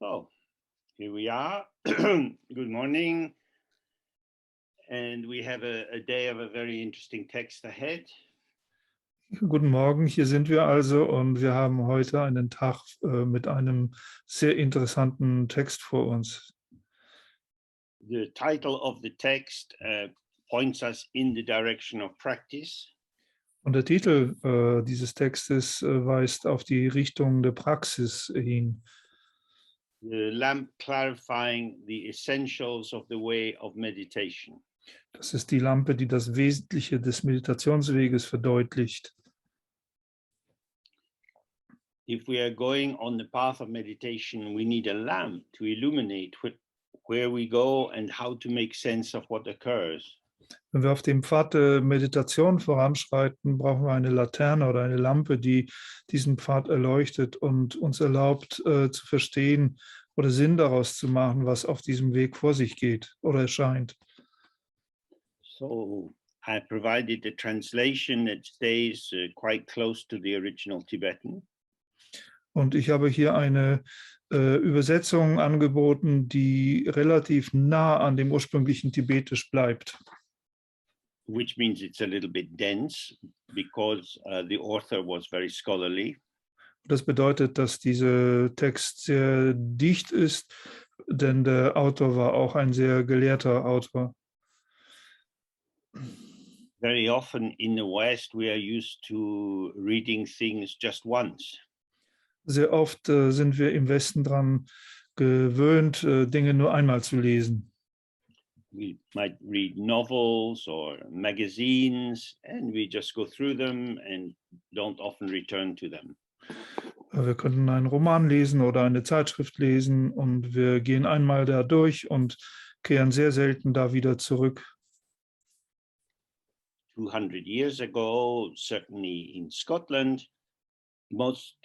So, here we are. Good morning. And we have a day of a very interesting text ahead. Guten Morgen, hier sind wir also und wir haben heute einen Tag mit einem sehr interessanten Text vor uns. The title of the text points us in the direction of practice. Und der Titel dieses Textes weist auf die Richtung der Praxis hin. The lamp clarifying the essentials of the way of meditation. Das ist die Lampe, die das Wesentliche des Meditationsweges verdeutlicht. If we are going on the path of meditation, we need a lamp to illuminate where we go and how to make sense of what occurs. Wenn wir auf dem Pfad der Meditation voranschreiten, brauchen wir eine Laterne oder eine Lampe, die diesen Pfad erleuchtet und uns erlaubt zu verstehen oder Sinn daraus zu machen, was auf diesem Weg vor sich geht oder erscheint. So I provided a translation that stays quite close to the original Tibetan. Und ich habe hier eine Übersetzung angeboten, die relativ nah an dem ursprünglichen Tibetisch bleibt. Which means it's a little bit dense because the author was very scholarly. Das bedeutet, dass dieser Text sehr dicht ist, denn der Autor war auch ein sehr gelehrter Autor. Very often in the West we are used to reading things just once. Sehr oft sind wir im Westen daran gewöhnt, Dinge nur einmal zu lesen. We might read novels or magazines and we just go through them and don't often return to them. Wir können einen Roman lesen oder eine Zeitschrift lesen und wir gehen einmal da durch und kehren sehr selten da wieder zurück. 200 years ago, certainly in Scotland, most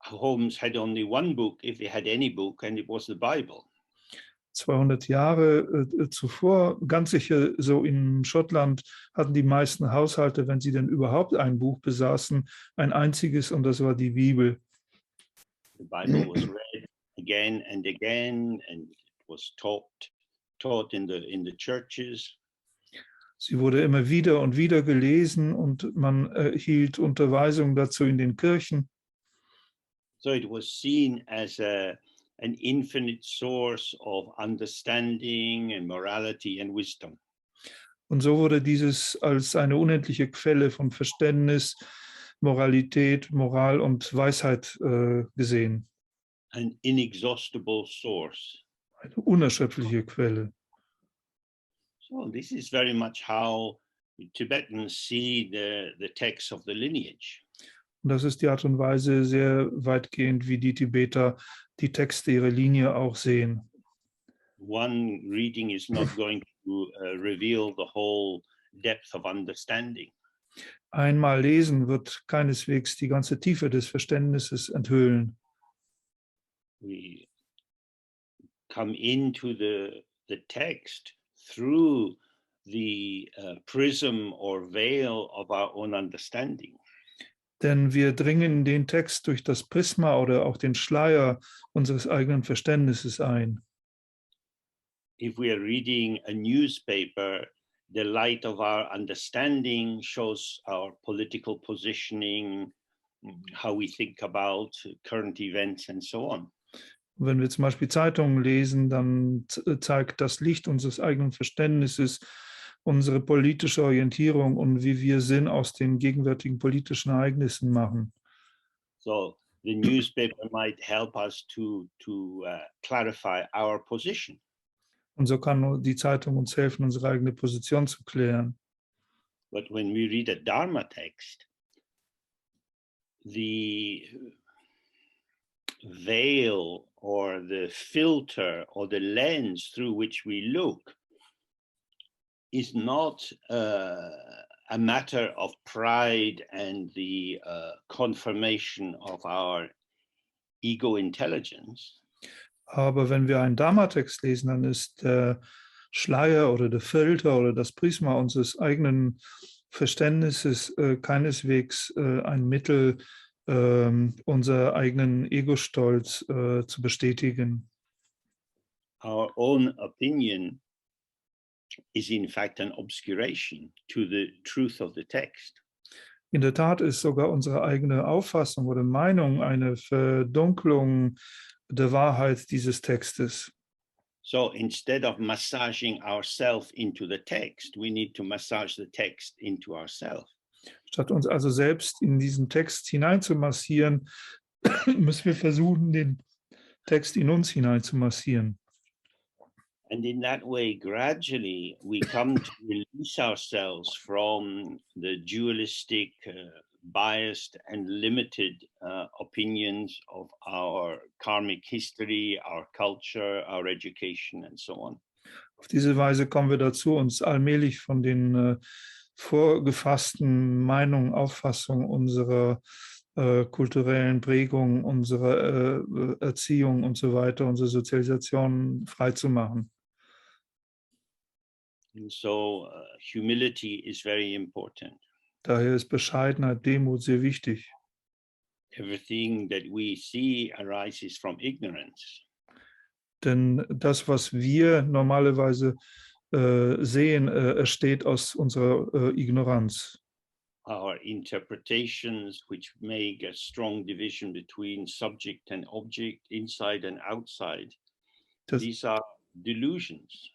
homes had only one book, if they had any book, and it was the Bible. 200 Jahre zuvor, ganz sicher so in Schottland, hatten die meisten Haushalte, wenn sie denn überhaupt ein Buch besaßen, ein einziges und das war die Bibel. The Bible was read again and it was taught in the churches. Sie wurde immer wieder und wieder gelesen und man erhielt Unterweisung dazu in den Kirchen. So it was seen as an infinite source of understanding and morality and wisdom. Und so wurde dieses als eine unendliche Quelle von Verständnis, Moralität, Moral und Weisheit gesehen. An inexhaustible source. Eine unerschöpfliche Quelle. So this is very much how Tibetans see the text of the lineage. Und das ist die Art und Weise sehr weitgehend, wie die Tibeter die Texte ihrer Linie auch sehen. One reading is not going to reveal the whole depth of understanding. Einmal lesen wird keineswegs die ganze Tiefe des Verständnisses enthüllen. We come into the text through the prism or veil of our own understanding. Denn wir dringen in den Text durch das Prisma oder auch den Schleier unseres eigenen Verständnisses ein. If we are reading a newspaper, the light of our understanding shows our political positioning, how we think about current events and so on. Wenn wir zum Beispiel Zeitungen lesen, dann zeigt das Licht unseres eigenen Verständnisses unsere politische Orientierung und wie wir Sinn aus den gegenwärtigen politischen Ereignissen machen. So the newspaper might help us to clarify our position. Und so kann die Zeitung uns helfen, unsere eigene Position zu klären. But when we read a Dharma text, the veil or the filter or the lens through which we look is not a matter of pride and the confirmation of our ego intelligence. Aber wenn wir einen Dharma-Text lesen, dann ist der Schleier oder der Filter oder das Prisma unseres eigenen Verständnisses keineswegs ein Mittel, unser eigenen Ego-Stolz zu bestätigen. Our own opinion is in fact an obscuration to the truth of the text. In der Tat ist sogar unsere eigene Auffassung oder Meinung eine Verdunklung der Wahrheit dieses Textes. So instead of massaging ourselves into the text, we need to massage the text into ourselves. Statt uns also selbst in diesen Text hineinzumassieren, müssen wir versuchen, den Text in uns hineinzumassieren. And in that way, gradually, we come to release ourselves from the dualistic, biased, and limited opinions of our karmic history, our culture, our education, and so on. Auf diese Weise kommen wir dazu, uns allmählich von den vorgefassten Meinungen, Auffassungen unserer kulturellen Prägung, unserer Erziehung und so weiter, unsere Sozialisation freizumachen. And so humility is very important. Daher ist Bescheidenheit, Demut sehr wichtig. Everything that we see arises from ignorance. Denn das, was wir normalerweise sehen, entsteht aus unserer Ignoranz. Our interpretations, which make a strong division between subject and object, inside and outside, these are delusions.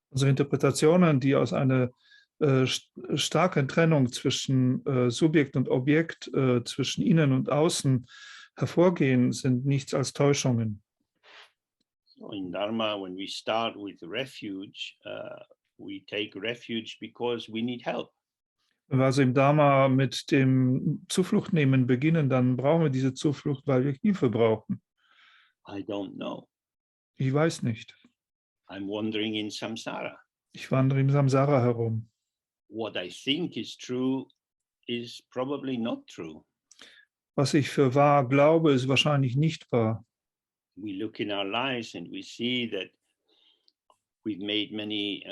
Unsere Interpretationen, die aus einer starken Trennung zwischen Subjekt und Objekt, zwischen innen und außen hervorgehen, sind nichts als Täuschungen. So in Dharma, when we start with refuge, we take refuge because we need help. Wenn wir also im Dharma mit dem Zufluchtnehmen beginnen, dann brauchen wir diese Zuflucht, weil wir Hilfe brauchen. I don't know. Ich weiß nicht. I'm wandering in samsara. Ich wandere im Samsara herum. What I think is true is probably not true. Was ich für wahr glaube, ist wahrscheinlich nicht wahr. We look in our lives and we see that we've made many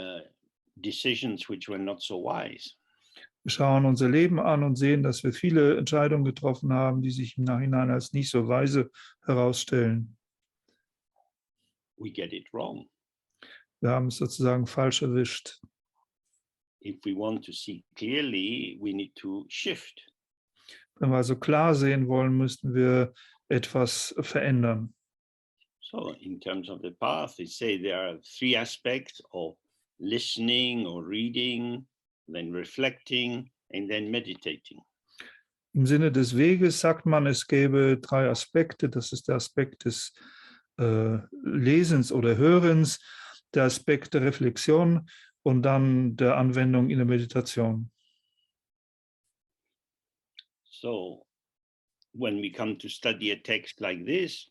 decisions which were not so wise. Wir schauen unser Leben an und sehen, dass wir viele Entscheidungen getroffen haben, die sich im Nachhinein als nicht so weise herausstellen. We get it wrong. Wir haben es sozusagen falsch erwischt. If we want to see clearly, we need to shift. Wenn wir also klar sehen wollen, müssten wir etwas verändern. So in terms of the path, they say there are three aspects of listening or reading, then reflecting, and then meditating. Im Sinne des Weges sagt man, es gäbe drei Aspekte. Das ist der Aspekt des Lesens oder Hörens, der Aspekt der Reflexion und dann der Anwendung in der Meditation. So when we come to study a text like this,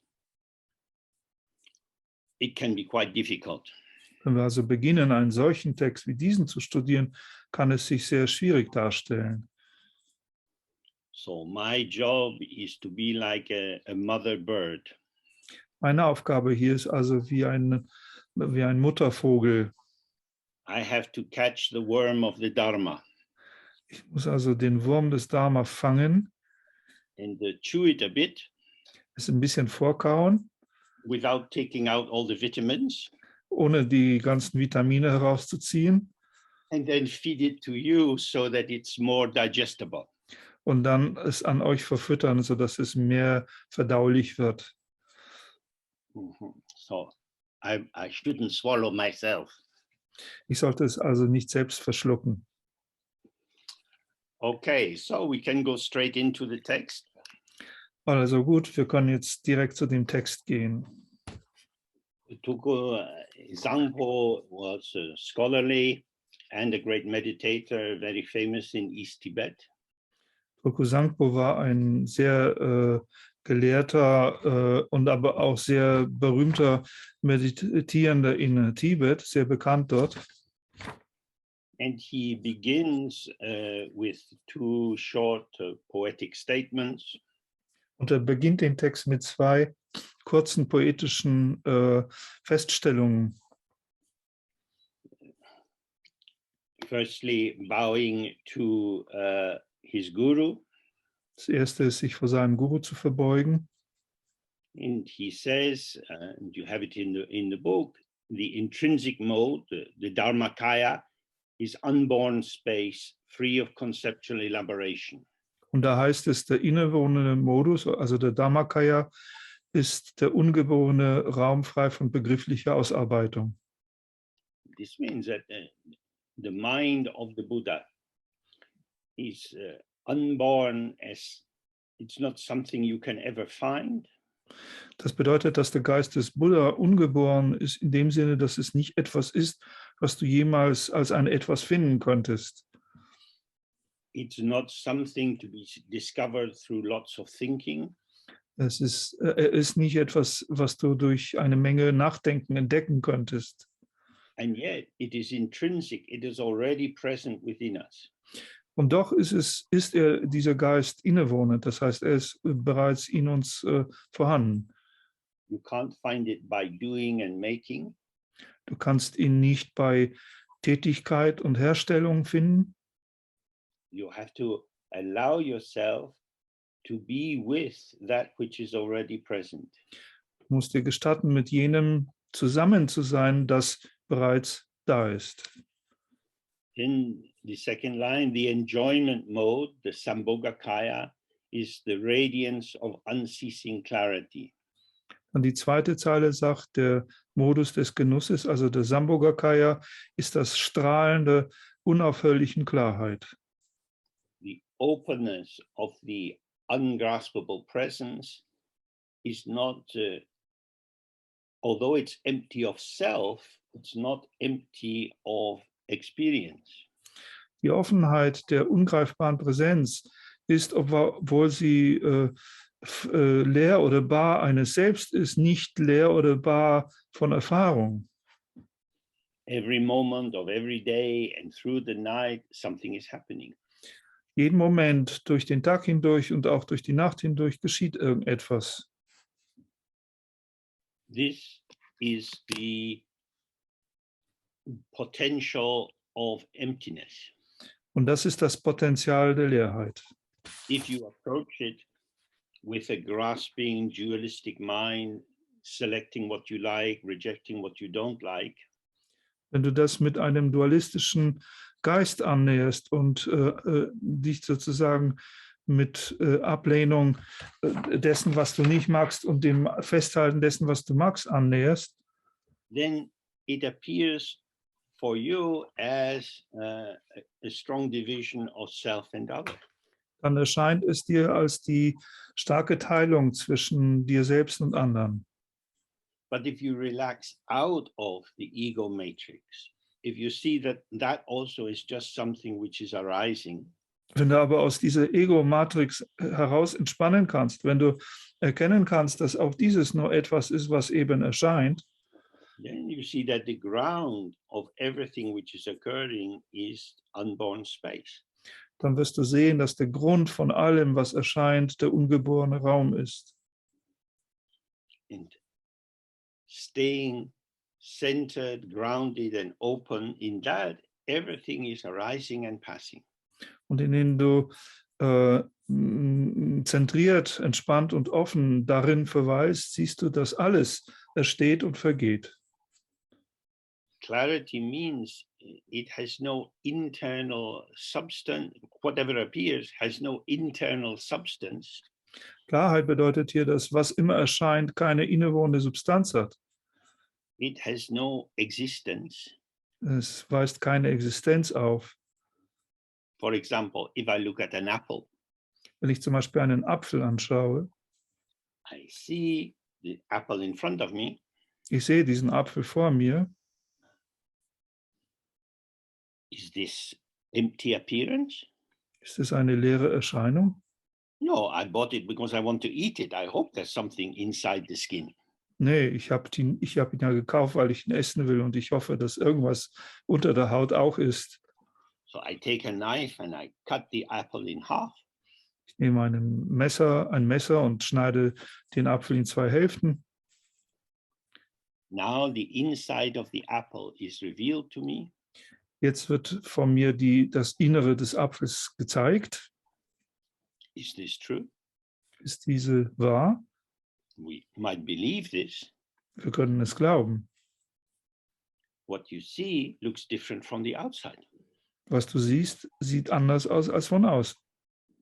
it can be quite difficult. Wenn wir also beginnen, einen solchen Text wie diesen zu studieren, kann es sich sehr schwierig darstellen. So my job is to be like a mother bird. Meine Aufgabe hier ist also wie ein Muttervogel. I have to catch the worm of the Dharma Ich muss also den Wurm des Dharma fangen, and chew it a bit es ein bisschen vorkauen, without taking out all the vitamins, ohne die ganzen Vitamine herauszuziehen and then feed it to you so that it's more digestible. und dann es an euch verfüttern, sodass es mehr verdaulich wird. So I shouldn't swallow myself. Ich sollte es also nicht selbst verschlucken. Okay, so we can go straight into the text. Also gut, wir können jetzt direkt zu dem Text gehen. Tuku Zangpo was scholarly and a great meditator, very famous in East Tibet. Tulku Sangpo war ein sehr gelehrter und aber auch sehr berühmter Meditierender in Tibet, sehr bekannt dort. And he begins with two short poetic statements. Und er beginnt den Text mit zwei kurzen poetischen Feststellungen. Firstly, bowing to his guru. Das erste ist, sich vor seinem Guru zu verbeugen. And he says, and you have it in the book, the intrinsic mode, the Dharmakaya, is unborn space, free of conceptual elaboration. Und da heißt es, der innewohnende Modus, also der Dharmakaya, ist der ungeborene Raum frei von begrifflicher Ausarbeitung. This means that the mind of the Buddha is unborn, as it's not something you can ever find. Das bedeutet, dass der Geist des Buddha ungeboren ist, in dem Sinne, dass es nicht etwas ist, was du jemals als ein Etwas finden könntest. It's not something to be discovered through lots of thinking. Er ist nicht etwas, was du durch eine Menge Nachdenken entdecken könntest. And yet it is intrinsic, it is already present within us. Und doch ist dieser Geist innewohnend, das heißt, er ist bereits in uns vorhanden. You can't find it by doing and making. Du kannst ihn nicht bei Tätigkeit und Herstellung finden. You have to allow yourself to be with that which is already present. Du musst dir gestatten, mit jenem zusammen zu sein, das bereits da ist. In the second line, the enjoyment mode, the Sambhogakaya, is the radiance of unceasing clarity. Und die zweite Zeile sagt, der Modus des Genusses, also der Sambhogakaya, ist das Strahlen der unaufhörlichen Klarheit. The openness of the ungraspable presence is not, although it's empty of self, it's not empty of experience. Die Offenheit der ungreifbaren Präsenz ist, obwohl sie leer oder bar eines Selbst ist, nicht leer oder bar von Erfahrung. Every moment of every day and through the night, something is happening. Jeden Moment, durch den Tag hindurch und auch durch die Nacht hindurch geschieht irgendetwas. This is the potential of emptiness. Und das ist das Potenzial der Leerheit. If you approach it with a grasping, dualistic mind, selecting what you like, rejecting what you don't like, wenn du das mit einem dualistischen Geist annäherst und dich sozusagen mit Ablehnung dessen, was du nicht magst, und dem Festhalten dessen, was du magst, annäherst, then it appears for you as a strong division of self and other. Dann erscheint es dir als die starke Teilung zwischen dir selbst und anderen. But if you relax out of the ego matrix, if you see that that also is just something which is arising, wenn du aber aus dieser Ego-Matrix heraus entspannen kannst, wenn du erkennen kannst, dass auch dieses nur etwas ist, was eben erscheint, then you see that the ground of everything which is occurring is unborn space. dann wirst du sehen, dass der Grund von allem, was erscheint, der ungeborene Raum ist. And staying centered, grounded and open in that, everything is arising and passing. Und indem du zentriert, entspannt und offen darin verweilst, siehst du, dass alles ersteht und vergeht. Clarity means it has no internal substance. Whatever appears has no internal substance. Klarheit bedeutet hier, dass was immer erscheint, keine innewohnende Substanz hat. It has no existence. Es weist keine Existenz auf. For example, if I look at an apple, Wenn ich zum Beispiel einen Apfel anschaue, I see the apple in front of me. ich sehe diesen Apfel vor mir. Is this empty appearance? Ist es eine leere Erscheinung? No, I bought it because I want to eat it. I hope there's something inside the skin. Nee, ich hab ihn ja gekauft, weil ich ihn essen will und ich hoffe, dass irgendwas unter der Haut auch ist. So I take a knife and I cut the apple in half. Ich nehme ein Messer und schneide den Apfel in 2 Hälften. Now the inside of the apple is revealed to me. Jetzt wird von mir das Innere des Apfels gezeigt. Is this true? Ist diese wahr? We might believe this. Wir können es glauben. What you see looks different from the outside. Was du siehst, sieht anders aus als von außen.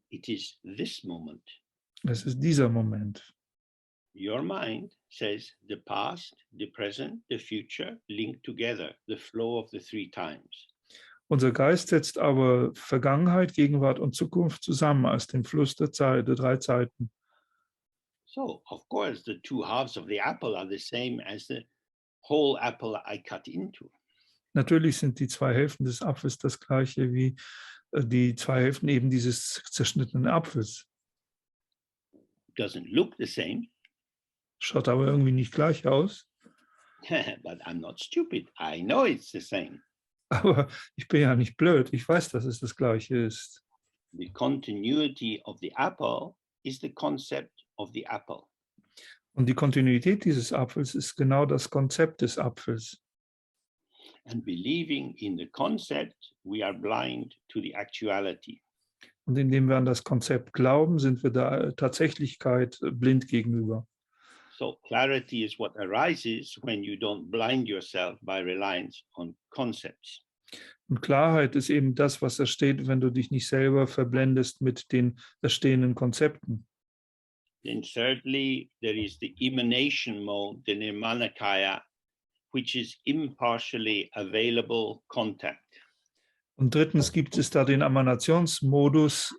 It is this moment. Es ist dieser Moment. Your mind says the past, the present, the future linked together, the flow of the three times. Unser Geist setzt aber Vergangenheit, Gegenwart und Zukunft zusammen als den Fluss der drei Zeiten. So, of course, the two halves of the apple are the same as the whole apple I cut into. Natürlich sind die zwei Hälften des Apfels das gleiche wie die zwei Hälften eben dieses zerschnittenen Apfels. Doesn't look the same, Schaut aber irgendwie nicht gleich aus. but I'm not stupid. I know it's the same. Aber ich bin ja nicht blöd. Ich weiß, dass es das gleiche ist. The continuity of the apple is the concept of the apple. Und die Kontinuität dieses Apfels ist genau das Konzept des Apfels. And believing in the concept, we are blind to the actuality. Und indem wir an das Konzept glauben, sind wir der Tatsächlichkeit blind gegenüber. So clarity is what arises when you don't blind yourself by reliance on concepts. Und Klarheit ist eben das, was entsteht, wenn du dich nicht selber verblendest mit den erstehenden Konzepten. Then thirdly, there is the emanation mode, the nirmanakaya, which is impartially available contact. Und drittens gibt es da den Emanationsmodus,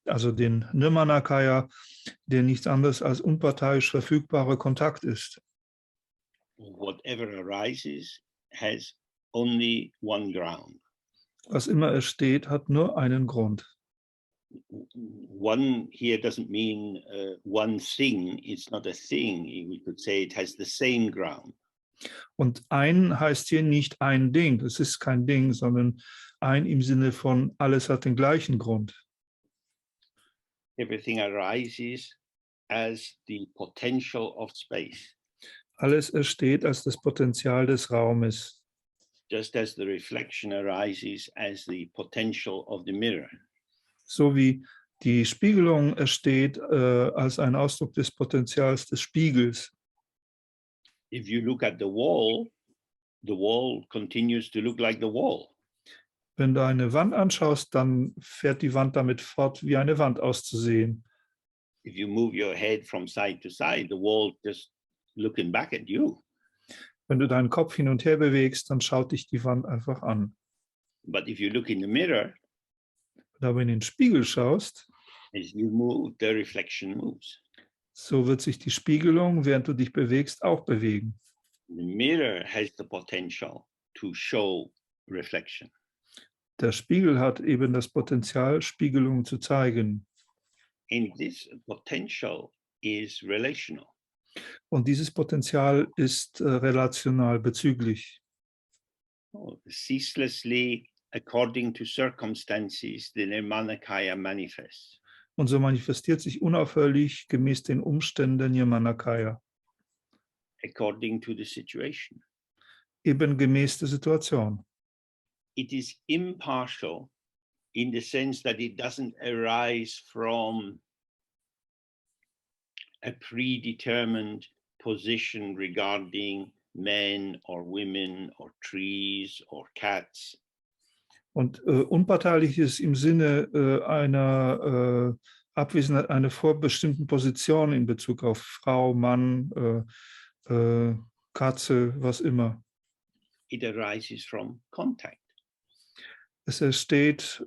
also den Nirmanakaya, der nichts anderes als unparteiisch verfügbarer Kontakt ist. Whatever arises has only one ground. Was immer entsteht, hat nur einen Grund. One here doesn't mean one thing. It's not a thing. We could say it has the same ground. Und ein heißt hier nicht ein Ding. Es ist kein Ding, sondern ein im Sinne von alles hat den gleichen Grund. Everything arises as the potential of space. Alles entsteht als das Potenzial des Raumes. Just as the reflection arises as the potential of the mirror. So wie die Spiegelung entsteht als ein Ausdruck des Potenzials des Spiegels. If you look at the wall continues to look like the wall. Wenn du eine Wand anschaust, dann fährt die Wand damit fort, wie eine Wand auszusehen. If you move your head from side to side, the wall just looking back at you. Wenn du deinen Kopf hin und her bewegst, dann schaut dich die Wand einfach an. But if you look in the mirror, Wenn du aber in den Spiegel schaust, as you move, the reflection moves. so wird sich die Spiegelung, während du dich bewegst, auch bewegen. The mirror has the potential to show reflection. Der Spiegel hat eben das Potenzial, Spiegelung zu zeigen. And this potential is relational. Und dieses Potenzial ist relational bezüglich. Ceaselessly, according to circumstances, the Nirmanakaya manifests. Und so manifestiert sich unaufhörlich gemäß den Umständen der Nirmanakaya. According to the situation. Eben gemäß der Situation. It is impartial in the sense that it doesn't arise from a predetermined position regarding men or women or trees or cats. Und unparteilich ist im Sinne einer Abwesenheit einer vorbestimmten Position in Bezug auf Frau, Mann, Katze, was immer. It arises from contact. Es entsteht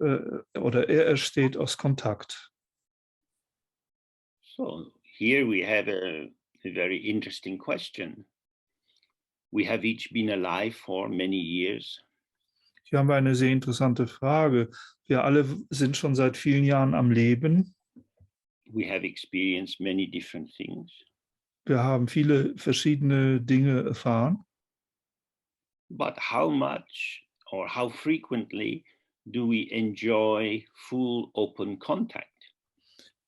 oder er entsteht aus Kontakt. So here we have a very interesting question. We have each been alive for many years. Hier haben wir eine sehr interessante Frage. Wir alle sind schon seit vielen Jahren am Leben. We have experienced many different things. Wir haben viele verschiedene Dinge erfahren. But how much or how frequently do we enjoy full open contact?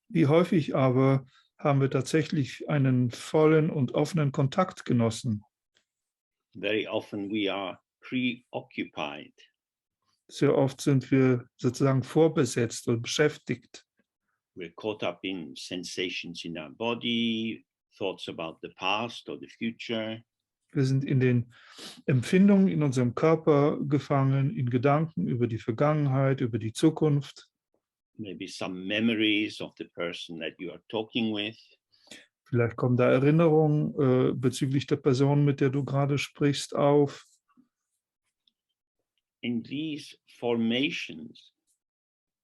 Wie häufig aber haben wir tatsächlich einen vollen und offenen Kontakt genossen? Very often we are preoccupied. Sehr oft sind wir sozusagen vorbesetzt und beschäftigt. We're caught up in sensations in our body, thoughts about the past or the future. Wir sind in den Empfindungen in unserem Körper gefangen, in Gedanken über die Vergangenheit, über die Zukunft. Maybe some memories of the person that you are talking with. Vielleicht kommen da Erinnerungen bezüglich der Person, mit der du gerade sprichst, auf. And these formations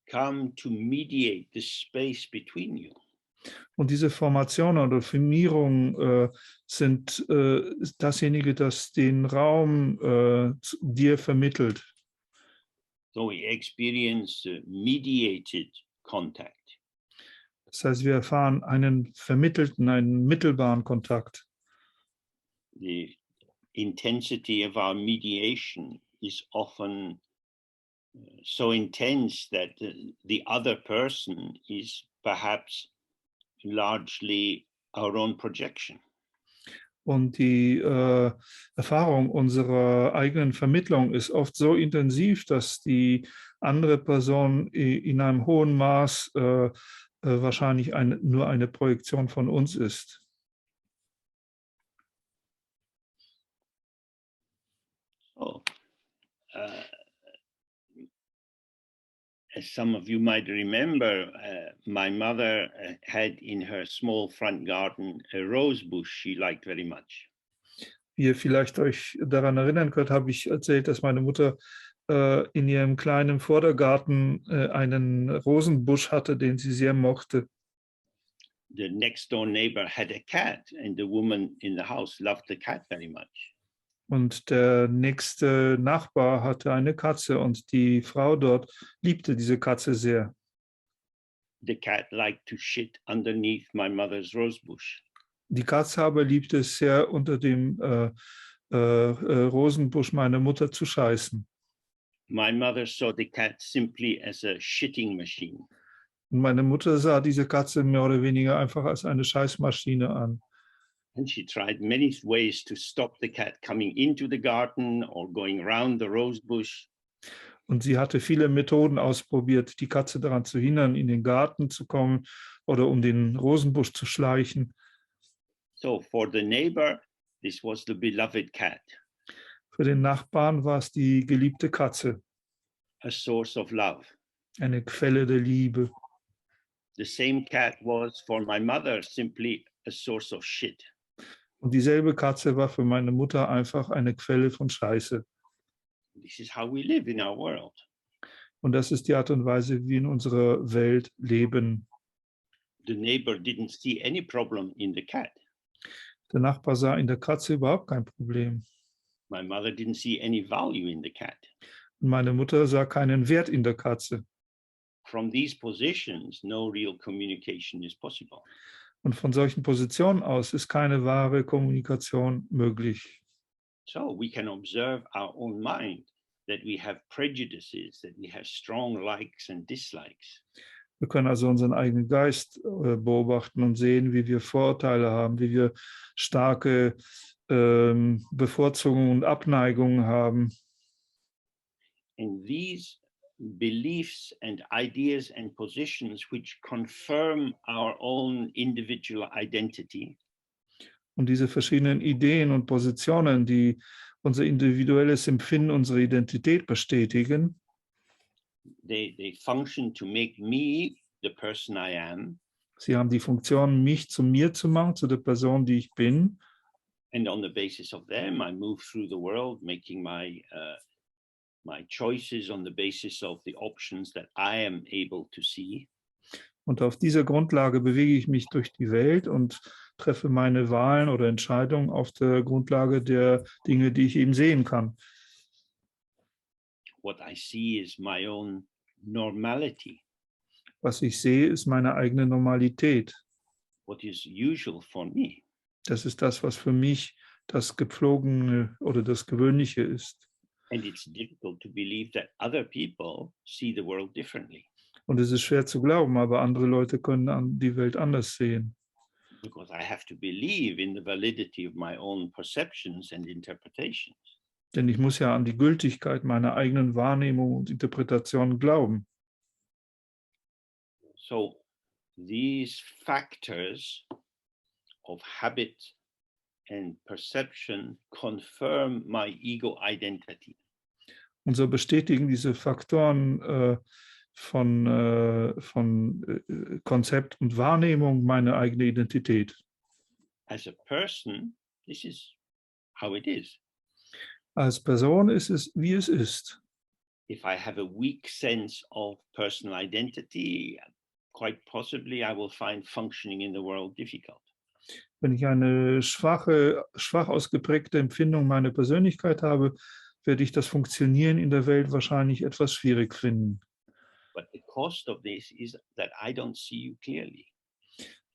come to mediate the space between you. Und diese Formationen oder Firmierungen sind dasjenige, das den Raum dir vermittelt. So we experience mediated contact. Das heißt, wir erfahren einen vermittelten, einen mittelbaren Kontakt. The intensity of our mediation is often so intense that the other person is perhaps largely our own projection. Und die Erfahrung unserer eigenen Vermittlung ist oft so intensiv, dass die andere Person in einem hohen Maß wahrscheinlich nur eine Projektion von uns ist. So, as some of you might remember, my mother had in her small front garden a rose bush she liked very much. Wie ihr vielleicht euch daran erinnern könnt, habe ich erzählt, dass meine Mutter in ihrem kleinen Vordergarten einen Rosenbusch hatte, den sie sehr mochte. The next door neighbor had a cat, and the woman in the house loved the cat very much. Und der nächste Nachbar hatte eine Katze und die Frau dort liebte diese Katze sehr. The cat liked to shit underneath my mother's rose bush. Die Katze aber liebte es sehr, unter dem Rosenbusch meiner Mutter zu scheißen. My mother saw the cat simply as a shitting machine. Und meine Mutter sah diese Katze mehr oder weniger einfach als eine Scheißmaschine an. And she tried many ways to stop the cat coming into the garden or going around the rose bush. Und sie hatte viele Methoden ausprobiert, die Katze daran zu hindern, in den Garten zu kommen oder um den Rosenbusch zu schleichen. So for the neighbor, this was the beloved cat, Für den Nachbarn war es die geliebte Katze, a source of love. eine Quelle der Liebe. The same cat was for my mother simply a source of shit. Und dieselbe Katze war für meine Mutter einfach eine Quelle von Scheiße. This is how we live in our world. Und das ist die Art und Weise, wie wir in unserer Welt leben. The neighbor didn't see any problem in the cat. Der Nachbar sah in der Katze überhaupt kein Problem. My mother didn't see any value in the cat. Und meine Mutter sah keinen Wert in der Katze. From these positions, no real communication is possible. Und von solchen Positionen aus ist keine wahre Kommunikation möglich. So we can observe our own mind, that we have prejudices, that we have strong likes and dislikes. Wir können also unseren eigenen Geist beobachten und sehen, wie wir Vorurteile haben, wie wir starke Bevorzugungen und Abneigungen haben. And these beliefs and ideas and positions which confirm our own individual identity Und diese verschiedenen Ideen und Positionen, die unser individuelles Empfinden, unsere Identität bestätigen, they function to make me the person I am. sie haben die Funktion, mich zu mir zu machen, zu der Person, die ich bin. And on the basis of them, I move through the world, making my choices on the basis of the options that I am able to see. Und auf dieser Grundlage bewege ich mich durch die Welt und treffe meine Wahlen oder Entscheidungen auf der Grundlage der Dinge, die ich eben sehen kann. What I see is my own normality. Was ich sehe, ist meine eigene Normalität. What is usual for me. Das ist das, was für mich das Gepflogene oder das Gewöhnliche ist. And it's difficult to believe that other people see the world differently. Und es ist schwer zu glauben, aber andere Leute können die Welt anders sehen. Because I have to believe in the validity of my own perceptions and interpretations. Denn ich muss ja an die Gültigkeit meiner eigenen Wahrnehmung und Interpretation glauben. So these factors of habit and perception confirm my ego identity. Und so bestätigen diese Faktoren von Konzept und Wahrnehmung meine eigene Identität. As a person, this is how it is. Als Person ist es, wie es ist. If I have a weak sense of personal identity, quite possibly I will find functioning in the world difficult. Wenn ich eine schwach ausgeprägte Empfindung meiner Persönlichkeit habe, werde ich das Funktionieren in der Welt wahrscheinlich etwas schwierig finden. But the cost of this is that I don't see you clearly.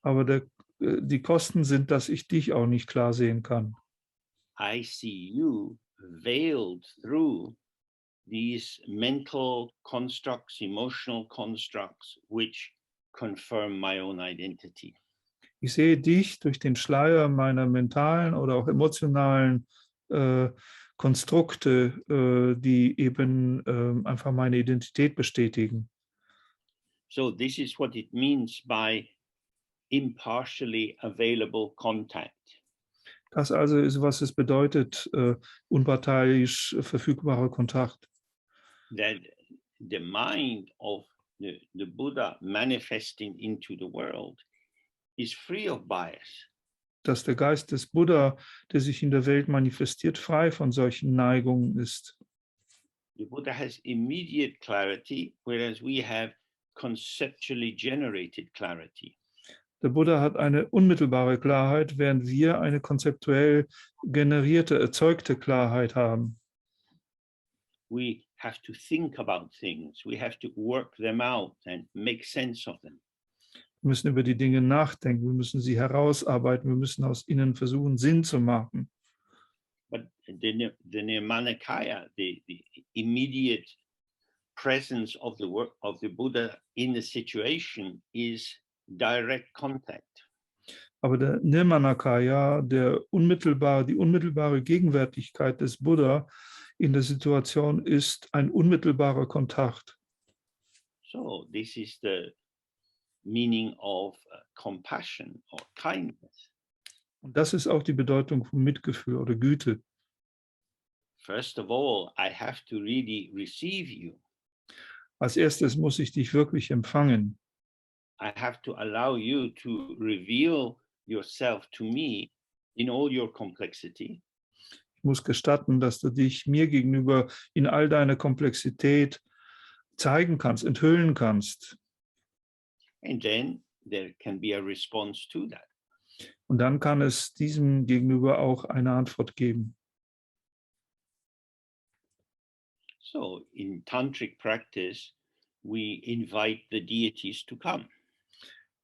Aber die Kosten sind, dass ich dich auch nicht klar sehen kann. I see you veiled through these mental constructs, emotional constructs, which confirm my own identity. Ich sehe dich durch den Schleier meiner mentalen oder auch emotionalen Konstrukte, die eben einfach meine Identität bestätigen. So this is what it means by impartially available contact. Das also ist, was es bedeutet, unparteiisch verfügbarer Kontakt. That the mind of the Buddha manifesting into the world is free of bias. Dass der Geist des Buddha, der sich in der Welt manifestiert, frei von solchen Neigungen ist. The Buddha has immediate clarity, whereas we have conceptually generated clarity. Der Buddha hat eine unmittelbare Klarheit, während wir eine konzeptuell generierte, erzeugte Klarheit haben. We have to think about things. We have to work them out and make sense of them. Wir müssen über die Dinge nachdenken, wir müssen sie herausarbeiten, wir müssen aus ihnen versuchen, Sinn zu machen. But the Nirmanakaya, the immediate presence of the work of the Buddha in the situation is direct contact. Aber der Nirmanakaya, die unmittelbare Gegenwärtigkeit des Buddha in der Situation ist ein unmittelbarer Kontakt. So this is the meaning of compassion or kindness. Und das ist auch die Bedeutung von Mitgefühl oder Güte. First of all, I have to really receive you. Als erstes muss ich dich wirklich empfangen. I have to allow you to reveal yourself to me in all your complexity. Ich muss gestatten, dass du dich mir gegenüber in all deiner Komplexität zeigen kannst, enthüllen kannst. And then there can be a response to that. Und dann kann es diesem gegenüber auch eine Antwort geben. So in tantric practice, we invite the deities to come.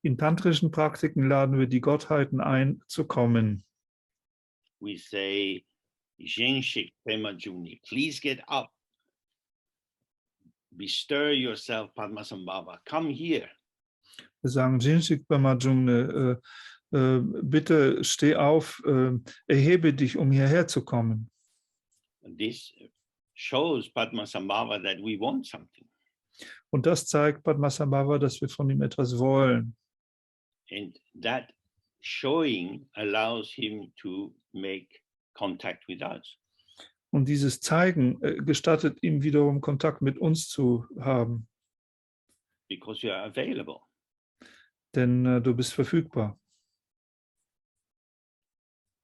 In tantrischen Praktiken laden wir die Gottheiten ein, zu kommen. We say, Jenshik Pemajuni, please get up. Bestir yourself, Padmasambhava, come here. Wir sagen, Jinshik Pemajuni, bitte steh auf, erhebe dich, um hierher zu kommen. This shows Padmasambhava that we want something. Und das zeigt Padmasambhava, dass wir von ihm etwas wollen. And that showing allows him to make contact with us. Und dieses Zeigen gestattet ihm wiederum Kontakt mit uns zu haben. Because you are available. Denn du bist verfügbar.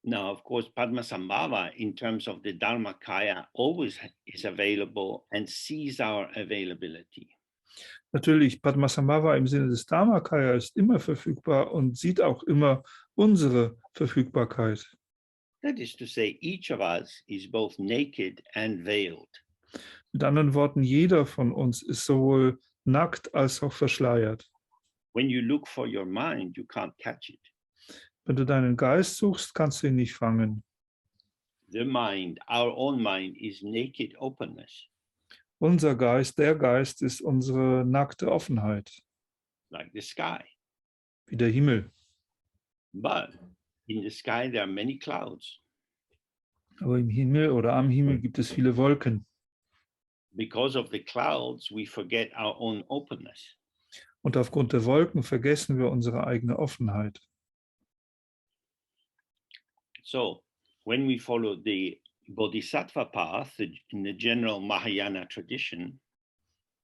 Now, of course, Padmasambhava, in terms of the Dharmakaya, always is available and sees our availability. Natürlich, Padmasambhava im Sinne des Dharmakaya ist immer verfügbar und sieht auch immer unsere Verfügbarkeit. That is to say, each of us is both naked and veiled. Mit anderen Worten, jeder von uns ist sowohl nackt als auch verschleiert. When you look for your mind, you can't catch it. Wenn du deinen Geist suchst, kannst du ihn nicht fangen. The mind, our own mind, is naked openness. Unser Geist, der Geist ist unsere nackte Offenheit, Like the sky. wie der Himmel. But in the sky, there are many clouds. Aber im Himmel oder am Himmel gibt es viele Wolken. Because of the clouds, we forget our own openness. Und aufgrund der Wolken vergessen wir unsere eigene Offenheit. So, when we follow the Bodhisattva path in the general Mahayana tradition,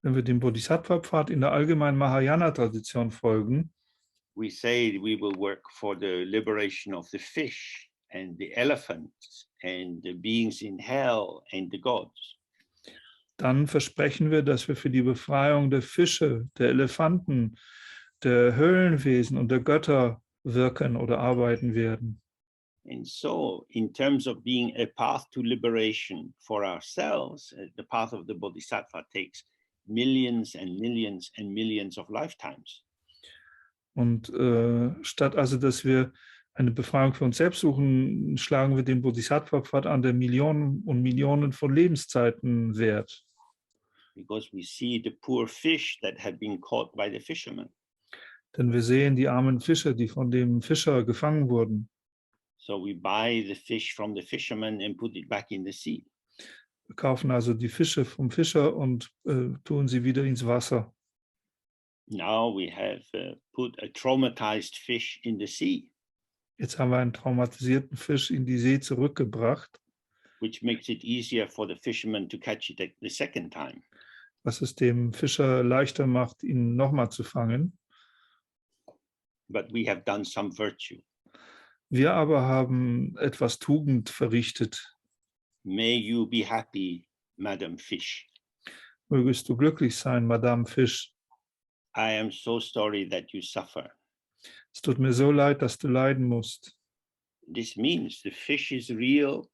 Wenn wir dem Bodhisattva-Pfad in der allgemeinen Mahayana-Tradition folgen, we say we will work for the liberation of the fish and the elephants and the beings in hell and the gods. dann versprechen wir, dass wir für die Befreiung der Fische, der Elefanten, der Höhlenwesen und der Götter wirken oder arbeiten werden. And so, in terms of being a path to liberation for ourselves, the path of the Bodhisattva takes millions and millions and millions of lifetimes. Und statt also, dass wir eine Befreiung für uns selbst suchen, schlagen wir den Bodhisattva-Pfad an, der Millionen und Millionen von Lebenszeiten währt. Because we see the poor fish that have been caught by the fishermen. Denn wir sehen die armen Fischer, die von dem Fischer gefangen wurden. So we buy the fish from the fishermen and put it back in the sea. Wir kaufen also die Fische vom Fischer und tun sie wieder ins Wasser. Now we have put a traumatized fish in the sea, Jetzt haben wir einen traumatisierten Fisch in die See zurückgebracht, which makes it easier for the fishermen to catch it the second time. was es dem Fischer leichter macht, ihn nochmal zu fangen. But we have done some virtue. Wir aber haben etwas Tugend verrichtet. May you be happy, Madam Fish. Mögest du glücklich sein, Madame Fisch. I am so sorry that you suffer. Es tut mir so leid, dass du leiden musst. This means the fish is real,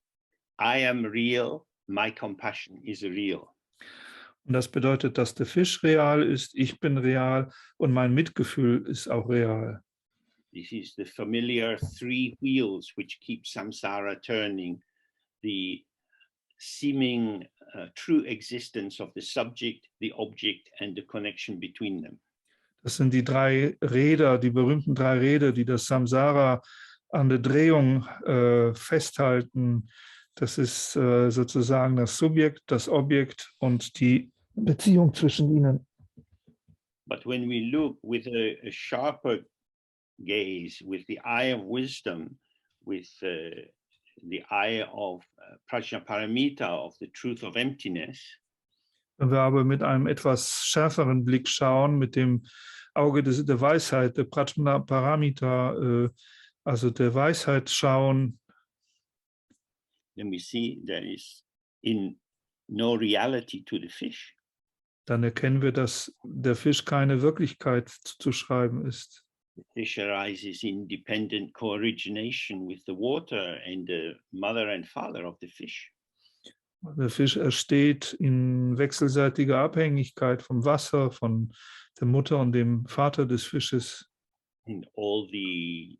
I am real, my compassion is real. Und das bedeutet, dass der Fisch real ist, ich bin real und mein Mitgefühl ist auch real. This is the familiar three wheels which keep samsara turning, the seeming true existence of the subject, the object, and the connection between them. Das sind die drei Räder, die berühmten drei Räder, die das Samsara an der Drehung festhalten. Das ist sozusagen das Subjekt, das Objekt und die Beziehung zwischen ihnen. But when we look with a sharper gaze, with the eye of wisdom, with the eye of Prajnaparamita, of the truth of emptiness, Wenn wir aber mit einem etwas schärferen Blick schauen, mit dem Auge der Weisheit, der Prajnaparamita, also der Weisheit schauen, then we see there is in no reality to the fish. dann erkennen wir, dass der Fisch keine Wirklichkeit zuzuschreiben ist. The fish arises in dependent co-origination with the water and the mother and father of the fish. Der Fisch entsteht in wechselseitiger Abhängigkeit vom Wasser, von der Mutter und dem Vater des Fisches. And all the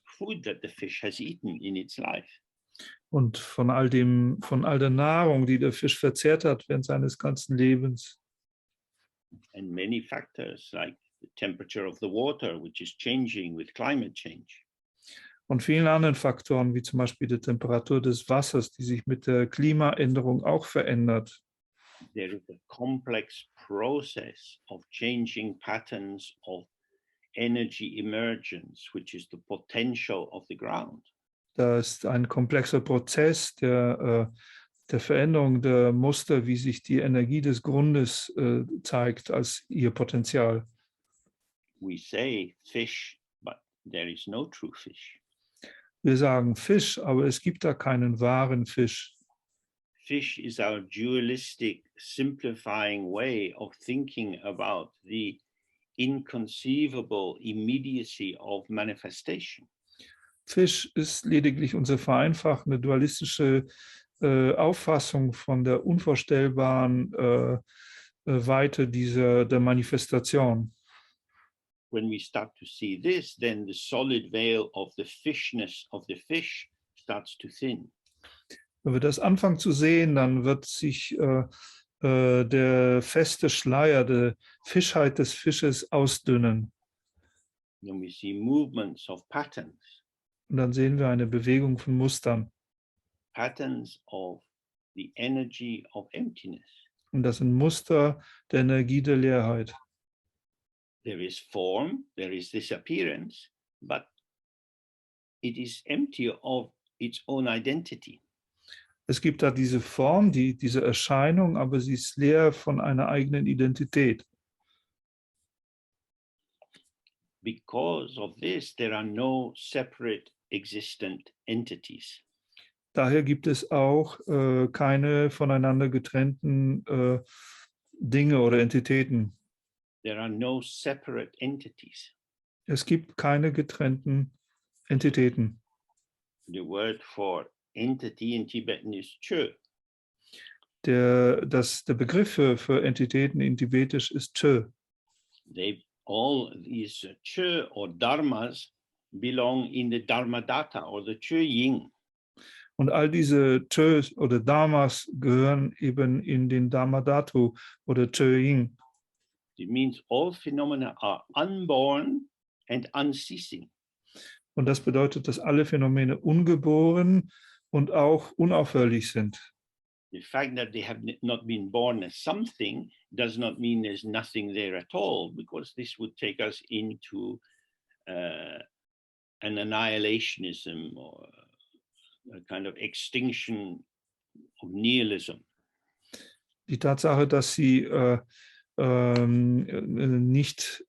food that the fish has eaten in its life. Und von all der Nahrung, die der Fisch verzehrt hat während seines ganzen Lebens. And many factors like the temperature of the water, which is changing with climate change. Und vielen anderen Faktoren, wie zum Beispiel die Temperatur des Wassers, die sich mit der Klimaänderung auch verändert. There is a complex process of changing patterns of energy emergence, which is the potential of the ground. Da ist ein komplexer Prozess der Veränderung der Muster, wie sich die Energie des Grundes zeigt als ihr Potenzial. We say fish, but there is no true fish. Wir sagen Fisch, aber es gibt da keinen wahren Fisch. Fish is our dualistic, simplifying way of thinking about the inconceivable immediacy of manifestation. Fisch ist lediglich unsere vereinfachende dualistische Auffassung von der unvorstellbaren Weite der Manifestation. When we start to see this, then the solid veil of the fishness of the fish starts to thin. Wenn wir das anfangen zu sehen, dann wird sich der feste Schleier der Fischheit des Fisches ausdünnen. Then we see movements of patterns, Und dann sehen wir eine Bewegung von Mustern. patterns of the energy of emptiness. Und das sind Muster der Energie der Leerheit. There is form, there is this appearance, but it is empty of its own identity. Es gibt da diese Form, diese Erscheinung, aber sie ist leer von einer eigenen Identität. Because of this, there are no separate existent entities. Daher gibt es auch keine voneinander getrennten Dinge oder Entitäten. There are no separate entities. Es gibt keine getrennten Entitäten. The word for entity in Tibetan is chö. Der Begriff für Entitäten in Tibetisch ist Chö. All these chö or dharmas belong in the dharmadhata or the chö ying. Und all diese Chö oder Dharmas gehören eben in den Dharmadhatu oder Chö Ying. It means all phenomena are unborn and unceasing. Und das bedeutet, dass alle Phänomene ungeboren und auch unaufhörlich sind. The fact that they have not been born as something does not mean there's nothing there at all, because this would take us into an annihilationism or a kind of extinction of nihilism. Die Tatsache, dass sie nicht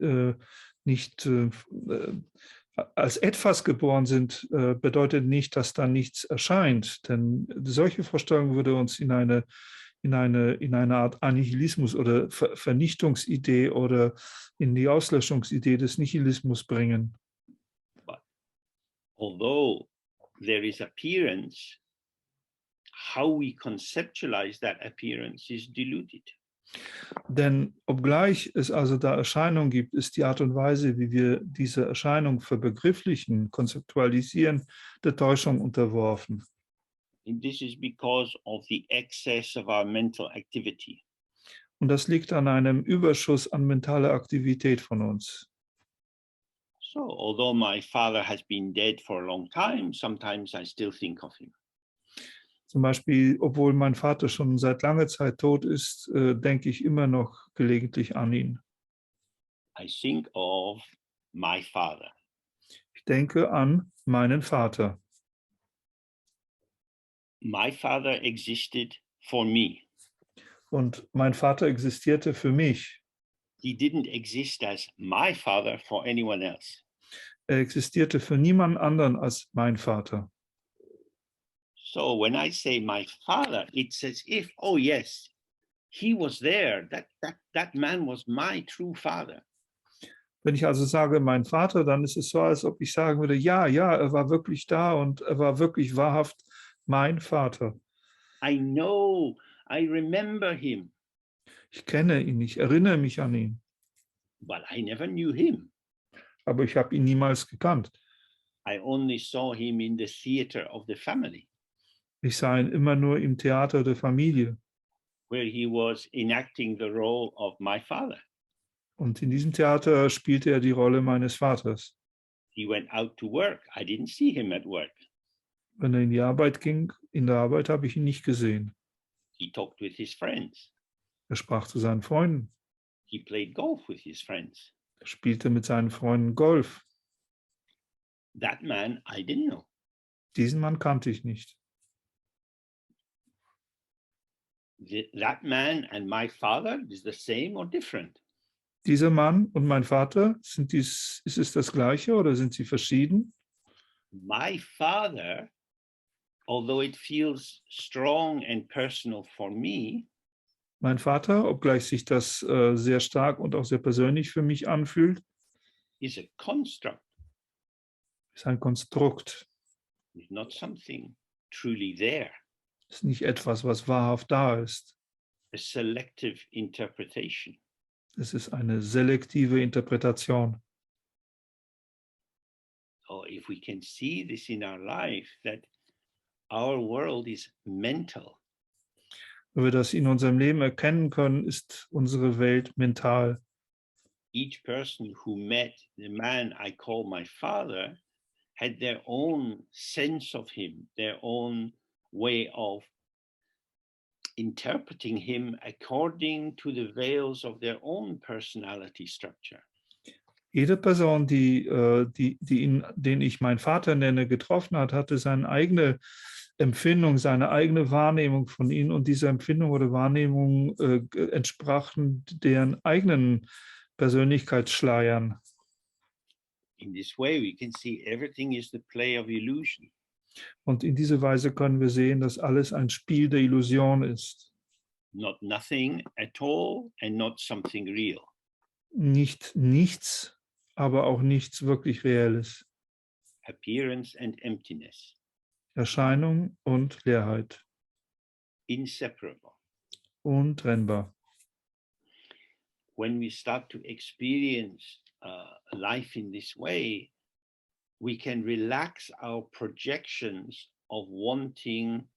als etwas geboren sind, bedeutet nicht, dass da nichts erscheint. Denn solche Vorstellung würde uns in eine Art Annihilismus oder Vernichtungsidee oder in die Auslöschungsidee des Nihilismus bringen. But although there is appearance, how we conceptualize that appearance is diluted. Denn obgleich es also da Erscheinungen gibt, ist die Art und Weise, wie wir diese Erscheinung verbegrifflichen, konzeptualisieren, der Täuschung unterworfen. And this is because of the excess of our mental activity. Und das liegt an einem Überschuss an mentaler Aktivität von uns. So, although my father has been dead for a long time, sometimes I still think of him. Zum Beispiel, obwohl mein Vater schon seit langer Zeit tot ist, denke ich immer noch gelegentlich an ihn. I think of my father. Ich denke an meinen Vater. My father existed for me. Und mein Vater existierte für mich. He didn't exist as my father for anyone else. Er existierte für niemand anderen als mein Vater. So when I say my father, it's as if, oh yes, he was there. That man was my true father. Wenn ich also sage, mein Vater, dann ist es so, als ob ich sagen würde, ja, er war wirklich da und er war wirklich wahrhaft mein Vater. I know, I remember him. Ich kenne ihn, ich erinnere mich an ihn. But I never knew him. Aber ich habe ihn niemals gekannt. I only saw him in the theater of the family. Ich sah ihn immer nur im Theater der Familie. Where he was enacting the role of my father. Und in diesem Theater spielte er die Rolle meines Vaters. He went out to work. I didn't see him at work. Wenn er in die Arbeit ging, in der Arbeit habe ich ihn nicht gesehen. He talked with his friends. Er sprach zu seinen Freunden. He played golf with his friends. Er spielte mit seinen Freunden Golf. That man I didn't know. Diesen Mann kannte ich nicht. That man and my father is the same or different? Dieser Mann und mein Vater, ist es das Gleiche oder sind sie verschieden? My father, although it feels strong and personal for me, Mein Vater, obgleich sich das sehr stark und auch sehr persönlich für mich anfühlt, is a construct. Ist ein Konstrukt. It's not something truly there. Ist nicht etwas, was wahrhaft da ist. A selective interpretation. Es ist eine selektive Interpretation. So if we can see this in our life, that our world is mental. Wenn wir das in unserem Leben erkennen können, ist unsere Welt mental. Each person who met the man I call my father had their own sense of him, their own way of interpreting him according to the veils of their own personality structure. Jede Person, den ich meinen Vater nenne, getroffen hat, hatte seine eigene Empfindung, seine eigene Wahrnehmung von ihnen und diese Empfindung oder Wahrnehmung entsprachen deren eigenen Persönlichkeitsschleiern. In this way, we can see everything is the play of illusion. Und in dieser Weise können wir sehen, dass alles ein Spiel der Illusion ist. Not nothing at all and not something real. Nicht nichts, aber auch nichts wirklich Reelles. Appearance and emptiness. Erscheinung und Leerheit. Inseparable. Untrennbar. When we start to experience life in this way, we can relax our projections of wanting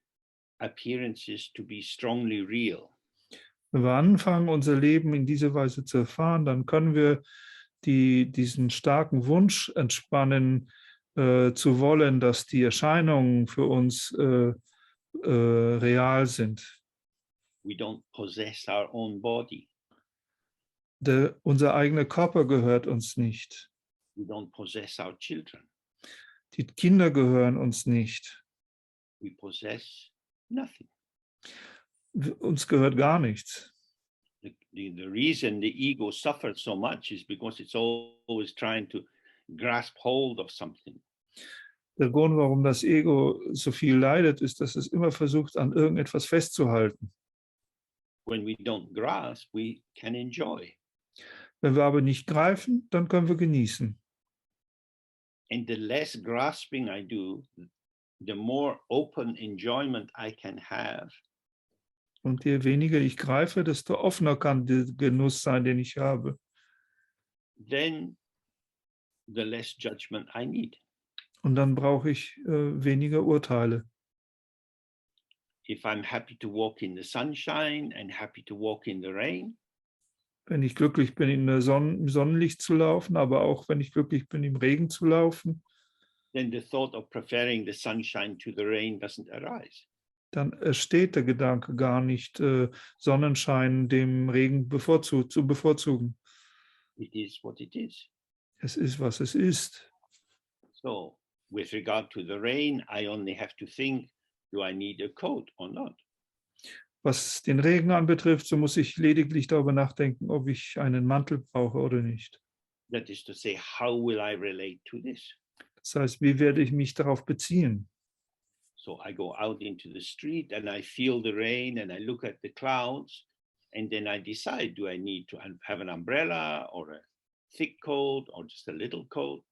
appearances to be strongly real. Wenn wir anfangen, unser Leben in dieser Weise zu erfahren, dann können wir diesen starken Wunsch entspannen, zu wollen, dass die Erscheinungen für uns real sind. We don't possess our own body. Unser eigener Körper gehört uns nicht. We don't possess our children. Die Kinder gehören uns nicht. We possess nothing. Uns gehört gar nichts. The reason the ego suffers so much is because it's always trying to grasp hold of something. Der Grund, warum das Ego so viel leidet, ist, dass es immer versucht, an irgendetwas festzuhalten. When we don't grasp, we can enjoy. Wenn wir aber nicht greifen, dann können wir genießen. And the less grasping I do, the more open enjoyment I can have. Und je weniger ich greife, desto offener kann der Genuss sein, den ich habe. Then the less judgment I need. Und dann brauche ich weniger Urteile. If I'm happy to walk in the sunshine and happy to walk in the rain, Wenn ich glücklich bin, im Sonnenlicht zu laufen, aber auch wenn ich glücklich bin, im Regen zu laufen, then the thought of preferring the sunshine to the rain doesn't arise. dann entsteht der Gedanke gar nicht, Sonnenschein dem Regen zu bevorzugen. It is what it is. Es ist, was es ist. So, with regard to the rain, I only have to think, do I need a coat or not? Was den Regen anbetrifft, so muss ich lediglich darüber nachdenken, ob ich einen Mantel brauche oder nicht. That is to say, how will I relate to this? Das heißt, wie werde ich mich darauf beziehen? So I go out into the street and I feel the rain and I look at the clouds and then I decide, do I need to have an umbrella or a thick coat or just a little coat?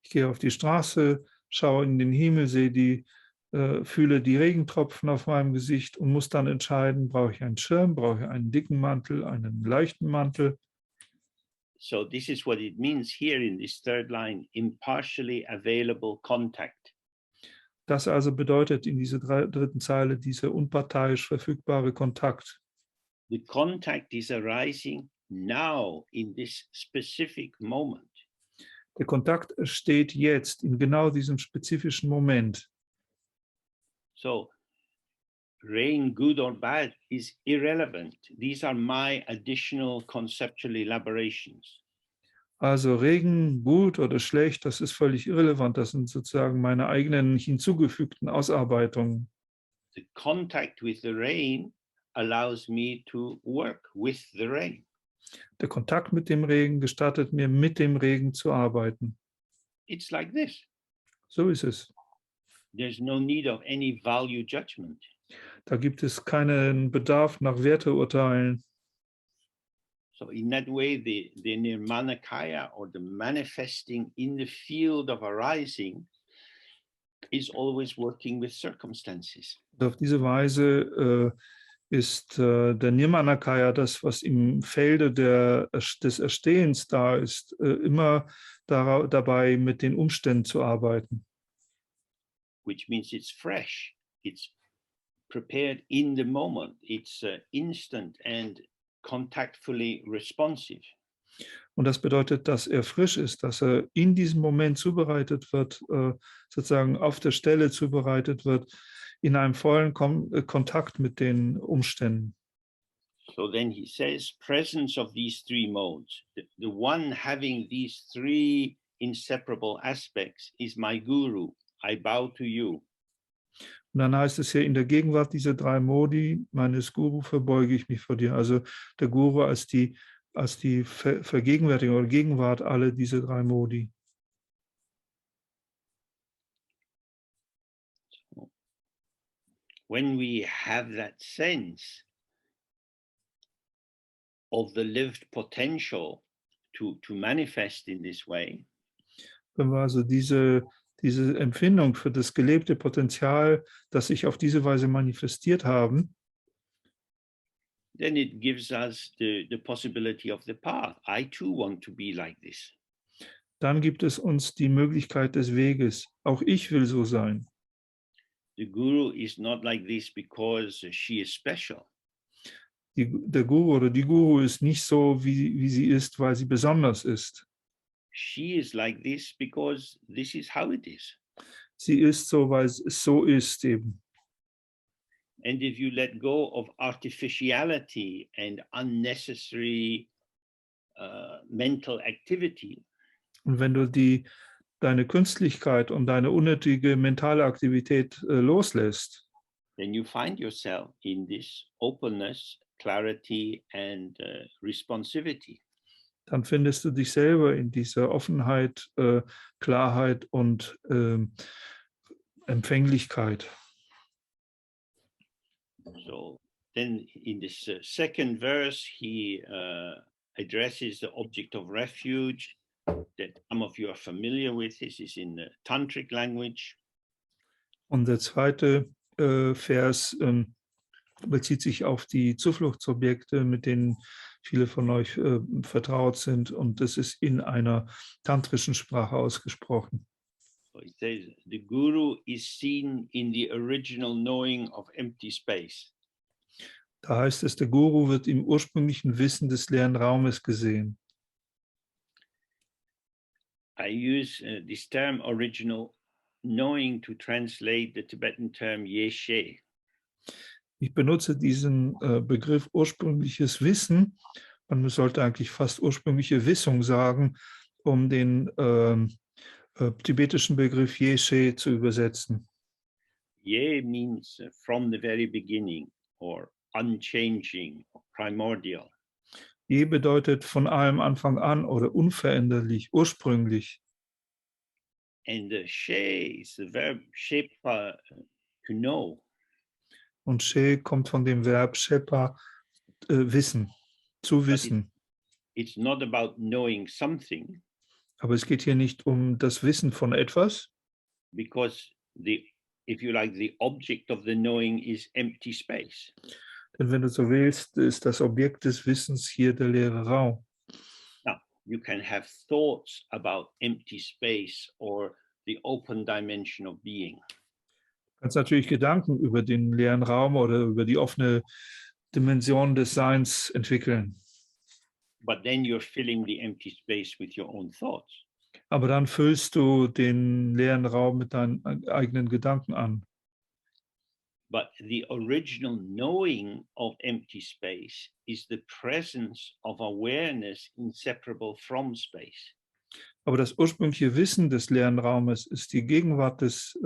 Ich gehe auf die Straße, schaue in den Himmel, fühle die Regentropfen auf meinem Gesicht und muss dann entscheiden, brauche ich einen Schirm, brauche ich einen dicken Mantel, einen leichten Mantel. So this is what it means here in this third line, impartially available contact. Das also bedeutet in dieser dritten Zeile dieser unparteiisch verfügbare Kontakt. The contact is arising now in this specific moment. Der Kontakt entsteht jetzt in genau diesem spezifischen Moment. So rain, good or bad, is irrelevant. These are my additional conceptual elaborations. Also Regen, gut oder schlecht, das ist völlig irrelevant. Das sind sozusagen meine eigenen hinzugefügten Ausarbeitungen. The contact with the rain allows me to work with the rain. Der Kontakt mit dem Regen gestattet mir, mit dem Regen zu arbeiten. It's like this. So ist es. There's no need of any value judgment. Da gibt es keinen Bedarf nach Werteurteilen. So in that way, the nirmanakaya, or the manifesting in the field of arising, is always working with circumstances. Auf diese Weise ist der Nirmanakaya, das, was im Felde des Erstehens da ist, immer dabei, mit den Umständen zu arbeiten. Which means it's fresh, it's prepared in the moment, it's instant and contactfully responsive. Und das bedeutet, dass er frisch ist, dass er in diesem Moment zubereitet wird, sozusagen auf der Stelle zubereitet wird, in einem vollen Kontakt mit den Umständen. So then he says, presence of these three modes, the one having these three inseparable aspects is my guru. I bow to you. Und dann heißt es hier, in der Gegenwart dieser drei Modi meines Guru verbeuge ich mich vor dir. Also der Guru als die Vergegenwärtigung oder Gegenwart alle diese drei Modi. When we have that sense of the lived potential to manifest in this way, Wenn wir also diese Empfindung für das gelebte Potenzial, das sich auf diese Weise manifestiert haben, then it gives us the possibility of the path. I too want to be like this. dann gibt es uns die Möglichkeit des Weges. Auch ich will so sein. The guru is not like this because she is special. Der Guru oder die Guru ist nicht so, wie sie ist, weil sie besonders ist. She is like this because this is how it is. Sie ist so, weil es so ist eben. And if you let go of artificiality and unnecessary mental activity, Und wenn du deine Künstlichkeit und deine unnötige mentale Aktivität loslässt, then you find yourself in this openness, clarity, and responsivity. dann findest du dich selber in dieser Offenheit, Klarheit und Empfänglichkeit. So then in this second verse, he addresses the object of refuge that some of you are familiar with. This is in the tantric language. Und der zweite Vers bezieht sich auf die Zufluchtsobjekte, mit denen viele von euch vertraut sind. Und das ist in einer tantrischen Sprache ausgesprochen. So it says, the guru is seen in the original knowing of empty space. Da heißt es, der Guru wird im ursprünglichen Wissen des leeren Raumes gesehen. I use this term original knowing to translate the Tibetan term Yeshe. Ich benutze diesen Begriff ursprüngliches Wissen, man sollte eigentlich fast ursprüngliche Wissung sagen, um den tibetischen Begriff Yeshe zu übersetzen. Ye means from the very beginning or unchanging or primordial. Ye bedeutet von allem Anfang an oder unveränderlich, ursprünglich. And she is the verb shepa, to know. Und She kommt von dem Verb Shepa, wissen, zu wissen. It's not about knowing something. Aber es geht hier nicht um das Wissen von etwas, Because if you like, the object of the knowing is empty space. denn wenn du so willst, ist das Objekt des Wissens hier der leere Raum. Now, you can have thoughts about empty space or the open dimension of being. Du kannst natürlich Gedanken über den leeren Raum oder über die offene Dimension des Seins entwickeln. But then you're filling the empty space with your own thoughts. Aber dann füllst du den leeren Raum mit deinen eigenen Gedanken an. But the original knowing of empty space is the presence of awareness inseparable from space. Aber das ursprüngliche Wissen des leeren Raumes ist die Gegenwart des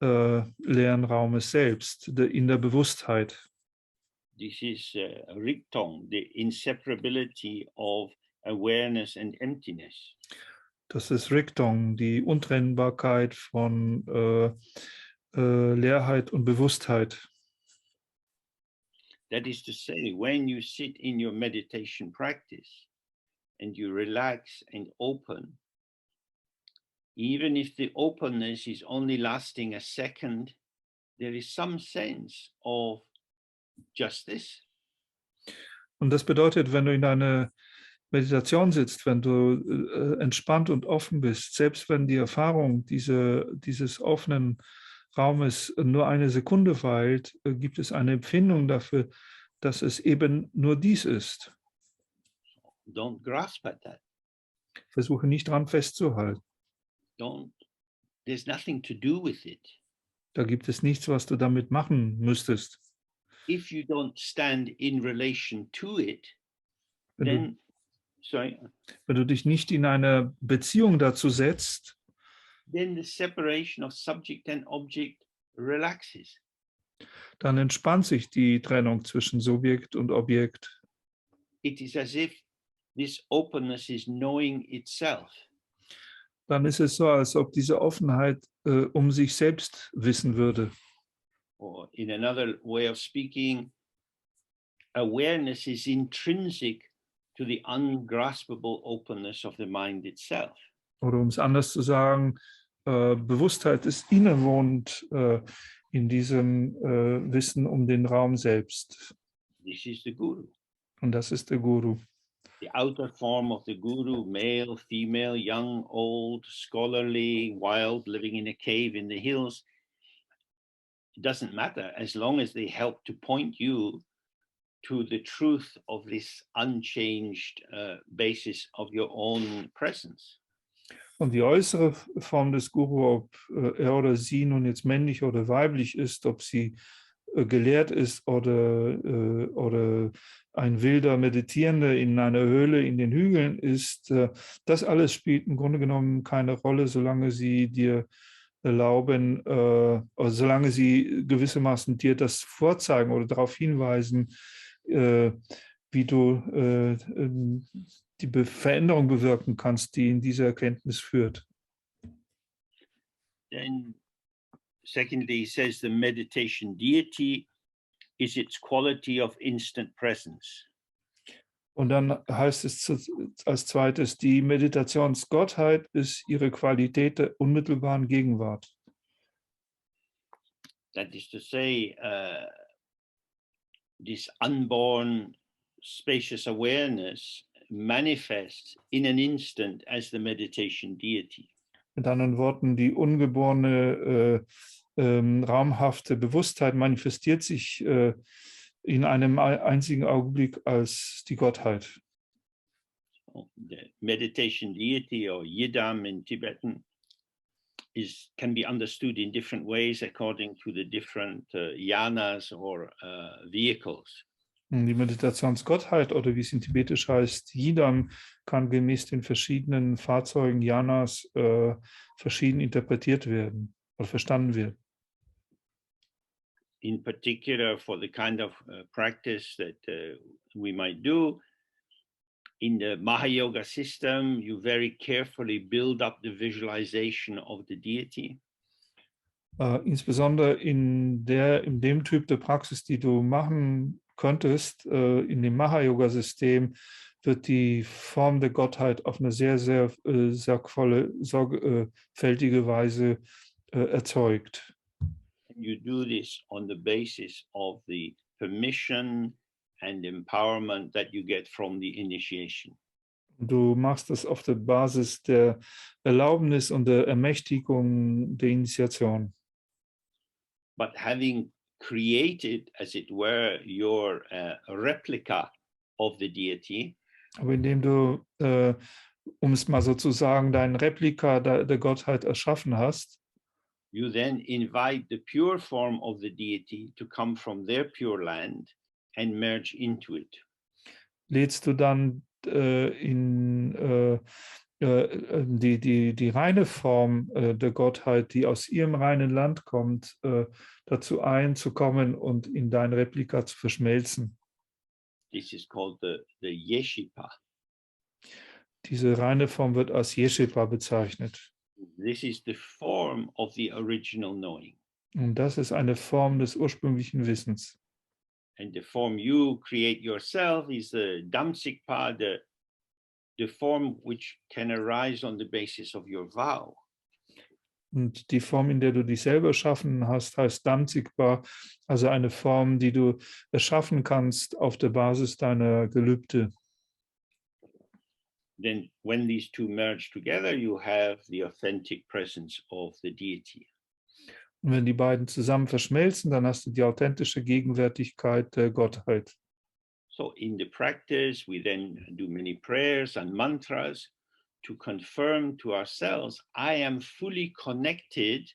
leeren Raumes selbst, in der Bewusstheit. This is Riktong, the inseparability of awareness and emptiness. Das ist Riktong, die Untrennbarkeit von Leerheit und Bewusstheit. That is to say, when you sit in your meditation practice and you relax and open, even if the openness is only lasting a second, there is some sense of just this. Und das bedeutet, wenn du in einer Meditation sitzt, wenn du entspannt und offen bist, selbst wenn die Erfahrung dieses offenen Raumes nur eine Sekunde weilt, gibt es eine Empfindung dafür, dass es eben nur dies ist. Don't grasp at that. Versuche nicht dran festzuhalten. There's nothing to do with it. Da gibt es nichts, was du damit machen müsstest. if you don't stand in relation to it, then, wenn du dich nicht in eine Beziehung dazu setzt, then the separation of subject and object relaxes. dann entspannt sich die Trennung zwischen Subjekt und Objekt. It is as if this openness is knowing itself. Dann ist es so, als ob diese Offenheit um sich selbst wissen würde. Or in another way of speaking, awareness is intrinsic to the ungraspable openness of the mind itself. Oder um es anders zu sagen, Bewusstheit ist innewohnend in diesem Wissen um den Raum selbst. This is the guru. Und das ist der Guru. The outer form of the guru, male, female, young, old, scholarly, wild, living in a cave in the hills, it doesn't matter as long as they help to point you to the truth of this unchanged basis of your own presence. Und die äußere Form des Guru, ob er oder sie nun jetzt männlich oder weiblich ist, ob sie gelehrt ist oder ein wilder Meditierender in einer Höhle in den Hügeln ist, das alles spielt im Grunde genommen keine Rolle, solange sie dir erlauben, solange sie gewissermaßen dir das vorzeigen oder darauf hinweisen, wie du die Veränderung bewirken kannst, die in diese Erkenntnis führt. Then, secondly, he says the meditation deity is its quality of instant presence. Und dann heißt es als zweites, die Meditationsgottheit ist ihre Qualität der unmittelbaren Gegenwart. That is to say, this unborn spacious awareness manifests in an instant as the meditation deity. Mit anderen Worten, die ungeborene, raumhafte Bewusstheit manifestiert sich in einem einzigen Augenblick als die Gottheit. The meditation deity, or Yidam in Tibetan, can be understood in different ways according to the different yanas or vehicles. Die Meditationsgottheit, oder wie es in Tibetisch heißt, Yidam, kann gemäß den verschiedenen Fahrzeugen Yanas verschieden interpretiert werden oder verstanden werden. In particular, for the kind of practice that we might do, in the Mahayoga system, you very carefully build up the visualization of the deity. Insbesondere in dem Typ der Praxis, die du machen könntest, in dem Maha-Yoga-System, wird die Form der Gottheit auf eine sehr, sehr sorgfältige Weise erzeugt. You do this on the basis of the permission and empowerment that you get from the initiation. Du machst das auf der Basis der Erlaubnis und der Ermächtigung der Initiation. But having created, as it were, your replica of the deity, aber indem du, um es mal so zu sagen, dein Replika der Gottheit erschaffen hast, you then invite the pure form of the deity to come from their pure land and merge into it. Lädst du dann die reine Form der Gottheit, die aus ihrem reinen Land kommt, dazu einzukommen und in dein Replika zu verschmelzen. This is called the Yeshipa. Diese reine Form wird als Yeshipa bezeichnet. This is the form of the original knowing. Und das ist eine Form des ursprünglichen Wissens. And the form you create yourself is the Damsikpa, the form which can arise on the basis of your vow. Und die Form, in der du dich selber erschaffen hast, heißt Damsikpa, also eine Form, die du erschaffen kannst auf der Basis deiner Gelübde. Then when these two merge together, you have the authentic presence of the deity. Und wenn die beiden zusammen verschmelzen, dann hast du die authentische Gegenwärtigkeit der Gottheit. So in the practice, we then do many prayers and mantras to confirm to ourselves, I am fully connected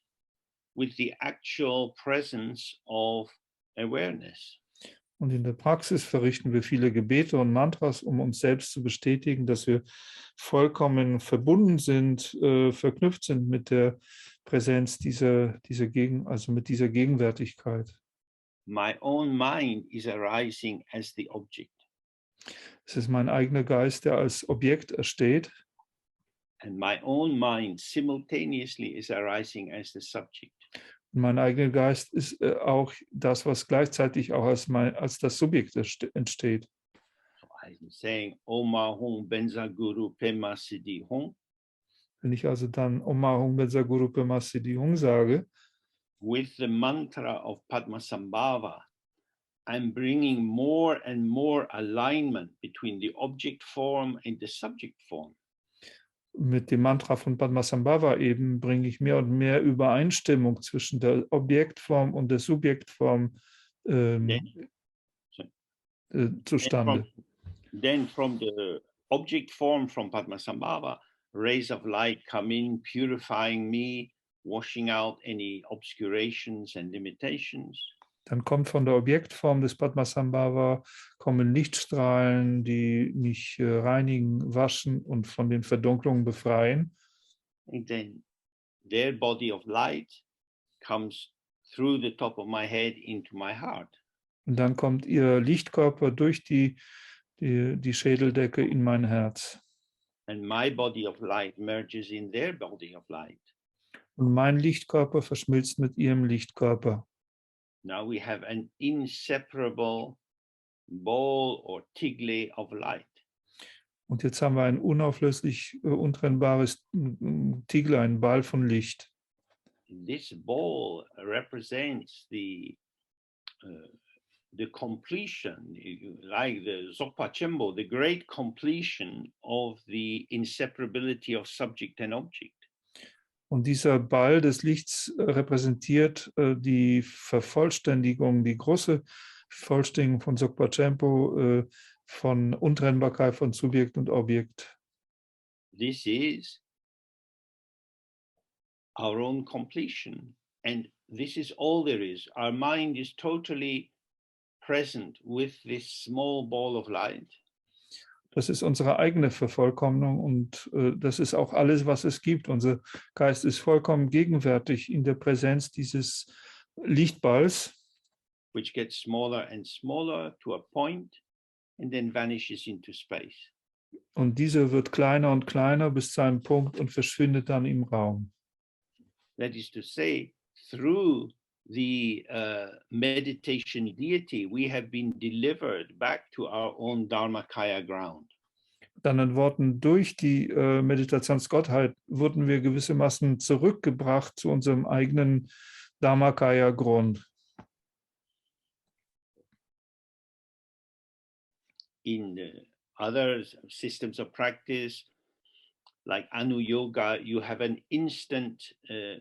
with the actual presence of awareness. Und in der Praxis verrichten wir viele Gebete und Mantras, um uns selbst zu bestätigen, dass wir vollkommen verbunden sind, verknüpft sind mit der Präsenz also mit dieser Gegenwärtigkeit. My own mind is arising as the object, Es ist mein eigener Geist, der als Objekt entsteht. and my own mind simultaneously is arising as the subject. Und mein eigener Geist ist auch das, was gleichzeitig auch als das Subjekt entsteht. So I'm saying, Oma Hum Benza Guru Pema Siddhi Hum, Wenn ich also dann Om Mahung Benza Guru Pema Siddhi Hung sage, with the mantra of Padmasambhava, I'm bringing more and more alignment between the object form and the subject form. mit dem Mantra von Padmasambhava eben bringe ich mehr und mehr Übereinstimmung zwischen der Objektform und der Subjektform zustande. Then from the object form from Padmasambhava, rays of light come in, purifying me, washing out any obscurations and limitations. Dann kommt von der Objektform des Padmasambhava, kommen Lichtstrahlen, die mich reinigen, waschen und von den Verdunklungen befreien. And then their body of light comes through the top of my head into my heart. Und dann kommt ihr Lichtkörper durch die Schädeldecke in mein Herz. And my body of light merges in their body of light. Und mein Lichtkörper verschmilzt mit ihrem Lichtkörper. Now we have an inseparable ball or tigle of light. Und jetzt haben wir ein unauflöslich untrennbares Tigle, ein Ball von Licht. This ball represents the completion, like the Dzogchen Chembo, the great completion of the inseparability of subject and object. Und dieser Ball des Lichts repräsentiert die Vervollständigung, die große Vervollständigung von Dzogchen Chembo, von Untrennbarkeit von Subjekt und Objekt. This is our own completion, and this is all there is. Our mind is totally present with this small ball of light. Das ist unsere eigene Vervollkommnung und das ist auch alles, was es gibt. Unser Geist ist vollkommen gegenwärtig in der Präsenz dieses Lichtballs, which gets smaller and smaller to a point and then vanishes into space. Und dieser wird kleiner und kleiner bis zu einem Punkt und verschwindet dann im Raum. That is to say, through the meditation deity, we have been delivered back to our own Dharmakaya ground. Mit anderen Worten, durch die Meditationsgottheit wurden wir gewissermaßen zurückgebracht zu unserem eigenen Dharmakaya-Grund. In other systems of practice, like Anu Yoga, you have an instant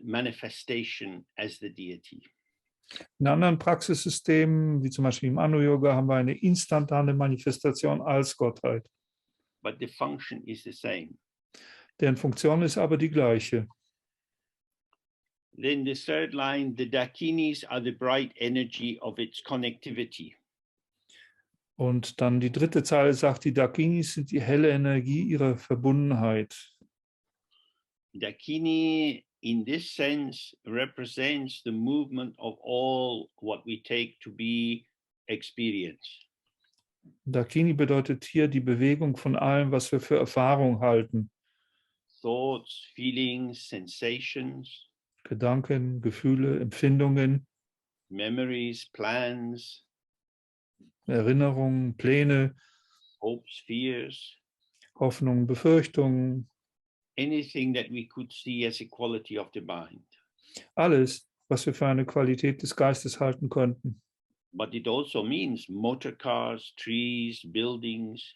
manifestation as the deity. In anderen Praxissystemen, wie zum Beispiel im Anu-Yoga, haben wir eine instantane Manifestation als Gottheit. But the function is the same. Deren Funktion ist aber die gleiche. Then the third line, the Dakinis are the bright energy of its connectivity. Und dann die dritte Zeile sagt, die Dakinis sind die helle Energie ihrer Verbundenheit. Dakini, in this sense, represents the movement of all what we take to be experience. Dakini bedeutet hier die Bewegung von allem, was wir für Erfahrung halten. Thoughts, feelings, sensations, Gedanken, Gefühle, Empfindungen, memories, plans, Erinnerungen, Pläne, hopes, fears, Hoffnungen, Befürchtungen, anything that we could see as a quality of the mind. alles, was wir für eine Qualität des Geistes halten könnten. But it also means motor cars, trees, buildings.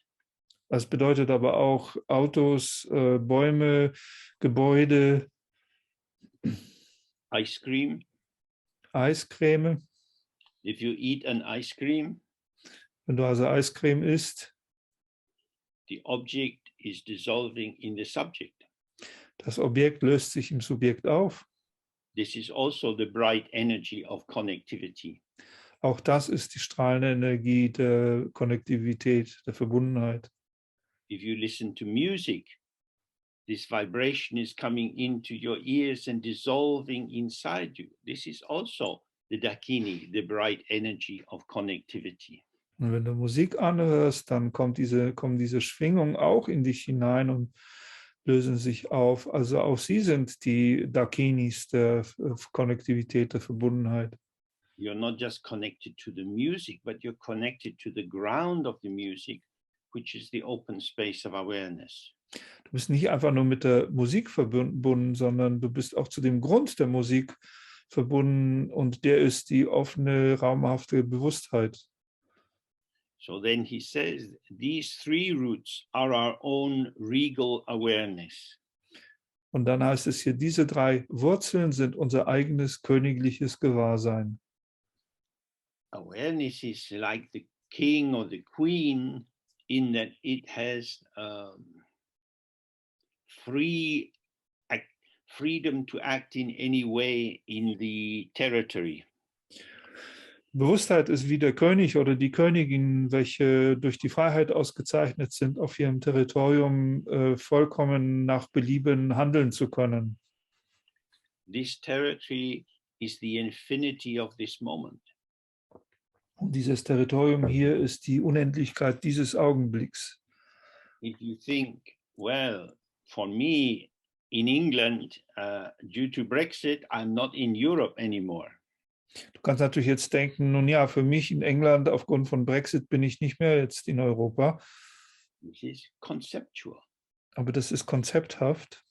Das bedeutet aber auch Autos, Bäume, Gebäude, Ice cream. Eiscreme. If you eat an ice cream, Wenn du also Eiscreme isst, the object is dissolving in the subject. das Objekt löst sich im Subjekt auf. This is also the bright energy of connectivity. Auch das ist die strahlende Energie der Konnektivität, der Verbundenheit. If you listen to music, this vibration is coming into your ears and dissolving inside you. This is also the Dakini, the bright energy of connectivity. Und wenn du Musik anhörst, dann kommen diese Schwingungen auch in dich hinein und lösen sich auf. Also auch sie sind die Dakinis der Konnektivität, der Verbundenheit. You're not just connected to the music, but you're connected to the ground of the music, which is the open space of awareness. Du bist nicht einfach nur mit der Musik verbunden, sondern du bist auch zu dem Grund der Musik verbunden und der ist die offene, raumhafte Bewusstheit. So then he says, these three roots are our own regal awareness. Und dann heißt es hier, diese drei Wurzeln sind unser eigenes königliches Gewahrsein. Awareness is like the king or the queen in that it has freedom to act in any way in the territory. Bewusstheit ist wie der König oder die Königin, welche durch die Freiheit ausgezeichnet sind, auf ihrem Territorium vollkommen nach Belieben handeln zu können. This territory is the infinity of this moment. Und dieses Territorium hier ist die Unendlichkeit dieses Augenblicks. If you think, well, for me in England, due to Brexit, I'm not in Europe anymore. Du kannst natürlich jetzt denken, nun ja, für mich in England aufgrund von Brexit bin ich nicht mehr jetzt in Europa. This is conceptual. Aber das ist konzepthaft.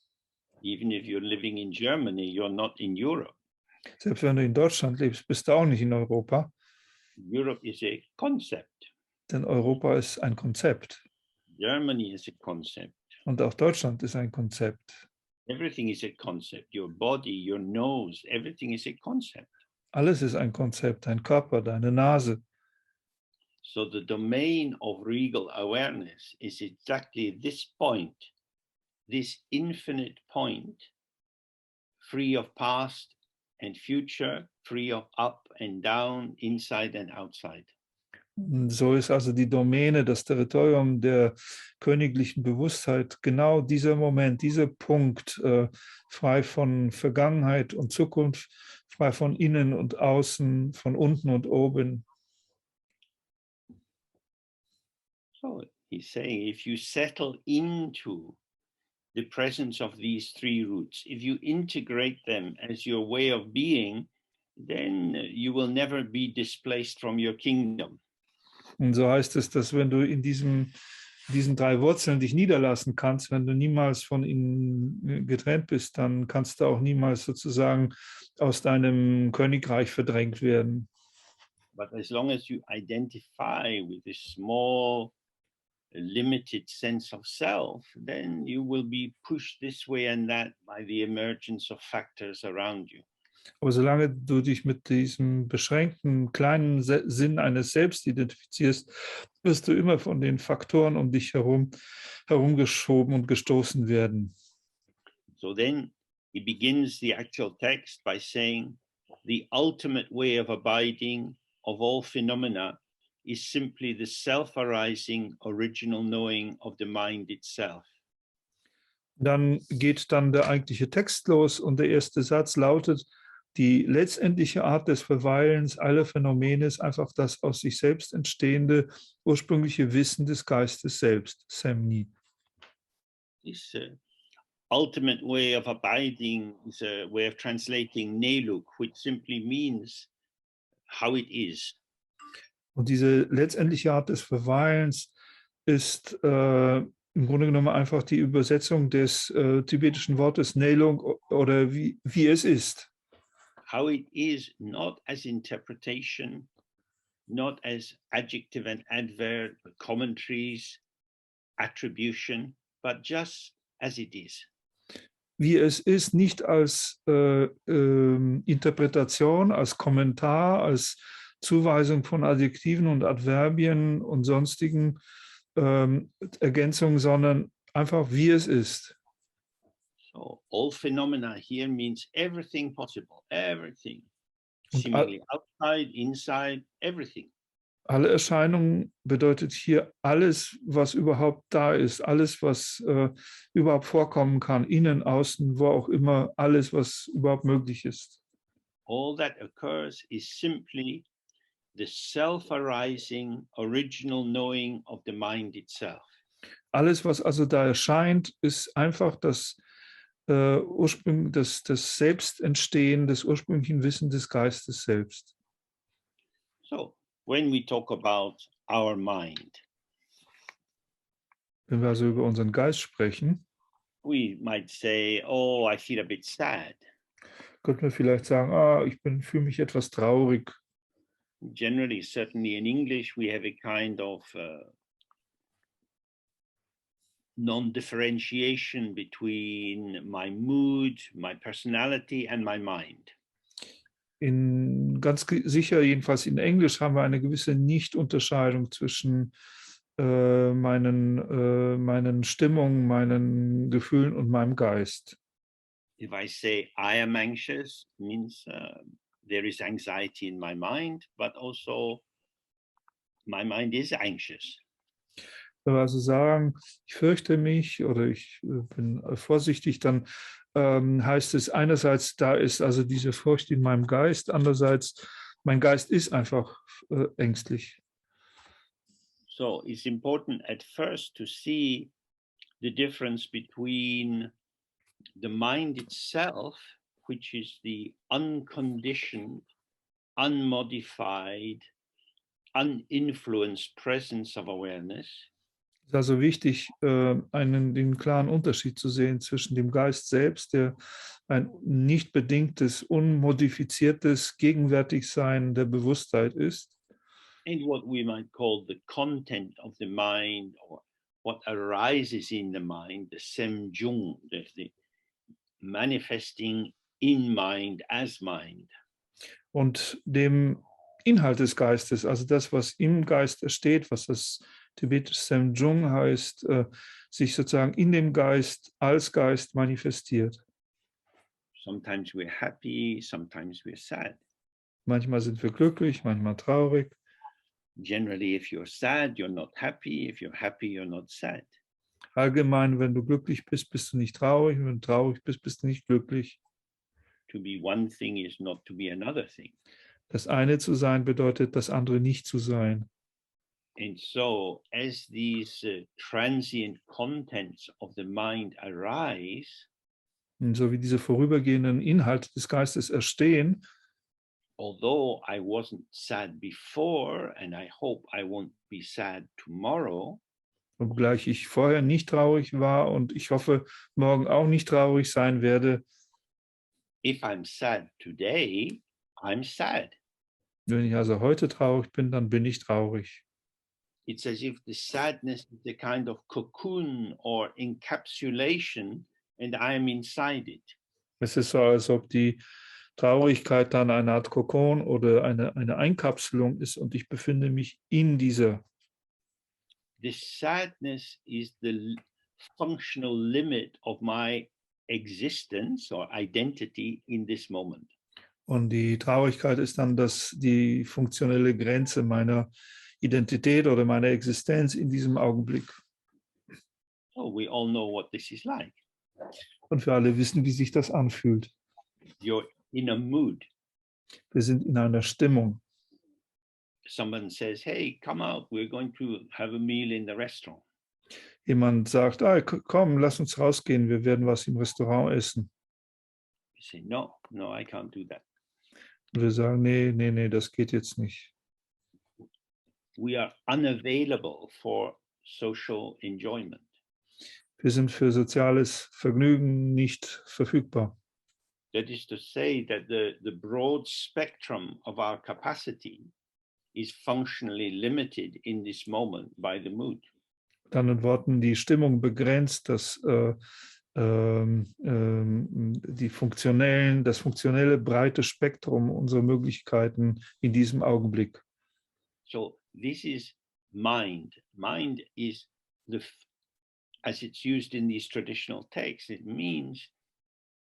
Even if you're living in Germany, you're not in Europe. Selbst wenn du in Deutschland lebst, bist du auch nicht in Europa. Europe is a concept. Denn Europa ist ein Konzept. Germany is a concept. Und auch Deutschland ist ein Konzept. Everything is a concept. Your body, your nose, everything is a concept. Alles ist ein Konzept, dein Körper, deine Nase. So the domain of regal awareness is exactly this point, this infinite point, free of past and future, free of up and down, inside and outside. So ist also die Domäne, das Territorium der königlichen Bewusstheit, genau dieser Moment, dieser Punkt, frei von Vergangenheit und Zukunft, frei von innen und außen, von unten und oben. So he's saying, if you settle into the presence of these three roots, if you integrate them as your way of being, then you will never be displaced from your kingdom. Und so heißt es, dass wenn du in diesen drei Wurzeln dich niederlassen kannst, wenn du niemals von ihnen getrennt bist, dann kannst du auch niemals sozusagen aus deinem Königreich verdrängt werden. But as long as you identify with this small, limited sense of self, then you will be pushed this way and that by the emergence of factors around you. Aber solange du dich mit diesem beschränkten, kleinen Sinn eines Selbst identifizierst, wirst du immer von den Faktoren um dich herum herumgeschoben und gestoßen werden. So then he begins the actual text by saying, the ultimate way of abiding of all phenomena is simply the self-arising original knowing of the mind itself. Dann geht dann der eigentliche Text los und der erste Satz lautet, die letztendliche Art des Verweilens aller Phänomene ist einfach das aus sich selbst entstehende ursprüngliche Wissen des Geistes selbst, Semni. This ultimate way of abiding is a way of translating Neluk, which simply means how it is. Und diese letztendliche Art des Verweilens ist im Grunde genommen einfach die Übersetzung des tibetischen Wortes Nelung oder wie es ist. How it is, not as interpretation, not as adjective and adverb, commentaries, attribution, but just as it is. Wie es ist, nicht als Interpretation, als Kommentar, als Zuweisung von Adjektiven und Adverbien und sonstigen Ergänzungen, sondern einfach wie es ist. So all phenomena here means everything possible, everything. Und Similarly, outside, inside, everything. alle Erscheinungen bedeutet hier alles, was überhaupt da ist, alles, was überhaupt vorkommen kann, innen, außen, wo auch immer, alles, was überhaupt möglich ist. All that occurs is simply the self-arising original knowing of the mind itself. Alles, was also da erscheint, ist einfach das Ursprung, das Selbstentstehen des ursprünglichen Wissens des Geistes selbst. So when we talk about our mind, Wenn wir also über unseren Geist sprechen, we might say, oh, I feel a bit sad. könnten wir vielleicht sagen, ich fühle mich etwas traurig. Generally, certainly in English, we have a kind of non-differentiation between my mood, my personality, and my mind. Ganz sicher, jedenfalls in Englisch, haben wir eine gewisse Nicht-Unterscheidung zwischen meinen Stimmungen, meinen Gefühlen und meinem Geist. If I say I am anxious, means there is anxiety in my mind, but also my mind is anxious. Wenn wir also sagen, ich fürchte mich oder ich bin vorsichtig, dann heißt es einerseits, da ist also diese Furcht in meinem Geist, andererseits, mein Geist ist einfach ängstlich. So it's important at first to see the difference between the mind itself, which is the unconditioned, unmodified, uninfluenced presence of awareness. Es ist also wichtig, den klaren Unterschied zu sehen zwischen dem Geist selbst, der ein nicht bedingtes, unmodifiziertes Gegenwärtigsein der Bewusstheit ist, And what we might call the content of the mind, or what arises in the mind, the semjung, the manifesting in mind as mind. und dem Inhalt des Geistes, also das, was im Geist steht, was das tibetische Semjung heißt, sich sozusagen in dem Geist als Geist manifestiert. Sometimes we're happy, sometimes we're sad. Manchmal sind wir glücklich, manchmal traurig. Generally, if you're sad, you're not happy. If you're happy, you're not sad. Allgemein, wenn du glücklich bist, bist du nicht traurig. Wenn du traurig bist, bist du nicht glücklich. To be one thing is not to be another thing. Das eine zu sein bedeutet, das andere nicht zu sein. And so, as these transient contents of the mind arise, Und so wie diese vorübergehenden Inhalte des Geistes entstehen, although I wasn't sad before, and I hope I won't be sad tomorrow, obgleich ich vorher nicht traurig war und ich hoffe, morgen auch nicht traurig sein werde, if I'm sad today, I'm sad. wenn ich also heute traurig bin, dann bin ich traurig. It's as if the sadness is a kind of cocoon or encapsulation, and I am inside it. Es ist so, als ob die Traurigkeit dann eine Art Kokon oder eine Einkapselung ist und ich befinde mich in dieser. This sadness is the functional limit of my existence or identity in this moment. Und die Traurigkeit ist dann die funktionelle Grenze meiner Identität oder meiner Existenz in diesem Augenblick. So we all know what this is like. Und wir alle wissen, wie sich das anfühlt. You're in a mood. Wir sind in einer Stimmung. Someone says, hey, come out, we're going to have a meal in the restaurant. Jemand sagt, komm, lass uns rausgehen, wir werden was im Restaurant essen. You say, no, I can't do that. Und wir sagen, nee, das geht jetzt nicht. We are unavailable for social enjoyment. Wir sind für soziales Vergnügen nicht verfügbar. That is to say that the broad spectrum of our capacity is functionally limited in this moment by the mood. Mit anderen Worten, die Stimmung begrenzt das funktionelle breite Spektrum unserer Möglichkeiten in diesem Augenblick. So this is mind. Mind is as it's used in these traditional texts, it means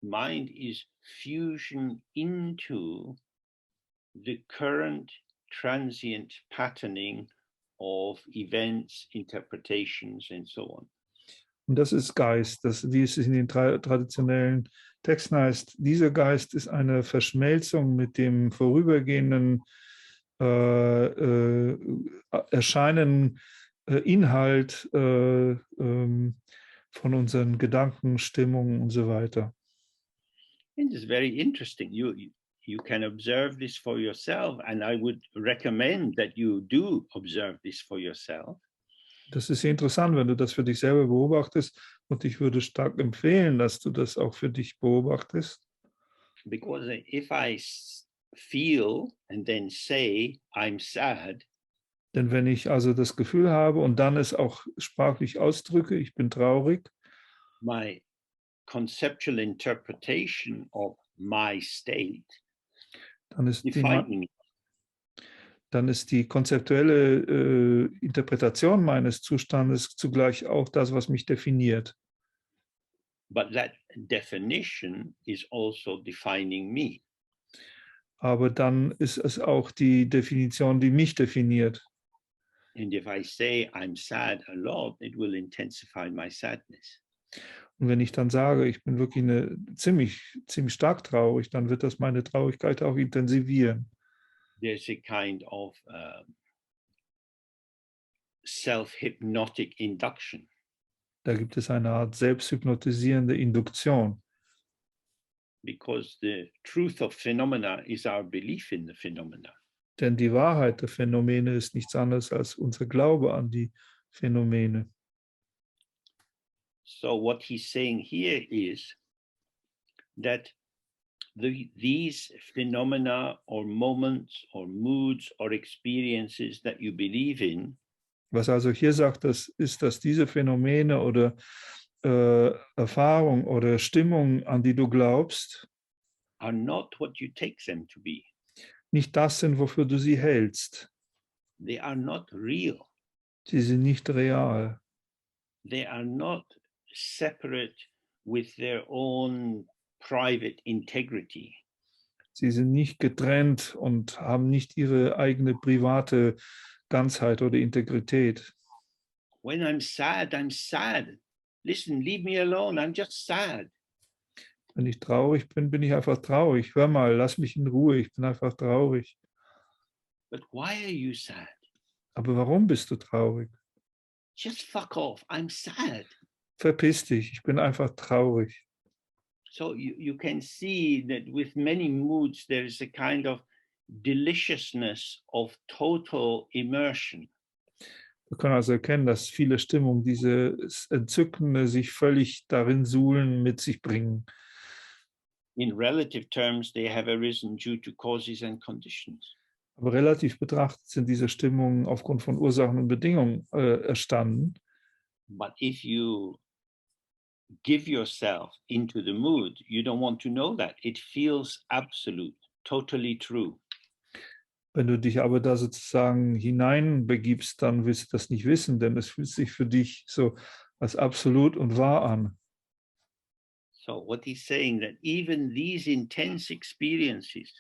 mind is fusion into the current transient patterning of events, interpretations, and so on. Und das ist Geist, das, wie es in den traditionellen Texten heißt. Dieser Geist ist eine Verschmelzung mit dem vorübergehenden Erscheinen, Inhalt von unseren Gedanken, Stimmungen und so weiter. And it's very interesting. You can observe this for yourself, and I would recommend that you do observe this for yourself. Das ist sehr interessant, wenn du das für dich selber beobachtest, und ich würde stark empfehlen, dass du das auch für dich beobachtest. Because if I feel and then say I'm sad, Denn wenn ich also das Gefühl habe und dann es auch sprachlich ausdrücke, ich bin traurig, my conceptual interpretation of my state dann ist defining it. dann ist die konzeptuelle Interpretation meines Zustandes zugleich auch das, was mich definiert. But that definition is also defining me. Aber dann ist es auch die Definition, die mich definiert. And if I say I'm sad a lot, it will intensify my sadness. Und wenn ich dann sage, ich bin wirklich ziemlich stark traurig, dann wird das meine Traurigkeit auch intensivieren. There's a kind of self-hypnotic induction. Da gibt es eine Art selbsthypnotisierende Induktion. Because the truth of phenomena is our belief in the phenomena. Denn die Wahrheit der Phänomene ist nichts anderes als unser Glaube an die Phänomene. So what he's saying here is that these phenomena or moments or moods or experiences that you believe in, was also hier sagt, das ist, dass diese Phänomene oder Erfahrung oder Stimmung, an die du glaubst, are not what you take them to be. Nicht das sind, wofür du sie hältst. They are not real. Sie sind nicht real. They are not separate with their own private integrity. Sie sind nicht getrennt und haben nicht ihre eigene private Ganzheit oder Integrität. When I'm sad, I'm sad. Listen, leave me alone, I'm just sad. Wenn ich traurig bin, bin ich einfach traurig. Hör mal, lass mich in Ruhe, ich bin einfach traurig. But why are you sad? Aber warum bist du traurig? Just fuck off, I'm sad. Verpiss dich, ich bin einfach traurig. So you can see that with many moods there is a kind of deliciousness of total immersion. Wir können also erkennen, dass viele Stimmungen dieses Entzückende sich völlig darin suhlen, mit sich bringen. In relative terms, they have arisen due to causes and conditions. Aber relativ betrachtet sind diese Stimmungen aufgrund von Ursachen und Bedingungen erstanden. But if you give yourself into the mood, you don't want to know that. It feels absolute, totally true. Wenn du dich aber da sozusagen hineinbegibst, dann willst du das nicht wissen, denn es fühlt sich für dich so als absolut und wahr an. So what he's saying, that even these intense experiences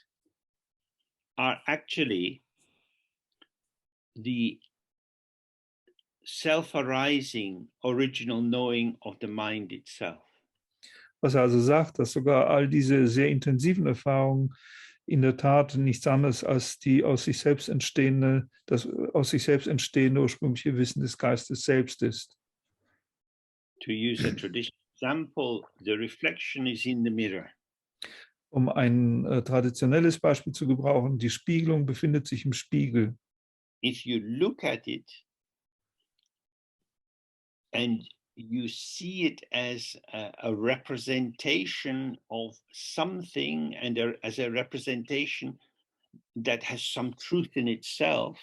are actually the self-arising original knowing of the mind itself. Was er also sagt, dass sogar all diese sehr intensiven Erfahrungen in der Tat nichts anderes als die das aus sich selbst entstehende ursprüngliche Wissen des Geistes selbst ist. To use a traditional example, the reflection is in the mirror. Um ein traditionelles Beispiel zu gebrauchen, die Spiegelung befindet sich im Spiegel. If you look at it and you see it as a representation of something and as a representation that has some truth in itself.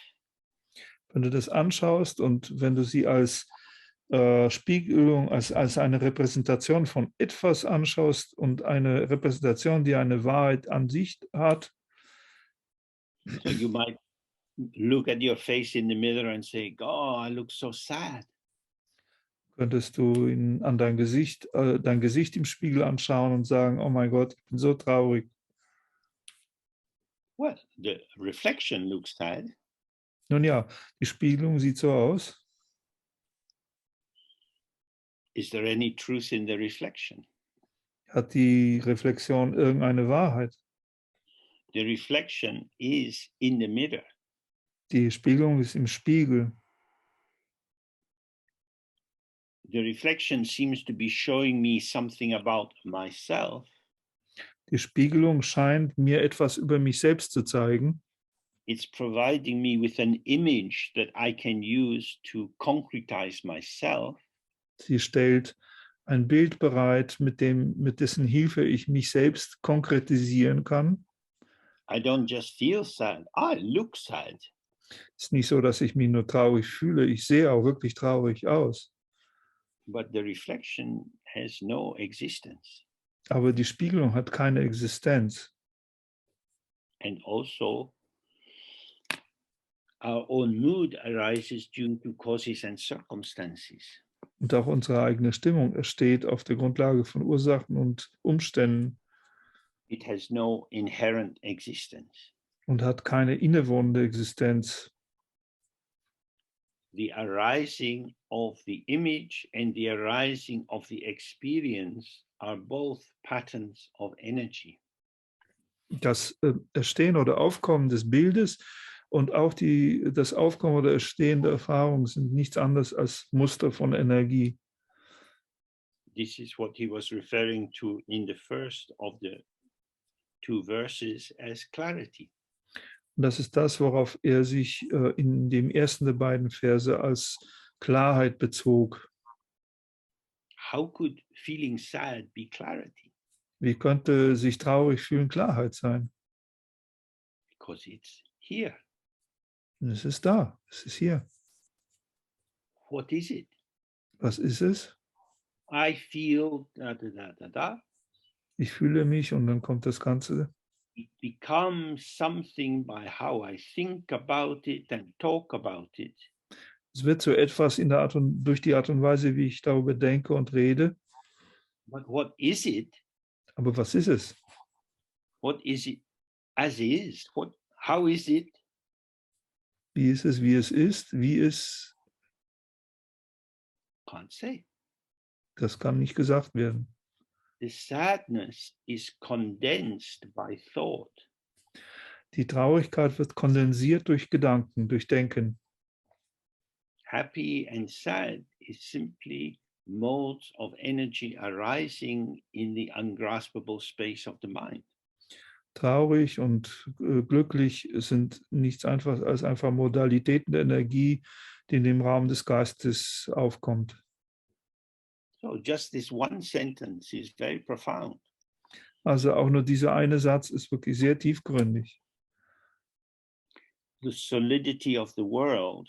Wenn du das anschaust und wenn du sie als Spiegelung, als eine Repräsentation von etwas anschaust und eine Repräsentation, die eine Wahrheit an sich hat. So you might look at your face in the mirror and say, "Oh, I look so sad." Könntest du dein Gesicht im Spiegel anschauen und sagen, oh mein Gott, ich bin so traurig. Well, the reflection looks sad. Nun ja, die Spiegelung sieht so aus. Is there any truth in the reflection? Hat die Reflexion irgendeine Wahrheit? The reflection is in the mirror. Die Spiegelung ist im Spiegel. The reflection seems to be showing me something about myself. Die Spiegelung scheint mir etwas über mich selbst zu zeigen. It's providing me with an image that I can use to concretize myself. Sie stellt ein Bild bereit, mit dessen Hilfe ich mich selbst konkretisieren kann. I don't just feel sad, I look sad. Es ist nicht so, dass ich mich nur traurig fühle. Ich sehe auch wirklich traurig aus. But the reflection has no existence. Aber die Spiegelung hat keine Existenz. And also, our own mood arises due to causes and circumstances. Und auch unsere eigene Stimmung entsteht auf der Grundlage von Ursachen und Umständen. It has no inherent existence. Und hat keine innewohnende Existenz. The arising of the image and the arising of the experience are both patterns of energy. Das Erstehen oder Aufkommen des Bildes und auch das Aufkommen oder Erstehen der Erfahrung sind nichts anderes als Muster von Energie. This is what he was referring to in the first of the two verses as clarity. Und das ist das, worauf er sich in dem ersten der beiden Verse als Klarheit bezog. How could feeling sad be clarity? Wie könnte sich traurig fühlen Klarheit sein? Because it's here. Und es ist da, es ist hier. What is it? Was ist es? I feel da da da da da. Ich fühle mich und dann kommt das Ganze. It becomes something by how I think about it and talk about it. Es wird so etwas durch die Art und Weise, wie ich darüber denke und rede. But what is it? Aber was ist es? What is it as is? How is it? Wie ist es, wie es ist? Wie es? Can't say. Das kann nicht gesagt werden. The sadness is condensed by thought. Die Traurigkeit wird kondensiert durch Gedanken, durch Denken. Happy and sad is simply modes of energy arising in the ungraspable space of the mind. Traurig und glücklich sind nichts einfach als einfach Modalitäten der Energie, die in dem Raum des Geistes aufkommt. So just this one sentence is very profound. Also auch nur dieser eine Satz ist wirklich sehr tiefgründig. The solidity of the world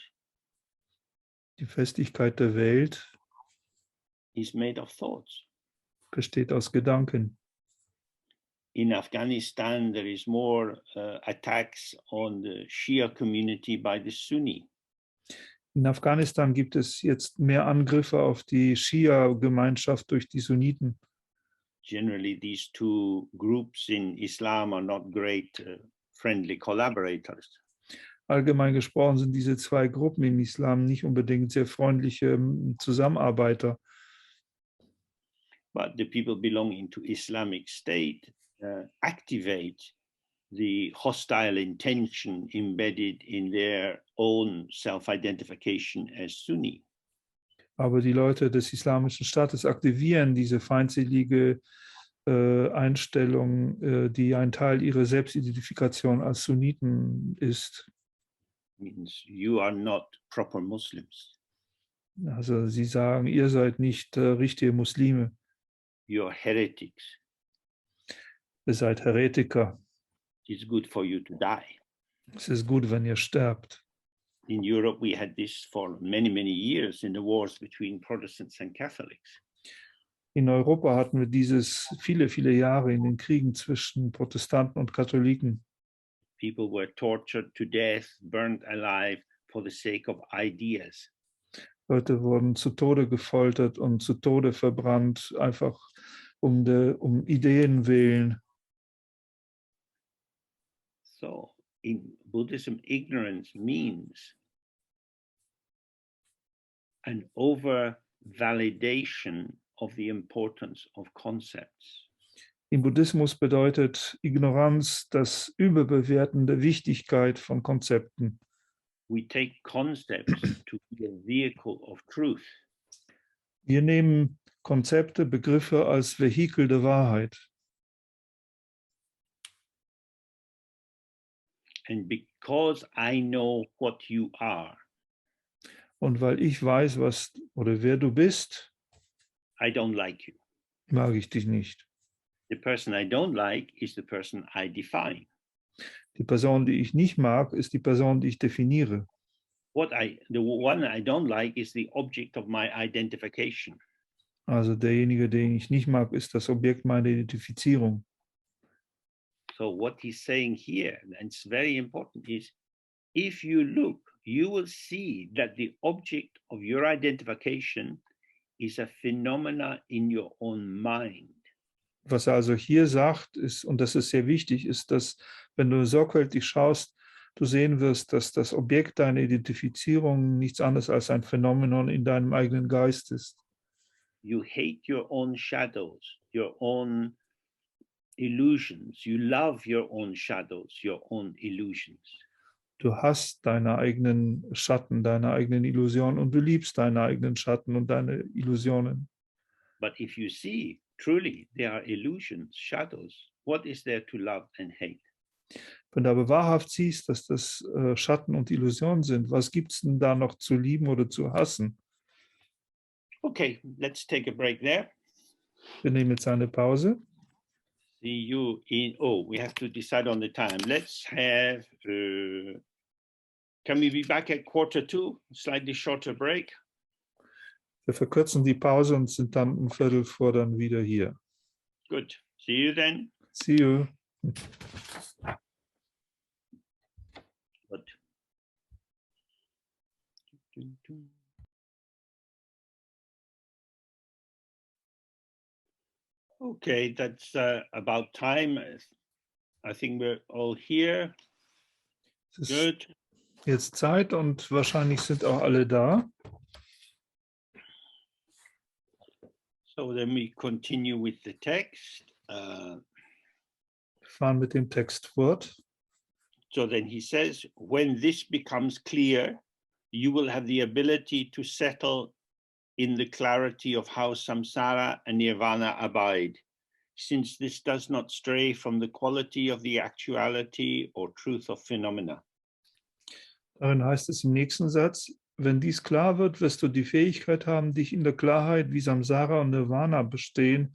Die Festigkeit der Welt is made of thoughts. besteht aus Gedanken. In Afghanistan, there is more attacks on the Shia community by the Sunni. In Afghanistan gibt es jetzt mehr Angriffe auf die Schia-Gemeinschaft durch die Sunniten. Generally, these two groups in Islam are not great friendly collaborators. Allgemein gesprochen sind diese zwei Gruppen im Islam nicht unbedingt sehr freundliche Zusammenarbeiter. But the people belonging to Islamic State activate the hostile intention embedded in their own self-identification as Sunni. Aber die Leute des Islamischen Staates aktivieren diese feindselige Einstellung, die ein Teil ihrer Selbstidentifikation als Sunniten ist. Means you are not proper Muslims. Also sie sagen, ihr seid nicht richtige Muslime, You're heretics. ihr seid Heretiker. It's good for you to die. Es ist gut, wenn ihr sterbt. In Europe, we had this for many, many years in the wars between Protestants and Catholics. In Europa hatten wir dieses viele, viele Jahre in den Kriegen zwischen Protestanten und Katholiken. People were tortured to death, burned alive for the sake of ideas. Leute wurden zu Tode gefoltert und zu Tode verbrannt, einfach um Ideen willen. So in Buddhism, ignorance means an over-validation of the importance of concepts. Im Buddhismus bedeutet Ignoranz das Überbewerten der Wichtigkeit von Konzepten. We take concepts to be a vehicle of truth. Wir nehmen Konzepte, Begriffe als Vehikel der Wahrheit. And because I know what you are, Und weil ich weiß, was oder wer du bist, I don't like you. mag ich dich nicht. The person I don't like is the person I define. Die Person, die ich nicht mag, ist die Person, die ich definiere. The one I don't like is the object of my identification. Also derjenige, den ich nicht mag, ist das Objekt meiner Identifizierung. So what he's saying here, and it's very important, is if you look, you will see that the object of your identification is a phenomena in your own mind. Was er also hier sagt, ist, und das ist sehr wichtig, ist, dass, wenn du sorgfältig schaust, du sehen wirst, dass das Objekt deiner Identifizierung nichts anderes als ein Phänomenon in deinem eigenen Geist ist. You hate your own shadows, your own illusions. You love your own shadows, your own illusions. Du hast deine eigenen Schatten, deine eigenen Illusionen und du liebst deine eigenen Schatten und deine Illusionen. But if you see truly they are illusions, shadows, what is there to love and hate? Wenn du aber wahrhaft siehst, dass das Schatten und Illusionen sind, was gibt es denn da noch zu lieben oder zu hassen? Okay, let's take a break there. Wir nehmen jetzt eine Pause. See you in, we have to decide on the time. Let's have, can we be back at 1:45, slightly shorter break? Wir verkürzen die Pause und sind dann um 15:15 dann wieder hier. Good, see you then. See you. Good. Okay, that's about time. I think we're all here. Es ist Good. jetzt Zeit und wahrscheinlich sind auch alle da. So then we continue with the text. Wir fahren mit dem Text fort. So then he says, when this becomes clear, you will have the ability to settle in the clarity of how samsara and nirvana abide, since this does not stray from the quality of the actuality or truth of phenomena. Darin heißt es im nächsten Satz, wenn dies klar wird, wirst du die Fähigkeit haben, dich in der Klarheit, wie Samsara und Nirvana bestehen,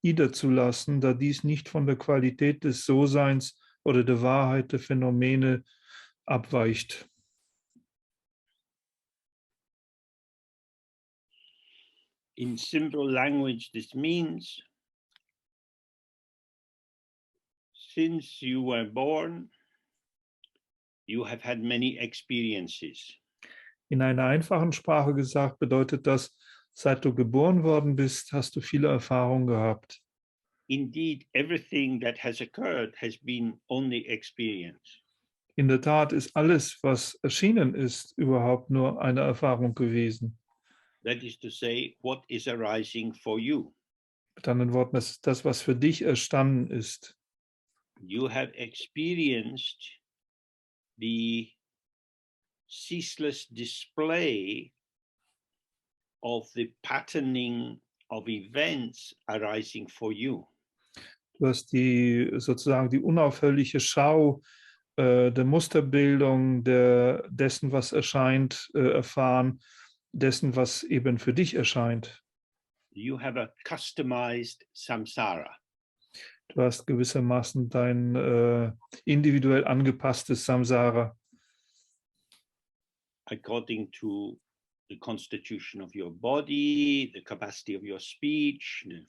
niederzulassen, da dies nicht von der Qualität des So-Seins oder der Wahrheit der Phänomene abweicht. In simple language, this means, since you were born, you have had many experiences. In einer einfachen Sprache gesagt bedeutet das, seit du geboren worden bist, hast du viele Erfahrungen gehabt. Indeed, everything that has occurred has been only experience. In der Tat ist alles, was erschienen ist, überhaupt nur eine Erfahrung gewesen. That is to say, what is arising for you. Mit anderen Worten, das ist das, was für dich erstanden ist. You have experienced the ceaseless display of the patterning of events arising for you. Du hast sozusagen die unaufhörliche Schau der Musterbildung, dessen, was erscheint, erfahren, dessen, was eben für dich erscheint. You have a customized samsara. Du hast gewissermaßen dein individuell angepasstes Samsara. According to the constitution of your body, the capacity of your speech, the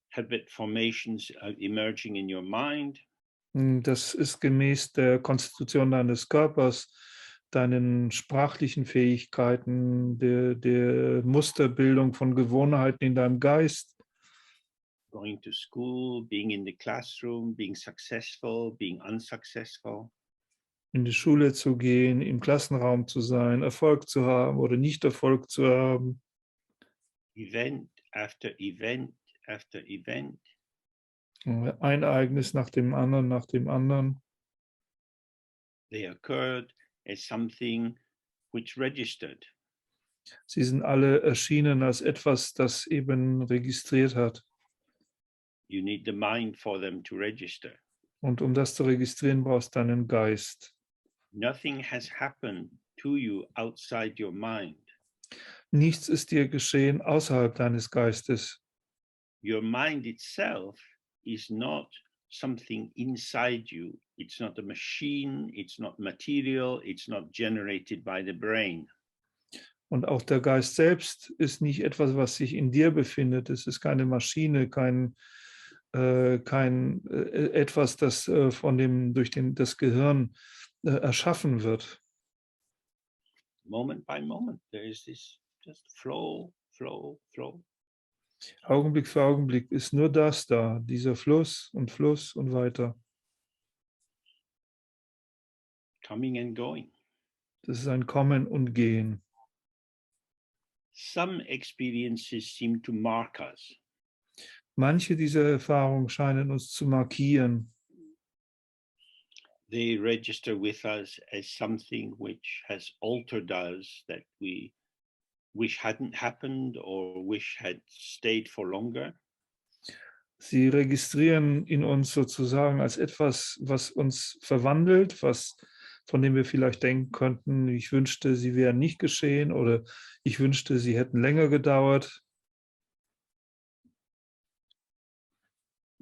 habit formations emerging in your mind. Das ist gemäß der Konstitution deines Körpers, deinen sprachlichen Fähigkeiten, der Musterbildung von Gewohnheiten in deinem Geist. going to school, being in the classroom, being successful, being unsuccessful. In die Schule zu gehen, im Klassenraum zu sein, Erfolg zu haben oder nicht Erfolg zu haben. Event after event after event. Ein Ereignis nach dem anderen, nach dem anderen. They occurred as something which registered. Sie sind alle erschienen als etwas, das eben registriert hat. You need the mind for them to register. Und um das zu registrieren, brauchst du deinen Geist. Nothing has happened to you outside your mind. Nichts ist dir geschehen außerhalb deines Geistes. Your mind itself is not something inside you. It's not a machine, it's not material, it's not generated by the brain. Und auch der Geist selbst ist nicht etwas, was sich in dir befindet. Es ist keine Maschine, kein etwas, das durch das Gehirn erschaffen wird. Moment by moment, there is this just flow, flow, flow. Augenblick für Augenblick ist nur das da, dieser Fluss und weiter. Coming and going. Das ist ein Kommen und Gehen. Some experiences seem to mark us. Manche dieser Erfahrungen scheinen uns zu markieren. They register with us as something which has altered us, that we wish hadn't happened or wish had stayed for longer. Sie registrieren in uns sozusagen als etwas, was uns verwandelt, von dem wir vielleicht denken könnten, ich wünschte, sie wären nicht geschehen oder ich wünschte, sie hätten länger gedauert.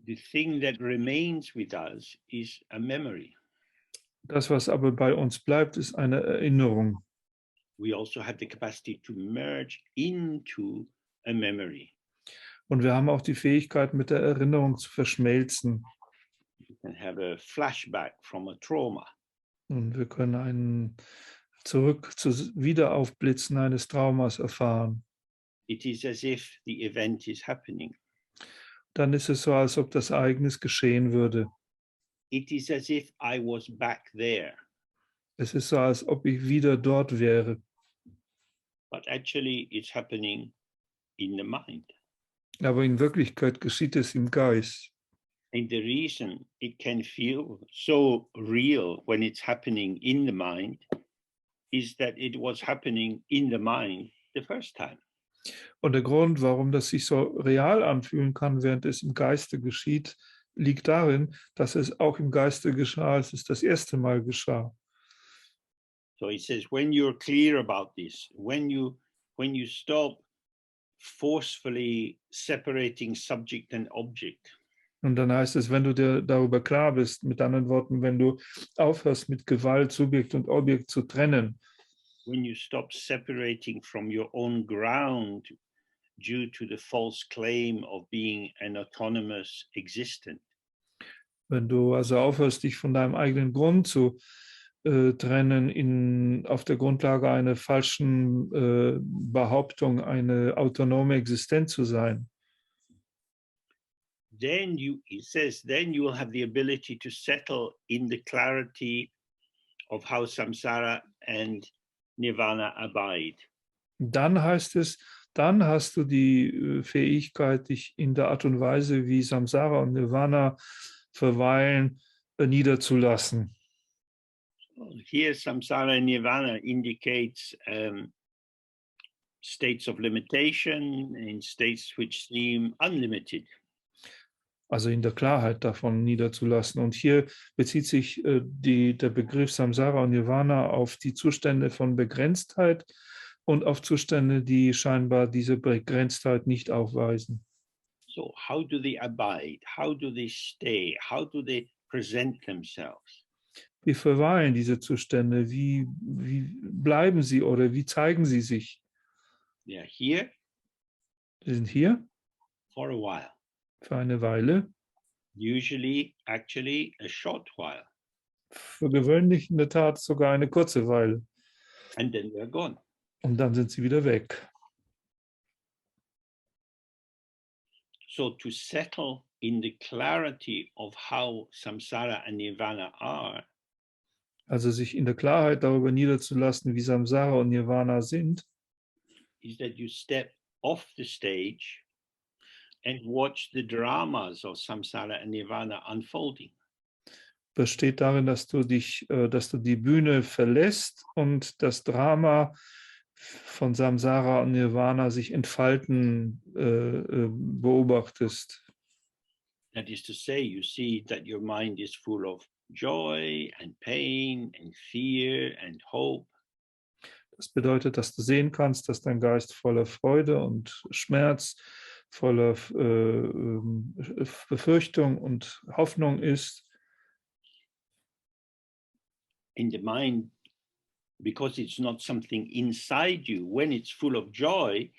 The thing that remains with us is a memory. Das, was aber bei uns bleibt, ist eine Erinnerung. We also have the capacity to merge into a memory. Und wir haben auch die Fähigkeit, mit der Erinnerung zu verschmelzen. You can have a flashback from a trauma. Und wir können ein zurück zu Wiederaufblitzen eines Traumas erfahren. It is as if the event is happening. Dann ist es so, als ob das Ereignis geschehen würde. It is as if I was back there. Es ist so, als ob ich wieder dort wäre. But actually it's happening in the mind. Aber in Wirklichkeit geschieht es im Geist. And the reason it can feel so real when it's happening in the mind is that it was happening in the mind the first time. Und der Grund, warum das sich so real anfühlen kann, während es im Geiste geschieht, liegt darin, dass es auch im Geiste geschah, als es das erste Mal geschah. So it says, when you're clear about this, when you stop forcefully separating subject and object. Und dann heißt es, wenn du dir darüber klar bist, mit anderen Worten, wenn du aufhörst, mit Gewalt Subjekt und Objekt zu trennen. When you stop separating from your own ground due to the false claim of being an autonomous existent. Wenn du also aufhörst, dich von deinem eigenen Grund zu trennen, auf der Grundlage einer falschen Behauptung, eine autonome Existenz zu sein. Then it says, then you will have the ability to settle in the clarity of how samsara and nirvana abide. Dann heißt es, dann hast du die Fähigkeit, dich in der Art und Weise, wie Samsara und Nirvana verweilen, niederzulassen. Here, samsara and nirvana indicates states of limitation and states which seem unlimited. Also in der Klarheit davon niederzulassen. Und hier bezieht sich der Begriff Samsara und Nirvana auf die Zustände von Begrenztheit und auf Zustände, die scheinbar diese Begrenztheit nicht aufweisen. So how do they abide? How do they stay? How do they present themselves? Wie verweilen diese Zustände? Wie bleiben sie oder wie zeigen sie sich? They are here. Sie sind hier For a while. für eine Weile. Usually, actually, a short while. Für gewöhnlich in der Tat sogar eine kurze Weile. And then they're gone. Und dann sind sie wieder weg. So to settle in the clarity of how samsara and nirvana are, Also sich in der Klarheit darüber niederzulassen, wie Samsara und Nirvana sind, is that you step off the stage and watch the dramas of samsara and nirvana unfolding. besteht darin, dass du die Bühne verlässt und das Drama von Samsara und Nirvana sich entfalten beobachtest. That is to say, you see that your mind is full of joy and pain and fear and hope. Das bedeutet, dass du sehen kannst, dass dein Geist voller Freude und Schmerz, voller Befürchtung und Hoffnung ist. In the mind, because it's not something inside you, when it's full of joy,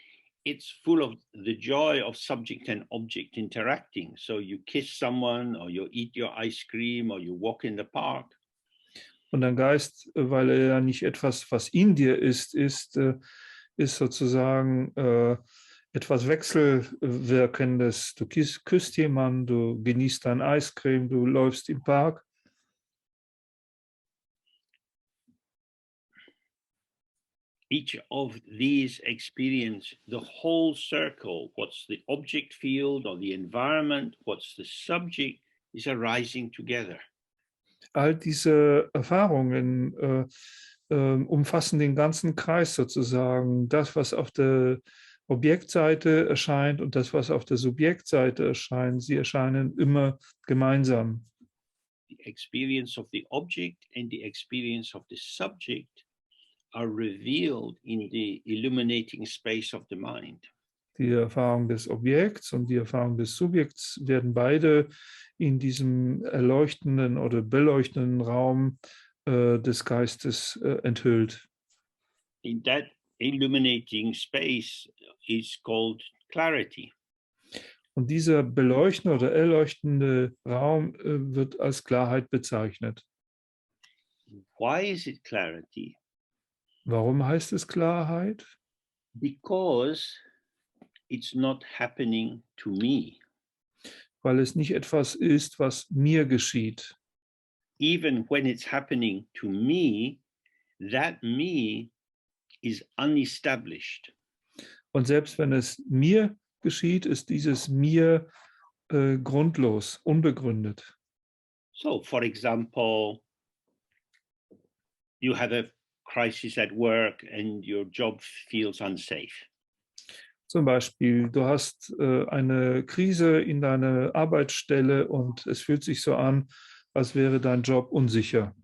it's full of the joy of subject and object interacting. So you kiss someone, or you eat your ice cream, or you walk in the park. Und dein Geist, weil er ja nicht etwas, was in dir ist sozusagen etwas Wechselwirkendes. Du küsst jemanden, du genießt dein Eiscreme, du läufst im Park. Each of these experience the whole circle. What's the object field or the environment? What's the subject is arising together. All diese Erfahrungen umfassen den ganzen Kreis sozusagen. Das, was auf der Objektseite erscheint und das, was auf der Subjektseite erscheint, sie erscheinen immer gemeinsam. The experience of the object and the experience of the subject are revealed in the illuminating space of the mind. Die Erfahrung des Objekts und die Erfahrung des Subjekts werden beide in diesem erleuchtenden oder beleuchtenden Raum des Geistes enthüllt. In that illuminating space is called clarity. Und dieser beleuchtende oder erleuchtende Raum wird als Klarheit bezeichnet. Why is it clarity? Warum heißt es Klarheit? Because it's not happening to me. Weil es nicht etwas ist, was mir geschieht. Even when it's happening to me, that me is unestablished. Und selbst wenn es mir geschieht, ist dieses mir grundlos, unbegründet. So, for example, you have a crisis at work and your job feels unsafe. Zum Beispiel, du hast eine Krise in deiner Arbeitsstelle und es fühlt sich so an, als wäre dein Job unsicher.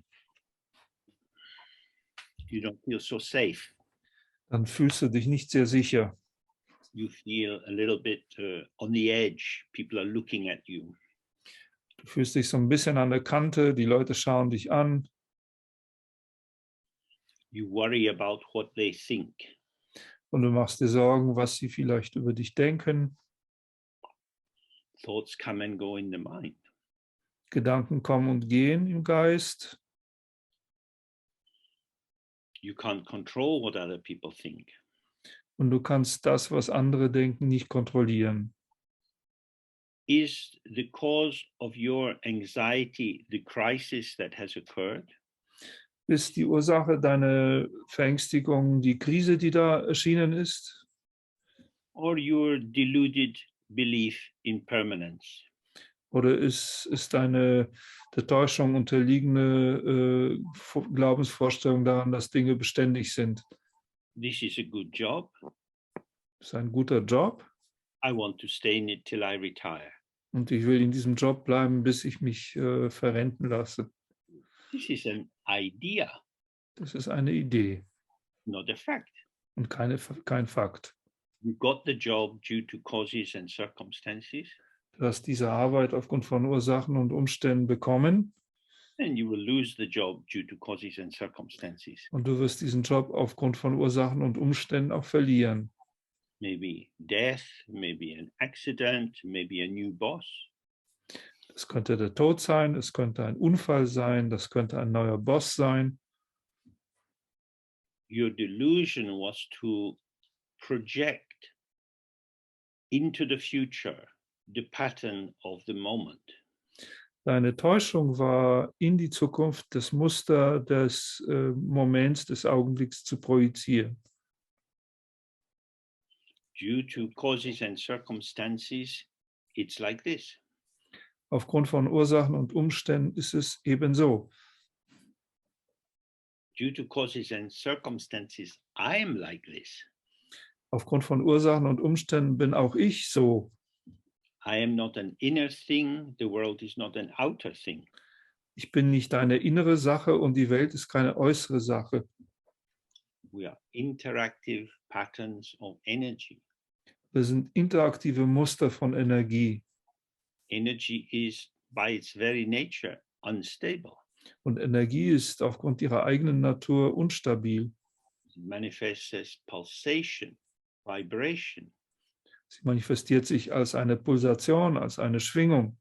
You don't feel so safe. Dann fühlst du dich nicht sehr sicher. You feel a little bit on the edge. People are looking at you. Du fühlst dich so ein bisschen an der Kante, die Leute schauen dich an. You worry about what they think. Und du machst dir Sorgen, was sie vielleicht über dich denken. Thoughts come and go in the mind. Gedanken kommen und gehen im Geist. You can't control what other people think. Und du kannst das, was andere denken, nicht kontrollieren. Is the cause of your anxiety the crisis that has occurred? Ist die Ursache deiner Verängstigung die Krise, die da erschienen ist? Or your deluded belief in permanence? Oder ist deine der Täuschung unterliegende Glaubensvorstellung daran, dass Dinge beständig sind? This is a good job. Das ist ein guter Job I want to stay in it till I retire. und ich will in diesem Job bleiben, bis ich mich verrenten lasse. This is an idea, Das ist eine Idee not a fact. und kein Fakt. You got the job due to causes and circumstances, Du hast diese Arbeit aufgrund von Ursachen und Umständen bekommen and you will lose the job due to causes and circumstances. und du wirst diesen Job aufgrund von Ursachen und Umständen auch verlieren. Maybe death, maybe an accident, maybe a new boss. Es könnte der Tod sein, es könnte ein Unfall sein, das könnte ein neuer Boss sein. Your delusion was to project into the future the pattern of the moment. Deine Täuschung war, in die Zukunft das Muster des Moments, des Augenblicks zu projizieren. Due to causes and circumstances, it's like this. Aufgrund von Ursachen und Umständen ist es ebenso. Due to causes and circumstances, I'm like this. Aufgrund von Ursachen und Umständen bin auch ich so. I am not an inner thing, the world is not an outer thing. Ich bin nicht eine innere Sache und die Welt ist keine äußere Sache. We are interactive patterns of energy. Wir sind interaktive Muster von Energie. Energy is by its very nature unstable. Und Energie ist aufgrund ihrer eigenen Natur unstabil. It manifests as pulsation, vibration. Sie manifestiert sich als eine Pulsation, als eine Schwingung.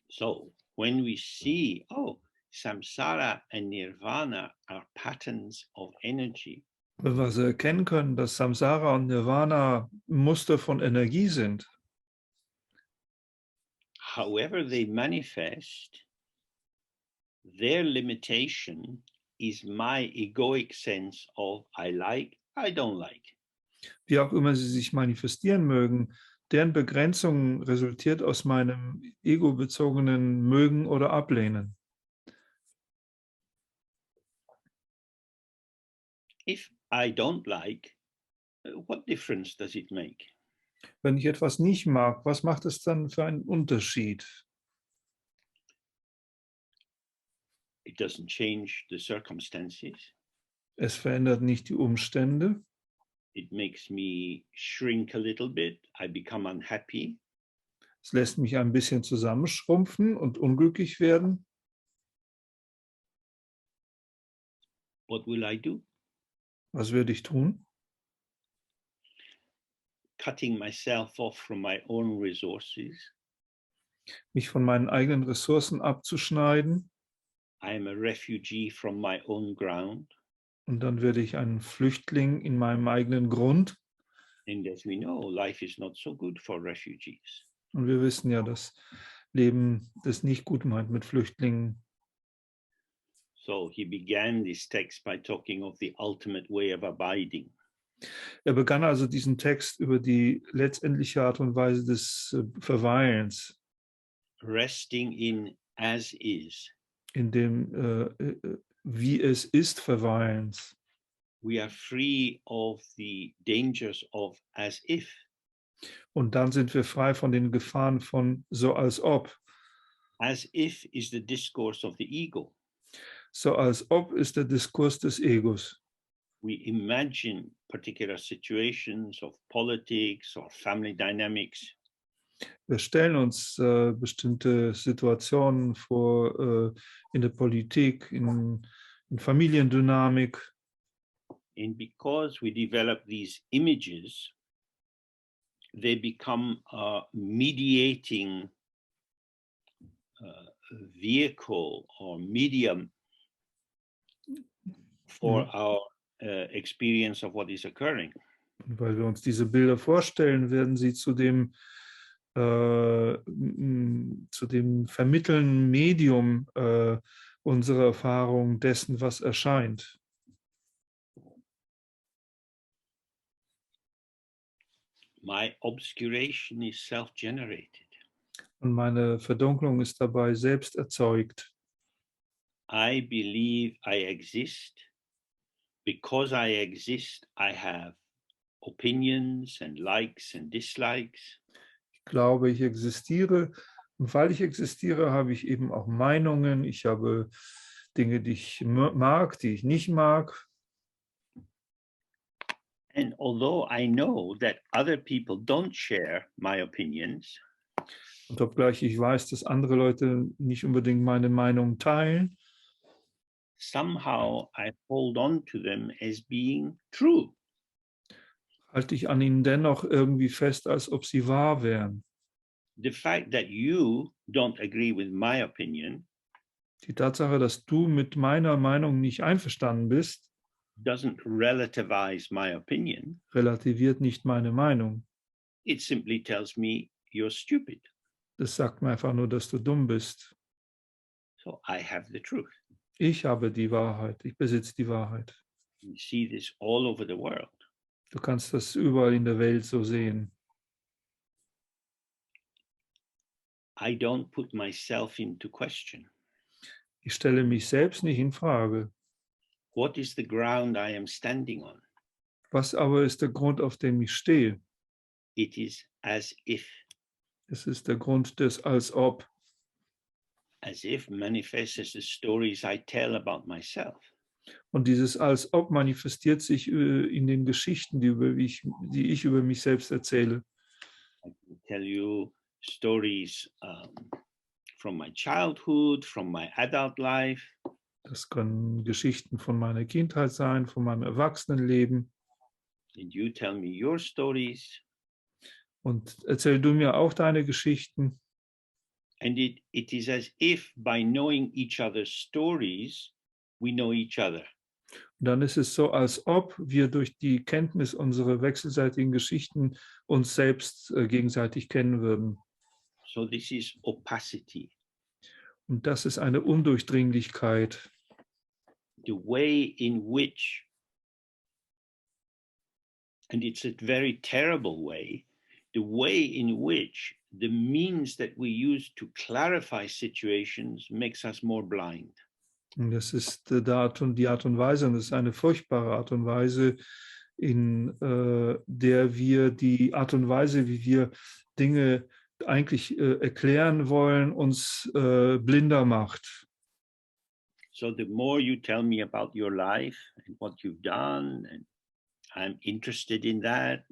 So when we see, oh, samsara and nirvana are patterns of energy, Wenn wir so erkennen können, dass Samsara und Nirvana Muster von Energie sind, however they manifest, their limitation is my egoic sense of I like, I don't like. wie auch immer sie sich manifestieren mögen, deren Begrenzung resultiert aus meinem ego-bezogenen Mögen oder Ablehnen. If I don't like, what difference does it make? Wenn ich etwas nicht mag, was macht es dann für einen Unterschied? It doesn't change the circumstances. Es verändert nicht die Umstände. It makes me shrink a little bit. I become unhappy. Es lässt mich ein bisschen zusammenschrumpfen und unglücklich werden. What will I do? Was würde ich tun? Cutting myself off from my own resources. Mich von meinen eigenen Ressourcen abzuschneiden. I am a refugee from my own ground. Und dann werde ich ein Flüchtling in meinem eigenen Grund. And as we know, life is not so good for refugees. Und wir wissen ja, dass Leben das nicht gut meint mit Flüchtlingen. So he began this text by talking of the ultimate way of abiding. Er begann also diesen Text über die letztendliche Art und Weise des Verweilens. Resting in as is. In dem wie es ist Verweilens. We are free of the dangers of as if. Und dann sind wir frei von den Gefahren von so als ob. As if is the discourse of the ego. So als ob ist der Diskurs des Egos. We imagine particular situations of politics or family dynamics. Wir stellen uns bestimmte Situationen vor in der Politik, in Familiendynamik. And because we develop these images, they become a mediating vehicle or medium for our experience of what is occurring. Und weil wir uns diese Bilder vorstellen, werden sie zu dem vermittelnden Medium unserer Erfahrung dessen, was erscheint. My obscuration is self-generated. Und meine Verdunklung ist dabei selbst erzeugt. I believe I exist. Because I exist, I have opinions and likes and dislikes. Ich glaube, ich existiere. Und weil ich existiere, habe ich eben auch Meinungen. Ich habe Dinge, die ich mag, die ich nicht mag. And although I know that other people don't share my opinions, und obgleich ich weiß, dass andere Leute nicht unbedingt meine Meinung teilen, somehow I hold on to them as being true. halte ich an ihnen dennoch irgendwie fest, als ob sie wahr wären. The fact that you don't agree with my opinion Die Tatsache, dass du mit meiner Meinung nicht einverstanden bist, doesn't relativize my opinion. relativiert nicht meine Meinung. It simply tells me you're stupid. Das sagt mir einfach nur, dass du dumm bist. So I have the truth. Ich habe die Wahrheit. Ich besitze die Wahrheit. We see this all over the world. Du kannst das überall in der Welt so sehen. I don't put myself into question. Ich stelle mich selbst nicht in Frage. What is the ground I am standing on? Was aber ist der Grund, auf dem ich stehe? It is as if. Es ist der Grund des als ob. As if manifests as the stories I tell about myself. Und dieses als ob manifestiert sich in den Geschichten, die ich über mich selbst erzähle. I can tell you stories from my childhood, from my adult life. Das können Geschichten von meiner Kindheit sein, von meinem Erwachsenenleben. And you tell me your stories. Und erzähl du mir auch deine Geschichten. And it is as if by knowing each other's stories, we know each other. Und dann ist es so, als ob wir durch die Kenntnis unserer wechselseitigen Geschichten uns selbst gegenseitig kennen würden. So this is opacity. Und das ist eine Undurchdringlichkeit. The way in which, and it's a very terrible way, the way in which the means that we use to clarify situations makes us more blind. Und das ist die Art und Weise, und das ist eine furchtbare Art und Weise, in der wir die Art und Weise, wie wir Dinge eigentlich erklären wollen, uns blinder macht. So the more you tell me about your life and what you've done, and I'm interested in that,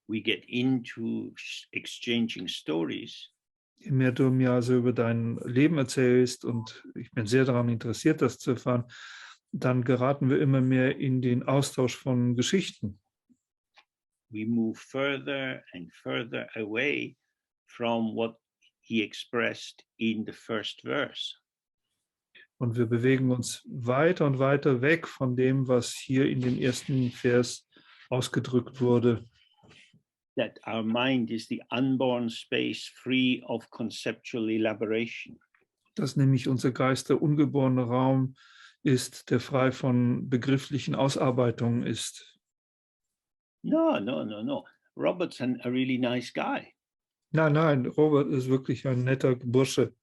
we get into exchanging stories. Je mehr du mir also über dein Leben erzählst, und ich bin sehr daran interessiert, das zu erfahren, dann geraten wir immer mehr in den Austausch von Geschichten. We move further and further away from what he expressed in the first verse. Und wir bewegen uns weiter und weiter weg von dem, was hier in dem ersten Vers ausgedrückt wurde. That our mind is the unborn space free of conceptual elaboration. Dass nämlich unser Geist der ungeborene Raum ist, der frei von begrifflichen Ausarbeitungen ist. No. Robert's a really nice guy. Nein, Robert ist wirklich ein netter Bursche.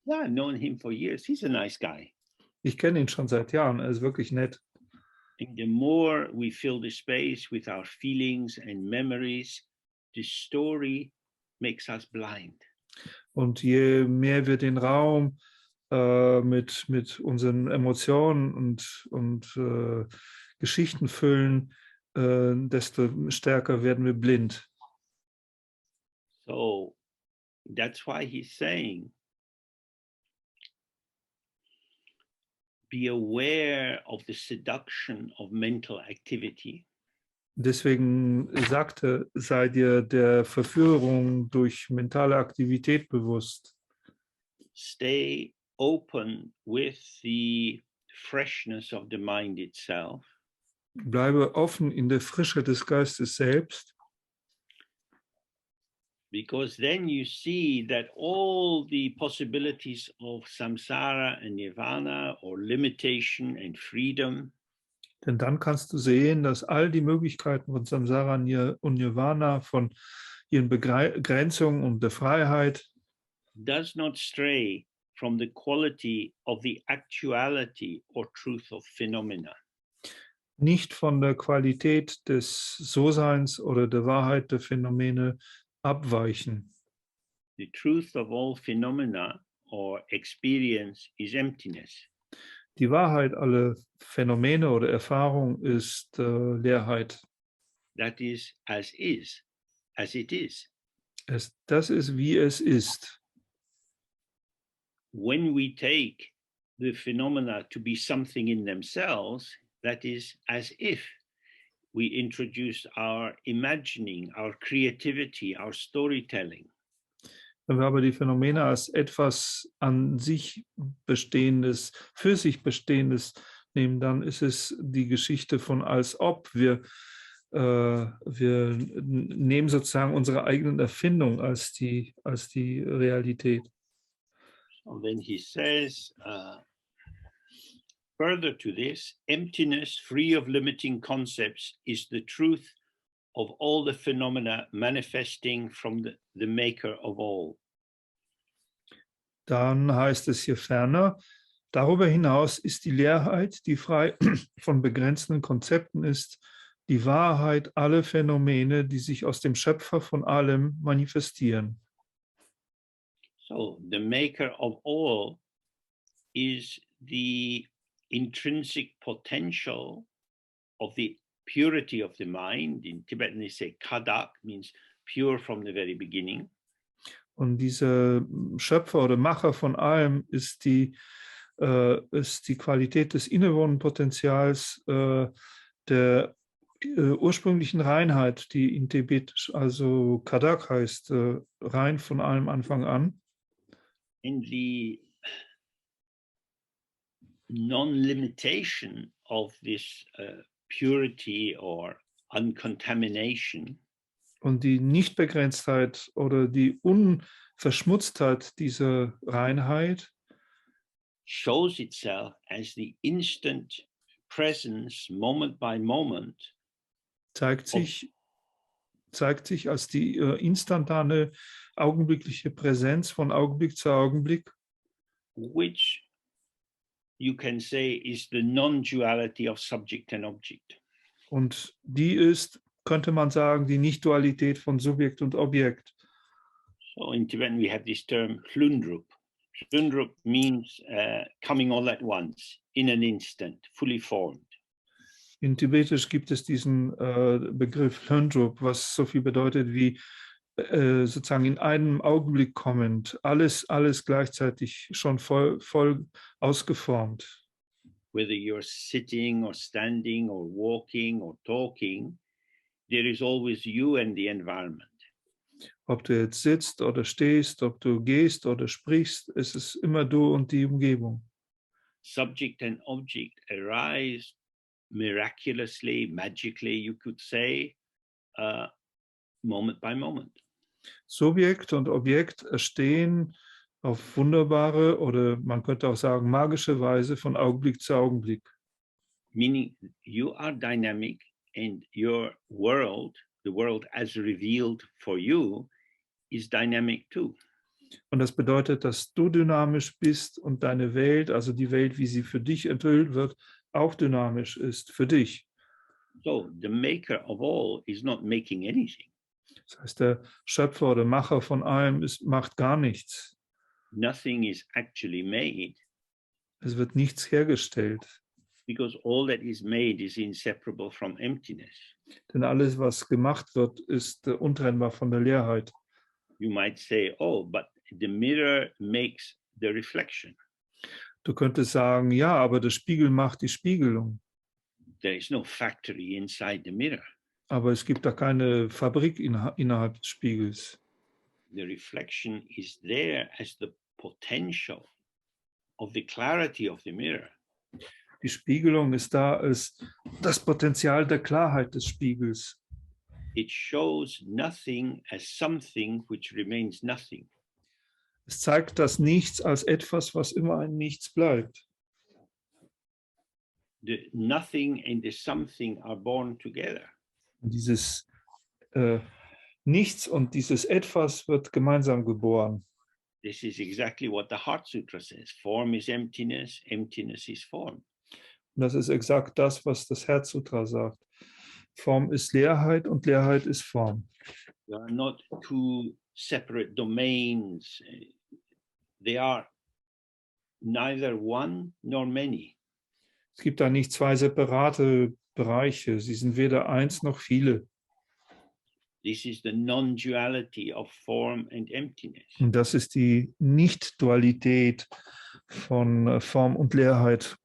Yeah, I've known him for years. He's a nice guy. Ich kenne ihn schon seit Jahren, er ist wirklich nett. And the more we fill the space with our feelings and memories, the story makes us blind. Und je mehr wir den Raum mit unseren Emotionen und Geschichten füllen, desto stärker werden wir blind. So that's why he's saying, be aware of the seduction of mental activity. Deswegen sagte, sei dir der Verführung durch mentale Aktivität bewusst. Stay open with the freshness of the mind itself. Bleibe offen in der Frische des Geistes selbst. Because then you see that all the possibilities of samsara and nirvana, or limitation and freedom, Denn dann kannst du sehen, dass all die Möglichkeiten von Samsara und Nirvana, von ihren Begrenzungen und der Freiheit, does not stray from the quality of the actuality or truth of phenomena. nicht von der Qualität des So-Seins oder der Wahrheit der Phänomene abweichen. The truth of all phenomena or experience is emptiness. Die Wahrheit aller Phänomene oder Erfahrung ist Leerheit. That is as it is. Das ist, wie es ist. When we take the phenomena to be something in themselves, that is as if we introduce our imagining, our creativity, our storytelling. Wenn wir aber die Phänomene als etwas an sich Bestehendes, für sich Bestehendes nehmen, dann ist es die Geschichte von als ob. Wir wir nehmen sozusagen unsere eigenen Erfindungen als die Realität. And then he says, further to this, emptiness free of limiting concepts is the truth of all the phenomena manifesting from the maker of all. Dann heißt es hier ferner, darüber hinaus ist die Leerheit, die frei von begrenzenden Konzepten ist, die Wahrheit aller Phänomene, die sich aus dem Schöpfer von allem manifestieren. So the maker of all is the intrinsic potential of the purity of the mind. In Tibetan they say kadak, means pure from the very beginning. Und dieser Schöpfer oder Macher von allem ist die Qualität des innewohnenden Potenzials der ursprünglichen Reinheit, die in Tibetisch also Kadak heißt, rein von allem Anfang an. In the non-limitation of this purity or uncontamination Und die Nichtbegrenztheit oder die Unverschmutztheit dieser Reinheit shows itself as the instant presence, moment by moment, zeigt sich als die instantane, augenblickliche Präsenz von Augenblick zu Augenblick, which you can say is the non-duality of subject and object. und die ist, könnte man sagen, die Nicht-Dualität von Subjekt und Objekt. So in Tibetan we have this term Hlundrup. Hlundrup means coming all at once, in an instant, fully formed. In Tibetisch gibt es diesen Begriff Hlundrup, was so viel bedeutet wie sozusagen in einem Augenblick kommend, alles gleichzeitig schon voll ausgeformt. Whether you're sitting or standing or walking or talking, there is always you and the environment. Ob du jetzt sitzt oder stehst, ob du gehst oder sprichst, es ist immer du und die Umgebung. Subject and object arise miraculously, magically, you could say, moment by moment. Subjekt und Objekt entstehen auf wunderbare oder man könnte auch sagen magische Weise von Augenblick zu Augenblick. Meaning you are dynamic and your world, the world as revealed for you, is dynamic too. Und das bedeutet, dass du dynamisch bist und deine Welt, also die Welt, wie sie für dich enthüllt wird, auch dynamisch ist für dich. So the maker of all is not making anything. Das heißt, der Schöpfer oder Macher von allem macht gar nichts. Nothing is actually made. Es wird nichts hergestellt. Because all that is made is inseparable from emptiness. Denn alles, was gemacht wird, ist untrennbar von der Leerheit. You might say, oh, but the mirror makes the reflection. Du könntest sagen, ja, aber der Spiegel macht die Spiegelung. There is no factory inside the mirror. Aber es gibt da keine Fabrik innerhalb des Spiegels. The reflection is there as the potential of the clarity of the mirror. Die Spiegelung ist da als das Potenzial der Klarheit des Spiegels. It shows nothing as something which remains nothing. Es zeigt das Nichts als etwas, was immer ein Nichts bleibt. The nothing and the something are born together. Und dieses Nichts und dieses Etwas wird gemeinsam geboren. This is exactly what the Heart Sutra says. Form is emptiness, emptiness is form. Und das ist exakt das, was das Herzsutra sagt. Form ist Leerheit und Leerheit ist Form. They are not two separate domains. They are neither one nor many. Es gibt da nicht zwei separate Bereiche. Sie sind weder eins noch viele. This is the non-duality of form and emptiness. Und das ist die Nicht-Dualität von Form und Leerheit.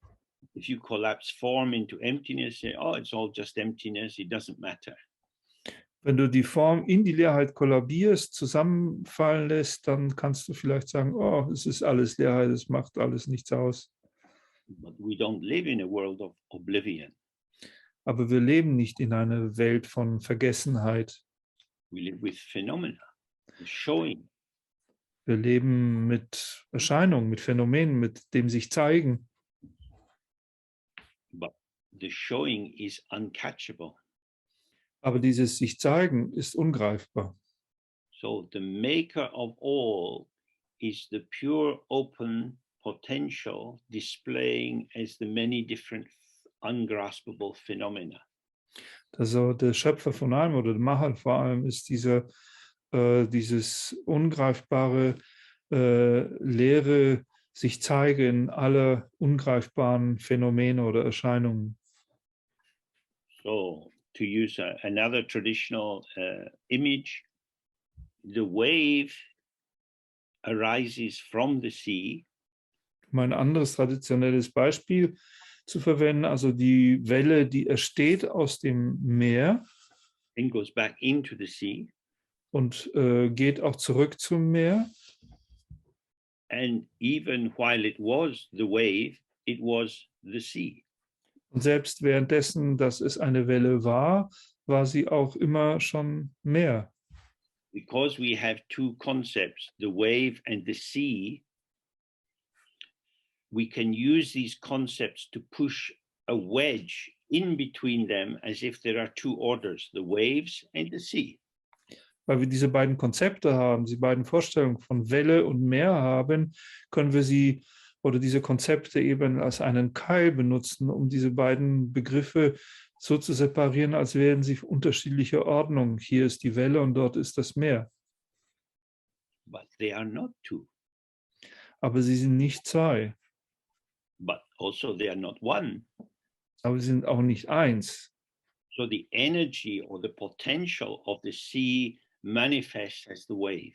If you collapse form into emptiness, say, oh, it's all just emptiness, it doesn't matter. Wenn du die Form in die Leerheit kollabierst, zusammenfallen lässt, dann kannst du vielleicht sagen, oh, es ist alles Leerheit, es macht alles nichts aus. But we don't live in a world of oblivion. Aber wir leben nicht in einer Welt von Vergessenheit. We live with phenomena, with showing. Wir leben mit Erscheinungen, mit Phänomenen, mit dem sich zeigen. But the showing is uncatchable. Aber dieses sich zeigen ist ungreifbar. So the maker of all is the pure open potential displaying as the many different ungraspable phenomena. Also der Schöpfer von allem oder der Macher vor allem ist dieses ungreifbare, leere sich zeigen aller ungreifbaren Phänomene oder Erscheinungen. So to use another traditional image, the wave arises from the sea. Um ein anderes traditionelles Beispiel zu verwenden, also die Welle, die entsteht aus dem Meer and goes back into the sea. Und geht auch zurück zum Meer. And even while it was the wave, it was the sea. Und selbst währenddessen, dass es eine Welle war, war sie auch immer schon Meer. Because we have two concepts, the wave and the sea, we can use these concepts to push a wedge in between them as if there are two orders, the waves and the sea. Weil wir diese beiden Konzepte haben, diese beiden Vorstellungen von Welle und Meer haben, können wir sie oder diese Konzepte eben als einen Keil benutzen, um diese beiden Begriffe so zu separieren, als wären sie unterschiedliche Ordnung. Hier ist die Welle und dort ist das Meer. But they are not two. Aber sie sind nicht zwei. But also they are not one. Aber sie sind auch nicht eins. So the energy or the potential of the sea manifests as the wave.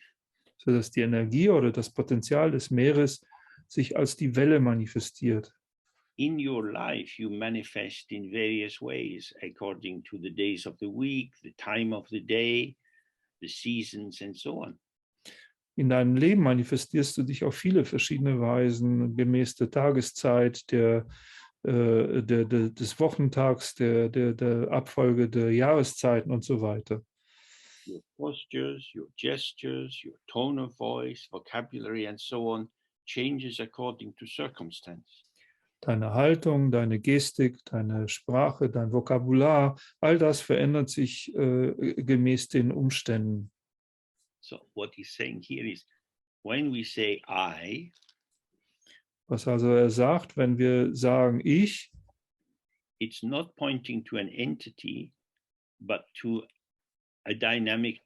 Sodass die Energie oder das Potenzial des Meeres sich als die Welle manifestiert. In your life, you manifest in various ways according to the days of the week, the time of the day, the seasons, and so on. In deinem Leben manifestierst du dich auf viele verschiedene Weisen, gemäß der Tageszeit, des Wochentags, der Abfolge der Jahreszeiten und so weiter. Your postures, your gestures, your tone of voice, vocabulary, and so on changes according to circumstance. Deine Haltung, deine Gestik, deine Sprache, dein Vokabular, all das verändert sich gemäß den Umständen. So what he's saying here is, when we say I, Was also er sagt, wenn wir sagen ich, it's not pointing to an entity, but to a dynamic,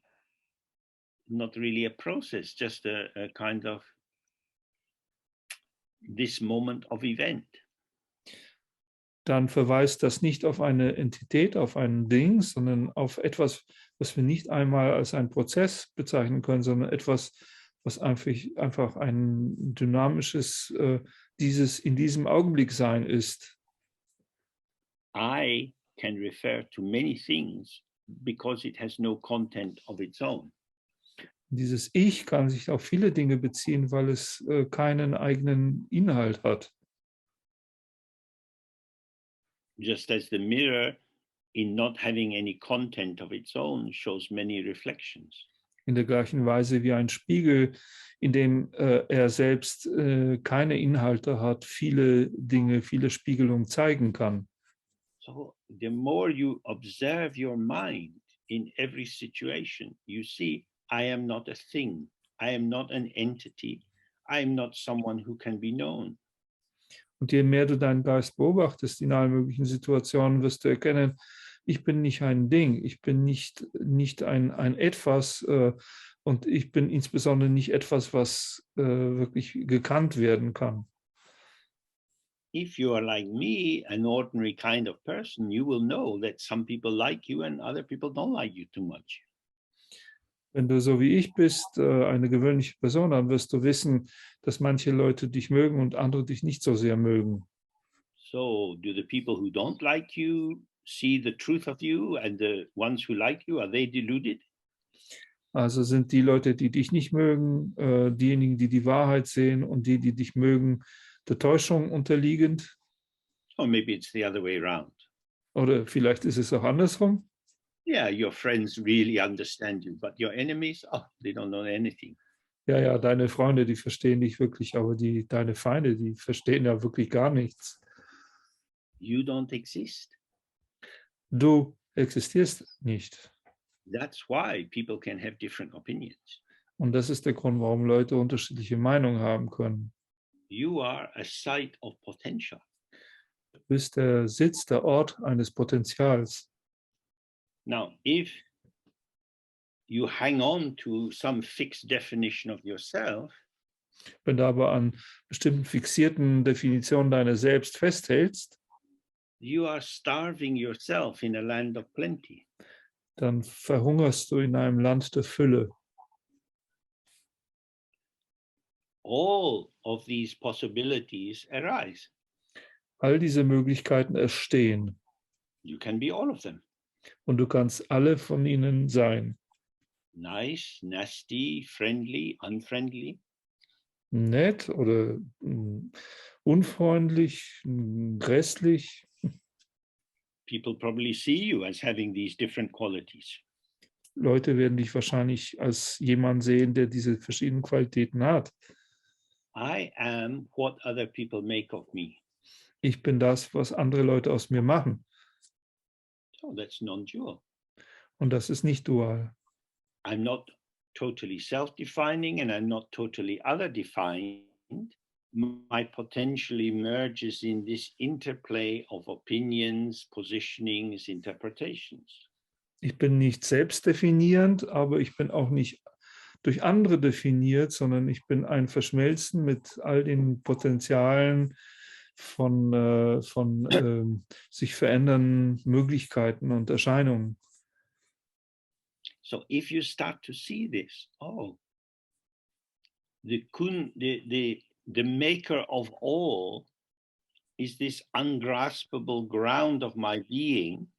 not really a process, just a kind of this moment of event. dann verweist das nicht auf eine Entität, auf ein Ding, sondern auf etwas, was wir nicht einmal als einen Prozess bezeichnen können, sondern etwas, was einfach ein dynamisches, dieses in diesem Augenblick sein ist. I can refer to many things because it has no content of its own. Dieses Ich kann sich auf viele Dinge beziehen, weil es keinen eigenen Inhalt hat. Just as the mirror, in not having any content of its own, shows many reflections. In der gleichen Weise wie ein Spiegel, in dem er selbst keine Inhalte hat, viele Dinge, viele Spiegelungen zeigen kann. So the more you observe your mind in every situation, you see, I am not a thing. I am not an entity. I am not someone who can be known. Und je mehr du deinen Geist beobachtest in allen möglichen Situationen, wirst du erkennen, ich bin nicht ein Ding, ich bin nicht ein Etwas und ich bin insbesondere nicht etwas, was wirklich gekannt werden kann. If you are like me, an ordinary kind of person, you will know that some people like you and other people don't like you too much. Wenn du so wie ich bist, eine gewöhnliche Person, dann wirst du wissen, dass manche Leute dich mögen und andere dich nicht so sehr mögen. So do the people who don't like you see the truth of you, and the ones who like you, are they deluded? Also sind die Leute, die dich nicht mögen, diejenigen, die die Wahrheit sehen und die dich mögen, der Täuschung unterliegend? Or maybe it's the other way around. Oder vielleicht ist es auch andersrum. Yeah, your friends really understand you, but your enemies, oh, they don't know anything. Ja, ja, deine Freunde, die verstehen dich wirklich, aber deine Feinde, die verstehen ja wirklich gar nichts. You don't exist. Du existierst nicht. That's why people can have different opinions. Und das ist der Grund, warum Leute unterschiedliche Meinungen haben können. You are a site of potential. Du bist der Sitz, der Ort eines Potenzials. Now, if you hang on to some fixed definition of yourself, Wenn du aber an bestimmten fixierten Definitionen deiner selbst festhältst, you are starving yourself in a land of plenty. dann verhungerst du in einem Land der Fülle. All of these possibilities arise. All diese Möglichkeiten entstehen You can be all of them. und du kannst alle von ihnen sein. Nice, nasty, friendly, unfriendly. Nett oder unfreundlich, grässlich. People probably see you as having these different qualities. Leute werden dich wahrscheinlich als jemand sehen, der diese verschiedenen Qualitäten hat. I am what other people make of me. Ich bin das, was andere Leute aus mir machen. So that's non-dual. Und das ist nicht dual. I'm not totally self-defining and I'm not totally other-defined. My potential emerges in this interplay of opinions, positionings, interpretations. Ich bin nicht selbstdefinierend, aber ich bin auch nicht durch andere definiert, sondern ich bin ein Verschmelzen mit all den Potenzialen von sich verändernden Möglichkeiten und Erscheinungen. So if you start to see this, oh, the maker of all is this ungraspable ground of my being.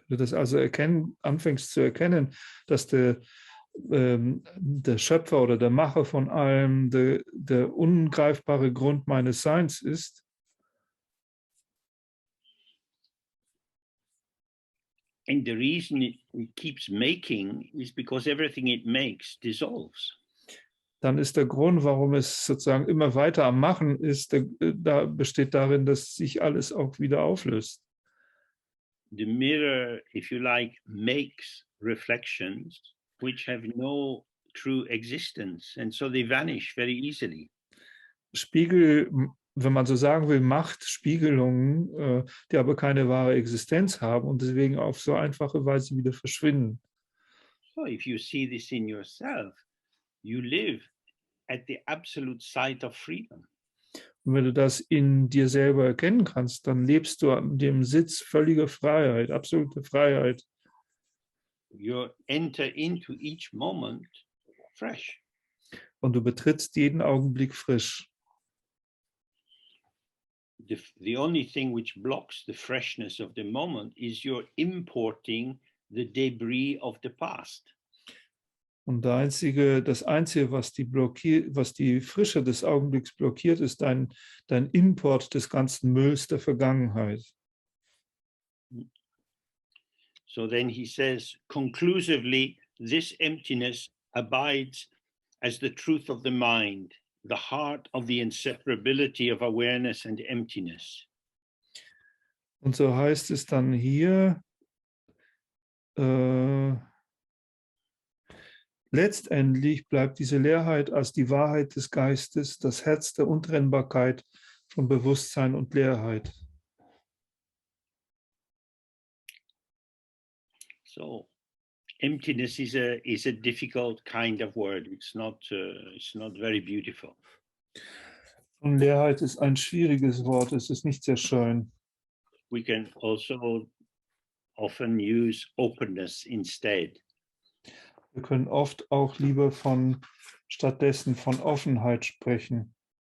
Wenn du das also anfängst zu erkennen, dass der Schöpfer oder der Macher von allem der ungreifbare Grund meines Seins ist, and the reason it keeps making is because everything it makes dissolves. Dann ist der Grund, warum es sozusagen immer weiter am Machen ist, da besteht darin, dass sich alles auch wieder auflöst. The mirror, if you like, makes reflections which have no true existence, and so they vanish very easily. Spiegel, wenn man so sagen will, macht Spiegelungen, die aber keine wahre Existenz haben und deswegen auf so einfache Weise wieder verschwinden. So if you see this in yourself, you live at the absolute site of freedom. Und wenn du das in dir selber erkennen kannst, dann lebst du an dem Sitz völliger Freiheit, absolute Freiheit. You enter into each moment fresh. Und du betrittst jeden Augenblick frisch. The only thing which blocks the freshness of the moment is you're importing the debris of the past. Und das Einzige, was die Frische des Augenblicks blockiert, ist dein Import des ganzen Mülls der Vergangenheit. So then he says, conclusively, this emptiness abides as the truth of the mind, the heart of the inseparability of awareness and emptiness. Und so heißt es dann hier, letztendlich bleibt diese Leerheit als die Wahrheit des Geistes, das Herz der Untrennbarkeit von Bewusstsein und Leerheit. So, emptiness is a difficult kind of word. It's not very beautiful. Und Leerheit ist ein schwieriges Wort. Es ist nicht sehr schön. We can also often use openness instead. Wir können oft auch lieber stattdessen von Offenheit sprechen.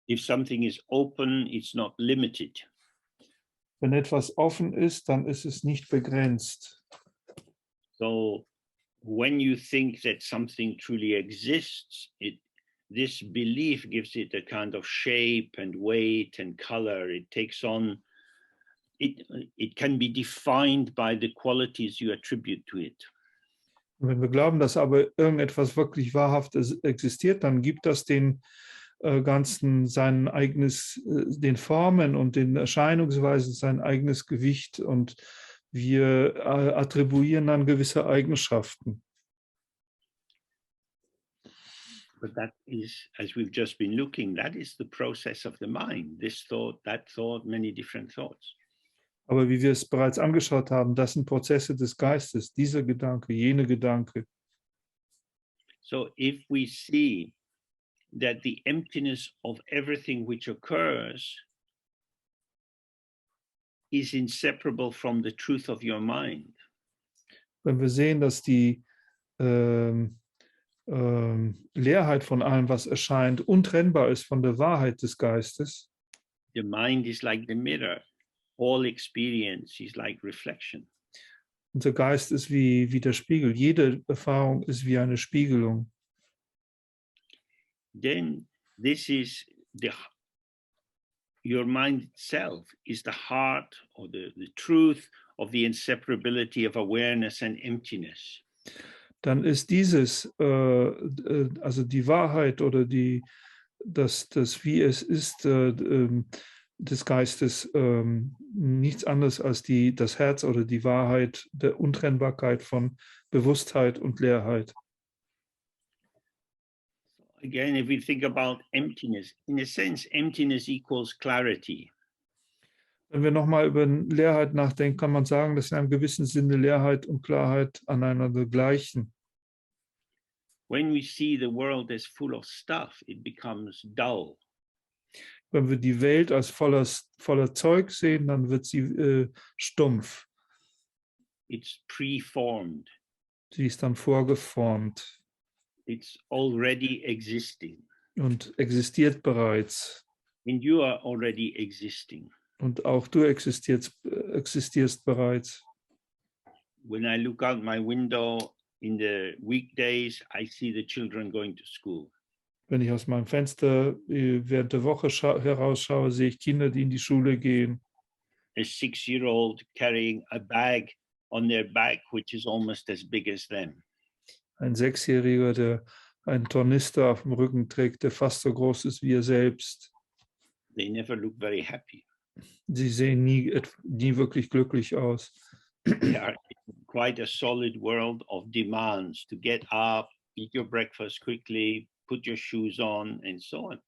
If something is open, it's not limited. Wenn etwas offen ist, dann ist es nicht begrenzt. So when you think that something truly exists, this belief gives it a kind of shape and weight and color. It takes on it can be defined by the qualities you attribute to it. Und wenn wir glauben, dass aber irgendetwas wirklich wahrhaft existiert, dann gibt das den Ganzen sein eigenes, den Formen und den Erscheinungsweisen sein eigenes Gewicht und wir attribuieren dann gewisse Eigenschaften. But that is, as we've just been looking, that is the process of the mind. This thought, that thought, many different thoughts. Aber wie wir es bereits angeschaut haben, das sind Prozesse des Geistes, dieser Gedanke, jene Gedanke. So if we see that the emptiness of everything which occurs is inseparable from the truth of your mind, Wenn wir sehen, dass die Leerheit von allem, was erscheint, untrennbar ist von der Wahrheit des Geistes, the mind is like the mirror. All experience is like reflection. unser Geist ist wie der Spiegel. Jede Erfahrung ist wie eine Spiegelung. Then this is your mind itself is the heart or the truth of the inseparability of awareness and emptiness. Dann ist dieses, also die Wahrheit oder das wie es ist, des Geistes nichts anderes als das Herz oder die Wahrheit der Untrennbarkeit von Bewusstheit und Leerheit. Again, if we think about emptiness, in a sense, emptiness equals clarity. Wenn wir nochmal über Leerheit nachdenken, kann man sagen, dass in einem gewissen Sinne Leerheit und Klarheit aneinander gleichen. When we see the world as full of stuff, it becomes dull. Wenn wir die Welt als voller Zeug sehen, dann wird sie stumpf. It's preformed. Sie ist dann vorgeformt. It's already existing. Und existiert bereits. And you are already existing. Und auch du existierst bereits. When I look out my window in the weekdays, I see the children going to school. Wenn ich aus meinem Fenster während der Woche herausschaue, sehe ich Kinder, die in die Schule gehen. A 6-year-old carrying a bag on their back, which is almost as big as them. Ein Sechsjähriger, der einen Tornister auf dem Rücken trägt, der fast so groß ist wie er selbst. They never look very happy. Sie sehen nie wirklich glücklich aus. They are in quite a solid world of demands to get up, eat your breakfast quickly, put your shoes on, and so on.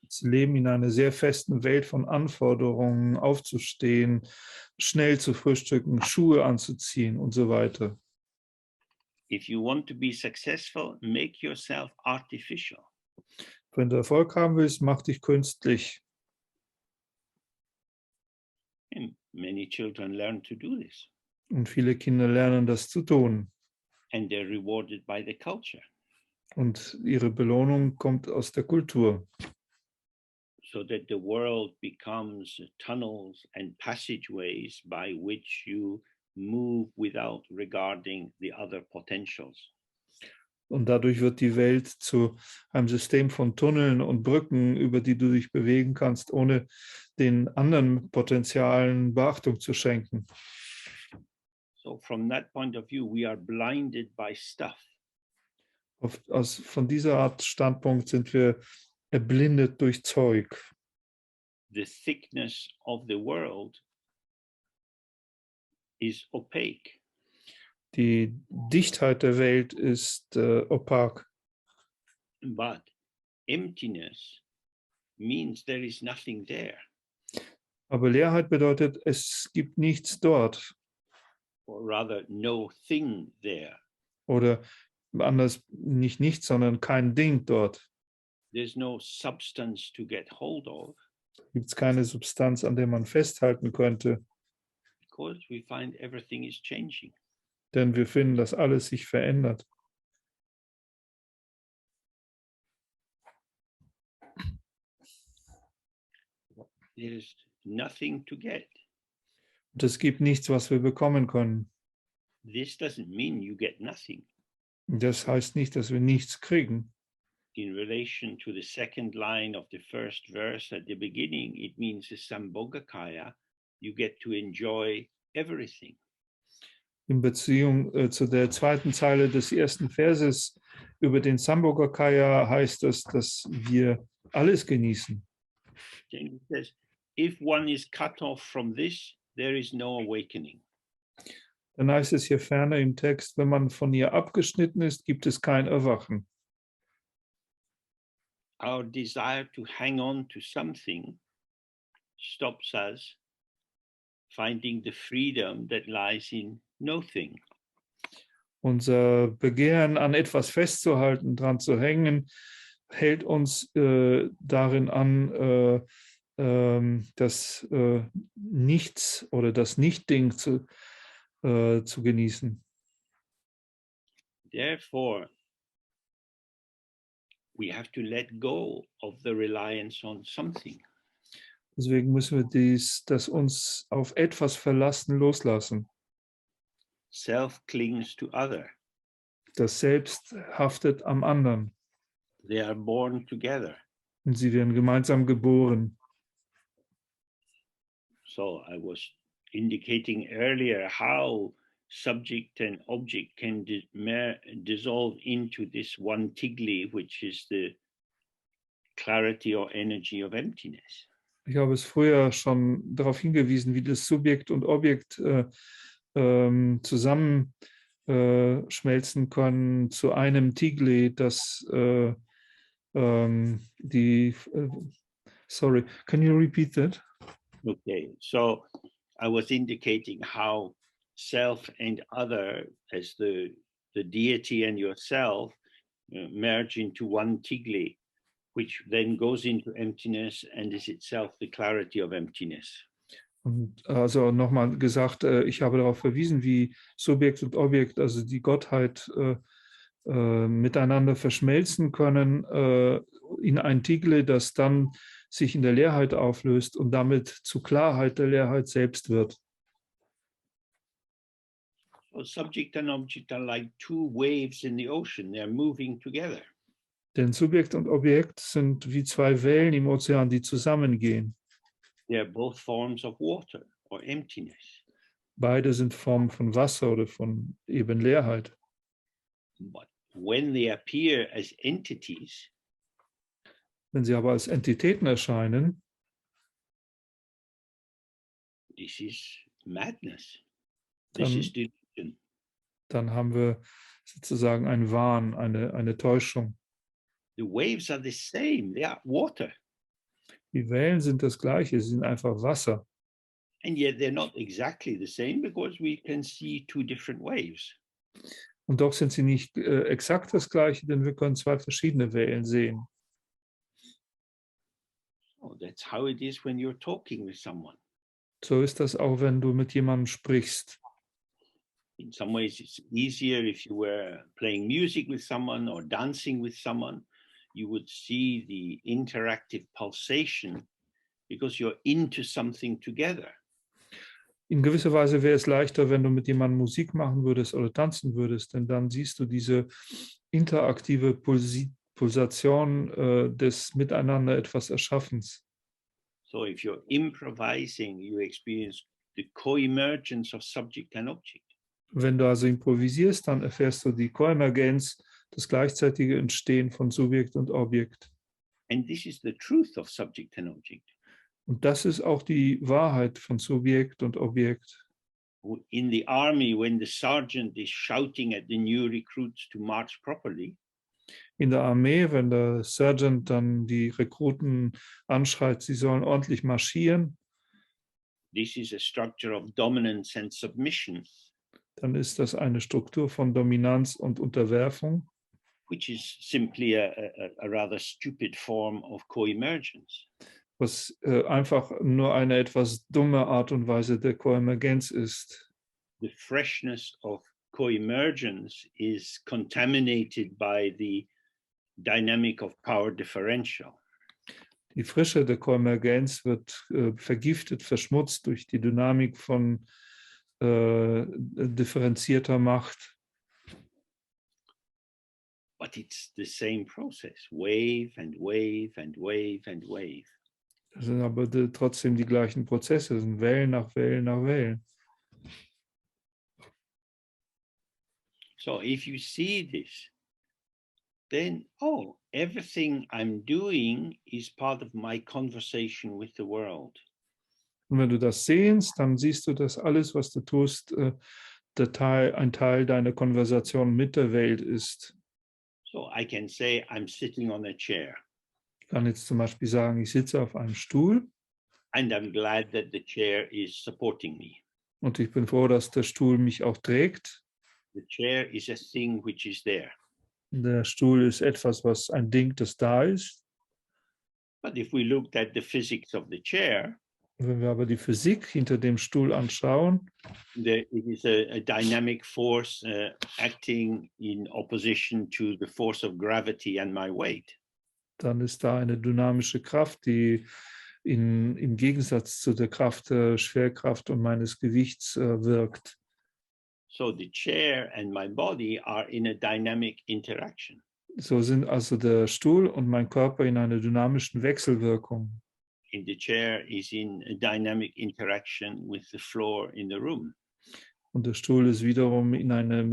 Sie leben in einer sehr festen Welt von Anforderungen, aufzustehen, schnell zu frühstücken, Schuhe anzuziehen und so weiter. If you want to be successful, make yourself artificial. Wenn du Erfolg haben willst, mach dich künstlich. And many children learn to do this. Und viele Kinder lernen das zu tun. And they're rewarded by the culture. Und ihre Belohnung kommt aus der Kultur. So that the world becomes tunnels and passageways by which you move without regarding the other potentials. Und dadurch wird die Welt zu einem System von Tunneln und Brücken, über die du dich bewegen kannst, ohne den anderen Potenzialen Beachtung zu schenken. So from that point of view, we are blinded by stuff. Von dieser Art Standpunkt sind wir erblindet durch Zeug. The thickness of the world is opaque. Die Dichtheit der Welt ist opak. But emptiness means there is nothing there. Aber Leerheit bedeutet, es gibt nichts dort. Or rather, no thing there. Oder anders, nicht nichts, sondern kein Ding dort. There's no substance to get hold of. Gibt es keine Substanz, an der man festhalten könnte. Because we find everything is changing. Denn wir finden, dass alles sich verändert. There's nothing to get. Und es gibt nichts, was wir bekommen können. This doesn't mean you get nothing. Das heißt nicht, dass wir nichts kriegen. In relation to the second line of the first verse at the beginning, it means the Sambhogakaya, you get to enjoy everything. In Beziehung zu der zweiten Zeile des ersten Verses über den Sambhogakaya heißt es, dass wir alles genießen. It says, if one is cut off from this, there is no awakening. Dann heißt es hier ferner im Text, wenn man von ihr abgeschnitten ist, gibt es kein Erwachen. Our desire to hang on to something stops us finding the freedom that lies in nothing. Unser Begehren, an etwas festzuhalten, dran zu hängen, hält uns darin an, das Nichts oder das Nicht-Ding zu genießen. Therefore, we have to let go of the reliance on something. Deswegen müssen wir das uns auf etwas verlassen, loslassen. Self clings to other. Das Selbst haftet am anderen. They are born together. Und sie werden gemeinsam geboren. So I was indicating earlier how subject and object can dissolve into this one tigli, which is the clarity or energy of emptiness. Ich habe es früher schon darauf hingewiesen, wie das Subjekt und Objekt zusammenschmelzen können zu einem Tigli, das sorry, can you repeat that? Okay, so I was indicating how self and other, as the deity and yourself, merge into one tigli, which then goes into emptiness and is itself the clarity of emptiness. Und also nochmal gesagt, ich habe darauf verwiesen, wie Subjekt und Objekt, also die Gottheit, miteinander verschmelzen können in ein Tigli, das dann sich in der Leerheit auflöst und damit zu Klarheit der Leerheit selbst wird. So subject and object are like two waves in the ocean. They're moving together. Denn Subjekt und Objekt sind wie zwei Wellen im Ozean, die zusammengehen. They're both forms of water or emptiness. Beide sind Formen von Wasser oder von eben Leerheit. But when they appear as entities, Wenn sie aber als Entitäten erscheinen, this is madness. This is delusion. Dann haben wir sozusagen einen Wahn, eine Täuschung. The waves are the same. They are water. Die Wellen sind das Gleiche, sie sind einfach Wasser. And yet they're not exactly the same because we can see two different waves. Und doch sind sie nicht exakt das Gleiche, denn wir können zwei verschiedene Wellen sehen. Oh, that's how it is when you're talking with someone. So ist das auch, wenn du mit jemandem sprichst. In some ways, it's easier if you were playing music with someone or dancing with someone. You would see the interactive pulsation because you're into something together. In gewisser Weise wäre es leichter, wenn du mit jemandem Musik machen würdest oder tanzen würdest, denn dann siehst du diese interaktive Pulsation des Miteinander etwas Erschaffens. So if you're improvising, you experience the co-emergence of subject and object. Wenn du also improvisierst, dann erfährst du die Koemergenz, das gleichzeitige Entstehen von Subjekt und Objekt. And this is the truth of subject and object. Und das ist auch die Wahrheit von Subjekt und Objekt. In the army, when the sergeant is shouting at the new recruits to march properly, in der Armee, wenn der Sergeant dann die Rekruten anschreit, sie sollen ordentlich marschieren, this is a structure of dominance and submission, dann ist das eine Struktur von Dominanz und Unterwerfung, which is simply a rather stupid form of co-emergence. Was einfach nur eine etwas dumme Art und Weise der Koemergenz ist. The freshness of co-emergence is contaminated by the dynamic of power differential. Die Frische der Koemergenz wird vergiftet, verschmutzt durch die Dynamik von differenzierter Macht. But it's the same process, wave and wave and wave and wave. Das sind aber trotzdem die gleichen Prozesse, das sind Wellen nach Wellen nach Wellen. So if you see this, then, oh, everything I'm doing is part of my conversation with the world. Und wenn du das siehst, dann siehst du, dass alles, was du tust, ein Teil deiner Konversation mit der Welt ist. So I can say I'm sitting on a chair. Ich kann jetzt zum Beispiel sagen, ich sitze auf einem Stuhl. And I'm glad that the chair is supporting me. Und ich bin froh, dass der Stuhl mich auch trägt. The chair is a thing which is there. Der Stuhl ist etwas, was ein Ding, das da ist. But if we looked at the physics of the chair, Wenn wir aber die Physik hinter dem Stuhl anschauen, it is a dynamic force acting in opposition to the force of gravity and my weight. dann ist da eine dynamische Kraft, die im Gegensatz zu der Kraft der Schwerkraft und meines Gewichts wirkt. So the chair and my body are in a dynamic interaction. So sind also der Stuhl und mein Körper in einer dynamischen Wechselwirkung. In the chair is in a dynamic interaction with the floor in the room. Und der Stuhl ist wiederum in einer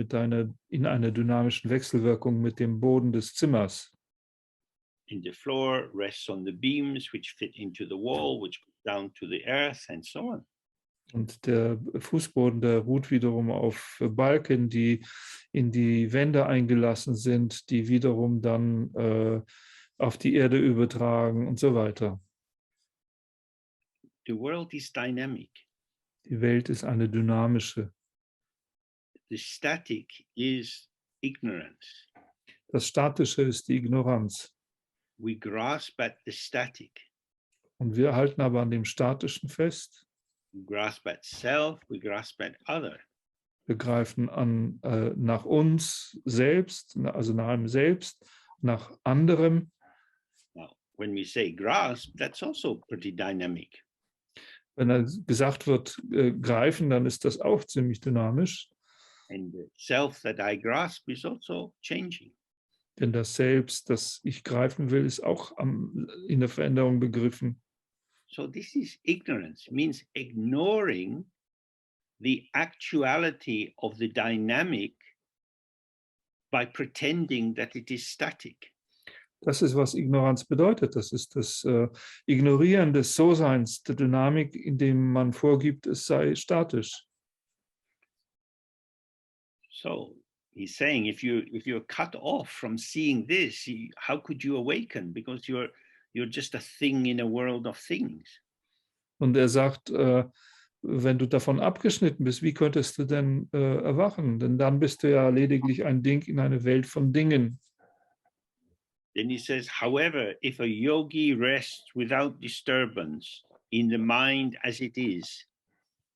dynamischen Wechselwirkung mit dem Boden des Zimmers. And the floor rests on the beams which fit into the wall, which go down to the earth, and so on. Und der Fußboden, der ruht wiederum auf Balken, die in die Wände eingelassen sind, die wiederum dann auf die Erde übertragen und so weiter. The world is dynamic. Die Welt ist eine dynamische. The static is ignorance. Das Statische ist die Ignoranz. We grasp at the static. Und wir halten aber an dem Statischen fest. We grasp at self, we grasp at other. Wir greifen an nach uns selbst, also nach einem Selbst, nach anderem. Now, when we say grasp, that's also pretty dynamic. Wenn gesagt wird, greifen, dann ist das auch ziemlich dynamisch. And the self that I grasp is also changing. Denn das Selbst, das ich greifen will, ist auch in der Veränderung begriffen. So this is ignorance, means ignoring the actuality of the dynamic by pretending that it is static. Das ist, was Ignoranz bedeutet. Das ist das Ignorieren des So-Seins, der Dynamik, indem man vorgibt, es sei statisch. So he's saying, if you're cut off from seeing this, how could you awaken? Because you're just a thing in a world of things. Und er sagt, wenn du davon abgeschnitten bist, wie könntest du denn erwachen? Denn dann bist du ja lediglich ein Ding in einer Welt von Dingen. Then he says, however, if a yogi rests without disturbance in the mind as it is,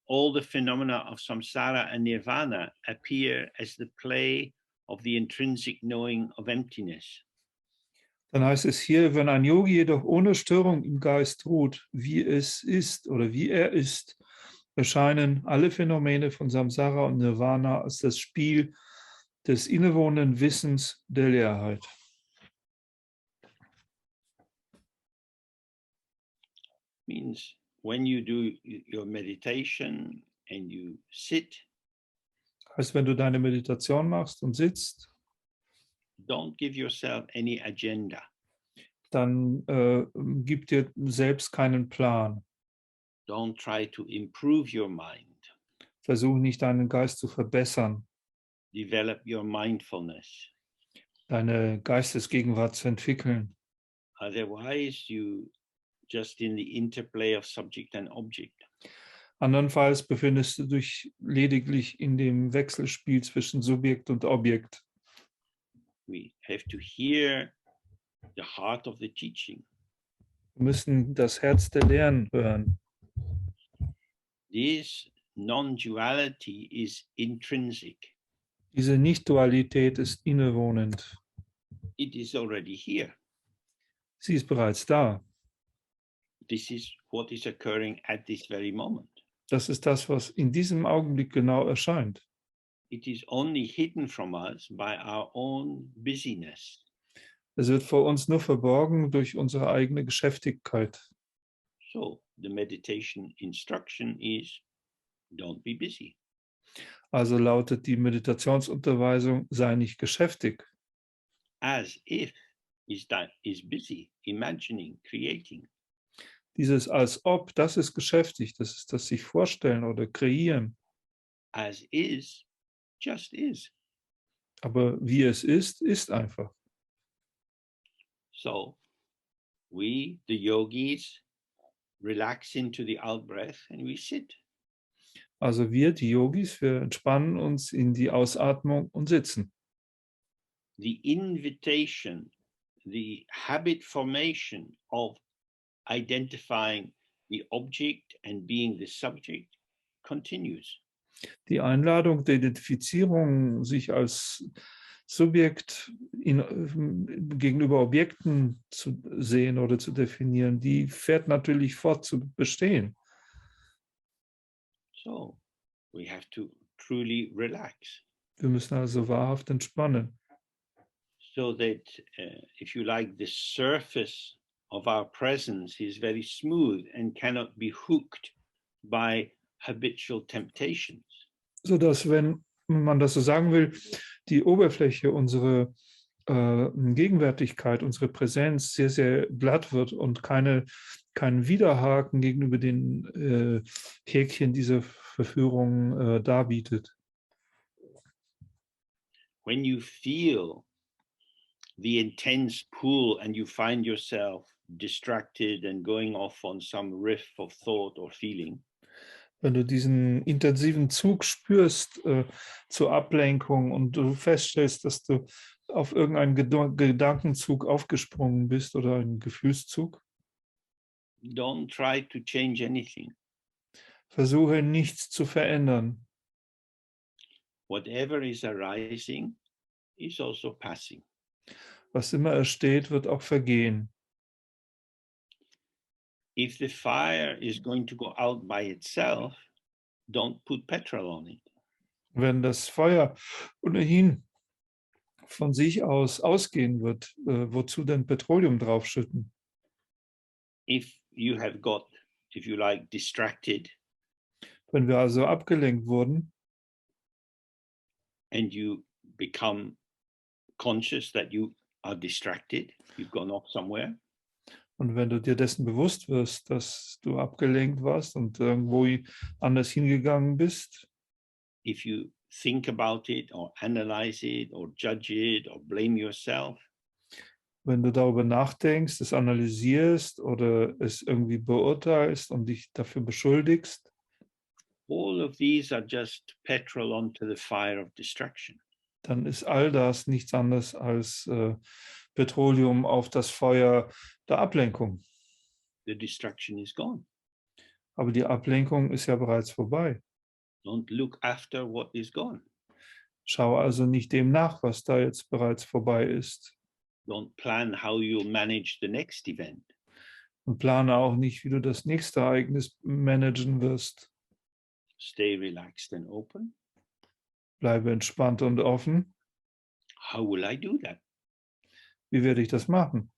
all the phenomena of samsara and nirvana appear as the play of the intrinsic knowing of emptiness. Dann heißt es hier, wenn ein Yogi jedoch ohne Störung im Geist ruht, wie es ist oder wie er ist, erscheinen alle Phänomene von Samsara und Nirvana als das Spiel des innewohnenden Wissens der Leerheit. Means when you do your meditation and you sit, Heißt, wenn du deine Meditation machst und sitzt, don't give yourself any agenda. dann gib dir selbst keinen Plan. Don't try to improve your mind. Versuch nicht, deinen Geist zu verbessern, Develop your mindfulness. deine Geistesgegenwart zu entwickeln. Otherwise, you just in the interplay of subject and object. Andernfalls befindest du dich lediglich in dem Wechselspiel zwischen Subjekt und Objekt. We have to hear the heart of the teaching. Wir müssen das Herz der Lehren hören. This non-duality is intrinsic. Diese Nicht-Dualität ist innewohnend. It is already here. Sie ist bereits da. This is what is occurring at this very moment. Das ist das, was in diesem Augenblick genau erscheint. It is only hidden from us by our own busyness. Es wird vor uns nur verborgen durch unsere eigene Geschäftigkeit. So the meditation instruction is, don't be busy. Also lautet die Meditationsunterweisung, sei nicht geschäftig. As if is busy, imagining, creating. Dieses als ob, das ist geschäftig, das ist das sich vorstellen oder kreieren. As is, just is. Aber wie es ist einfach. So we, the yogis, relax into the out-breath and we sit. Also wir, die Yogis, wir entspannen uns in die Ausatmung und sitzen. The invitation, the habit formation of identifying the object and being the subject continues. Die Einladung der Identifizierung, sich als Subjekt gegenüber Objekten zu sehen oder zu definieren, die fährt natürlich fort zu bestehen. So we have to truly relax. Wir müssen also wahrhaft entspannen. So that, if you like, the surface of our presence is very smooth and cannot be hooked by habitual temptations. Sodass, wenn man das so sagen will, die Oberfläche, unsere Gegenwärtigkeit, unsere Präsenz sehr, sehr glatt wird und kein Widerhaken gegenüber den Häkchen dieser Verführung darbietet. When you feel the intense pull and you find yourself distracted and going off on some riff of thought or feeling, wenn du diesen intensiven Zug spürst zur Ablenkung und du feststellst, dass du auf irgendeinen Gedankenzug aufgesprungen bist oder einen Gefühlszug, don't try to change anything. versuche nichts zu verändern. Whatever is arising is also passing. Was immer entsteht, wird auch vergehen. If the fire is going to go out by itself, don't put petrol on it. Wenn das Feuer ohnehin von sich aus ausgehen wird, wozu denn Petroleum draufschütten? If you like, distracted, Wenn wir also abgelenkt wurden and you become conscious that you are distracted, you've gone off somewhere, und wenn du dir dessen bewusst wirst, dass du abgelenkt warst und irgendwo anders hingegangen bist, if you think about it or analyze it or judge it or blame yourself, wenn du darüber nachdenkst, es analysierst oder es irgendwie beurteilst und dich dafür beschuldigst, all of these are just petrol onto the fire of distraction. dann ist all das nichts anderes als Petroleum auf das Feuer der Ablenkung. The distraction is gone. Aber die Ablenkung ist ja bereits vorbei. Don't look after what is gone. Schau also nicht dem nach, was da jetzt bereits vorbei ist. Don't plan how you'll manage the next event. Und plane auch nicht, wie du das nächste Ereignis managen wirst. Stay relaxed and open. Bleibe entspannt und offen. How will I do that? Wie werde ich das machen?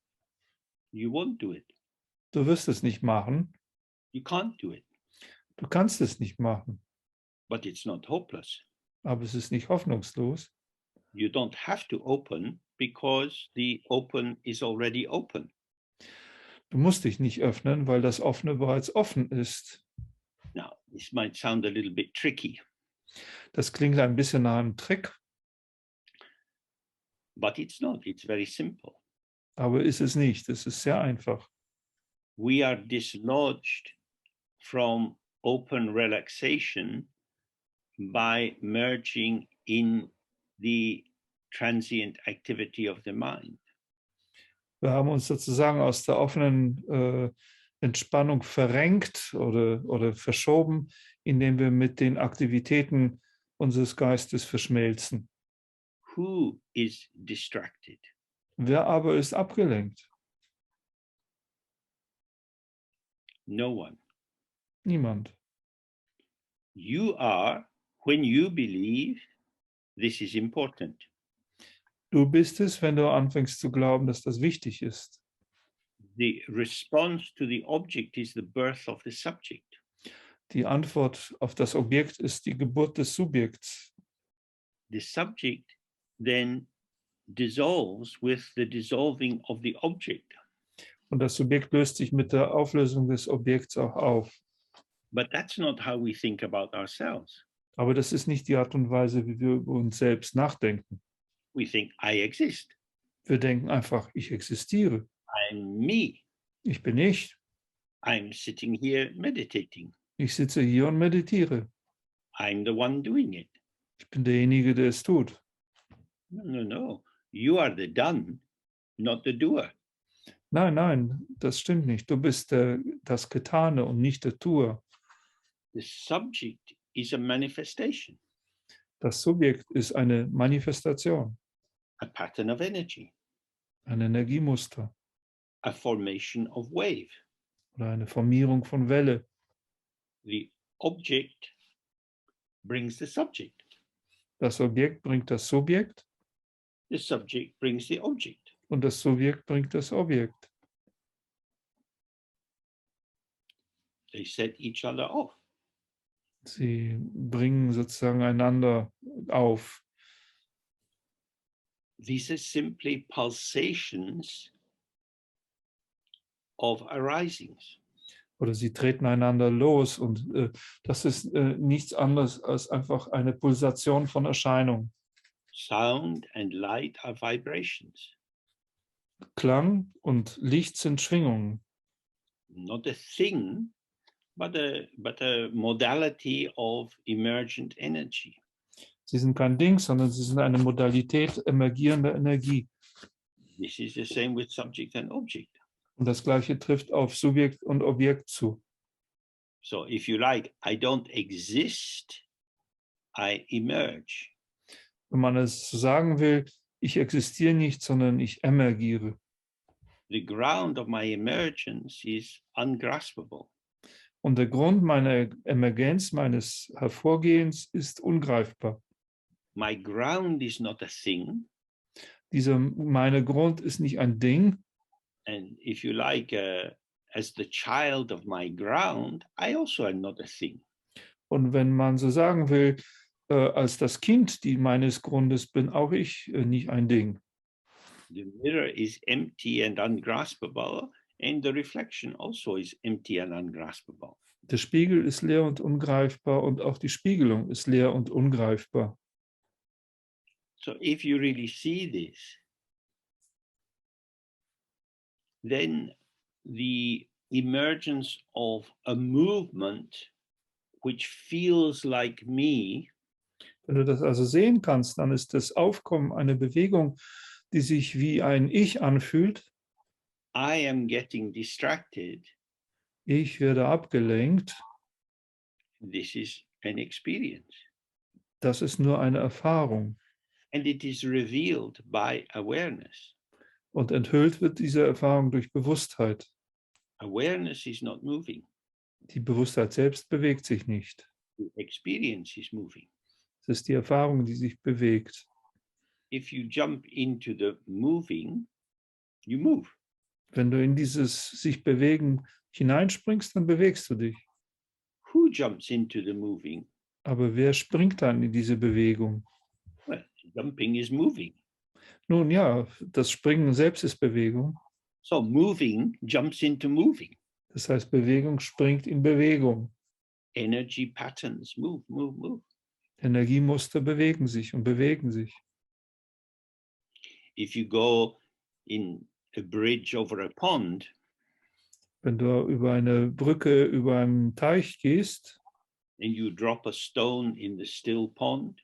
You won't do it. Du wirst es nicht machen. You can't do it. Du kannst es nicht machen. But it's not hopeless. Aber es ist nicht hoffnungslos. You don't have to open because the open is already open. Du musst dich nicht öffnen, weil das Offene bereits offen ist. Now, this might sound a little bit tricky. Das klingt ein bisschen nach einem Trick. But it's not. It's very simple. Aber ist es nicht. Es ist sehr einfach. We are dislodged from open relaxation by merging in the transient activity of the mind. Wir haben uns sozusagen aus der offenen Entspannung verrenkt oder verschoben, indem wir mit den Aktivitäten unseres Geistes verschmelzen. Who is distracted? Wer aber ist abgelenkt? No one. Niemand. You are when you believe this is important. Du bist es, wenn du anfängst zu glauben, dass das wichtig ist. The response to the object is the birth of the subject. Die Antwort auf das Objekt ist die Geburt des Subjekts. The subject then dissolves with the dissolving of the object. Und das Subjekt löst sich mit der Auflösung des Objekts auch auf. But that's not how we think about ourselves. Aber das ist nicht die Art und Weise, wie wir über uns selbst nachdenken. We think, I exist. Wir denken einfach, ich existiere. I'm me. Ich bin ich. I'm sitting here meditating. Ich sitze hier und meditiere. I'm the one doing it. Ich bin derjenige, der es tut. No. You are the done, not the doer. Nein, das stimmt nicht. Du bist das Getane und nicht der Tuer. The subject is a manifestation, Das Subjekt ist eine Manifestation, a pattern of energy, ein Energiemuster a formation of wave. oder eine Formierung von Welle. The object brings the subject. Das Objekt bringt das Subjekt The subject brings the object. und das Subjekt bringt das Objekt. They set each other off. Sie bringen sozusagen einander auf. These are simply pulsations of arisings. Oder sie treten einander los und das ist nichts anderes als einfach eine Pulsation von Erscheinung. Sound and light are vibrations, Klang und Licht sind Schwingungen. not a thing, but a modality of emergent energy. Sie sind kein Ding, sondern sie sind eine Modalität emergierender Energie. This is the same with subject and object. Und das Gleiche trifft auf Subjekt und Objekt zu. So if you like, I don't exist, I emerge. Wenn man es so sagen will, ich existiere nicht, sondern ich emergiere. The ground of my emergence is ungraspable. Und der Grund meiner Emergenz, meines Hervorgehens ist ungreifbar. My ground is not a thing. Meine Grund ist nicht ein Ding. And if you like, as the child of my ground, I also am not a thing. Und wenn man so sagen will, als das Kind meines Grundes bin auch ich nicht ein Ding. The mirror is empty and ungraspable, and the reflection also is empty and ungraspable. Der Spiegel ist leer und ungreifbar und auch die Spiegelung ist leer und ungreifbar. So if you really see this, then the emergence of a movement which feels like me Wenn du das also sehen kannst, dann ist das Aufkommen eine Bewegung, die sich wie ein Ich anfühlt. I am getting distracted. Ich werde abgelenkt. This is an experience. Das ist nur eine Erfahrung. And it is revealed by awareness. Und enthüllt wird diese Erfahrung durch Bewusstheit. Awareness is not moving. Die Bewusstheit selbst bewegt sich nicht. The experience is moving. Es ist die Erfahrung, die sich bewegt. If you jump into the moving, you move. Wenn du in dieses sich bewegen hineinspringst, dann bewegst du dich. Who jumps into the moving? Aber wer springt dann in diese Bewegung? Well, jumping is moving. Nun ja, das Springen selbst ist Bewegung. So moving jumps into moving. Das heißt, Bewegung springt in Bewegung. Energy patterns move. Energiemuster bewegen sich und bewegen sich. If you go in a bridge over a pond, Wenn du über eine Brücke, über einen Teich gehst and you drop a stone in the still pond,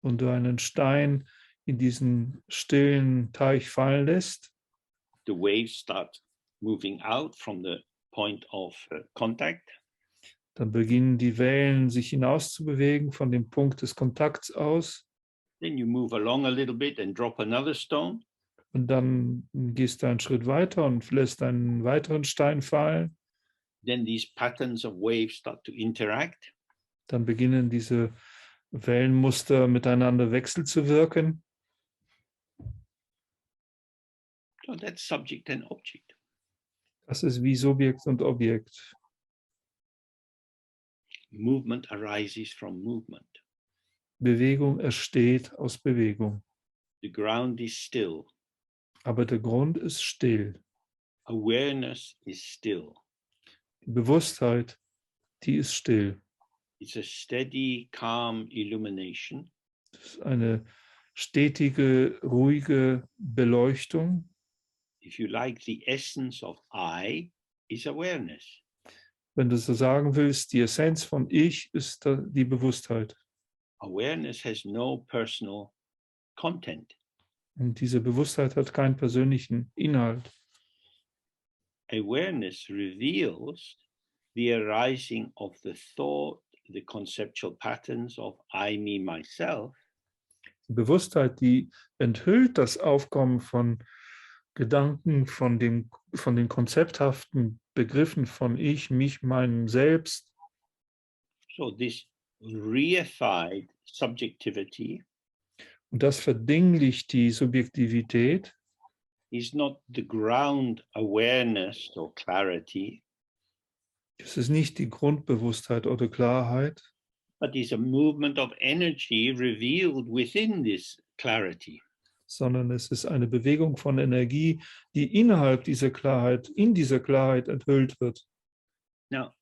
und du einen Stein in diesen stillen Teich fallen lässt, the waves start moving out from the point of contact. dann beginnen die Wellen sich hinauszubewegen von dem Punkt des Kontakts aus. Then you move along a little bit and drop another stone. Und dann gehst du einen Schritt weiter und lässt einen weiteren Stein fallen. Then these patterns of waves start to interact. Dann beginnen diese Wellenmuster miteinander wechselzuwirken. So that's subject and object. Das ist wie Subjekt und Objekt. Movement arises from movement. Bewegung entsteht aus Bewegung. The ground is still. Aber der Grund ist still. Awareness is still. Die Bewusstheit, die ist still. It's a steady, calm illumination. Das ist eine stetige, ruhige Beleuchtung. If you like, the essence of I is awareness. Wenn du so sagen willst, die Essenz von Ich ist die Bewusstheit. Awareness has no personal content. Und diese Bewusstheit hat keinen persönlichen Inhalt. Awareness reveals the arising of the thought, the conceptual patterns of I, me, myself. Die Bewusstheit, die enthüllt das Aufkommen von Gedanken, von den konzepthaften Begriffen von Ich, mich, meinem Selbst. So this reified subjectivity Und das verdinglicht die Subjektivität. is not the ground awareness or clarity, Es ist nicht die Grundbewusstheit oder Klarheit, but is a movement of energy revealed within this clarity. sondern es ist eine Bewegung von Energie, die innerhalb dieser Klarheit, in dieser Klarheit enthüllt wird. Now,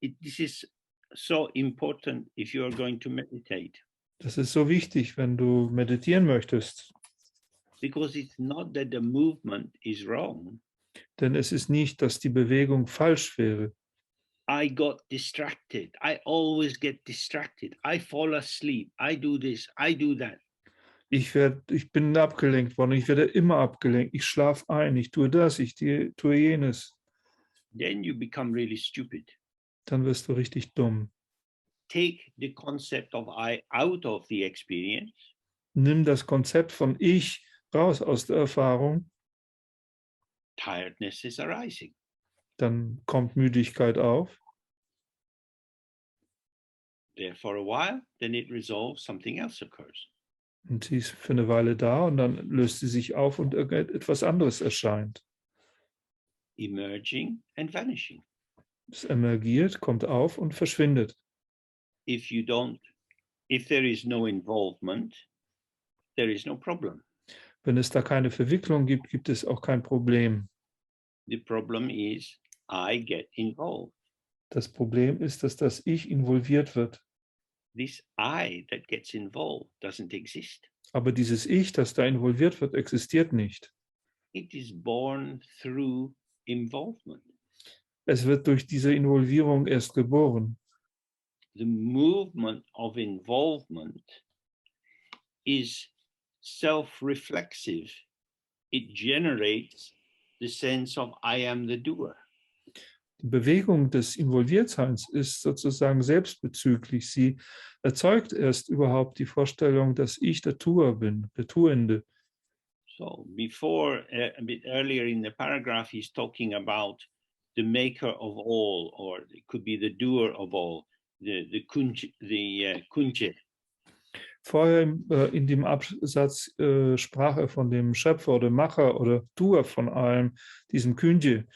this is so important if you are going to meditate, Das ist so wichtig, wenn du meditieren möchtest, because it's not that the movement is wrong. denn es ist nicht, dass die Bewegung falsch wäre. I got distracted. I always get distracted. I fall asleep. I do this. I do that. Ich bin abgelenkt worden, ich werde immer abgelenkt, ich schlafe ein, ich tue das, ich tue jenes. Then you become really stupid. Dann wirst du richtig dumm. Take the concept of I out of the experience. Nimm das Konzept von Ich raus aus der Erfahrung, Tiredness is arising. dann kommt Müdigkeit auf. There for a while, then it resolves, something else occurs. Und sie ist für eine Weile da und dann löst sie sich auf und etwas anderes erscheint. Emerging and vanishing. Es emergiert, kommt auf und verschwindet. If there is no involvement, there is no problem. Wenn es da keine Verwicklung gibt, gibt es auch kein Problem. The problem is I get involved. Das Problem ist, dass das Ich involviert wird. This I that gets involved doesn't exist. Aber dieses Ich, das da involviert wird, existiert nicht. It is born through involvement. Es wird durch diese Involvierung erst geboren. The movement of involvement is self-reflexive. It generates the sense of I am the doer. Die Bewegung des Involviertseins ist sozusagen selbstbezüglich. Sie erzeugt erst überhaupt die Vorstellung, dass ich der Tuer bin, der Tuende. So before, a bit earlier in the paragraph, he's talking about the maker of all, or it could be the doer of all, the kunje. Vorher in dem Absatz sprach er von dem Schöpfer oder Macher oder Tuer von allem, diesem Kunje.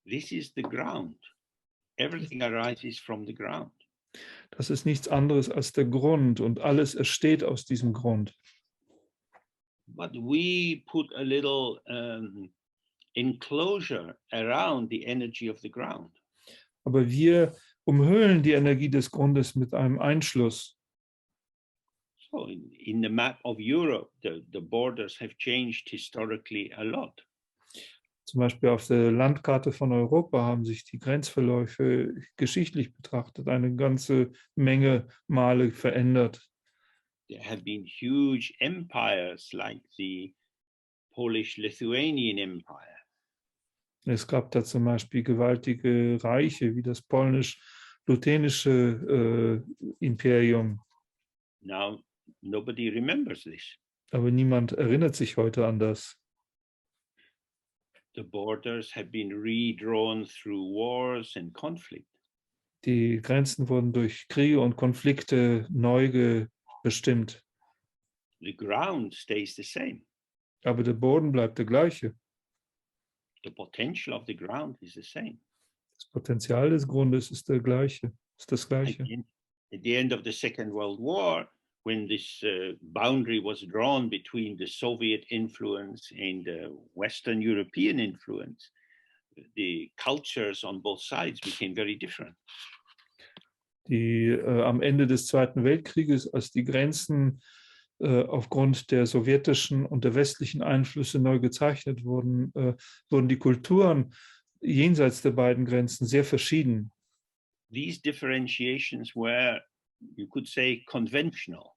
This is the ground. Everything arises from the ground. Das ist nichts anderes als der Grund und alles entsteht aus diesem Grund. But we put a little enclosure around the energy of the ground. Aber wir umhüllen die Energie des Grundes mit einem Einschluss. So in the map of Europe, the borders have changed historically a lot. Zum Beispiel auf der Landkarte von Europa haben sich die Grenzverläufe geschichtlich betrachtet eine ganze Menge Male verändert. There have been huge empires like the Polish-Lithuanian Empire. Es gab da zum Beispiel gewaltige Reiche wie das polnisch-luthenische Imperium. Now, nobody remembers this. Aber niemand erinnert sich heute an das. The borders have been redrawn through wars and conflict. Die Grenzen wurden durch Kriege und Konflikte neu bestimmt. The ground stays the same. Aber der Boden bleibt der gleiche. the potential of the ground is the same. Das Potenzial des Grundes ist das Gleiche. At the end of the Second World War, when this boundary was drawn between the Soviet influence and the Western European influence, the cultures on both sides became very different. Am Ende des Zweiten Weltkrieges, als die Grenzen aufgrund der sowjetischen und der westlichen Einflüsse neu gezeichnet wurden, wurden die Kulturen jenseits der beiden Grenzen sehr verschieden. These differentiations were, you could say, conventional.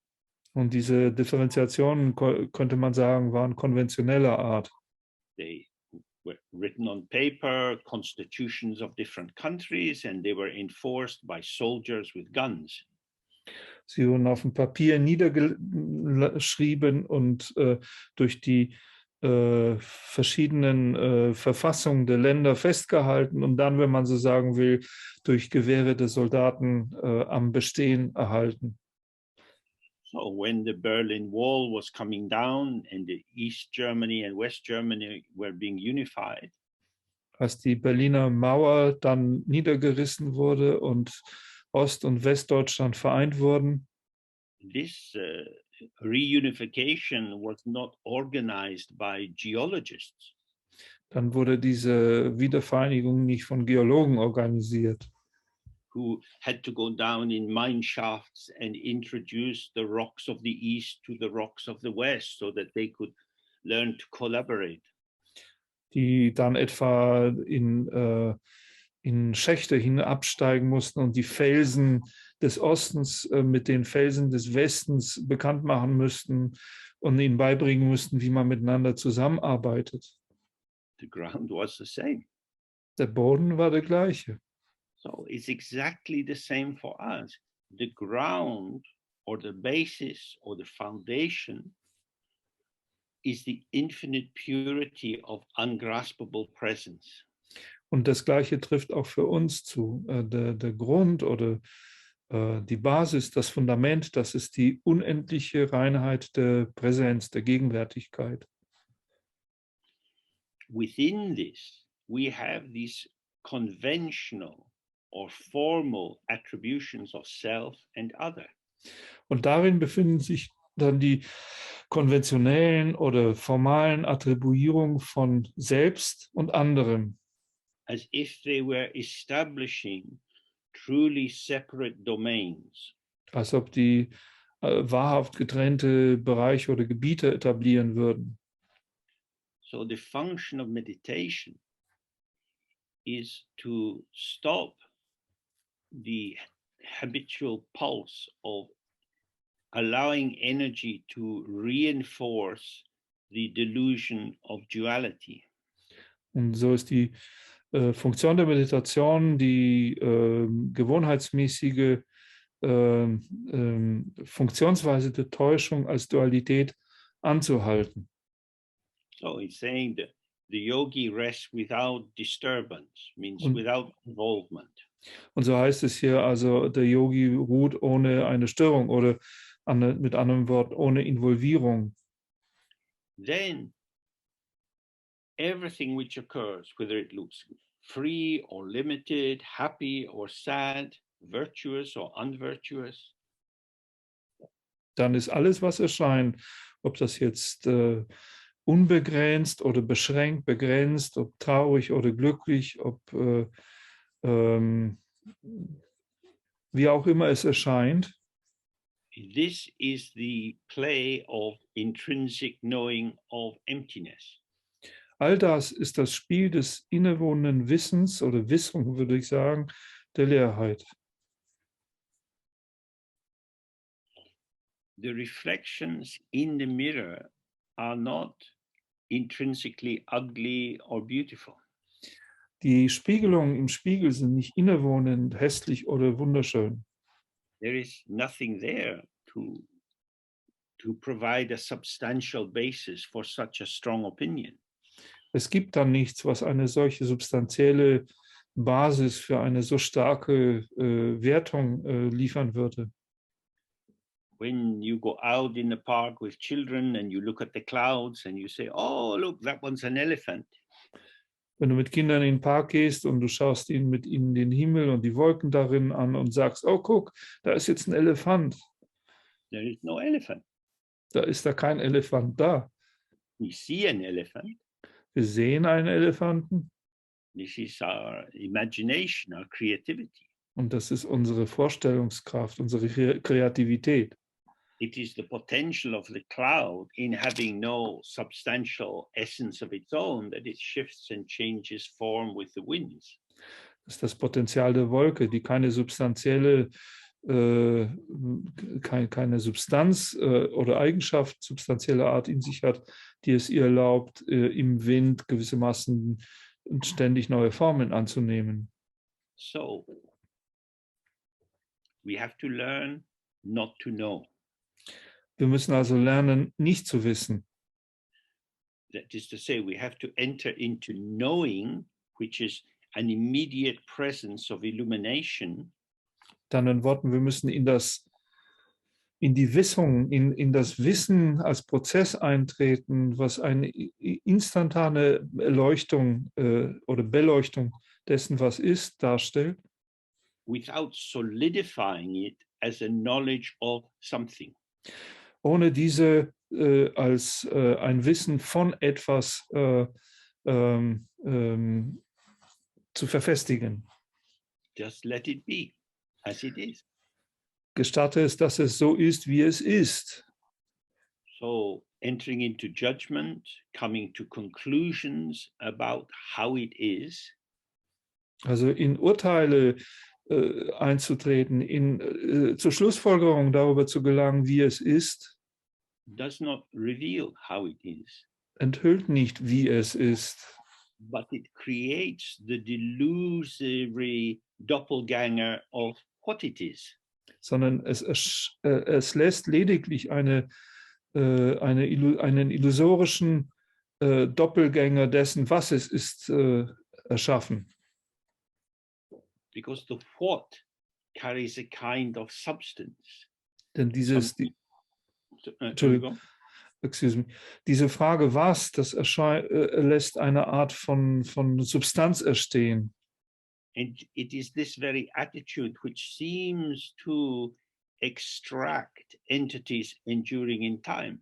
Und diese Differenziationen, könnte man sagen, waren konventioneller Art. They were written on paper, constitutions of different countries, and they were enforced by soldiers with guns. Sie wurden auf dem Papier niedergeschrieben und durch die verschiedenen Verfassungen der Länder festgehalten und dann, wenn man so sagen will, durch Gewehre der Soldaten am Bestehen erhalten. So when the Berlin Wall was coming down and the East Germany and West Germany were being unified, als die Berliner Mauer dann niedergerissen wurde und Ost- und Westdeutschland vereint wurden, this reunification was not organized by geologists. Dann wurde diese Wiedervereinigung nicht von Geologen organisiert, who had to go down in mine shafts and introduce the rocks of the East to the rocks of the West so that they could learn to collaborate. Die dann etwa in Schächte hinabsteigen mussten und die Felsen des Ostens mit den Felsen des Westens bekannt machen müssten und ihnen beibringen müssten, wie man miteinander zusammenarbeitet. The ground was the same. Der Boden war der gleiche. So it's exactly the same for us. The ground or the basis or the foundation is the infinite purity of ungraspable presence. Und das Gleiche trifft auch für uns zu. Der Grund oder die Basis, das Fundament, das ist die unendliche Reinheit der Präsenz, der Gegenwärtigkeit. Within this, we have these conventional or formal attributions of self and other. Und darin befinden sich dann die konventionellen oder formalen Attribuierungen von Selbst und anderem. As if they were establishing truly separate domains. Als ob die wahrhaft getrennte Bereiche oder Gebiete etablieren würden. So the function of meditation is to stop the habitual pulse of allowing energy to reinforce the delusion of duality. Und so ist die Funktion der Meditation, die gewohnheitsmäßige Funktionsweise der Täuschung als Dualität anzuhalten. So it's saying that the yogi rests without disturbance, means without involvement. Und so heißt es hier, also der Yogi ruht ohne eine Störung oder mit anderem Wort ohne Involvierung. Then everything which occurs, whether it looks free or limited, happy or sad, virtuous or unvirtuous, dann ist alles, was erscheint, ob das jetzt unbegrenzt oder beschränkt, begrenzt, ob traurig oder glücklich, ob wie auch immer es erscheint. This is the play of intrinsic knowing of emptiness. All das ist das Spiel des innewohnenden Wissens oder Wissung, würde ich sagen, der Leerheit. The reflections in the mirror are not intrinsically ugly or beautiful. Die Spiegelungen im Spiegel sind nicht innewohnend, hässlich oder wunderschön. There is nothing there to provide a substantial basis for such a strong opinion. Es gibt dann nichts, was eine solche substanzielle Basis für eine so starke Wertung liefern würde. When you go out in the park with children and you look at the clouds and you say, oh, look, that one's an elephant. Wenn du mit Kindern in den Park gehst und du schaust mit ihnen den Himmel und die Wolken darin an und sagst, oh, guck, da ist jetzt ein Elefant. There is no elephant. Da ist da kein Elefant da. We see an elephant. Wir sehen einen Elefanten. This is our imagination, our creativity. Und das ist unsere Vorstellungskraft, unsere Kreativität. It is the potential of the cloud in having no substantial essence of its own that it shifts and changes form with the winds. Das ist das Potenzial der Wolke, die keine substanzielle, keine Substanz oder Eigenschaft substanzieller Art in sich hat, die es ihr erlaubt, im Wind gewissermaßen ständig neue Formen anzunehmen. So, we have to learn not to know. Wir müssen also lernen, nicht zu wissen. That is to say, we have to enter into knowing, which is an immediate presence of illumination. Dann in Worten, wir müssen in die Wissung, in das Wissen als Prozess eintreten, was eine instantane Erleuchtung oder Beleuchtung dessen, was ist, darstellt. Without solidifying it as a knowledge of something. Ohne diese als ein Wissen von etwas zu verfestigen. Just let it be as it is. Gestatte es, dass es so ist, wie es ist. So entering into judgment, coming to conclusions about how it is. Also in Urteile einzutreten, zur Schlussfolgerung darüber zu gelangen, wie es ist, does not reveal how it is. Enthüllt nicht, wie es ist. But it creates the delusory doppelganger of what it is. Sondern es lässt lediglich einen illusorischen Doppelgänger dessen, was es ist, erschaffen. Because the what carries a kind of substance. Denn diese Frage, was, das lässt eine Art von Substanz erstehen. And it is this very attitude which seems to extract entities enduring in time.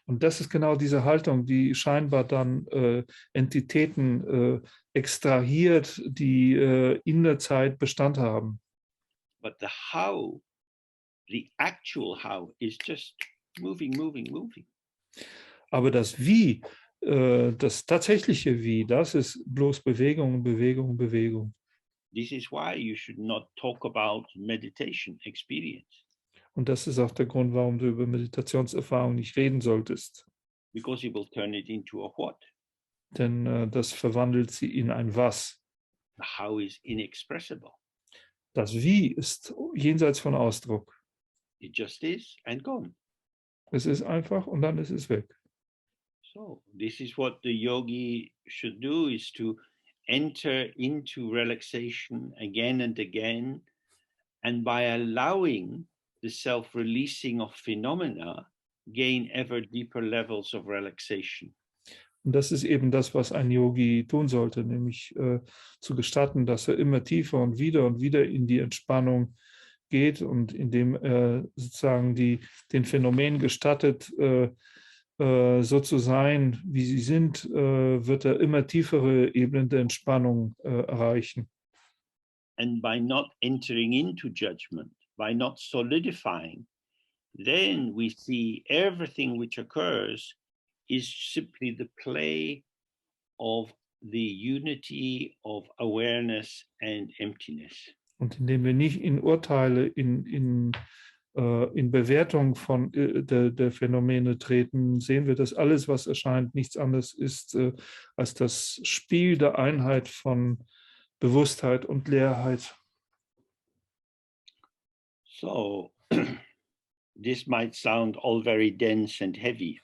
Und das ist genau diese Haltung, die scheinbar dann Entitäten extrahiert, die in der Zeit Bestand haben. But the how, the actual how, is just moving. Aber das Wie, das tatsächliche Wie, das ist bloß Bewegung. This is why you should not talk about meditation experience. Und das ist auch der Grund, warum du über Meditationserfahrung nicht reden solltest. Because you will turn it into a what. Denn das verwandelt sie in ein Was. The how is inexpressible. Das Wie ist jenseits von Ausdruck. It just is and gone. Es ist einfach und dann ist es weg. So this is what the yogi should do, is to enter into relaxation again and again, and by allowing the self-releasing of phenomena, gain ever deeper levels of relaxation. Und das ist eben das, was ein Yogi tun sollte, nämlich zu gestatten, dass er immer tiefer und wieder in die Entspannung geht und indem er sozusagen den Phänomenen gestattet, so zu sein, wie sie sind, wird er immer tiefere Ebenen der Entspannung erreichen. And by not entering into judgment, by not solidifying, then we see everything which occurs is simply the play of the unity of awareness and emptiness. Und indem wir nicht in Urteile, in Bewertung von der Phänomene treten, sehen wir, dass alles, was erscheint, nichts anderes ist als das Spiel der Einheit von Bewusstheit und Leerheit. So, this might sound all very dense and heavy.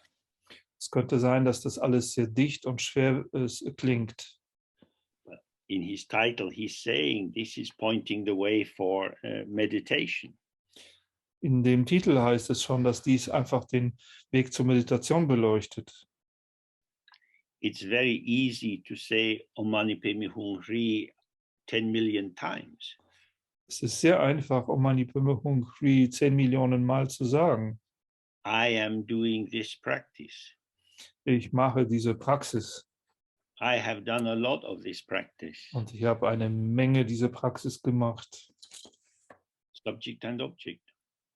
Es könnte sein, dass das alles sehr dicht und schwer klingt. In his title, he's saying this is pointing the way for meditation. In dem Titel heißt es schon, dass dies einfach den Weg zur Meditation beleuchtet. it's very easy to say Om Mani Padme Hum Hri 10 million times. Es ist sehr einfach, Om Mani Padme Hum Hri 10 Millionen Mal zu sagen. I am doing this practice. Ich mache diese Praxis. I have done a lot of this practice. Und ich habe eine Menge dieser Praxis gemacht. Subject and object.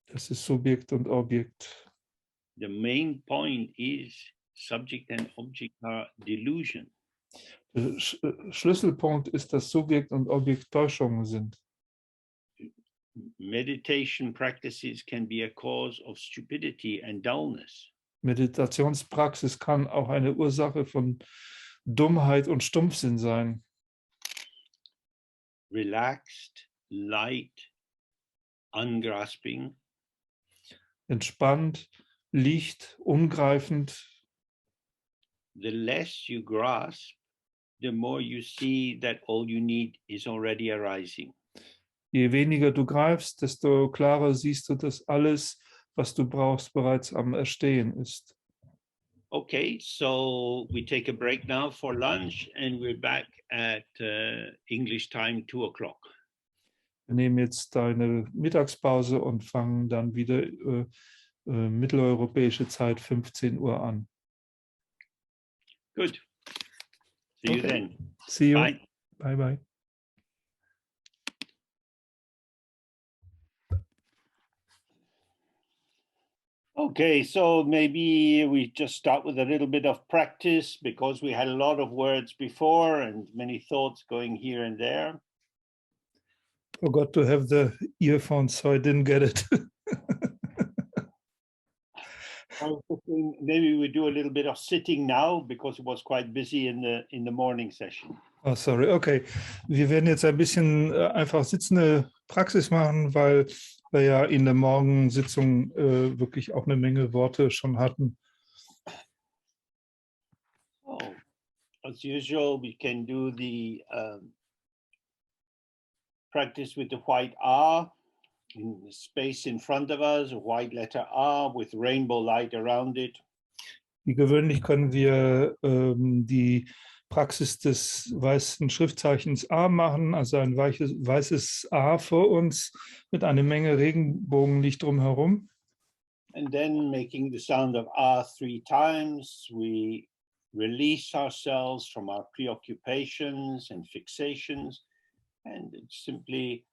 Das ist Subjekt und Objekt. The main point is subject and object are delusion. Der Schlüsselpunkt ist, dass Subjekt und Objekt Täuschungen sind. Meditation practices can be a cause of stupidity and dullness. Meditationspraxis kann auch eine Ursache von Dummheit und Stumpfsinn sein. Relaxed, light, ungrasping. Entspannt, licht, ungreifend. The less you grasp, the more you see that all you need is already arising. Je weniger du greifst, desto klarer siehst du, dass alles, was du brauchst, bereits am Erstehen ist. Okay, so we take a break now for lunch and we're back at English time 2 o'clock. Wir nehmen jetzt eine Mittagspause und fangen dann wieder mitteleuropäische Zeit 15 Uhr an. Good. See you then. See you. Bye. Bye bye. Okay, so maybe we just start with a little bit of practice because we had a lot of words before and many thoughts going here and there. Forgot to have the earphones, so I didn't get it. I was thinking maybe we do a little bit of sitting now because it was quite busy in the morning session. Oh, sorry. Okay. Wir werden jetzt ein bisschen einfach sitzende Praxis machen, weil wir ja in der Morgensitzung wirklich auch eine Menge Worte schon hatten. Oh, as usual, we can do the practice with the white R in the space in front of us, a white letter R with rainbow light around it. Wie gewöhnlich können wir die Praxis des weißen Schriftzeichens A machen, also ein weißes A vor uns mit einer Menge Regenbogenlicht drumherum. And then making the sound of R 3 times, we release ourselves from our preoccupations and fixations, and it's simply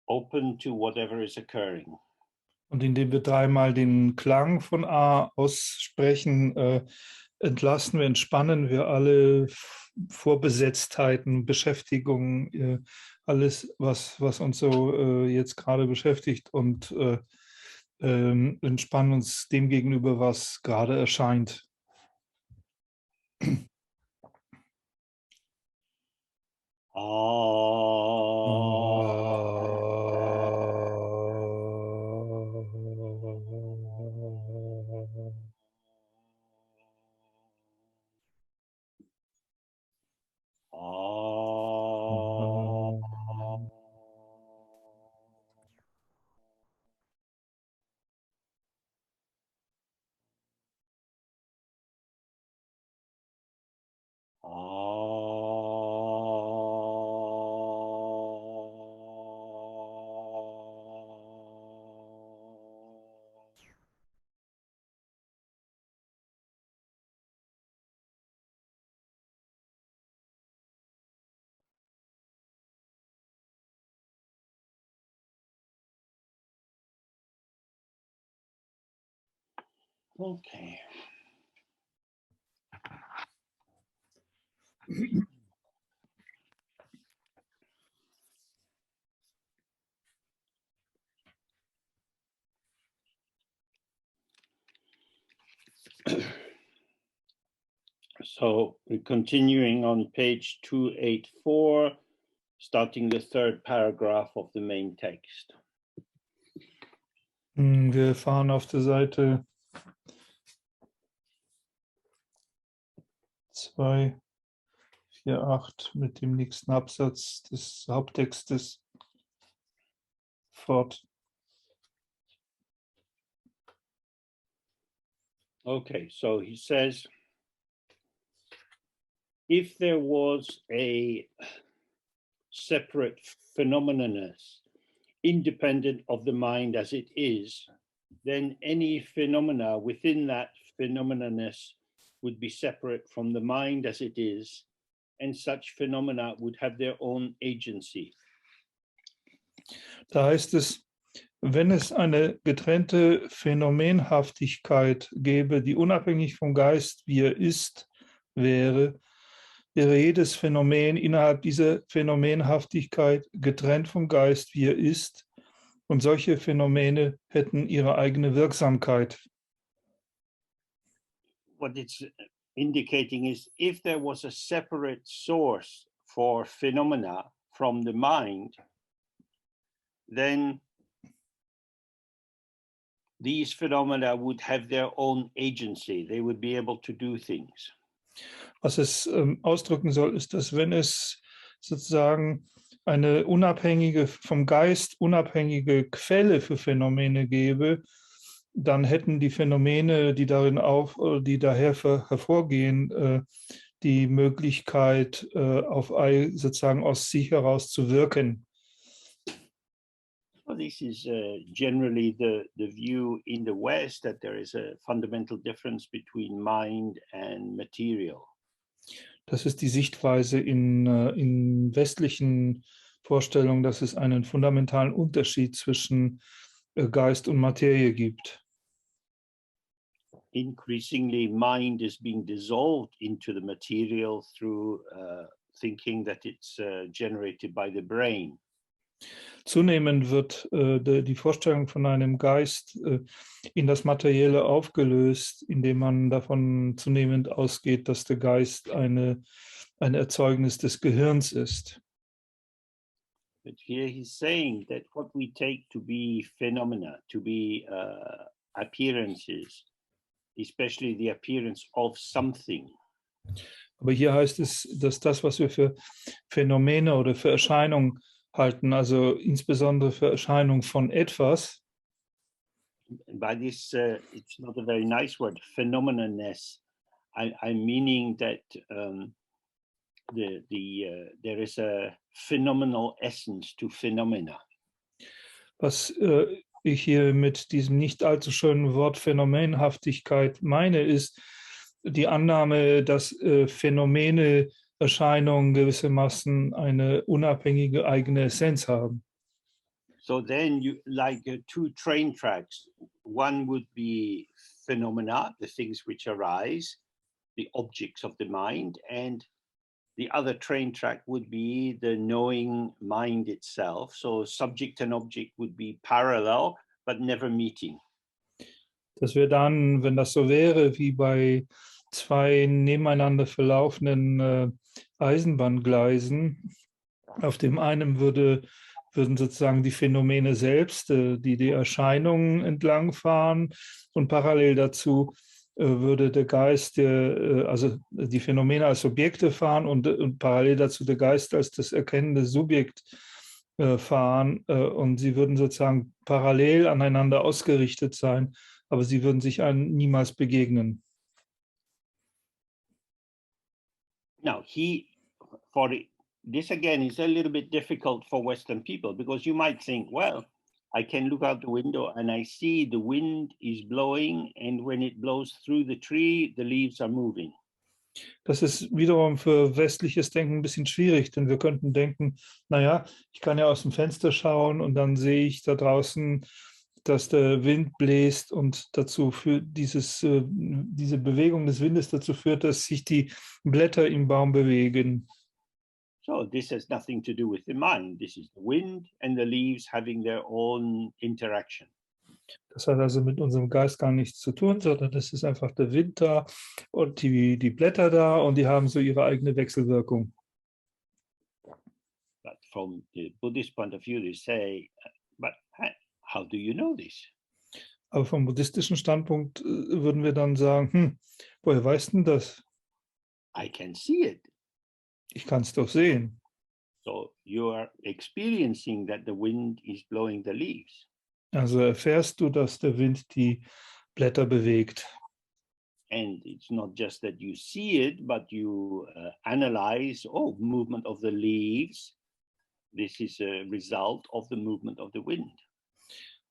open to whatever is occurring. Und indem wir dreimal den Klang von A aussprechen, entlassen wir, entspannen wir alle Vorbesetztheiten, Beschäftigungen, alles, was uns so jetzt gerade beschäftigt und entspannen uns dem gegenüber, was gerade erscheint. Okay. So we're continuing on page 284, starting the third paragraph of the main text. Wir fahren auf der Seite 248 mit dem nächsten Absatz des Haupttextes fort. Okay, so he says, if there was a separate phenomenonness, independent of the mind as it is, then any phenomena within that phenomenonness would be separate from the mind as it is, and such phenomena would have their own agency. Da heißt es, wenn es eine getrennte Phänomenhaftigkeit gäbe, die unabhängig vom Geist, wie er ist, wäre jedes Phänomen innerhalb dieser Phänomenhaftigkeit getrennt vom Geist, wie er ist, und solche Phänomene hätten ihre eigene Wirksamkeit. What it's indicating is if there was a separate source for phenomena from the mind, then these phenomena would have their own agency. They would be able to do things. Was es ausdrücken soll, ist, dass wenn es sozusagen eine unabhängige, vom Geist unabhängige Quelle für Phänomene gäbe, dann hätten die Phänomene, die die daher hervorgehen, die Möglichkeit, sozusagen aus sich heraus zu wirken. Well, this is generally the view in the West, that there is a fundamental difference between mind and material. Das ist die Sichtweise in westlichen Vorstellungen, dass es einen fundamentalen Unterschied zwischen Geist und Materie gibt. Increasingly, mind is being dissolved into the material through thinking that it's generated by the brain. Zunehmend wird die Vorstellung von einem Geist in das Materielle aufgelöst, indem man davon zunehmend ausgeht, dass der Geist ein Erzeugnis des Gehirns ist. But here he's saying that what we take to be phenomena, to be appearances, especially the appearance of something. Aber hier heißt es, dass das, was wir für Phänomene oder für Erscheinungen halten, also insbesondere für Erscheinungen von etwas. By this, it's not a very nice word, phenomenonness. I'm meaning that there is a phenomenal essence to phenomena. Was ich hier mit diesem nicht allzu schönen Wort Phänomenhaftigkeit meine, ist die Annahme, dass Phänomene, Erscheinungen gewissermaßen eine unabhängige eigene Essenz haben. So then you like two train tracks. One would be phenomena, the things which arise, the objects of the mind, and the other train track would be the knowing mind itself. So subject and object would be parallel, but never meeting. Dass wir dann, wenn das so wäre, wie bei zwei nebeneinander verlaufenden Eisenbahngleisen, auf dem einen würden sozusagen die Phänomene selbst, die Erscheinungen entlangfahren, und parallel dazu würde der Geist, also die Phänomene als Objekte fahren und parallel dazu der Geist als das erkennende Subjekt fahren, und sie würden sozusagen parallel aneinander ausgerichtet sein, aber sie würden sich niemals begegnen. Now, this again is a little bit difficult for Western people, because you might think, well, I can look out the window and I see the wind is blowing, and when it blows through the tree, the leaves are moving. Das ist wiederum für westliches Denken ein bisschen schwierig, denn wir könnten denken, naja, ich kann ja aus dem Fenster schauen und dann sehe ich da draußen, dass der Wind bläst, und dazu führt diese Bewegung des Windes dazu führt, dass sich die Blätter im Baum bewegen. So this has nothing to do with the mind. This is the wind and the leaves having their own interaction. Das hat also mit unserem Geist gar nichts zu tun, sondern das ist einfach der Wind da und die Blätter da, und die haben so ihre eigene Wechselwirkung. But from the Buddhist point of view, they say, but how do you know this? Aber vom buddhistischen Standpunkt würden wir dann sagen, woher weißt du das? I can see it. Ich kann es doch sehen. So you are experiencing that the wind is blowing the leaves. Also erfährst du, dass der Wind die Blätter bewegt. And it's not just that you see it, but you analyze, oh, movement of the leaves. This is a result of the movement of the wind.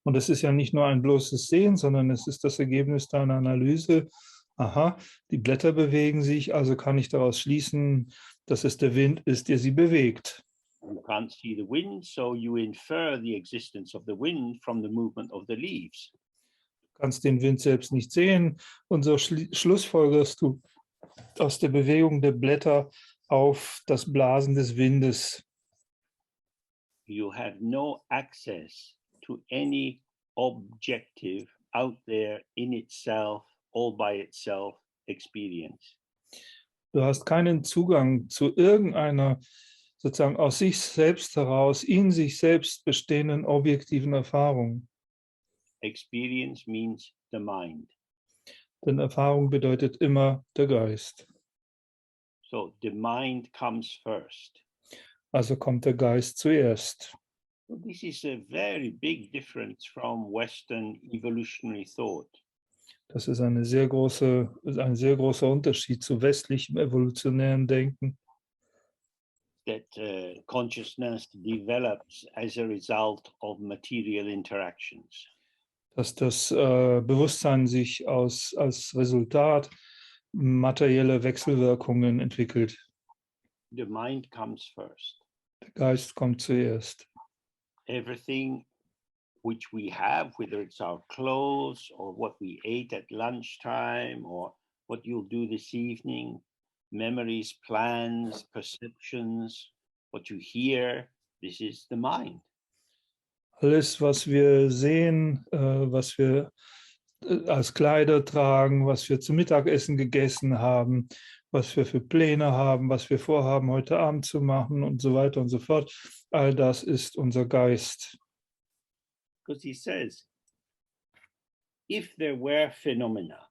Und es ist ja nicht nur ein bloßes Sehen, sondern es ist das Ergebnis deiner Analyse. Aha, die Blätter bewegen sich, also kann ich daraus schließen, dass es der Wind ist, der sie bewegt. You can't see the wind, so you infer the existence of the wind from the movement of the leaves. Du kannst den Wind selbst nicht sehen und so schlussfolgerst du aus der Bewegung der Blätter auf das Blasen des Windes. You have no access to any objective out there in itself, all by itself experience. Du hast keinen Zugang zu irgendeiner sozusagen aus sich selbst heraus, in sich selbst bestehenden objektiven Erfahrung. Experience means the mind. Denn Erfahrung bedeutet immer der Geist. So the mind comes first. Also kommt der Geist zuerst. So this is a very big difference from Western evolutionary thought. Das ist ein sehr großer Unterschied zu westlichem evolutionären Denken. That consciousness develops as a result of material interactions. Dass das Bewusstsein sich als Resultat materieller Wechselwirkungen entwickelt. The mind comes first. Der Geist kommt zuerst. Everything which we have, whether it's our clothes or what we ate at lunchtime or what you'll do this evening, memories, plans, perceptions, what you hear, this is the mind. Alles, was wir sehen, was wir als Kleider tragen, was wir zum Mittagessen gegessen haben, was wir für Pläne haben, was wir vorhaben, heute Abend zu machen und so weiter und so fort, all das ist unser Geist. Because he says, if there were phenomena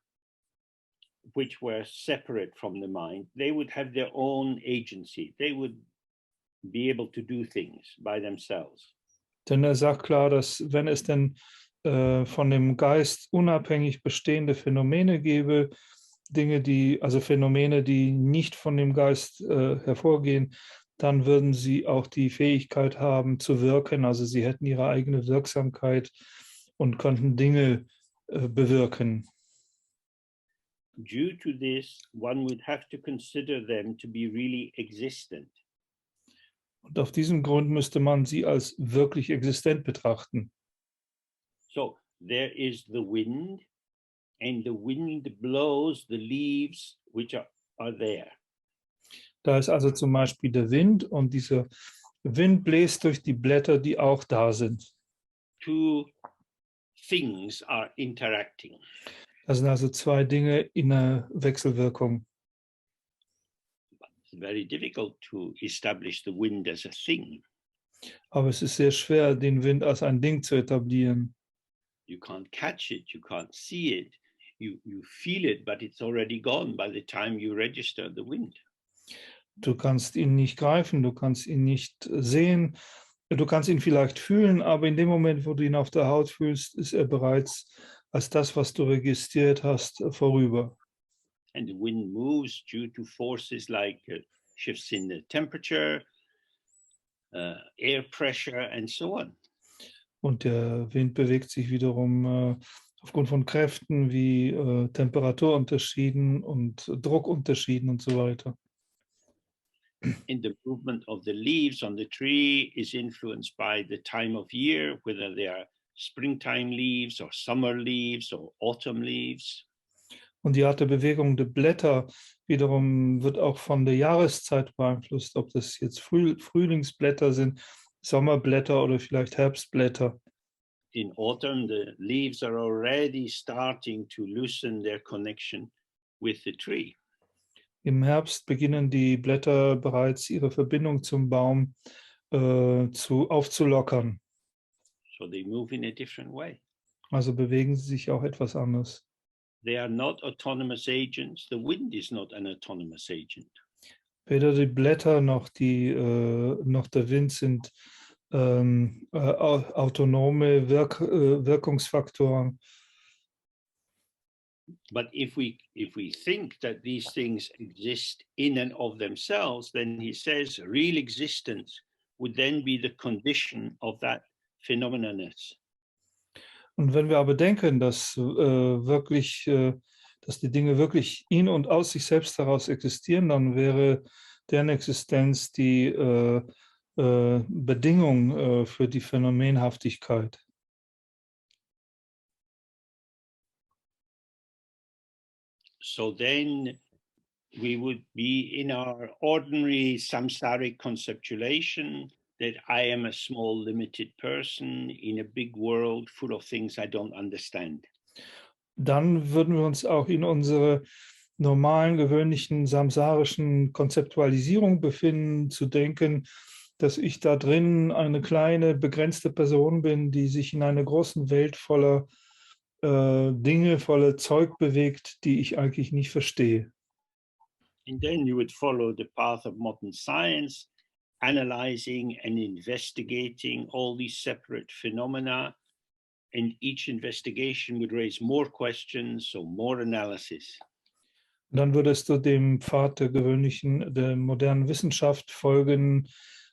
which were separate from the mind, they would have their own agency. They would be able to do things by themselves. Denn er sagt klar, dass wenn es denn von dem Geist unabhängig bestehende Phänomene gäbe, Phänomene, die nicht von dem Geist hervorgehen, dann würden sie auch die Fähigkeit haben zu wirken. Also sie hätten ihre eigene Wirksamkeit und könnten Dinge bewirken. Due to this, one would have to consider them to be really existent. Und auf diesem Grund müsste man sie als wirklich existent betrachten. So there is the wind, and the wind blows the leaves which are there. Da ist also zum Beispiel der Wind und dieser Wind bläst durch die Blätter, die auch da sind. Two things are interacting. Das sind also zwei Dinge in einer Wechselwirkung. It's very difficult to establish the wind as a thing. Aber es ist sehr schwer, den Wind als ein Ding zu etablieren. You can't catch it, you can't see it, you feel it, but it's already gone by the time you register the wind. Du kannst ihn nicht greifen, du kannst ihn nicht sehen, du kannst ihn vielleicht fühlen, aber in dem Moment, wo du ihn auf der Haut fühlst, ist er bereits als das, was du registriert hast, vorüber. And the wind moves due to forces like shifts in the temperature, air pressure, and so on. Und der Wind bewegt sich wiederum aufgrund von Kräften wie Temperaturunterschieden und Druckunterschieden und so weiter. And the movement of the leaves on the tree is influenced by the time of year, whether they are springtime leaves or summer leaves or autumn leaves. Und die Art der Bewegung der Blätter wiederum wird auch von der Jahreszeit beeinflusst, ob das jetzt Frühlingsblätter sind, Sommerblätter oder vielleicht Herbstblätter. In autumn, the leaves are already starting to loosen their connection with the tree. Im Herbst beginnen die Blätter bereits ihre Verbindung zum Baum aufzulockern. So they move in a different way. Also bewegen sie sich auch etwas anders. They are not autonomous agents. The wind is not an autonomous agent. Weder die Blätter noch der Wind sind autonome Wirkungsfaktoren. But if we think that these things exist in and of themselves, then he says real existence would then be the condition of that phenomenalness. Und wenn wir aber denken, dass die Dinge wirklich in und aus sich selbst heraus existieren, dann wäre deren Existenz die Bedingung für die Phänomenhaftigkeit. So then we would be in our ordinary samsaric conceptualization that I am a small limited person in a big world full of things I don't understand. Dann würden wir uns auch in unsere normalen, gewöhnlichen, samsarischen Konzeptualisierung befinden, zu denken, dass ich da drin eine kleine, begrenzte Person bin, die sich in einer großen Welt voller Dinge, voller Zeug bewegt, die ich eigentlich nicht verstehe. And then you would follow the path of modern science, analyzing and investigating all these separate phenomena, and each investigation would raise more questions, so more analysis. Und dann würdest du dem Pfad der modernen Wissenschaft folgen,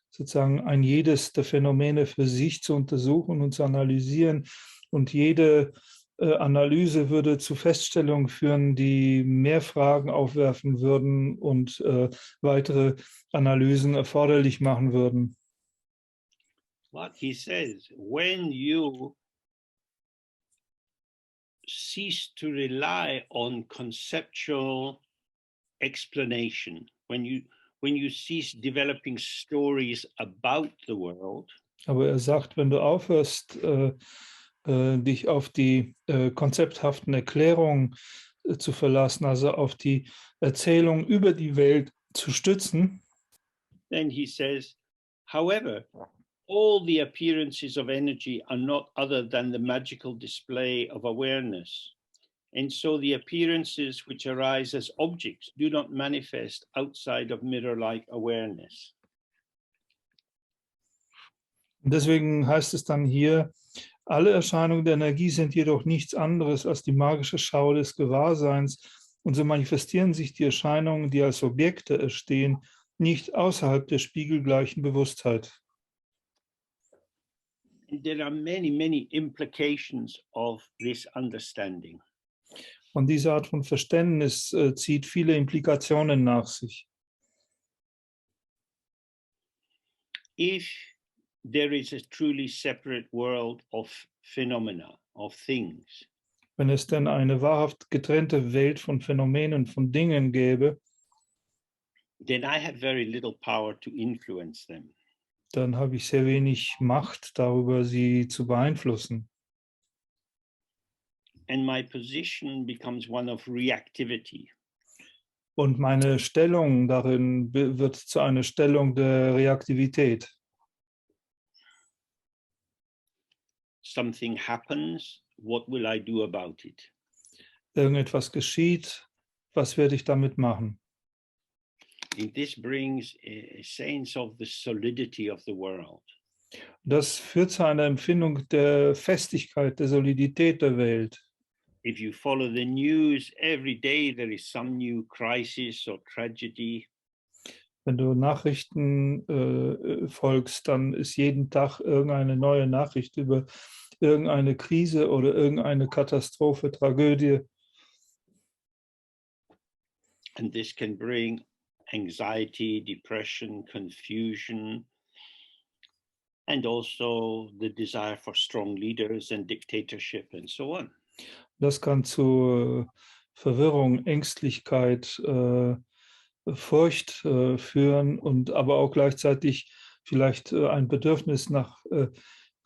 sozusagen ein jedes der Phänomene für sich zu untersuchen und zu analysieren. Und jede Analyse würde zu Feststellungen führen, die mehr Fragen aufwerfen würden und weitere Analysen erforderlich machen würden. What he says, when you cease to rely on conceptual explanation, when you cease developing stories about the world, aber er sagt, wenn du aufhörst, dich auf die konzepthaften Erklärungen zu verlassen, also auf die Erzählung über die Welt zu stützen, then he says, however, all the appearances of energy are not other than the magical display of awareness. And so the appearances which arise as objects do not manifest outside of mirror-like awareness. Und deswegen heißt es dann hier, alle Erscheinungen der Energie sind jedoch nichts anderes als die magische Schau des Gewahrseins. Und so manifestieren sich die Erscheinungen, die als Objekte entstehen, nicht außerhalb der spiegelgleichen Bewusstheit. And there are many, many implications of this understanding. Und diese Art von Verständnis zieht viele Implikationen nach sich. If there is a truly separate world of phenomena, of things, wenn es denn eine wahrhaft getrennte Welt von Phänomenen, von Dingen gäbe, then I have very little power to influence them. Dann habe ich sehr wenig Macht darüber, sie zu beeinflussen. And my position becomes one of reactivity. Und meine Stellung darin wird zu einer Stellung der Reaktivität. Something happens, what will I do about it? Irgendetwas geschieht, was werde ich damit machen? And this brings a sense of the solidity of the world. Das führt zu einer Empfindung der Festigkeit, der Solidität der Welt. If you follow the news, every day there is some new crisis or tragedy. Wenn du Nachrichten folgst, dann ist jeden Tag irgendeine neue Nachricht über irgendeine Krise oder irgendeine Katastrophe, Tragödie. And this can bring anxiety, depression, confusion, and also the desire for strong leaders and dictatorship and so on. Das kann zu Verwirrung, Ängstlichkeit, Furcht führen und aber auch gleichzeitig vielleicht ein Bedürfnis nach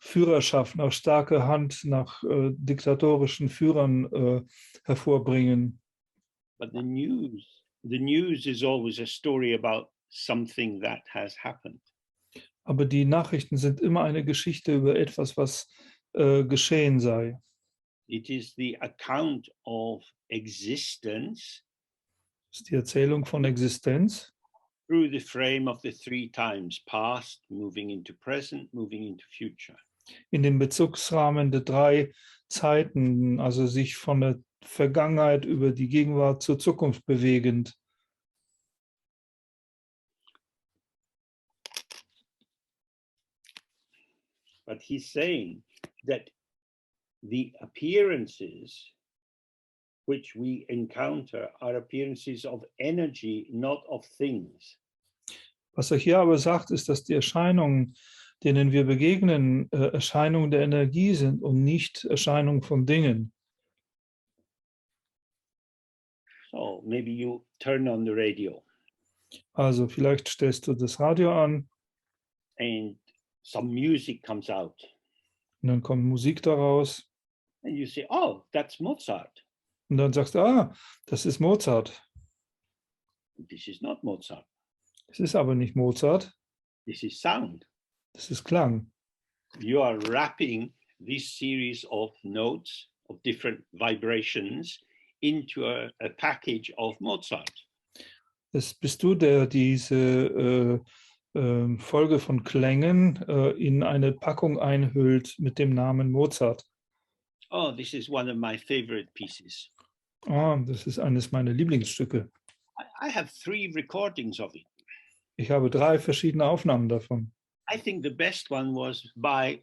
Führerschaft, nach starker Hand, nach diktatorischen Führern hervorbringen. But the news is always a story about something that has happened. Aber die Nachrichten sind immer eine Geschichte über etwas, was geschehen sei. It is the account of existence. Das ist die Erzählung von Existenz. Through the frame of the three times, past, moving into present, moving into future. In dem Bezugsrahmen der drei Zeiten, also sich von der Vergangenheit über die Gegenwart zur Zukunft bewegend. But he's saying that the appearances which we encounter are appearances of energy, not of things. Was er hier aber sagt, ist, dass die Erscheinungen, denen wir begegnen, Erscheinungen der Energie sind und nicht Erscheinungen von Dingen. So maybe you turn on the radio Also vielleicht stellst du das Radio an and some music comes out und dann kommt Musik daraus and you say, oh, that's Mozart. und dann sagst du, ah, das ist Mozart. This is not Mozart. Es ist aber nicht Mozart, This is sound. das ist Klang. You are wrapping this series of notes of different vibrations into a package of Mozart. Das bist du, der diese Folge von Klängen in eine Packung einhüllt mit dem Namen Mozart. Oh, this is one of my favorite pieces. Ah, das ist eines meiner Lieblingsstücke. I have 3 recordings of it. Ich habe 3 verschiedene Aufnahmen davon. I think the best one was by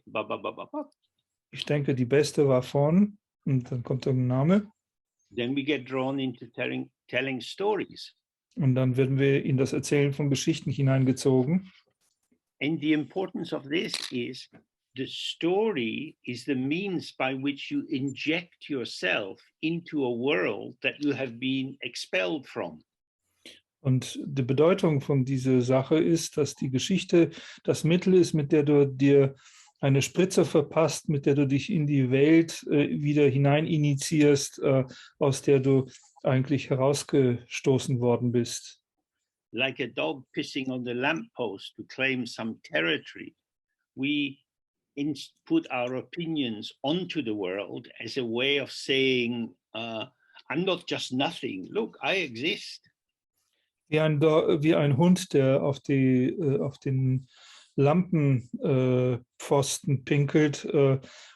Ich denke, die beste war von, und dann kommt irgendein Name, Then we get drawn into telling stories. und dann werden wir in das Erzählen von Geschichten hineingezogen. And the importance of this is the story is the means by which you inject yourself into a world that you have been expelled from. Und die Bedeutung von dieser Sache ist, dass die Geschichte das Mittel ist, mit der du dir eine Spritze verpasst, mit der du dich in die Welt wieder hinein initiierst, aus der du eigentlich herausgestoßen worden bist. Like a dog pissing on the lamppost to claim some territory, we put our opinions onto the world as a way of saying, I'm not just nothing. Look, I exist. Wie ein Hund, der auf den Lampenpfosten pinkelt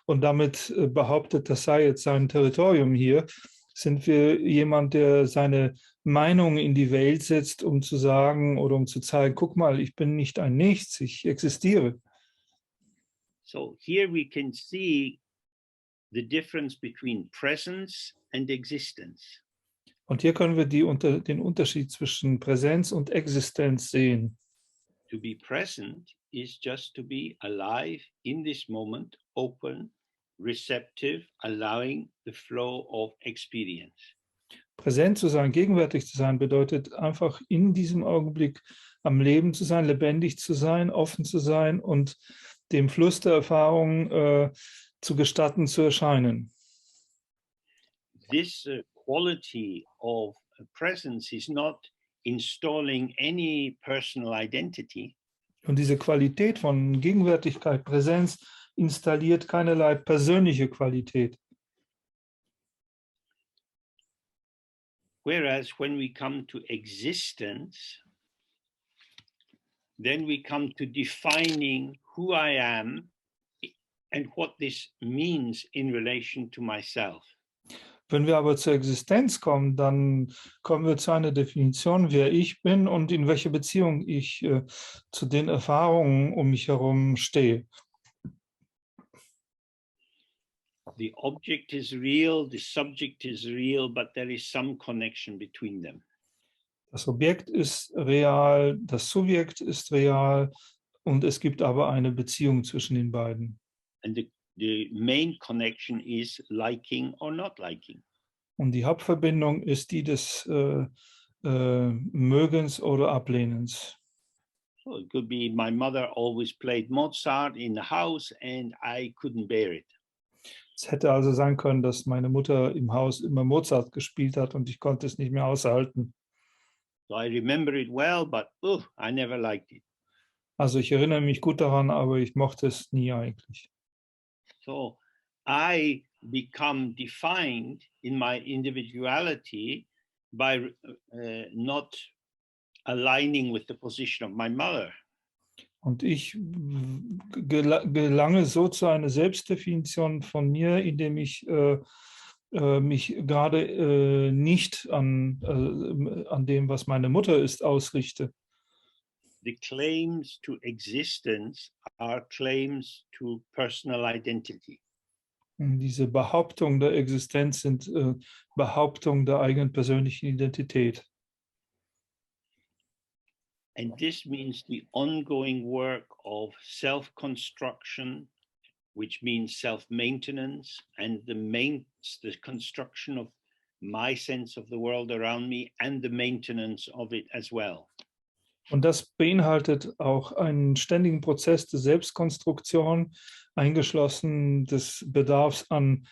und damit behauptet, das sei jetzt sein Territorium hier, sind wir jemand, der seine Meinung in die Welt setzt, um zu sagen oder um zu zeigen, guck mal, ich bin nicht ein Nichts, ich existiere. So here we can see the difference between presence and existence. Und hier können wir den Unterschied zwischen Präsenz und Existenz sehen. To be present is just to be alive in this moment, open, receptive, allowing the flow of experience. Präsent zu sein, gegenwärtig zu sein, bedeutet einfach in diesem Augenblick am Leben zu sein, lebendig zu sein, offen zu sein und dem Fluss der Erfahrung zu gestatten, zu erscheinen. This quality of presence is not installing any personal identity. Und diese Qualität von Gegenwärtigkeit, Präsenz installiert keinerlei persönliche Qualität. Whereas when we come to existence, then we come to defining who I am and what this means in relation to myself. Wenn wir aber zur Existenz kommen, dann kommen wir zu einer Definition, wer ich bin und in welcher Beziehung ich zu den Erfahrungen um mich herum stehe. The object is real, the subject is real, but there is some connection between them. Das Objekt ist real, das Subjekt ist real und es gibt aber eine Beziehung zwischen den beiden. And the main connection is liking or not liking. Und die Hauptverbindung ist die des Mögens oder Ablehnens. So it could be my mother always played Mozart in the house and I couldn't bear it. Es hätte also sein können, dass meine Mutter im Haus immer Mozart gespielt hat und ich konnte es nicht mehr aushalten. So I remember it well, but I never liked it. Also ich erinnere mich gut daran, aber ich mochte es nie eigentlich. So I become defined in my individuality by not aligning with the position of my mother. Und ich gelange so zu einer Selbstdefinition von mir, indem ich mich gerade nicht an dem, was meine Mutter ist, ausrichte. The claims to existence are claims to personal identity. Diese Behauptungen der Existenz sind Behauptungen der eigenen persönlichen Identität. And this means the ongoing work of self-construction, which means self-maintenance, and the construction of my sense of the world around me and the maintenance of it as well. Und das beinhaltet auch einen ständigen Prozess der Selbstkonstruktion, eingeschlossen des Bedarfs an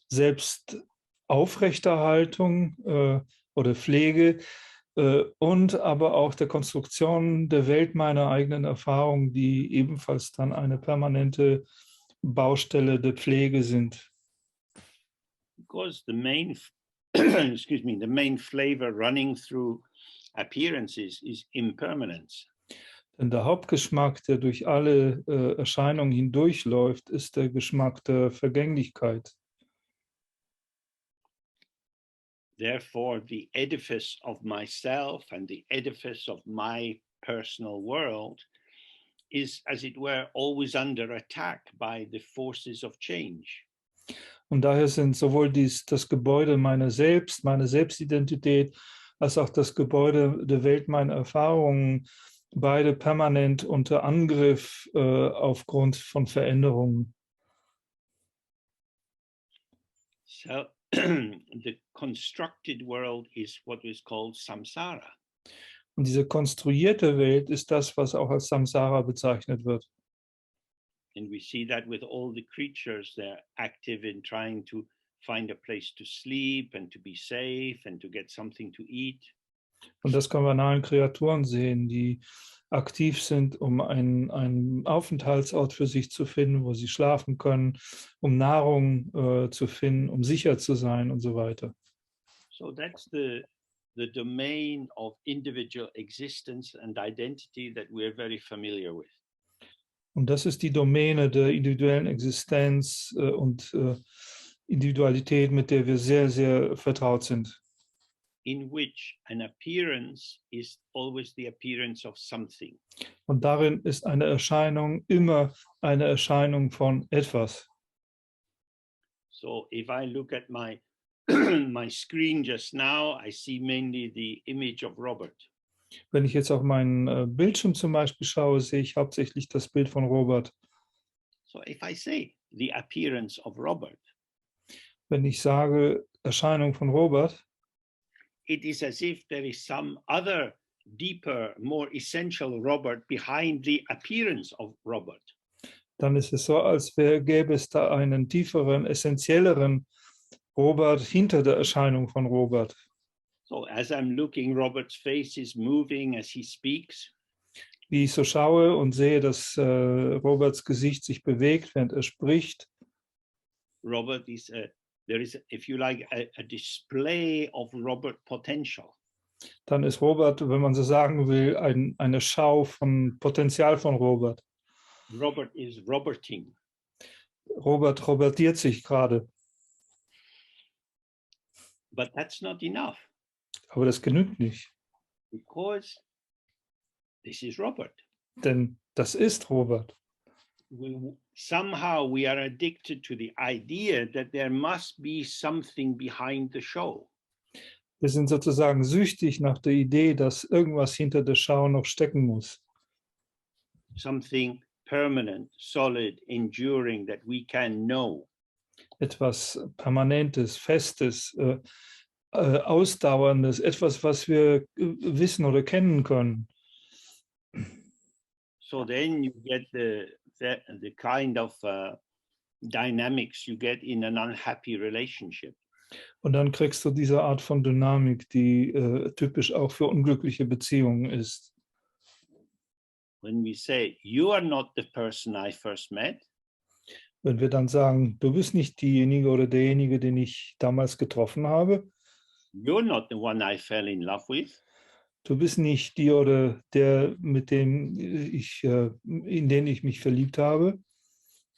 Selbstaufrechterhaltung oder Pflege und aber auch der Konstruktion der Welt meiner eigenen Erfahrung, die ebenfalls dann eine permanente Baustelle der Pflege sind. Because the main, excuse me, the main flavor running through appearances is impermanence. Denn der Hauptgeschmack, der durch alle Erscheinungen hindurchläuft, ist der Geschmack der Vergänglichkeit. Therefore, the edifice of myself and the edifice of my personal world is, as it were, always under attack by the forces of change. Und daher sind sowohl das Gebäude meiner selbst, meine Selbstidentität, als auch das Gebäude der Welt meiner Erfahrungen beide permanent unter Angriff aufgrund von Veränderungen. So the constructed world is what is called samsara. Und diese konstruierte Welt ist das, was auch als Samsara bezeichnet wird. And we see that with all the creatures, they're active in trying to find a place to sleep and to be safe and to get something to eat. Und das können wir an allen Kreaturen sehen, die aktiv sind, um einen Aufenthaltsort für sich zu finden, wo sie schlafen können, um Nahrung zu finden, um sicher zu sein und so weiter. So that's the domain of individual existence and identity that we're very familiar with. Und das ist die Domäne der individuellen Existenz und Individualität, mit der wir sehr, sehr vertraut sind. In which an appearance is always the appearance of something. Und darin ist eine Erscheinung immer eine Erscheinung von etwas. So if I look at my my screen just now, I see mainly the image of Robert. Wenn ich jetzt auf meinen Bildschirm zum Beispiel schaue, sehe ich hauptsächlich das Bild von Robert. So if I say the appearance of Robert, Wenn ich sage Erscheinung von Robert, it is as if there is some other deeper, more essential Robert behind the appearance of Robert. dann ist es so, als gäbe es da einen tieferen, essentielleren Robert hinter der Erscheinung von Robert. So as I'm looking, Robert's face is moving as he speaks. Wie ich so schaue und sehe, dass Roberts Gesicht sich bewegt, während er spricht. Robert is there is, if you like, a display of Robert potential. Dann ist Robert, wenn man so sagen will, eine Schau von Potenzial von Robert. Robert is Roberting. Robert robertiert sich gerade. But that's not enough. Aber das genügt nicht. Because this is Robert. Denn das ist Robert. Somehow we are addicted to the idea that there must be something behind the show. Wir sind sozusagen süchtig nach der Idee, dass irgendwas hinter der Schau noch stecken muss. Something permanent, solid, enduring that we can know. Etwas Permanentes, Festes, Ausdauerndes, etwas, was wir wissen oder kennen können. So then you get the kind of dynamics you get in an unhappy relationship. Und dann kriegst du diese Art von Dynamik, die typisch auch für unglückliche Beziehungen ist. When we say, you are not the person I first met. Wenn wir dann sagen, du bist nicht diejenige oder derjenige, den ich damals getroffen habe. You're not the one I fell in love with. Du bist nicht die oder der, in den ich mich verliebt habe.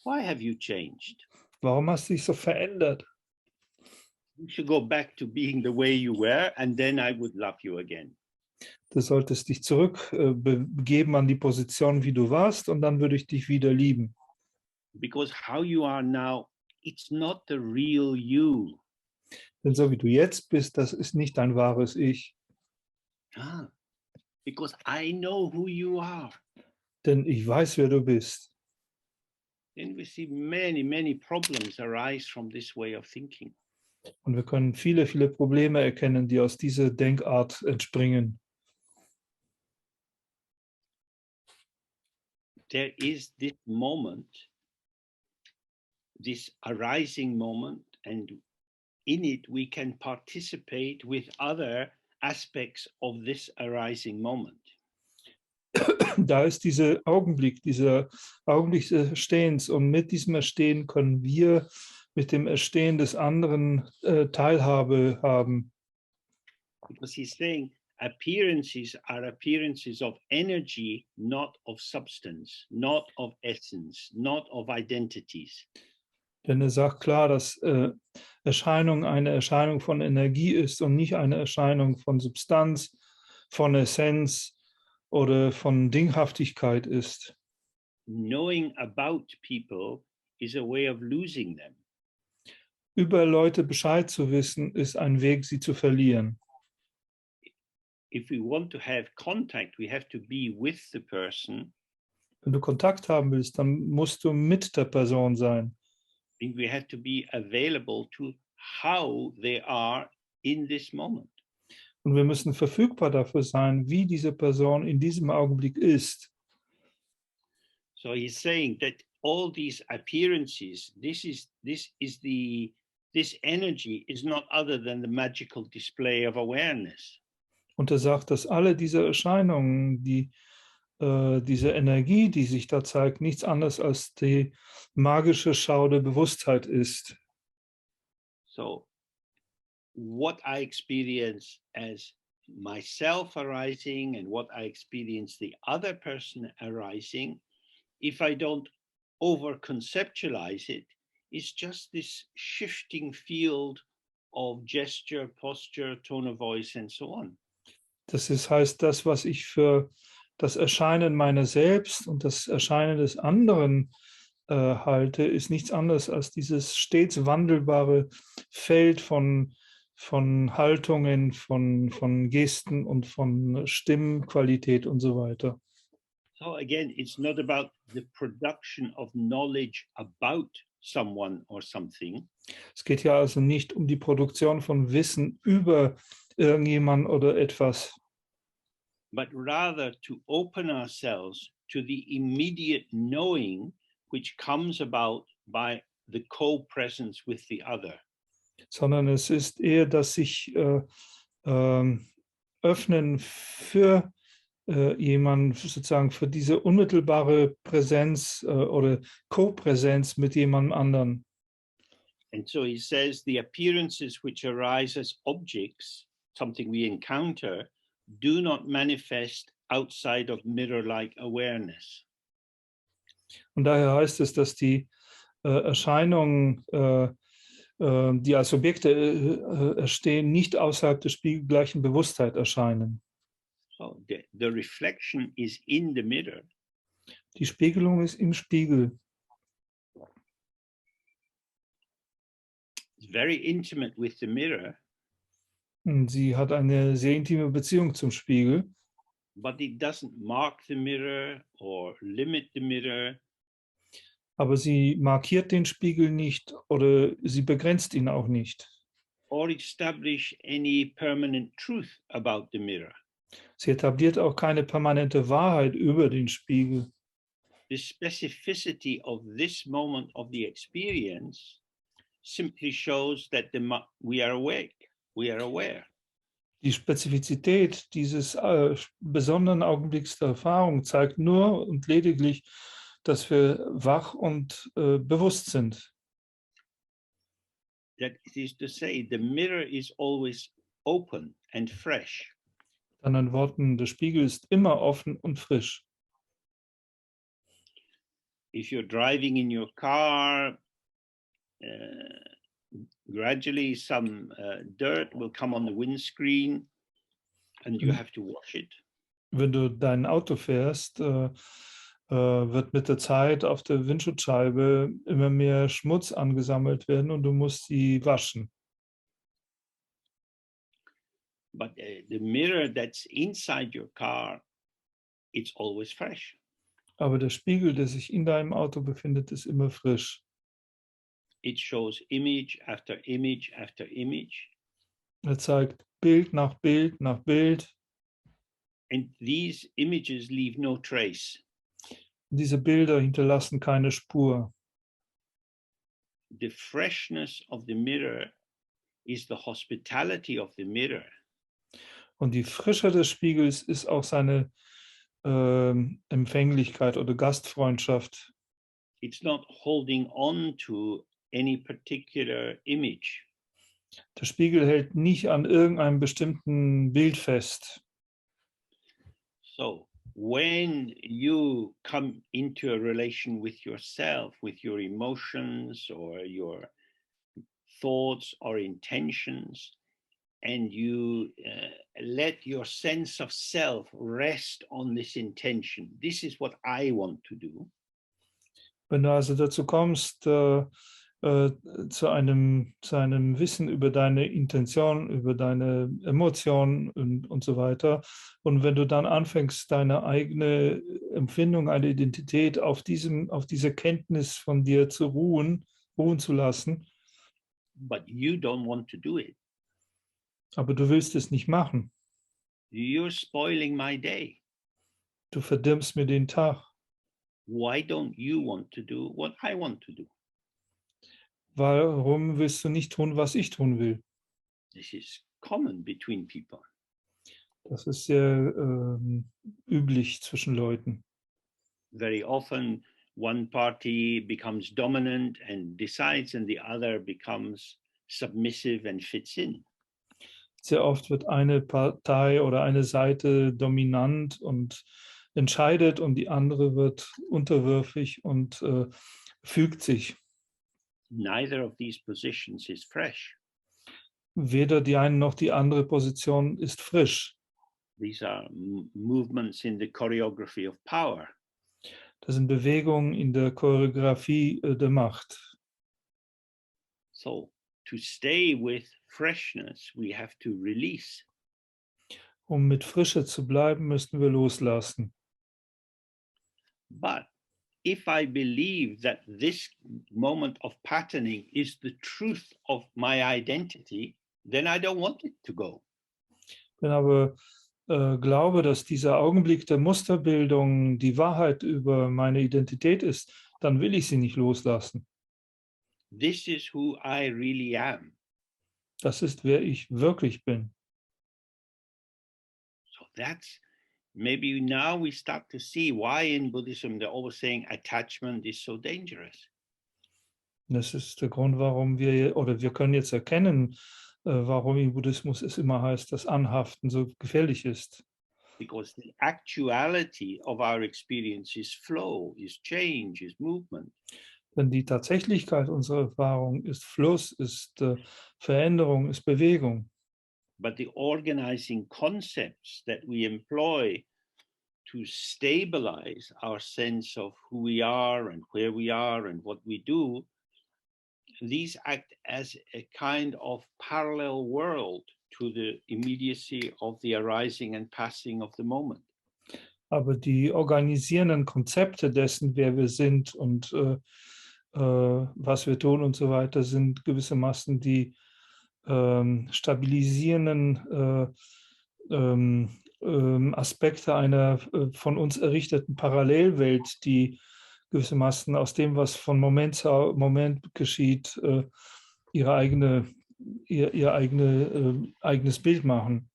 Why have you changed? Warum hast du dich so verändert? You should go back to being the way you were, and then I would love you again. Du solltest dich zurück begeben an die Position, wie du warst, und dann würde ich dich wieder lieben. Because how you are now, it's not the real you. Denn so wie du jetzt bist, das ist nicht dein wahres Ich. Because I know who you are. Denn ich weiß, wer du bist. Then we see many, many problems arise from this way of thinking. Und wir können viele, viele Probleme erkennen, die aus dieser Denkart entspringen. There is this moment, this arising moment, and in it we can participate with other aspects of this arising moment. Da ist dieser Augenblick des Erstehens, und mit diesem Erstehen können wir mit dem Erstehen des anderen Teilhabe haben. Because he's saying appearances are appearances of energy, not of substance, not of essence, not of identities. Denn er sagt klar, dass Erscheinung eine Erscheinung von Energie ist und nicht eine Erscheinung von Substanz, von Essenz oder von Dinghaftigkeit ist. Knowing about people is a way of losing them. Über Leute Bescheid zu wissen, ist ein Weg, sie zu verlieren. If we want to have contact, we have to be with the person. Wenn du Kontakt haben willst, dann musst du mit der Person sein. And we have to be available to how they are in this moment. Und wir müssen verfügbar dafür sein, wie diese Person in diesem Augenblick ist. So he's saying that all these appearances, this energy is not other than the magical display of awareness. Und er sagt, dass alle diese Erscheinungen, diese Energie, die sich da zeigt, nichts anderes als die magische Schau der Bewusstheit ist. So what I experience as myself arising and what I experience the other person arising, if I don't over-conceptualize it, is just this shifting field of gesture, posture, tone of voice, and so on. Das heißt, das, was ich für das Erscheinen meiner selbst und das Erscheinen des anderen halte, ist nichts anderes als dieses stets wandelbare Feld von Haltungen, von Gesten und von Stimmqualität und so weiter. So again, it's not about the production of knowledge about someone or something. Es geht ja also nicht um die Produktion von Wissen über irgendjemand oder etwas, but rather to open ourselves to the immediate knowing which comes about by the co-presence with the other. Sondern es ist eher das sich öffnen für jemanden, sozusagen für diese unmittelbare Präsenz oder Co-Präsenz mit jemandem anderen. And so he says the appearances which arise as objects, something we encounter, do not manifest outside of mirror-like awareness. Und daher heißt es, dass die Erscheinungen, die als Objekte erstehen, nicht außerhalb der spiegelgleichen Bewusstheit erscheinen. So the reflection is in the mirror. Die Spiegelung ist im Spiegel. It's very intimate with the mirror. Und sie hat eine sehr intime Beziehung zum Spiegel. But it doesn't mark the mirror or limit the mirror. Aber sie markiert den Spiegel nicht oder sie begrenzt ihn auch nicht. Or establish any permanent truth about the mirror. Sie etabliert auch keine permanente Wahrheit über den Spiegel. The specificity of this moment of the experience simply shows that we are awake, we are aware. Die Spezifizität dieses besonderen Augenblicks der Erfahrung zeigt nur und lediglich, dass wir wach und bewusst sind. That is to say, the mirror is always open and fresh. In anderen Worten, der Spiegel ist immer offen und frisch. If you're driving in your car, gradually some dirt will come on the windscreen and you have to wash it. Wenn du dein Auto fährst, wird mit der Zeit auf der Windschutzscheibe immer mehr Schmutz angesammelt werden und du musst sie waschen. But the mirror that's inside your car, it's always fresh. Aber der Spiegel, der sich in deinem Auto befindet, ist immer frisch. It shows image after image after image. Er zeigt Bild nach Bild nach Bild. And these images leave no trace. Diese Bilder hinterlassen keine Spur. The freshness of the mirror is the hospitality of the mirror. Und die Frische des Spiegels ist auch seine Empfänglichkeit oder Gastfreundschaft. It's not holding on to any particular image. Der Spiegel hält nicht an irgendeinem bestimmten Bild fest. So when you come into a relation with yourself, with your emotions or your thoughts or intentions, and you let your sense of self rest on this intention. This is what I want to do. Wenn du also dazu kommst, zu einem Wissen über deine Intention, über deine Emotionen und so weiter. Und wenn du dann anfängst, deine eigene Empfindung, eine Identität auf dieser Kenntnis von dir zu ruhen zu lassen. But you don't want to do it. Aber du willst es nicht machen. You're spoiling my day. Du verdirbst mir den Tag. Why don't you want to do what I want to do? Warum willst du nicht tun, was ich tun will? This is common between people. Das ist sehr üblich zwischen Leuten. Very often one party becomes dominant and decides and the other becomes submissive and fits in. Sehr oft wird eine Partei oder eine Seite dominant und entscheidet und die andere wird unterwürfig und fügt sich. Neither of these positions is fresh. Weder die eine noch die andere Position ist frisch. These are movements in the choreography of power. Das sind Bewegungen in der Choreografie der Macht. So to stay with freshness, we have to release. Um mit Frische zu bleiben, müssen wir loslassen. But if I believe that this moment of patterning is the truth of my identity, then I don't want it to go. Wenn aber glaube, dass dieser Augenblick der Musterbildung die Wahrheit über meine Identität ist, dann will ich sie nicht loslassen. This is who I really am. Das ist, wer ich wirklich bin. So that's maybe now we start to see why in Buddhism they're always saying attachment is so dangerous. Das ist der Grund, warum wir können jetzt erkennen, warum im Buddhismus es immer heißt, dass Anhaften so gefährlich ist. Because the actuality of our experience is flow, is change, is movement. Denn die Tatsächlichkeit unserer Erfahrung ist Fluss, ist Veränderung, ist Bewegung. But the organizing concepts that we employ to stabilize our sense of who we are and where we are and what we do, these act as a kind of parallel world to the immediacy of the arising and passing of the moment. Aber die organisierenden Konzepte dessen, wer wir sind und was wir tun und so weiter, sind gewissermaßen die stabilisierenden Aspekte einer von uns errichteten Parallelwelt, die gewissermaßen aus dem, was von Moment zu Moment geschieht, ihr eigenes Bild machen.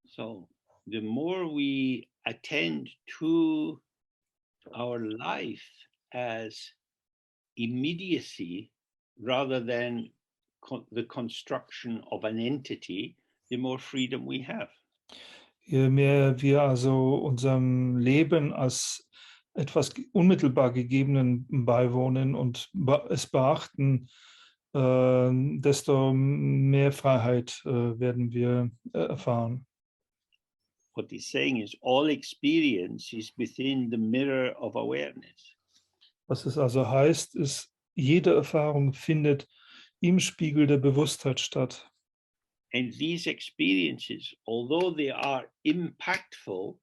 So the more we attend to our life as immediacy rather than the construction of an entity, the more freedom we have. Je mehr wir also unserem Leben als etwas unmittelbar Gegebenen beiwohnen und es beachten, desto mehr Freiheit werden wir erfahren. What he's saying is all experience is within the mirror of awareness. Was es also heißt, ist, jede Erfahrung findet im Spiegel der Bewusstheit statt. And these experiences, although they are impactful,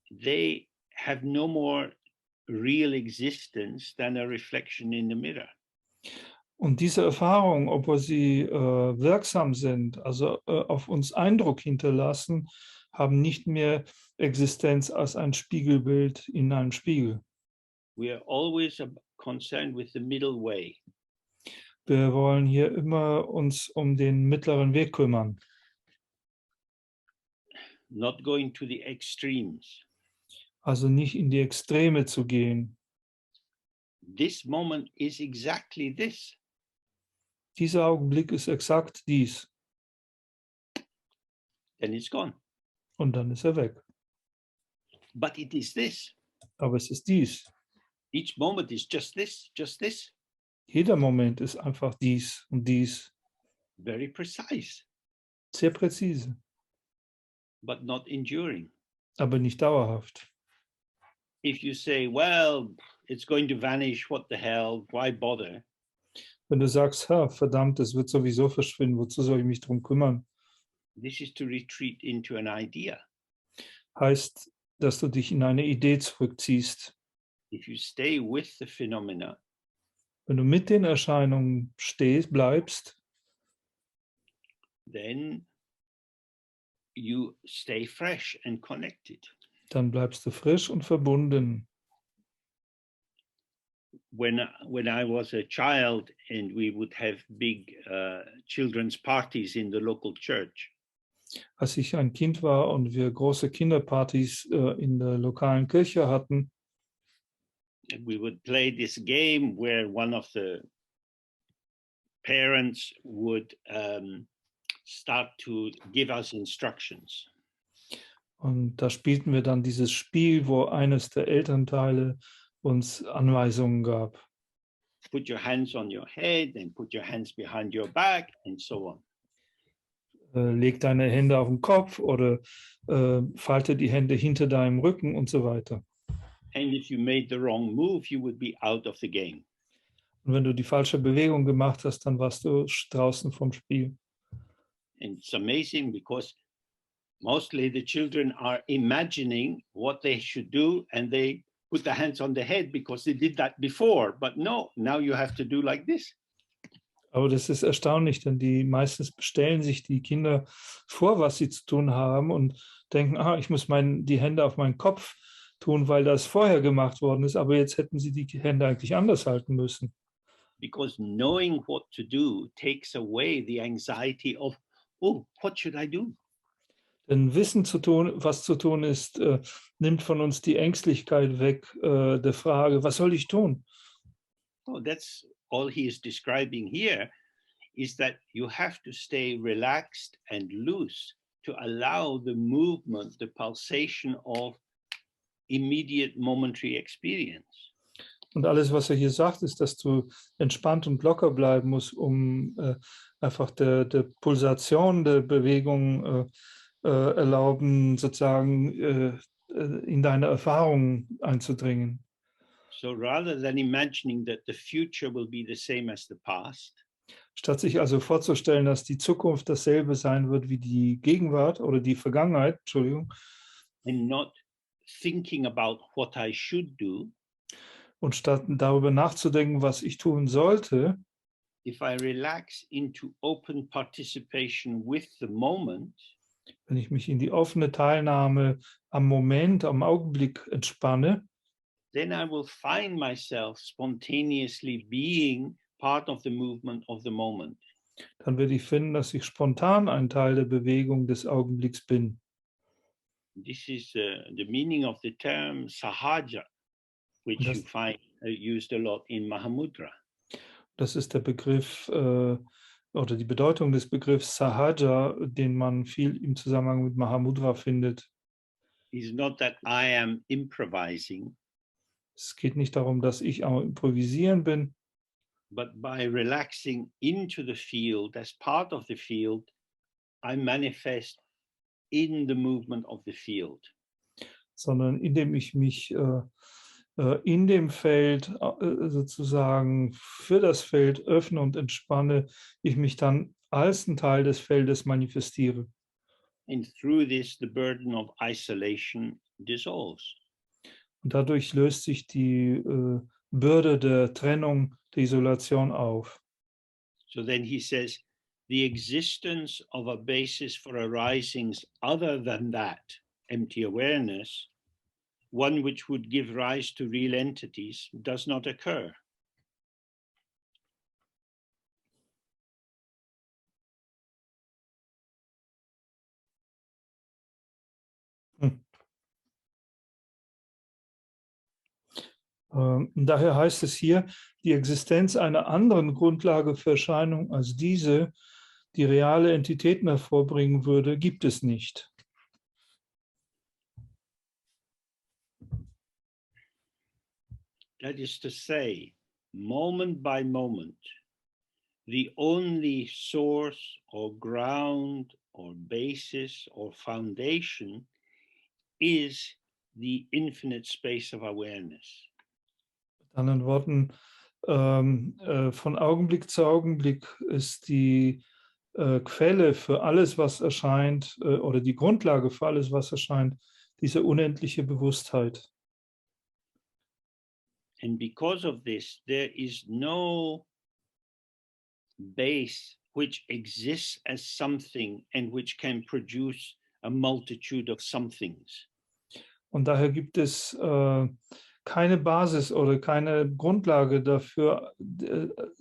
they have no more real existence than a reflection in the mirror. Und diese Erfahrungen, obwohl sie wirksam sind, also auf uns Eindruck hinterlassen, haben nicht mehr Existenz als ein Spiegelbild in einem Spiegel. We are always concerned with the middle way. Wir wollen hier immer uns um den mittleren Weg kümmern, Not going to the extremes. also nicht in die Extreme zu gehen. This moment is exactly this. Dieser Augenblick ist exakt dies Then it's gone. und dann ist er weg. But it is this. Aber es ist dies. Each moment is just this, just this. Jeder Moment ist einfach dies und dies. Very precise, Sehr präzise, but not enduring. aber nicht dauerhaft. If you say, well, it's going to vanish, what the hell, why bother? Wenn du sagst, verdammt, es wird sowieso verschwinden, wozu soll ich mich drum kümmern? This is to retreat into an idea. Heißt, dass du dich in eine Idee zurückziehst. If you stay with the phenomena, Wenn du mit den Erscheinungen bleibst, then you stay fresh and connected. dann bleibst du frisch und verbunden. When I was a child and we would have big children's parties in the local church, Als ich ein Kind war und wir große Kinderpartys in der lokalen Kirche hatten, we would play this game where one of the parents would start to give us instructions. und da spielten wir dann dieses Spiel, wo eines der Elternteile uns Anweisungen gab. Put your hands on your head and put your hands behind your back and so on. Leg deine Hände auf den Kopf oder falte die Hände hinter deinem Rücken und so weiter. And if you made the wrong move, you would be out of the game. Und wenn du die falsche Bewegung gemacht hast, dann warst du draußen vom Spiel. And it's amazing because mostly the children are imagining what they should do and they put their hands on the head because they did that before. But no, now you have to do like this. Aber das ist erstaunlich, denn die meistens stellen sich die Kinder vor, was sie zu tun haben und denken, ich muss die Hände auf meinen Kopf tun, weil das vorher gemacht worden ist, aber jetzt hätten sie die Hände eigentlich anders halten müssen. Because knowing what to do takes away the anxiety of, oh, what should I do? Denn Wissen zu tun, was zu tun ist, nimmt von uns die Ängstlichkeit weg der Frage, was soll ich tun? Oh, that's all he is describing here, is that you have to stay relaxed and loose to allow the movement, the pulsation of immediate momentary experience. Und alles, was er hier sagt, ist, dass du entspannt und locker bleiben musst, um einfach der Pulsation der Bewegung erlauben, sozusagen in deine Erfahrung einzudringen. So rather than imagining that the future will be the same as the past, Statt sich also vorzustellen, dass die Zukunft dasselbe sein wird wie die Gegenwart oder die Vergangenheit, Entschuldigung, and not thinking about what I should do, und statt darüber nachzudenken, was ich tun sollte, if I relax into open participation with the moment, wenn ich mich in die offene Teilnahme am Moment, am Augenblick entspanne, then I will find myself spontaneously being part of the movement of the moment. dann werde ich finden, dass ich spontan ein Teil der Bewegung des Augenblicks bin. This is the meaning of the term sahaja, which you find used a lot in Mahamudra. Das ist der Begriff oder die Bedeutung des Begriffs Sahaja, den man viel im Zusammenhang mit Mahamudra findet. It's not that I am improvising. Es geht nicht darum, dass ich am Improvisieren bin, but by relaxing into the field as part of the field, I manifest in the movement of the field. Sondern indem ich mich in dem Feld sozusagen für das Feld öffne und entspanne, ich mich dann als ein Teil des Feldes manifestiere. And through this, the burden of isolation dissolves. Und dadurch löst sich die Bürde der Trennung, der Isolation auf. So then he says, the existence of a basis for arisings other than that empty awareness, one which would give rise to real entities, does not occur. Daher heißt es hier, die Existenz einer anderen Grundlage für Erscheinung als diese, die reale Entitäten hervorbringen würde, gibt es nicht. That is to say, moment by moment, the only source or ground or basis or foundation is the infinite space of awareness. Mit anderen Worten, von Augenblick zu Augenblick ist die Quelle für alles, was erscheint, oder die Grundlage für alles, was erscheint, diese unendliche Bewusstheit. And because of this, there is no base which exists as something and which can produce a multitude of somethings. Und daher gibt es keine Basis oder keine Grundlage dafür,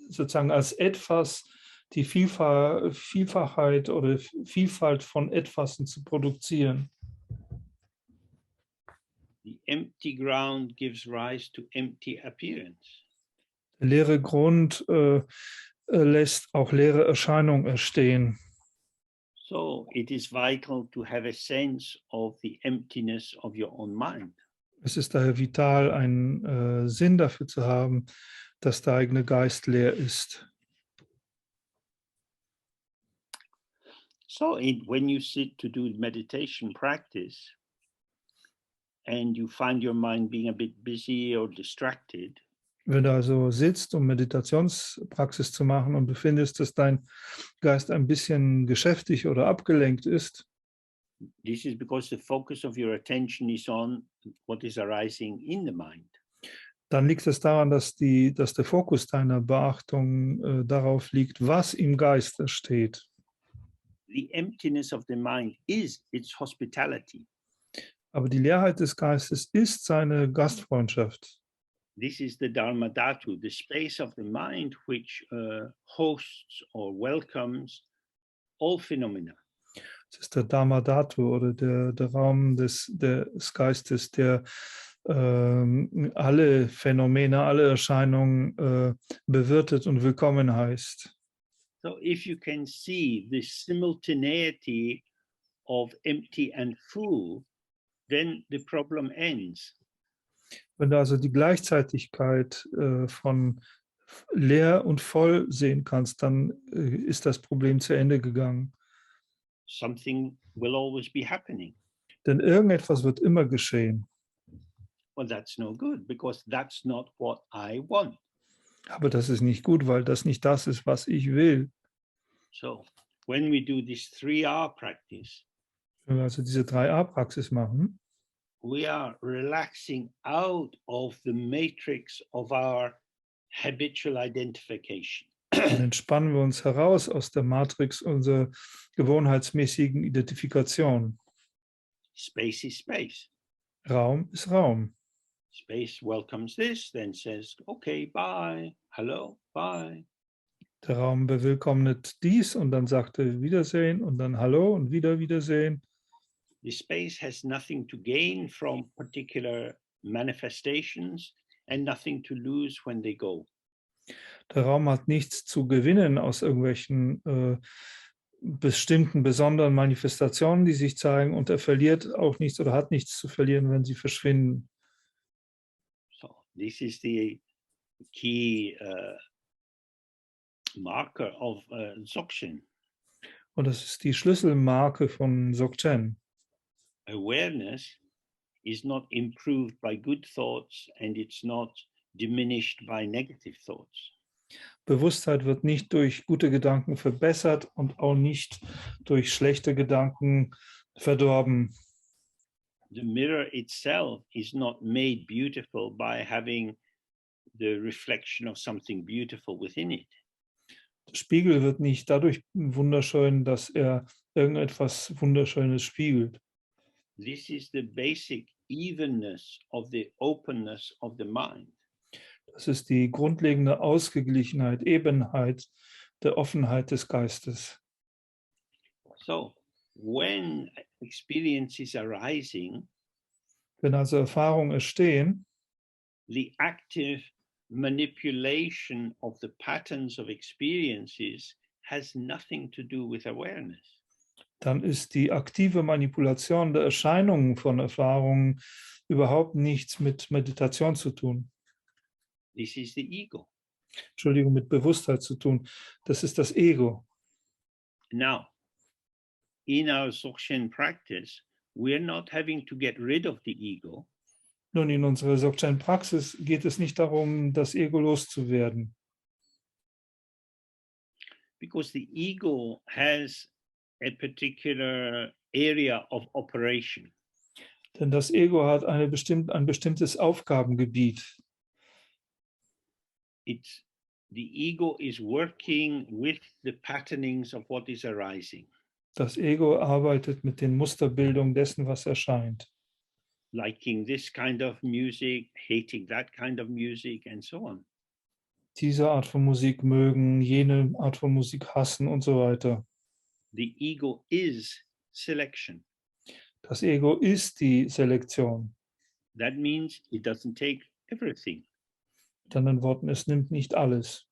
sozusagen als etwas die Vielfachheit oder Vielfalt von Etwasen zu produzieren. The empty ground gives rise to empty appearance. Der leere Grund lässt auch leere Erscheinungen entstehen. So it is vital to have a sense of the emptiness of your own mind. Es ist daher vital, einen Sinn dafür zu haben, dass der eigene Geist leer ist. So when you sit to do meditation practice and you find your mind being a bit busy or distracted, Wenn du also sitzt, um Meditationspraxis zu machen und befindest, dass dein Geist ein bisschen geschäftig oder abgelenkt ist, this is because the focus of your attention is on what is arising in the mind. dann liegt es daran, dass der Fokus deiner Beachtung darauf liegt, was im Geist entsteht. The emptiness of the mind is its hospitality. Aber die Leerheit des Geistes ist seine Gastfreundschaft. This is the Dharma Dhatu, the space of the mind which hosts or welcomes all phenomena. Es ist der Dharma Dhatu oder der Raum des Geistes, der alle Phänomene, alle Erscheinungen bewirtet und willkommen heißt. So if you can see the simultaneity of empty and full, then the problem ends. Wenn du also die Gleichzeitigkeit von leer und voll sehen kannst, dann ist das Problem zu Ende gegangen. Something will always be happening. Denn irgendetwas wird immer geschehen. Well, that's no good because that's not what I want. Aber das ist nicht gut, weil das nicht das ist, was ich will. So when we do this 3R practice, Wenn wir also diese 3A-Praxis machen, we are relaxing out of the matrix of our habitual identification. dann entspannen wir uns heraus aus der Matrix unserer gewohnheitsmäßigen Identifikation. Space is space. Raum ist Raum. Space welcomes this, then says, okay, bye, hello, bye. Der Raum bewillkommnet dies und dann sagt er Wiedersehen und dann Hallo und wieder Wiedersehen. The space has nothing to gain from particular manifestations and nothing to lose when they go. Der Raum hat nichts zu gewinnen aus irgendwelchen bestimmten, besonderen Manifestationen, die sich zeigen, und er verliert auch nichts oder hat nichts zu verlieren, wenn sie verschwinden. So this is the key marker of Dzogchen. Und das ist die Schlüsselmarke von Dzogchen. Awareness is not improved by good thoughts and it's not diminished by negative thoughts. Bewusstheit wird nicht durch gute Gedanken verbessert und auch nicht durch schlechte Gedanken verdorben. The mirror itself is not made beautiful by having the reflection of something beautiful within it. Der Spiegel wird nicht dadurch wunderschön, dass er irgendetwas Wunderschönes spiegelt. This is the basic evenness of the openness of the mind. Das ist die grundlegende Ausgeglichenheit, Ebenheit der Offenheit des Geistes. So when experience is arising, Wenn also Erfahrungen entstehen, the active manipulation of the patterns of experiences has nothing to do with awareness. dann ist die aktive Manipulation der Erscheinungen von Erfahrungen überhaupt nichts mit Meditation zu tun. This is the ego. Entschuldigung, mit Bewusstheit zu tun. Das ist das Ego. Now, in our Dzogchen practice, we're not having to get rid of the ego. Nun, in unserer Dzogchen-Praxis geht es nicht darum, das Ego loszuwerden. Because the ego has a particular area of operation. Denn das Ego hat ein bestimmtes Aufgabengebiet. The ego is working with the patternings of what is arising. Das Ego arbeitet mit den Musterbildungen dessen, was erscheint. Liking this kind of music, hating that kind of music, and so on. Diese Art von Musik mögen, jene Art von Musik hassen und so weiter. The ego is selection. Das Ego ist die Selektion. That means it doesn't take everything. Mit anderen Worten, es nimmt nicht alles.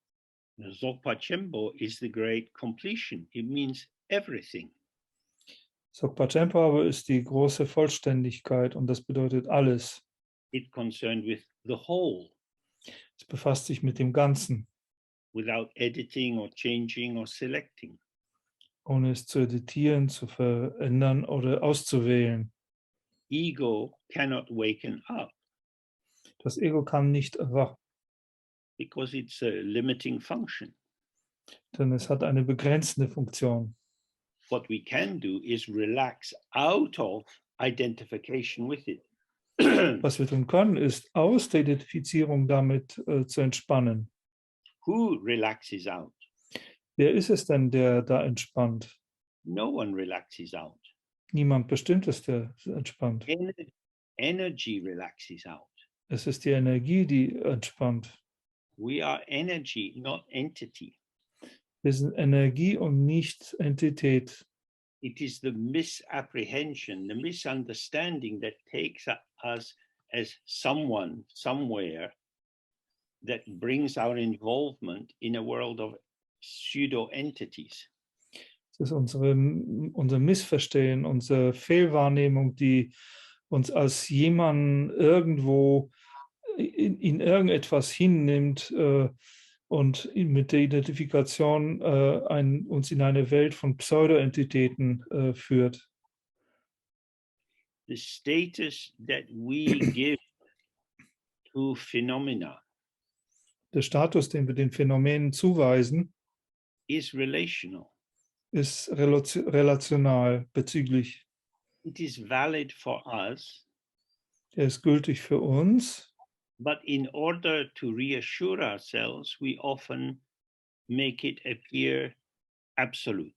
Dzogpa Chembo is the great completion. It means everything. Sokpa Chempa aber ist die große Vollständigkeit und das bedeutet alles. It concerned with the whole. Es befasst sich mit dem Ganzen, Without editing or changing or selecting. ohne es zu editieren, zu verändern oder auszuwählen. Ego cannot waken up. Das Ego kann nicht erwachen, Because it's a limiting function. denn es hat eine begrenzende Funktion. What we can do is relax out of identification with it. Was wir tun können, ist aus der Identifizierung damit zu entspannen. Who relaxes out? Wer ist es denn, der da entspannt? No one relaxes out. Niemand bestimmt es, der entspannt. Energy relaxes out. Es ist die Energie, die entspannt. We are energy, not entity. Wir sind Energie und nicht Entität. It is the misapprehension, the misunderstanding that takes us as someone, somewhere, that brings our involvement in a world of pseudo-entities. Es ist unser Missverstehen, unsere Fehlwahrnehmung, die uns als jemanden irgendwo in irgendetwas hinnimmt und mit der Identifikation uns in eine Welt von Pseudo-Entitäten führt. The status that we give to phenomena Der Status, den wir den Phänomenen zuweisen, is relational. ist relational bezüglich. It is valid for us, Er ist gültig für uns, but in order to reassure ourselves, we often make it appear absolute.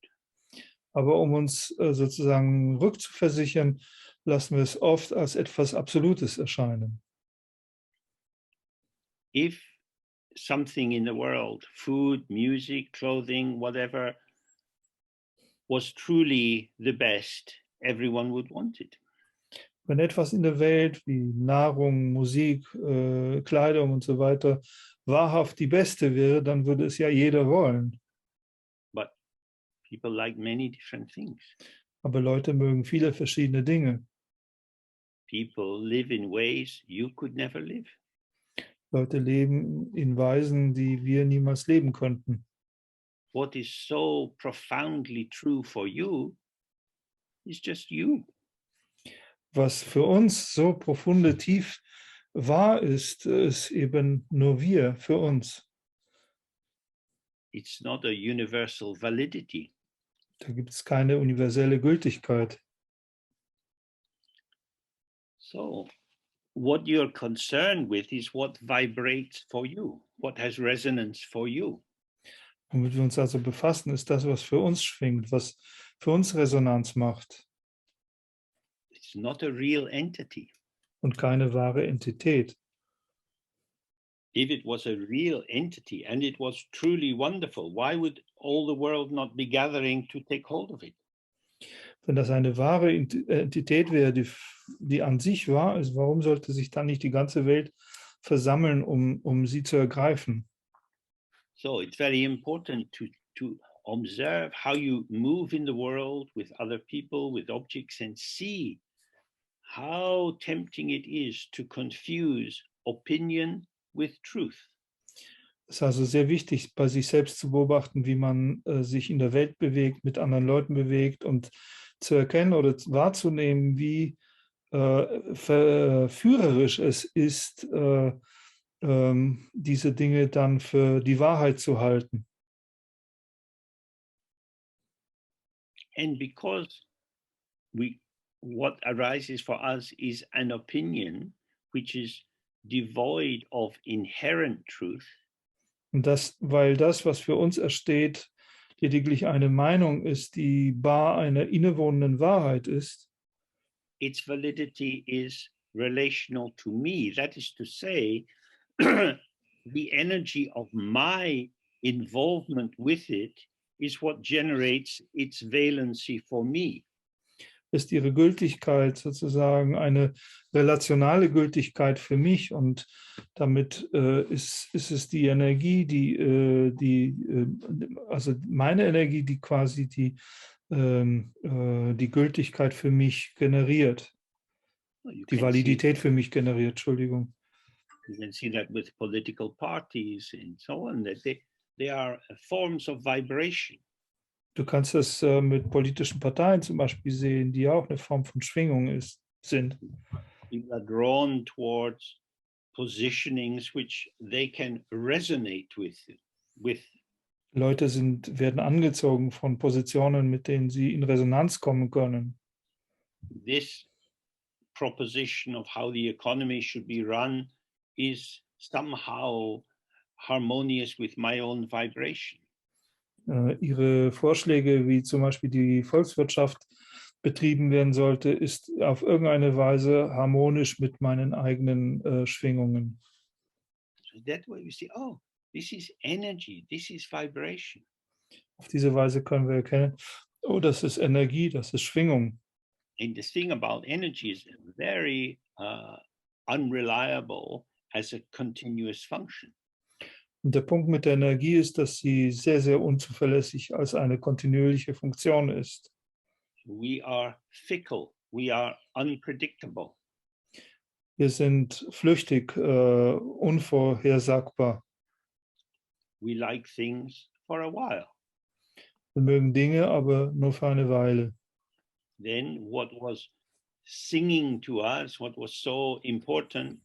aber um uns sozusagen rückzuversichern, lassen wir es oft als etwas Absolutes erscheinen. If something in the world, food, music, clothing, whatever, was truly the best, everyone would want it. Wenn etwas in der Welt wie Nahrung, Musik, Kleidung und so weiter wahrhaft die beste wäre, dann würde es ja jeder wollen. But people like many different things. Aber Leute mögen viele verschiedene Dinge. People live in ways you could never live. Leute leben in Weisen, die wir niemals leben könnten. what is so profoundly true for you is just you. Was für uns so profunde tief wahr ist, ist eben nur wir, für uns. It's not a universal validity. Da gibt es keine universelle Gültigkeit. So what you're concerned with is what vibrates for you, what has resonance for you. Womit wir uns also befassen, ist das, was für uns schwingt, was für uns Resonanz macht. It's not a real entity. Und keine wahre Entität. If it was a real entity and it was truly wonderful, why would all the world not be gathering to take hold of it? Wenn das eine wahre Entität wäre, die an sich wahr ist, warum sollte sich dann nicht die ganze Welt versammeln, um sie zu ergreifen? So it's very important to observe how you move in the world with other people, with objects, and see how tempting it is to confuse opinion with truth. Es ist also sehr wichtig, bei sich selbst zu beobachten, wie man sich in der Welt bewegt, mit anderen Leuten bewegt und zu erkennen oder wahrzunehmen, wie verführerisch es ist, diese Dinge dann für die Wahrheit zu halten. And because what arises for us is an opinion which is devoid of inherent truth. Und weil das, was für uns entsteht, lediglich eine Meinung ist, die bar einer innewohnenden Wahrheit ist. Its validity is relational to me. That is to say, the energy of my involvement with it is what generates its valency for me. Ist ihre Gültigkeit sozusagen eine relationale Gültigkeit für mich, und damit ist es die Energie, also meine Energie, die quasi die Gültigkeit für mich generiert, die Validität für mich generiert, Entschuldigung. You can see that with political parties and so on, that they are forms of vibration. Du kannst das mit politischen Parteien zum Beispiel sehen, die auch eine Form von Schwingung sind. People are drawn towards positionings which they can resonate with. Leute werden angezogen von Positionen, mit denen sie in Resonanz kommen können. This proposition of how the economy should be run is somehow harmonious with my own vibration. Ihre Vorschläge, wie zum Beispiel die Volkswirtschaft betrieben werden sollte, ist auf irgendeine Weise harmonisch mit meinen eigenen Schwingungen. So that way we see, oh, this is energy, this is vibration. Auf diese Weise können wir erkennen, oh, das ist Energie, das ist Schwingung. And the thing about energy is very unreliable as a continuous function. Und der Punkt mit der Energie ist, dass sie sehr, sehr unzuverlässig als eine kontinuierliche Funktion ist. We are fickle, we are unpredictable. Wir sind flüchtig, unvorhersagbar. We like things for a while. Wir mögen Dinge, aber nur für eine Weile. Then what was singing to us, what was so important,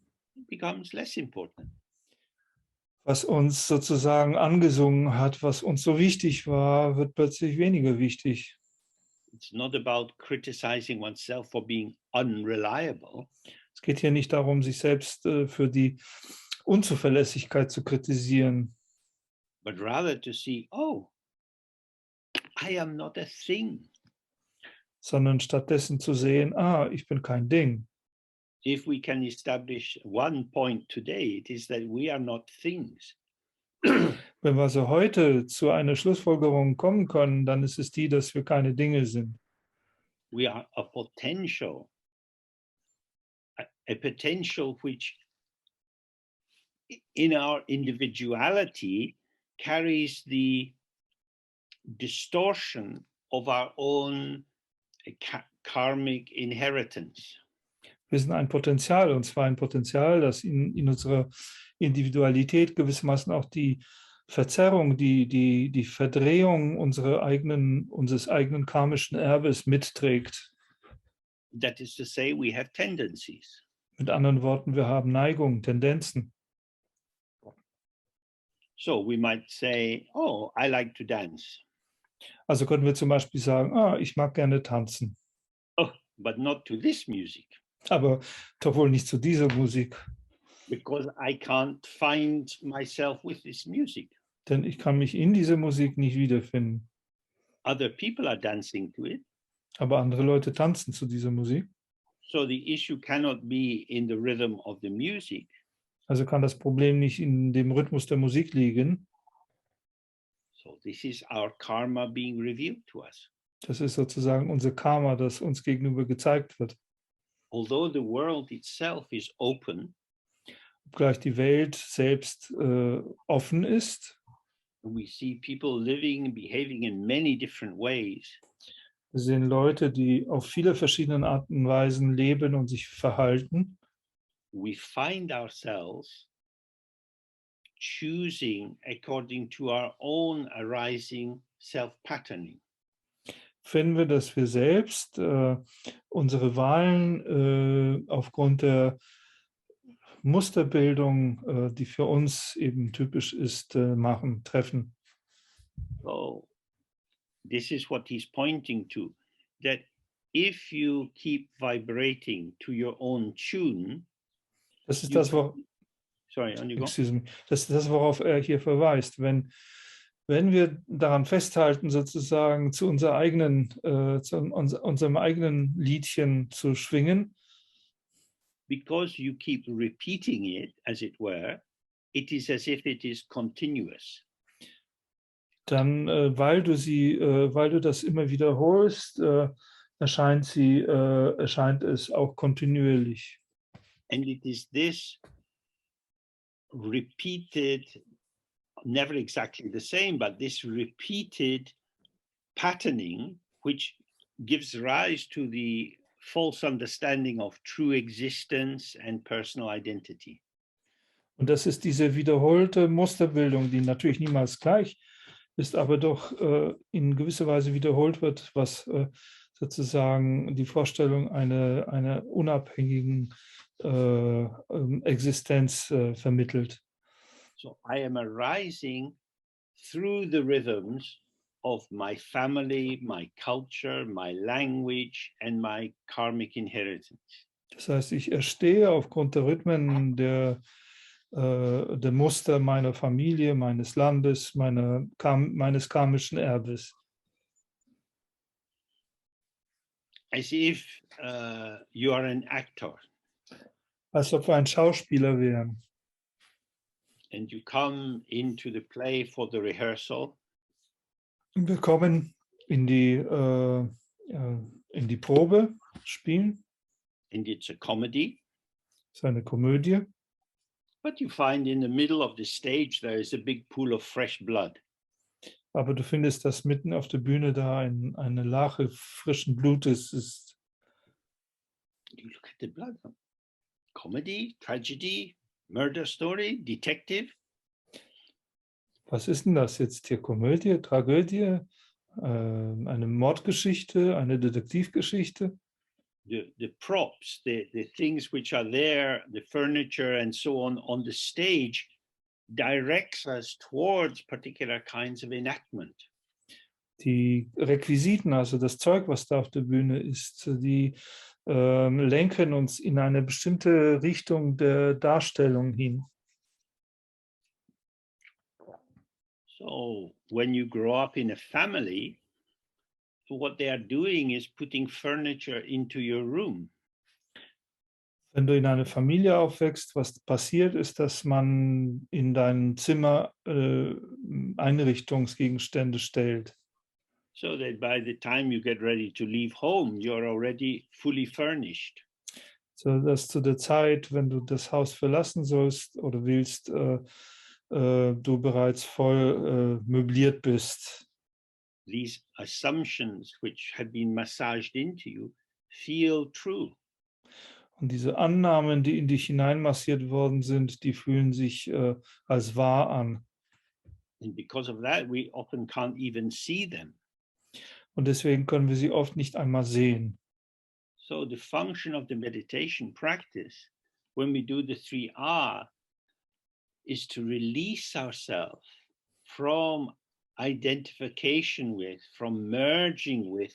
becomes less important. Was uns sozusagen angesungen hat, was uns so wichtig war, wird plötzlich weniger wichtig. It's not about criticizing oneself for being unreliable. Es geht hier nicht darum, sich selbst für die Unzuverlässigkeit zu kritisieren, but rather to see, oh, I am not a thing. sondern stattdessen zu sehen, ich bin kein Ding. If we can establish one point today, it is that we are not things. Wenn wir also heute zu einer Schlussfolgerung kommen können, dann ist es die, dass wir keine Dinge sind. We are a potential which in our individuality carries the distortion of our own karmic inheritance. Wir sind ein Potenzial, und zwar ein Potenzial, das in unserer Individualität gewissermaßen auch die Verzerrung, die Verdrehung unseres eigenen karmischen Erbes mitträgt. That is to say, we have tendencies. Mit anderen Worten, wir haben Neigungen, Tendenzen. So we might say, oh, I like to dance. Also können wir zum Beispiel sagen, ich mag gerne tanzen, Oh, but not to this music, aber doch wohl nicht zu dieser Musik, because I can't find myself with this music. denn ich kann mich in dieser Musik nicht wiederfinden. Other people are dancing to it. Aber andere Leute tanzen zu dieser Musik. So the issue cannot be in the rhythm of the music. Also kann das Problem nicht in dem Rhythmus der Musik liegen. So this is our karma being revealed to us. Das ist sozusagen unser Karma, das uns gegenüber gezeigt wird. Although the world itself is open, Obgleich die Welt selbst offen ist, we see people living and behaving in many different ways. wir sehen Leute, die auf viele verschiedene Arten und Weisen leben und sich verhalten. We find ourselves choosing according to our own arising self-patterning. Finden wir, dass wir selbst unsere Wahlen aufgrund der Musterbildung, die für uns eben typisch ist, treffen. So this is what he's pointing to, that if you keep vibrating to your own tune, Das ist you das, sorry, on you go. das ist das, worauf er hier verweist. Wenn wir daran festhalten, sozusagen zu unserem eigenen Liedchen zu schwingen, Because you keep repeating it, as it were, it is as if it is continuous. dann, weil du das immer wiederholst, erscheint es auch kontinuierlich. And it is this repeated, never exactly the same, but this repeated patterning, which gives rise to the false understanding of true existence and personal identity. Und das ist diese wiederholte Musterbildung, die natürlich niemals gleich ist, aber doch in gewisser Weise wiederholt wird, was sozusagen die Vorstellung einer unabhängigen Existenz vermittelt. So I am arising through the rhythms of my family, my culture, my language, and my karmic inheritance. Das heißt, ich erstehe aufgrund der Rhythmen der Muster meiner Familie, meines Landes, meines karmischen Erbes. As if you are an actor. Als ob wir ein Schauspieler wären. And you come into the play for the rehearsal. Wir kommen in die Probe, spielen. And it's a comedy. Es ist eine Komödie. But you find in the middle of the stage there is a big pool of fresh blood. Aber du findest, dass mitten auf der Bühne da eine Lache frischen Blutes ist. You look at the blood. Comedy, tragedy, murder story, detective. Was ist denn das jetzt hier? Komödie, Tragödie, eine Mordgeschichte, eine Detektivgeschichte? The props, the things which are there, the furniture and so on the stage directs us towards particular kinds of enactment. Die Requisiten, also das Zeug, was da auf der Bühne ist, die lenken uns in eine bestimmte Richtung der Darstellung hin. So when you grow up in a family, so what they are doing is putting furniture into your room. Wenn du in einer Familie aufwächst, was passiert, ist, dass man in dein Zimmer Einrichtungsgegenstände stellt. So that by the time you get ready to leave home, you're already fully furnished. So dass zu der Zeit, wenn du das Haus verlassen sollst oder willst, du bereits voll möbliert bist. These assumptions which have been massaged into you feel true. Und diese Annahmen, die in dich hineinmassiert worden sind, die fühlen sich als wahr an. And because of that, we often can't even see them. Und deswegen können wir sie oft nicht einmal sehen. So the function of the meditation practice, when we do the 3R, is to release ourselves from identification with, from merging with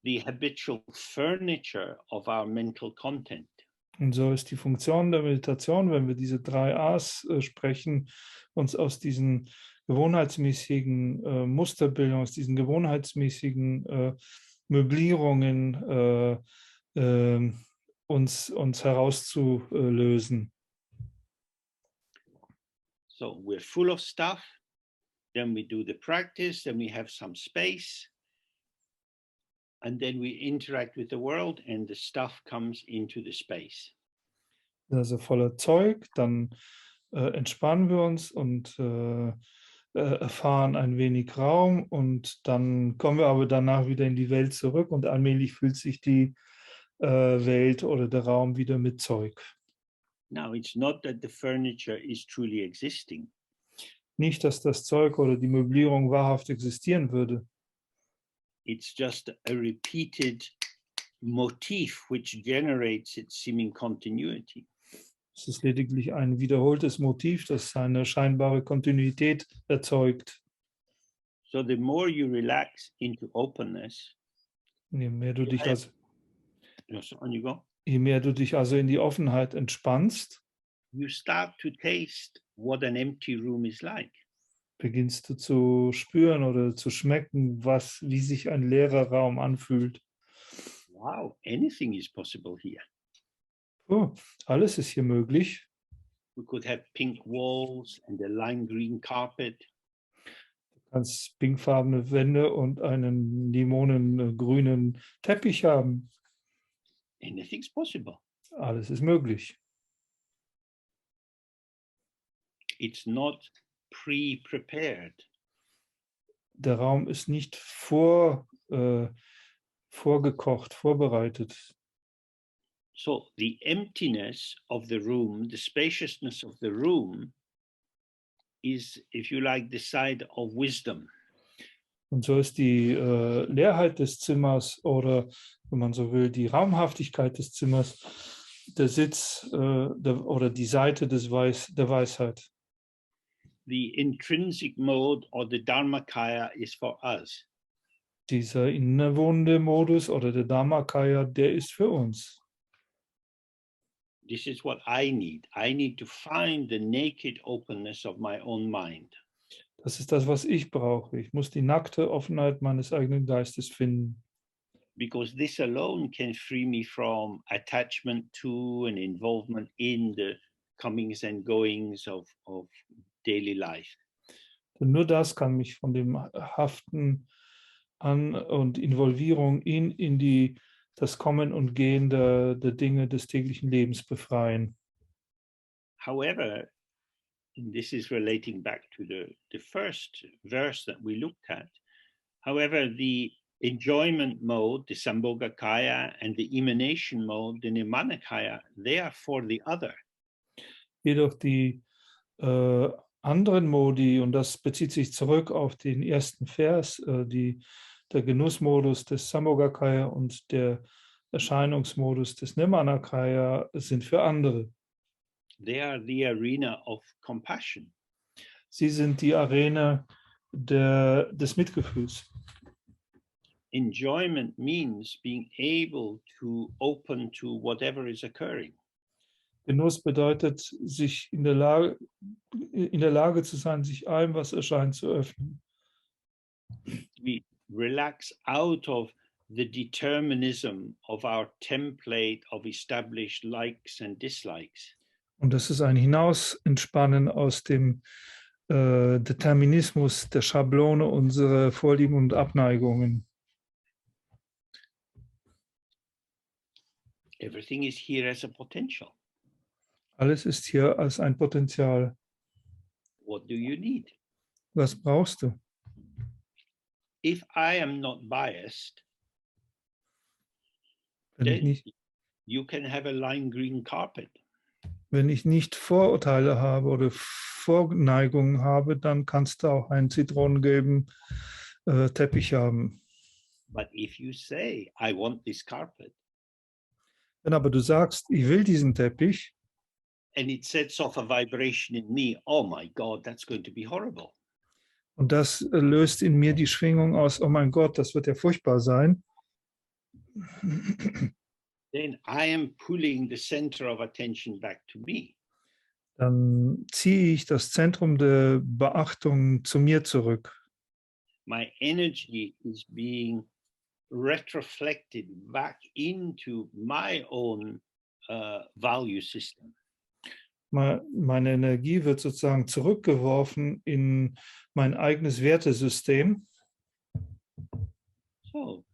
the habitual furniture of our mental content. Und so ist die Funktion der Meditation, wenn wir diese 3 A's sprechen, uns aus diesen gewohnheitsmäßigen Musterbildungen, aus diesen gewohnheitsmäßigen Möblierungen uns herauszulösen. So we're full of stuff, then we do the practice, then we have some space, and then we interact with the world and the stuff comes into the space. Also voller Zeug, dann entspannen wir uns und erfahren ein wenig Raum und dann kommen wir aber danach wieder in die Welt zurück und allmählich fühlt sich die Welt oder der Raum wieder mit Zeug. Now, it's not that the furniture is truly existing. Nicht, dass das Zeug oder die Möblierung wahrhaft existieren würde. It's just a repeated motif which generates its seeming continuity. Es ist lediglich ein wiederholtes Motiv, das eine scheinbare Kontinuität erzeugt. So the more you relax into openness, Je mehr du dich on you go. Je mehr du dich also in die Offenheit entspannst, You start to taste what an empty room is like. beginnst du zu spüren oder zu schmecken, wie sich ein leerer Raum anfühlt. Wow, anything is possible here. Oh, alles ist hier möglich. We could have pink walls and a lime green carpet. Du kannst pinkfarbene Wände und einen limonengrünen Teppich haben. Anything's possible. Alles ist möglich. It's not pre-prepared. Der Raum ist nicht vorgekocht, vorbereitet. So the emptiness of the room, the spaciousness of the room is, if you like, the side of wisdom. Und so ist die Leerheit des Zimmers oder, wenn man so will, die Raumhaftigkeit des Zimmers der Sitz oder die Seite der Weisheit. The intrinsic mode or the Dharmakaya is for us. Dieser innewohnende Modus oder der Dharmakaya, der ist für uns. This is what I need. I need to find the naked openness of my own mind. Das ist das, was ich brauche. Ich muss die nackte Offenheit meines eigenen Geistes finden. Because this alone can free me from attachment to and involvement in the comings and goings of daily life. Denn nur das kann mich von dem Haften an und Involvierung in das Kommen und Gehen der Dinge des täglichen Lebens befreien. However, and this is relating back to the first verse that we looked at, however, the enjoyment mode, the Sambhogakaya, and the emanation mode, the Nimanakaya, they are for the other. Jedoch die anderen Modi, und das bezieht sich zurück auf den ersten Vers, der Genussmodus des Sambhogakaya und der Erscheinungsmodus des Nimanakaya sind für andere. They are the arena of compassion. Sie sind die Arena des Mitgefühls. Enjoyment means being able to open to whatever is occurring. Genuss bedeutet, sich in der Lage zu sein, sich allem, was erscheint, zu öffnen. We relax out of the determinism of our template of established likes and dislikes. Und das ist ein Hinausentspannen aus dem Determinismus der Schablone unserer Vorlieben und Abneigungen. Everything is here as a potential. Alles ist hier als ein Potenzial. What do you need? Was brauchst du? If I am not biased, Wenn you can have a lime green carpet. ich nicht Vorurteile habe oder Vorneigungen habe, dann kannst du auch einen zitronengelben Teppich haben. But if you say, I want this carpet, Wenn aber du sagst, ich will diesen Teppich, and it sets off a vibration in me, oh my God, that's going to be horrible. und das löst in mir die Schwingung aus, oh mein Gott, das wird ja furchtbar sein, Then I am pulling the center of attention back to me. dann ziehe ich das Zentrum der Beachtung zu mir zurück. My energy is being retroflected back into my own value system. Meine Energie wird sozusagen zurückgeworfen in mein eigenes Wertesystem. So,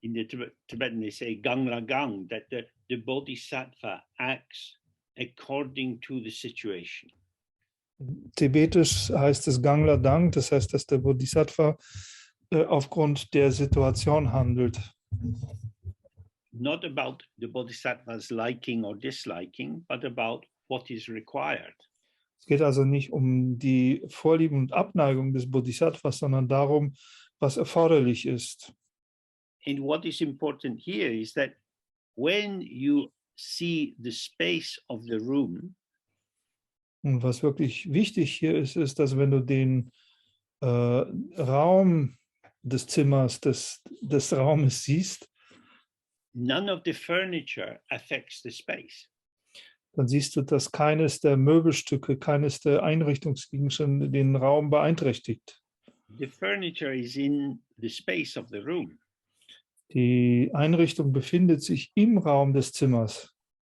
in the Tibetan, they say gang la gang, that the bodhisattva acts according to the situation. Tibetisch heißt es Gangla Dang, das heißt, dass der Bodhisattva aufgrund der Situation handelt. Not about the bodhisattva's liking or disliking, but about what is required. Es geht also nicht um die Vorlieben und Abneigung des Bodhisattvas, sondern darum, was erforderlich ist. And what is important here is that when you see the space of the room, Und was wirklich wichtig hier ist, ist, dass wenn du den Raum des Zimmers, des Raumes siehst, none of the furniture affects the space. dann siehst du, dass keines der Möbelstücke, keines der Einrichtungsgegenstände den Raum beeinträchtigt. The furniture is in the space of the room. Die Einrichtung befindet sich im Raum des Zimmers.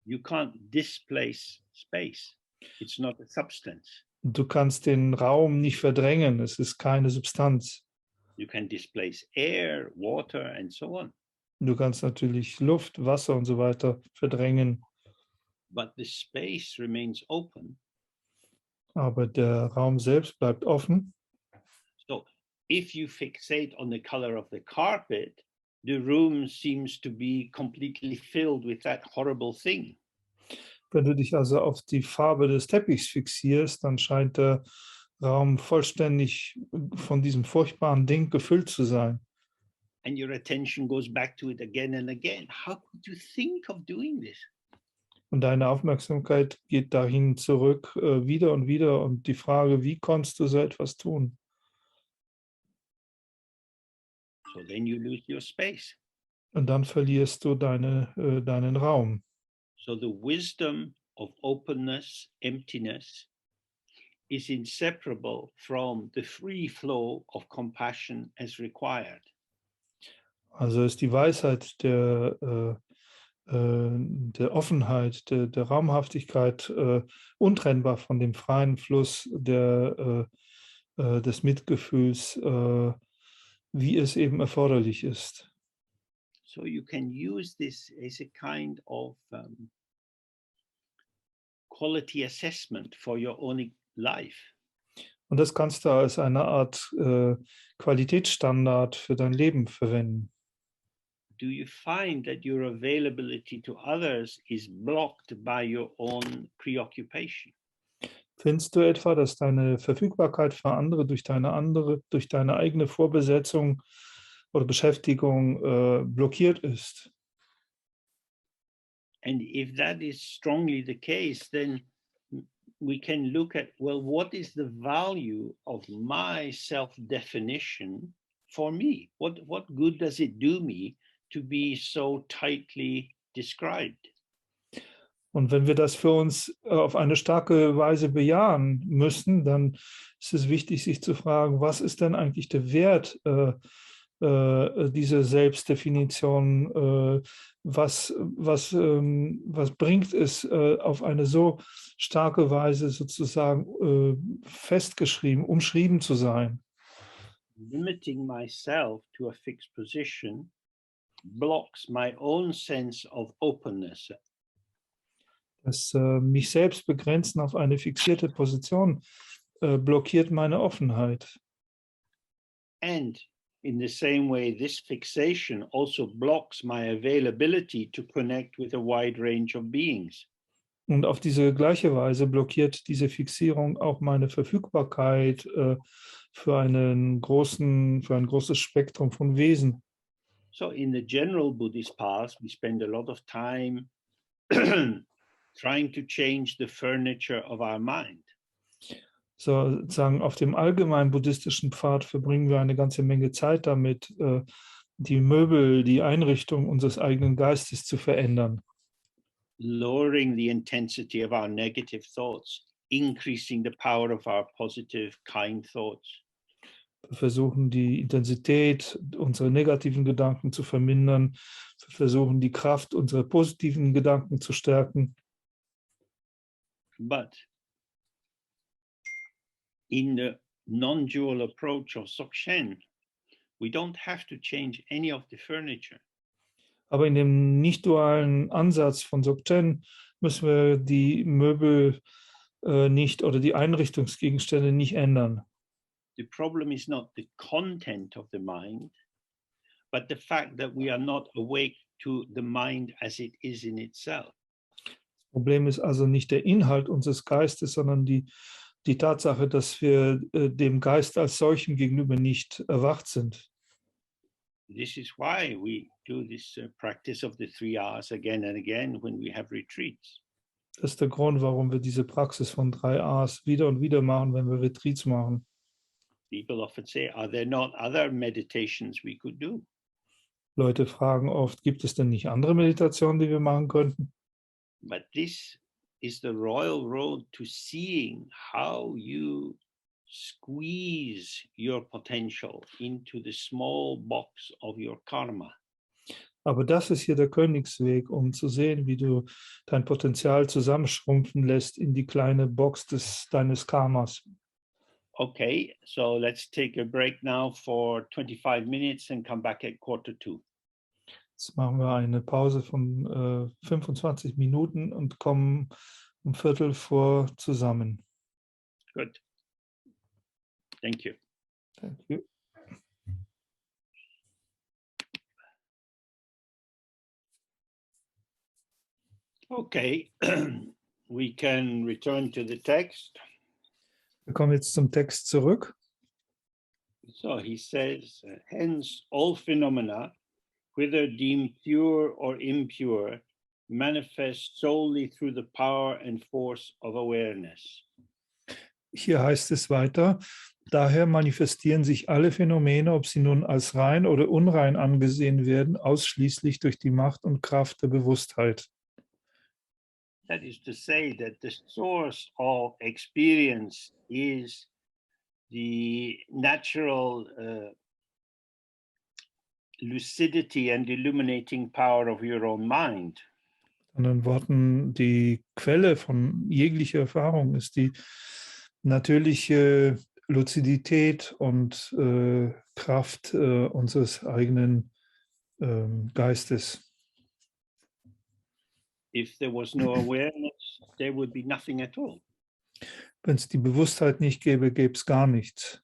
You can't displace space. It's not a substance. Du kannst den Raum nicht verdrängen, es ist keine Substanz. You can displace air, water, and so on. Du kannst natürlich Luft, Wasser und so weiter verdrängen, But the space remains open. aber der Raum selbst bleibt offen. So if you fixate on the color of the carpet, the room seems to be completely filled with that horrible thing. Wenn du dich also auf die Farbe des Teppichs fixierst, dann scheint der Raum vollständig von diesem furchtbaren Ding gefüllt zu sein. And your attention goes back to it again and again. How could you think of doing this? Und deine Aufmerksamkeit geht dahin zurück, wieder und wieder. Und die Frage, wie konntest du so etwas tun? So then you lose your space. Und dann verlierst du deinen Raum. So the wisdom of openness, emptiness, is inseparable from the free flow of compassion as required. Also ist die Weisheit der Offenheit, der Raumhaftigkeit untrennbar von dem freien Fluss des Mitgefühls, wie es eben erforderlich ist. So you can use this as a kind of quality assessment for your own life. Und das kannst du als eine Art Qualitätsstandard für dein Leben verwenden. Do you find that your availability to others is blocked by your own preoccupation? Findest du etwa, dass deine Verfügbarkeit für andere durch deine eigene Vorbesetzung oder Beschäftigung blockiert ist? And if that is strongly the case, then we can look at, well, what is the value of my self-definition for me? What good does it do me to be so tightly described? Und wenn wir das für uns auf eine starke Weise bejahen müssen, dann ist es wichtig, sich zu fragen, was ist denn eigentlich der Wert dieser Selbstdefinition? Was bringt es, auf eine so starke Weise sozusagen festgeschrieben, umschrieben zu sein? Limiting myself to a fixed position blocks my own sense of openness. Das mich selbst begrenzen auf eine fixierte Position blockiert meine Offenheit. And in the same way, this fixation also blocks my availability to connect with a wide range of beings. Und auf diese gleiche Weise blockiert diese Fixierung auch meine Verfügbarkeit für ein großes Spektrum von Wesen. So in the general Buddhist path, we spend a lot of time trying to change the furniture of our mind. So, sozusagen auf dem allgemeinen buddhistischen Pfad verbringen wir eine ganze Menge Zeit damit, die Möbel, die Einrichtung unseres eigenen Geistes zu verändern. Lowering the intensity of our negative thoughts, increasing the power of our positive, kind thoughts. Wir versuchen die Intensität unserer negativen Gedanken zu vermindern. Wir versuchen die Kraft unserer positiven Gedanken zu stärken. But in the non-dual approach of Dzogchen, we don't have to change any of the furniture. Aber in dem nicht-dualen Ansatz von Dzogchen müssen wir die Möbel nicht oder die Einrichtungsgegenstände nicht ändern. The problem is not the content of the mind, but the fact that we are not awake to the mind as it is in itself. Das Problem ist also nicht der Inhalt unseres Geistes, sondern die Tatsache, dass wir dem Geist als solchem gegenüber nicht erwacht sind. This is why we do this practice of the 3 R's again and again when we have retreats. Das ist der Grund, warum wir diese Praxis von 3 A's wieder und wieder machen, wenn wir Retreats machen. People often say, are there not other meditations we could do? Leute fragen oft, gibt es denn nicht andere Meditationen, die wir machen könnten? But this is the royal road to seeing how you squeeze your potential into the small box of your karma. Aber das ist hier der Königsweg, um zu sehen, wie du dein Potenzial zusammenschrumpfen lässt in die kleine Box deines Karmas. Okay, so let's take a break now for 25 minutes and come back at 1:45. Jetzt machen wir eine Pause von 25 Minuten und kommen um 1/4 zusammen. Good. Thank you. Thank you. Okay, we can return to the text. Wir kommen jetzt zum Text zurück. So he says, hence all phenomena, whether deemed pure or impure, manifest solely through the power and force of awareness. Hier heißt es weiter, daher manifestieren sich alle Phänomene, ob sie nun als rein oder unrein angesehen werden, ausschließlich durch die Macht und Kraft der Bewusstheit. That is to say that the source of experience is the natural lucidity and illuminating power of your own mind. In anderen Worten, die Quelle von jeglicher Erfahrung ist die natürliche Luzidität und Kraft unseres eigenen Geistes. If there was no awareness, there would be nothing at all. Wenn es die Bewusstheit nicht gäbe, gäbe es gar nichts.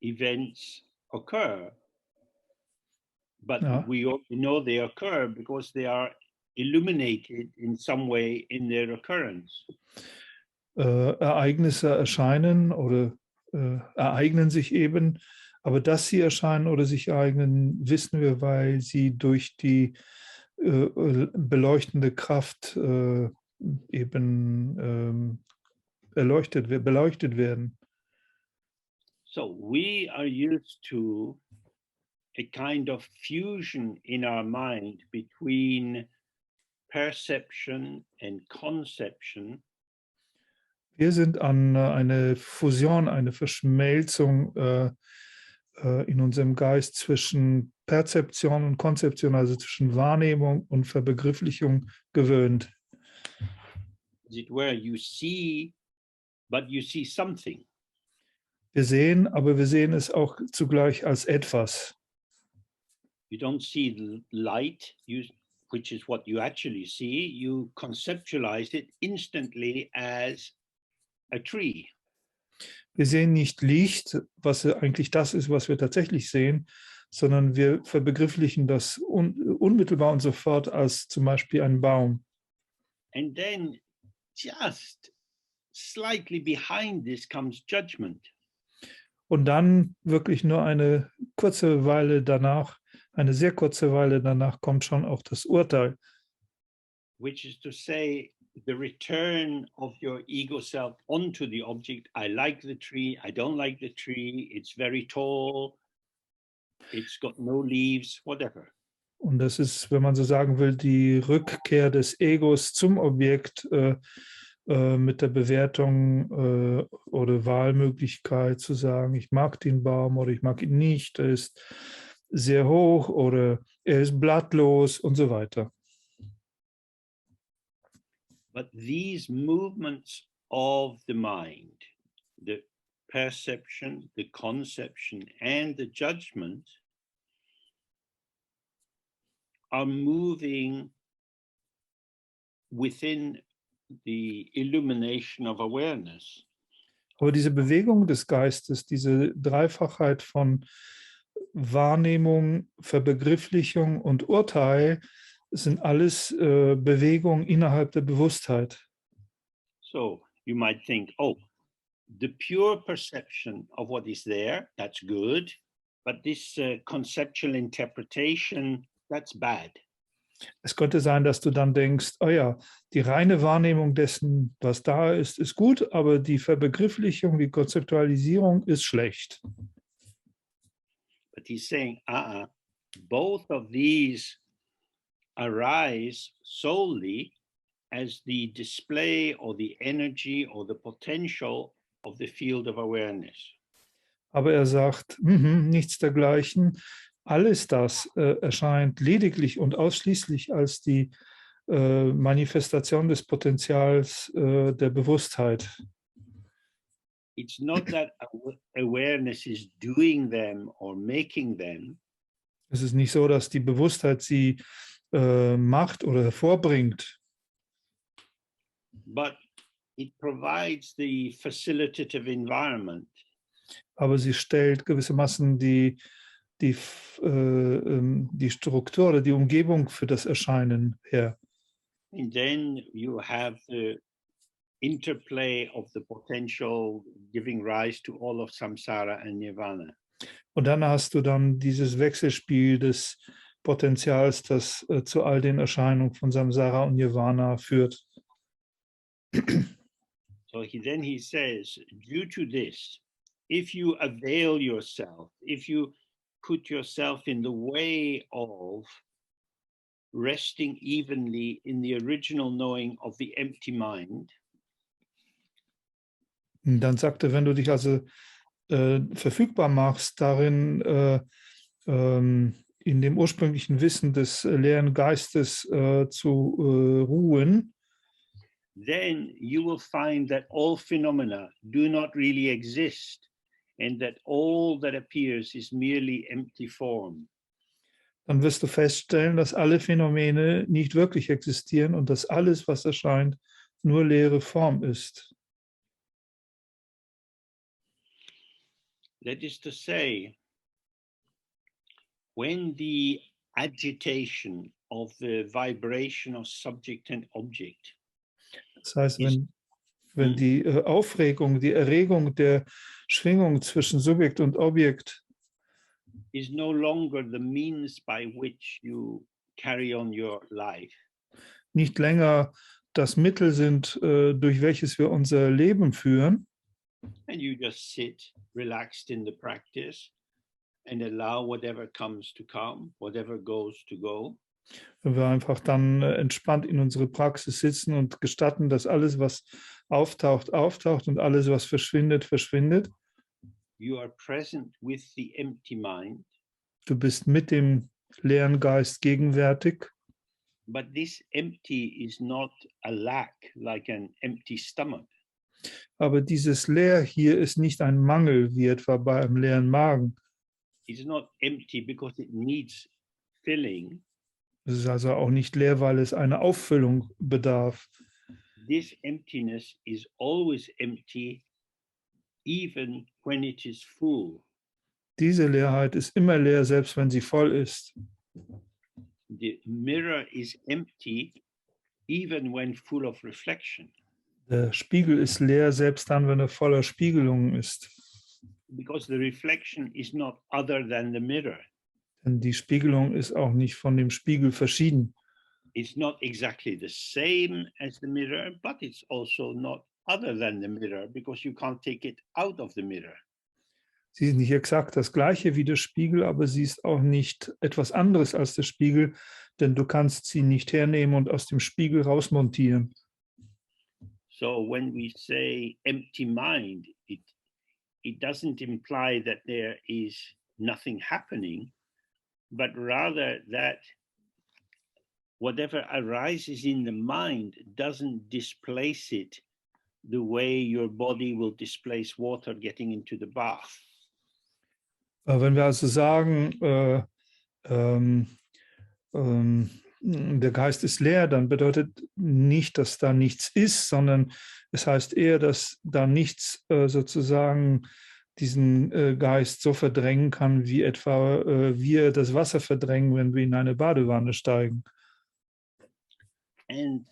Events occur, but Ja. we know they occur because they are illuminated in some way in their occurrence. Ereignisse erscheinen oder ereignen sich eben, aber dass sie erscheinen oder sich ereignen, wissen wir, weil sie durch die beleuchtende Kraft eben beleuchtet werden. So we are used to a kind of fusion in our mind between perception and conception. Wir sind an eine Fusion, eine Verschmelzung in unserem Geist zwischen Perzeption und Konzeption, also zwischen Wahrnehmung und Verbegrifflichung gewöhnt. As it were, you see, but you see something. Wir sehen, aber wir sehen es auch zugleich als etwas. You don't see the light, which is what you actually see. You conceptualize it instantly as a tree. Wir sehen nicht Licht, was eigentlich das ist, was wir tatsächlich sehen, sondern wir verbegrifflichen das unmittelbar und sofort als zum Beispiel einen Baum. And then just slightly behind this comes judgment. Und dann wirklich nur eine kurze Weile danach, eine sehr kurze Weile danach kommt schon auch das Urteil. Which is to say, the return of your ego self onto the object. I like the tree, I don't like the tree, it's very tall, it's got no leaves, whatever. Und das ist, wenn man so sagen will, die Rückkehr des Egos zum Objekt mit der Bewertung oder Wahlmöglichkeit zu sagen, ich mag den Baum oder ich mag ihn nicht, er ist sehr hoch oder er ist blattlos und so weiter. But these movements of the mind, the perception, the conception, and the judgment are moving within the illumination of awareness. Aber diese Bewegung des Geistes, diese Dreifachheit von Wahrnehmung, Verbegrifflichung und Urteil, sind alles Bewegungen innerhalb der Bewusstheit. So you might think, oh, the pure perception of what is there, that's good, but this conceptual interpretation, that's bad. Es könnte sein, dass du dann denkst, oh ja, die reine Wahrnehmung dessen, was da ist, ist gut, aber die Verbegrifflichung, die Konzeptualisierung ist schlecht. But he's saying, both of these arise solely as the display or the energy or the potential of the field of awareness. Aber er sagt, nichts dergleichen. Alles das erscheint lediglich und ausschließlich als die Manifestation des Potenzials der Bewusstheit. It's not that awareness is doing them or making them. Es ist nicht so, dass die Bewusstheit sie macht oder hervorbringt. But it provides the facilitative environment. Aber sie stellt gewissermaßen die Struktur oder die Umgebung für das Erscheinen her. And then you have the interplay of the potential giving rise to all of samsara and nirvana. Und dann hast du dann dieses Wechselspiel des Potenzials, das zu all den Erscheinungen von Samsara und Nirvana führt. So then he says, due to this, if you avail yourself, if you put yourself in the way of resting evenly in the original knowing of the empty mind. Und dann sagt er, wenn du dich also verfügbar machst, darin in dem ursprünglichen Wissen des leeren Geistes zu ruhen, then you will find that all phenomena do not really exist and that all that appears is merely empty form. Dann wirst du feststellen, dass alle Phänomene nicht wirklich existieren und dass alles, was erscheint, nur leere Form ist. That is to say, when the agitation of the vibration of subject and object, das heißt, wenn die Aufregung, die Erregung der Schwingung zwischen Subjekt und Objekt is no longer the means by which you carry on your life, nicht länger das Mittel sind, durch welches wir unser Leben führen, and you just sit relaxed in the practice and allow whatever comes to come, whatever goes to go. wenn wir einfach dann entspannt in unsere Praxis sitzen und gestatten, dass alles, was auftaucht, auftaucht und alles, was verschwindet, verschwindet. You are present with the empty mind. Du bist mit dem leeren Geist gegenwärtig. But this empty is not a lack like an empty stomach. Aber dieses Leer hier ist nicht ein Mangel, wie etwa bei einem leeren Magen. It's not empty because it needs filling. Es ist also auch nicht leer, weil es eine Auffüllung bedarf. This emptiness is always empty, even when it is full. Diese Leerheit ist immer leer, selbst wenn sie voll ist. The mirror is empty, even when full of reflection. Der Spiegel ist leer, selbst dann, wenn er voller Spiegelungen ist. because the reflection is not other than the mirror. Denn die Spiegelung ist auch nicht von dem Spiegel verschieden. It's not exactly the same as the mirror, but it's also not other than the mirror because you can't take it out of the mirror. Sie ist nicht exakt das gleiche wie der Spiegel, aber sie ist auch nicht etwas anderes als der Spiegel, denn du kannst sie nicht hernehmen und aus dem Spiegel rausmontieren. So when we say empty mind, it doesn't imply that there is nothing happening, but rather that whatever arises in the mind doesn't displace it the way your body will displace water getting into the bath. Wenn wir also sagen, der Geist ist leer, dann bedeutet nicht, dass da nichts ist, sondern es heißt eher, dass da nichts sozusagen diesen Geist so verdrängen kann, wie etwa wir das Wasser verdrängen, wenn wir in eine Badewanne steigen. And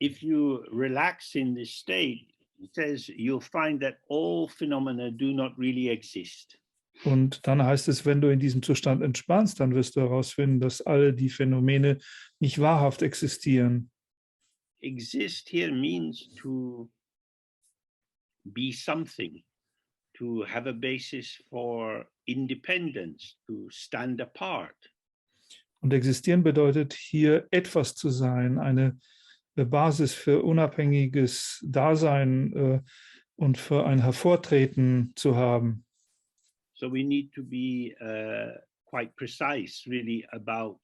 if you relax in this state, it says you'll find that all phenomena do not really exist. Und dann heißt es, wenn du in diesem Zustand entspannst, dann wirst du herausfinden, dass alle die Phänomene nicht wahrhaft existieren. Exist here means to be something, to have a basis for independence, to stand apart. Und existieren bedeutet hier etwas zu sein, eine Basis für unabhängiges Dasein und für ein Hervortreten zu haben. So we need to be quite precise, really, about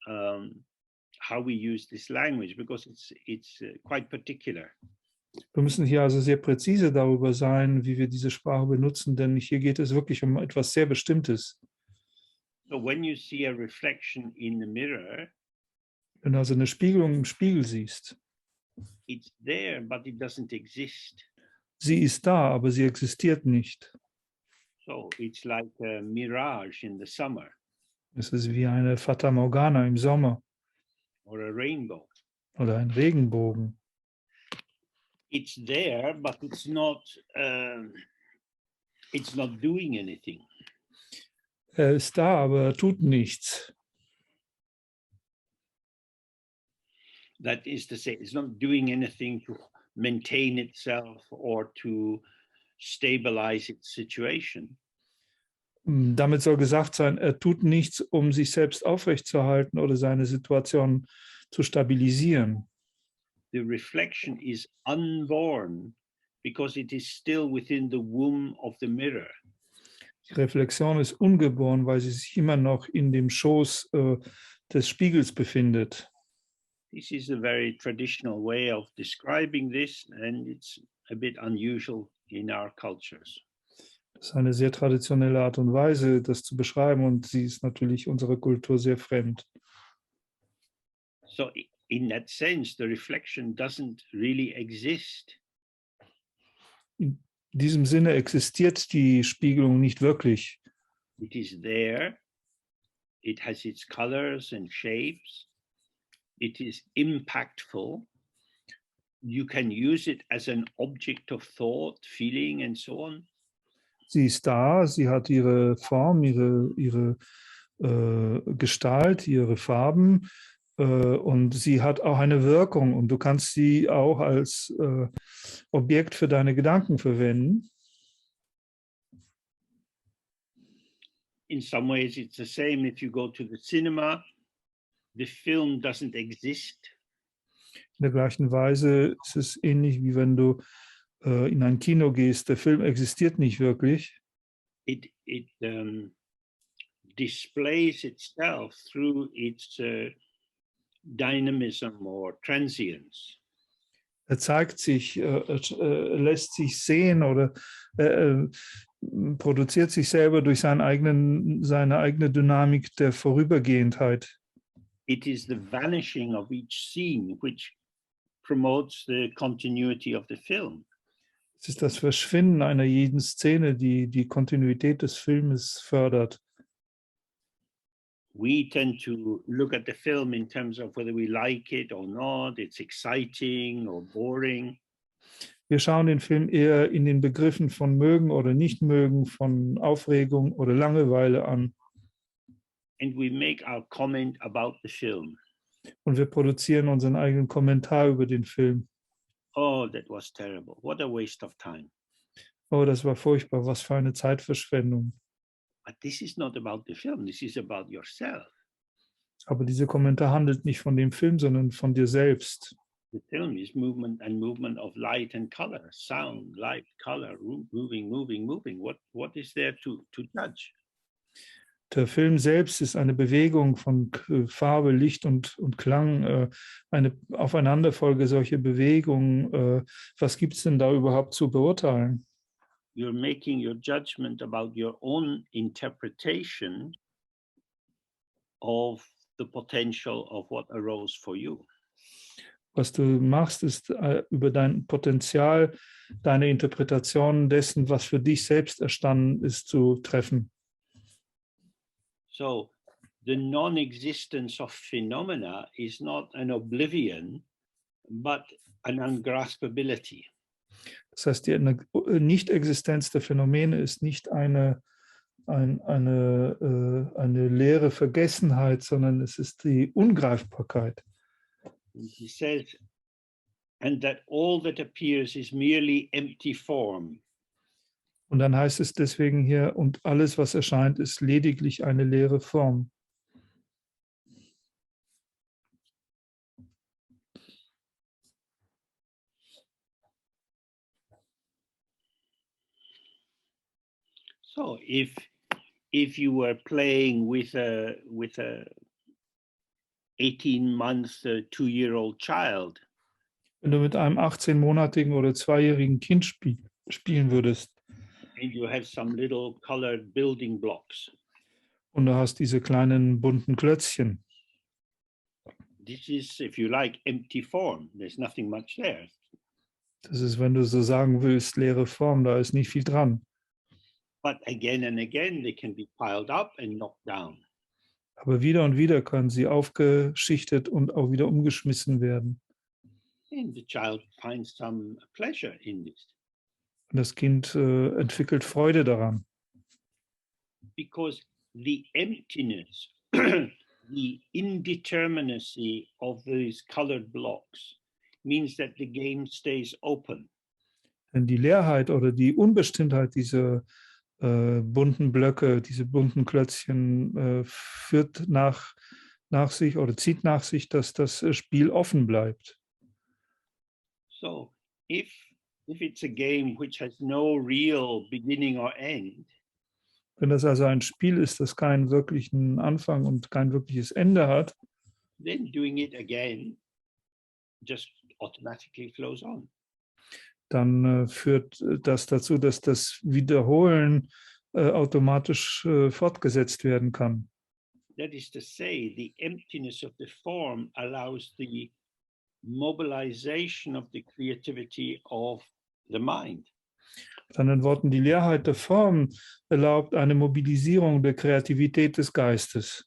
how we use this language, because it's quite particular. Wir müssen hier also sehr präzise darüber sein, wie wir diese Sprache benutzen, denn hier geht es wirklich um etwas sehr Bestimmtes. So when you see a reflection in the mirror, Wenn du also eine Spiegelung im Spiegel siehst, it's there, but it doesn't exist. sie ist da, aber sie existiert nicht. So it's like a mirage in the summer Es ist wie eine Fata Morgana im Sommer or a rainbow. oder ein Regenbogen. It's there, but it's not doing anything. Er ist da, aber er tut nichts. That is to say, it's not doing anything to maintain itself or to stabilize its situation. Damit soll gesagt sein, er tut nichts, um sich selbst aufrechtzuerhalten oder seine Situation zu stabilisieren. The reflection is unborn because it is still within the womb of the mirror. Die Reflexion ist ungeboren, weil sie sich immer noch in dem Schoß des Spiegels befindet. This is a very traditional way of describing this, and it's a bit unusual in our cultures. Das ist eine sehr traditionelle Art und Weise, das zu beschreiben, und sie ist natürlich unserer Kultur sehr fremd. So in that sense, the reflection doesn't really exist. In diesem Sinne existiert die Spiegelung nicht wirklich. It is there. It has its colors and shapes. It is impactful. You can use it as an object of thought, feeling, and so on. Sie ist da, sie hat ihre Form, ihre Gestalt, ihre Farben, und sie hat auch eine Wirkung, und du kannst sie auch als Objekt für deine Gedanken verwenden. In some ways, it's the same if you go to the cinema. The film doesn't exist. In der gleichen Weise ist es ähnlich, wie wenn du in ein Kino gehst. Der Film existiert nicht wirklich. It displays itself through its dynamism or transience. Er zeigt sich, lässt sich sehen oder produziert sich selber durch seine eigene Dynamik der Vorübergehendheit. It is the vanishing of each scene which promotes the continuity of the film. Es ist das Verschwinden einer jeden Szene, die die Kontinuität des Filmes fördert. We tend to look at the film in terms of whether we like it or not, it's exciting or boring. Wir schauen den Film eher in den Begriffen von mögen oder nicht mögen, von Aufregung oder Langeweile an. And we make our comment about the film. Und wir produzieren unseren eigenen Kommentar über den Film. Oh, that was terrible. What a waste of time. Oh, das war furchtbar, was für eine Zeitverschwendung. But this is not about the film. This is about yourself. Aber dieser Kommentar handelt nicht von dem Film, sondern von dir selbst. The film is movement and movement of light and color, sound, light, color, moving, moving, moving. What is there to judge? Der Film selbst ist eine Bewegung von Farbe, Licht und Klang, eine Aufeinanderfolge solcher Bewegungen. Was gibt es denn da überhaupt zu beurteilen? You're making your judgment about your own interpretation of the potential of what arose for you. Was du machst, ist über dein Potenzial, deine Interpretation dessen, was für dich selbst erstanden ist, zu treffen. So the non-existence of phenomena is not an oblivion, but an ungraspability. Das heißt, die Nicht-Existenz der Phänomene ist nicht eine leere Vergessenheit, sondern es ist die Ungreifbarkeit. And he says, and that all that appears is merely empty form. Und dann heißt es deswegen hier, und alles, was erscheint, ist lediglich eine leere Form. So if you were playing with a 18-month, 2-year-old child, Wenn du mit einem 18-monatigen oder 2-jährigen Kind spielen würdest and you have some little colored building blocks, und du hast diese kleinen bunten Klötzchen, this is, if you like, empty form. There's nothing much there. das ist, wenn du so sagen willst, leere Form, da ist nicht viel dran. But again and again, they can be piled up and knocked down. Aber wieder und wieder können sie aufgeschichtet und auch wieder umgeschmissen werden. And the child finds some pleasure in this. Und das Kind entwickelt Freude daran. Because the emptiness, the indeterminacy of these colored blocks means that the game stays open. Denn die Leerheit oder die Unbestimmtheit dieser bunten Blöcke, diese bunten Klötzchen führt nach sich oder zieht nach sich, dass das Spiel offen bleibt. So if it's a game which has no real beginning or end, Wenn das also ein Spiel ist, das keinen wirklichen Anfang und kein wirkliches Ende hat, then doing it again just automatically flows on. dann führt das dazu, dass das Wiederholen automatisch fortgesetzt werden kann. That is to say, the emptiness of the form allows the mobilization of the creativity of the mind. Mit anderen Worten, die Leerheit der Form erlaubt eine Mobilisierung der Kreativität des Geistes.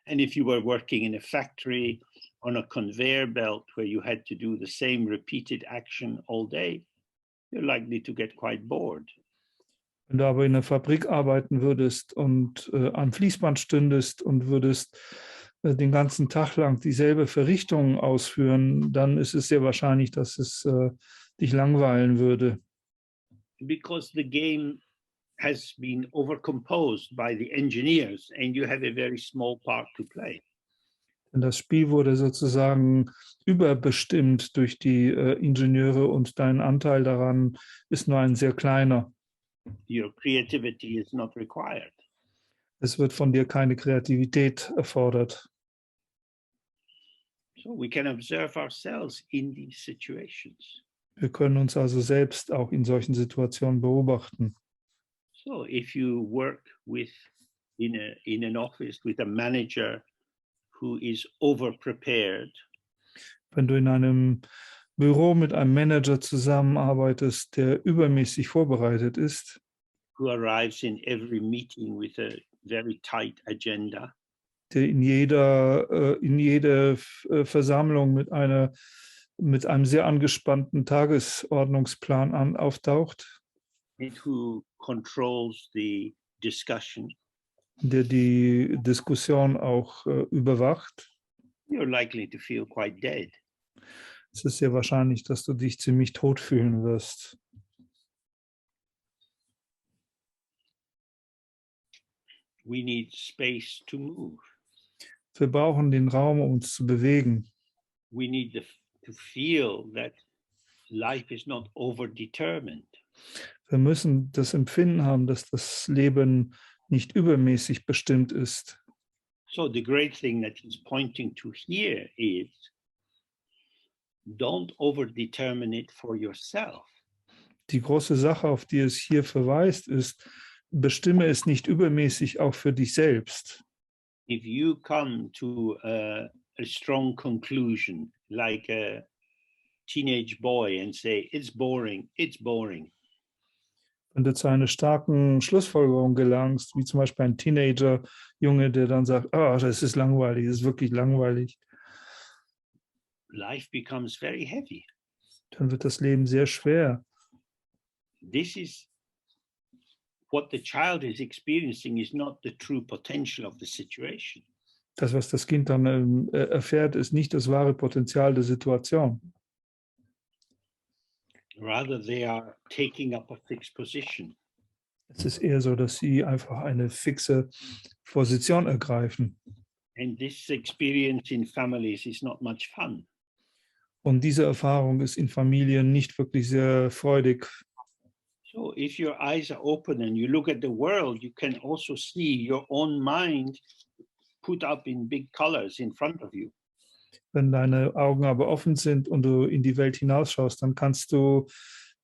And if you were working in a factory on a conveyor belt where you had to do the same repeated action all day, you're likely to get quite bored. Wenn du aber in einer Fabrik arbeiten würdest und am Fließband stündest und würdest den ganzen Tag lang dieselbe Verrichtung ausführen, dann ist es sehr wahrscheinlich, dass es dich langweilen würde. Because the game has been overcomposed by the engineers and you have a very small part to play. Denn das Spiel wurde sozusagen überbestimmt durch die Ingenieure und dein Anteil daran ist nur ein sehr kleiner. Your creativity is not required. Es wird von dir keine Kreativität erfordert. So we can observe ourselves in these situations. Wir können uns also selbst auch in solchen Situationen beobachten. So if you work in an office with a manager who is over-prepared, Wenn du in einem Büro mit einem Manager zusammenarbeitest, der übermäßig vorbereitet ist, who arrives in every meeting with a very tight agenda, der in jeder Versammlung mit einer mit einem sehr angespannten Tagesordnungsplan auftaucht, and who controls the discussion, der die Diskussion auch überwacht, you're likely to feel quite dead. es ist sehr wahrscheinlich, dass du dich ziemlich tot fühlen wirst. We need space to move. Wir brauchen den Raum, um uns zu bewegen. We need to feel that life is not overdetermined. Wir müssen das Empfinden haben, dass das Leben nicht übermäßig bestimmt ist. So the great thing that he's pointing to here is don't overdetermine it for yourself. Die große Sache, auf die es hier verweist, ist, bestimme es nicht übermäßig auch für dich selbst. If you come to a strong conclusion, like a teenage boy, and say, it's boring, Wenn du zu einer starken Schlussfolgerung gelangst, wie zum Beispiel ein Teenager-Junge, der dann sagt, oh, das ist langweilig, das ist wirklich langweilig, life becomes very heavy. dann wird das Leben sehr schwer. This is what the child is experiencing is not the true potential of the situation. Das, was das Kind dann erfährt, ist nicht das wahre Potenzial der Situation. Rather, they are taking up a fixed position. Es ist eher so, dass sie einfach eine fixe Position ergreifen. And this experience in families is not much fun. Und diese Erfahrung ist in Familien nicht wirklich sehr freudig. So if your eyes are open and you look at the world, you can also see your own mind put up in big colors in front of you. Wenn deine Augen aber offen sind und du in die Welt hinausschaust, dann kannst du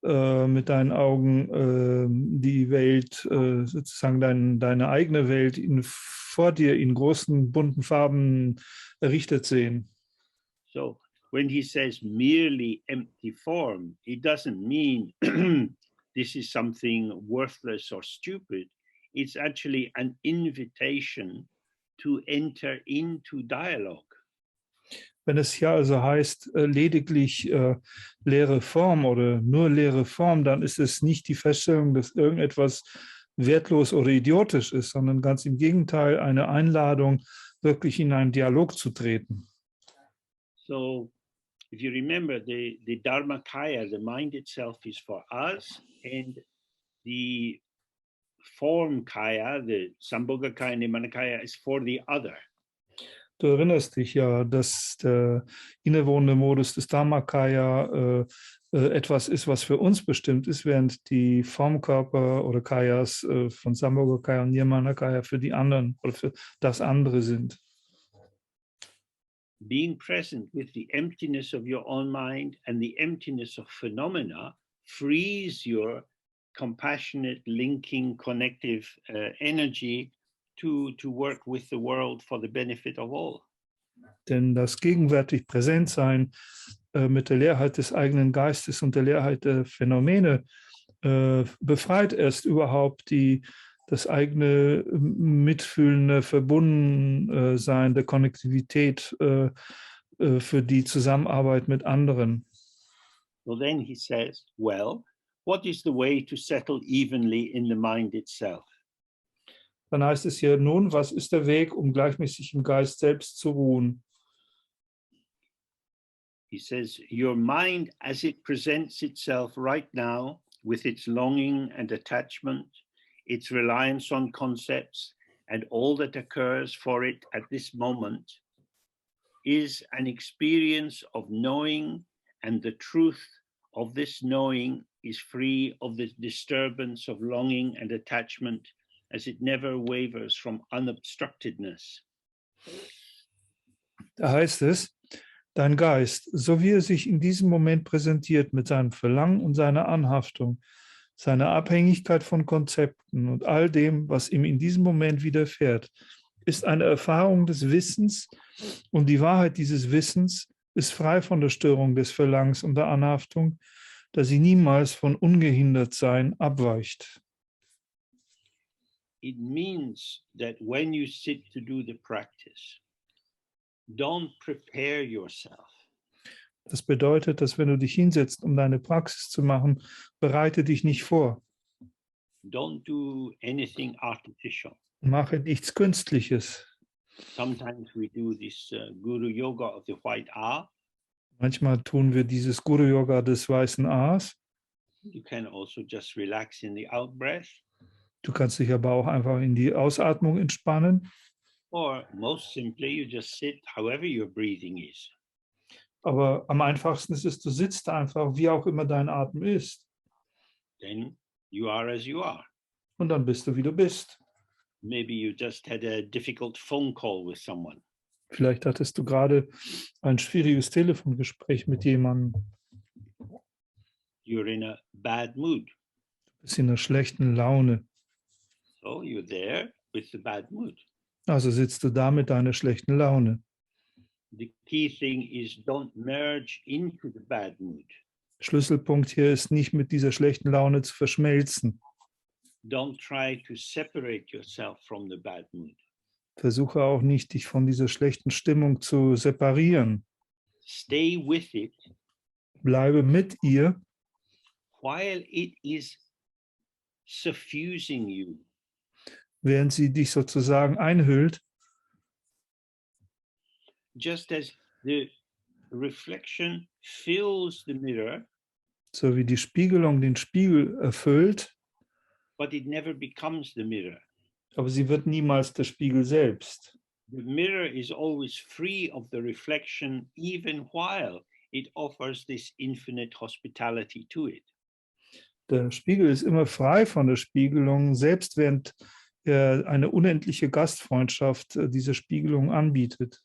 mit deinen Augen die Welt, sozusagen deine eigene Welt vor dir in großen, bunten Farben errichtet sehen. So when he says merely empty form, it doesn't mean this is something worthless or stupid. It's actually an invitation to enter into dialogue. Wenn es hier also heißt, lediglich leere Form oder nur leere Form, dann ist es nicht die Feststellung, dass irgendetwas wertlos oder idiotisch ist, sondern ganz im Gegenteil eine Einladung, wirklich in einen Dialog zu treten. So if you remember, the Dharmakaya, the mind itself is for us, and the form kaya, the Sambhogakaya and the Manakaya is for the other. Du erinnerst dich ja, dass der innewohnende Modus des Dharmakaya etwas ist, was für uns bestimmt ist, während die Formkörper oder Kayas von Sambhogakaya und Nirmanakaya für die anderen oder für das andere sind. Being present with the emptiness of your own mind and the emptiness of phenomena frees your compassionate, linking, connective energy to work with the world for the benefit of all. Denn das gegenwärtig Präsentsein mit der Leerheit des eigenen Geistes und der Leerheit der Phänomene befreit erst überhaupt das eigene mitfühlende Verbundensein der Konnektivität für die Zusammenarbeit mit anderen. So then he says, well, what is the way to settle evenly in the mind itself? Dann heißt es hier, nun, was ist der Weg, um gleichmäßig im Geist selbst zu ruhen? He says, your mind as it presents itself right now with its longing and attachment, its reliance on concepts, and all that occurs for it at this moment is an experience of knowing, and the truth of this knowing is free of the disturbance of longing and attachment, as it never wavers from unobstructedness. Da heißt es, dein Geist, so wie er sich in diesem Moment präsentiert mit seinem Verlangen und seiner Anhaftung, seiner Abhängigkeit von Konzepten und all dem, was ihm in diesem Moment widerfährt, ist eine Erfahrung des Wissens, und die Wahrheit dieses Wissens ist frei von der Störung des Verlangens und der Anhaftung, da sie niemals von Ungehindertsein abweicht. It means that when you sit to do the practice, don't prepare yourself. Das bedeutet, dass wenn du dich hinsetzt, um deine Praxis zu machen, bereite dich nicht vor. Don't do anything artificial. Mache nichts Künstliches. Sometimes we do this Guru Yoga of the white A. Manchmal tun wir dieses Guru-Yoga des weißen A's. You can also just relax in the out breath. Du kannst dich aber auch einfach in die Ausatmung entspannen. Or most simply, you just sit however your breathing is. Aber am einfachsten ist es, du sitzt einfach, wie auch immer dein Atem ist. Then you are as you are. Und dann bist du, wie du bist. Maybe you just had a difficult phone call with someone. Vielleicht hattest du gerade ein schwieriges Telefongespräch mit jemandem. You're in a bad mood. Du bist in einer schlechten Laune. So you're there with the bad mood. Also sitzt du da mit deiner schlechten Laune. The key thing is don't merge into the bad mood. Schlüsselpunkt hier ist nicht mit dieser schlechten Laune zu verschmelzen. Don't try to separate yourself from the bad mood. Versuche auch nicht, dich von dieser schlechten Stimmung zu separieren. Stay with it Bleibe mit ihr, while it is suffusing you. während sie dich sozusagen einhüllt. Just as the reflection fills the mirror, So wie die Spiegelung den Spiegel erfüllt, but it never becomes the mirror. aber sie wird niemals der Spiegel selbst. The mirror is always free of the reflection, even while it offers this infinite hospitality to it. Der Spiegel ist immer frei von der Spiegelung, selbst während er eine unendliche Gastfreundschaft dieser Spiegelung anbietet.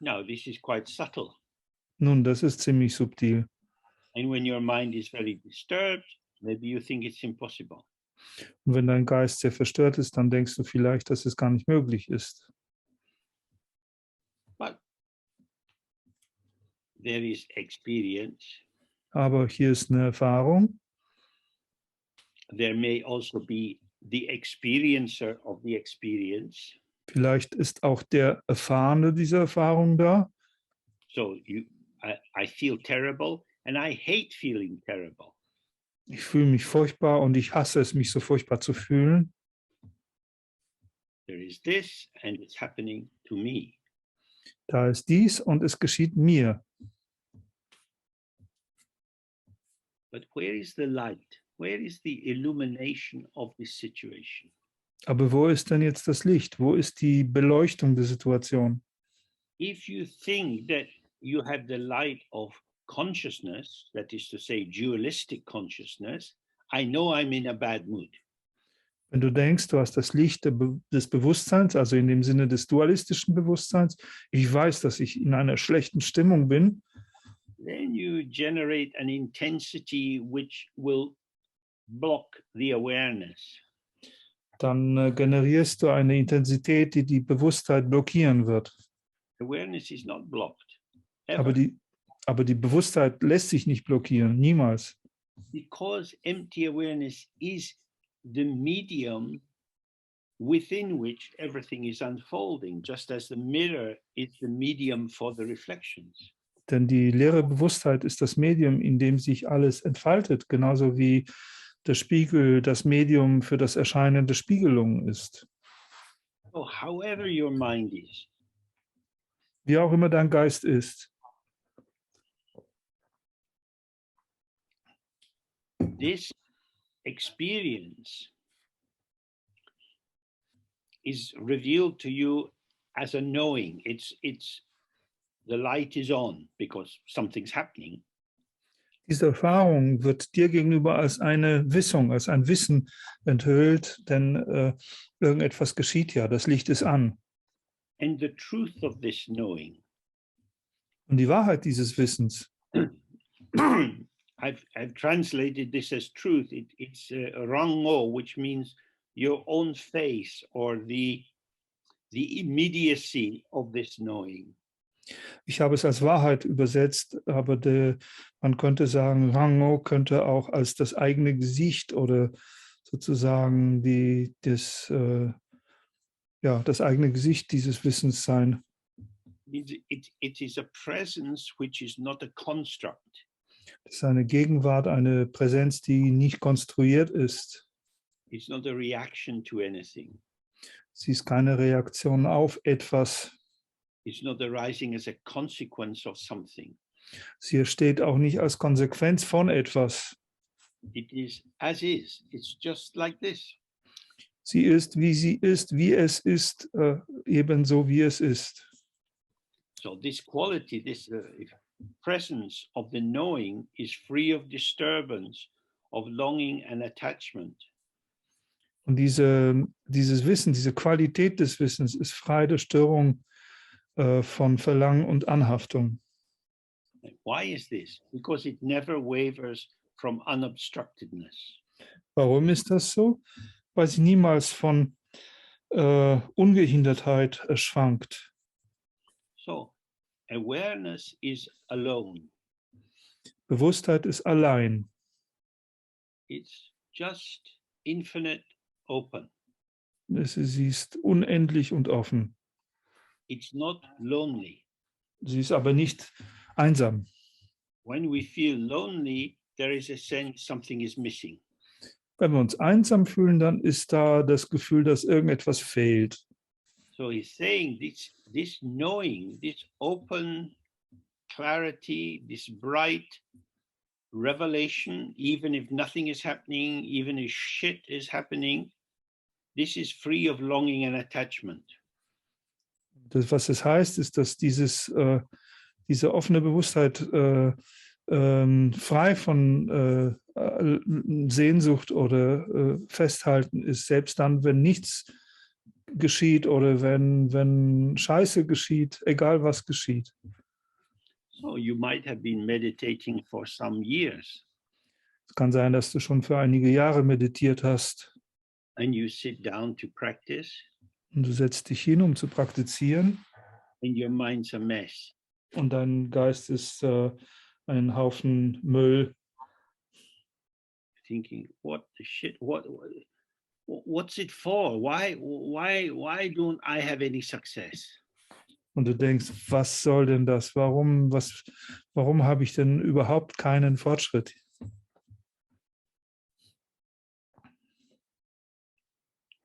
Now, this is quite subtle. Nun, das ist ziemlich subtil. And when your mind is very disturbed, maybe you think it's impossible. Und wenn dein Geist sehr verstört ist, dann denkst du vielleicht, dass es gar nicht möglich ist. But there is experience. Aber hier ist eine Erfahrung. There may also be the experiencer of the experience. Vielleicht ist auch der Erfahrene dieser Erfahrung da. So I feel terrible and I hate feeling terrible. Ich fühle mich furchtbar und ich hasse es, mich so furchtbar zu fühlen. There is this and it's happening to me. Da ist dies und es geschieht mir. But where is the light? Where is the illumination of this situation? Aber wo ist denn jetzt das Licht? Wo ist die Beleuchtung der Situation? If you think that you have the light of consciousness, that is to say dualistic consciousness, I know I'm in a bad mood. Wenn du denkst, du hast das Licht des Bewusstseins, also in dem Sinne des dualistischen Bewusstseins, ich weiß, dass ich in einer schlechten Stimmung bin, Then you generate an intensity which will block the awareness. dann generierst du eine Intensität, die die Bewusstheit blockieren wird. Awareness is not blocked. Aber Ever. die Bewusstheit lässt sich nicht blockieren, niemals. Because empty awareness is the medium within which everything is unfolding, just as the mirror is the medium for the reflections. Denn die leere Bewusstheit ist das Medium, in dem sich alles entfaltet, genauso wie der Spiegel das Medium für das Erscheinen der Spiegelung ist. So however your mind is, Wie auch immer dein Geist ist, this experience is revealed to you as a knowing. It's the light is on because something's happening. diese Erfahrung wird dir gegenüber als eine Wissung, als ein Wissen enthüllt, denn irgendetwas geschieht ja, das Licht ist an. And the truth of this knowing, Und die Wahrheit dieses Wissens, I've translated this as truth. It's rango, which means your own face or the immediacy of this knowing. ich habe es als Wahrheit übersetzt, aber man könnte sagen, Rango könnte auch als das eigene Gesicht oder sozusagen das eigene Gesicht dieses Wissens sein. It is a presence which is not a construct. Das ist eine Gegenwart, eine Präsenz, die nicht konstruiert ist. It's not a reaction to anything. Sie ist keine Reaktion auf etwas. It's not arising as a consequence of something. Sie entsteht auch nicht als Konsequenz von etwas. It is as is. It's just like this. Sie ist, wie es ist, ebenso wie es ist. So this quality, this presence of the knowing is free of disturbance, of longing and attachment. Und dieses Wissen, diese Qualität des Wissens ist frei der Störung von Verlangen und Anhaftung. Why is this? Because it never wavers from unobstructedness. Warum ist das so? Weil sie niemals von Ungehindertheit schwankt. So awareness is alone. Bewusstheit ist allein. It's just infinite open. Sie ist unendlich und offen. It's not lonely. Sie ist aber nicht einsam. When we feel lonely, there is a sense something is missing. Wenn wir uns einsam fühlen, dann ist da das Gefühl, dass irgendetwas fehlt. So he's saying this knowing, this open clarity, this bright revelation, even if nothing is happening, even if shit is happening, this is free of longing and attachment. Das, was es heißt, ist, dass diese offene Bewusstheit frei von Sehnsucht oder Festhalten ist, selbst dann, wenn nichts geschieht oder wenn Scheiße geschieht, egal was geschieht. So you might have been meditating for some years. Es kann sein, dass du schon für einige Jahre meditiert hast. And you sit down to practice. Und du setzt dich hin, um zu praktizieren. And your mind's a mess. Und dein Geist ist ein Haufen Müll. Thinking, what the shit? What's it for? Why don't I have any success? Und du denkst, was soll denn das? Warum habe ich denn überhaupt keinen Fortschritt?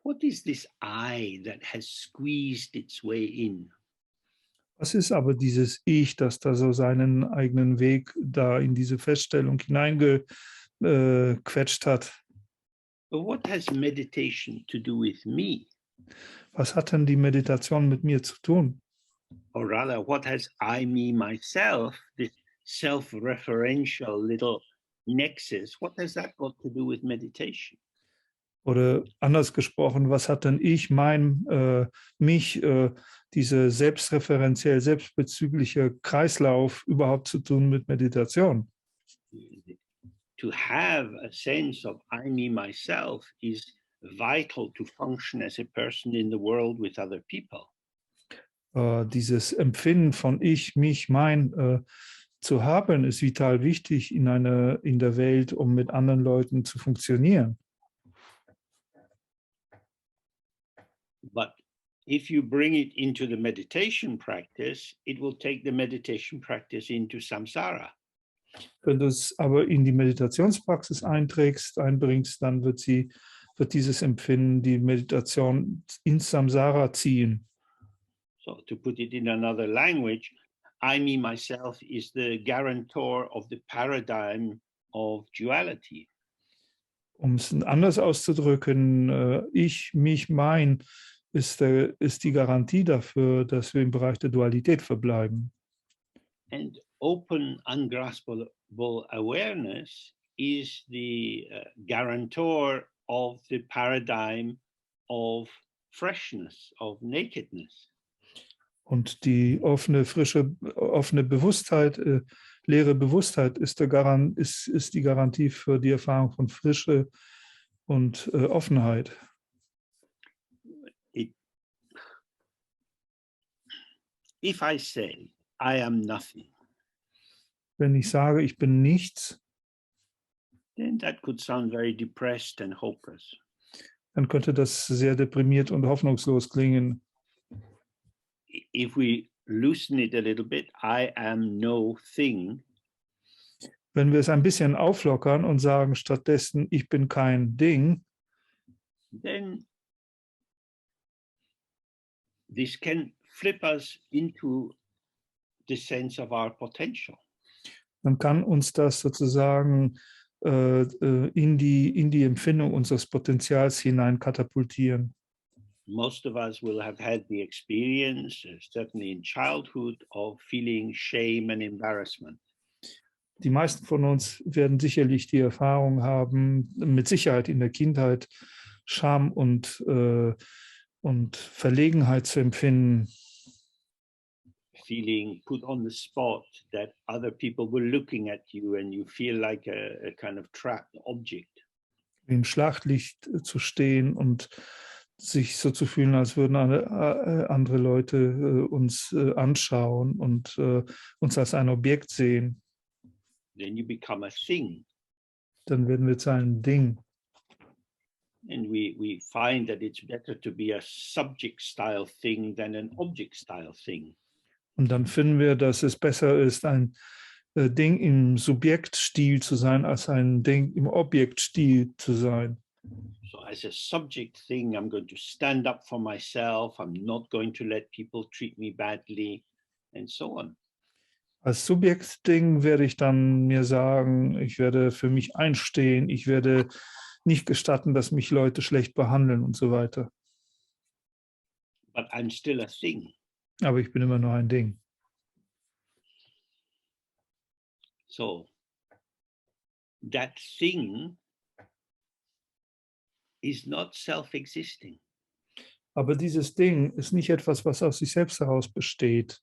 What is this I that has squeezed its way in? Was ist aber dieses Ich, das da so seinen eigenen Weg da in diese Feststellung hineingequetscht hat? But what has meditation to do with me? Was hat denn die Meditation mit mir zu tun? Or rather, what has I, me, myself, this self-referential little nexus, what has that got to do with meditation? Oder anders gesprochen, was hat denn ich, mich, diese selbstreferenziell, selbstbezügliche Kreislauf überhaupt zu tun mit Meditation? To have a sense of I, me, myself is vital to function as a person in the world with other people. Dieses Empfinden von ich, mich, mein zu haben, ist vital wichtig in der Welt, um mit anderen Leuten zu funktionieren. But if you bring it into the meditation practice, it will take the meditation practice into samsara. Wenn du es aber in die Meditationspraxis einbringst, dann wird dieses Empfinden die Meditation ins Samsara ziehen. So to put it in another language, I, me, myself is the guarantor of the paradigm of duality. Um es anders auszudrücken, ich, mich, mein ist die Garantie dafür, dass wir im Bereich der Dualität verbleiben. And open, ungraspable awareness is the guarantor of the paradigm of freshness, of nakedness. Und die offene Bewusstheit, leere Bewusstheit ist die Garantie für die Erfahrung von Frische und Offenheit. If I say, I am nothing, wenn ich sage, ich bin nichts, then that could sound very depressed and hopeless. Dann könnte das sehr deprimiert und hoffnungslos klingen. If we loosen it a little bit, I am no thing, Wenn wir es ein bisschen auflockern und sagen stattdessen, ich bin kein Ding, then this can flip us into the sense of our potential. dann kann uns das sozusagen in die Empfindung unseres Potenzials hinein katapultieren. Most of us will have had the experience, certainly in childhood, of feeling shame and embarrassment. Die meisten von uns werden sicherlich die Erfahrung haben, mit Sicherheit in der Kindheit Scham und Verlegenheit zu empfinden. Feeling put on the spot, that other people were looking at you and you feel like a kind of trapped object. Im Schlachtlicht zu stehen und sich so zu fühlen, als würden andere Leute uns anschauen und uns als ein Objekt sehen. Then you become a thing. Dann werden wir zu einem Ding. And we find that it's better to be a subject style thing than an object style thing. Und dann finden wir, dass es besser ist, ein Ding im Subjektstil zu sein, als ein Ding im Objektstil zu sein. So as a subject thing, I'm going to stand up for myself. I'm not going to let people treat me badly, and so on. Als Subjektding werde ich dann mir sagen, ich werde für mich einstehen, ich werde nicht gestatten, dass mich Leute schlecht behandeln und so weiter. But I'm still a thing. Aber ich bin immer noch ein Ding. So that thing is not self-existing. Aber dieses Ding ist nicht etwas, was aus sich selbst heraus besteht.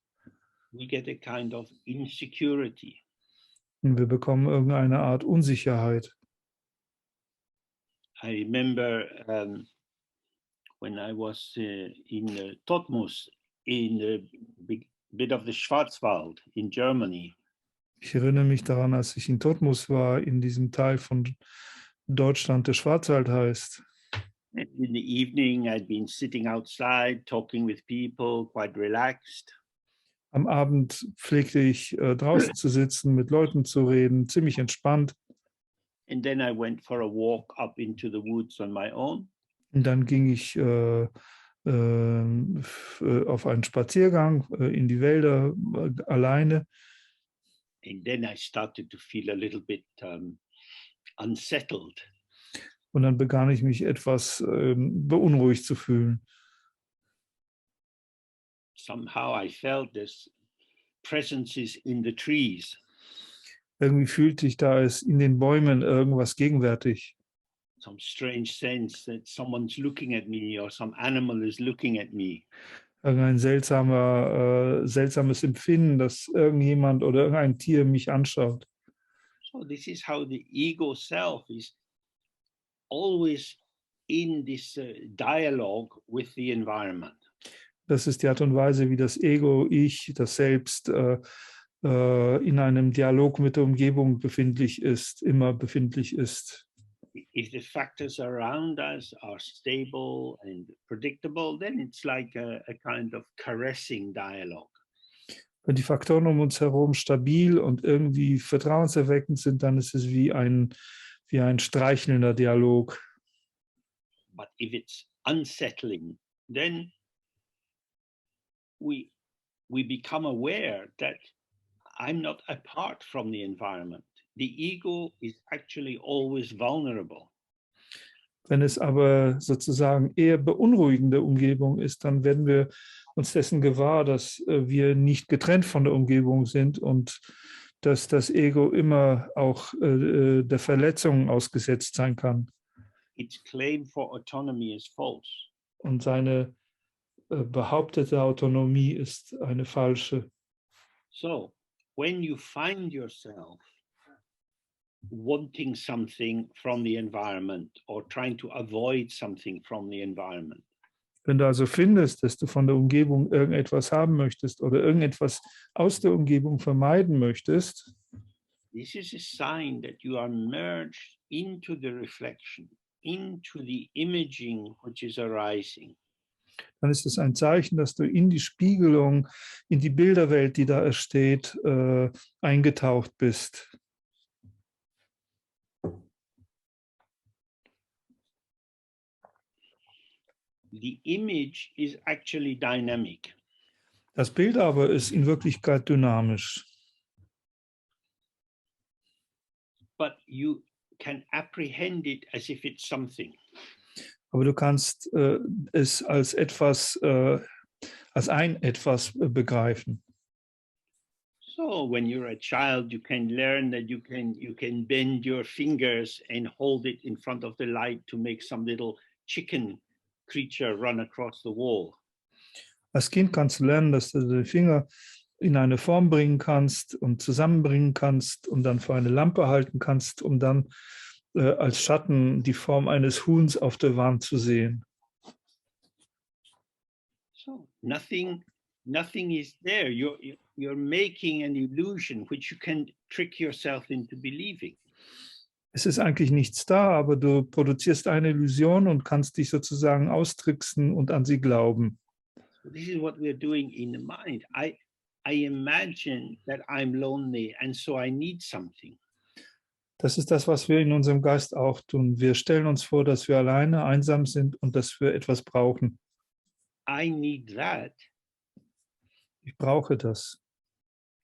We get a kind of insecurity. Und wir bekommen irgendeine Art Unsicherheit. I remember when I was in Totmus, in a bit of the Schwarzwald in Germany. Ich erinnere mich daran, als ich in Totmus war, in diesem Teil von Deutschland, der Schwarzwald heißt. In the evening, I'd been sitting outside, talking with people, quite relaxed. Am Abend pflegte ich draußen zu sitzen, mit Leuten zu reden, ziemlich entspannt. And then I went for a walk up into the woods on my own. Und dann ging ich auf einen Spaziergang in die Wälder alleine. And then I started to feel a little bit unsettled. Und dann begann ich mich etwas beunruhigt zu fühlen. Somehow I felt this presences in the trees. Irgendwie fühlte ich, da ist in den Bäumen irgendwas gegenwärtig. Some strange sense that someone's looking at me or some animal is looking at me. Irgendein seltsames Empfinden, dass irgendjemand oder irgendein Tier mich anschaut. So this is how the ego self is always in this dialogue with the environment. Das ist die Art und Weise, wie das Ego, ich, das Selbst in einem Dialog mit der Umgebung immer befindlich ist. If the factors around us are stable and predictable, then it's like a kind of caressing dialogue. Wenn die Faktoren um uns herum stabil und irgendwie vertrauenserweckend sind, dann ist es wie ein streichelnder Dialog. But if it's unsettling, then we become aware that I'm not apart from the environment. The ego is actually always vulnerable. Wenn es aber sozusagen eher beunruhigende Umgebung ist, dann werden wir uns dessen gewahr, dass wir nicht getrennt von der Umgebung sind und dass das Ego immer auch der Verletzung ausgesetzt sein kann. Its claim for autonomy is false. Und seine behauptete Autonomie ist eine falsche. So, when you find yourself wanting something from the environment or trying to avoid something from the environment, wenn du also findest, dass du von der Umgebung irgendetwas haben möchtest oder irgendetwas aus der Umgebung vermeiden möchtest, this is a sign that you are merged into the reflection, into the imaging which is arising. dann ist es ein Zeichen, dass du in die Spiegelung, in die Bilderwelt, die da entsteht, eingetaucht bist. The image is actually dynamic. Das Bild aber ist in Wirklichkeit dynamisch. But you can apprehend it as if it's something. Aber du kannst es als etwas, als ein etwas begreifen. So when you're a child, you can learn that you can bend your fingers and hold it in front of the light to make some little chicken creature run across the wall. Als Kind kannst du lernen, dass du die Finger in eine Form bringen kannst und zusammenbringen kannst und dann vor eine Lampe halten kannst, um dann als Schatten die Form eines Huhns auf der Wand zu sehen. So nothing is there. You're making an illusion which you can trick yourself into believing. Es ist eigentlich nichts da, aber du produzierst eine Illusion und kannst dich sozusagen austricksen und an sie glauben. So this is what we're doing in the mind. I imagine that I'm lonely and so I need something. Das ist das, was wir in unserem Geist auch tun. Wir stellen uns vor, dass wir alleine, einsam sind und dass wir etwas brauchen. I need that. Ich brauche das.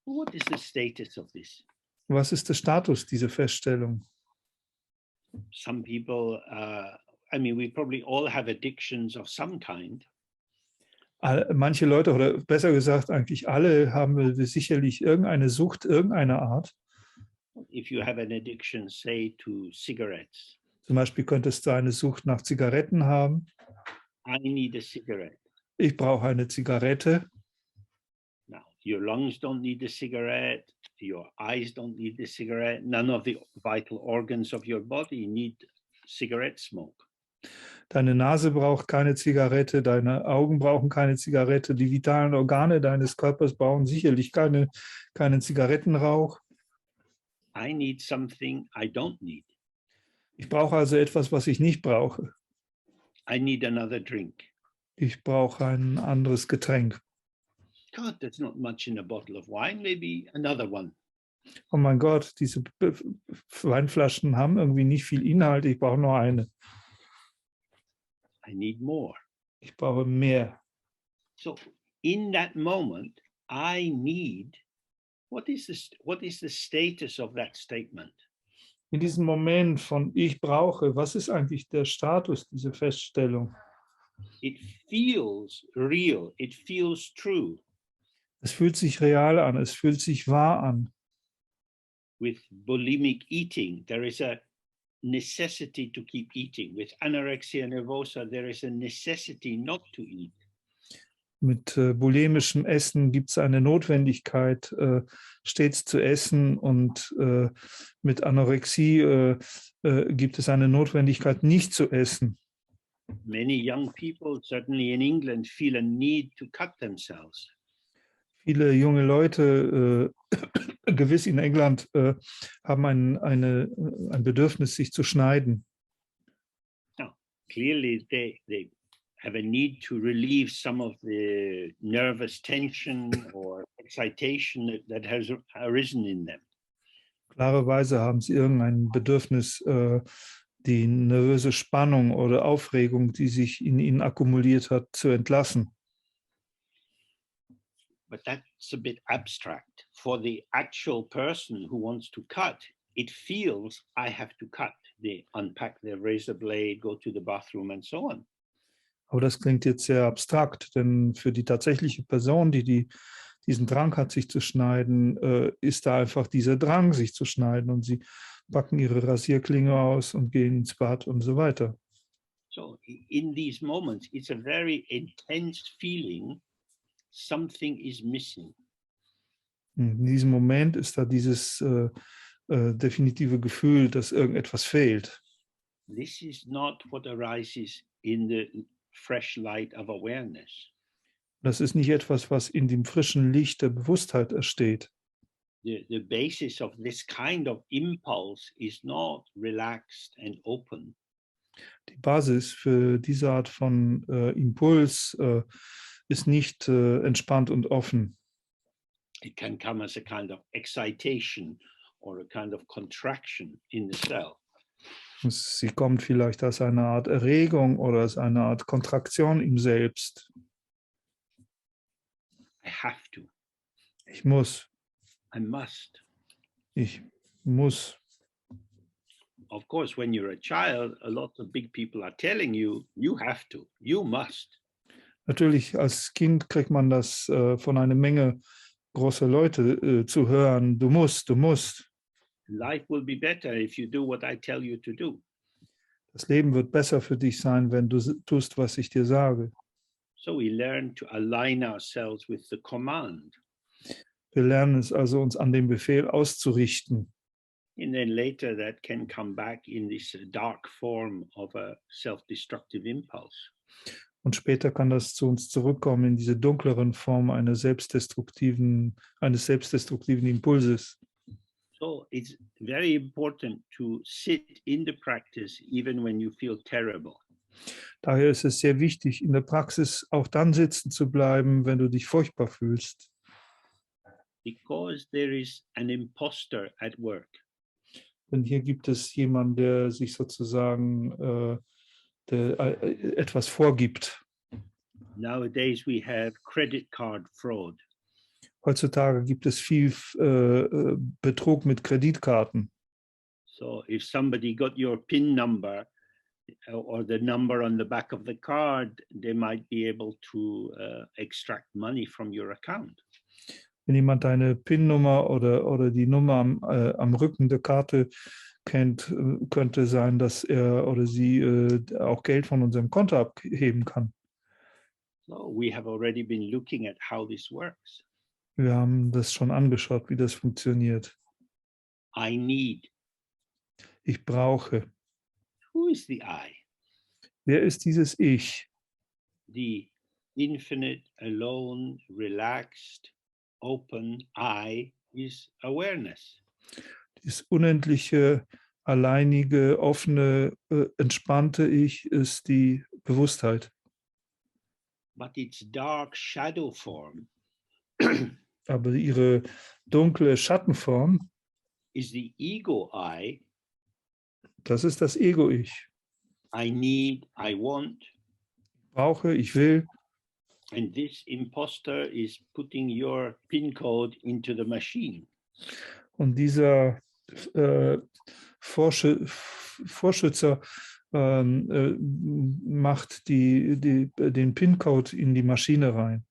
What is the status of this? Was ist der Status dieser Feststellung? Some people, we probably all have addictions of some kind. Manche Leute, oder besser gesagt eigentlich alle, haben wir sicherlich irgendeine Sucht irgendeiner Art. If you have an addiction, say, to cigarettes. Zum Beispiel könntest du eine Sucht nach Zigaretten haben. I need a cigarette. Ich brauche eine Zigarette. Now, your lungs don't need a cigarette. Your eyes don't need the cigarette. None of the vital organs of your body need cigarette smoke. Deine Nase braucht keine Zigarette, deine Augen brauchen keine Zigarette, die vitalen Organe deines Körpers brauchen sicherlich keinen Zigarettenrauch. I need something I don't need. Ich brauche also etwas, was ich nicht brauche. I need another drink. Ich brauche ein anderes Getränk. God, there's not much in a bottle of wine, maybe another one. Oh mein Gott, diese Weinflaschen haben irgendwie nicht viel Inhalt, ich brauche nur eine. I need more. Ich brauche mehr. So in that moment, I need, what is the status of that statement? In diesem Moment von ich brauche, was ist eigentlich der Status dieser Feststellung? It feels real, it feels true. Es fühlt sich real an, es fühlt sich wahr an. With bulimic eating, there is a necessity to keep eating. With anorexia nervosa, there is a necessity not to eat. Mit bulimischem Essen gibt es eine Notwendigkeit, stets zu essen, und mit Anorexie gibt es eine Notwendigkeit, nicht zu essen. Many young people, certainly in England, feel a need to cut themselves. Viele junge Leute, gewiss in England, haben ein Bedürfnis, sich zu schneiden. Now, clearly they have a need to relieve some of the nervous tension or excitation that has arisen in them. Klarerweise haben sie irgendein Bedürfnis, die nervöse Spannung oder Aufregung, die sich in ihnen akkumuliert hat, zu entlassen. But that's a bit abstract. For the actual person who wants to cut, it feels I have to cut. They unpack their razor blade, go to the bathroom and so on. Aber das klingt jetzt sehr abstrakt, denn für die tatsächliche Person, die diesen Drang hat, sich zu schneiden, ist da einfach dieser Drang, sich zu schneiden, und sie packen ihre Rasierklinge aus und gehen ins Bad und so weiter. So in these moments, it's a very intense feeling, something is missing. In diesem Moment ist da dieses definitive Gefühl, dass irgendetwas fehlt. This is not what arises in the fresh light of awareness. Das ist nicht etwas, was in dem frischen Licht der Bewusstheit entsteht. The basis of this kind of impulse is not relaxed and open. Die Basis für diese Art von Impuls ist nicht entspannt und offen. It can come as a kind of excitation or a kind of contraction in the self. Sie kommt vielleicht als eine Art Erregung oder als eine Art Kontraktion im Selbst. I have to. Ich muss, I must. ich muss. Of course, when you're a child, a lot of big people are telling you, you have to, you must. Natürlich, als Kind kriegt man das von einer Menge großer Leute zu hören. Du musst, du musst. Life will be better if you do what I tell you to do. Das Leben wird besser für dich sein, wenn du tust, was ich dir sage. So we learn to align ourselves with the command. Wir lernen es also, uns an den Befehl auszurichten. And then later that can come back in this dark form of a self-destructive impulse. Und später kann das zu uns zurückkommen in diese dunkleren Form eines selbstdestruktiven Impulses. So it's very important to sit in the practice even when you feel terrible. Daher ist es sehr wichtig, in der Praxis auch dann sitzen zu bleiben, wenn du dich furchtbar fühlst. Because there is an imposter at work. Denn hier gibt es jemanden, der sich sozusagen etwas vorgibt. Nowadays we have credit card fraud. Heutzutage gibt es viel Betrug mit Kreditkarten. So if somebody got your PIN number or the number on the back of the card, they might be able to extract money from your account. Wenn jemand deine PIN-Nummer oder die Nummer am Rücken der Karte kennt, könnte sein, dass er oder sie auch Geld von unserem Konto abheben kann. So we have already been looking at how this works. Wir haben das schon angeschaut, wie das funktioniert. I need. Ich brauche. Who is the I? Wer ist dieses Ich? The infinite, alone, relaxed, open I is awareness. Das unendliche, alleinige, offene, entspannte Ich ist die Bewusstheit. But its dark shadow form Aber ihre dunkle Schattenform, is the ego I. das ist das Ego-Ich. I need, I want. Ich brauche, ich will. And this imposter is putting your PIN code into the machine. Und dieser Vorschützer macht den PIN-Code in die Maschine rein.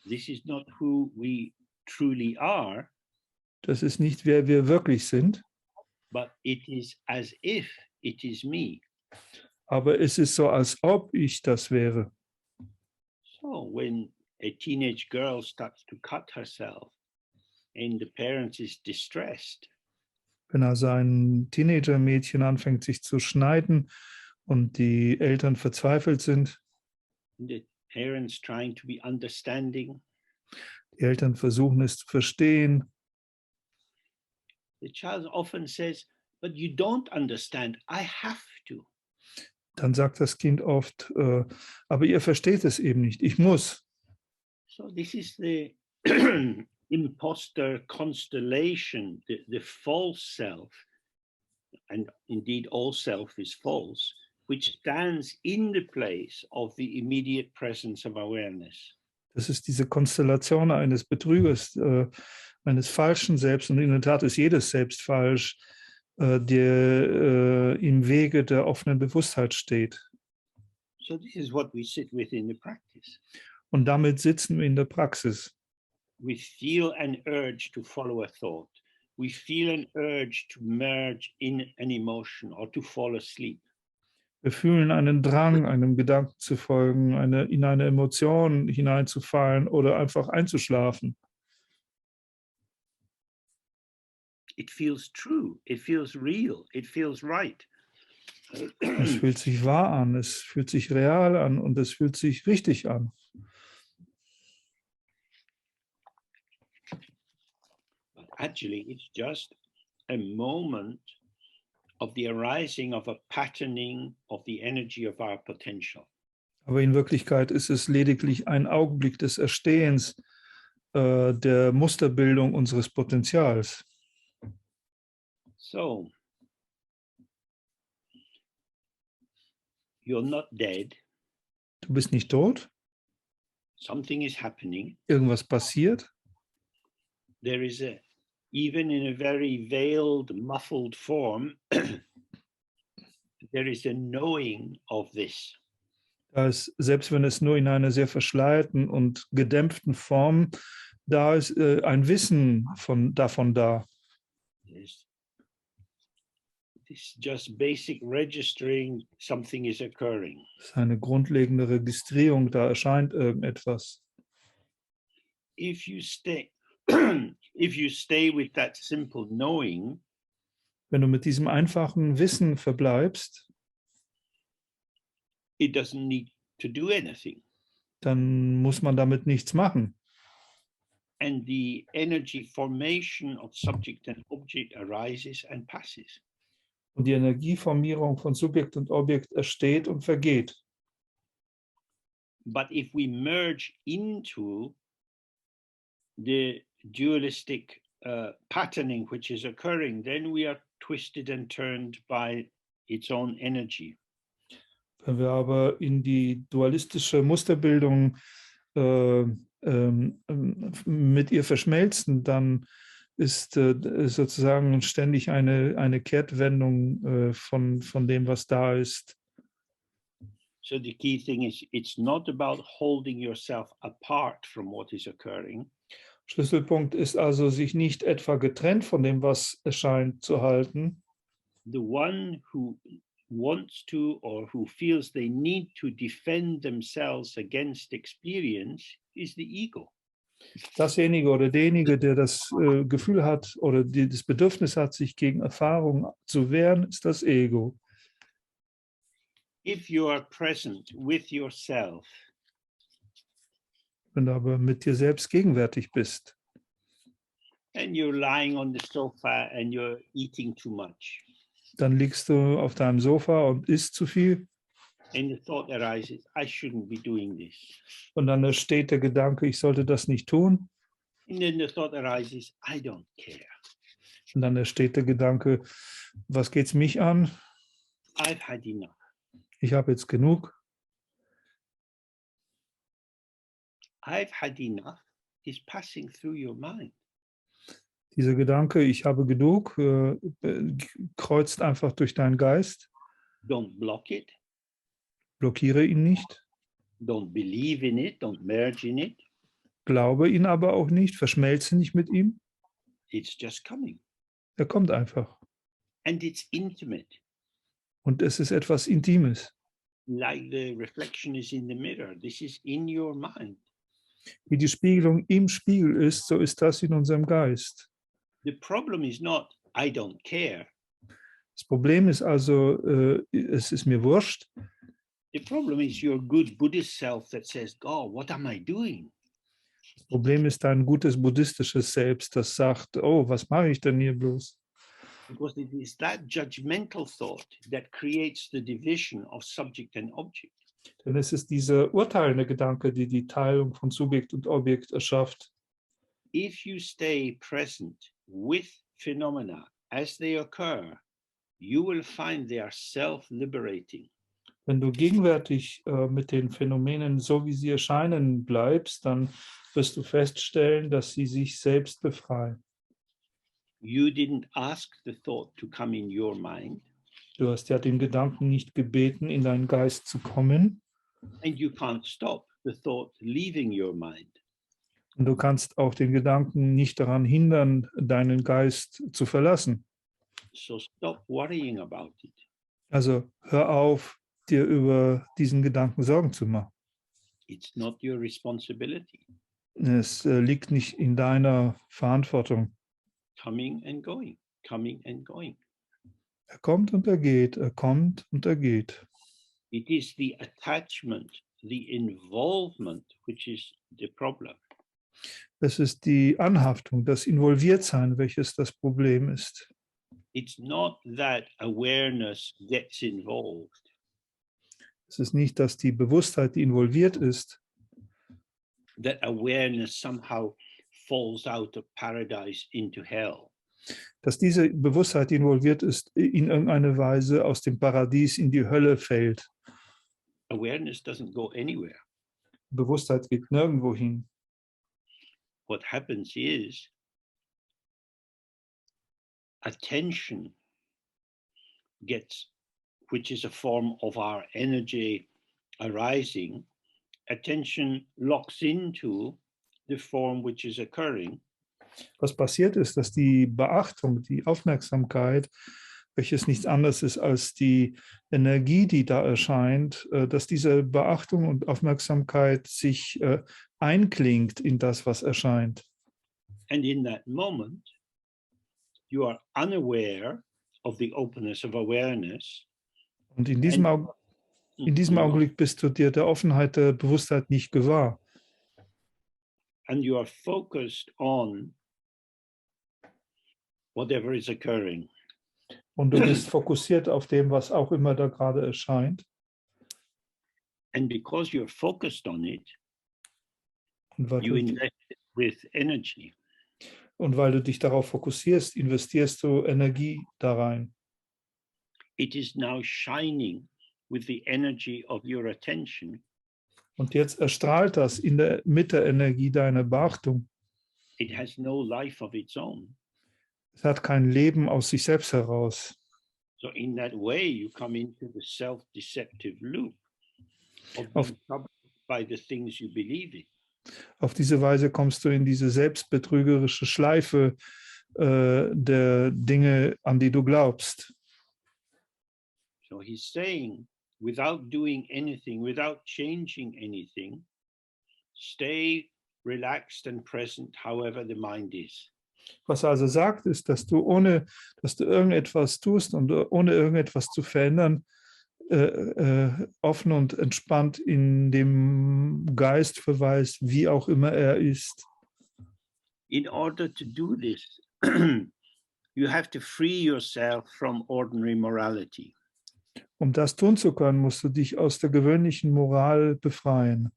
This is not who we truly are. Das ist nicht, wer wir wirklich sind. But it is as if it is me. Aber es ist so, als ob ich das wäre. So when a teenage girl starts to cut herself and the parent is distressed, Wenn also ein Teenager-Mädchen anfängt, sich zu schneiden und die Eltern verzweifelt sind, the parents trying to be understanding, die Eltern versuchen es zu verstehen, the child often says, but you don't understand, I have to. dann sagt das Kind oft, aber ihr versteht es eben nicht, ich muss. So this is the imposter constellation, the false self, and indeed all self is false, which stands in the place of the immediate presence of awareness. Das ist diese Konstellation eines Betrügers, eines falschen Selbst, und in der Tat ist jedes Selbst falsch, der im Wege der offenen Bewusstheit steht. So this is what we sit with in the practice. Und damit sitzen wir in der Praxis. We feel an urge to follow a thought. We feel an urge to merge in an emotion or to fall asleep. Wir fühlen einen Drang, einem Gedanken zu folgen, in eine Emotion hineinzufallen oder einfach einzuschlafen. It feels true, it feels real, it feels right. Es fühlt sich wahr an, es fühlt sich real an und es fühlt sich richtig an. But actually, it's just a moment of the arising of a patterning of the energy of our potential. Aber in Wirklichkeit ist es lediglich ein Augenblick des Erstehens der Musterbildung unseres Potenzials. So, you're not dead. Du bist nicht tot, Something is happening. irgendwas passiert. There is even in a very veiled, muffled form, there is a knowing of this. Dass selbst wenn es nur in einer sehr verschleierten und gedämpften Form da ist, ein Wissen davon da. This just basic registering, something is occurring. Das ist eine grundlegende Registrierung, da erscheint irgendetwas. If you stay, if you stay with that simple knowing, Wenn du mit diesem einfachen Wissen verbleibst, it doesn't need to do anything. dann muss man damit nichts machen. And the energy formation of subject and object arises and passes. Und die Energieformierung von Subjekt und Objekt entsteht und vergeht. But if we merge into the dualistic patterning which is occurring, then we are twisted and turned by its own energy. Wenn wir aber in die dualistische Musterbildung mit ihr verschmelzen, dann ist sozusagen ständig eine Kehrtwendung von dem, was da ist. So the key thing is, it's not about holding yourself apart from what is occurring. Schlüsselpunkt ist also, sich nicht etwa getrennt von dem, was erscheint, zu halten. The one who wants to or who feels they need to defend themselves against experience is the ego. Dasjenige oder derjenige, der das Gefühl hat oder das Bedürfnis hat, sich gegen Erfahrung zu wehren, ist das Ego. If you are present with yourself, Wenn du aber mit dir selbst gegenwärtig bist and you're lying on the sofa and you're eating too much, dann liegst du auf deinem Sofa und isst zu viel and the thought arises, I shouldn't be doing this. und dann entsteht der Gedanke, ich sollte das nicht tun. And then the thought arises, I don't care. Und dann entsteht der Gedanke, was geht's mich an? I've had enough. Ich habe jetzt genug. I've had enough is passing through your mind. Dieser Gedanke, ich habe genug, kreuzt einfach durch deinen Geist. Don't block it. Blockiere ihn nicht. Don't believe in it. Don't merge in it. Glaube ihn aber auch nicht. Verschmelze nicht mit ihm. It's just coming. Er kommt einfach. And it's intimate. Und es ist etwas Intimes. Like the reflection is in the mirror. This is in your mind. Wie die Spiegelung im Spiegel ist, so ist das in unserem Geist. The problem is not, I don't care. Das Problem ist also, es ist mir wurscht. The problem is your good Buddhist self that says, God, what am I doing? Das Problem ist dein gutes buddhistisches Selbst, das sagt, oh, was mache ich denn hier bloß? Because it is that judgmental thought that creates the division of subject and object. Denn es ist dieser urteilende Gedanke, die die Teilung von Subjekt und Objekt erschafft. If you stay present with phenomena as they occur, you will find they are self-liberating. Wenn du gegenwärtig mit den Phänomenen, so wie sie erscheinen, bleibst, dann wirst du feststellen, dass sie sich selbst befreien. You didn't ask the thought to come in your mind. Du hast ja den Gedanken nicht gebeten, in deinen Geist zu kommen. And you can't stop the thought leaving your mind. Und du kannst auch den Gedanken nicht daran hindern, deinen Geist zu verlassen. So stop worrying about it. Also hör auf, dir über diesen Gedanken Sorgen zu machen. It's not your responsibility. Es liegt nicht in deiner Verantwortung. Coming and going, coming and going. Er kommt und er geht, er kommt und er geht. It is the attachment, the involvement, which is the problem. Es ist die Anhaftung, das Involviertsein, welches das Problem ist. It's not that awareness gets involved. Es ist nicht, dass die Bewusstheit, die involviert ist, That awareness somehow falls out of paradise into hell. dass diese Bewusstheit, die involviert ist, in irgendeine Weise aus dem Paradies in die Hölle fällt. Awareness doesn't go anywhere. Bewusstheit geht nirgendwo hin. What happens is attention gets, which is a form of our energy arising, attention locks into the form which is occurring. Was passiert ist, dass die Beachtung, die Aufmerksamkeit, welches nichts anderes ist als die Energie, die da erscheint, dass diese Beachtung und Aufmerksamkeit sich einklingt in das, was erscheint. And in that moment, you are unaware of the openness of awareness. Und in diesem Augenblick bist du dir der Offenheit der Bewusstheit nicht gewahr. And you are focused on whatever is occurring. Und du bist fokussiert auf dem, was auch immer da gerade erscheint. And because you're focused on it, Und weil, you invest it with energy. du dich darauf fokussierst, investierst du Energie da rein. It is now shining with the energy of your attention. Und jetzt erstrahlt das mit der Energie deiner Beachtung. It has no life of its own. Es hat kein Leben aus sich selbst heraus. So in that way, you come into the self-deceptive loop of being troubled by the things you believe in. Auf diese Weise kommst du in diese selbstbetrügerische Schleife der Dinge, an die du glaubst. So he's saying, without doing anything, without changing anything, stay relaxed and present, however the mind is. Was er also sagt, ist, dass du ohne, dass du irgendetwas tust und ohne irgendetwas zu verändern, offen und entspannt in dem Geist verweist, wie auch immer er ist. In order to do this, you have to free yourself from ordinary morality. Um das tun zu können, musst du dich aus der gewöhnlichen Moral befreien.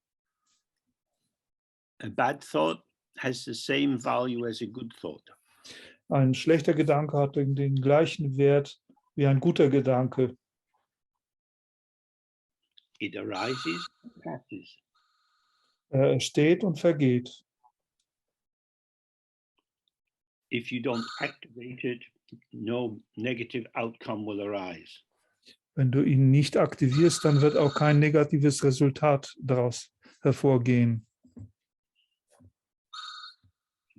A bad thought has the same value as a good thought. Ein schlechter Gedanke hat den gleichen Wert wie ein guter Gedanke. It arises and passes. Er entsteht und vergeht. If you don't activate it, no negative outcome will arise. Wenn du ihn nicht aktivierst, dann wird auch kein negatives Resultat daraus hervorgehen.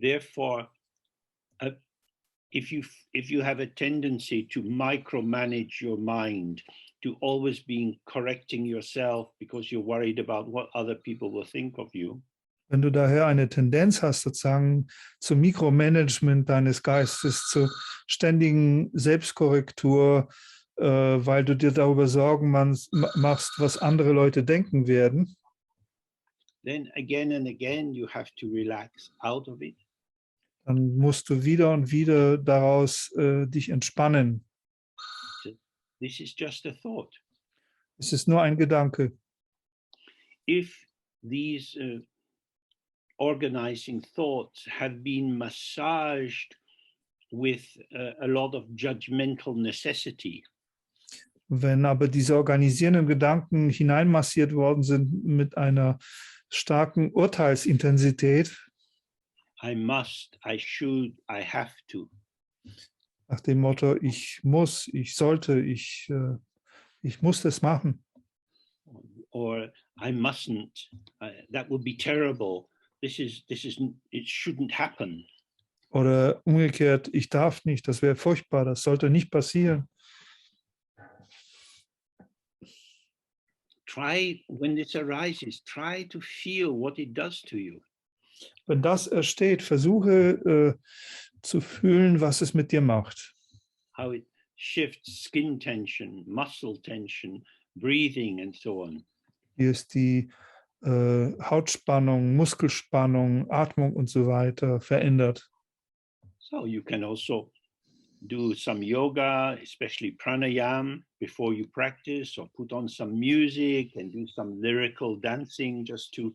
Therefore, if you have a tendency to micromanage your mind, to always being correcting yourself because you're worried about what other people will think of you, wenn du daher eine Tendenz hast, sozusagen zum Mikromanagement deines Geistes, zur ständigen Selbstkorrektur, weil du dir darüber Sorgen machst, was andere Leute denken werden, then again and again you have to relax out of it. Dann musst du wieder und wieder daraus dich entspannen. This is just a thought. Es ist nur ein Gedanke. If these organizing thoughts have been massaged with a lot of judgmental necessity, wenn aber diese organisierenden Gedanken hineinmassiert worden sind mit einer starken Urteilsintensität, I must, I should, I have to, nach dem Motto, ich muss, ich sollte, ich muss das machen. Or I mustn't, that would be terrible. This is, it shouldn't happen. Oder umgekehrt, ich darf nicht, das wäre furchtbar, das sollte nicht passieren. Try, when this arises, try to feel what it does to you. Wenn das entsteht, versuche zu fühlen, was es mit dir macht. How it shifts skin tension, muscle tension, breathing and so on. Hier ist die Hautspannung, Muskelspannung, Atmung und so weiter verändert. So you can also do some yoga, especially pranayam, before you practice, or put on some music and do some lyrical dancing just to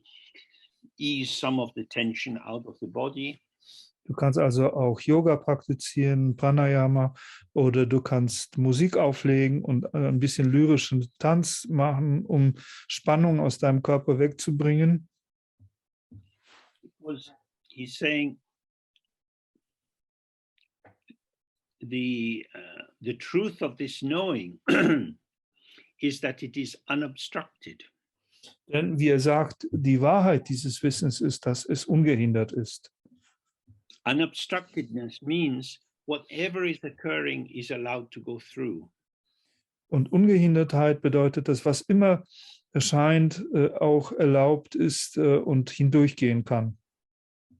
ease some of the tension out of the body. Du kannst also auch Yoga praktizieren, Pranayama, oder du kannst Musik auflegen und ein bisschen lyrischen Tanz machen, um Spannung aus deinem Körper wegzubringen. Because he's saying the truth of this knowing is that it is unobstructed. Denn wie er sagt, die Wahrheit dieses Wissens ist, dass es ungehindert ist. Unobstructedness means whatever is occurring is allowed to go through. Und Ungehindertheit bedeutet, dass was immer erscheint, auch erlaubt ist und hindurchgehen kann.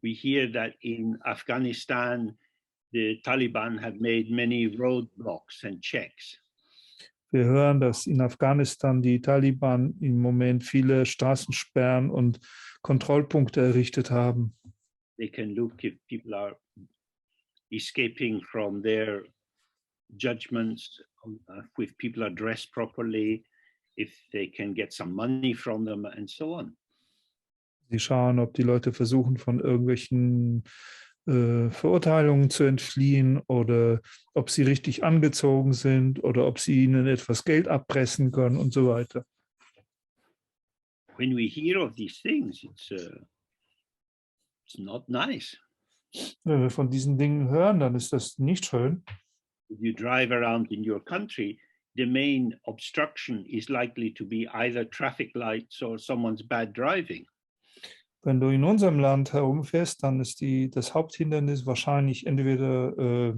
We hear that in Afghanistan, the Taliban have made many roadblocks and checks. Wir hören, dass in Afghanistan die Taliban im Moment viele Straßensperren und Kontrollpunkte errichtet haben. They can look if people are escaping from their judgments, if people are dressed properly, if they can get some money from them, and so on. Sie schauen, ob die Leute versuchen, von irgendwelchen Verurteilungen zu entfliehen oder ob sie richtig angezogen sind oder ob sie ihnen etwas Geld abpressen können und so weiter. When we hear of these things, it's not nice. Wenn wir von diesen Dingen hören, dann ist das nicht schön. If you drive around in your country, the main obstruction is likely to be either traffic lights or someone's bad driving. Wenn du in unserem Land herumfährst, dann ist das Haupthindernis wahrscheinlich entweder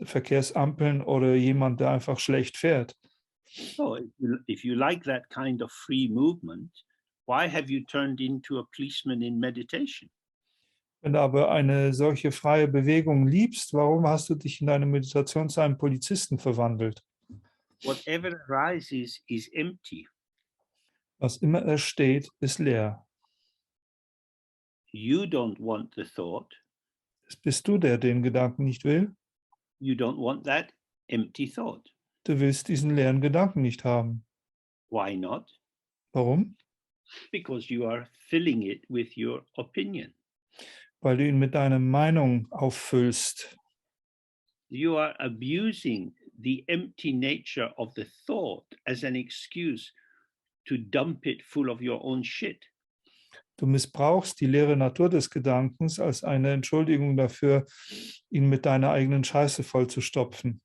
Verkehrsampeln oder jemand, der einfach schlecht fährt. So if you like that kind of free movement, why have you turned into a policeman in meditation? Wenn du aber eine solche freie Bewegung liebst, warum hast du dich in deiner Meditation zu einem Polizisten verwandelt? Whatever arises is empty. Was immer entsteht, ist leer. You don't want the thought. Bist du, der den Gedanken nicht will? You don't want that empty thought. Du willst diesen leeren Gedanken nicht haben. Why not? Warum? Because you are filling it with your opinion. Weil du ihn mit deiner Meinung auffüllst. You are abusing the empty nature of the thought as an excuse to dump it full of your own shit. Du missbrauchst die leere Natur des Gedankens als eine Entschuldigung dafür, ihn mit deiner eigenen Scheiße vollzustopfen.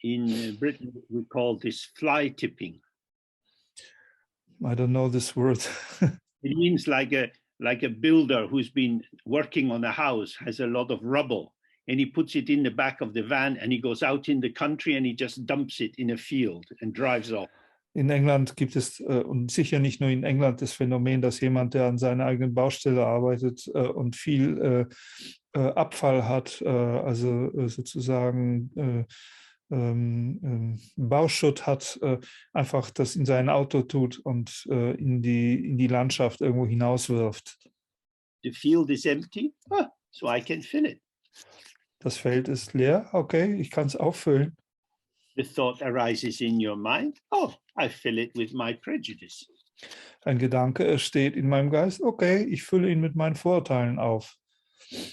In Britain, we call this fly tipping. I don't know this word. It means like a builder who's been working on a house, has a lot of rubble, and he puts it in the back of the van and he goes out in the country and he just dumps it in a field and drives off. In England gibt es, und sicher nicht nur in England, das Phänomen, dass jemand, der an seiner eigenen Baustelle arbeitet und viel Abfall hat, also sozusagen Bauschutt hat, einfach das in sein Auto tut und in die Landschaft irgendwo hinauswirft. The field is empty, so I can fill it. Das Feld ist leer, okay, ich kann es auffüllen. The thought arises in your mind, I fill it with my prejudice. Ein Gedanke entsteht in meinem Geist, okay, ich fülle ihn mit meinen Vorurteilen auf.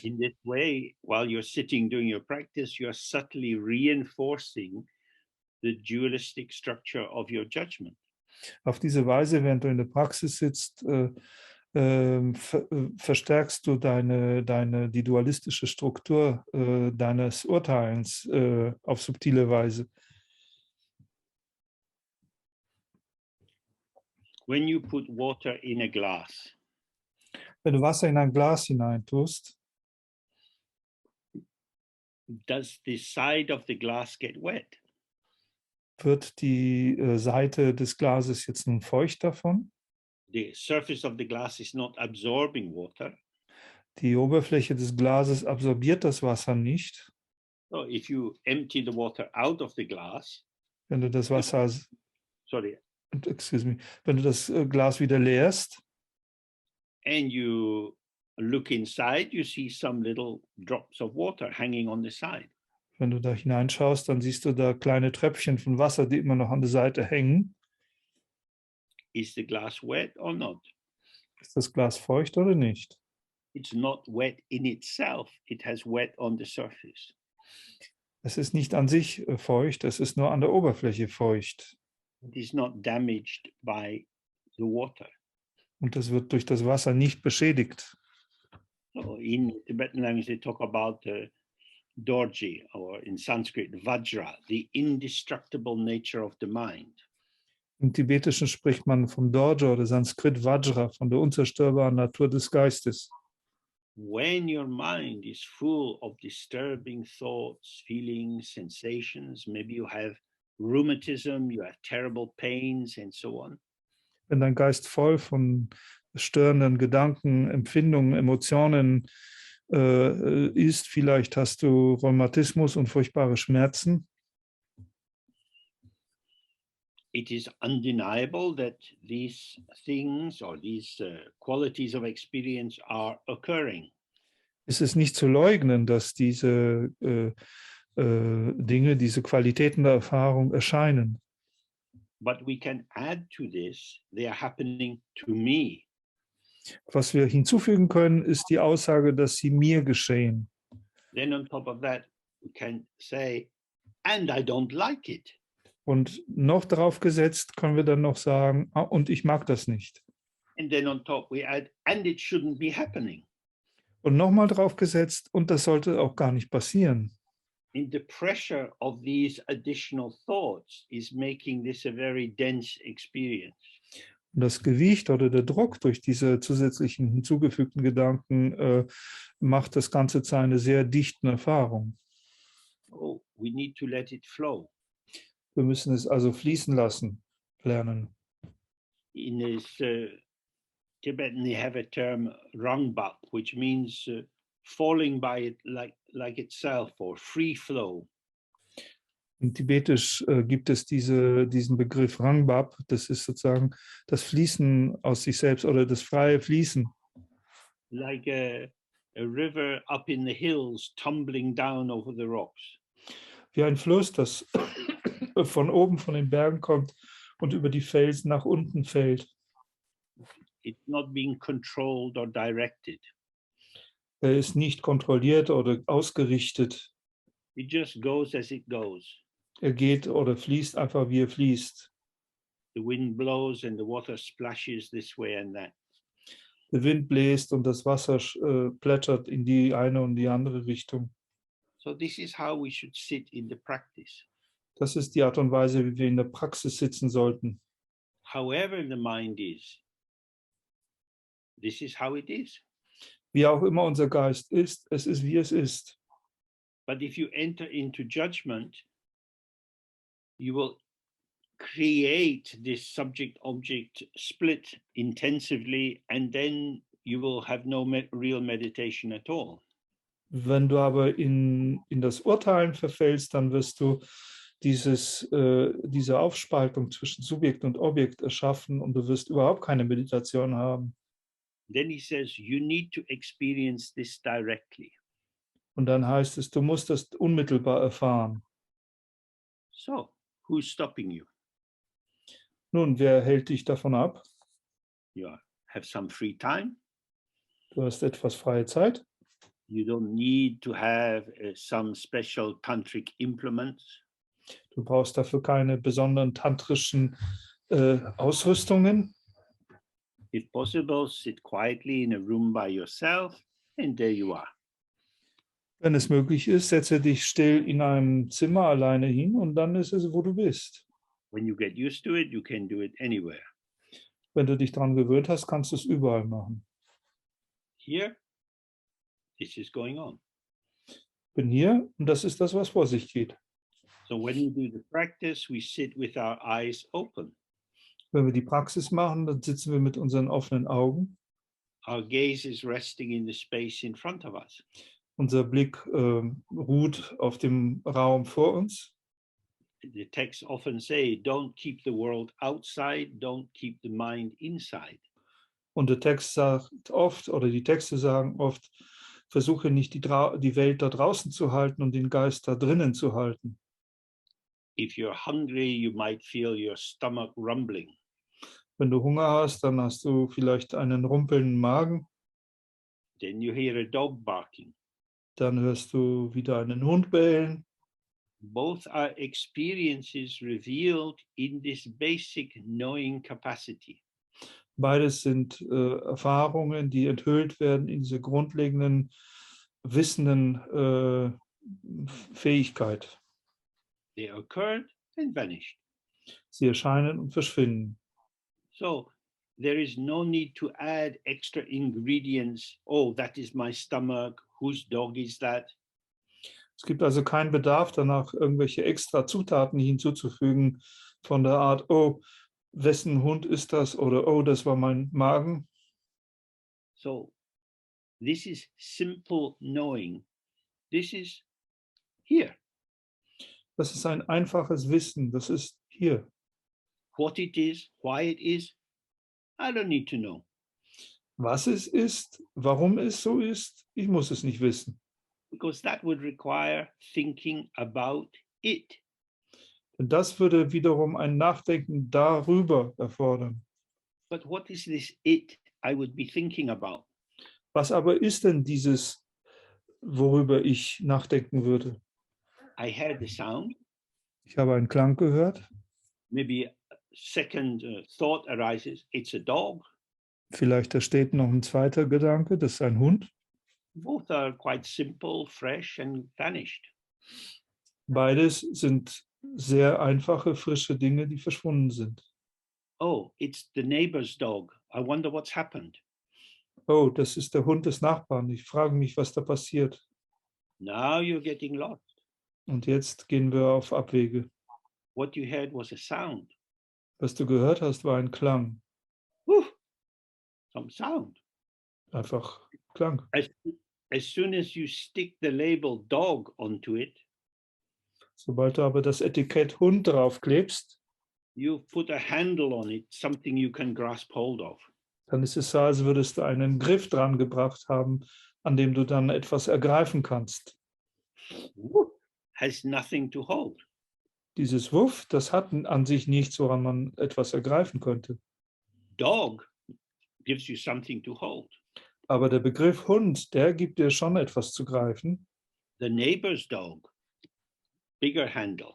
In this way, while you're sitting doing your practice, you're subtly reinforcing the dualistic structure of your judgment. Auf diese Weise, während du in der Praxis sitzt, verstärkst du die dualistische Struktur deines Urteilens auf subtile Weise. When you put water in a glass, wenn du Wasser in ein Glas hineintust, does the side of the glass get wet? Wird die Seite des Glases jetzt nun feucht davon? The surface of the glass is not absorbing water. Die Oberfläche des Glases absorbiert das Wasser nicht. So if you empty the water out of the glass, wenn du das Wasser, wenn du das Glas wieder leerst, and you look inside, you see some little drops of water hanging on the side. Wenn du da hineinschaust, dann siehst du da kleine Tröpfchen von Wasser, die immer noch an der Seite hängen. Is the glass wet or not? Ist das Glas feucht oder nicht? It's not wet in itself. It has wet on the surface. Es ist nicht an sich feucht, es ist nur an der Oberfläche feucht. It is not damaged by the water. Und das wird durch das Wasser nicht beschädigt. So in Tibetan language, they talk about Dorji, or in Sanskrit, Vajra, the indestructible nature of the mind. Im Tibetischen spricht man vom Dorje oder Sanskrit Vajra, von der unzerstörbaren Natur des Geistes. When your mind is full of disturbing thoughts, feelings, sensations, maybe you have rheumatism, you have terrible pains, and so on. Wenn dein Geist voll von störenden Gedanken, Empfindungen, Emotionen ist, vielleicht hast du Rheumatismus und furchtbare Schmerzen. It is undeniable that these things or these qualities of experience are occurring. Es ist nicht zu leugnen, dass diese Dinge, diese Qualitäten der Erfahrung erscheinen. But we can add to this, they are happening to me. Was wir hinzufügen können, ist die Aussage, dass sie mir geschehen. Then on top of that, we can say, and I don't like it. Und noch darauf gesetzt können wir dann noch sagen, und ich mag das nicht. And then on top we add, and it shouldn't be happening. Und nochmal drauf gesetzt, und das sollte auch gar nicht passieren. And the pressure of these additional thoughts is making this a very dense experience. Und das Gewicht oder der Druck durch diese zusätzlichen hinzugefügten Gedanken macht das Ganze zu einer sehr dichten Erfahrung. Oh, we need to let it flow. Wir müssen es also fließen lassen, lernen. In this Tibetan, they have a term rangbap, which means falling by it like itself, or free flow. In Tibetisch gibt es diesen Begriff Rangbap, das ist sozusagen das Fließen aus sich selbst oder das freie Fließen. Like a river up in the hills tumbling down over the rocks. Wie ein Fluss, das von oben von den Bergen kommt und über die Felsen nach unten fällt. It's not being controlled or directed. Er ist nicht kontrolliert oder ausgerichtet. It just goes as it goes. Er geht oder fließt einfach, wie er fließt. The wind blows and the water splashes this way and that. Der Wind bläst und das Wasser plätschert in die eine und die andere Richtung. So this is how we should sit in the practice. Das ist die Art und Weise, wie wir in der Praxis sitzen sollten. However the mind is, this is how it is. Wie auch immer unser Geist ist, es ist, wie es ist. But if you enter into judgment, you will create this subject-object split intensively, and then you will have no real meditation at all. Wenn du aber in das Urteilen verfällst, dann wirst du diese Aufspaltung zwischen Subjekt und Objekt erschaffen und du wirst überhaupt keine Meditation haben. Then he says, you need to experience this directly. Und dann heißt es, du musst das unmittelbar erfahren. So, who's stopping you? Nun, wer hält dich davon ab? You have some free time. Du hast etwas freie Zeit. You don't need to have some special tantric implements. Du brauchst dafür keine besonderen tantrischen Ausrüstungen. If possible, sit quietly in a room by yourself, and there you are. Wenn es möglich ist, setze dich still in einem Zimmer alleine hin und dann ist es, wo du bist. When you get used to it, you can do it anywhere. Wenn du dich daran gewöhnt hast, kannst du es überall machen. Here, this is going on. Ich bin hier und das ist das, was vor sich geht. So when we do the practice, we sit with our eyes open. Wenn wir die Praxis machen, dann sitzen wir mit unseren offenen Augen. Our gaze is resting in the space in front of us. Unser Blick ruht auf dem Raum vor uns. The texts often say, don't keep the world outside, don't keep the mind inside. Und der Text sagt oft, oder die Texte sagen oft, versuche nicht die Welt da draußen zu halten und den Geist da drinnen zu halten. If you're hungry, you might feel your stomach rumbling. Wenn du Hunger hast, dann hast du vielleicht einen rumpelnden Magen. Then you hear a dog barking. Dann hörst du wieder einen Hund bellen. Both are experiences revealed in this basic knowing capacity. Beides sind Erfahrungen, die enthüllt werden in dieser grundlegenden, wissenden Fähigkeit. They occurred and vanished. Sie erscheinen und verschwinden. So there is no need to add extra ingredients. Oh, that is my stomach. Whose dog is that? Es gibt also keinen Bedarf danach, irgendwelche extra Zutaten hinzuzufügen von der Art, oh, wessen Hund ist das? Oder oh, das war mein Magen. So this is simple knowing. This is here. Das ist ein einfaches Wissen. Das ist hier. What it is, why it is, I don't need to know. Was es ist, warum es so ist, ich muss es nicht wissen. Because that would require thinking about it. Denn das würde wiederum ein Nachdenken darüber erfordern. But what is this it I would be thinking about? Was aber ist denn dieses, worüber ich nachdenken würde? I heard the sound. Ich habe einen Klang gehört. Maybe a second thought arises. It's a dog. Vielleicht da steht noch ein zweiter Gedanke, das ist ein Hund. Both are quite simple, fresh, and vanished. Beides sind sehr einfache, frische Dinge, die verschwunden sind. Oh, it's the neighbor's dog. I wonder what's happened. Oh, das ist der Hund des Nachbarn. Ich frage mich, was da passiert. Now you're getting lost. Und jetzt gehen wir auf Abwege. What you heard was a sound. Was du gehört hast, war ein Klang. Whew, some sound. Einfach Klang. As soon as you stick the label dog onto it, Sobald du aber das Etikett Hund draufklebst, you put a handle on it, something you can grasp hold of. dann ist es so, als würdest du einen Griff dran gebracht haben, an dem du dann etwas ergreifen kannst. Has nothing to hold. Dieses Wuff, das hat an sich nichts, woran man etwas ergreifen könnte. Dog gives you something to hold. Aber der Begriff Hund, der gibt dir schon etwas zu greifen. The neighbor's dog, bigger handle.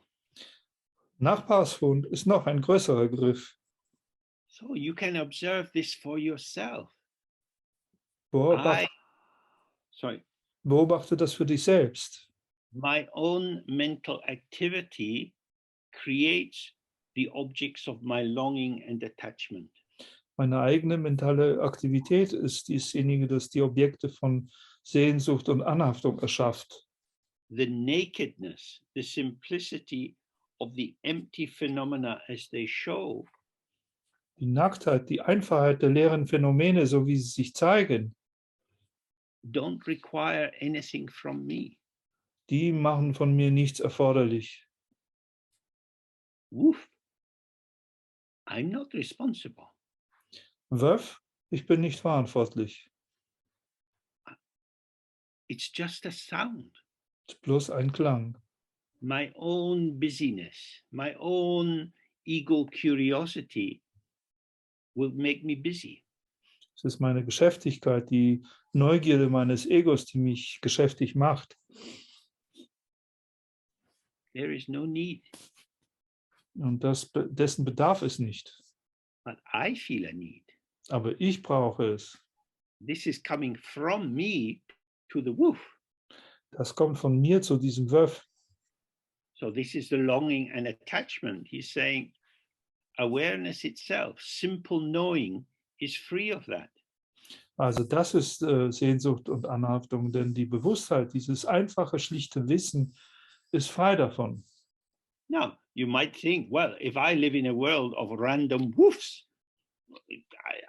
Nachbarshund ist noch ein größerer Griff. So you can observe this for yourself. Beobachte das für dich selbst. My own mental activity creates the objects of my longing and attachment. Meine eigene mentale Aktivität ist diesjenige, das die Objekte von Sehnsucht und Anhaftung erschafft. The nakedness, the simplicity of the empty phenomena as they show. Die Nacktheit, die Einfachheit der leeren Phänomene, so wie sie sich zeigen, don't require anything from me. Die machen von mir nichts erforderlich. Woof. I'm not responsible. Wöff, ich bin nicht verantwortlich. It's just a sound. Es ist bloß ein Klang. My own busyness, my own ego curiosity will make me busy. Es ist meine Geschäftigkeit, die Neugierde meines Egos, die mich geschäftig macht. There is no need. Und dessen bedarf es nicht. But I feel a need. Aber ich brauche es. This is coming from me to the woof. Das kommt von mir zu diesem Wöff. So this is the longing and attachment. He's saying awareness itself, simple knowing, is free of that. Also das ist Sehnsucht und Anhaftung, denn die Bewusstheit, dieses einfache, schlichte Wissen, ist frei davon. Now, you might think, well, if I live in a world of random woofs,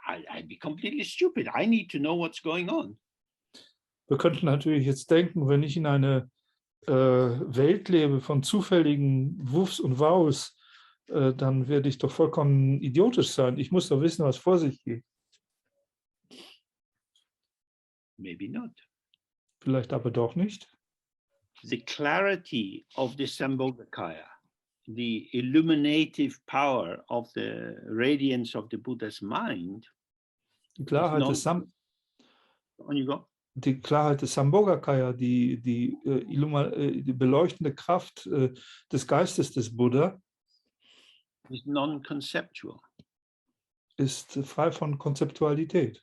I'd be completely stupid. I need to know what's going on. Wir könnten natürlich jetzt denken, wenn ich in eine Welt lebe von zufälligen Wuffs und Waus, dann werde ich doch vollkommen idiotisch sein. Ich muss doch wissen, was vor sich geht. Maybe not. vielleicht aber doch nicht. The clarity of the Sambhogakaya, the illuminative power of the radiance of the Buddha's mind, Die is Klarheit non. des, Sam On you go. die Klarheit des Sambhogakaya, die beleuchtende Kraft des Geistes des Buddha, Is non-conceptual. ist frei von Konzeptualität.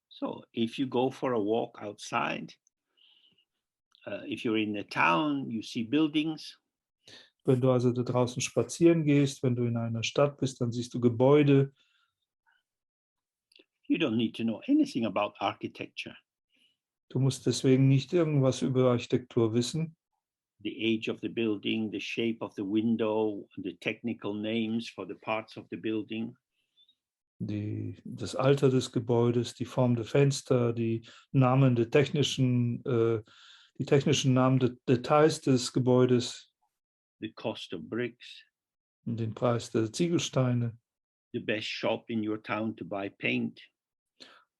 So if you go for a walk outside, if you're in a town, you see buildings. Wenn du also da draußen spazieren gehst, wenn du in einer Stadt bist, dann siehst du Gebäude. You don't need to know anything about architecture, Du musst deswegen nicht irgendwas über Architektur wissen. the age of the building, the shape of the window, the technical names for the parts of the building. Das Alter des Gebäudes, die Form der Fenster, die Namen der die technischen Namen der Details des Gebäudes, The cost of bricks, den Preis der Ziegelsteine, the best shop in your town to buy paint.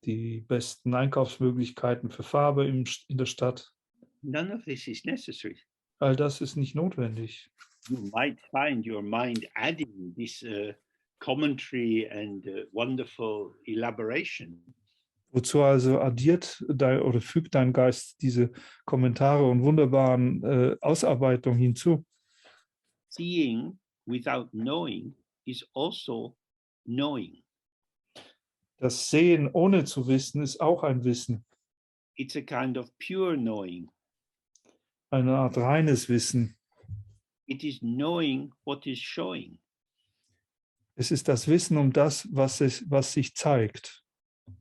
die besten Einkaufsmöglichkeiten für Farbe in der Stadt. None of this is necessary. All das ist nicht notwendig. You might find your mind adding this commentary and wonderful elaboration. Wozu also addiert oder fügt dein Geist diese Kommentare und wunderbaren Ausarbeitungen hinzu? Seeing without knowing is also knowing. Das Sehen ohne zu wissen ist auch ein Wissen, It's a kind of pure knowing. eine Art reines Wissen. It is knowing what is showing. Es ist das Wissen um das, was sich zeigt.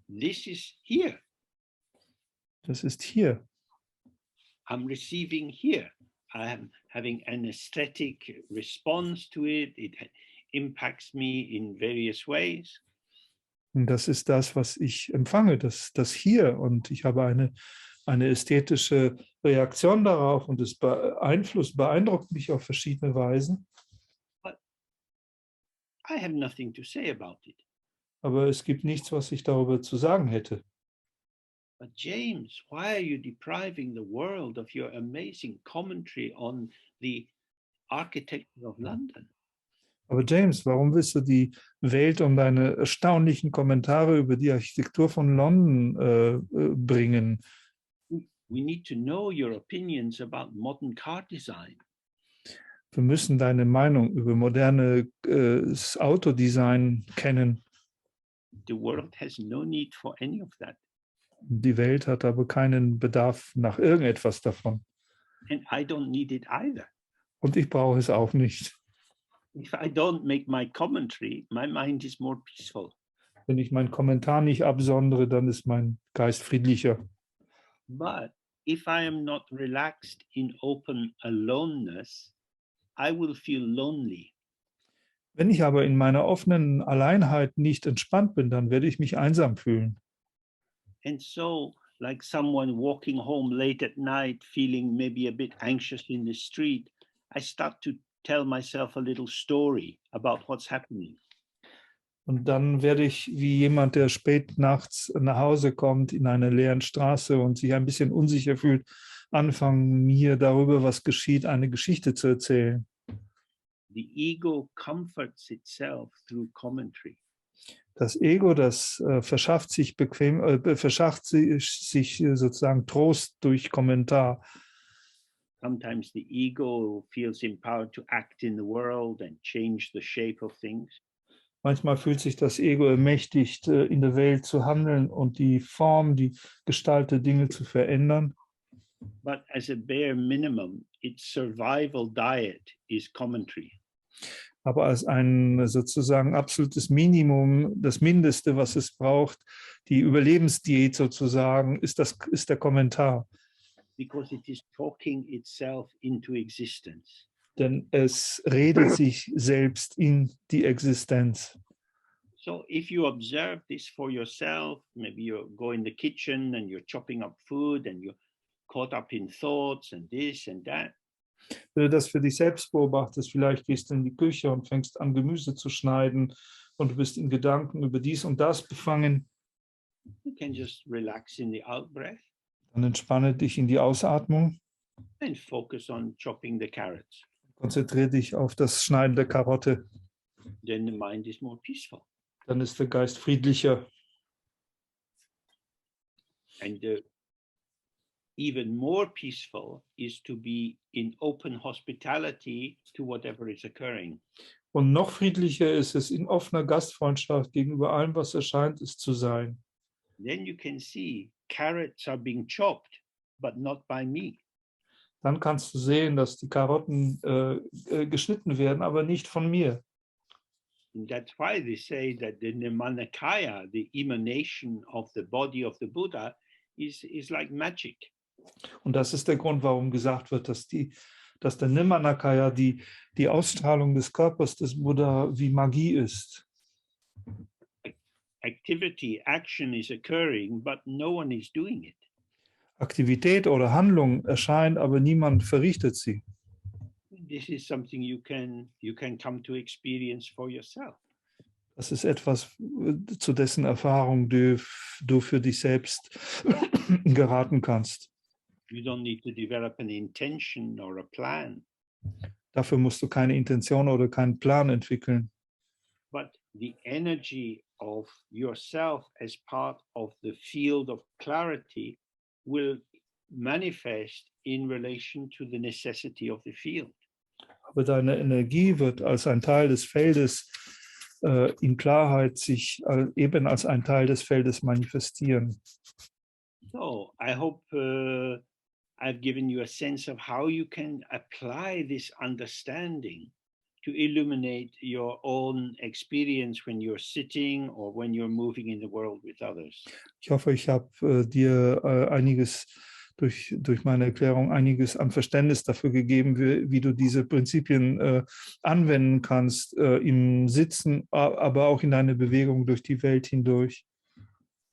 This is here. Das ist hier. I'm receiving here. I am having an aesthetic response to it. It impacts me in various ways. Und das ist das, was ich empfange, das hier. Und ich habe eine ästhetische Reaktion darauf und es beeindruckt mich auf verschiedene Weisen. I have nothing to say about it. Aber es gibt nichts, was ich darüber zu sagen hätte. But James, why are you depriving the world of your amazing commentary on the architecture of London? Aber James, warum willst du die Welt um deine erstaunlichen Kommentare über die Architektur von London bringen? We need to know your opinions about modern car design. Wir müssen deine Meinung über modernes Autodesign kennen. The world has no need for any of that. Die Welt hat aber keinen Bedarf nach irgendetwas davon. And I don't need it either. Und ich brauche es auch nicht. If I don't make my commentary, my mind is more peaceful. Wenn ich meinen Kommentar nicht absondere, dann ist mein Geist friedlicher. But if I am not relaxed in open aloneness, I will feel lonely. Wenn ich aber in meiner offenen Alleinheit nicht entspannt bin, dann werde ich mich einsam fühlen. And so, like someone walking home late at night, feeling maybe a bit anxious in the street, I start to tell myself a little story about what's happening. Und dann werde ich wie jemand, der spät nachts nach Hause kommt in einer leeren Straße und sich ein bisschen unsicher fühlt, anfangen, mir darüber, was geschieht, eine Geschichte zu erzählen. The ego comforts itself through commentary. Das Ego, das verschafft sich sozusagen Trost durch Kommentar. Sometimes the ego feels empowered to act in the world and change the shape of things. Manchmal fühlt sich das Ego ermächtigt, in der Welt zu handeln und die Form, die Gestalt der Dinge zu verändern. But as a bare minimum, its survival diet is commentary. Aber als ein sozusagen absolutes Minimum, das Mindeste, was es braucht, die Überlebensdiät sozusagen, ist der Kommentar. Because it is talking itself into existence. Denn es redet sich selbst in die Existenz. So if you observe this for yourself, maybe you go in the kitchen and you're chopping up food and you're caught up in thoughts and this and that. Wenn du das für dich selbst beobachtest, vielleicht gehst du in die Küche und fängst an, Gemüse zu schneiden und du bist in Gedanken über dies und das befangen. You can just relax in the out breath. Dann entspanne dich in die Ausatmung. and focus on chopping the carrots. Konzentriere dich auf das Schneiden der Karotte. Then the mind is more peaceful. Dann ist der Geist friedlicher. And even more peaceful is to be in open hospitality to whatever is occurring. Und noch friedlicher ist es, in offener Gastfreundschaft gegenüber allem, was erscheint, es zu sein. Then you can see carrots are being chopped, but not by me. Dann kannst du sehen, dass die Karotten geschnitten werden, aber nicht von mir. And that's why they say that the Nirmanakaya, the emanation of the body of the Buddha, is like magic. Und das ist der Grund, warum gesagt wird, dass der Nirmanakaya, die Ausstrahlung des Körpers des Buddha, wie Magie ist. Activity, action is occurring, but no one is doing it. Aktivität oder Handlung erscheint, aber niemand verrichtet sie. This is something you can come to experience for yourself. Das ist etwas, zu dessen Erfahrung du für dich selbst geraten kannst. You don't need to develop an intention or a plan, Dafür musst du keine Intention oder keinen Plan entwickeln. but the energy of yourself as part of the field of clarity will manifest in relation to the necessity of the field. Aber deine Energie wird als ein Teil des Feldes in Klarheit sich eben als ein Teil des Feldes manifestieren. So I hope I've given you a sense of how you can apply this understanding to illuminate your own experience when you're sitting or when you're moving in the world with others. Ich hoffe, ich habe dir einiges durch meine Erklärung einiges an Verständnis dafür gegeben, wie du diese Prinzipien anwenden kannst im Sitzen, aber auch in deine Bewegung durch die Welt hindurch.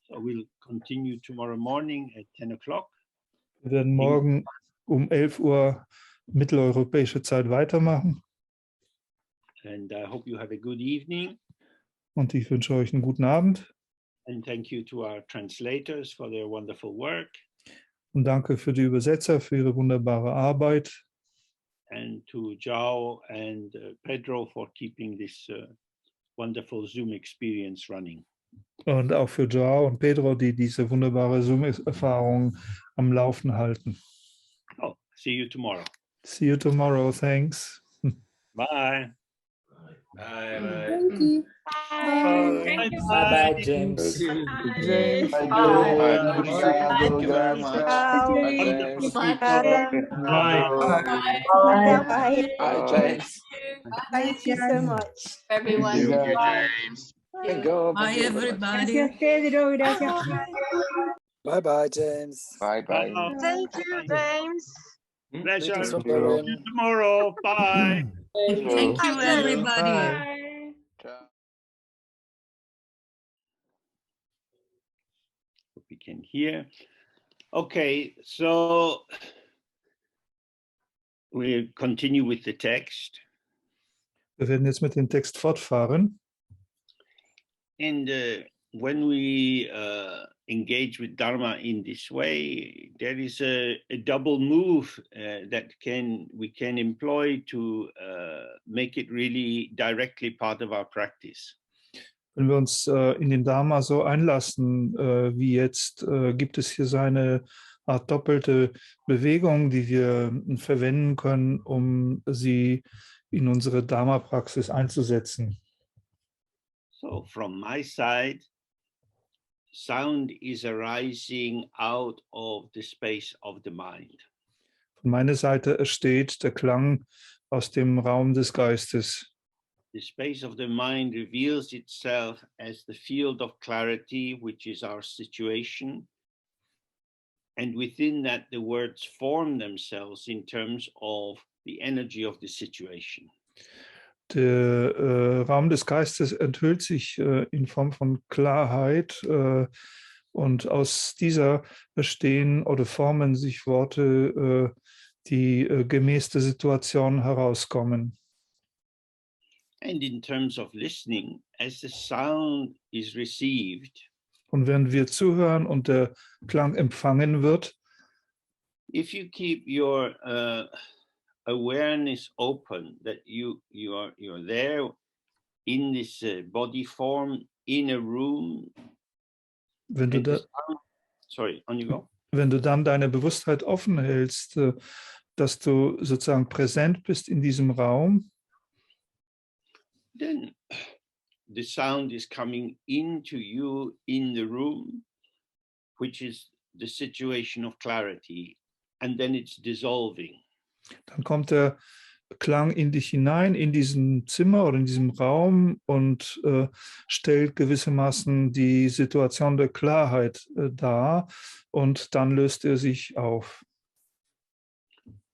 So we'll continue tomorrow morning at 10 o'clock. Wir werden morgen um 11 Uhr mitteleuropäische Zeit weitermachen. And I hope you have a good evening. Und ich wünsche euch einen guten Abend. And thank you to our translators for their wonderful work. Und danke für die Übersetzer, für ihre wunderbare Arbeit. And to João and Pedro for keeping this wonderful Zoom experience running. Und auch für João und Pedro, die diese wunderbare Zoom-Erfahrung am Laufen halten. Oh, see you tomorrow. See you tomorrow. Thanks. Bye. Bye bye. Thank you. Bye. Thank you. Bye bye, James. James. Thank you very much. Bye. Wonderful Bye. people. Bye. Bye. Bye, James. Thank you so much. Everyone. Thank you, James. Go. Bye, everybody. Gracias, Pedro. Gracias. Bye bye, James. Bye bye. Thank you, James. Pleasure. Thanks for See you coming. tomorrow. Bye. Thank you, everybody. We can hear. Okay, so we'll continue with the text. Wir werden jetzt mit dem Text fortfahren. And when we engage with Dharma in this way, there is a double move that we can employ to make it really directly part of our practice. Wenn wir uns in den Dharma so einlassen wie jetzt, gibt es hier so eine Art doppelte Bewegung, die wir verwenden können, um sie in unsere Dharma-Praxis einzusetzen. So from my side, sound is arising out of the space of the mind. Von meiner Seite entsteht der Klang aus dem Raum des Geistes. The space of the mind reveals itself as the field of clarity, which is our situation. And within that, the words form themselves in terms of the energy of the situation. Der Raum des Geistes enthüllt sich in Form von Klarheit und aus dieser bestehen oder formen sich Worte, die gemäß der Situation herauskommen. And in terms of listening, as the sound is received, Und während wir zuhören und der Klang empfangen wird, if you keep your awareness open, that you're there in this body form in a room. Wenn du, da, Sorry, on you go. wenn du dann deine Bewusstheit offen hältst, dass du sozusagen präsent bist in diesem Raum, Then the sound is coming into you in the room, which is the situation of clarity, and then it's dissolving. dann kommt der Klang in dich hinein, in diesem Zimmer oder in diesem Raum und stellt gewissermaßen die Situation der Klarheit dar und dann löst er sich auf.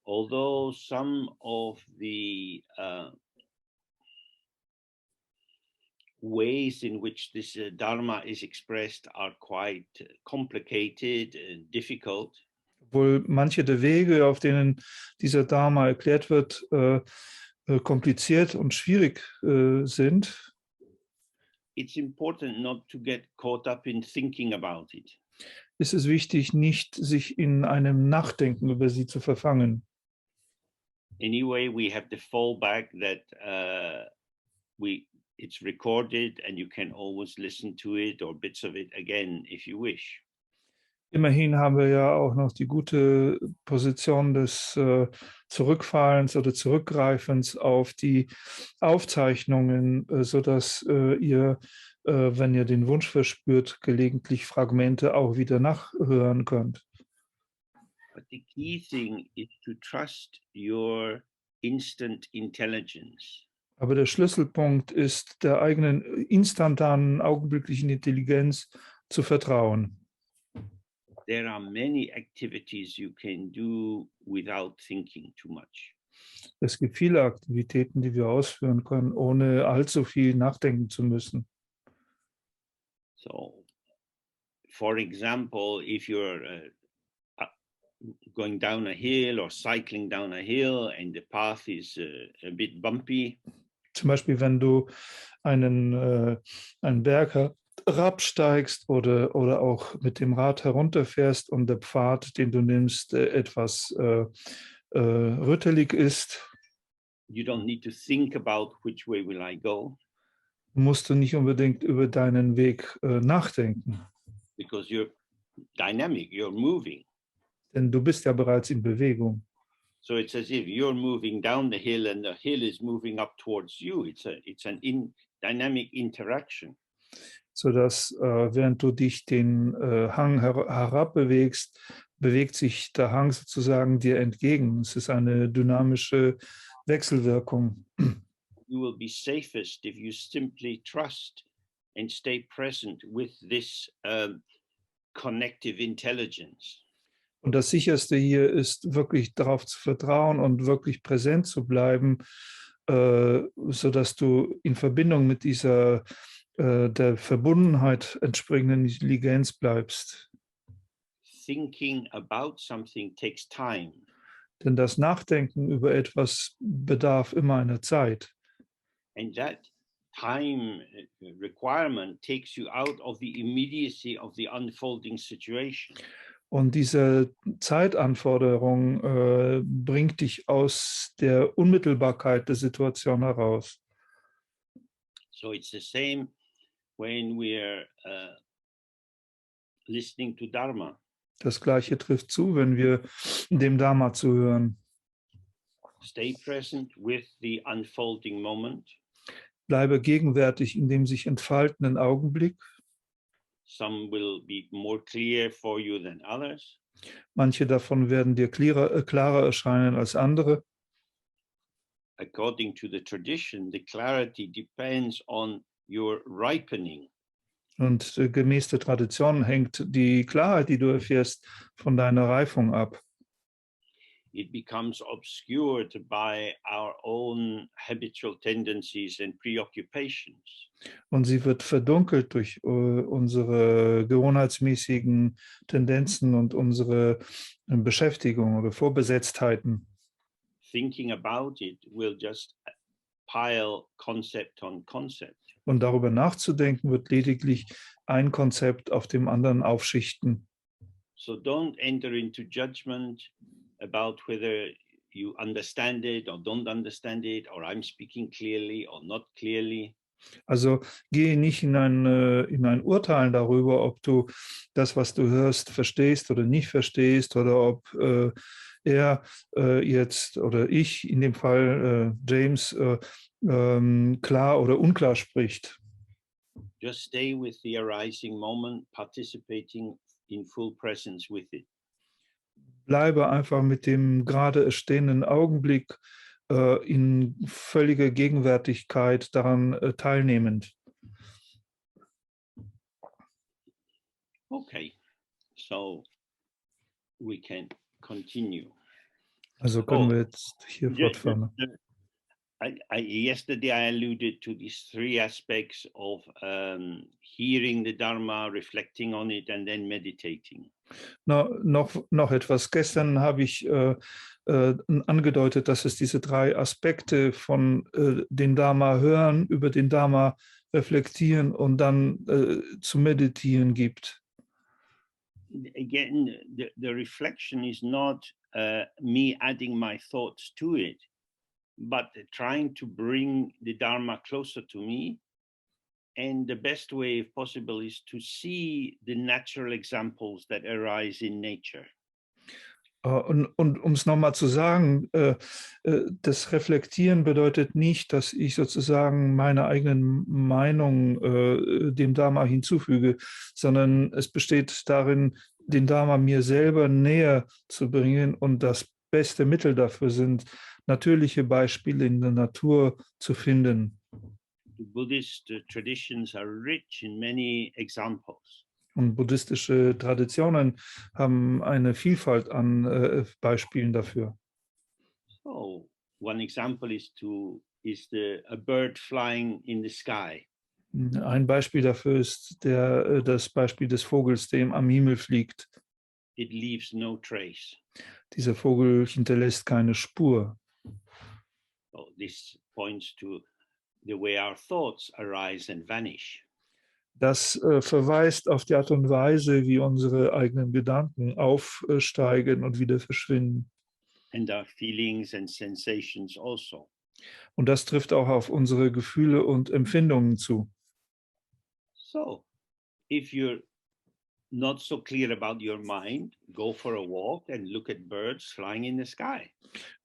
Although some of the ways in which this Dharma is expressed are quite complicated and difficult. Obwohl manche der Wege, auf denen dieser Dharma erklärt wird, kompliziert und schwierig sind, it's important not to get caught up in thinking about it. Ist es wichtig, nicht sich in einem Nachdenken über sie zu verfangen. Anyway, we have the fallback that it's recorded and you can always listen to it or bits of it again if you wish. Immerhin haben wir ja auch noch die gute Position des Zurückfallens oder Zurückgreifens auf die Aufzeichnungen, sodass ihr, wenn ihr den Wunsch verspürt, gelegentlich Fragmente auch wieder nachhören könnt. But the key thing is to trust your instant intelligence. Aber der Schlüsselpunkt ist, der eigenen instantanen, augenblicklichen Intelligenz zu vertrauen. There are many activities you can do without thinking too much. Es gibt viele Aktivitäten, die wir ausführen können, ohne allzu viel nachdenken zu müssen. So, for example, if you're going down a hill or cycling down a hill and the path is a bit bumpy. Zum Beispiel, wenn du einen Berg herabsteigst oder auch mit dem Rad herunterfährst und der Pfad, den du nimmst, etwas rüttelig ist. You don't need to think about which way will I go. Musst du nicht unbedingt über deinen Weg nachdenken. Because you're dynamic, you're moving. Denn du bist ja bereits in Bewegung. So it's as if you're moving down the hill and the hill is moving up towards you. It's an dynamic interaction. Sodass, während du dich den Hang herabbewegst, bewegt sich der Hang sozusagen dir entgegen. Es ist eine dynamische Wechselwirkung. You will be safest if you simply trust and stay present with this connective intelligence. Und das Sicherste hier ist, wirklich darauf zu vertrauen und wirklich präsent zu bleiben, sodass du in Verbindung mit dieser der Verbundenheit entsprechenden Intelligenz bleibst. Thinking about something takes time. Denn das Nachdenken über etwas bedarf immer einer Zeit. And that time requirement takes you out of the immediacy of the unfolding situation. Und diese Zeitanforderung bringt dich aus der Unmittelbarkeit der Situation heraus. So it's the same when we're listening to Dharma. Das Gleiche trifft zu, wenn wir dem Dharma zuhören. Stay present with the unfolding moment. Bleibe gegenwärtig in dem sich entfaltenden Augenblick. Some will be more clear for you than others. Manche davon werden dir klarer erscheinen als andere. According to the tradition, the clarity depends on your ripening. Und gemäß der Tradition hängt die Klarheit, die du erfährst, von deiner Reifung ab. It becomes obscured by our own habitual tendencies and preoccupations. Und sie wird verdunkelt durch unsere gewohnheitsmäßigen Tendenzen und unsere Beschäftigung oder Vorbesetztheiten. Thinking about it will just pile concept on concept. Und darüber nachzudenken wird lediglich ein Konzept auf dem anderen aufschichten. So don't enter into judgment about whether you understand it or don't understand it, or I'm speaking clearly or not clearly. Also gehe nicht in ein Urteilen darüber, ob du das, was du hörst, verstehst oder nicht verstehst, oder ob er jetzt oder ich, in dem Fall James, klar oder unklar spricht. Just stay with the arising moment, participating in full presence with it. Bleibe einfach mit dem gerade stehenden Augenblick in völliger Gegenwärtigkeit daran teilnehmend. Okay, so we can continue. Also können wir jetzt hier fortfahren. Yesterday I alluded to these three aspects of hearing the Dharma, reflecting on it, and then meditating. Noch etwas. Gestern habe ich angedeutet, dass es diese drei Aspekte von den Dharma hören, über den Dharma reflektieren und dann zu meditieren gibt. Again, the reflection is not me adding my thoughts to it, but trying to bring the Dharma closer to me. And the best way, if possible, is to see the natural examples that arise in nature. Und um es nochmal zu sagen, das Reflektieren bedeutet nicht, dass ich sozusagen meine eigenen Meinungen dem Dharma hinzufüge, sondern es besteht darin, den Dharma mir selber näher zu bringen, und das beste Mittel dafür sind, natürliche Beispiele in der Natur zu finden. The Buddhist traditions are rich in many examples. Und buddhistische Traditionen haben eine Vielfalt an Beispielen dafür. So one example is a bird flying in the sky. Ein Beispiel dafür ist das Beispiel des Vogels, der am Himmel fliegt. It leaves no trace. Dieser Vogel hinterlässt keine Spur. So this points to the way our thoughts arise and vanish. Das verweist auf die Art und Weise, wie unsere eigenen Gedanken aufsteigen und wieder verschwinden. And our feelings and sensations also. Und das trifft auch auf unsere Gefühle und Empfindungen zu. So, if you're not so clear about your mind, go for a walk and look at birds flying in the sky.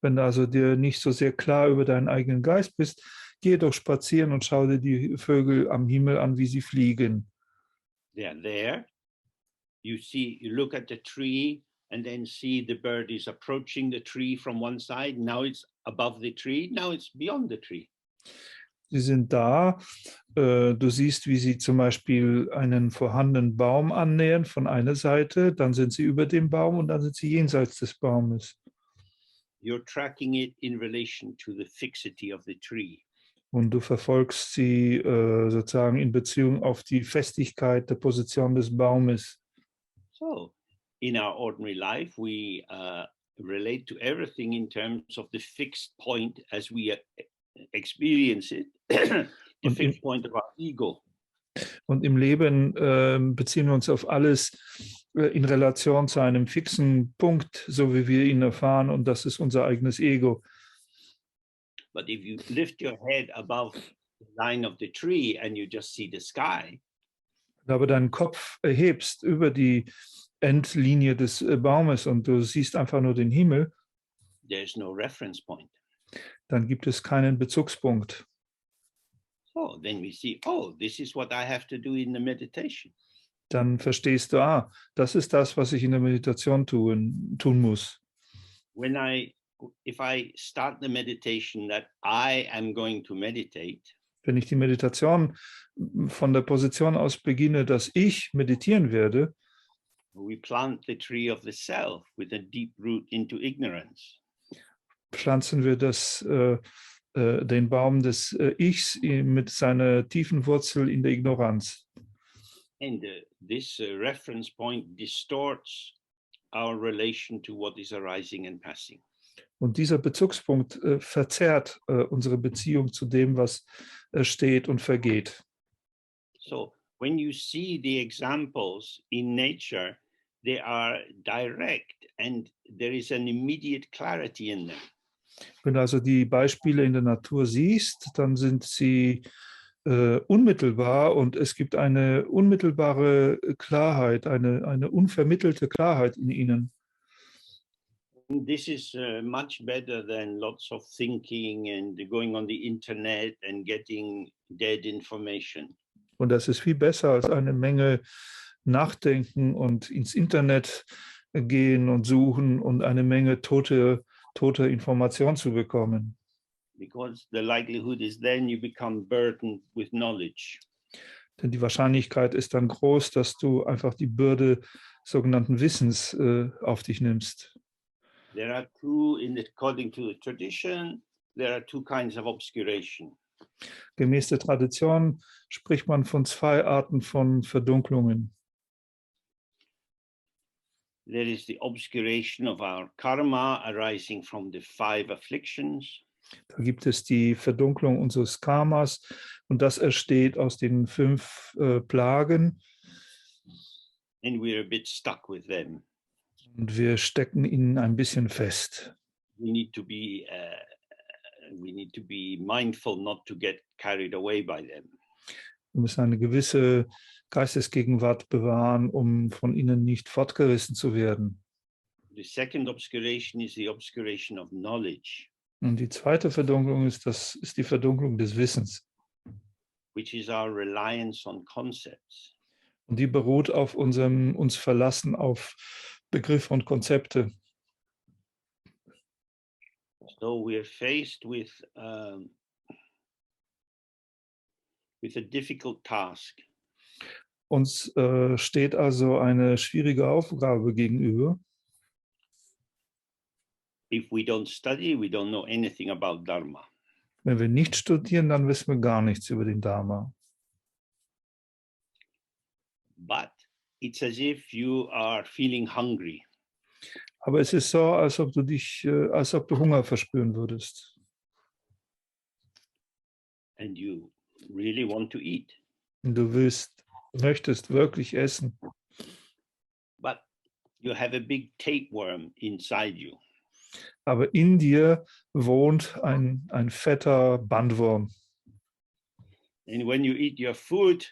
Wenn du also dir nicht so sehr klar über deinen eigenen Geist bist, geh doch spazieren und schau dir die Vögel am Himmel an, wie sie fliegen. They are there. You look at the tree and then see the bird is approaching the tree from one side. Now it's above the tree. Now it's beyond the tree. Sie sind da. Du siehst, wie sie zum Beispiel einen vorhandenen Baum annähern von einer Seite. Dann sind sie über dem Baum und dann sind sie jenseits des Baumes. You're tracking it in relation to the fixity of the tree. Und du verfolgst sie sozusagen in Beziehung auf die Festigkeit der Position des Baumes. So, in our ordinary life, we relate to everything in terms of the fixed point as we experience it, the fixed point of our ego. Und im Leben beziehen wir uns auf alles in Relation zu einem fixen Punkt, so wie wir ihn erfahren, und das ist unser eigenes Ego. But if you lift your head above the line of the tree and you just see the sky, aber deinen Kopf erhebst über die Endlinie des Baumes und du siehst einfach nur den Himmel, there's no reference point. dann gibt es keinen Bezugspunkt. So then we see, oh, this is what I have to do in the meditation. Dann verstehst du, das ist das, was ich in der Meditation tun muss. If I start the meditation that I am going to meditate, wenn ich die Meditation von der Position aus beginne, dass ich meditieren werde, we plant the tree of the self with a deep root into ignorance. Pflanzen wir den Baum des Ichs mit seiner tiefen Wurzel in der Ignoranz. And this reference point distorts our relation to what is arising and passing. Und dieser Bezugspunkt verzerrt unsere Beziehung zu dem, was steht und vergeht. So when you see the examples in nature, they are direct and there is an immediate clarity in them. Wenn du also die Beispiele in der Natur siehst, dann sind sie unmittelbar und es gibt eine unmittelbare Klarheit, eine unvermittelte Klarheit in ihnen. This is much better than lots of thinking and going on the internet and getting dead information. Und das ist viel besser als eine Menge Nachdenken und ins Internet gehen und suchen und eine Menge tote Information zu bekommen. Because the likelihood is then you become burdened with knowledge. Denn die Wahrscheinlichkeit ist dann groß, dass du einfach die Bürde sogenannten Wissens auf dich nimmst. There are two, according to the tradition, there are two kinds of obscuration. Gemäß der Tradition spricht man von zwei Arten von Verdunklungen. There is the obscuration of our karma arising from the 5 afflictions. Da gibt es die Verdunklung unseres Karmas und das entsteht aus den 5 Plagen. And we're a bit stuck with them. Und wir stecken ihnen ein bisschen fest. We need to be mindful not to get carried away by them. Wir müssen eine gewisse Geistesgegenwart bewahren, um von ihnen nicht fortgerissen zu werden. The second obscuration is the obscuration of knowledge, Und die zweite Verdunklung ist die Verdunklung des Wissens. which is our reliance on concepts. Und die beruht auf uns Verlassen auf Begriffe und Konzepte. So we're faced with a difficult task. Uns steht also eine schwierige Aufgabe gegenüber. If we don't study, we don't know anything about Dharma. Wenn wir nicht studieren, dann wissen wir gar nichts über den Dharma. But it's as if you are feeling hungry. Aber es ist so, als ob du Hunger verspüren würdest. And you really want to eat. Und du möchtest wirklich essen. But you have a big tapeworm inside you. Aber in dir wohnt ein fetter Bandwurm. And when you eat your food,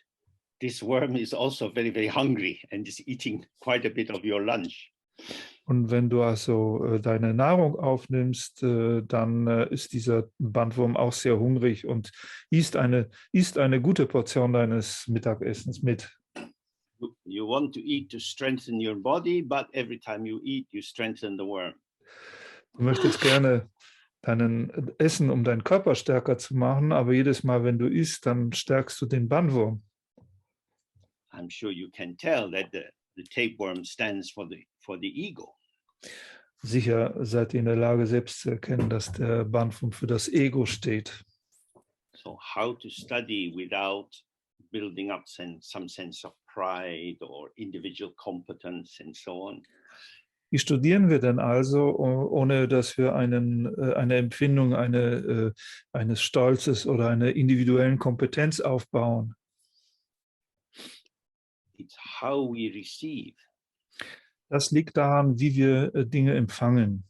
this worm is also very, very hungry and is eating quite a bit of your lunch. Und wenn du also deine Nahrung aufnimmst, dann ist dieser Bandwurm auch sehr hungrig und isst eine gute Portion deines Mittagessens mit. You want to eat to strengthen your body, but every time you eat, you strengthen the worm. Du möchtest gerne deinen essen, um deinen Körper stärker zu machen, aber jedes Mal, wenn du isst, dann stärkst du den Bandwurm. I'm sure you can tell that the tapeworm stands for the ego. Sicher seid ihr in der Lage, selbst zu erkennen, dass der Bandwurm für das Ego steht. So how to study without building up some sense of pride or individual competence and so on? Wie studieren wir denn also, ohne dass wir eine Empfindung eines Stolzes oder einer individuellen Kompetenz aufbauen? It's how we receive. Das liegt daran, wie wir Dinge empfangen.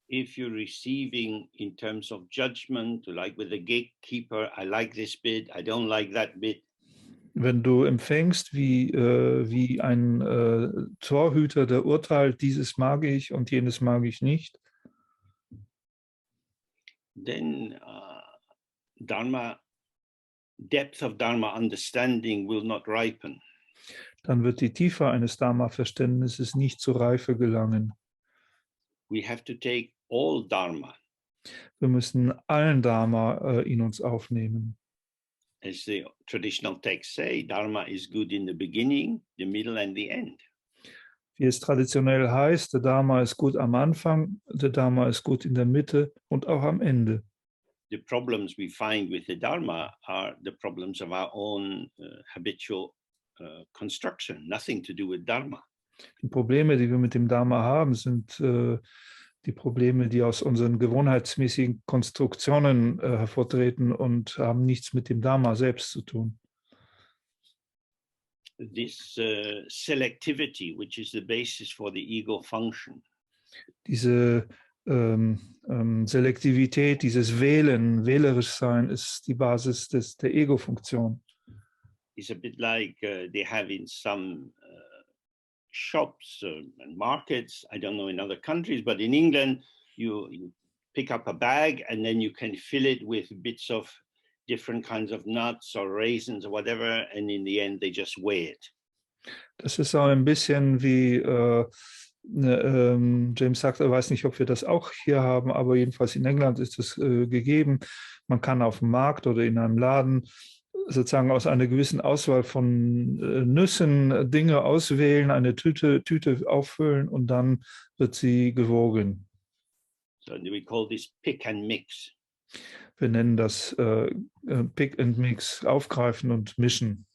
If you're receiving in terms of judgment, like with the gatekeeper, I like this bit, I don't like that bit. Wenn du empfängst wie ein Torhüter, der urteilt, dieses mag ich und jenes mag ich nicht, then depth of Dharma understanding will not ripen. dann wird die Tiefe eines Dharma-Verständnisses nicht zur Reife gelangen. We have to take all Dharma. Wir müssen allen Dharma in uns aufnehmen. As the traditional texts say, Dharma is good in the beginning, the middle and the end. Wie es traditionell heißt, der Dharma ist gut am Anfang, der Dharma ist gut in der Mitte und auch am Ende. The problems we find with the Dharma are the problems of our own habitual construction, nothing to do with Dharma. Die Probleme, die wir mit dem Dharma haben, sind die Probleme, die aus unseren gewohnheitsmäßigen Konstruktionen hervortreten und haben nichts mit dem Dharma selbst zu tun. this selectivity, which is the basis for the ego function. Diese Selektivität, dieses Wählen, wählerisch sein, ist die Basis der Ego-Funktion. It's a bit like they have in some shops and markets, I don't know in other countries, but in England, you pick up a bag and then you can fill it with bits of different kinds of nuts or raisins or whatever, and in the end they just weigh it. Das ist auch ein bisschen wie James sagt, er weiß nicht, ob wir das auch hier haben, aber jedenfalls in England ist es gegeben. Man kann auf dem Markt oder in einem Laden sozusagen aus einer gewissen Auswahl von Nüssen Dinge auswählen, eine Tüte auffüllen und dann wird sie gewogen. So we call this pick and mix. Wir nennen das Pick and Mix, aufgreifen und mischen.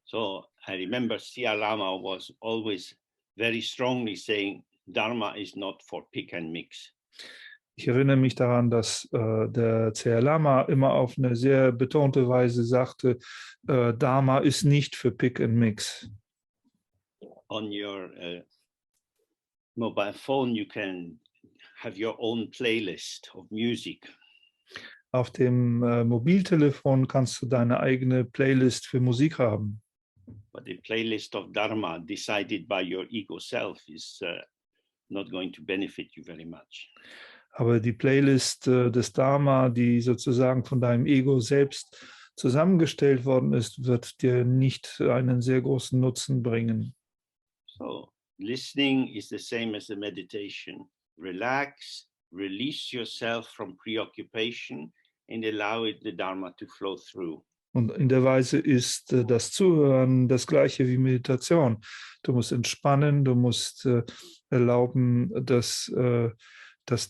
So I remember Sia Lama was always very strongly saying Dharma is not for pick and mix. Ich erinnere mich daran, dass der Dalai Lama immer auf eine sehr betonte Weise sagte, Dharma ist nicht für Pick and Mix. On your mobile phone you can have your own playlist of music. Auf dem Mobiltelefon kannst du deine eigene Playlist für Musik haben. But the playlist of Dharma decided by your ego self is not going to benefit you very much. Aber die Playlist des Dharma, die sozusagen von deinem Ego selbst zusammengestellt worden ist, wird dir nicht einen sehr großen Nutzen bringen. So listening is the same as the meditation. Relax, release yourself from preoccupation and allow the Dharma to flow through. Und in der Weise ist das Zuhören das Gleiche wie Meditation. Du musst entspannen, du musst erlauben, dass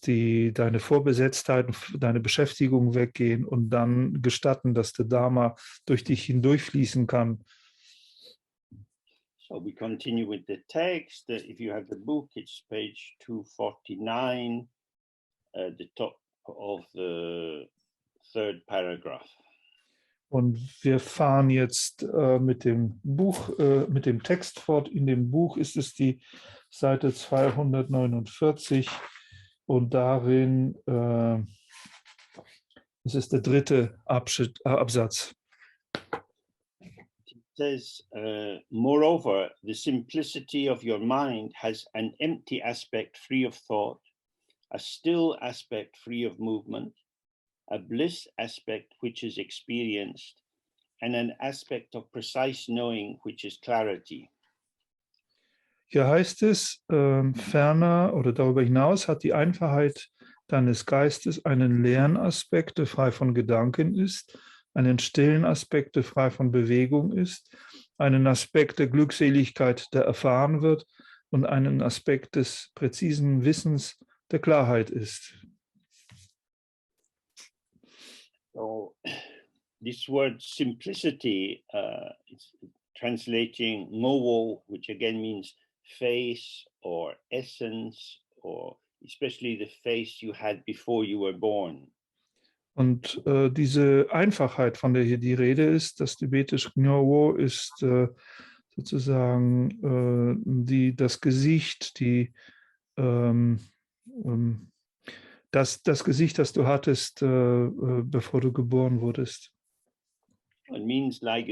deine Vorbesetztheit, deine Beschäftigung weggehen und dann gestatten, dass der Dharma durch dich hindurchfließen kann. So we continue with the text. If you have the book, it's page 249, the top of the third paragraph. Und wir fahren jetzt mit dem Text fort. In dem Buch ist es die Seite 249 und darin ist es der dritte Absatz. It says, moreover, the simplicity of your mind has an empty aspect free of thought, a still aspect free of movement, a bliss aspect which is experienced, and an aspect of precise knowing which is clarity. Hier heißt es, ferner oder darüber hinaus hat die Einfachheit deines Geistes einen leeren Aspekt, der frei von Gedanken ist, einen stillen Aspekt, der frei von Bewegung ist, einen Aspekt der Glückseligkeit, der erfahren wird, und einen Aspekt des präzisen Wissens, der Klarheit ist. So this word simplicity, it's translating mowo, which again means face or essence, or especially the face you had before you were born. Und diese Einfachheit, von der hier die Rede ist, das tibetisch Gnowo ist sozusagen das Gesicht, das Gesicht, das du hattest, bevor du geboren wurdest. It means like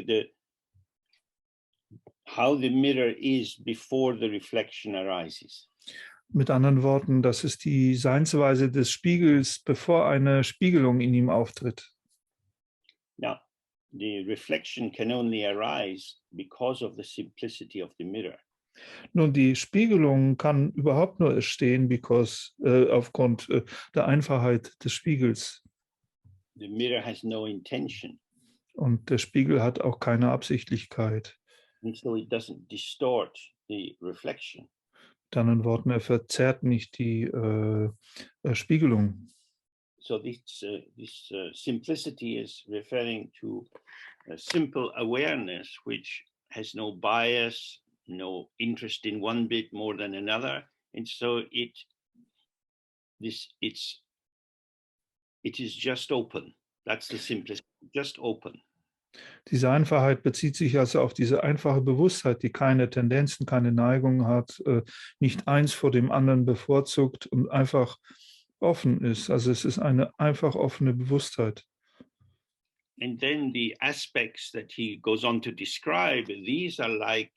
how the mirror is before the reflection arises. Mit anderen Worten, das ist die Seinsweise des Spiegels, bevor eine Spiegelung in ihm auftritt. Now, the reflection can only arise because of the simplicity of the mirror. Nun, die Spiegelung kann überhaupt nur entstehen, aufgrund der Einfachheit des Spiegels. The mirror has no intention. Und der Spiegel hat auch keine Absichtlichkeit. And so it doesn't distort the reflection. Mit anderen Worten, er verzerrt nicht die Spiegelung. So this simplicity is referring to a simple awareness which has no bias, no interest in one bit more than another, and so it is just open. That's the simplicity, just open. Diese Einfachheit bezieht sich also auf diese einfache Bewusstheit, die keine Tendenzen, keine Neigungen hat, nicht eins vor dem anderen bevorzugt und einfach offen ist. Also es ist eine einfach offene Bewusstheit. And then the aspects that he goes on to describe, these are like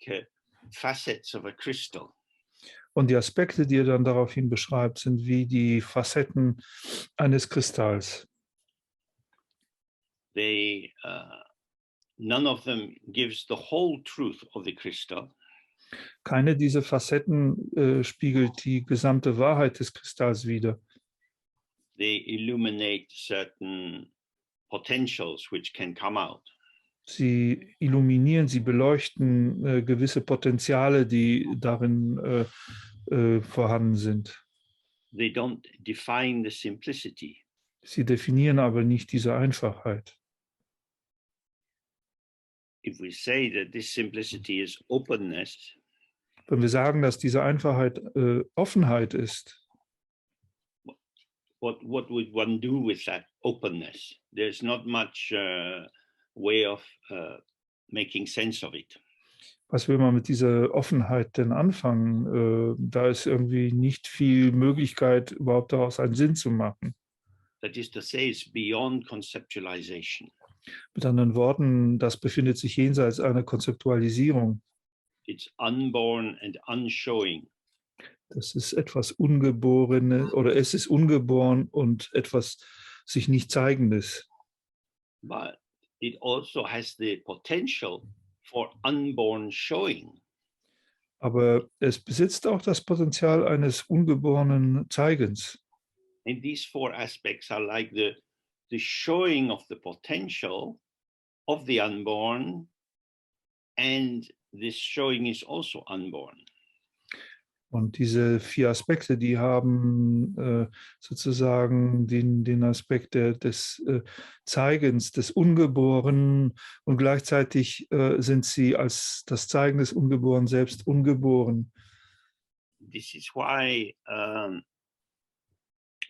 facets of a crystal. Und die Aspekte, die er dann daraufhin beschreibt, sind wie die Facetten eines Kristalls. They, none of them gives the whole truth of the crystal. Keine dieser Facetten spiegelt die gesamte Wahrheit des Kristalls wider. They illuminate certain potentials which can come out. Sie illuminieren, sie beleuchten gewisse Potenziale, die darin vorhanden sind. They don't define the simplicity. Sie definieren aber nicht diese Einfachheit. If we say that this simplicity is openness, Wenn wir sagen, dass diese Einfachheit Offenheit ist, what would one do with that openness? There's not much way of making sense of it. was will man mit dieser Offenheit denn anfangen? Da ist irgendwie nicht viel Möglichkeit, überhaupt daraus einen Sinn zu machen. That is to say, it's beyond conceptualization. Mit anderen Worten, das befindet sich jenseits einer Konzeptualisierung. It's unborn and unshowing. Das ist etwas Ungeborenes oder es ist ungeboren und etwas sich nicht Zeigendes. But it also has the potential for unborn showing. Aber es besitzt auch das Potenzial eines ungeborenen Zeigens. And these four aspects are like the showing of the potential of the unborn, and this showing is also unborn. Und diese vier Aspekte, die haben sozusagen den Aspekt des Zeigens des Ungeborenen und gleichzeitig sind sie als das Zeigen des Ungeborenen selbst ungeboren. This is why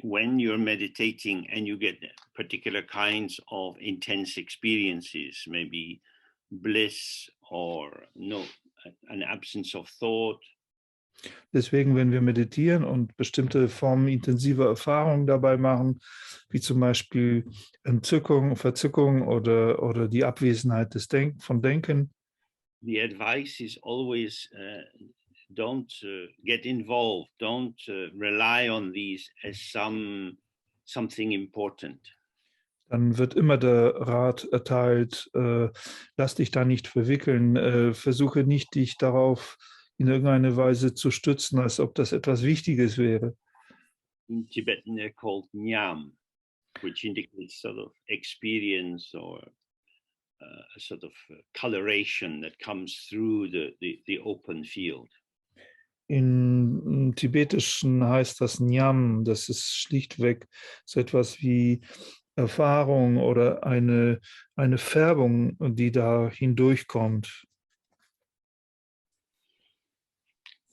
when you're meditating and you get particular kinds of intense experiences, maybe bliss or an absence of thought, Deswegen, wenn wir meditieren und bestimmte Formen intensiver Erfahrungen dabei machen, wie zum Beispiel Entzückung, Verzückung oder die Abwesenheit des von Denken, the advice is always don't get involved, don't rely on these as something important. dann wird immer der Rat erteilt, lass dich da nicht verwickeln, versuche nicht, dich darauf in irgendeine Weise zu stützen, als ob das etwas Wichtiges wäre. In Tibetan they're called nyam, which indicates sort of experience or a sort of coloration that comes through the open field. In Tibetischen heißt das Nyam, das ist schlichtweg so etwas wie Erfahrung oder eine Färbung, die da hindurchkommt.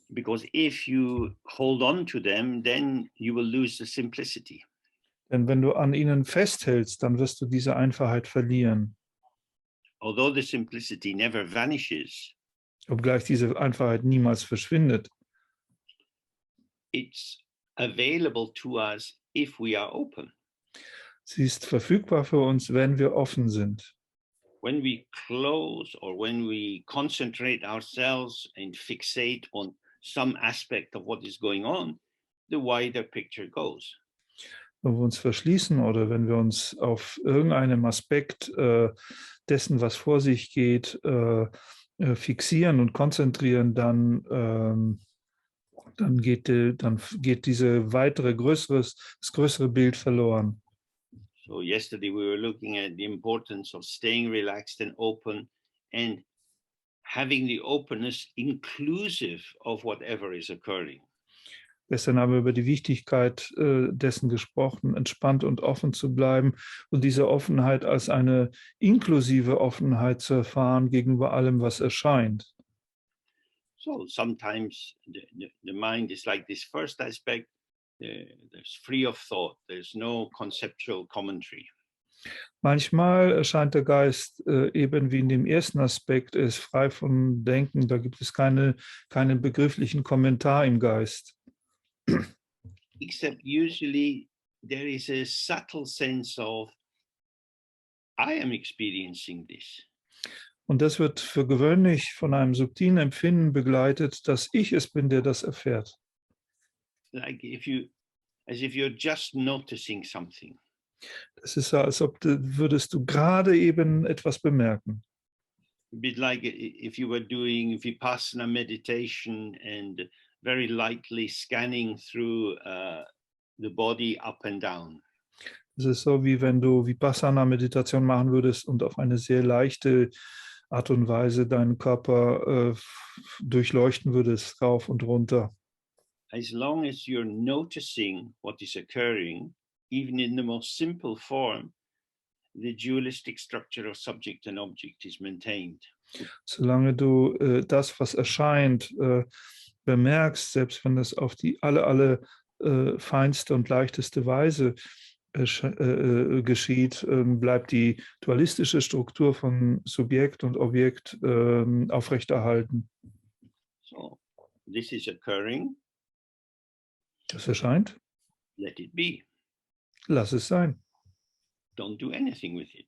Because if you hold on to them, then you will lose the simplicity. Denn wenn du an ihnen festhältst, dann wirst du diese Einfachheit verlieren. Although the simplicity never vanishes, Obgleich diese Einfachheit niemals verschwindet. it's available to us if we are open. Sie ist verfügbar für uns, wenn wir offen sind. When we close or when we concentrate ourselves and fixate on some aspect of what is going on, the wider picture goes. Wenn wir uns verschließen oder wenn wir uns auf irgendeinem Aspekt dessen, was vor sich geht, fixieren und konzentrieren, dann geht diese das größere Bild verloren. So yesterday we were looking at the importance of staying relaxed and open and having the openness inclusive of whatever is occurring. Gestern haben wir über die Wichtigkeit dessen gesprochen, entspannt und offen zu bleiben und diese Offenheit als eine inklusive Offenheit zu erfahren gegenüber allem, was erscheint. So sometimes the mind is like this first aspect, there's free of thought, there's no conceptual commentary. Manchmal erscheint der Geist eben wie in dem ersten Aspekt, er ist frei von Denken, da gibt es keinen begrifflichen Kommentar im Geist. Except usually there is a subtle sense of, I am experiencing this. Und das wird für gewöhnlich von einem subtilen Empfinden begleitet, dass ich es bin, der das erfährt. Like as if you're just noticing something. Es ist so, als ob würdest du gerade eben etwas bemerken. A bit like if you were doing Vipassana meditation and very lightly scanning through the body up and down. Es ist so, wie wenn du Vipassana-Meditation machen würdest und auf eine sehr leichte Art und Weise deinen Körper durchleuchten würdest, rauf und runter. As long as you're noticing what is occurring, even in the most simple form, the dualistic structure of subject and object is maintained. Solange du das, was erscheint, bemerkst, selbst wenn es auf die feinste und leichteste Weise geschieht, bleibt die dualistische Struktur von Subjekt und Objekt aufrechterhalten. So this is occurring. Das erscheint. Let it be. Lass es sein. Don't do anything with it.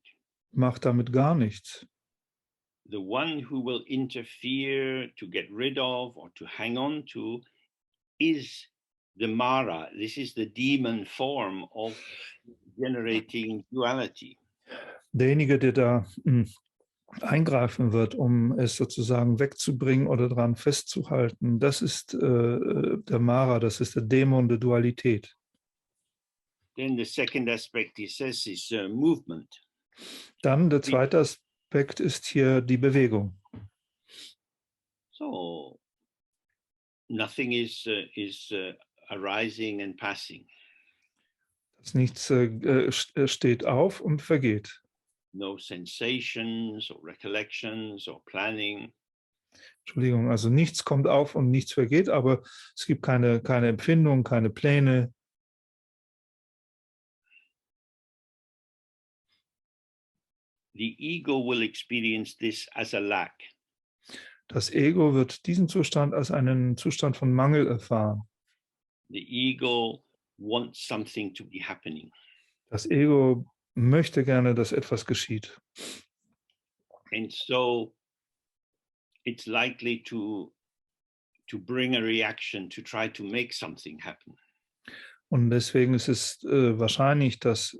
Mach damit gar nichts. The one who will interfere to get rid of or to hang on to is the Mara. This is the demon form of generating duality. Derjenige, der da eingreifen wird, um es sozusagen wegzubringen oder daran festzuhalten, das ist der Mara, das ist der Dämon der Dualität. Then the second aspect, he says, is movement. Dann der zweite Aspekt ist hier die Bewegung. So nothing is arising and passing. Das Nichts steht auf und vergeht. No sensations or recollections or planning. Entschuldigung, also nichts kommt auf und nichts vergeht, aber es gibt keine Empfindung, keine Pläne. The ego will experience this as a lack. Das Ego wird diesen Zustand als einen Zustand von Mangel erfahren. The ego wants something to be happening. Das Ego möchte gerne, dass etwas geschieht. And so it's likely to bring a reaction to try to make something happen. Und deswegen ist es wahrscheinlich, dass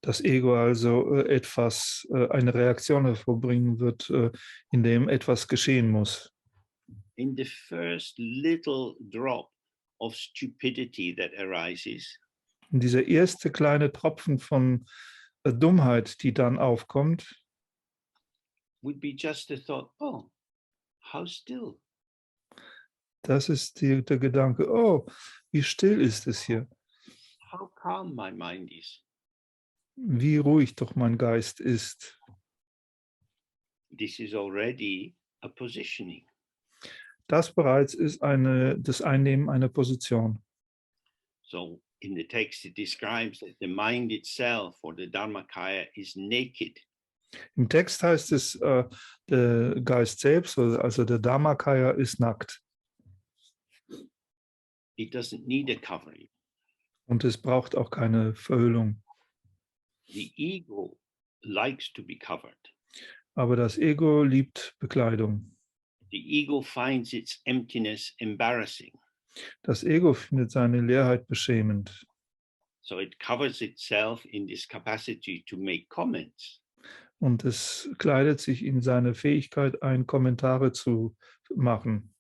das Ego also eine Reaktion hervorbringen wird, in dem etwas geschehen muss. In the first little drop of stupidity that arises, Und dieser erste kleine Tropfen von Dummheit, die dann aufkommt, would be just a thought, oh, how still. das ist der Gedanke, oh, wie still ist es hier. How calm my mind is. Wie ruhig doch mein Geist ist. This is already a positioning. Das bereits ist das Einnehmen einer Position. So in the text it describes that the mind itself or the Dharmakaya is naked. Im Text heißt es, der Geist selbst, also der Dharmakaya, ist nackt. It doesn't need a covering. Und es braucht auch keine Verhüllung. The ego likes to be covered. Aber das Ego liebt Bekleidung. The ego finds its emptiness embarrassing. Das Ego findet seine Leerheit beschämend. So it covers itself in this capacity to make comments. Und es kleidet sich in seine Fähigkeit ein, Kommentare zu machen.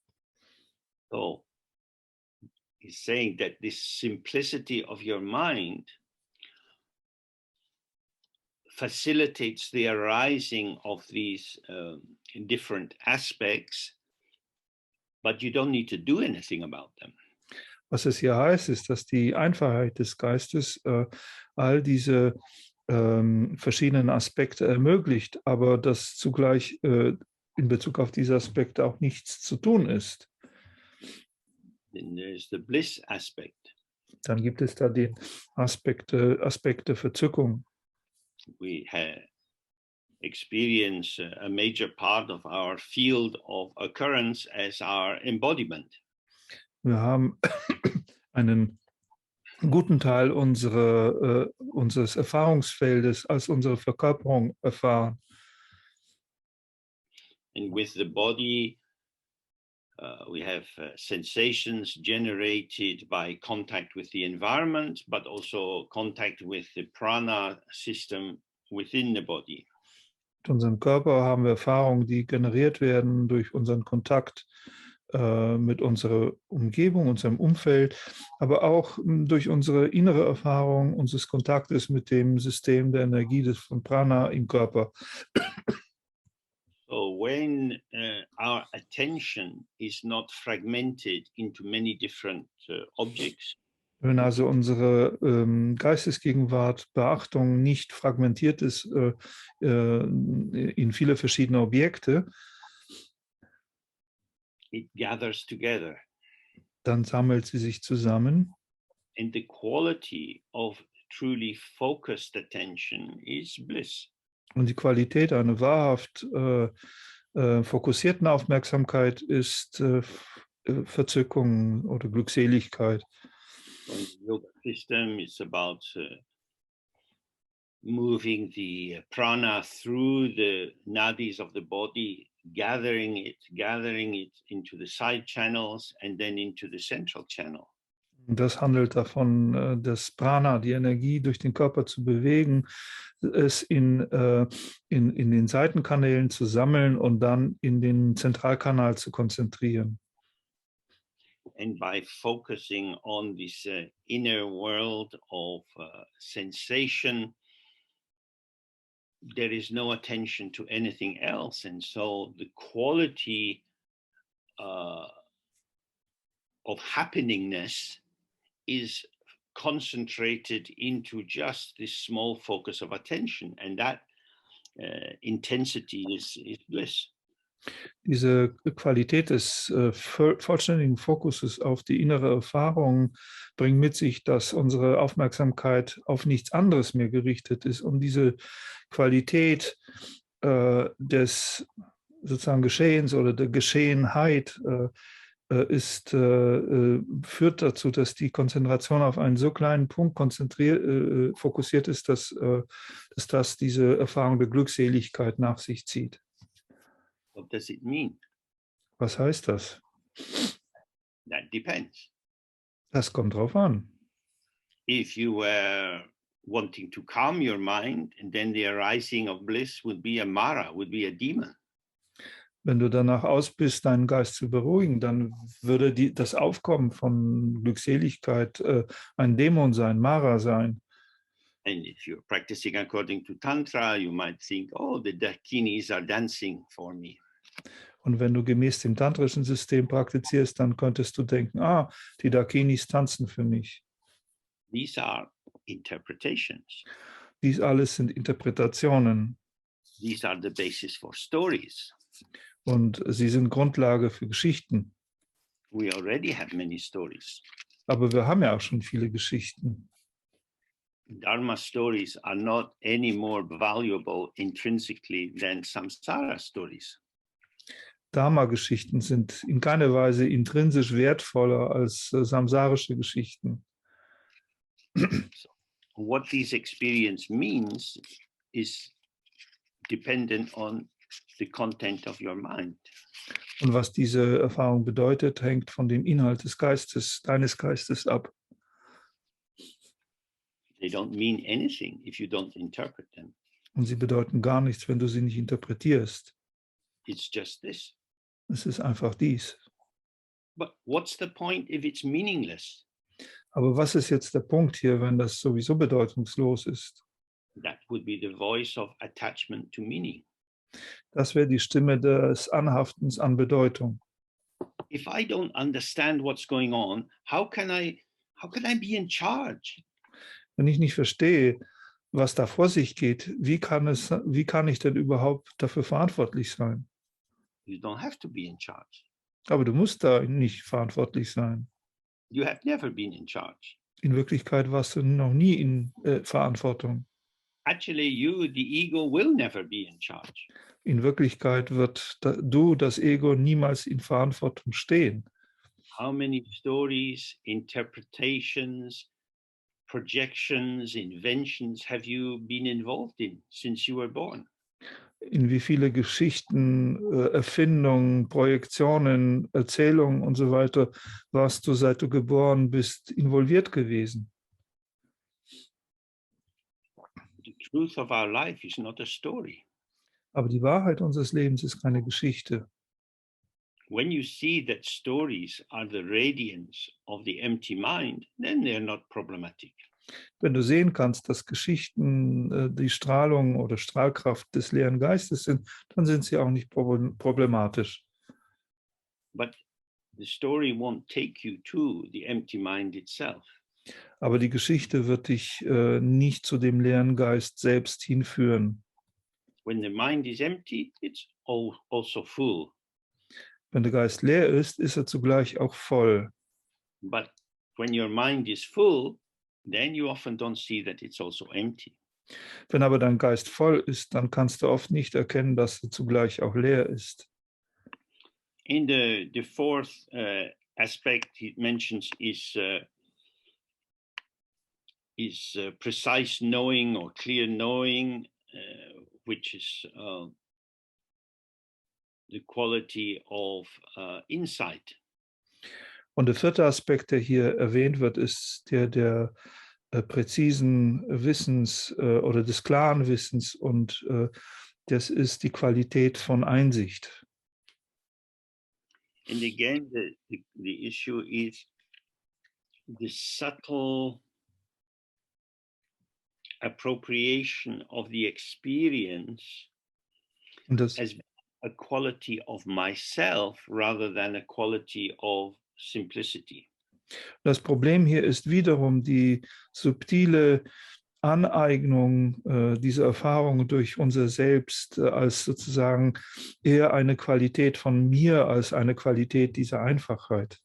So he's saying that this simplicity of your mind facilitates the arising of these different aspects, but you don't need to do anything about them. Was es hier heißt, ist, dass die Einfachheit des Geistes all diese verschiedenen Aspekte ermöglicht, aber dass zugleich in Bezug auf diese Aspekte auch nichts zu tun ist. Then there's the bliss aspect. Dann gibt es da die Aspekte Verzückung. we experience a major part of our field of occurrence as our embodiment. Wir haben einen guten Teil unseres Erfahrungsfeldes als unsere Verkörperung erfahren. And with the body, we have sensations generated by contact with the environment, but also contact with the prana system within the body. Mit unserem Körper haben wir Erfahrungen, die generiert werden durch unseren Kontakt mit unserer Umgebung, unserem Umfeld, aber auch durch unsere innere Erfahrung unseres Kontaktes mit dem System der Energie von Prana im Körper. So when our attention is not fragmented into many different objects, Wenn also unsere Geistesgegenwart, Beachtung nicht fragmentiert ist in viele verschiedene Objekte, it gathers together. dann sammelt sie sich zusammen. And the quality of truly focused attention is bliss. Und die Qualität einer wahrhaft fokussierten Aufmerksamkeit ist Verzückung oder Glückseligkeit. So in the yoga system, it's about moving the prana through the nadis of the body, gathering it into the side channels and then into the central channel. Das handelt davon, das Prana, die Energie durch den Körper zu bewegen, es in den Seitenkanälen zu sammeln und dann in den Zentralkanal zu konzentrieren. And by focusing on this inner world of sensation, there is no attention to anything else. And so the quality of happeningness is concentrated into just this small focus of attention. And that intensity is bliss. Diese Qualität des vollständigen Fokuses auf die innere Erfahrung bringt mit sich, dass unsere Aufmerksamkeit auf nichts anderes mehr gerichtet ist. Und diese Qualität des sozusagen Geschehens oder der Geschehenheit führt dazu, dass die Konzentration auf einen so kleinen Punkt fokussiert ist, dass das diese Erfahrung der Glückseligkeit nach sich zieht. What does it mean? Was heißt das? That depends. Das kommt drauf an. If you were wanting to calm your mind, and then the arising of bliss would be a Mara, would be a demon. Wenn du danach aus bist, deinen Geist zu beruhigen, dann würde das Aufkommen von Glückseligkeit ein Dämon sein, Mara sein. And if you're practicing according to Tantra, you might think, oh, the Dakinis are dancing for me. Und wenn du gemäß dem tantrischen System praktizierst, dann könntest du denken, die Dakinis tanzen für mich. These are interpretations. Dies alles sind Interpretationen. These are the basis for stories. Und sie sind Grundlage für Geschichten. We already have many stories. Aber wir haben ja auch schon viele Geschichten. Dharma stories are not any more valuable intrinsically than samsara stories. Dharma-Geschichten sind in keiner Weise intrinsisch wertvoller als samsarische Geschichten. So, what this experience means is dependent on the content of your mind. Und was diese Erfahrung bedeutet, hängt von dem Inhalt des Geistes, deines Geistes ab. They don't mean anything if you don't interpret them. Und sie bedeuten gar nichts, wenn du sie nicht interpretierst. It's just this. Es ist einfach dies. But what's the point if it's meaningless? Aber was ist jetzt der Punkt hier, wenn das sowieso bedeutungslos ist? That would be the voice of attachment to meaning. Das wäre die Stimme des Anhaftens an Bedeutung. If I don't understand what's going on, how can I be in charge? Wenn ich nicht verstehe, was da vor sich geht, wie kann ich denn überhaupt dafür verantwortlich sein? You don't have to be in charge. Aber du musst da nicht verantwortlich sein. You have never been in charge. In Wirklichkeit warst du noch nie in Verantwortung. actually you, the ego, will never be in charge. In Wirklichkeit wird du, das Ego, niemals in Verantwortung stehen. How many stories, interpretations, projections, inventions have you been involved in since you were born? In wie viele Geschichten, Erfindungen, Projektionen, Erzählungen und so weiter warst du, seit du geboren bist, involviert gewesen? The truth of our life is not a story. Aber die Wahrheit unseres Lebens ist keine Geschichte. When you see that stories are the radiance of the empty mind, then they're not problematic. Wenn du sehen kannst, dass Geschichten die Strahlung oder Strahlkraft des leeren Geistes sind, dann sind sie auch nicht problematisch. But the story won't take you to the empty mind itself. Aber die Geschichte wird dich nicht zu dem leeren Geist selbst hinführen. When the mind is empty, it's also full. Wenn der Geist leer ist, ist er zugleich auch voll. But when your mind is full, then you often don't see that it's also empty. Wenn aber dein Geist voll ist, dann kannst du oft nicht erkennen, dass er zugleich auch leer ist. In the fourth aspect he mentions is precise knowing or clear knowing, which is the quality of insight. Und der vierte Aspekt, der hier erwähnt wird, ist der präzisen Wissens oder des klaren Wissens, und das ist die Qualität von Einsicht. And again, the issue is the subtle appropriation of the experience Und das, as a quality of myself rather than a quality of simplicity. das Problem hier ist wiederum die subtile Aneignung dieser Erfahrung durch unser Selbst als sozusagen eher eine Qualität von mir als eine Qualität dieser Einfachheit.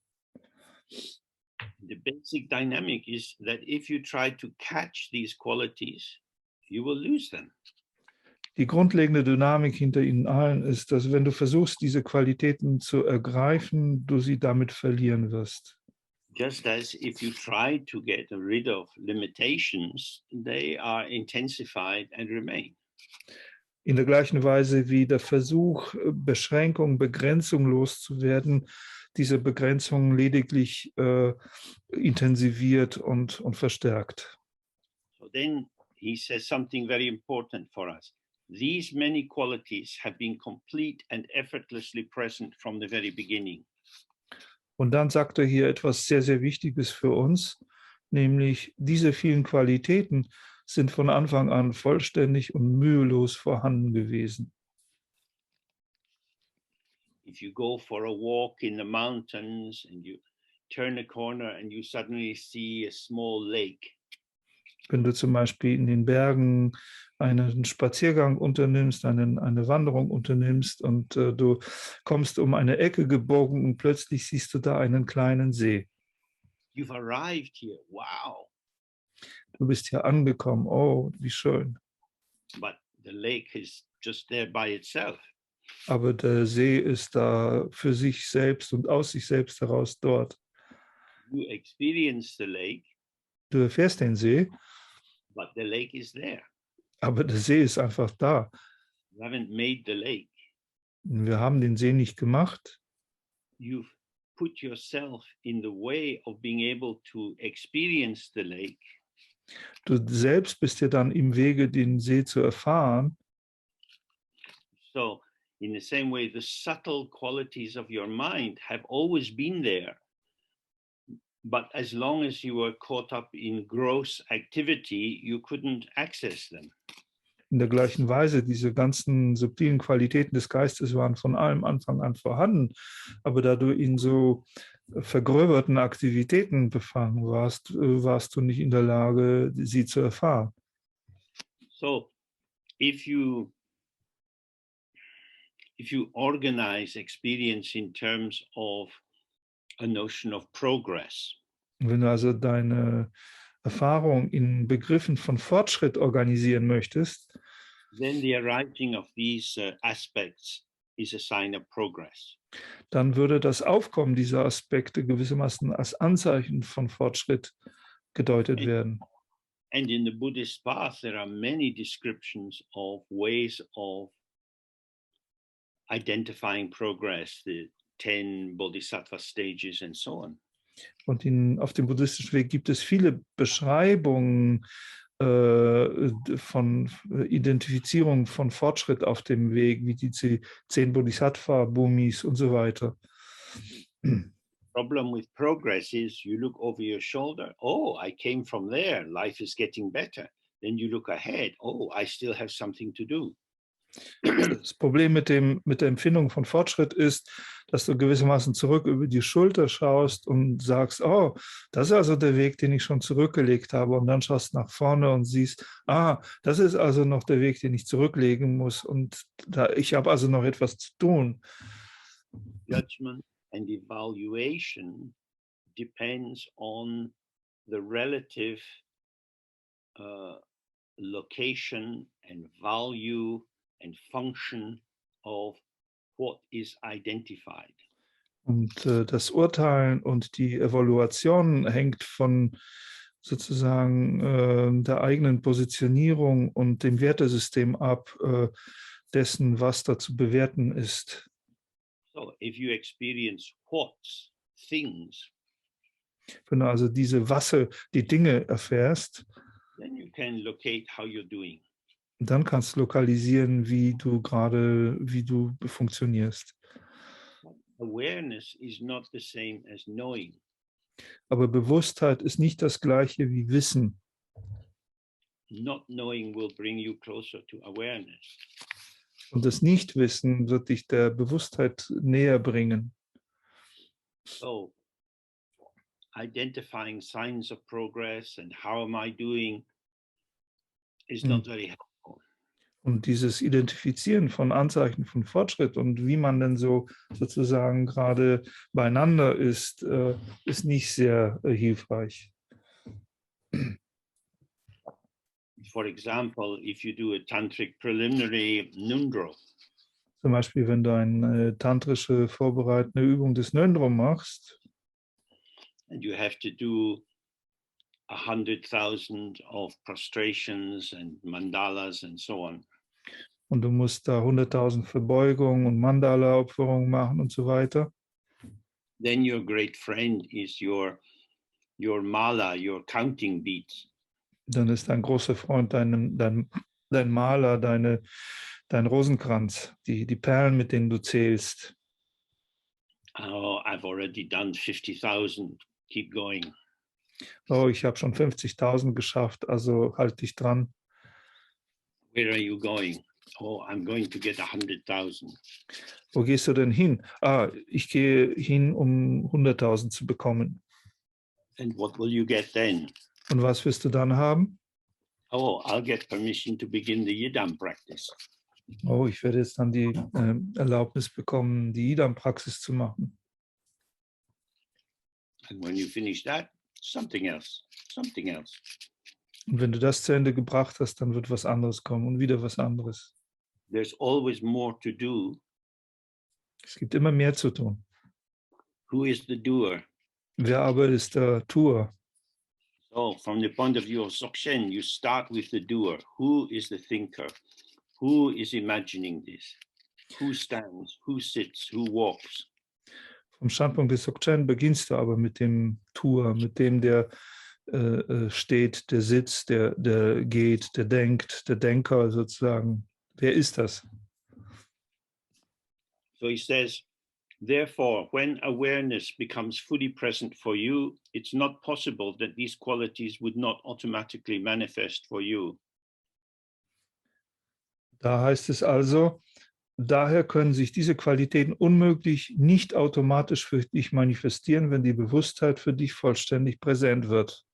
The basic dynamic is that if you try to catch these qualities, you will lose them. Die grundlegende Dynamik hinter ihnen allen ist, dass wenn du versuchst, diese Qualitäten zu ergreifen, du sie damit verlieren wirst. Just as if you try to get rid of limitations, they are intensified and remain. In der gleichen Weise wie der Versuch, Beschränkung, Begrenzung loszuwerden, diese Begrenzung lediglich intensiviert und verstärkt. So then he says something very important for us. These many qualities have been complete and effortlessly present from the very beginning. Und dann sagt er hier etwas sehr, sehr Wichtiges für uns, nämlich diese vielen Qualitäten sind von Anfang an vollständig und mühelos vorhanden gewesen. If you go for a walk in the mountains and you turn a corner and you suddenly see a small lake. Wenn du zum Beispiel in den Bergen einen Spaziergang unternimmst, eine Wanderung unternimmst und du kommst um eine Ecke gebogen und plötzlich siehst du da einen kleinen See. You've arrived here. Wow. Du bist hier angekommen. Oh, wie schön. But the lake is just there by itself. Aber der See ist da für sich selbst und aus sich selbst heraus dort. You experience the lake. Du erfährst den See, but the lake is there. aber der See ist einfach da. You haven't made the lake. Wir haben den See nicht gemacht. You've put yourself in the way of being able to experience the lake. Du selbst bist ja dann im Wege, den See zu erfahren. So, in the same way, the subtle qualities of your mind have always been there. But as long as you were caught up in gross activity, you couldn't access them. In der gleichen Weise, diese ganzen subtilen Qualitäten des Geistes waren von allem Anfang an vorhanden. Aber da du in so vergröberten Aktivitäten befangen warst, warst du nicht in der Lage, sie zu erfahren. So, if you organize experience in terms of a notion of progress. Wenn du also deine Erfahrung in Begriffen von Fortschritt organisieren möchtest, then the arising of these aspects is a sign of progress. dann würde das Aufkommen dieser Aspekte gewissermaßen als Anzeichen von Fortschritt gedeutet werden. And in the Buddhist path, there are many descriptions of ways of identifying progress, the 10 Bodhisattva stages and so on. Und auf dem buddhistischen Weg gibt es viele Beschreibungen von Identifizierung von Fortschritt auf dem Weg, wie die 10 Bodhisattva, Bhumis und so weiter. Problem with progress is you look over your shoulder, oh, I came from there, life is getting better. Then you look ahead, oh, I still have something to do. Das Problem mit der Empfindung von Fortschritt ist, dass du gewissermaßen zurück über die Schulter schaust und sagst, oh, das ist also der Weg, den ich schon zurückgelegt habe. Und dann schaust du nach vorne und siehst, das ist also noch der Weg, den ich zurücklegen muss. Und ich habe also noch etwas zu tun. Judgment and evaluation depends on the relative location and value and function of what is identified. Und das Urteilen und die Evaluation hängt von sozusagen der eigenen Positionierung und dem Wertesystem ab, dessen, was da zu bewerten ist. So if you experience what's, things, Wenn du also die Dinge erfährst, then you can locate how you're doing. dann kannst du lokalisieren, wie du funktionierst. Awareness is not the same as knowing. Aber Bewusstheit ist nicht das Gleiche wie Wissen. Not knowing will bring you closer to awareness. Und das Nichtwissen wird dich der Bewusstheit näher bringen. So identifying signs of progress and how am I doing is not very helpful. Und dieses Identifizieren von Anzeichen von Fortschritt und wie man denn so sozusagen gerade beieinander ist, ist nicht sehr hilfreich. For example, if you do a tantric preliminary nundro, Zum Beispiel, wenn du eine tantrische vorbereitende Übung des Nöndro machst, and you have to do 100,000 of prostrations and mandalas and so on. und du musst da 100.000 Verbeugungen und Mandala-Opferungen machen und so weiter, Then your great friend is your mala, your counting beads. dann ist dein großer Freund dein Maler, dein Rosenkranz, die Perlen, mit denen du zählst. Oh, I've already done 50,000. Keep going. Oh, ich habe schon 50.000 geschafft, also halt dich dran. Where are you going? Oh, I'm going to get 100,000. Wo gehst du denn hin? Ich gehe hin, um 100.000 zu bekommen. And what will you get then? Und was wirst du dann haben? Oh, I'll get permission to begin the Yidam practice. Oh, ich werde jetzt dann die Erlaubnis bekommen, die Yidam-Praxis zu machen. And when you finish that, something else, something else. Und wenn du das zu Ende gebracht hast, dann wird was anderes kommen und wieder was anderes. There's always more to do. Es gibt immer mehr zu tun. Who is the doer? Wer aber ist der Tuer? So from the point of view of Dzogchen, you start with the doer. Who is the thinker? Who is imagining this? Who stands? Who sits? Who walks? Vom Standpunkt des Dzogchen beginnst du aber mit dem Tuer, mit dem, der steht, der sitzt, der geht, der denkt, der Denker sozusagen. Wer ist das? So he says, therefore, when awareness becomes fully present for you, it's not possible that these qualities would not automatically manifest for you. Da heißt es also, daher können sich diese Qualitäten unmöglich nicht automatisch für dich manifestieren, wenn die Bewusstheit für dich vollständig präsent wird.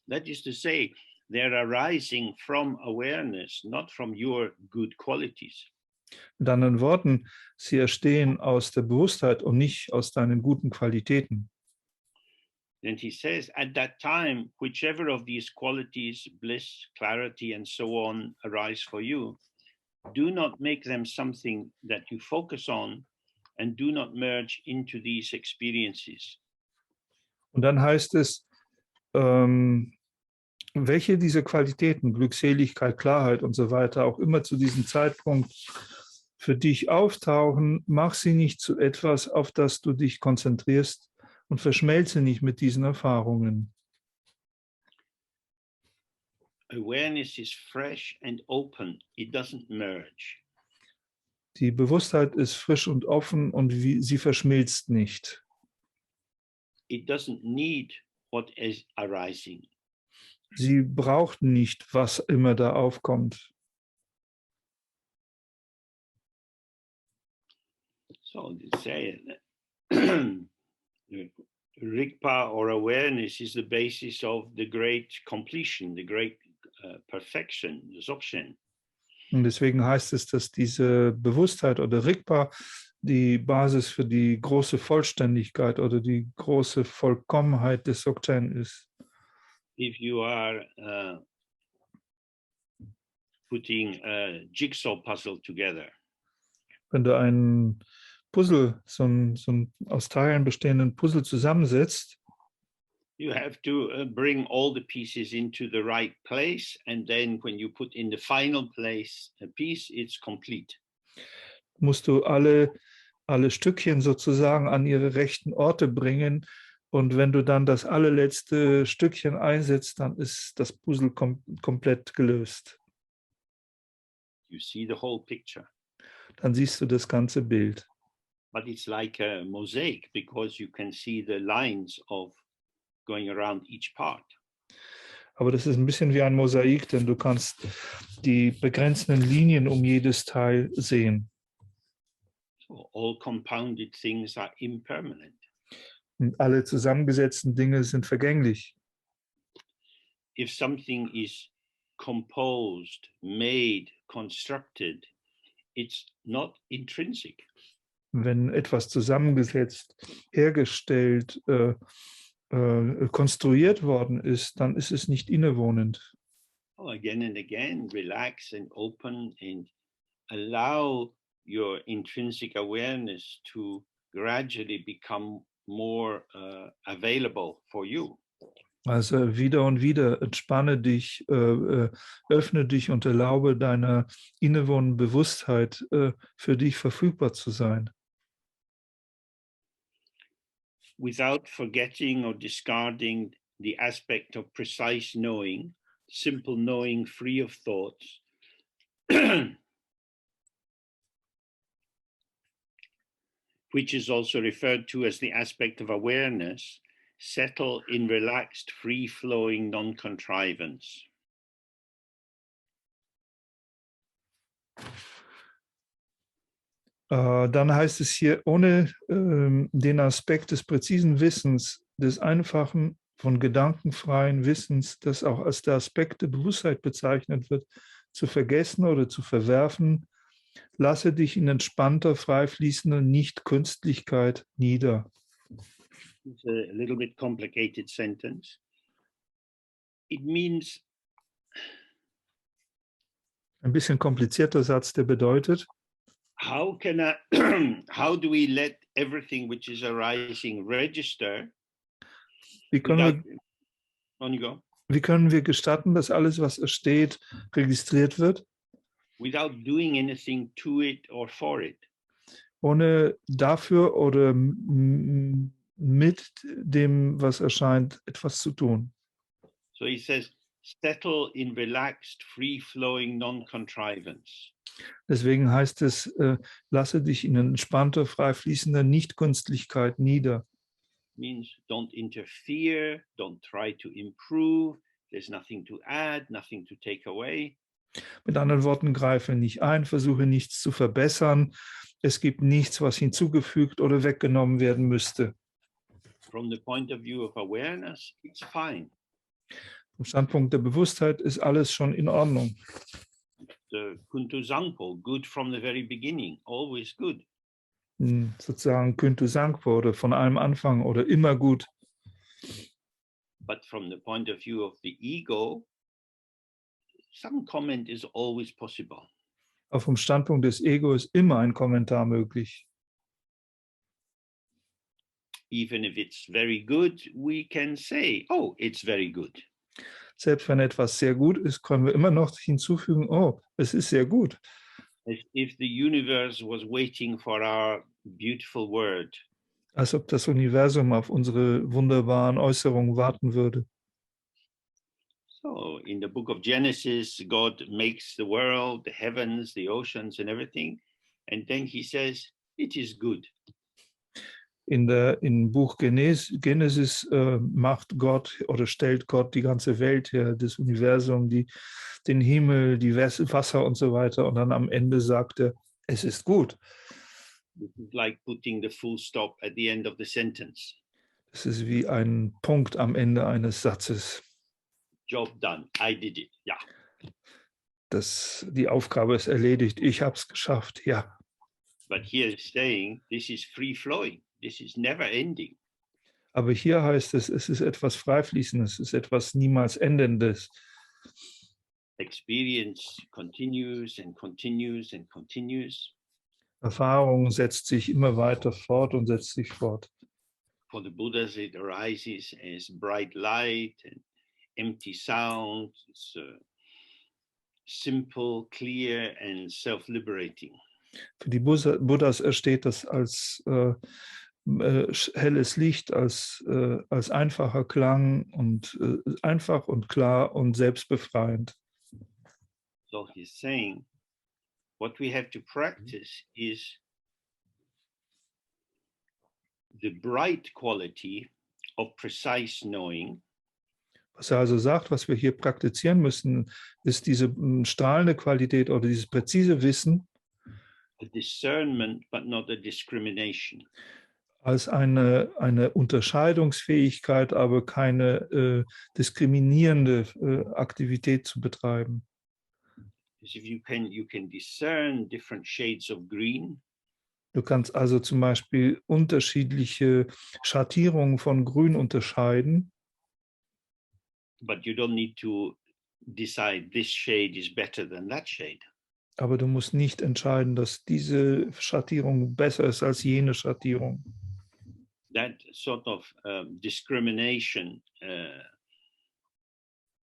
That is to say, they're arising from awareness, not from your good qualities. Mit anderen Worten, sie entstehen aus der Bewusstheit und nicht aus deinen guten Qualitäten. And he says, at that time, whichever of these qualities, bliss, clarity, and so on, arise for you, do not make them something that you focus on and do not merge into these experiences. Und dann heißt es, welche dieser Qualitäten, Glückseligkeit, Klarheit und so weiter, auch immer zu diesem Zeitpunkt für dich auftauchen, mach sie nicht zu etwas, auf das du dich konzentrierst und verschmelze nicht mit diesen Erfahrungen. Awareness is fresh and open. It doesn't merge. Die Bewusstheit ist frisch und offen und sie verschmilzt nicht. It doesn't need what is arising. Sie braucht nicht, was immer da aufkommt. So they say Rigpa or awareness is the basis of the great completion, the great perfection, the Dzogchen. Und deswegen heißt es, dass diese Bewusstheit oder Rigpa die Basis für die große Vollständigkeit oder die große Vollkommenheit des Dzogchen ist. If you are putting a jigsaw puzzle together, Wenn du ein Puzzle, so ein aus Teilen bestehenden Puzzle zusammensetzt, you have to bring all the pieces into the right place, and then when you put in the final place a piece, it's complete. musst du alle Stückchen sozusagen an ihre rechten Orte bringen. Und wenn du dann das allerletzte Stückchen einsetzt, dann ist das Puzzle komplett gelöst. You see the whole picture. Dann siehst du das ganze Bild. But it's like a mosaic because you can see the lines of going around each part. Aber das ist ein bisschen wie ein Mosaik, denn du kannst die begrenzenden Linien um jedes Teil sehen. So all compounded things are impermanent. Und alle zusammengesetzten Dinge sind vergänglich. If something is composed, made, constructed, it's not intrinsic. Wenn etwas zusammengesetzt, hergestellt, konstruiert worden ist, dann ist es nicht innewohnend. Oh, again and again, relax and open and allow your intrinsic awareness to gradually become more available for you. Also wieder und wieder entspanne dich, öffne dich und erlaube deiner innewohnenden Bewusstheit für dich verfügbar zu sein. Without forgetting or discarding the aspect of precise knowing, simple knowing free of thoughts, which is also referred to as the aspect of awareness, settle in relaxed, free-flowing non-contrivance. Dann heißt es hier, ohne den Aspekt des präzisen Wissens, des einfachen, von gedankenfreien Wissens, das auch als der Aspekt der Bewusstheit bezeichnet wird, zu vergessen oder zu verwerfen, lasse dich in entspannter, frei fließender Nicht-Künstlichkeit nieder. It's a little bit complicated sentence. It means Ein bisschen komplizierter Satz, der bedeutet, how do we let everything which is arising register? wie können On you go. wir gestatten, dass alles, was entsteht, registriert wird, Without doing anything to it or for it. ohne dafür oder mit dem, was erscheint, etwas zu tun. So he says, settle in relaxed, free-flowing non-contrivance. Deswegen heißt es, lasse dich in entspannter, frei fließender Nicht-Künstlichkeit nieder. Means don't interfere, don't try to improve, there's nothing to add, nothing to take away. Mit anderen Worten, greife nicht ein, versuche nichts zu verbessern. Es gibt nichts, was hinzugefügt oder weggenommen werden müsste. From the point of view of awareness, it's fine. Vom Standpunkt der Bewusstheit ist alles schon in Ordnung. The Kuntu Zangpo, good from the very beginning, always good. Sozusagen Kuntu Zangpo oder von allem Anfang oder immer gut. But from the point of view of the ego, some comment is always possible. Aber vom Standpunkt des Ego ist immer ein Kommentar möglich. Even if it's very good, we can say, oh, it's very good. Selbst wenn etwas sehr gut ist, können wir immer noch hinzufügen, oh, es ist sehr gut. As if the universe was waiting for our beautiful word. Als ob das Universum auf unsere wunderbaren Äußerungen warten würde. So in the book of Genesis, God makes the world, the heavens, the oceans and everything. And then he says, it is good. Im Buch Genesis macht Gott oder stellt Gott die ganze Welt her, das Universum, den Himmel, die Wasser und so weiter. Und dann am Ende sagt er, es ist gut. This is like putting the full stop at the end of the sentence. Es ist wie ein Punkt am Ende eines Satzes. Job done. I did it. Ja. Die Aufgabe ist erledigt. Ich habe es geschafft. Ja. But here it's saying this is free flowing. This is never ending. Aber hier heißt es ist etwas Freifließendes, es ist etwas niemals Endendes. Experience continues and continues and continues. Erfahrung setzt sich immer weiter fort und setzt sich fort. For the Buddhas, it arises as bright light and empty sound. It's simple, clear and self-liberating. Für die Buddhas entsteht das als helles Licht, als einfacher Klang und einfach und klar und selbstbefreiend. So he's saying, what we have to practice is the bright quality of precise knowing. Was er also sagt, was wir hier praktizieren müssen, ist diese strahlende Qualität oder dieses präzise Wissen. A discernment, but not a discrimination. Als eine Unterscheidungsfähigkeit, aber keine diskriminierende Aktivität zu betreiben. If you can discern different shades of green. Du kannst also zum Beispiel unterschiedliche Schattierungen von Grün unterscheiden. But you don't need to decide this shade is better than that shade. Aber du musst nicht entscheiden, dass diese Schattierung besser ist als jene Schattierung. That sort of discrimination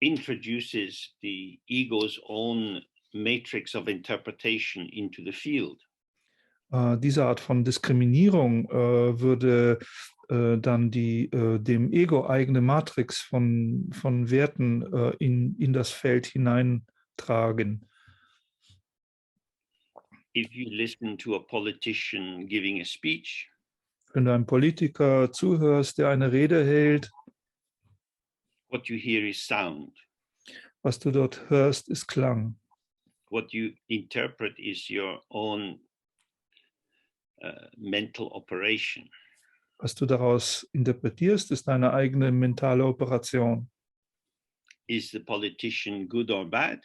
introduces the ego's own matrix of interpretation into the field. Diese Art von Diskriminierung würde dann dem Ego eigene Matrix von Werten in das Feld hineintragen. If you listen to a politician giving a speech, wenn du einem Politiker zuhörst, der eine Rede hält, what you hear is sound. Was du dort hörst, ist Klang. What you interpret is your own mental operation. Was du daraus interpretierst, ist deine eigene mentale Operation. Is the politician good or bad?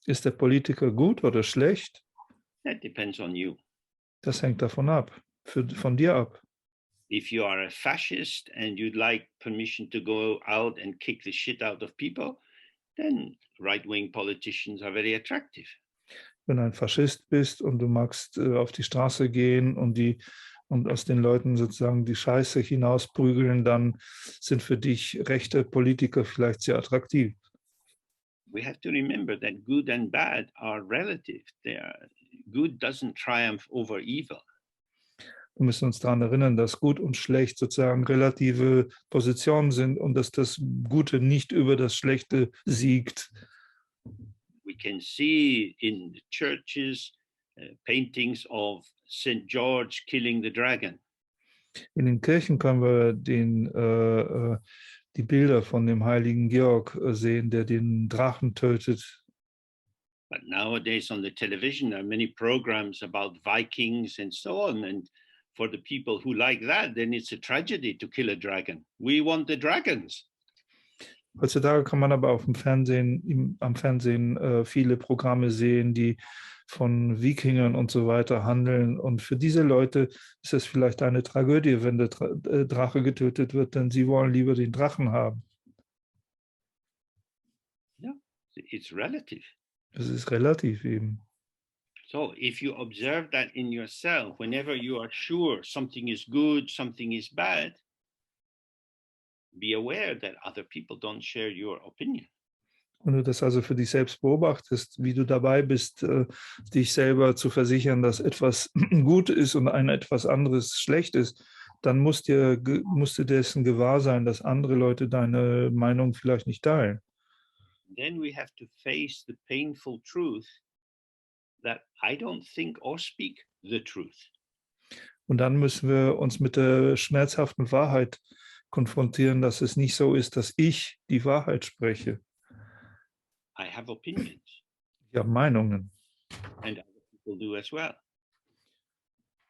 Ist der Politiker gut oder schlecht? That depends on you. Das hängt davon ab, von dir ab. If you are a fascist and you'd like permission to go out and kick the shit out of people, then right-wing politicians are very attractive. Wenn du ein Faschist bist und du magst auf die Straße gehen und aus den Leuten sozusagen die Scheiße hinausprügeln, dann sind für dich rechte Politiker vielleicht sehr attraktiv. We have to remember that good and bad are relative. Good doesn't triumph over evil. Wir müssen uns daran erinnern, dass Gut und Schlecht sozusagen relative Positionen sind und dass das Gute nicht über das Schlechte siegt. We can see in the churches paintings of St. George killing the dragon. In den Kirchen können wir die Bilder von dem heiligen Georg sehen, der den Drachen tötet. But nowadays on the television there are many programs about Vikings and so on, and for the people who like that, then it's a tragedy to kill a dragon. We want the dragons. Heutzutage kann man aber am Fernsehen viele Programme sehen, die von Wikingern und so weiter handeln. Und für diese Leute ist es vielleicht eine Tragödie, wenn der Drache getötet wird, denn sie wollen lieber den Drachen haben. It's relative. Es ist relativ eben. So if you observe that in yourself, whenever you are sure something is good, something is bad, be aware that other people don't share your opinion. Wenn du das also für dich selbst beobachtest, wie du dabei bist, dich selber zu versichern, dass etwas gut ist und etwas anderes schlecht ist, dann musst du dessen gewahr sein, dass andere Leute deine Meinung vielleicht nicht teilen. Then we have to face the painful truth that I don't think or speak the truth. Und dann müssen wir uns mit der schmerzhaften Wahrheit konfrontieren, dass es nicht so ist, dass ich die Wahrheit spreche. I have opinions, Ich habe Meinungen and other people do as well.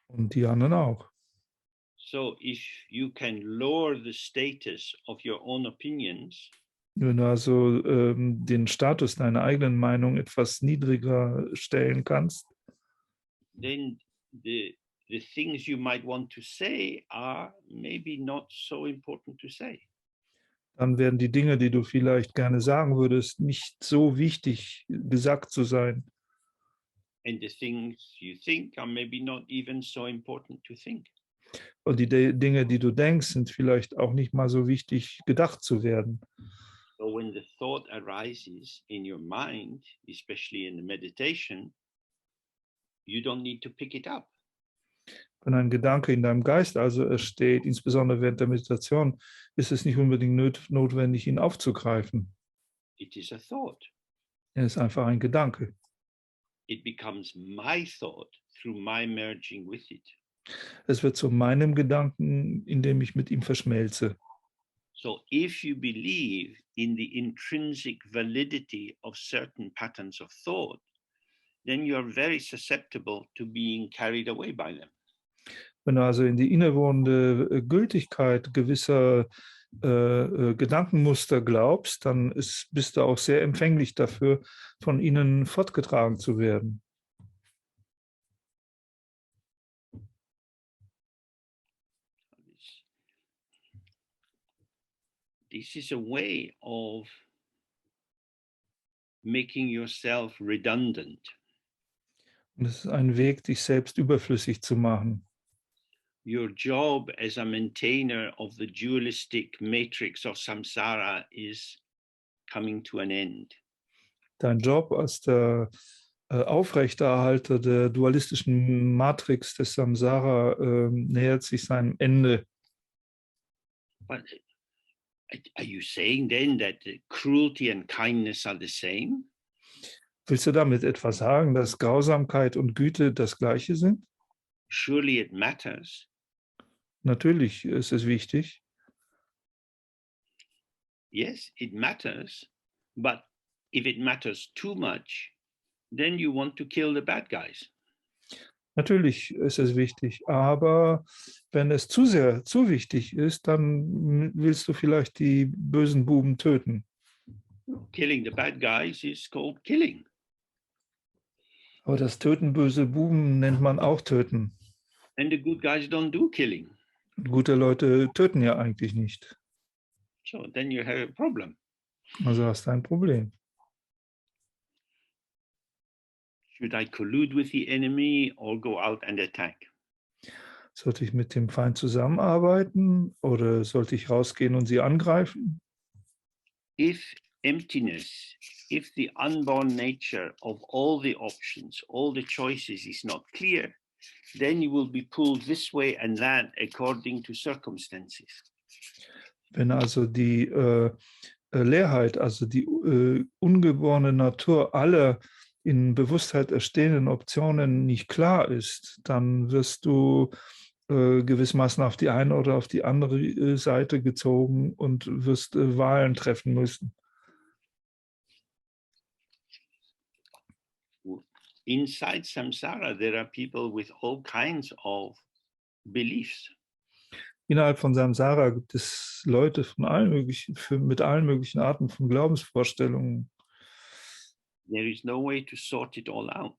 und die anderen auch. So if you can lower the status of your own opinions, Wenn du also den Status deiner eigenen Meinung etwas niedriger stellen kannst, then the things you might want to say are maybe not so important to say. dann werden die Dinge, die du vielleicht gerne sagen würdest, nicht so wichtig gesagt zu sein. And the things you think are maybe not even so important to think. Und die Dinge, die du denkst, sind vielleicht auch nicht mal so wichtig gedacht zu werden. So when the thought arises in your mind, especially in the meditation, you don't need to pick it up. Wenn ein Gedanke in deinem Geist also entsteht, insbesondere während der Meditation, ist es nicht unbedingt notwendig, ihn aufzugreifen. It is a thought. Er ist einfach ein Gedanke. It becomes my thought through my merging with it. Es wird zu meinem Gedanken, indem ich mit ihm verschmelze. So if you believe in the intrinsic validity of certain patterns of thought, then you are very susceptible to being carried away by them. Wenn du also in die innewohnende Gültigkeit gewisser Gedankenmuster glaubst, dann bist du auch sehr empfänglich dafür, von ihnen fortgetragen zu werden. This is a way of making yourself redundant. Und es ist ein Weg, dich selbst überflüssig zu machen. Your job as a maintainer of the dualistic matrix of samsara is coming to an end. Dein Job als der Aufrechterhalter der dualistischen Matrix des Samsara nähert sich seinem Ende. But are you saying then that cruelty and kindness are the same? Willst du damit etwa sagen, dass Grausamkeit und Güte das Gleiche sind? Surely it matters. Natürlich ist es wichtig. Yes, it matters. But if it matters too much, then you want to kill the bad guys. Natürlich ist es wichtig, aber wenn es zu wichtig ist, dann willst du vielleicht die bösen Buben töten. Killing the bad guys is called killing. Aber das Töten böse Buben nennt man auch Töten. And the good guys don't do killing. Gute Leute töten ja eigentlich nicht. So then you have a problem. Also hast du ein Problem. Should I collude with the enemy or go out and attack? Sollte ich mit dem Feind zusammenarbeiten oder sollte ich rausgehen und sie angreifen? If emptiness, if the unborn nature of all the options, all the choices is not clear, then you will be pulled this way and that according to circumstances. Wenn also die Leerheit, also die ungeborene Natur aller in Bewusstheit erstehenden Optionen nicht klar ist, dann wirst du gewissermaßen auf die eine oder auf die andere Seite gezogen und wirst Wahlen treffen müssen. Inside samsara, there are people with all kinds of beliefs. Innerhalb von Samsara gibt es Leute mit allen möglichen Arten von Glaubensvorstellungen. There is no way to sort it all out.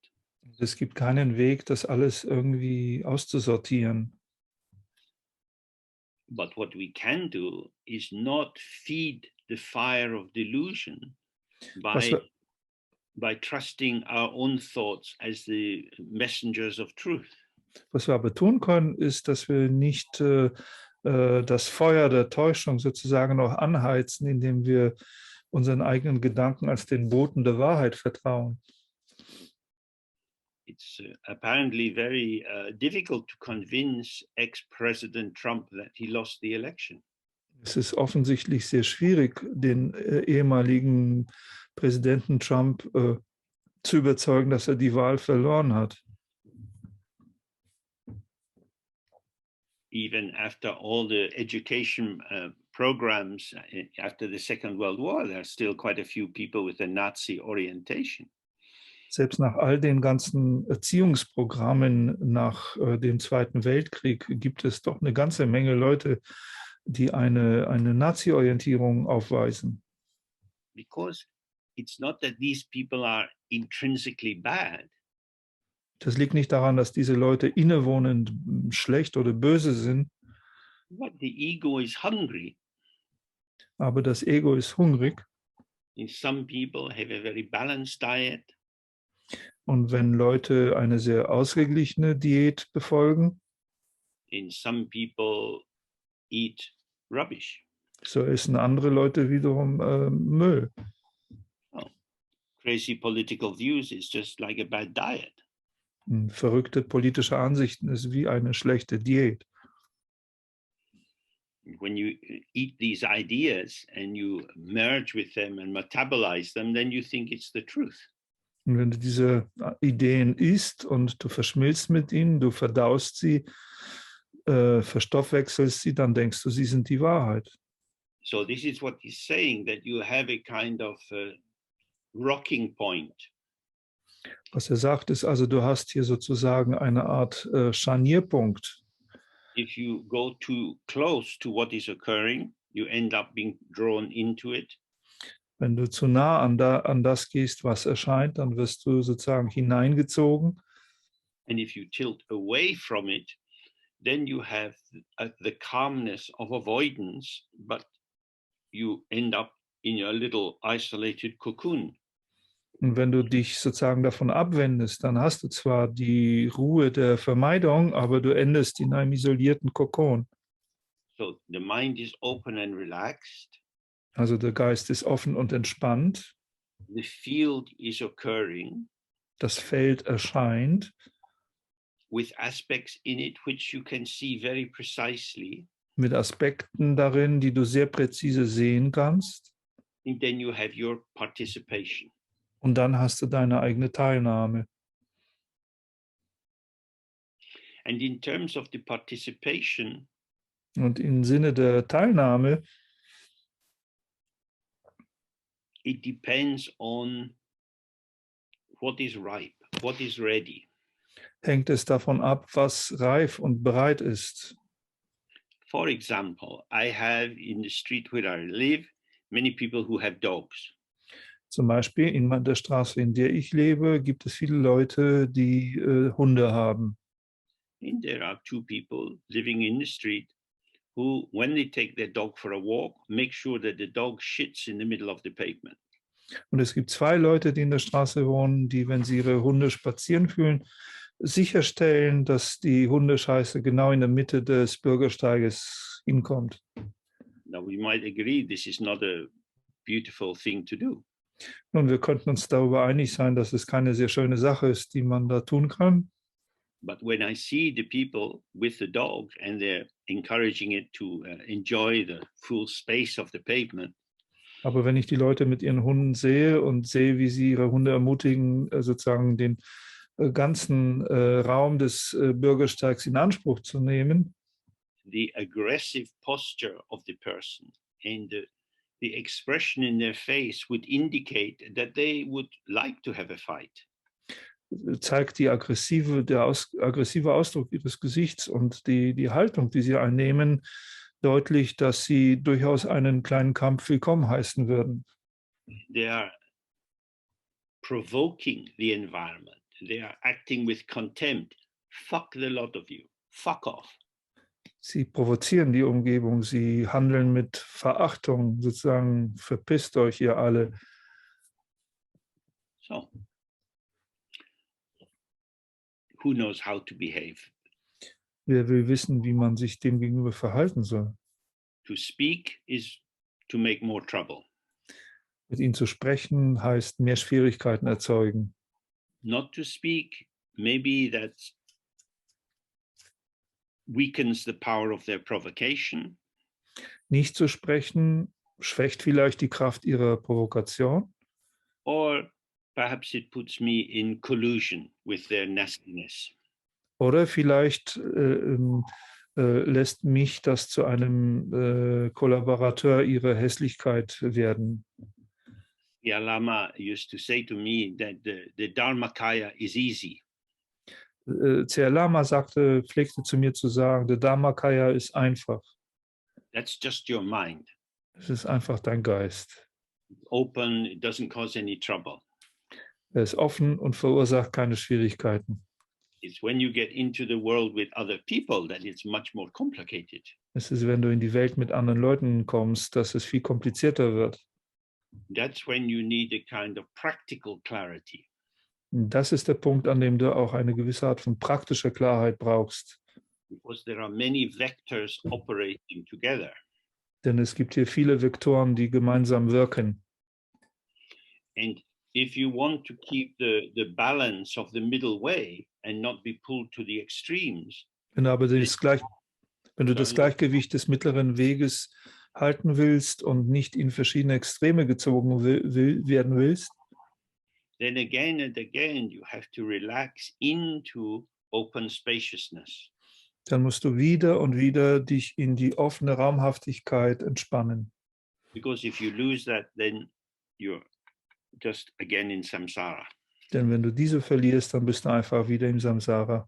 Es gibt keinen Weg, das alles irgendwie auszusortieren. But what we can do is not feed the fire of delusion by by trusting our own thoughts as the messengers of truth. Was wir aber tun können, ist, dass wir nicht das Feuer der Täuschung sozusagen noch anheizen, indem wir unseren eigenen Gedanken als den Boten der Wahrheit vertrauen. It's apparently very difficult to convince ex-President Trump that he lost the election. Es ist offensichtlich sehr schwierig, den ehemaligen Präsidenten Trump zu überzeugen, dass er die Wahl verloren hat. Even after all the education programs after the Second World War, there are still quite a few people with a Nazi orientation. Selbst nach all den ganzen Erziehungsprogrammen nach dem Zweiten Weltkrieg gibt es doch eine ganze Menge Leute, die eine Nazi-Orientierung aufweisen. Because it's not that these people are intrinsically bad. Das liegt nicht daran, dass diese Leute innewohnend schlecht oder böse sind, But the ego is hungry. aber das Ego ist hungrig. And some people have a very balanced diet. Und wenn Leute eine sehr ausgeglichene Diät befolgen, And some people eat rubbish. so essen andere Leute wiederum Müll. Crazy political views is just like a bad diet. Verrückte politische Ansichten ist wie eine schlechte Diät. When you eat these ideas and you merge with them and metabolize them, then you think it's the truth. Und wenn du diese Ideen isst und du verschmilzt mit ihnen, du verdaust sie, verstoffwechselst sie, dann denkst du, sie sind die Wahrheit. So this is what he's saying, that you have a kind of rocking point. Was er sagt, ist also, du hast hier sozusagen eine Art Scharnierpunkt. If you go too close to what is occurring, you end up being drawn into it. Wenn du zu nah an das gehst, was erscheint, dann wirst du sozusagen hineingezogen. And if you tilt away from it, then you have the calmness of avoidance, but you end up in a little isolated cocoon. Und wenn du dich sozusagen davon abwendest, dann hast du zwar die Ruhe der Vermeidung, aber du endest in einem isolierten Kokon. So the mind is open and relaxed. Also der Geist ist offen und entspannt. The field is occurring Das Feld erscheint with aspects in it which you can see very precisely. mit Aspekten darin, die du sehr präzise sehen kannst. And then you have your participation. Und dann hast du deine eigene Teilnahme. And in terms of the participation, Und im Sinne der Teilnahme it depends on what is ripe, what is ready. hängt es davon ab, was reif und bereit ist. For example, I have in the street where I live many people who have dogs. Zum Beispiel in der Straße, in der ich lebe, gibt es viele Leute, die Hunde haben. And there are two people living in the street who, when they take their dog for a walk, make sure that the dog shits in the middle of the pavement. Und es gibt zwei Leute, die in der Straße wohnen, die, wenn sie ihre Hunde spazieren fühlen, sicherstellen, dass die Hundescheiße genau in der Mitte des Bürgersteiges hinkommt. Now we might agree this is not a beautiful thing to do. Nun, wir könnten uns darüber einig sein, dass es keine sehr schöne Sache ist, die man da tun kann. But when I see the people with the dog and they're encouraging it to enjoy the full space of the pavement, Aber wenn ich die Leute mit ihren Hunden sehe und sehe, wie sie ihre Hunde ermutigen, sozusagen den ganzen Raum des Bürgersteigs in Anspruch zu nehmen, the aggressive posture of the person and the expression in their face would indicate that they would like to have a fight. zeigt der aggressive Ausdruck ihres Gesichts und die Haltung, die sie einnehmen, deutlich, dass sie durchaus einen kleinen Kampf willkommen heißen würden. They are provoking the environment. They are acting with contempt. Fuck the lot of you. Fuck off. Sie provozieren die Umgebung, sie handeln mit Verachtung, sozusagen verpisst euch ihr alle. So, who knows how to behave? Wer will wissen, wie man sich dem gegenüber verhalten soll? To speak is to make more trouble. Mit ihnen zu sprechen heißt mehr Schwierigkeiten erzeugen. Not to speak, maybe that weakens the power of their provocation. Nicht zu sprechen schwächt vielleicht die Kraft ihrer Provokation. Or perhaps it puts me in collusion with their nastiness. Oder vielleicht lässt mich das zu einem Kollaborateur ihrer Hässlichkeit werden. The Lama used to say to me that the Dharmakaya is easy. Lama pflegte zu mir zu sagen, der Dharmakaya ist einfach. That's just your mind. Es ist einfach dein Geist. Open, it doesn't cause any trouble. Er ist offen und verursacht keine Schwierigkeiten. It's when you get into the world with other people that it's much more complicated. Es ist, wenn du in die Welt mit anderen Leuten kommst, dass es viel komplizierter wird. That's when you need a kind of practical clarity. Und das ist der Punkt, an dem du auch eine gewisse Art von praktischer Klarheit brauchst. Because there are many vectors operating together. Denn es gibt hier viele Vektoren, die gemeinsam wirken. And if you want to keep the balance of the middle way and not be pulled to the extremes, Wenn du aber wenn du das Gleichgewicht des mittleren Weges halten willst und nicht in verschiedene Extreme gezogen werden willst, then again and again you have to relax into open spaciousness. dann musst du wieder und wieder dich in die offene Raumhaftigkeit entspannen. Because if you lose that, then you're just again in samsara. Denn wenn du diese verlierst, dann bist du einfach wieder im Samsara.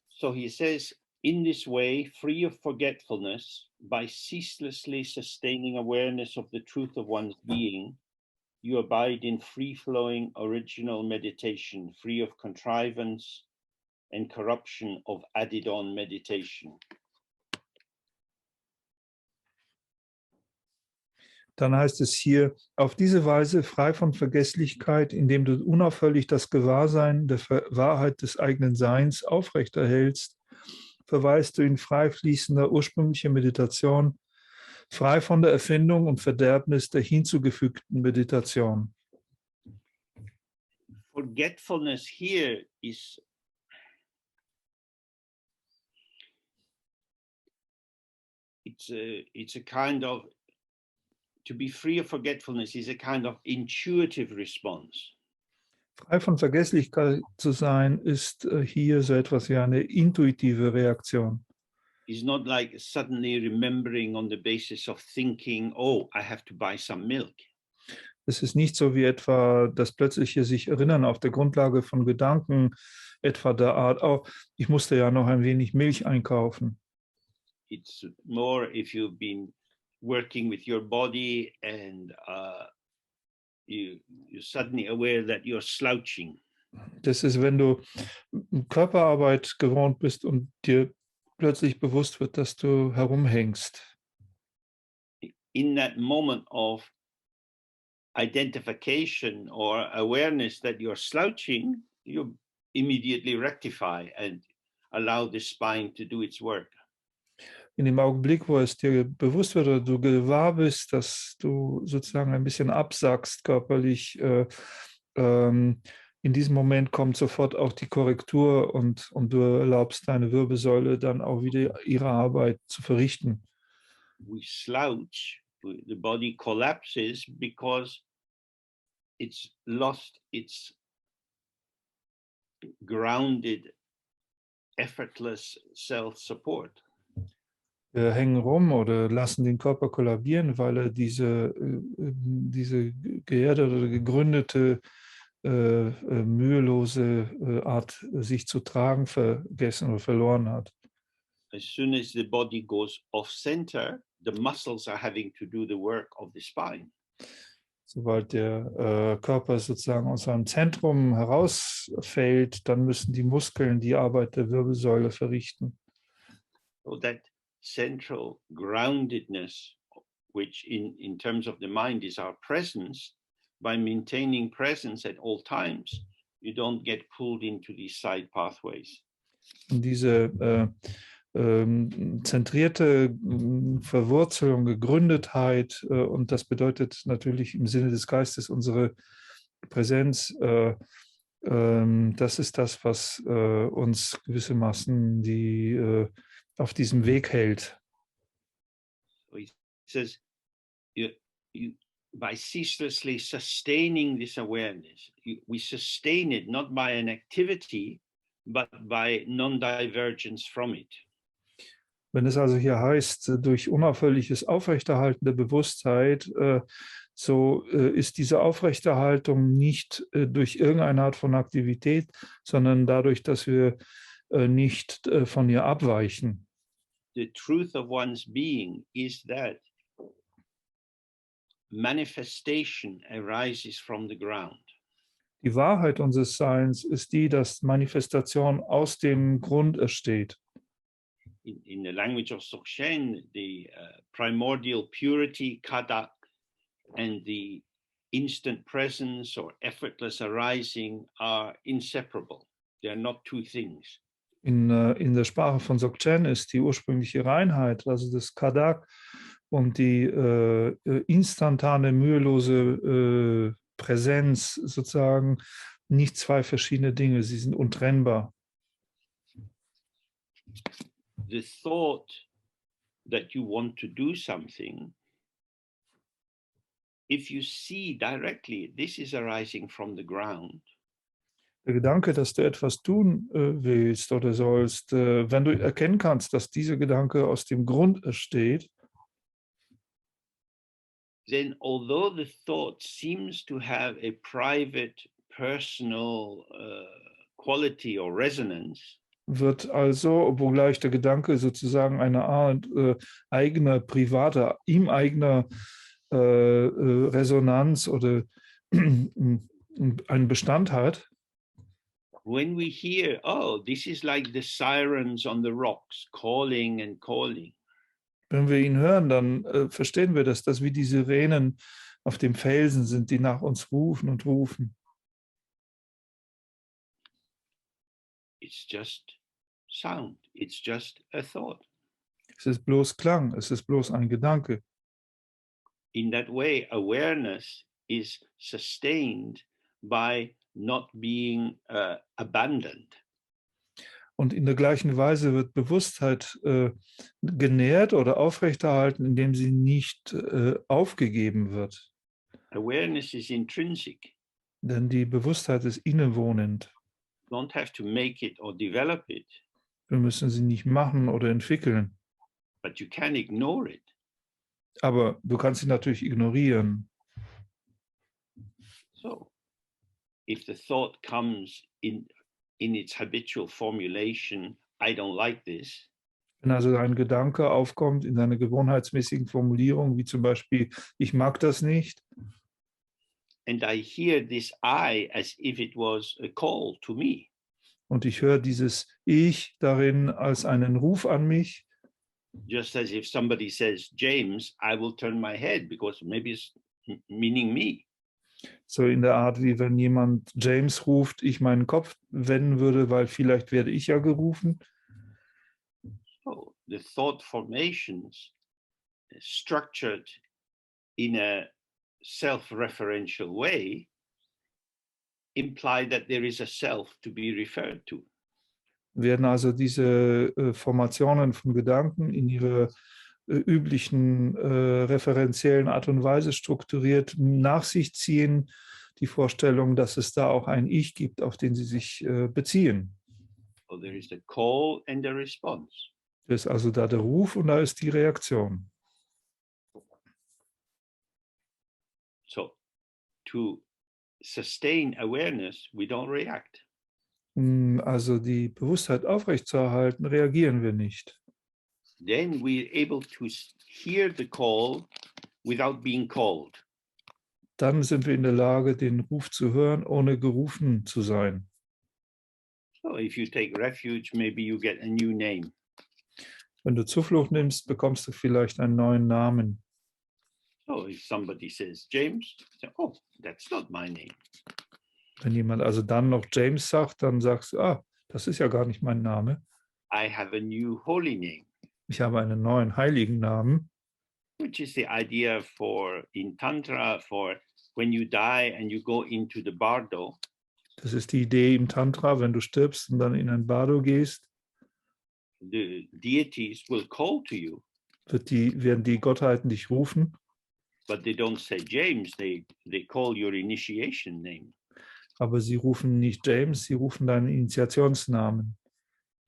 So he says, in this way, free of forgetfulness, by ceaselessly sustaining awareness of the truth of one's being, you abide in free-flowing original meditation, free of contrivance and corruption of added-on meditation. Dann heißt es hier, auf diese Weise frei von Vergesslichkeit, indem du unaufhörlich das Gewahrsein der Wahrheit des eigenen Seins aufrechterhältst, verweist du in frei fließender ursprünglicher Meditation, frei von der Erfindung und Verderbnis der hinzugefügten Meditation. Forgetfulness here is it's a kind of, to be free of forgetfulness is a kind of intuitive response. Frei von Vergesslichkeit zu sein, ist hier so etwas wie eine intuitive Reaktion. It's not like suddenly remembering on the basis of thinking, oh, I have to buy some milk. Es ist nicht so wie etwa das plötzliche sich erinnern auf der Grundlage von Gedanken, etwa der Art, oh, ich musste ja noch ein wenig Milch einkaufen. It's more if you've been working with your body and you're suddenly aware that you're slouching. Das ist, wenn du Körperarbeit gewohnt bist und dir plötzlich bewusst wird, dass du herumhängst. In that moment of identification or awareness that you're slouching, you immediately rectify and allow the spine to do its work. In dem Augenblick, wo es dir bewusst wird oder du gewahr bist, dass du sozusagen ein bisschen absackst körperlich, in diesem Moment kommt sofort auch die Korrektur und du erlaubst deine Wirbelsäule dann auch wieder ihre Arbeit zu verrichten. We slouch, the body collapses because it's lost its grounded, effortless self-support. Wir hängen rum oder lassen den Körper kollabieren, weil er diese geerdete oder gegründete, mühelose Art, sich zu tragen, vergessen oder verloren hat. As soon as the body goes off center, the muscles are having to do the work of the spine. Sobald der Körper sozusagen aus seinem Zentrum herausfällt, dann müssen die Muskeln die Arbeit der Wirbelsäule verrichten. So that central groundedness, which in terms of the mind is our presence, by maintaining presence at all times, you don't get pulled into these side pathways. Und diese zentrierte Verwurzelung, Gegründetheit, und das bedeutet natürlich im Sinne des Geistes unsere Präsenz, das ist das, was uns gewissermaßen auf diesem Weg hält. So he says, by ceaselessly sustaining this awareness, we sustain it not by an activity, but by non-divergence from it. Wenn es also hier heißt, durch unaufhörliches Aufrechterhalten der Bewusstheit, so ist diese Aufrechterhaltung nicht durch irgendeine Art von Aktivität, sondern dadurch, dass wir nicht von ihr abweichen. The truth of one's being is that manifestation arises from the ground. Die Wahrheit unseres Seins ist die, dass Manifestation aus dem Grund entsteht. In the language of Dzogchen, the primordial purity, kadak, and the instant presence or effortless arising are inseparable. They are not two things. In der Sprache von Dzogchen ist die ursprüngliche Reinheit, also das Kadak, und die instantane, mühelose Präsenz sozusagen nicht zwei verschiedene Dinge. Sie sind untrennbar. The thought that you want to do something, if you see directly this is arising from the ground, Der Gedanke, dass du etwas tun willst oder sollst, wenn du erkennen kannst, dass dieser Gedanke aus dem Grund entsteht, then although the thought seems to have a private, personal quality or resonance, wird also, obgleich der Gedanke sozusagen eine Art eigener, privater, ihm eigener Resonanz oder einen Bestand hat, when we hear, oh, this is like the sirens on the rocks calling and calling, wenn wir ihn hören, dann verstehen wir, dass das wie die Sirenen auf dem Felsen sind, die nach uns rufen und rufen. it's just sound, it's just a thought. Es ist bloß Klang, es ist bloß ein Gedanke. In that way, awareness is sustained by not being abandoned. Und in der gleichen Weise wird Bewusstheit genährt oder aufrechterhalten, indem sie nicht aufgegeben wird. Awareness is intrinsic. Denn die Bewusstheit ist innewohnend. Don't have to make it or develop it, Wir müssen sie nicht machen oder entwickeln. but you can ignore it. Aber du kannst sie natürlich ignorieren. So, if the thought comes in its habitual formulation, I don't like this, Wenn also ein Gedanke aufkommt in seiner gewohnheitsmäßigen Formulierung, wie zum Beispiel, ich mag das nicht, and I hear this I as if it was a call to me, und ich höre dieses Ich darin als einen Ruf an mich, just as if somebody says, James, I will turn my head because maybe it's meaning me. so in der Art, wie wenn jemand James ruft, ich meinen Kopf wenden würde, weil vielleicht werde ich ja gerufen. So the thought formations structured in a self-referential way imply that there is a self to be referred to. Werden also diese Formationen von Gedanken in ihrer üblichen referenziellen Art und Weise strukturiert nach sich ziehen, die Vorstellung, dass es da auch ein Ich gibt, auf den sie sich beziehen. So there is the call and the response. Da ist also da der Ruf und da ist die Reaktion. So to sustain awareness, we don't react. Also die Bewusstheit aufrechtzuerhalten, reagieren wir nicht. Then we're able to hear the call without being called. Dann sind wir in der Lage, den Ruf zu hören, ohne gerufen zu sein. So if you take refuge, maybe you get a new name. Wenn du Zuflucht nimmst, bekommst du vielleicht einen neuen Namen. So if somebody says James, say, oh, that's not my name. Wenn jemand also dann noch James sagt, dann sagst du, ah, das ist ja gar nicht mein Name. I have a new holy name, Ich habe einen neuen heiligen Namen. which is the idea for in Tantra for when you die and you go into the bardo. Das ist die Idee im Tantra, wenn du stirbst und dann in ein Bardo gehst, The deities will call to you, werden die Gottheiten dich rufen, but they don't say James, they call your initiation name. aber sie rufen nicht James, sie rufen deinen Initiationsnamen.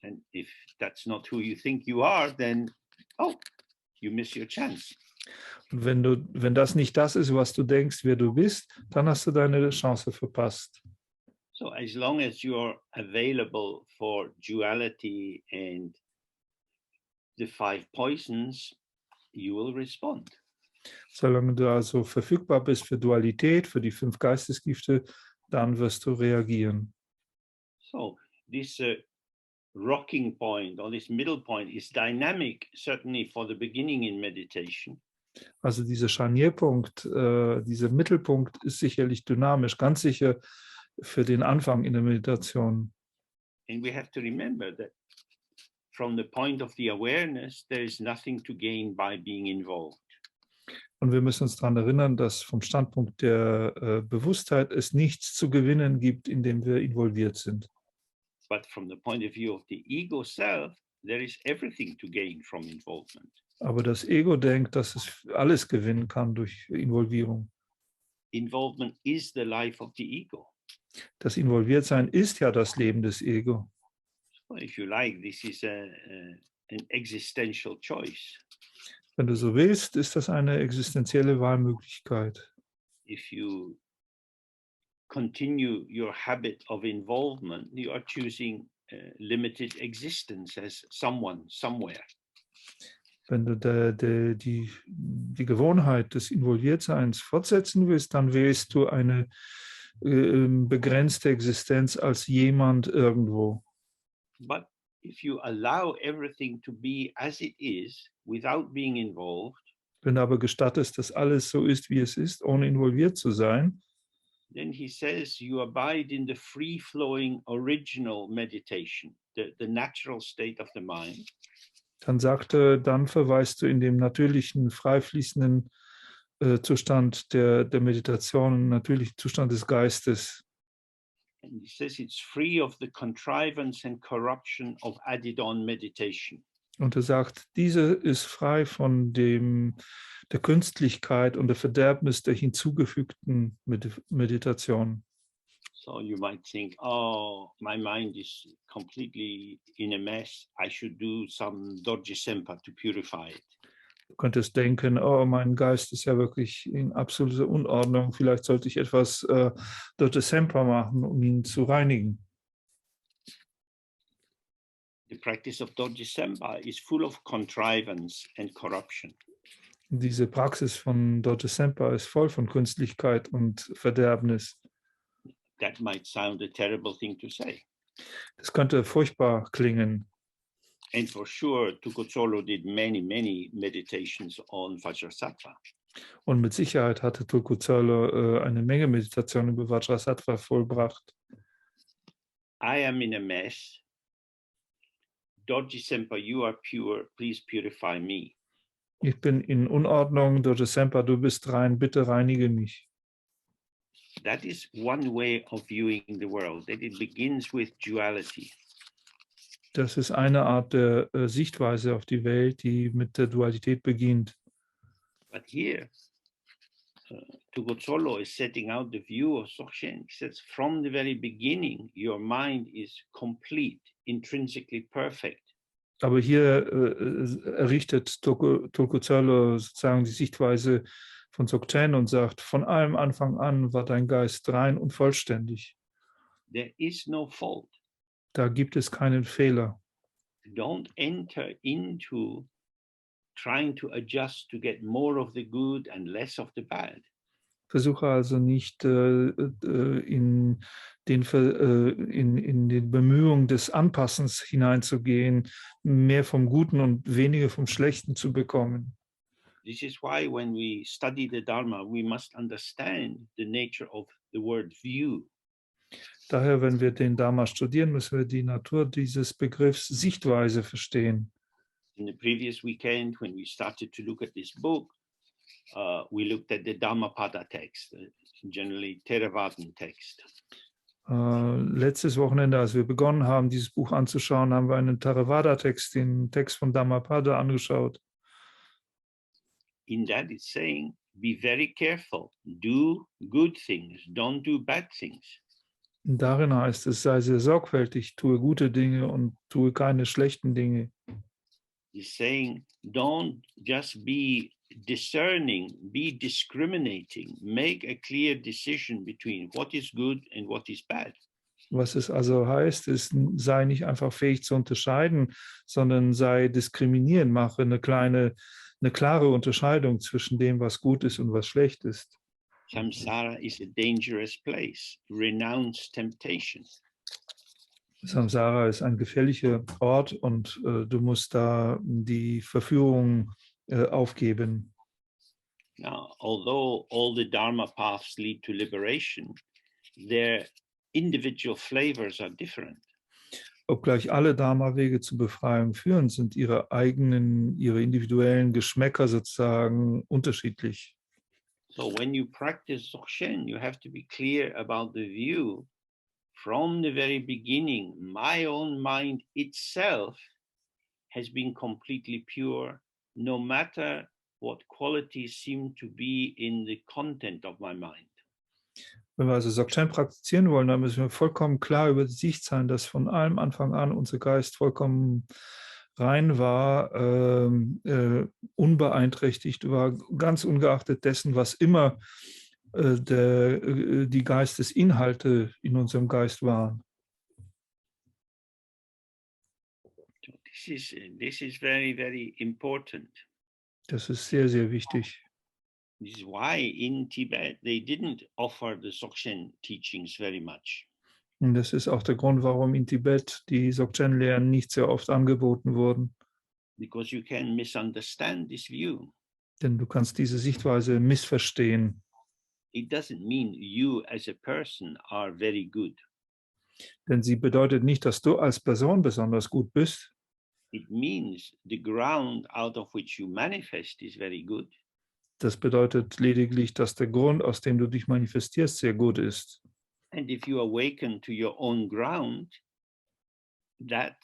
And if that's not who you think you are, then, oh, you miss your chance. Und wenn das nicht das ist, was du denkst, wer du bist, dann hast du deine Chance verpasst. So as long as you're available for duality and the 5 poisons, you will respond. Solange du also verfügbar bist für Dualität, für die 5 Geistesgifte, dann wirst du reagieren. So this rocking point or this middle point is dynamic, certainly for the beginning in meditation. Also dieser Scharnierpunkt, dieser Mittelpunkt ist sicherlich dynamisch, ganz sicher für den Anfang in der Meditation. And we have to remember that from the point of the awareness, there is nothing to gain by being involved. Und wir müssen uns daran erinnern, dass vom Standpunkt der Bewusstheit es nichts zu gewinnen gibt, indem wir involviert sind. But from the point of view of the ego self, there is everything to gain from involvement. Aber das Ego denkt, dass es alles gewinnen kann durch Involvierung. Involvement is the life of the ego. Das Involviertsein ist ja das Leben des Ego. So if you like, this is an existential choice. Wenn du so willst, ist das eine existenzielle Wahlmöglichkeit. If you continue your habit of involvement, you are choosing limited existence as someone, somewhere. Wenn du die Gewohnheit des Involviertseins fortsetzen willst, dann wählst du eine begrenzte Existenz als jemand irgendwo. But if you allow everything to be as it is, without being involved, Wenn du aber gestattest, dass alles so ist, wie es ist, ohne involviert zu sein, then he says you abide in the free-flowing original meditation, the natural state of the mind. dann sagte, dann verweist du in dem natürlichen, frei fließenden Zustand der Meditation, natürlichen Zustand des Geistes. And he says it's free of the contrivance and corruption of added-on meditation. Und er sagt, diese ist frei von der Künstlichkeit und der Verderbnis der hinzugefügten Meditation. So you might think, oh, my mind is completely in a mess. I should do some Dorje Sempa to purify it. Du könntest denken, oh, mein Geist ist ja wirklich in absoluter Unordnung. Vielleicht sollte ich etwas Dorje Sempa machen, um ihn zu reinigen. The practice of Dorje Sempa is full of contrivance and corruption. Diese Praxis von Dorje Sempa ist voll von Künstlichkeit und Verderbnis. That might sound a terrible thing to say. Das könnte furchtbar klingen. And for sure, Tulku did many, many meditations on Vajrasattva. Und mit Sicherheit hatte Tulku eine Menge Meditation über Vajrasattva vollbracht. I am in a mess. Dorje Sempa, you are pure. Please purify me. Ich bin in Unordnung, Dorje Sempa, du bist rein, bitte reinige mich. That is one way of viewing the world, that it begins with duality. Das ist eine Art der Sichtweise auf die Welt, die mit der Dualität beginnt. But here, Tulku is setting out the view of Dzogchen. He says, from the very beginning, your mind is complete, intrinsically perfect. Aber hier errichtet Tulku sozusagen die Sichtweise von Dzogchen und sagt, von allem Anfang an war dein Geist rein und vollständig. There is no fault. Da gibt es keinen Fehler. Don't enter into trying to adjust to get more of the good and less of the bad. Versuche also nicht in den Bemühungen des Anpassens hineinzugehen, mehr vom Guten und weniger vom Schlechten zu bekommen. This is why when we study the Dharma, we must understand the nature of the word view. Daher, wenn wir den Dharma studieren, müssen wir die Natur dieses Begriffs Sichtweise verstehen. In the previous weekend, when we started to look at this book, we looked at the Dhammapada text, generally Theravadan text. Letztes Wochenende, als wir begonnen haben, dieses Buch anzuschauen, haben wir einen Theravada-Text, den Text von Dhammapada angeschaut. In that it's saying, be very careful, do good things, don't do bad things. Und darin heißt es, sei sehr sorgfältig, tue gute Dinge und tue keine schlechten Dinge. He's saying, don't just be discerning, be discriminating, make a clear decision between what is good and what is bad. Was es also heißt, ist, sei nicht einfach fähig zu unterscheiden, sondern sei diskriminierend, mache eine klare Unterscheidung zwischen dem, was gut ist und was schlecht ist. Samsara is a dangerous place. Renounce temptation. Samsara ist ein gefährlicher Ort und du musst da die Verführung aufgeben. Now, although all the Dharma paths lead to liberation, their individual flavors are different. Obgleich alle Dharma-Wege zur Befreiung führen, sind ihre individuellen Geschmäcker sozusagen unterschiedlich. So when you practice Dzogchen, you have to be clear about the view from the very beginning. My own mind itself has been completely pure, no matter what qualities seem to be in the content of my mind. Wenn wir also Dzogchen praktizieren wollen, dann müssen wir vollkommen klar über die Sicht sein, dass von allem Anfang an unser Geist vollkommen rein war, unbeeinträchtigt war, ganz ungeachtet dessen, was immer die Geistesinhalte in unserem Geist waren. This is very, very important. Das ist sehr, sehr wichtig. This is why in Tibet they didn't offer the Dzogchen teachings very much. Und das ist auch der Grund, warum in Tibet die Dzogchen-Lehren nicht sehr oft angeboten wurden. Because you can misunderstand this view. Denn du kannst diese Sichtweise missverstehen. It doesn't mean you as a person are very good. Denn sie bedeutet nicht, dass du als Person besonders gut bist. It means the ground out of which you manifest is very good. Das bedeutet lediglich, dass der Grund, aus dem du dich manifestierst, sehr gut ist. And if you awaken to your own ground, that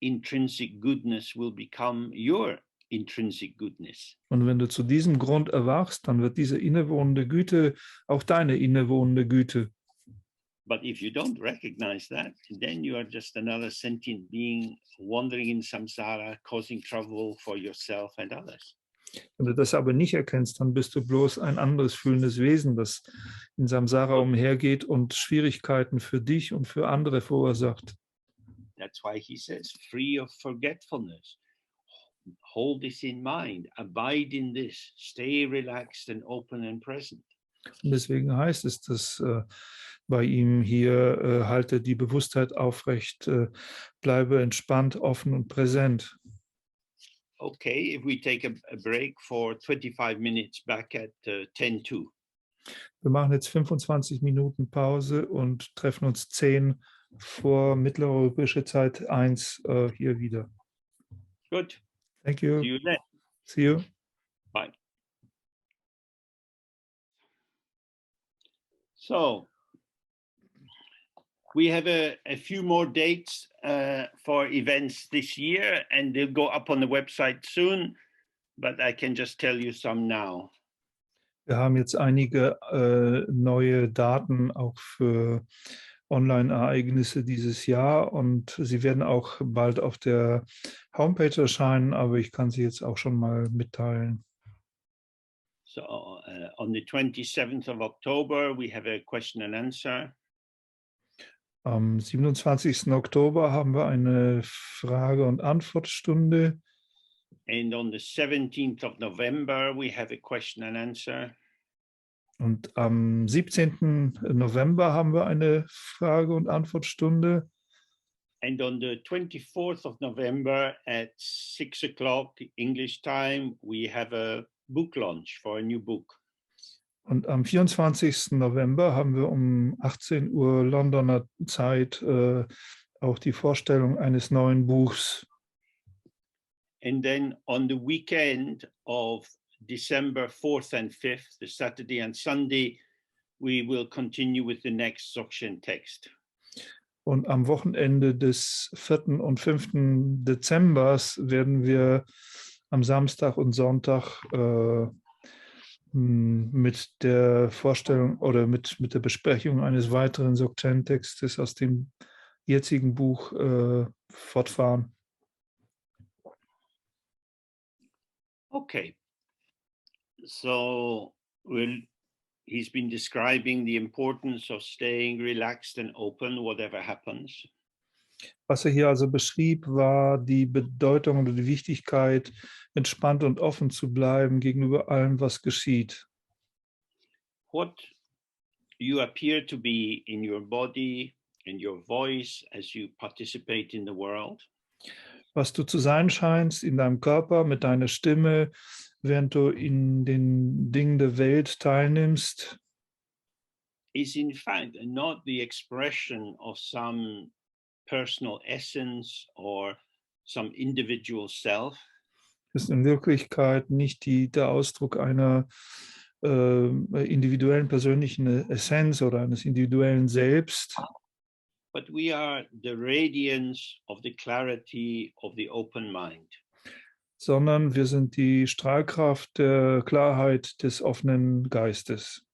intrinsic goodness will become your intrinsic goodness. Und wenn du zu diesem Grund erwachst, dann wird diese innewohnende Güte auch deine innewohnende Güte. But if you don't recognize that, then you are just another sentient being wandering in samsara, causing trouble for yourself and others. Wenn du das aber nicht erkennst, dann bist du bloß ein anderes fühlendes Wesen, das in Samsara umhergeht und Schwierigkeiten für dich und für andere verursacht. That's why he says, free of forgetfulness. Hold this in mind, abide in this, stay relaxed and open and present. Und deswegen heißt es, dass bei ihm hier halte die Bewusstheit aufrecht, bleibe entspannt, offen und präsent. Okay, if we take a break for 25 minutes back at 10:02. Wir machen jetzt 25 Minuten Pause und treffen uns 10 vor mitteleuropäischer Zeit 1 hier wieder. Good. Thank you. See you then. See you. Bye. So we have a few more dates for events this year, and they'll go up on the website soon, but I can just tell you some now. Wir haben jetzt einige neue Daten auch für Online-Ereignisse dieses Jahr und sie werden auch bald auf der Homepage erscheinen, aber ich kann sie jetzt auch schon mal mitteilen. So on the 27th of October, we have a question and answer. Am 27. Oktober haben wir eine Frage- und Antwortstunde. And on the 17th of November, we have a question and answer. Und am 17. November haben wir eine Frage- und Antwortstunde. And on the 24th of November at 6 o'clock English time, we have a book launch for a new book. Und am 24. November haben wir um 18 Uhr Londoner Zeit auch die Vorstellung eines neuen Buchs. And then on the weekend of December 4th and 5th, the Saturday and Sunday, we will continue with the next Dzogchen text. Und am Wochenende des 4. und 5. Dezembers werden wir am Samstag und Sonntag mit der Vorstellung oder mit der Besprechung eines weiteren Dzogchen-Textes aus dem jetzigen Buch fortfahren. Okay, so he's been describing the importance of staying relaxed and open, whatever happens. Was er hier also beschrieb, war die Bedeutung oder die Wichtigkeit, entspannt und offen zu bleiben gegenüber allem, was geschieht. What you appear to be in your body and your voice as you participate in the world. Was du zu sein scheinst in deinem Körper, mit deiner Stimme, während du in den Dingen der Welt teilnimmst, is in fact not the expression of some personal essence or some individual self. ist in Wirklichkeit nicht der Ausdruck einer individuellen persönlichen Essenz oder eines individuellen Selbst, But we are the radiance of the clarity of the open mind. sondern wir sind die Strahlkraft der Klarheit des offenen Geistes.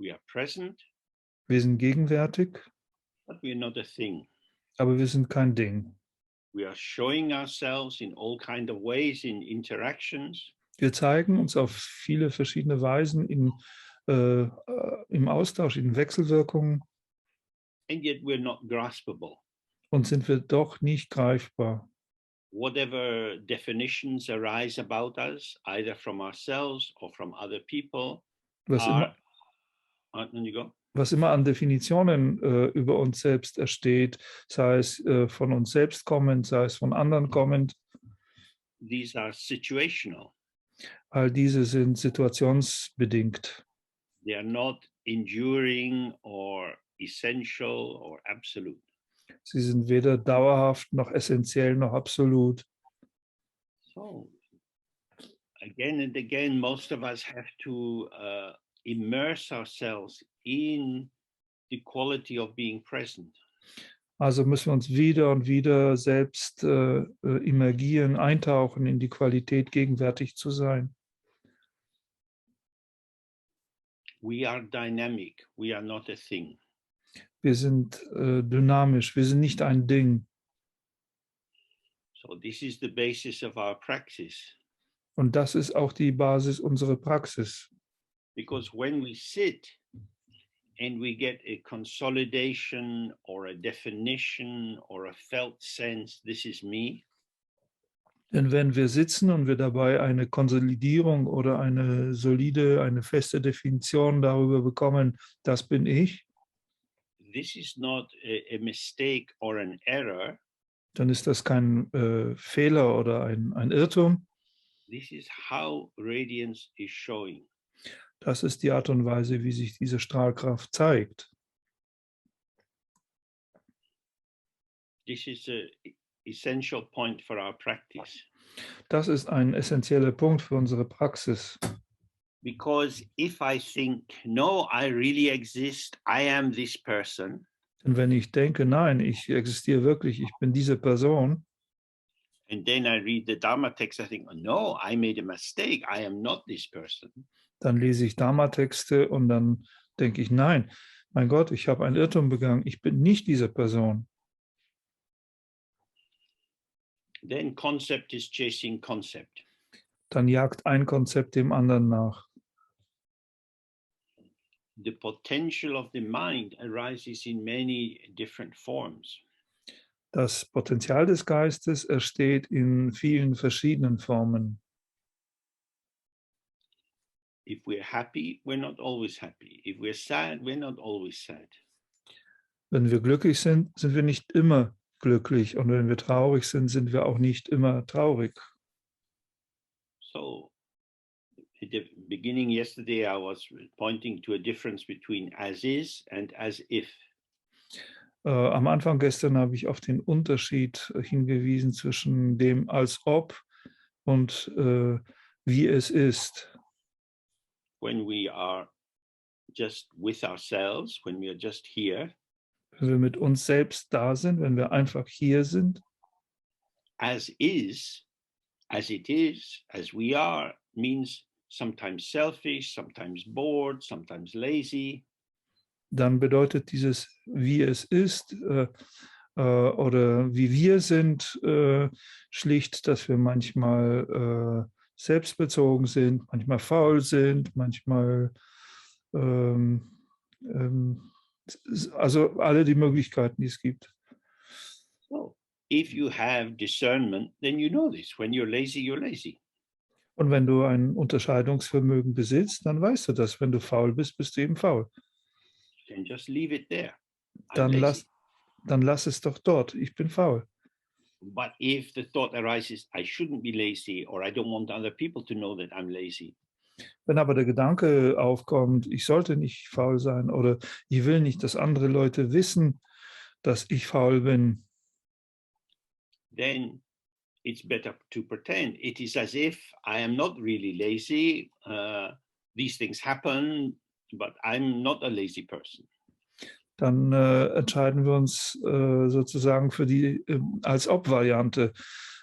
We are present, Wir sind gegenwärtig, but we are not a thing. aber wir sind kein Ding. We are showing ourselves in all kind of ways in interactions, Wir zeigen uns auf viele verschiedene Weisen im Austausch, in Wechselwirkungen, and yet we're not graspable. und sind wir doch nicht greifbar. Whatever definitions arise about us, either from ourselves or from other people, Was immer an Definitionen über uns selbst entsteht, sei es von uns selbst kommend, sei es von anderen kommend, these are situational. all diese sind situationsbedingt. They are not enduring or essential or absolute. Sie sind weder dauerhaft noch essentiell noch absolut. So, again and again, most of us have to immerse ourselves in the quality of being present. Also müssen wir uns wieder und wieder selbst immergieren, eintauchen in die Qualität, gegenwärtig zu sein. We are dynamic. We are not a thing. Wir sind dynamisch, wir sind nicht ein Ding. So this is the basis of our practice. Und das ist auch die Basis unserer Praxis. Because when we sit and we get a consolidation or a definition or a felt sense, this is me. Denn wenn wir sitzen und wir dabei eine Konsolidierung oder eine feste Definition darüber bekommen, das bin ich, this is not a mistake or an error. dann ist das kein Fehler oder ein Irrtum. This is how radiance is showing. Das ist die Art und Weise, wie sich diese Strahlkraft zeigt. This is an essential point for our practice. Das ist ein essentieller Punkt für unsere Praxis. Because if I think, no, I really exist, I am this person. Und wenn ich denke, nein, ich existiere wirklich, ich bin diese Person, And then I read the Dharma text, I think, oh, no, I made a mistake, I am not this person. dann lese ich Dharma-Texte und dann denke ich, nein, mein Gott, ich habe einen Irrtum begangen, ich bin nicht diese Person. Then concept is chasing concept. Dann jagt ein Konzept dem anderen nach. The potential of the mind arises in many different forms. Das Potenzial des Geistes entsteht in vielen verschiedenen Formen. If we're happy, we're not always happy. If we're sad, we're not always sad. Wenn wir glücklich sind, sind wir nicht immer glücklich. Und wenn wir traurig sind, sind wir auch nicht immer traurig. So at the beginning yesterday, I was pointing to a difference between as is and as if. Am Anfang gestern habe ich auf den Unterschied hingewiesen zwischen dem als ob und wie es ist. When we are just with ourselves, when we are just here, Wenn wir mit uns selbst da sind, wenn wir einfach hier sind, as is, as it is, as we are, means sometimes selfish, sometimes bored, sometimes lazy. dann bedeutet dieses wie es ist oder wie wir sind schlicht, dass wir manchmal selbstbezogen sind, manchmal faul sind, manchmal also alle die Möglichkeiten, die es gibt. So if you have discernment, then you know this. When you're lazy, you're lazy. Und wenn du ein Unterscheidungsvermögen besitzt, dann weißt du das. Wenn du faul bist, bist du eben faul. You can just leave it there. I'm Dann lazy. lass es doch dort. Ich bin faul. But if the thought arises, I shouldn't be lazy, or I don't want other people to know that I'm lazy, Wenn aber der Gedanke aufkommt, ich sollte nicht faul sein oder ich will nicht, dass andere Leute wissen, dass ich faul bin, then it's better to pretend. It is as if I am not really lazy. These things happen, but I'm not a lazy person. dann entscheiden wir uns sozusagen für die Als-Ob-Variante.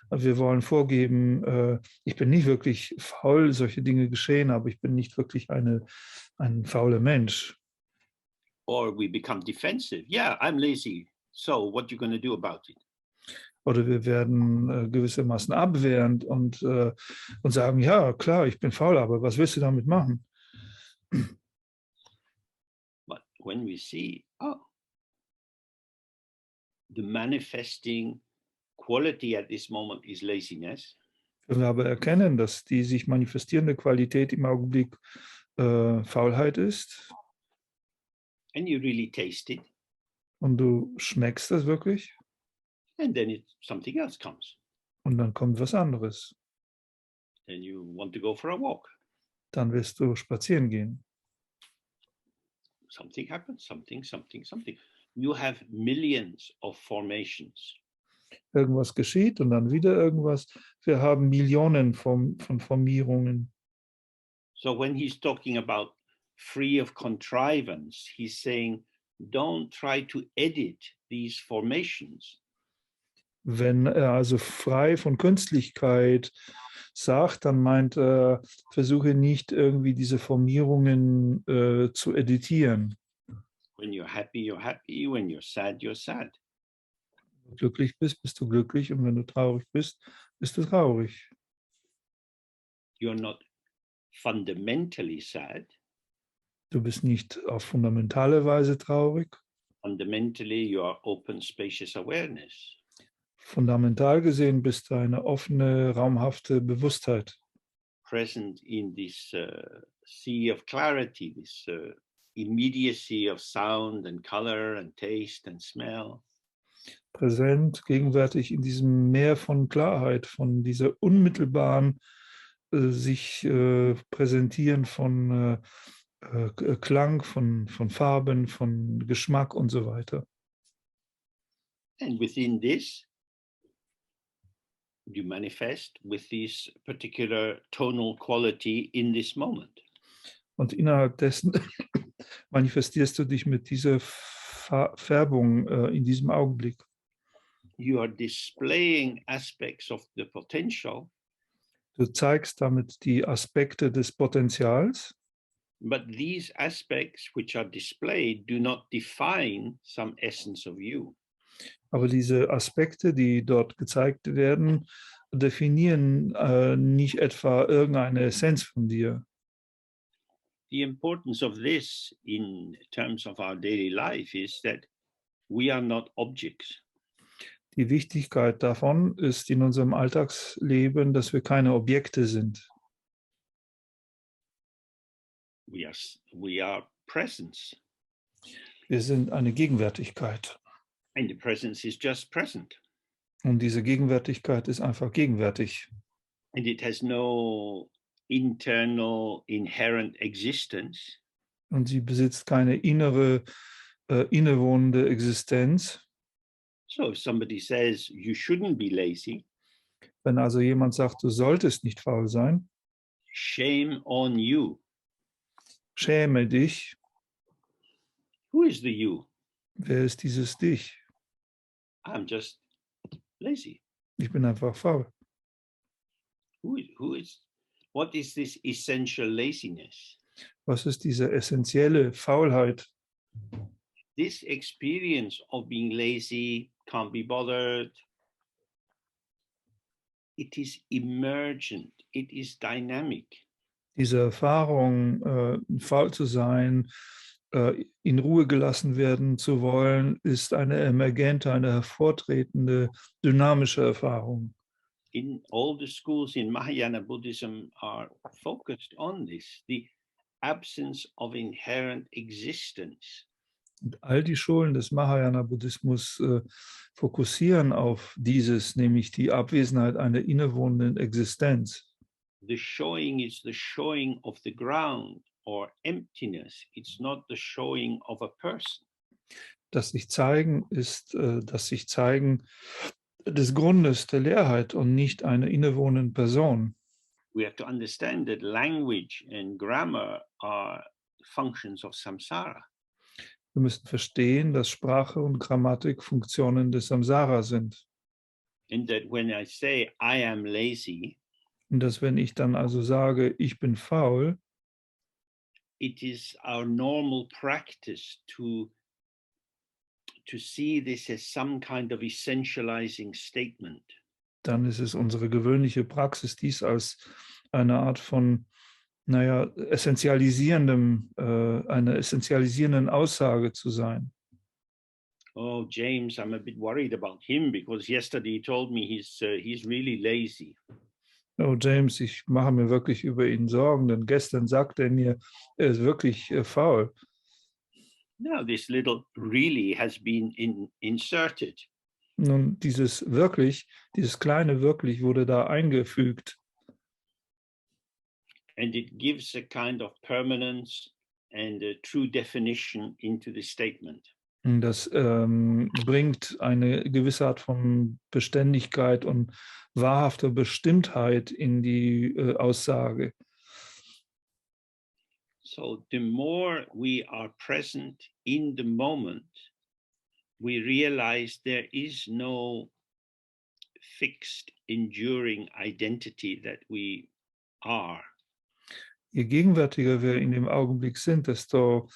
Wir wollen vorgeben, ich bin nicht wirklich faul, solche Dinge geschehen, aber ich bin nicht wirklich ein fauler Mensch. Or we become defensive. Yeah, I'm lazy. So what you going to do about it? Oder wir werden gewissermaßen abwehrend und sagen, ja, klar, ich bin faul, aber was willst du damit machen? But when we see, oh, the manifesting quality at this moment is laziness, Wenn wir aber erkennen, dass die sich manifestierende Qualität im Augenblick Faulheit ist and you really taste it, und du schmeckst das wirklich and then something else comes. und dann kommt was anderes. Then you want to go for a walk. Dann wirst du spazieren gehen. Something happens, something. You have millions of formations. Irgendwas geschieht und dann wieder irgendwas. Wir haben Millionen von Formierungen. So when he's talking about free of contrivance, he's saying, don't try to edit these formations. Wenn er also frei von Künstlichkeit sagt, dann meint er, versuche nicht irgendwie diese Formierungen zu editieren. When you're happy, you're happy. When you're sad, you're sad. Wenn du glücklich bist, bist du glücklich und wenn du traurig bist, bist du traurig. You're not fundamentally sad. Du bist nicht auf fundamentale Weise traurig. Fundamentally, you are open, spacious awareness. Fundamental gesehen bist du eine offene, raumhafte Bewusstheit. Present in this sea of clarity, this immediacy of sound and color and taste and smell. Präsent, gegenwärtig in diesem Meer von Klarheit, von dieser unmittelbaren sich präsentieren von Klang, von Farben, von Geschmack und so weiter. And within this, you manifest with this particular tonal quality in this moment. Und innerhalb dessen manifestierst du dich mit dieser Färbung in diesem Augenblick. You are displaying aspects of the potential. Du zeigst damit die Aspekte des Potenzials. But these aspects which are displayed do not define some essence of you. Aber diese Aspekte, die dort gezeigt werden, definieren nicht etwa irgendeine Essenz von dir. The importance of this in terms of our daily life is that we are not objects. Die Wichtigkeit davon ist in unserem Alltagsleben, dass wir keine Objekte sind. We are presence. Wir sind eine Gegenwärtigkeit. And the presence is just present. Und diese Gegenwärtigkeit ist einfach gegenwärtig. And it has no internal inherent existence, und sie besitzt keine innere, innewohnende Existenz. so if somebody says you shouldn't be lazy, Wenn also jemand sagt, du solltest nicht faul sein, shame on you. schäme dich. Who is the you? Wer ist dieses Dich? I'm just lazy. Ich bin einfach faul. What is this essential laziness? Was ist diese essentielle Faulheit? This experience of being lazy, can't be bothered, it is emergent, it is dynamic. Diese Erfahrung, faul zu sein, in Ruhe gelassen werden zu wollen, ist eine emergente, eine hervortretende, dynamische Erfahrung. In all the schools in Mahayana Buddhism are focused on this, the absence of inherent existence. Und all die Schulen des Mahayana-Buddhismus fokussieren auf dieses, nämlich die Abwesenheit einer innewohnenden Existenz. The showing is the showing of the ground or emptiness. It's not the showing of a person. Das sich zeigen ist das sich zeigen des Grundes der Leerheit und nicht einer innewohnenden Person. We have to understand that language and grammar are functions of samsara. Wir müssen verstehen, dass Sprache und Grammatik Funktionen des Samsara sind. And that when I say I am lazy, Und dass wenn ich dann also sage, ich bin faul, it is our normal practice to see this as some kind of essentializing statement. dann ist es unsere gewöhnliche Praxis, dies als eine Art von, einer essentialisierenden Aussage zu sein. Oh, James, I'm a bit worried about him because yesterday he told me he's really lazy. Oh, James, ich mache mir wirklich über ihn Sorgen, denn gestern sagte er mir, er ist wirklich faul. Now this little really has been inserted. Nun, dieses kleine wirklich wurde da eingefügt. And it gives a kind of permanence and a true definition into the statement. Und das bringt eine gewisse Art von Beständigkeit und wahrhafter Bestimmtheit in die Aussage. So the more we are present in the moment, we realize there is no fixed, enduring identity that we are. Je gegenwärtiger wir in dem Augenblick sind, desto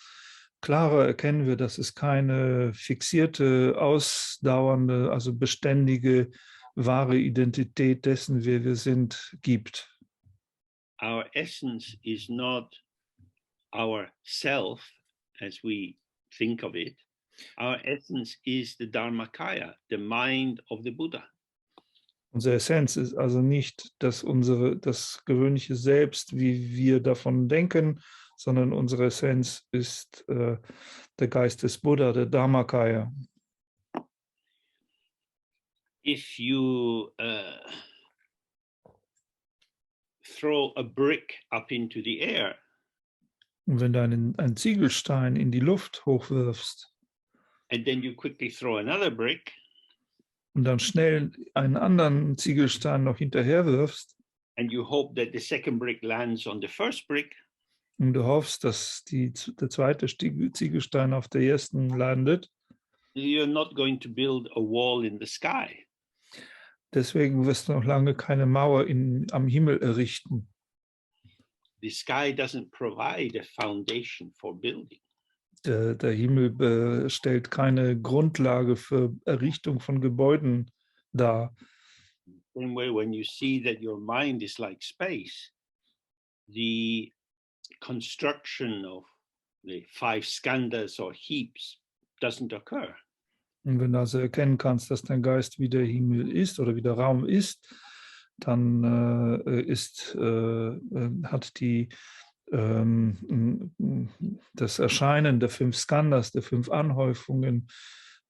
klarer erkennen wir, dass es keine fixierte, ausdauernde, also beständige, wahre Identität dessen, wer wir sind, gibt. Our essence is not our self as we think of it. Our essence is the Dharmakaya, the mind of the Buddha. Unsere Essenz ist also nicht das gewöhnliche Selbst, wie wir davon denken, sondern unsere Essenz ist der Geist des Buddha, der Dharmakaya. If you throw a brick up into the air, Und wenn du einen Ziegelstein in die Luft hochwirfst and then you quickly throw another brick, und dann schnell einen anderen Ziegelstein noch hinterher wirfst and you hope that the second brick lands on the first brick, und du hoffst, dass der zweite Ziegelstein auf der ersten landet, you're not going to build a wall in the sky. deswegen wirst du noch lange keine Mauer am Himmel errichten. The sky doesn't provide a foundation for building. Der Himmel stellt keine Grundlage für Errichtung von Gebäuden dar. Same way, when you see that your mind is like space, the construction of the 5 skandhas or heaps doesn't occur. Und wenn du also erkennen kannst, dass dein Geist wie der Himmel ist oder wie der Raum ist, dann hat das Erscheinen der 5 Skandhas, der 5 Anhäufungen,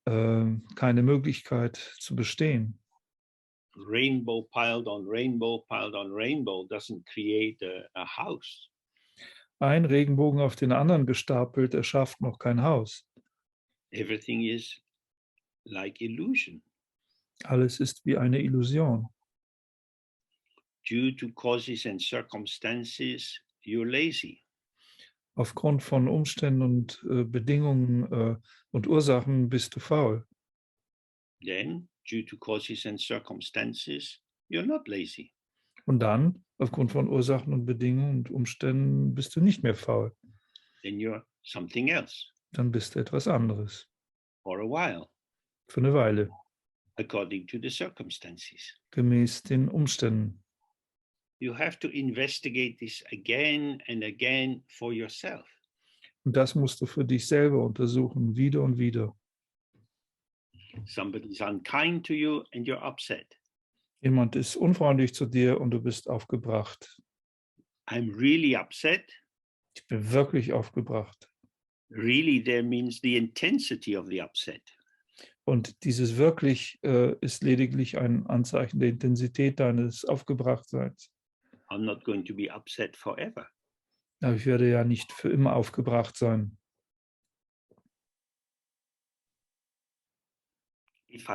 keine Möglichkeit zu bestehen. rainbow piled on rainbow piled on rainbow doesn't create a house. Ein Regenbogen auf den anderen gestapelt erschafft noch kein Haus. Everything is like illusion. Alles ist wie eine Illusion. Due to causes and circumstances, you're lazy. Aufgrund von Umständen und Bedingungen und Ursachen bist du faul. Then, due to causes and circumstances, you're not lazy. Und dann, aufgrund von Ursachen und Bedingungen und Umständen, bist du nicht mehr faul. Then you're something else Dann bist du etwas anderes. for a while, Für eine Weile, according to the circumstances. gemäß den Umständen. You have to investigate this again and again for yourself. Und das musst du für dich selber untersuchen, wieder und wieder. Somebody's unkind to you and you're upset. Jemand ist unfreundlich zu dir und du bist aufgebracht. I'm really upset. Ich bin wirklich aufgebracht. Really, there means the intensity of the upset. Und dieses wirklich ist lediglich ein Anzeichen der Intensität deines Aufgebrachtseins. I'm not going to be upset forever. Aber ich werde ja nicht für immer aufgebracht sein. If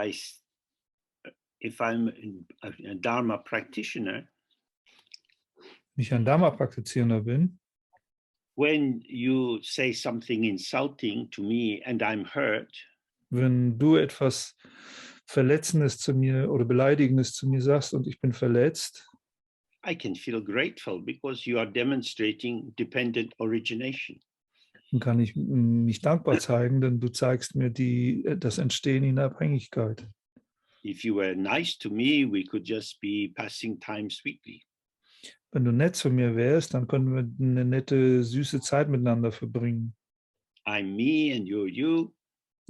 I'm a Dharma practitioner, Wenn ich ein Dharma-Praktizierender bin, when you say something insulting to me and I'm hurt, wenn du etwas Verletzendes zu mir oder Beleidigendes zu mir sagst und ich bin verletzt, I can feel grateful because you are demonstrating dependent origination. dann kann ich mich dankbar zeigen, denn du zeigst mir das Entstehen in der Abhängigkeit. If you were nice to me, we could just be passing time sweetly. Wenn du nett zu mir wärst, dann können wir eine nette, süße Zeit miteinander verbringen. I'm me and you're you,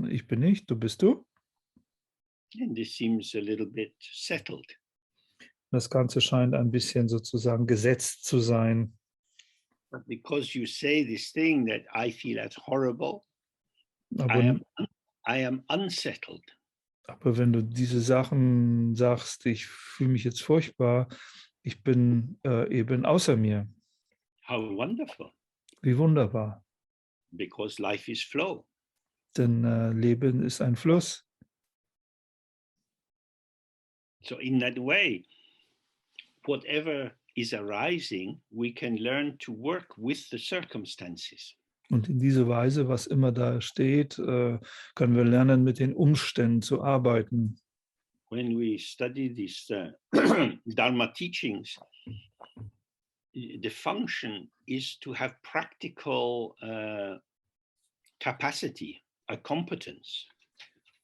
Ich bin ich, du bist du. and this seems a little bit settled. Das Ganze scheint ein bisschen sozusagen gesetzt zu sein. But because you say this thing that I feel as horrible, Aber, I am unsettled. aber wenn du diese Sachen sagst, ich fühle mich jetzt furchtbar, ich bin eben außer mir. How wonderful, Wie wunderbar. because life is flow. Denn Leben ist ein Fluss. So in that way, whatever is arising, we can learn to work with the circumstances. Und in dieser Weise, was immer da steht, können wir lernen, mit den Umständen zu arbeiten. When we study these Dharma teachings, the function is to have practical capacity, a competence.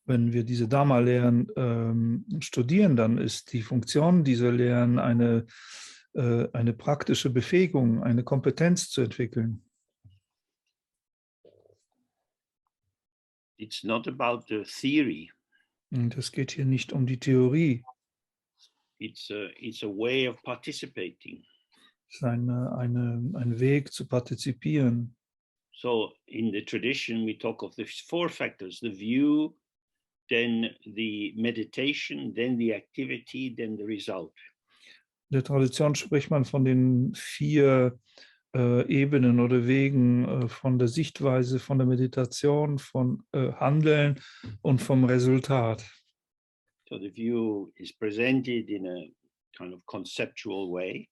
Wenn wir diese Dharma-Lehren studieren, dann ist die Funktion dieser Lehren eine praktische Befähigung, eine Kompetenz zu entwickeln. It's not about the theory. Und es geht hier nicht um die Theorie. It's a way of participating. Es ist ein Weg zu partizipieren. So in the tradition, we talk of the 4 factors: the view, then the meditation, then the activity, then the result. In der Tradition spricht man von den 4 Ebenen oder Wegen, von der Sichtweise, von der Meditation, von Handeln und vom Resultat. So the view is presented in a kind of conceptual way.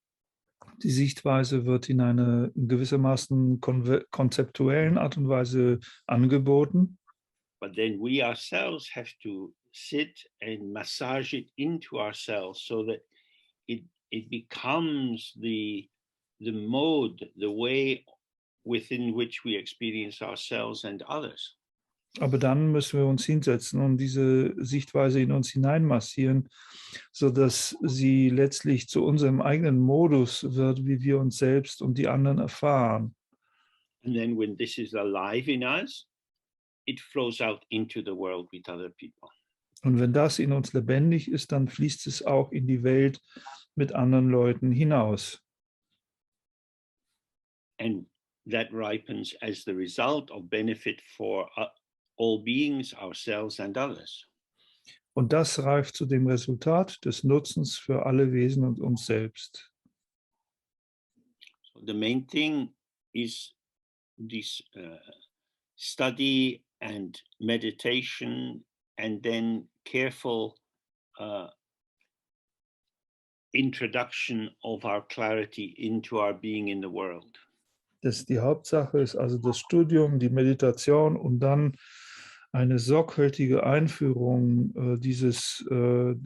Die Sichtweise wird in einer gewissermaßen konzeptuellen Art und Weise angeboten. But then we ourselves have to sit and massage it into ourselves so that it becomes the mode, the way within which we experience ourselves and others. Aber dann müssen wir uns hinsetzen und diese Sichtweise in uns hineinmassieren, sodass sie letztlich zu unserem eigenen Modus wird, wie wir uns selbst und die anderen erfahren. And then when this is alive in us, it flows out into the world with other people. Und wenn das in uns lebendig ist, dann fließt es auch in die Welt mit anderen Leuten hinaus. And that ripens as the result of benefit for all beings, ourselves and others. Und das reift zu dem Resultat des Nutzens für alle Wesen und uns selbst. So the main thing is this study and meditation, and then careful introduction of our clarity into our being in the world. Die Hauptsache ist also das Studium, die Meditation und dann eine sorgfältige Einführung dieser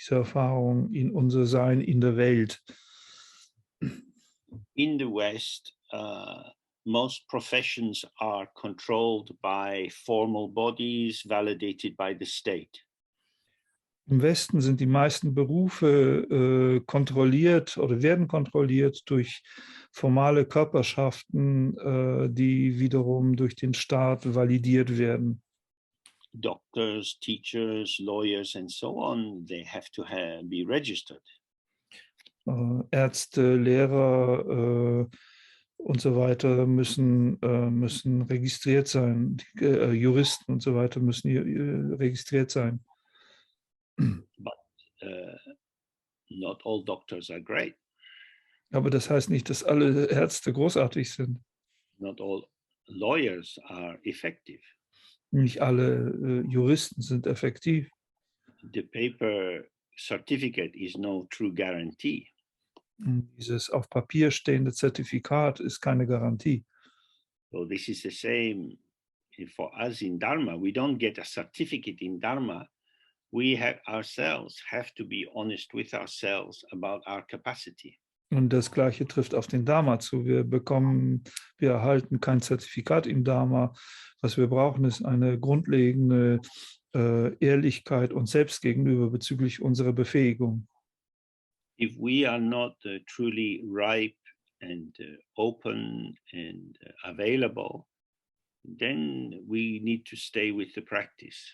Erfahrung in unser Sein in der Welt. In the West, most professions are controlled by formal bodies validated by the state. Im Westen sind die meisten Berufe kontrolliert oder werden kontrolliert durch formale Körperschaften, die wiederum durch den Staat validiert werden. Doctors, teachers, lawyers, and so on, they have to be registered. Ärzte, Lehrer und so weiter müssen registriert sein. Juristen und so weiter müssen registriert sein. But not all doctors are great. Aber das heißt nicht, dass alle Ärzte großartig sind. Not all lawyers are effective. Nicht alle Juristen sind effektiv. The paper certificate is no true guarantee. Dieses auf Papier stehende Zertifikat ist keine Garantie. So this is the same for us in Dharma. We don't get a certificate in Dharma. We ourselves have to be honest with ourselves about our capacity. Und das Gleiche trifft auf den Dharma zu. Wir erhalten kein Zertifikat im Dharma. Was wir brauchen, ist eine grundlegende Ehrlichkeit uns selbst gegenüber bezüglich unserer Befähigung. If we are not truly ripe and open and available, then we need to stay with the practice.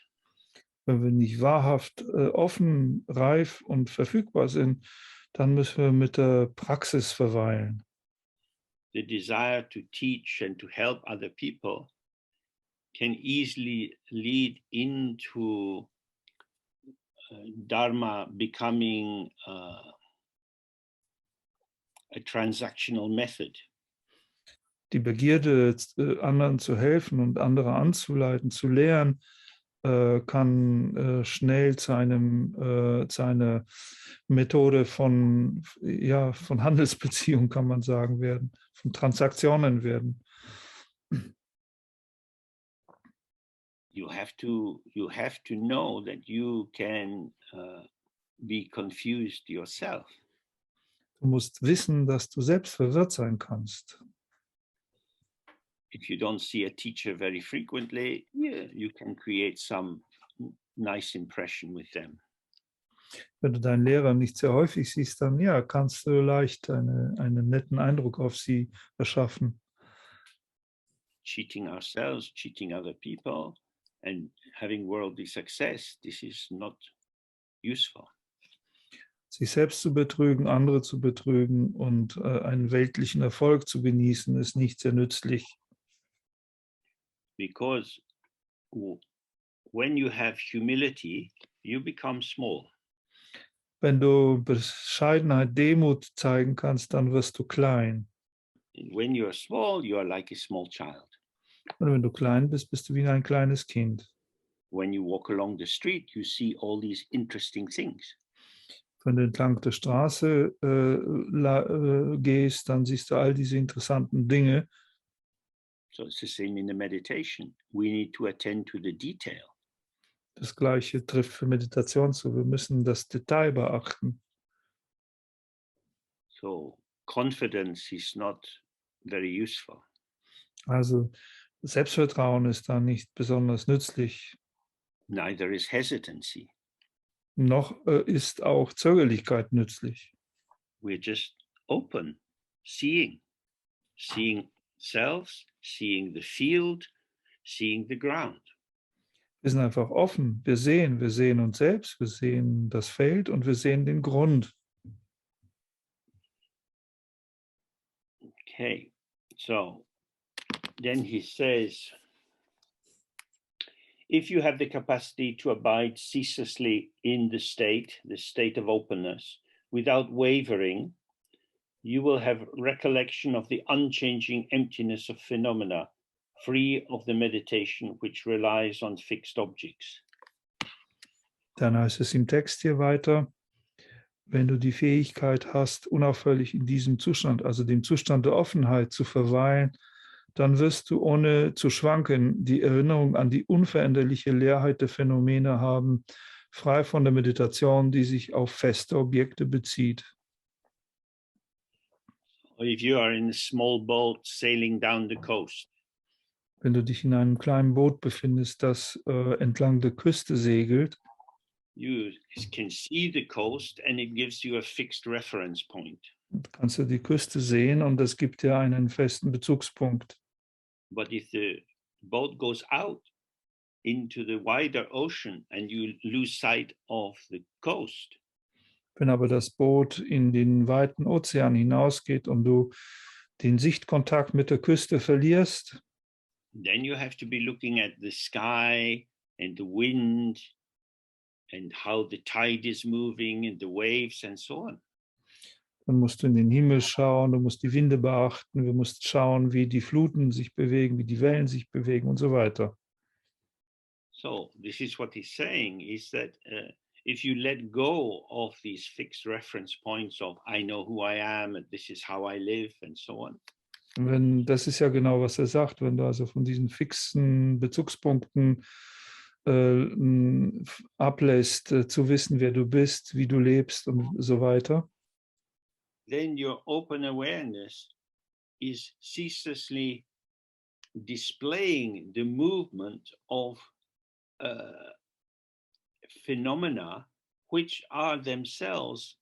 Wenn wir nicht wahrhaft offen, reif und verfügbar sind, dann müssen wir mit der Praxis verweilen. The desire to teach and to help other people can easily lead into Dharma becoming a transactional method. Die Begierde, anderen zu helfen und andere anzuleiten, zu lehren, kann schnell zu einer Methode von Handelsbeziehungen, kann man sagen, werden, von Transaktionen werden. You have to know that you can be confused yourself. Du musst wissen, dass du selbst verwirrt sein kannst. If you don't see a teacher very frequently, you can create some nice impression with them. Wenn du deinen Lehrer nicht sehr häufig siehst, dann kannst du leicht einen netten Eindruck auf sie erschaffen. Cheating ourselves, cheating other people, and having worldly success, this is not useful. Sich selbst zu betrügen, andere zu betrügen und einen weltlichen Erfolg zu genießen, ist nicht sehr nützlich. Because when you have humility, you become small. Wenn du Bescheidenheit, Demut zeigen kannst, dann wirst du klein. And when you are small, you are like a small child. Und wenn du klein bist, bist du wie ein kleines Kind. When you walk along the street, you see all these interesting things. Wenn du entlang der Straße gehst, dann siehst du all diese interessanten Dinge. So it's the same in the meditation. We need to attend to the detail. Das Gleiche trifft für Meditation zu. Wir müssen das Detail beachten. So confidence is not very useful. Also Selbstvertrauen ist da nicht besonders nützlich. Neither is hesitancy. Noch ist auch Zögerlichkeit nützlich. We're just open, seeing selves, seeing the field, seeing the ground. Wir sind einfach offen. Wir sehen uns selbst, wir sehen das Feld und wir sehen den Grund. Okay, so then he says, if you have the capacity to abide ceaselessly in the state of openness, without wavering, you will have recollection of the unchanging emptiness of phenomena, free of the meditation which relies on fixed objects. Dann heißt es im Text hier weiter, wenn du die Fähigkeit hast, unaufhörlich in diesem Zustand, also dem Zustand der Offenheit zu verweilen, dann wirst du ohne zu schwanken die Erinnerung an die unveränderliche Leerheit der Phänomene haben, frei von der Meditation, die sich auf feste Objekte bezieht. Or if you are in a small boat sailing down the coast, Wenn du dich in einem kleinen Boot befindest, das entlang der Küste segelt, you can see the coast and it gives you a fixed reference point. kannst du die Küste sehen und das gibt dir einen festen Bezugspunkt. But if the boat goes out into the wider ocean and you lose sight of the coast, Wenn aber das Boot in den weiten Ozean hinausgeht und du den Sichtkontakt mit der Küste verlierst, then you have to be looking at the sky and the wind and how the tide is moving and the waves and so on. dann musst du in den Himmel schauen, du musst die Winde beachten, du musst schauen, wie die Fluten sich bewegen, wie die Wellen sich bewegen und so weiter. So this is what he's saying, is that if you let go of these fixed reference points of I know who I am and this is how I live and so on, Das ist ja genau, was er sagt, wenn du also von diesen fixen Bezugspunkten ablässt, zu wissen, wer du bist, wie du lebst und so weiter, then your open awareness is ceaselessly displaying the movement of phenomena which are themselves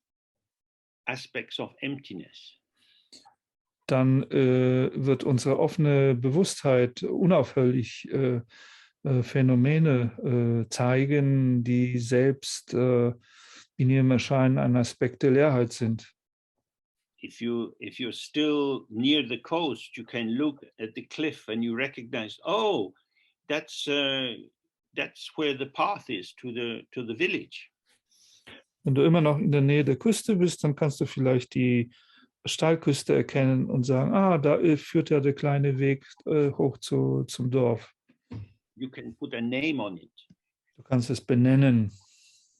aspects of emptiness. dann wird unsere offene Bewusstheit unaufhörlich Phänomene zeigen, die selbst in ihrem Erscheinen ein Aspekt der Leerheit sind. If you're still near the coast, you can look at the cliff and you recognize, oh, that's where the path is to the village. Wenn du immer noch in der Nähe der Küste bist, dann kannst du vielleicht die Steilküste erkennen und sagen, da führt ja der kleine Weg hoch zum Dorf. You can put a name on it. Du kannst es benennen.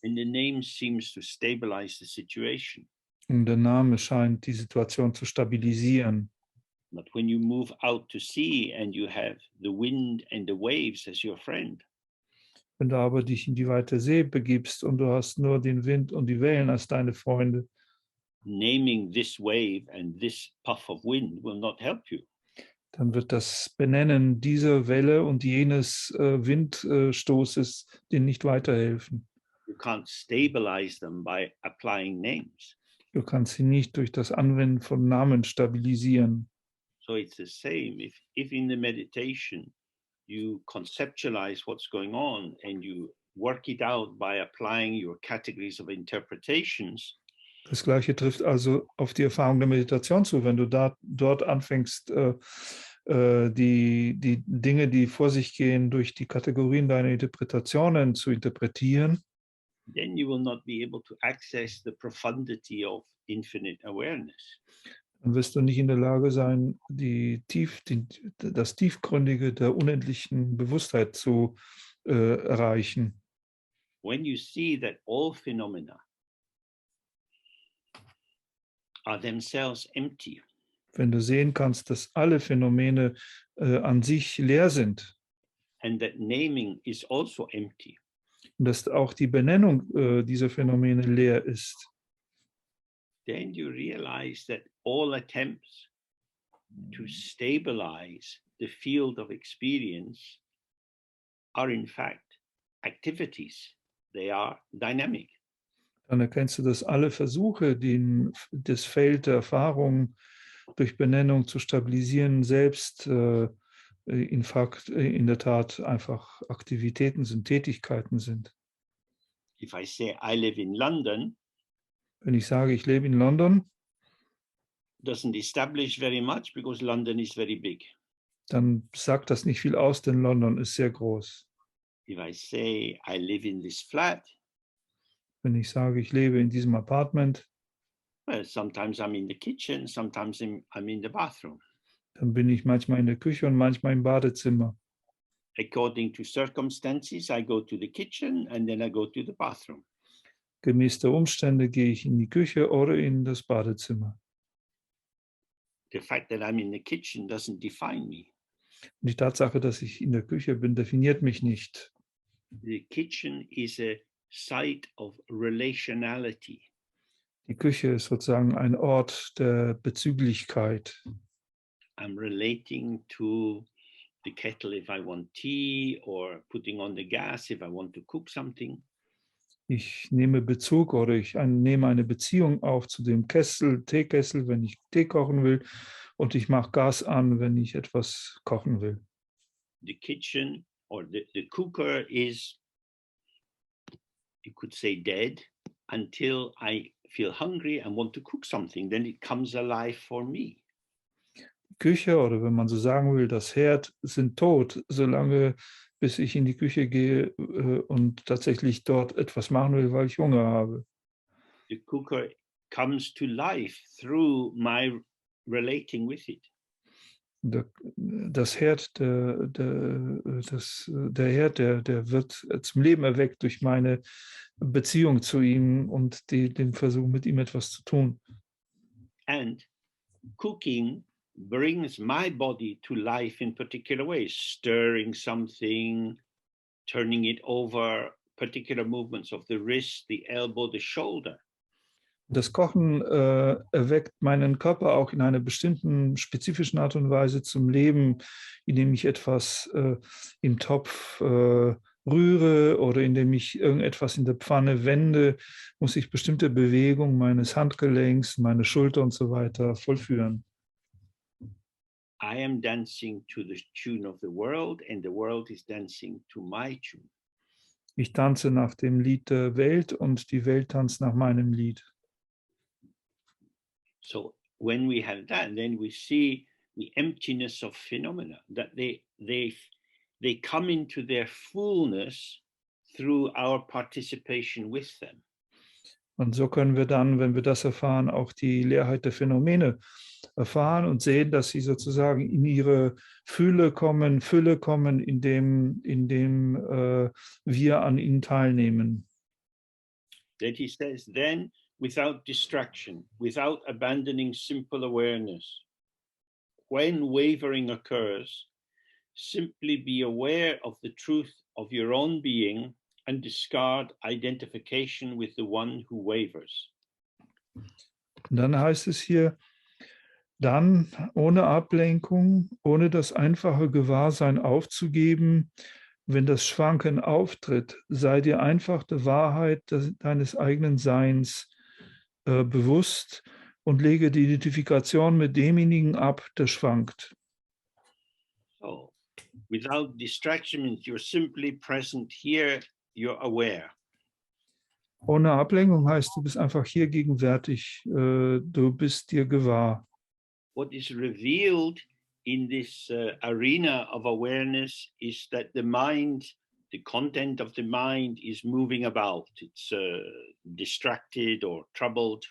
And the name seems to stabilize the situation. Und der Name scheint die Situation zu stabilisieren. But when you move out to sea and you have the wind and the waves as your friend, wenn du aber dich in die weite See begibst und du hast nur den Wind und die Wellen als deine Freunde, naming this wave and this puff of wind will not help you. Dann wird das Benennen dieser Welle und jenes Windstoßes dir nicht weiterhelfen. You can't stabilize them by applying names. Du kannst sie nicht durch das Anwenden von Namen stabilisieren. So it's the same. If in the meditation you conceptualize what's going on and you work it out by applying your categories of interpretations, das Gleiche trifft also auf die Erfahrung der Meditation zu. Wenn du dort anfängst, die Dinge, die vor sich gehen, durch die Kategorien deiner Interpretationen zu interpretieren, then you will not be able to access the profundity of infinite awareness. Dann wirst du nicht in der Lage sein, das Tiefgründige der unendlichen Bewusstheit zu erreichen. When you see that all phenomena are themselves empty, wenn du sehen kannst, dass alle Phänomene an sich leer sind, and that naming is also empty, und dass auch die Benennung dieser Phänomene leer ist, then you realize that all attempts to stabilize the field of experience are in fact activities. They are dynamic. Dann erkennst du, dass alle Versuche, das Feld der Erfahrung durch Benennung zu stabilisieren, selbst in der Tat einfach Aktivitäten sind, Tätigkeiten sind. If I say I live in London, wenn ich sage, ich lebe in London, doesn't establish very much because London is very big. Dann sagt das nicht viel aus, denn London ist sehr groß. If I say I live in this flat, Wenn ich sage, ich lebe in diesem Apartment, well, sometimes I'm in the kitchen, sometimes I'm in the bathroom. dann bin ich manchmal in der Küche und manchmal im Badezimmer. According to circumstances, I go to the kitchen and then I go to the bathroom. Gemäß der Umstände gehe ich in die Küche oder in das Badezimmer. The fact that I'm in the kitchen doesn't define me. Und die Tatsache, dass ich in der Küche bin, definiert mich nicht. The kitchen is a site of relationality. Die Küche ist sozusagen ein Ort der Bezüglichkeit. I'm relating to the kettle if I want tea, or putting on the gas if I want to cook something. Ich nehme Bezug oder ich nehme eine Beziehung auf zu dem Kessel, Teekessel, wenn ich Tee kochen will, und ich mache Gas an, wenn ich etwas kochen will. The kitchen or the cooker is, you could say, dead until I feel hungry and want to cook something. Then it comes alive for me. Die Küche, oder wenn man so sagen will, das Herd sind tot, solange bis ich in die Küche gehe und tatsächlich dort etwas machen will, weil ich Hunger habe. The cooker comes to life through my relating with it. Das Herd, der Herd, der wird zum Leben erweckt durch meine Beziehung zu ihm und den Versuch, mit ihm etwas zu tun. And cooking brings my body to life in particular ways, stirring something, turning it over, particular movements of the wrist, the elbow, the shoulder. Das Kochen erweckt meinen Körper auch in einer bestimmten spezifischen Art und Weise zum Leben, indem ich etwas im Topf rühre oder indem ich irgendetwas in der Pfanne wende, muss ich bestimmte Bewegungen meines Handgelenks, meine Schulter und so weiter vollführen. I am dancing to the tune of the world, and the world is dancing to my tune. Ich tanze nach dem Lied der Welt und die Welt tanzt nach meinem Lied. So when we have that, then we see the emptiness of phenomena, that they come into their fullness through our participation with them. Und so können wir dann, wenn wir das erfahren, auch die Leerheit der Phänomene erfahren und sehen, dass sie sozusagen in ihre Fülle kommen, indem wir an ihnen teilnehmen. That he says, then without distraction, without abandoning simple awareness, when wavering occurs, simply be aware of the truth of your own being and discard identification with the one who wavers. Und dann heißt es hier, dann ohne Ablenkung, ohne das einfache Gewahrsein aufzugeben, wenn das Schwanken auftritt, sei dir einfach der Wahrheit deines eigenen Seins bewusst und lege die Identifikation mit demjenigen ab, der schwankt. So, without distraction means you're simply present here, you're aware. Ohne Ablenkung heißt, du bist einfach hier gegenwärtig, du bist dir gewahr. What is revealed in this arena of awareness is that the mind, the content of the mind is moving about. It's distracted or troubled.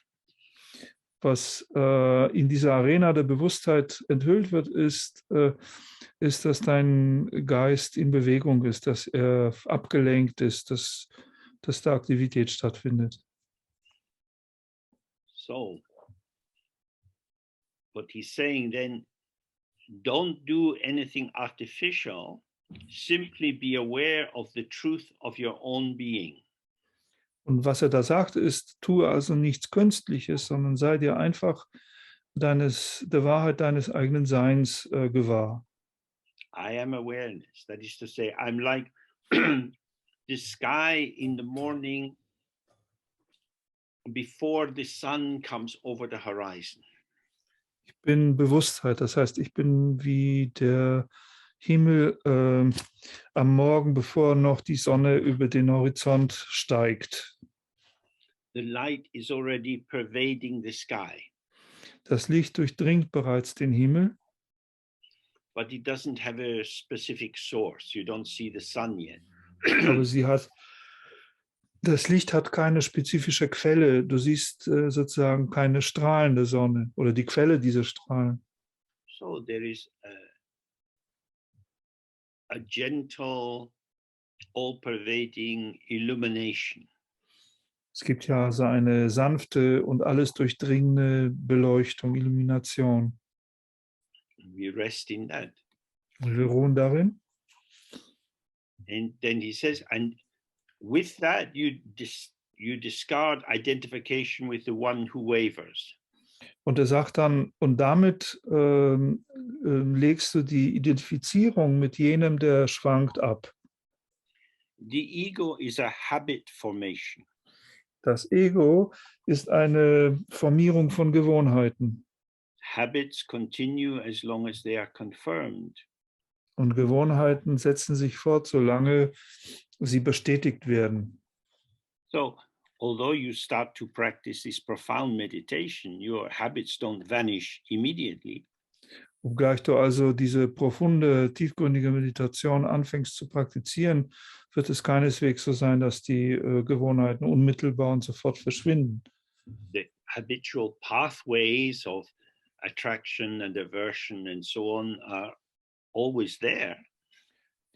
Was in dieser Arena der Bewusstheit enthüllt wird, ist, dass dein Geist in Bewegung ist, dass er abgelenkt ist, dass da Aktivität stattfindet. So, what he's saying then, don't do anything artificial, simply be aware of the truth of your own being. Und was er da sagt, ist, tue also nichts Künstliches, sondern sei dir einfach der Wahrheit deines eigenen Seins gewahr. I am awareness. That is to say, I'm like the sky in the morning before the sun comes over the horizon. Ich bin Bewusstheit, das heißt, ich bin wie der Himmel am Morgen, bevor noch die Sonne über den Horizont steigt. The light is already pervading the sky, Das Licht durchdringt bereits den Himmel, but it doesn't have a specific source. You don't see the sun yet. Aber das Licht hat keine spezifische Quelle. Du siehst sozusagen keine strahlende Sonne oder die Quelle dieser Strahlen. So there is a gentle, all-pervading illumination. Es gibt ja so eine sanfte und alles durchdringende Beleuchtung, Illumination. We rest in that. Und wir ruhen darin. And then he says, and with that you discard identification with the one who wavers. Und er sagt dann, und damit legst du die Identifizierung mit jenem, der schwankt, ab. The ego is a habit formation. Das Ego ist eine Formierung von Gewohnheiten. Habits continue as long as they are confirmed. Und Gewohnheiten setzen sich fort, solange sie bestätigt werden. So, although you start to practice this profound meditation, your habits don't vanish immediately. Obgleich du also diese profunde, tiefgründige Meditation anfängst zu praktizieren, wird es keineswegs so sein, dass die Gewohnheiten unmittelbar und sofort verschwinden. The habitual pathways of attraction and aversion and so on are always there.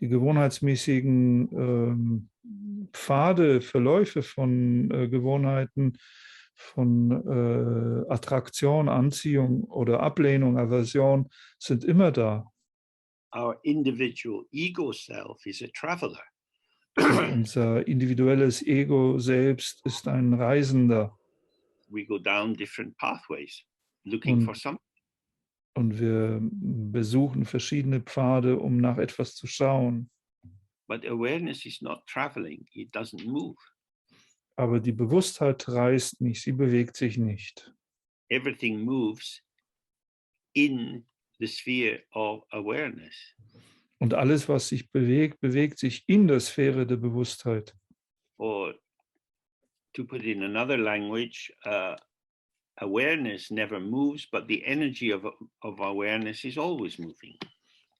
Die gewohnheitsmäßigen Pfade, Verläufe von Gewohnheiten, von Attraktion, Anziehung oder Ablehnung, Aversion sind immer da. Our individual ego self is a traveler. Unser individuelles Ego selbst ist ein Reisender. We go down different pathways looking for something. Und wir besuchen verschiedene Pfade, um nach etwas zu schauen. But awareness is not traveling, it doesn't move. Aber die Bewusstheit reist nicht, sie bewegt sich nicht. Everything moves in the sphere of awareness. Und alles, was sich bewegt, bewegt sich in der Sphäre der Bewusstheit. Or to put it in another language, awareness never moves, but the energy of awareness is always moving.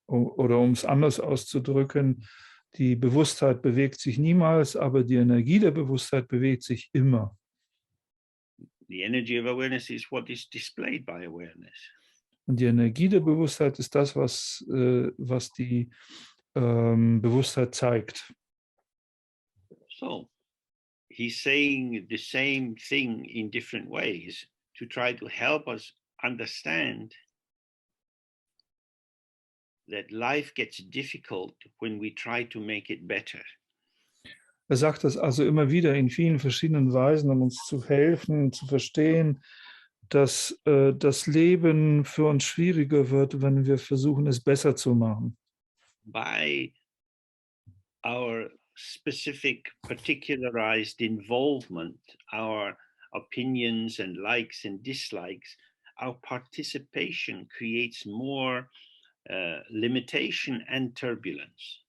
Oder um es anders auszudrücken, die Bewusstheit bewegt sich niemals, aber die Energie der Bewusstheit bewegt sich immer. The energy of awareness is what is displayed by awareness. Und die Energie der Bewusstheit ist das, was die Bewusstheit zeigt. So he's saying the same thing in different ways to try to help us understand that life gets difficult when we try to make it better. Er sagt das also immer wieder in vielen verschiedenen Weisen, um uns zu helfen, zu verstehen, dass das Leben für uns schwieriger wird, wenn wir versuchen, es besser zu machen. By our specific, particularized involvement, our opinions and likes and dislikes, our participation creates more limitation and turbulence.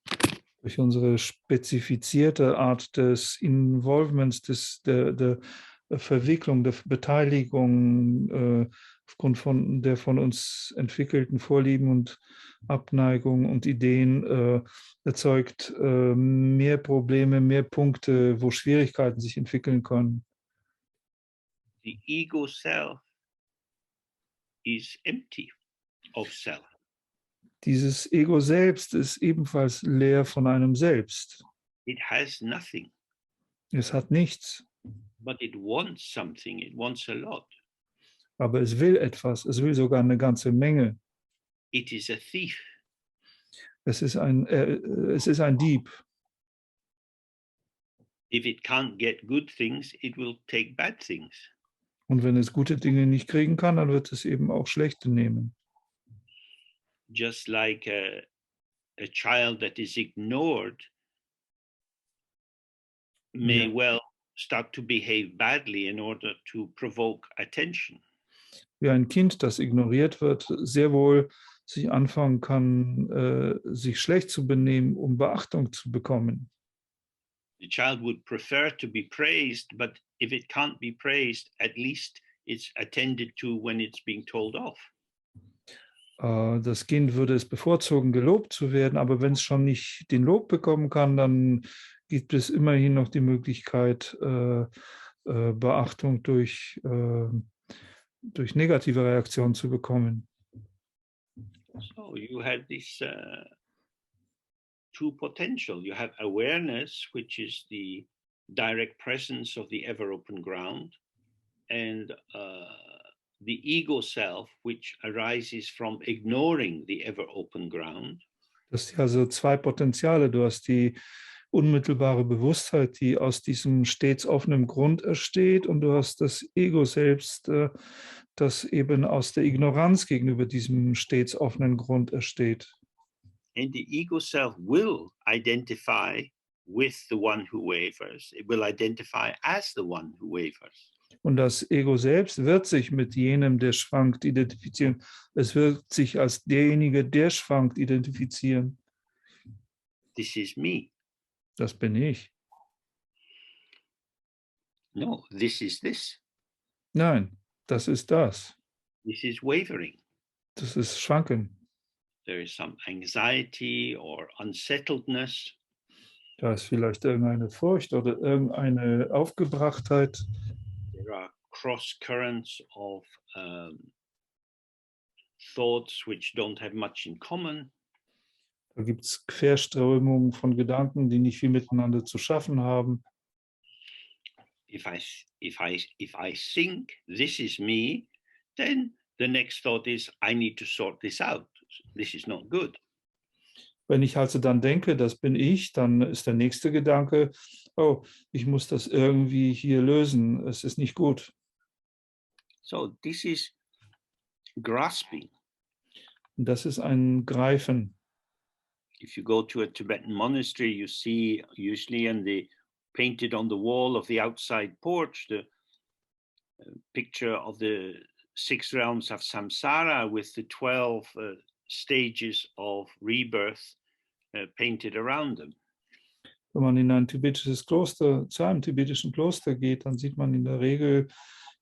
Durch unsere spezifizierte Art des Involvements, der Verwicklung, der Beteiligung aufgrund von der von uns entwickelten Vorlieben und Abneigungen und Ideen erzeugt mehr Probleme, mehr Punkte, wo Schwierigkeiten sich entwickeln können. The ego self is empty of self. Dieses Ego selbst ist ebenfalls leer von einem selbst. It has nothing. Es hat nichts. But it wants something, it wants a lot. Aber es will etwas, es will sogar eine ganze Menge. It is a thief. Es ist ein Dieb. If it can't get good things, it will take bad things. Und wenn es gute Dinge nicht kriegen kann, dann wird es eben auch schlechte nehmen. Just like a child that is ignored may well start to behave badly in order to provoke attention. Wie ein Kind, das ignoriert wird, sehr wohl sich anfangen kann, sich schlecht zu benehmen, um Beachtung zu bekommen. The child would prefer to be praised, but if it can't be praised, at least it's attended to when it's being told off. Das Kind würde es bevorzugen, gelobt zu werden, aber wenn es schon nicht den Lob bekommen kann, dann gibt es immerhin noch die Möglichkeit, Beachtung durch negative Reaktionen zu bekommen. So you had this two potential. You have awareness, which is the direct presence of the ever open ground, and the ego self, which arises from ignoring the ever open ground. Das sind also zwei Potenziale. Du hast die unmittelbare Bewusstheit, die aus diesem stets offenen Grund entsteht, und du hast das Ego selbst, das eben aus der Ignoranz gegenüber diesem stets offenen Grund entsteht. And the ego self will identify with the one who wavers. It will identify as the one who wavers. Und das Ego selbst wird sich mit jenem, der schwankt, identifizieren. Es wird sich als derjenige, der schwankt, identifizieren. This is me. Das bin ich. No, this is this. Nein, das ist das. This is wavering. Das ist Schwanken. There is some anxiety or unsettledness. Da ist vielleicht irgendeine Furcht oder irgendeine Aufgebrachtheit. There are cross currents of thoughts which don't have much in common. Da gibt es Querströmungen von Gedanken, die nicht viel miteinander zu schaffen haben. If I think this is me, then the next thought is I need to sort this out. This is not good. Wenn ich also dann denke, das bin ich, dann ist der nächste Gedanke, oh, ich muss das irgendwie hier lösen. Es ist nicht gut. So this is grasping. Und das ist ein Greifen. If you go to a Tibetan monastery, you see usually painted on the wall of the outside porch, the picture of the 6 realms of samsara with the 12 stages of rebirth painted around them. Wenn man in ein tibetisches Kloster, zu einem tibetischen Kloster geht, dann sieht man in der Regel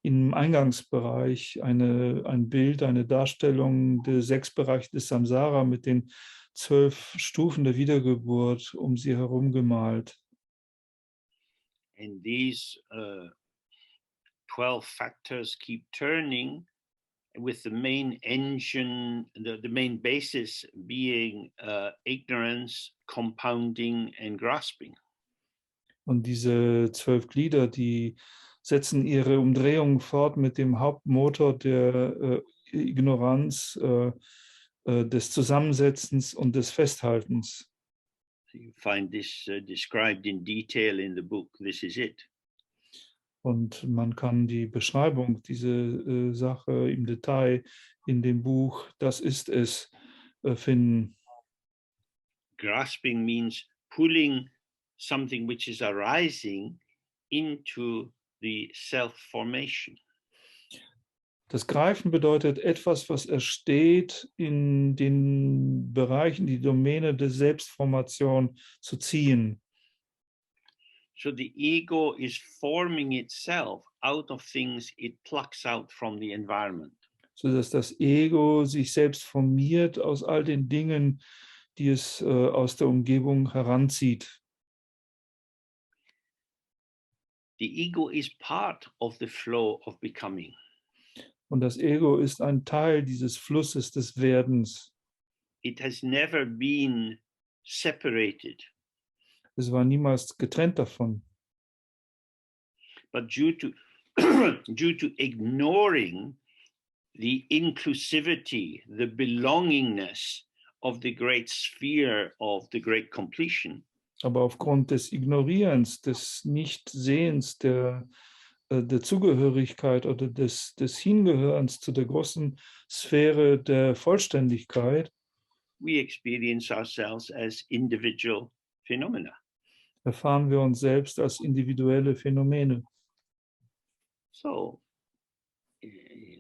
im Eingangsbereich ein Bild, eine Darstellung des 6 Bereiche des Samsara mit den 12 Stufen der Wiedergeburt um sie herum gemalt. And these 12 factors keep turning, with the main engine, the main basis being ignorance, compounding and grasping. Und diese 12 Glieder, die setzen ihre Umdrehung fort mit dem Hauptmotor der Ignoranz, des Zusammensetzens und des Festhaltens. You find this described in detail in the book. This is it. Und man kann die Beschreibung dieser Sache im Detail in dem Buch Das ist es finden. Grasping means pulling something which is arising into the self-formation. Das Greifen bedeutet etwas, was entsteht, in den Bereichen, die Domäne der Selbstformation zu ziehen. So the ego is forming itself out of things it plucks out from the environment. Sodass das Ego sich selbst formiert aus all den Dingen, die es aus der Umgebung heranzieht. The ego is part of the flow of becoming. Und das Ego ist ein Teil dieses Flusses des Werdens. It has never been separated. Es war niemals getrennt davon. But due to due to ignoring the inclusivity, the belongingness of the great sphere of the great completion, Aber aufgrund des Ignorierens, des Nichtsehens, der Zugehörigkeit oder des Hingehörens zu der großen Sphäre der Vollständigkeit, we experience ourselves as individual phenomena. erfahren wir uns selbst als individuelle Phänomene. So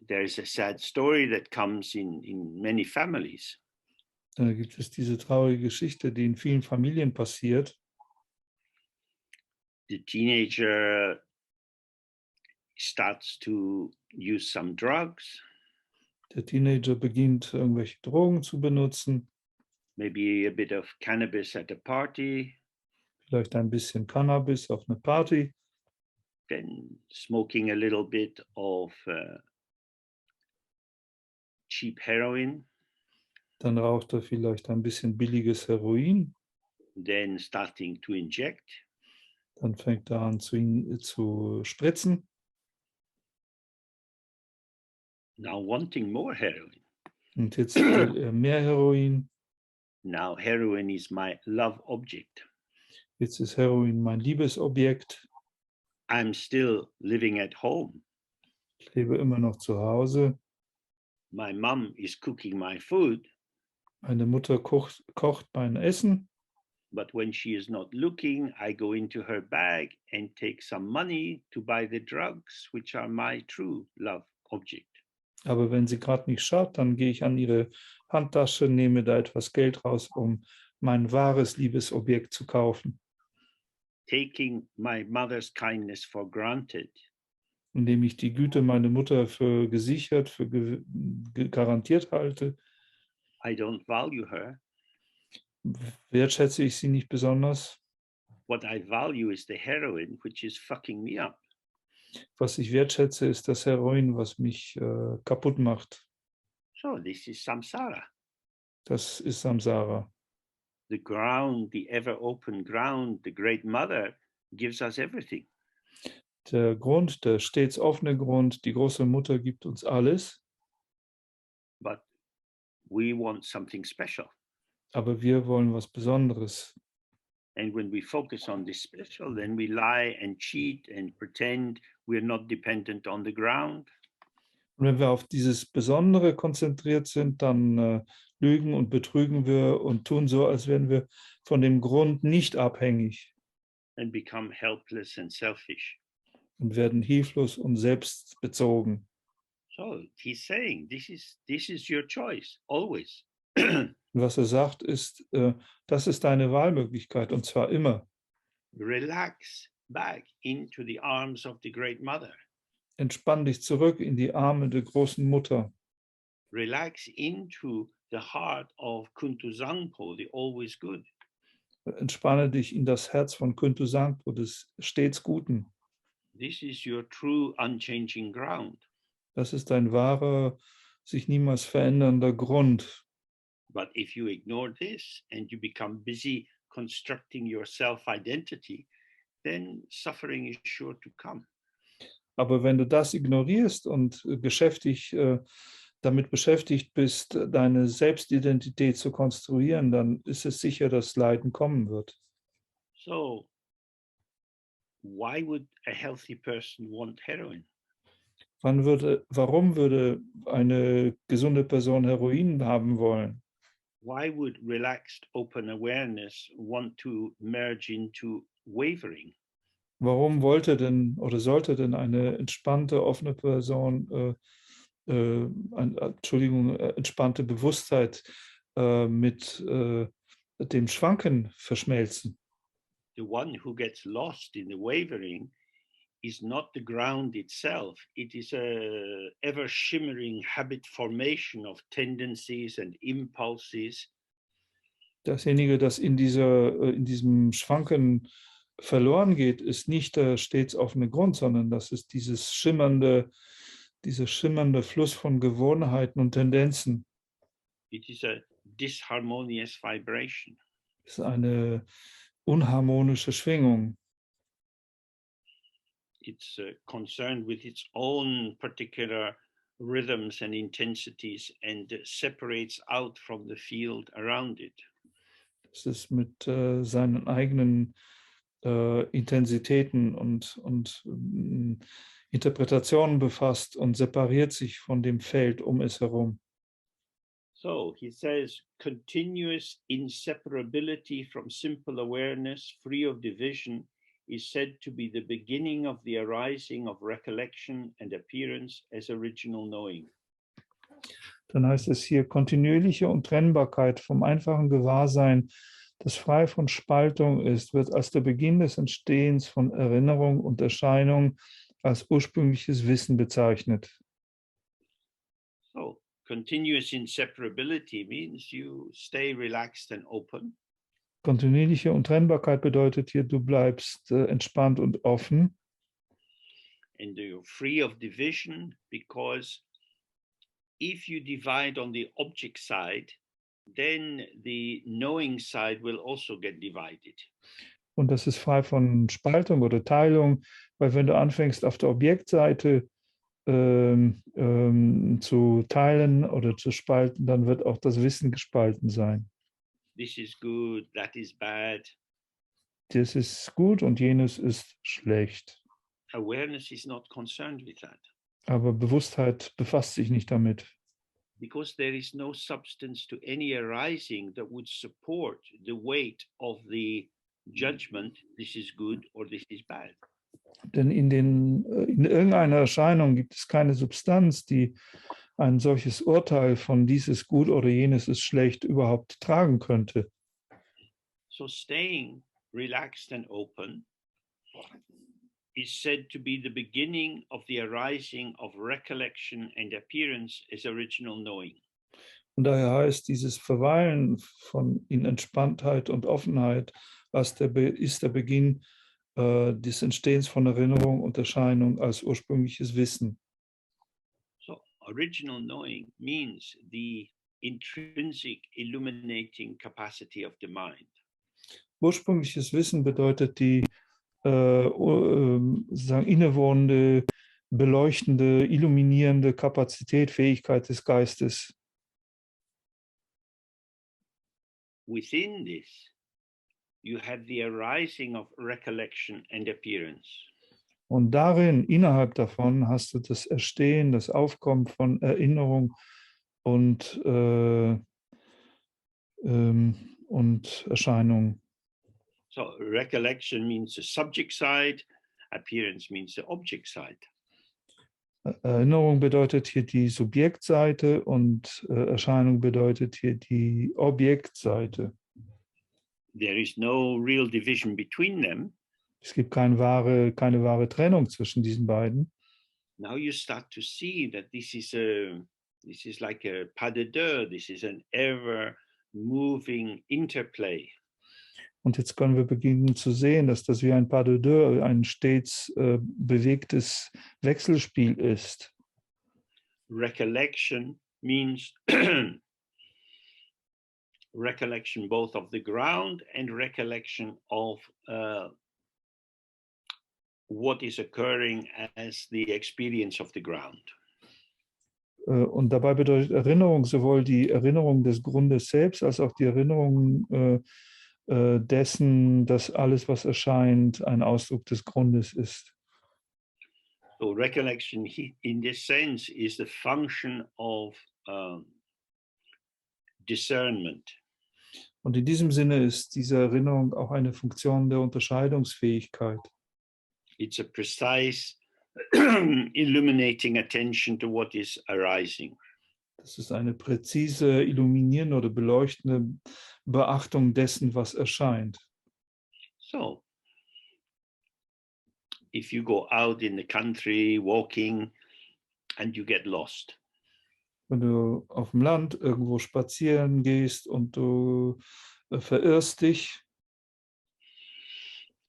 there is a sad story that comes in many families. Da gibt es diese traurige Geschichte, die in vielen Familien passiert. The teenager starts to use some drugs. Der Teenager beginnt, irgendwelche Drogen zu benutzen, maybe a bit of cannabis at a party, vielleicht ein bisschen Cannabis auf einer Party, then smoking a little bit of cheap heroin, dann raucht er vielleicht ein bisschen billiges Heroin, then starting to inject, dann fängt er an zu spritzen, now wanting more heroin. und jetzt will er mehr Heroin. Now heroin is my love object. Jetzt ist Heroin mein Liebesobjekt. I'm still living at home. Ich lebe immer noch zu Hause. My mom is cooking my food, Meine Mutter kocht mein Essen. but when she is not looking, I go into her bag and take some money to buy the drugs, which are my true love object. Aber wenn sie gerade nicht schaut, dann gehe ich an ihre Handtasche, nehme da etwas Geld raus, um mein wahres Liebesobjekt zu kaufen. Taking my mother's kindness for granted, Indem ich die Güte meiner Mutter für gesichert, für garantiert halte, I don't value her. wertschätze ich sie nicht besonders. What I value is the heroin, which is fucking me up. Was ich wertschätze, ist das Heroin, was mich kaputt macht. So this is samsara, Das ist Samsara. the ground, the ever open ground, the great mother gives us everything. Der Grund, der stets offene Grund, die große Mutter gibt uns alles, But we want something special. aber wir wollen was Besonderes. And when we focus on this special, then we lie and cheat and pretend we're not dependent on the ground. Und wenn wir auf dieses Besondere konzentriert sind, dann lügen und betrügen wir und tun so, als wären wir von dem Grund nicht abhängig And become helpless and selfish. und werden hilflos und selbstbezogen. So he's saying, this is your choice, always. Und was er sagt, ist, das ist deine Wahlmöglichkeit, und zwar immer. Relax back into the arms of the great mother. Entspann dich zurück in die Arme der großen Mutter. Relax into the heart of Kuntu Zangpo, the always good. Entspanne dich in das Herz von Kuntu Zangpo, des stets Guten. This is your true unchanging ground. Das ist dein wahrer, sich niemals verändernder Grund. But if you ignore this and you become busy constructing your self-identity, then suffering is sure to come. Aber wenn du das ignorierst und damit beschäftigt bist, deine Selbstidentität zu konstruieren, dann ist es sicher, dass Leiden kommen wird. So, why would a healthy person want heroin? Warum würde eine gesunde Person Heroin haben wollen? Why would relaxed open awareness want to merge into wavering? Warum wollte denn oder sollte denn eine entspannte, offene Person, entspannte Bewusstheit mit dem Schwanken verschmelzen? The one who gets lost in the wavering is not the ground itself. It is a ever shimmering habit formation of tendencies and impulses. Dasjenige, das in diesem Schwanken verloren geht, ist nicht der stets offene Grund, sondern das ist dieser schimmernde Fluss von Gewohnheiten und Tendenzen. It is a disharmonious vibration. Es ist eine unharmonische Schwingung. It's concerned with its own particular rhythms and intensities and separates out from the field around it. Es ist mit seinen eigenen Intensitäten und Interpretationen befasst und separiert sich von dem Feld um es herum. So he says, continuous inseparability from simple awareness, free of division, is said to be the beginning of the arising of recollection and appearance as original knowing. Dann heißt es hier, kontinuierliche Untrennbarkeit vom einfachen Gewahrsein, das frei von Spaltung ist, wird als der Beginn des Entstehens von Erinnerung und Erscheinung als ursprüngliches Wissen bezeichnet. So Continuous inseparability means you stay relaxed and open. Kontinuierliche Untrennbarkeit bedeutet hier, du bleibst entspannt und offen. And you're free of division, because if you divide on the object side, then the knowing side will also get divided. Und das ist frei von Spaltung oder Teilung, weil wenn du anfängst auf der Objektseite zu teilen oder zu spalten, dann wird auch das Wissen gespalten sein. This is good, that is bad. Das ist gut und jenes ist schlecht. Awareness is not concerned with that, Aber Bewusstheit befasst sich nicht damit, because there is no substance to any arising that would support the weight of the judgment, this is good or this is bad. denn in irgendeiner Erscheinung gibt es keine Substanz, die ein solches Urteil von dies ist gut oder jenes ist schlecht überhaupt tragen könnte. So staying relaxed and open is said to be the beginning of the arising of recollection and appearance as original knowing. Und daher heißt dieses Verweilen in Entspanntheit und Offenheit ist der Beginn des Entstehens von Erinnerung und Erscheinung als ursprüngliches Wissen. So original knowing means the intrinsic illuminating capacity of the mind. Ursprüngliches Wissen bedeutet die innewohnende, beleuchtende, illuminierende Kapazität, Fähigkeit des Geistes. Within this, you have the arising of recollection and appearance. Und darin, innerhalb davon, hast du das Erstehen, das Aufkommen von Erinnerung und Erscheinung. So recollection means the subject side, appearance means the object side. Erinnerung bedeutet hier die Subjektseite und Erscheinung bedeutet hier die Objektseite. There is no real division between them. Es gibt keine wahre Trennung zwischen diesen beiden. Now you start to see that this is like a pas de deux. This is an ever moving interplay. Und jetzt können wir beginnen zu sehen, dass das wie ein pas de deux, ein stets bewegtes Wechselspiel ist. Recollection means recollection both of the ground and recollection of what is occurring as the experience of the ground. Und dabei bedeutet Erinnerung sowohl die Erinnerung des Grundes selbst als auch die Erinnerung dessen, dass alles, was erscheint, ein Ausdruck des Grundes ist. So recollection in this sense is the function of discernment. Und in diesem Sinne ist diese Erinnerung auch eine Funktion der Unterscheidungsfähigkeit. It's a precise illuminating attention to what is arising. Das ist eine präzise, illuminierende oder beleuchtende Beachtung dessen, was erscheint. So, if you go out in the country walking and you get lost, Wenn du auf dem Land irgendwo spazieren gehst und du verirrst dich,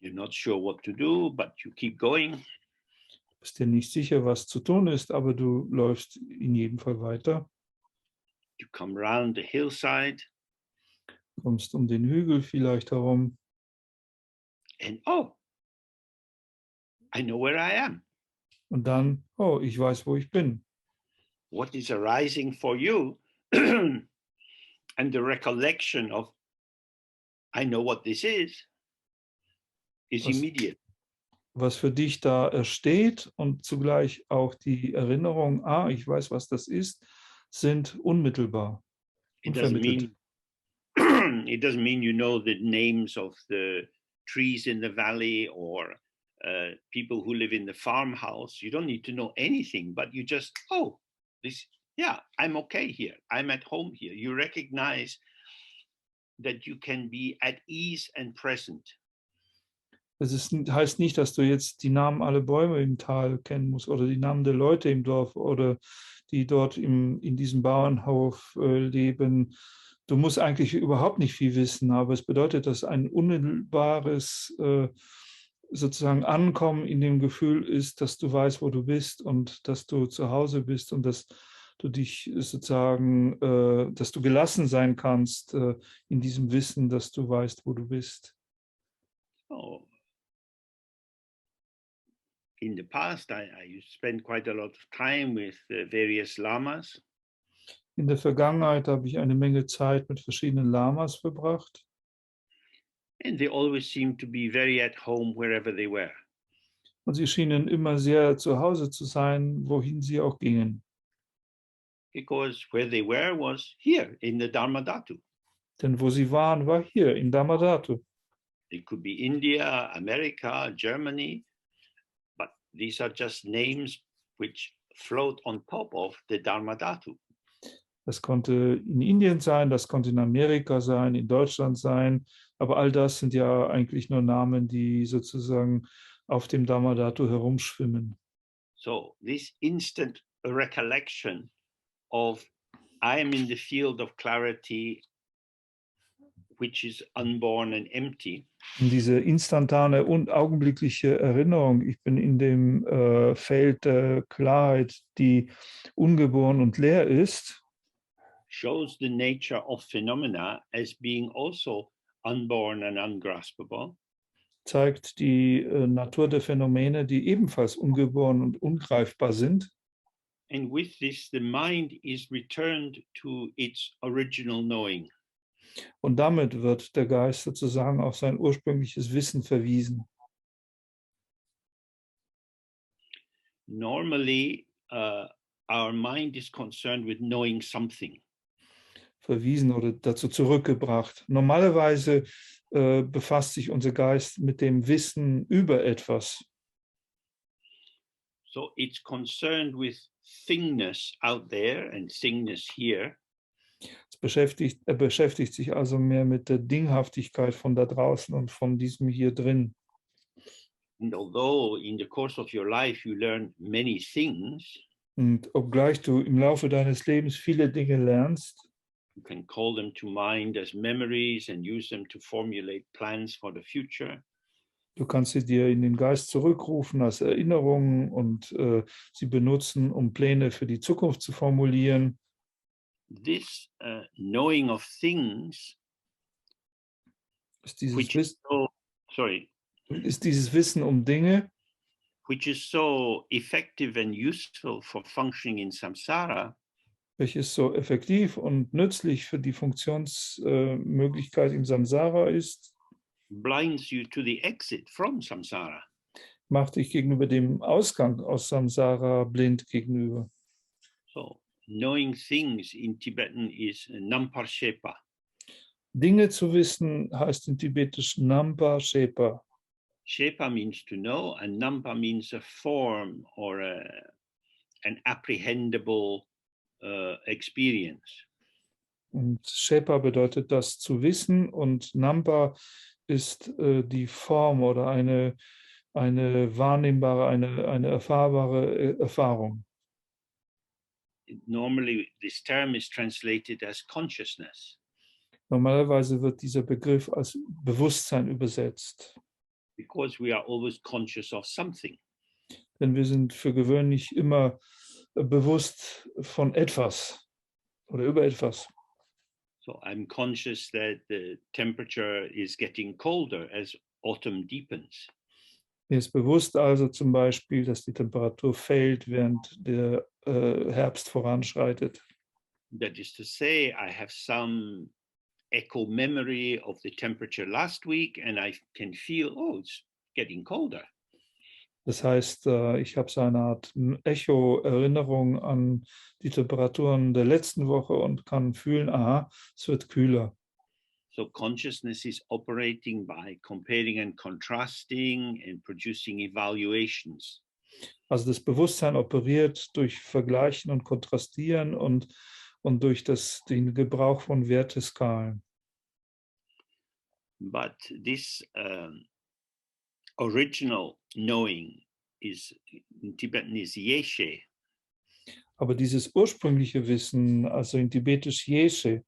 you're not sure what to do, but you keep going. bist dir nicht sicher, was zu tun ist, aber du läufst in jedem Fall weiter, You come round the hillside kommst um den Hügel vielleicht herum and oh, I know where I am. und dann, oh, ich weiß, wo ich bin. What is arising for you and the recollection of I know what this is Was- immediate. Was für dich da entsteht und zugleich auch die Erinnerung, ich weiß, was das ist, sind unmittelbar. It doesn't Unvermittelt. mean it doesn't mean you know the names of the trees in the valley or people who live in the farmhouse. You don't need to know anything, but you just, oh, this, yeah, I'm okay here. I'm at home here. You recognize that you can be at ease and present. heißt nicht, dass du jetzt die Namen aller Bäume im Tal kennen musst oder die Namen der Leute im Dorf oder die dort in diesem Bauernhof leben. Du musst eigentlich überhaupt nicht viel wissen, aber es bedeutet, dass ein unmittelbares sozusagen Ankommen in dem Gefühl ist, dass du weißt, wo du bist und dass du zu Hause bist und dass du dich sozusagen, dass du gelassen sein kannst in diesem Wissen, dass du weißt, wo du bist. Oh. In the past, I spent quite a lot of time with various lamas. In der Vergangenheit habe ich eine Menge Zeit mit verschiedenen Lamas verbracht. And they always seemed to be very at home wherever they were. Und sie schienen immer sehr zu Hause zu sein, wohin sie auch gingen. Because where they were was here in the Dharmadhatu. Denn wo sie waren, war hier in Dharmadhatu. It could be India, America, Germany, but these are just names which float on top of the Dharmadhatu. Das konnte in Indien sein, das konnte in Amerika sein, in Deutschland sein, aber all das sind ja eigentlich nur Namen, die sozusagen auf dem Dharmadhatu herumschwimmen. So this instant recollection of I am in the field of clarity, which is unborn and empty. Und diese instantane und augenblickliche Erinnerung, ich bin in dem Feld der Klarheit, die ungeboren und leer ist, shows the nature of phenomena as being also unborn and ungraspable. zeigt die Natur der Phänomene, die ebenfalls ungeboren und ungreifbar sind. And with this, the mind is returned to its original knowing. Und damit wird der Geist sozusagen auf sein ursprüngliches Wissen verwiesen. Normally, our mind is concerned with knowing something. Verwiesen oder dazu zurückgebracht. Normalerweise befasst sich unser Geist mit dem Wissen über etwas. So it's concerned with thingness out there and thingness here. Er beschäftigt sich also mehr mit der Dinghaftigkeit von da draußen und von diesem hier drin. And although in the course of your life you learn many things, Und obgleich du im Laufe deines Lebens viele Dinge lernst, you can call them to mind as memories and use them to formulate plans for the future. du kannst sie dir in den Geist zurückrufen als Erinnerungen und sie benutzen, um Pläne für die Zukunft zu formulieren. This knowing of things, Ist dieses, which is ist dieses Wissen um Dinge, which is so effective and useful for functioning in samsara, welches so effektiv und nützlich für die Funktionsmöglichkeit im Samsara ist, blinds you to the exit from samsara. macht dich gegenüber dem Ausgang aus Samsara blind gegenüber. So knowing things in Tibetan is nampar shepa. Dinge zu wissen heißt in Tibetisch Nampa Shepa. Shepa means to know, and nampa means a form or an apprehendable experience. Und Shepa bedeutet das zu wissen und Nampa ist die Form oder eine wahrnehmbare, eine erfahrbare Erfahrung. Normally, this term is translated as consciousness. Normalerweise wird dieser Begriff als Bewusstsein übersetzt. Because we are always conscious of something. Denn wir sind für gewöhnlich immer bewusst von etwas oder über etwas. So I'm conscious that the temperature is getting colder as autumn deepens. Mir ist bewusst also zum Beispiel, dass die Temperatur fällt, während der Herbst voranschreitet. That is to say, I have some echo memory of the temperature last week and I can feel, oh, it's getting colder. Das heißt, ich habe so eine Art Echo-Erinnerung an die Temperaturen der letzten Woche und kann fühlen, aha, es wird kühler. So consciousness is operating by comparing and contrasting and producing evaluations. Also das Bewusstsein operiert durch Vergleichen und Kontrastieren und durch den Gebrauch von Werteskalen. But this original knowing is in Tibetan is Yeshe. Aber dieses ursprüngliche Wissen, also in Tibetisch Yeshe,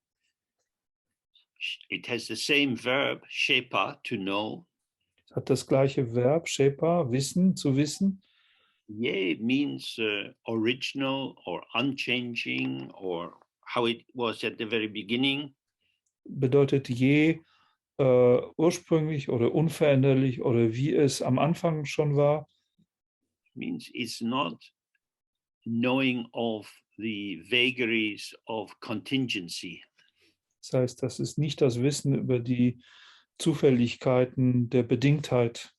It has the same verb, shepa, to know. hat das gleiche Verb, Shepa, Wissen, zu wissen. Ye means original or unchanging, or how it was at the very beginning. Bedeutet je ursprünglich oder unveränderlich oder wie es am Anfang schon war. Means it's not knowing of the vagaries of contingency. Das heißt, das ist nicht das Wissen über die Zufälligkeiten der Bedingtheit,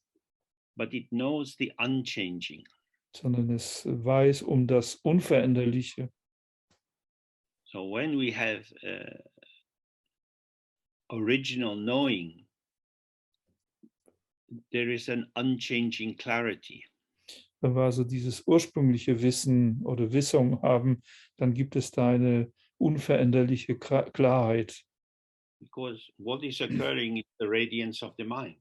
But it knows the unchanging. sondern es weiß um das Unveränderliche. So when we have original knowing, there is an unchanging clarity. Wenn wir also dieses ursprüngliche Wissen oder Wissung haben, dann gibt es da eine unveränderliche Klarheit. Because what is occurring is the radiance of the mind.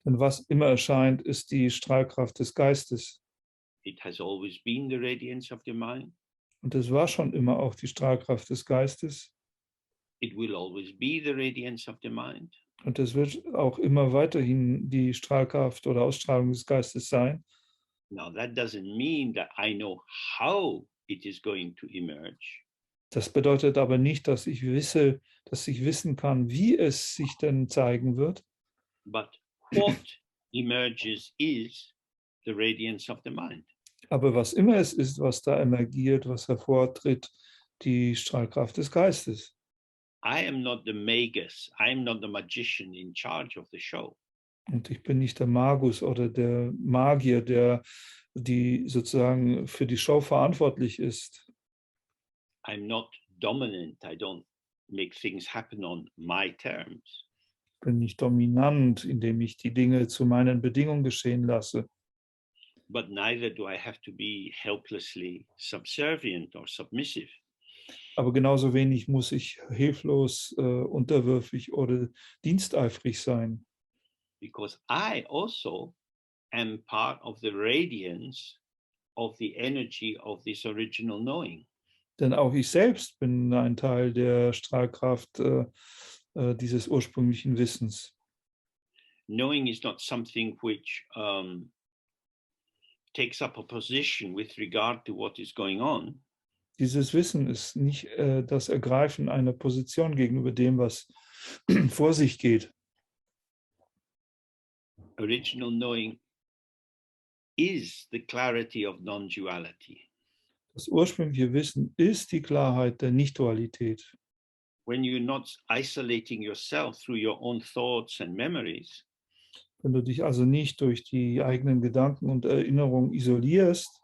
Denn was immer erscheint, ist die Strahlkraft des Geistes. It has always been the radiance of the mind. Und es war schon immer auch die Strahlkraft des Geistes. It will always be the radiance of the mind. Und es wird auch immer weiterhin die Strahlkraft oder Ausstrahlung des Geistes sein. Now, that doesn't mean that I know how it is going to emerge. Das bedeutet aber nicht, dass ich wissen kann, wie es sich denn zeigen wird. But what emerges is the radiance of the mind. Aber was immer es ist, was da emergiert, was hervortritt, die Strahlkraft des Geistes. I am not the magus. I am not the magician in charge of the show. Und ich bin nicht der Magus oder der Magier, die sozusagen für die Show verantwortlich ist. I'm not dominant. I don't make things happen on my terms. Ich bin nicht dominant, indem ich die Dinge zu meinen Bedingungen geschehen lasse. But neither do I have to be helplessly subservient or submissive. Aber genauso wenig muss ich hilflos, unterwürfig oder diensteifrig sein. Because I also am part of the radiance of the energy of this original knowing. Denn auch ich selbst bin ein Teil der Strahlkraft dieses ursprünglichen Wissens. Knowing is not something which takes up a position with regard to what is going on. Dieses Wissen ist nicht das Ergreifen einer Position gegenüber dem, was vor sich geht. Original knowing is the clarity of non-duality. Das ursprüngliche Wissen ist die Klarheit der Nichtdualität. When you're not isolating yourself through your own thoughts and memories, Wenn du dich also nicht durch die eigenen Gedanken und Erinnerungen isolierst,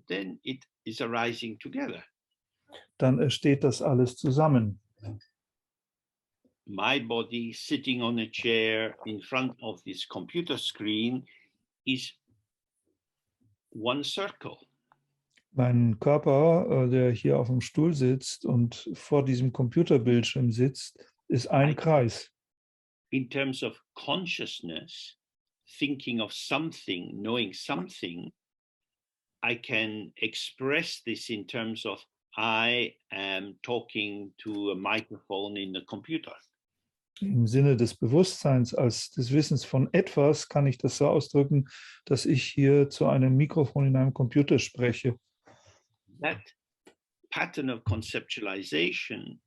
then it is arising together. dann entsteht das alles zusammen. My body sitting on a chair in front of this computer screen is one circle. Mein Körper, der hier auf dem Stuhl sitzt und vor diesem Computerbildschirm sitzt, ist ein Kreis. In terms of consciousness, thinking of something, knowing something, I can express this in terms of I am talking to a microphone in the computer. Im Sinne des Bewusstseins als des Wissens von etwas kann ich das so ausdrücken, dass ich hier zu einem Mikrofon in einem Computer spreche. That pattern of conceptualization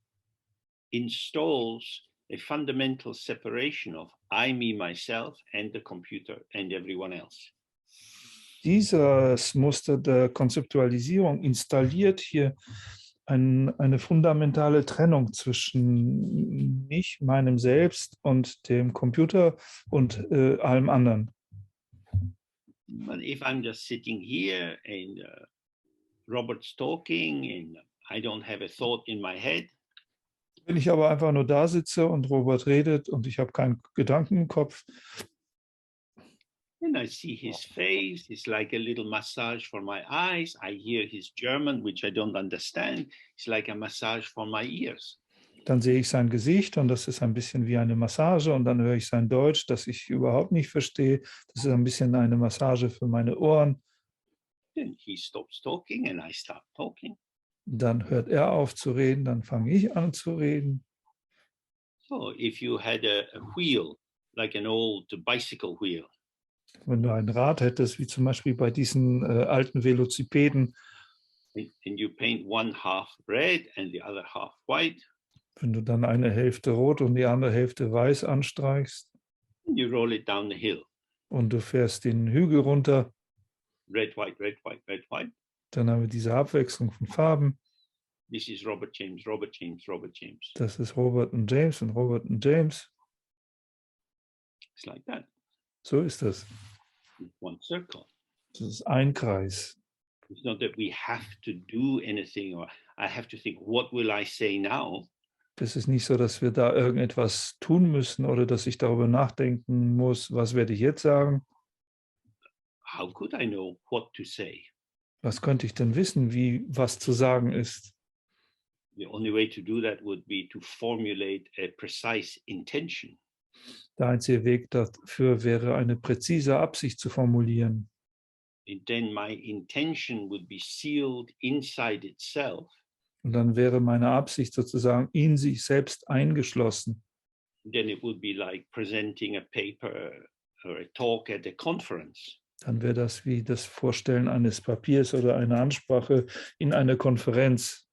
installs a fundamental separation of I, me, myself, and the computer and everyone else. Dieses Muster der Konzeptualisierung installiert hier eine fundamentale Trennung zwischen mich, meinem Selbst und dem Computer und allem anderen. But if I'm just sitting here and Robert's talking and I don't have a thought in my head, Wenn ich aber einfach nur da sitze und Robert redet und ich habe keinen Gedanken im Kopf, and I see his face, it's like a little massage for my eyes. I hear his German, which I don't understand. It's like a massage for my ears. Dann sehe ich sein Gesicht und das ist ein bisschen wie eine Massage und dann höre ich sein Deutsch, das ich überhaupt nicht verstehe. Das ist ein bisschen eine Massage für meine Ohren. Then he stops talking and I start talking. Dann hört er auf zu reden, dann fange ich an zu reden. So if you had a wheel, like an old bicycle wheel, Wenn du ein Rad hättest, wie zum Beispiel bei diesen alten Velocipeden, and you paint one half red and the other half white, wenn du dann eine Hälfte rot und die andere Hälfte weiß anstreichst and you roll it down the hill, und du fährst den Hügel runter, red, white, red, white, red, white. dann haben wir diese Abwechslung von Farben. This is Robert James, Robert James, Robert James. Das ist Robert und James und Robert und James. It's like that, So ist das. one circle. Das ist ein Kreis. It's not that we have to do anything or I have to think, what will I say now? Es ist nicht so, dass wir da irgendetwas tun müssen oder dass ich darüber nachdenken muss, was werde ich jetzt sagen? How could I know what to say? Was könnte ich denn wissen, wie was zu sagen ist? The only way to do that would be to formulate a precise intention. Der einzige Weg dafür wäre, eine präzise Absicht zu formulieren. And then my intention would be sealed inside itself. Und dann wäre meine Absicht sozusagen in sich selbst eingeschlossen. Then it would be like presenting a paper or a talk at a conference. Dann wäre das wie das Vorstellen eines Papiers oder einer Ansprache in einer Konferenz.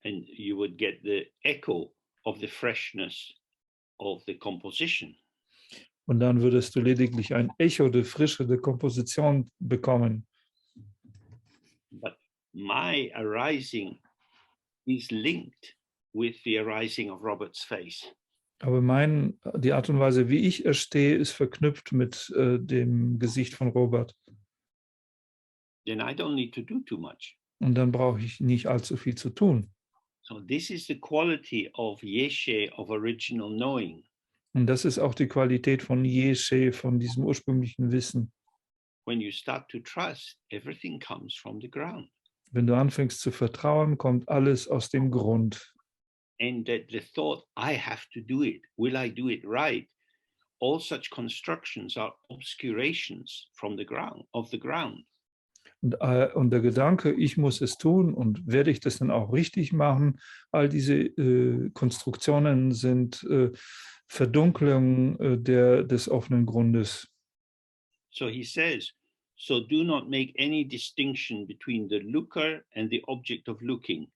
And you would get the echo of the freshness of the composition. Und dann würdest du lediglich ein Echo der Frische der Komposition bekommen. But my arising is linked with the arising of Robert's face. Aber die Art und Weise, wie ich erstehe, ist verknüpft mit dem Gesicht von Robert. Then I don't need to do too much. Und dann brauche ich nicht allzu viel zu tun. So this is the quality of Yeshe, of original knowing. Und das ist auch die Qualität von Yeshe, von diesem ursprünglichen Wissen. When you start to trust, everything comes from the ground. Wenn du anfängst zu vertrauen, kommt alles aus dem Grund. And that the thought, I have to do it, will I do it right? All such constructions are obscurations from the ground, of the ground. Und der Gedanke, ich muss es tun und werde ich das dann auch richtig machen, all diese Konstruktionen sind Verdunklungen des offenen Grundes. So he says, so do not make any distinction between the looker and the object of looking,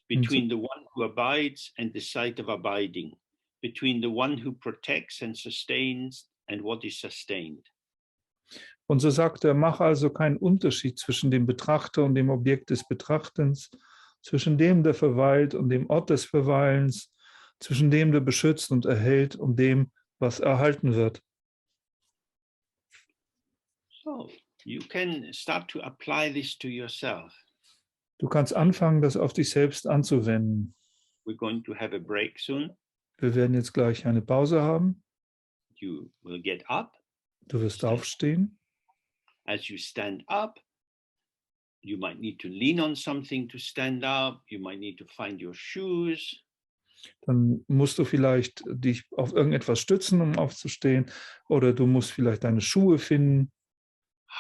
between the one who abides and the site of abiding, between the one who protects and sustains and what is sustained. Und so sagt er, mach also keinen Unterschied zwischen dem Betrachter und dem Objekt des Betrachtens, zwischen dem, der verweilt und dem Ort des Verweilens, zwischen dem, der beschützt und erhält und dem, was erhalten wird. So you can start to apply this to yourself. Du kannst anfangen, das auf dich selbst anzuwenden. We're going to have a break soon. Wir werden jetzt gleich eine Pause haben. You will get up. Du wirst aufstehen. As you stand up, you might need to lean on something to stand up. You might need to find your shoes. Dann musst du vielleicht dich auf irgendetwas stützen, um aufzustehen. Oder du musst vielleicht deine Schuhe finden.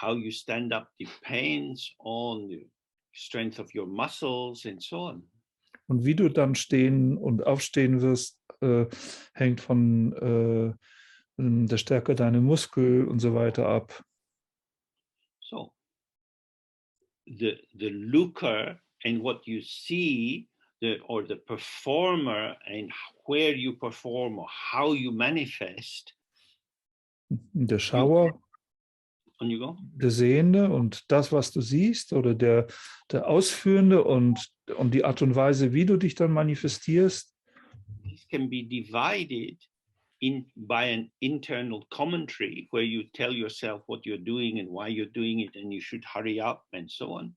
How you stand up depends on the strength of your muscles and so on. Und wie du dann stehen und aufstehen wirst, hängt von der Stärke deiner Muskeln und so weiter ab. So the looker and what you see, or the performer and where you perform or how you manifest. Der Schauer, On you go. der Sehende und das, was du siehst, oder der Ausführende und die Art und Weise, wie du dich dann manifestierst. This can be divided by an internal commentary where you tell yourself what you're doing and why you're doing it and you should hurry up and so on.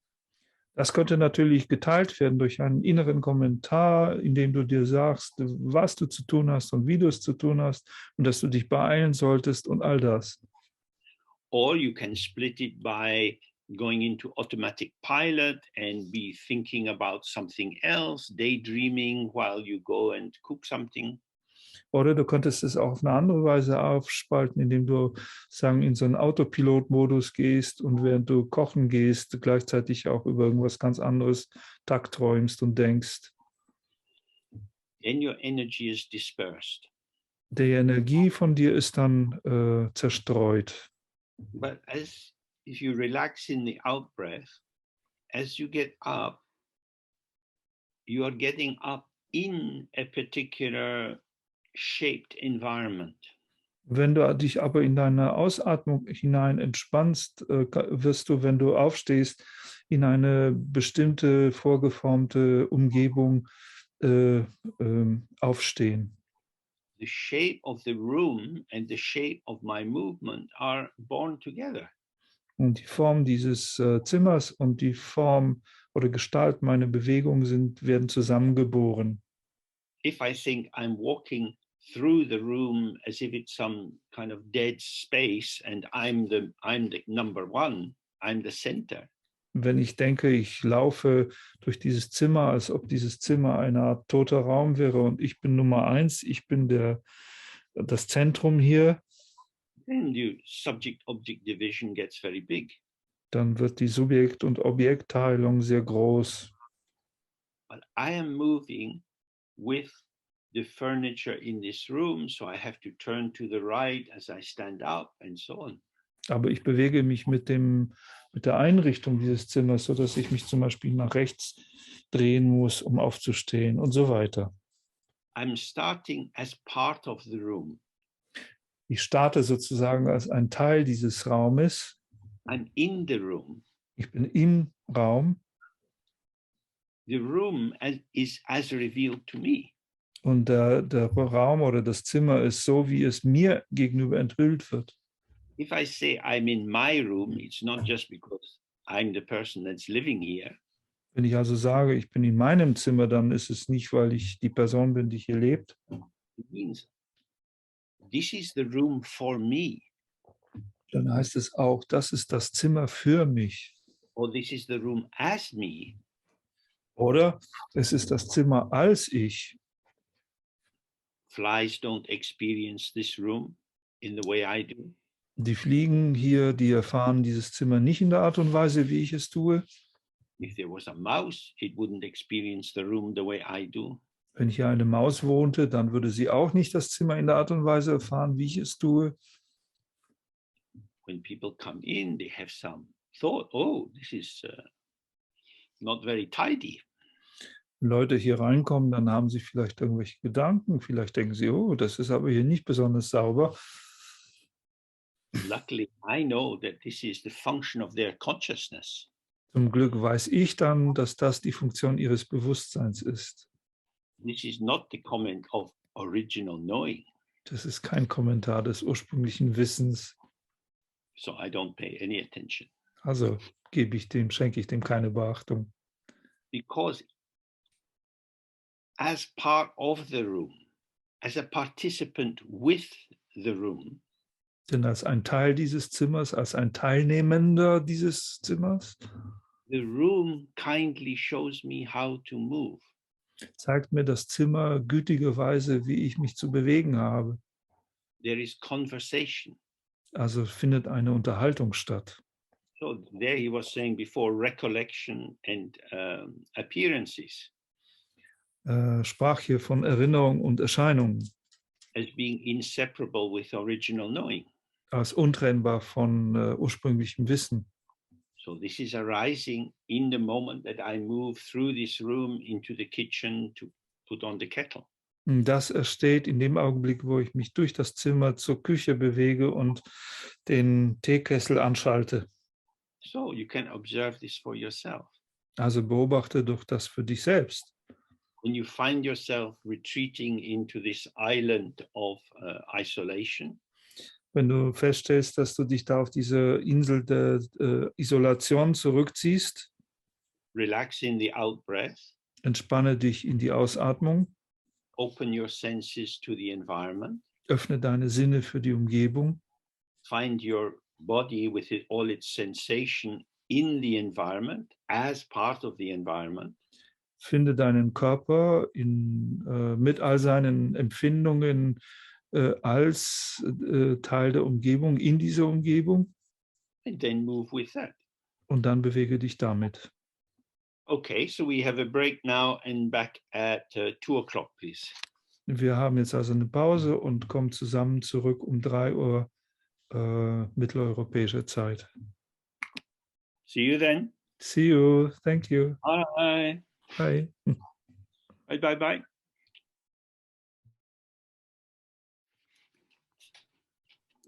Das könnte natürlich geteilt werden durch einen inneren Kommentar, in dem du dir sagst, was du zu tun hast und wie du es zu tun hast und dass du dich beeilen solltest und all das. Or you can split it by going into automatic pilot and be thinking about something else, daydreaming while you go and cook something. Oder du könntest es auch auf eine andere Weise aufspalten, indem du sagen, in so einen Autopilot-Modus gehst und während du kochen gehst, gleichzeitig auch über irgendwas ganz anderes tagträumst und denkst. Then your energy is dispersed. Die Energie von dir ist dann zerstreut. But if you relax in the out breath, as you get up, you are getting up in a particular shaped environment. Wenn du dich aber in deine Ausatmung hinein entspannst, wirst du, wenn du aufstehst, in eine bestimmte vorgeformte Umgebung aufstehen. The shape of the room and the shape of my movement are born together. Und die Form dieses Zimmers und die Form oder Gestalt meiner Bewegung werden zusammengeboren. If I think I'm walking through the room as if it's some kind of dead space and I'm the number one, I'm the center. Wenn ich denke, ich laufe durch dieses Zimmer, als ob dieses Zimmer eine Art toter Raum wäre und ich bin Nummer 1, ich bin das Zentrum hier, Then the subject-object division gets very big. dann wird die Subjekt- und Objektteilung sehr groß. But I am moving with the furniture in this room, so I have to turn to the right as I stand up and so on. Aber ich bewege mich mit der Einrichtung dieses Zimmers, sodass ich mich zum Beispiel nach rechts drehen muss, um aufzustehen und so weiter. I'm starting as part of the room. Ich starte sozusagen als ein Teil dieses Raumes. I'm in the room. Ich bin im Raum. The room is as revealed to me. Und der Raum oder das Zimmer ist so, wie es mir gegenüber enthüllt wird. If I say I'm in my room, it's not just because I'm the person that's living here. Wenn ich also sage, ich bin in meinem Zimmer, dann ist es nicht, weil ich die Person bin, die hier lebt. It means this is the room for me. Dann heißt es auch, das ist das Zimmer für mich. Or this is the room as me. Oder es ist das Zimmer als ich. Flies don't experience this room in the way I do. Die Fliegen hier, die erfahren dieses Zimmer nicht in der Art und Weise, wie ich es tue. If there was a mouse, it wouldn't experience the room the way I do. Wenn hier eine Maus wohnte, dann würde sie auch nicht das Zimmer in der Art und Weise erfahren, wie ich es tue. When people come in, they have some thought, oh, this is not very tidy. Wenn Leute hier reinkommen, dann haben sie vielleicht irgendwelche Gedanken. Vielleicht denken sie, oh, das ist aber hier nicht besonders sauber. Luckily, I know that this is the function of their consciousness. Zum Glück weiß ich dann, dass das die Funktion ihres Bewusstseins ist. This is not the comment of original knowing. Das ist kein Kommentar des ursprünglichen Wissens. So I don't pay any attention. Also schenke ich dem keine Beachtung. Because as part of the room, as a participant with the room, Denn als ein Teil dieses Zimmers, als ein Teilnehmender dieses Zimmers, the room kindly shows me how to move. zeigt mir das Zimmer gütigerweise, wie ich mich zu bewegen habe. There is conversation. Also findet eine Unterhaltung statt. So there he was saying before recollection and appearances Sprach hier von Erinnerung und Erscheinungen as being inseparable with original knowing. als untrennbar von ursprünglichem Wissen. So this is arising in the moment that I move through this room into the kitchen to put on the kettle. Das entsteht in dem Augenblick, wo ich mich durch das Zimmer zur Küche bewege und den Teekessel anschalte. So you can observe this for yourself. Also beobachte doch das für dich selbst. When you find yourself retreating into this island of isolation, Wenn du feststellst, dass du dich da auf diese Insel der Isolation zurückziehst, relax in the out breath, entspanne dich in die Ausatmung, open your senses to the environment, öffne deine Sinne für die Umgebung, find your body with all its sensation in the environment, as part of the environment. Finde deinen Körper mit all seinen Empfindungen als Teil der Umgebung, in dieser Umgebung. And then move with that. Und dann bewege dich damit. Okay, so we have a break now and back at 2 o'clock, please. Wir haben jetzt also eine Pause und kommen zusammen zurück um 3 Uhr mitteleuropäischer Zeit. See you then. See you. Thank you. Bye. Bye. Bye, bye, bye.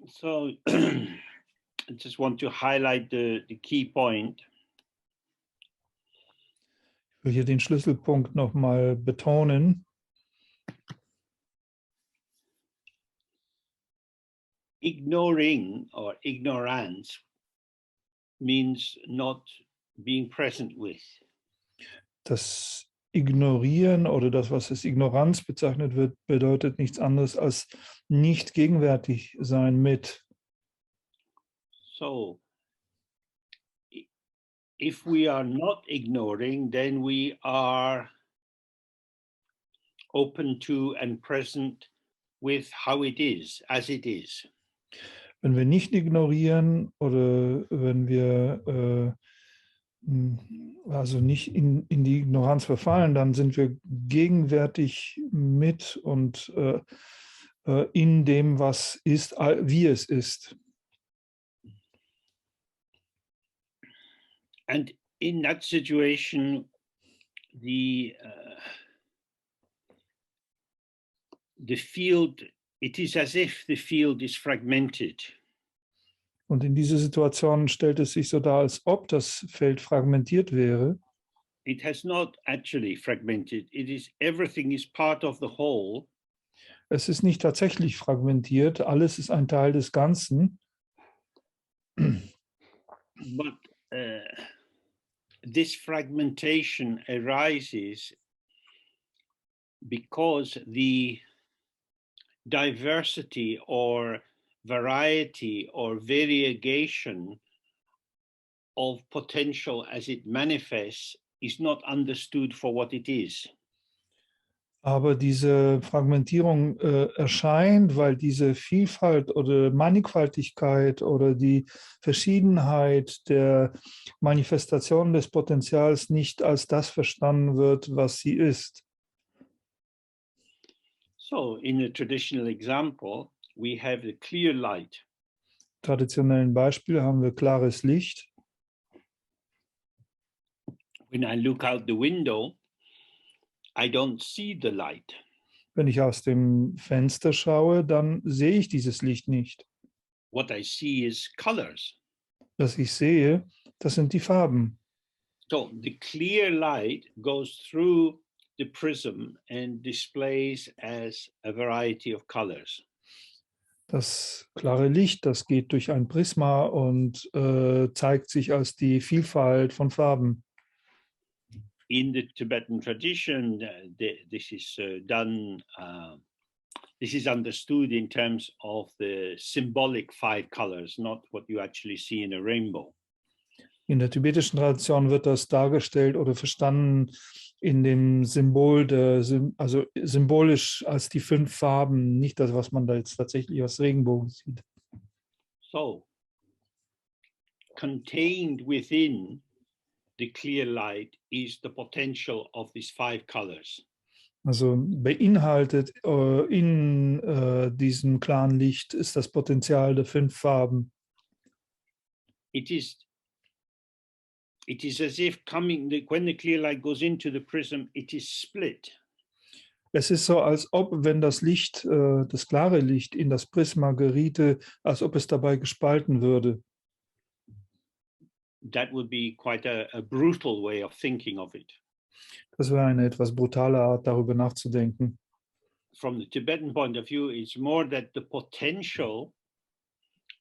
So I just want to highlight the key point. Ich will hier den Schlüsselpunkt nochmal betonen. Ignoring or ignorance means not being present with. Das Ignorieren oder das, was als Ignoranz bezeichnet wird, bedeutet nichts anderes als nicht gegenwärtig sein mit. So if we are not ignoring, then we are open to and present with how it is, as it is. Wenn wir nicht ignorieren oder wenn wir also nicht in die Ignoranz verfallen, dann sind wir gegenwärtig mit und in dem, was ist, wie es ist. And in that situation, the field, it is as if the field is fragmented. Und in dieser Situation stellt es sich so dar, als ob das Feld fragmentiert wäre. It has not actually fragmented. It is, everything is part of the whole. Es ist nicht tatsächlich fragmentiert, alles ist ein Teil des Ganzen. But this fragmentation arises because the diversity or variety or variegation of potential as it manifests is not understood for what it is. Aber diese Fragmentierung erscheint, weil diese Vielfalt oder Mannigfaltigkeit oder die Verschiedenheit der Manifestation des Potenzials nicht als das verstanden wird, was sie ist. So in a traditional example, we have the clear light. Traditionellen Beispiel haben wir klares Licht. When I look out the window, I don't see the light. Wenn ich aus dem Fenster schaue, dann sehe ich dieses Licht nicht. What I see is colors. Was ich sehe, das sind die Farben. So the clear light goes through the prism and displays as a variety of colors. Das klare Licht, das geht durch ein Prisma und zeigt sich als die Vielfalt von Farben. In the Tibetan tradition, this is done. This is understood in terms of the symbolic 5 colors, not what you actually see in a rainbow. In der tibetischen Tradition wird das dargestellt oder verstanden in dem Symbol, also symbolisch als die 5 Farben, nicht das, was man da jetzt tatsächlich aus Regenbogen sieht. So, contained within the clear light is the potential of these 5 colors. Also beinhaltet in diesem klaren Licht ist das Potenzial der 5 Farben. It is as if when the clear light goes into the prism, it is split. Es ist so, als ob, wenn das Licht, das klare Licht in das Prisma geriete, als ob es dabei gespalten würde. That would be quite a brutal way of thinking of it. Das wäre eine etwas brutale Art, darüber nachzudenken. From the Tibetan point of view, it's more that the potential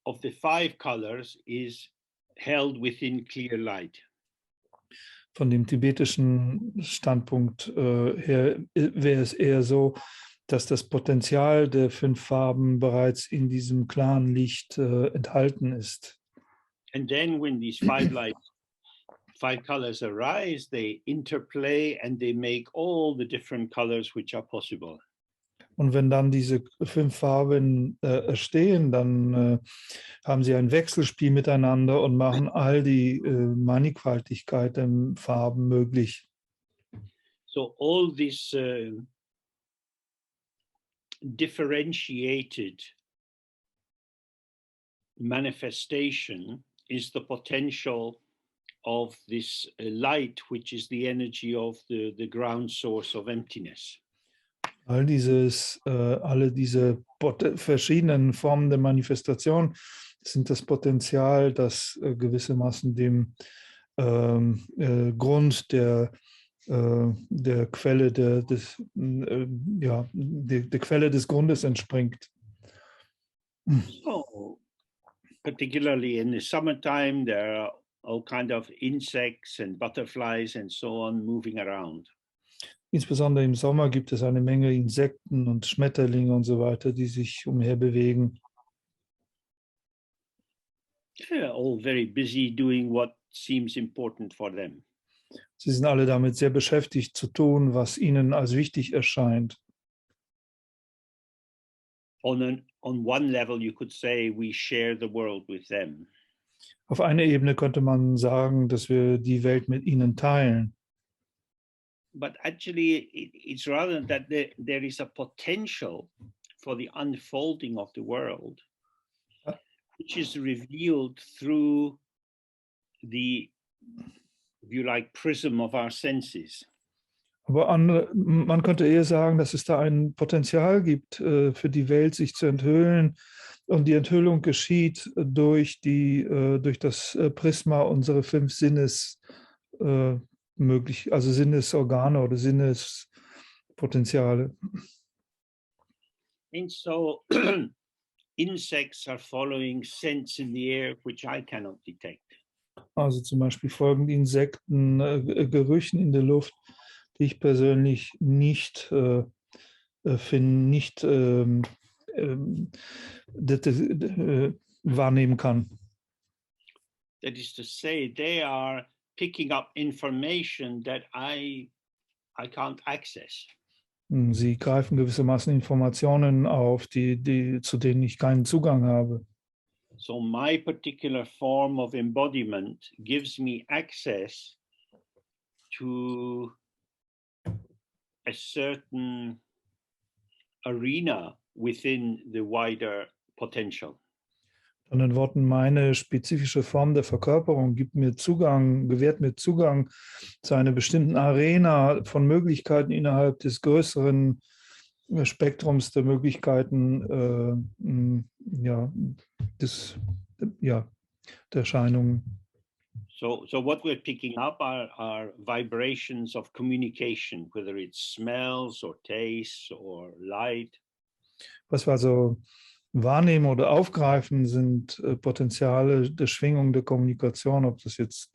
of the 5 colors is held within clear light. Von dem tibetischen Standpunkt her wäre es eher so, dass das Potenzial der 5 Farben bereits in diesem klaren Licht enthalten ist. And then when these 5 lights 5 colors arise, they interplay and they make all the different colors which are possible. Und wenn dann diese 5 Farben entstehen, dann haben sie ein Wechselspiel miteinander und machen all die Mannigfaltigkeit der Farben möglich. So all this differentiated manifestation is the potential of this light, which is the energy of the ground source of emptiness. Alle diese verschiedenen Formen der Manifestation sind das Potenzial, das gewissermaßen dem Grund der Quelle der Quelle des Grundes entspringt. So, particularly in the summertime, there are all kind of insects and butterflies and so on moving around. Insbesondere im Sommer gibt es eine Menge Insekten und Schmetterlinge und so weiter, die sich umherbewegen. They're all very busy doing what seems important for them. Sie sind alle damit sehr beschäftigt zu tun, was ihnen als wichtig erscheint. On one level, you could say we share the world with them. Auf einer Ebene könnte man sagen, dass wir die Welt mit ihnen teilen. But actually, it's rather that there is a potential for the unfolding of the world, which is revealed through the, if you like, prism of our senses. Aber man könnte eher sagen, dass es da ein Potenzial gibt, für die Welt sich zu enthüllen. Und die Enthüllung geschieht durch das Prisma unserer 5 also Sinnesorgane oder Sinnespotenziale. And so insects are following scents in the air, which I cannot detect. Also zum Beispiel folgen die Insekten Gerüchen in der Luft, die ich persönlich nicht wahrnehmen kann. That is to say, they are picking up information that I can't access. Sie greifen gewissermaßen Informationen auf, zu denen ich keinen Zugang habe. So my particular form of embodiment gives me access to a certain arena within the wider potential. In anderen Worten, meine spezifische Form der Verkörperung gewährt mir Zugang zu einer bestimmten Arena von Möglichkeiten innerhalb des größeren Spektrums der Möglichkeiten der Erscheinungen. So what we're picking up are vibrations of communication, whether it's smells or tastes or light. Was wir also wahrnehmen oder aufgreifen, sind Potenziale der Schwingung der Kommunikation, ob das jetzt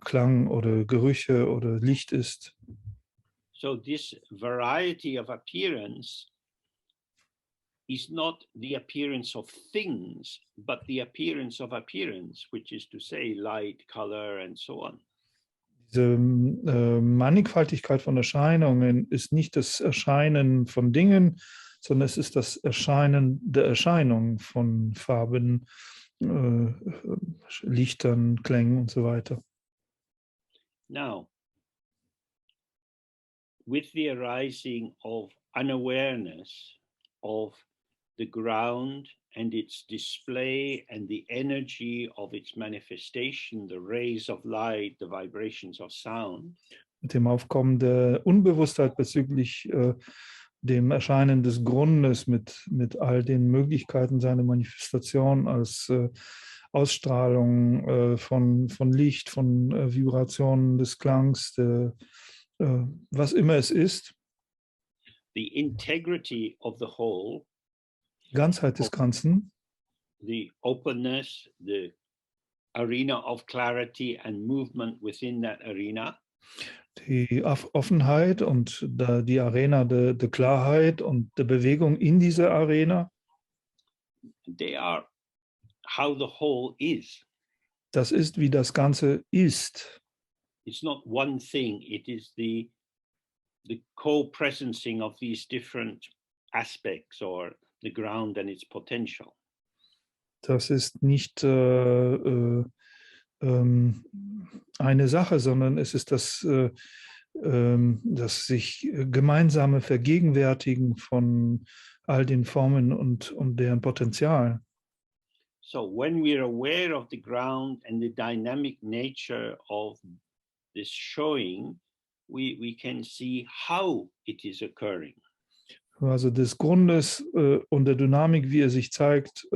Klang oder Gerüche oder Licht ist. So this variety of appearance is not the appearance of things, but the appearance of appearance, which is to say light, color, and so on. Diese Mannigfaltigkeit von Erscheinungen ist nicht das Erscheinen von Dingen, sondern es ist das Erscheinen der Erscheinung von Farben, Lichtern, Klängen und so weiter. Now, with the arising of unawareness of the ground and its display and the energy of its manifestation, the rays of light, the vibrations of sound. Mit dem Aufkommen der Unbewusstheit bezüglich dem Erscheinen des Grundes mit all den Möglichkeiten seiner Manifestation als Ausstrahlung von Licht, von Vibrationen des Klangs, was immer es ist. The integrity of the whole. Ganzheit des Ganzen. The openness, the arena of clarity and movement within that arena. Die Offenheit und die Arena der Klarheit und der Bewegung in dieser Arena. They are how the whole is. Das ist, wie das Ganze ist. It's not one thing, it is the co-presencing of these different aspects or the ground and its potential. Das ist nicht eine Sache, sondern es ist das sich gemeinsame Vergegenwärtigen von all den Formen und deren Potenzial. So when we're aware of the ground and the dynamic nature of this showing, we can see how it is occurring. Also des Grundes und der Dynamik, wie er sich zeigt,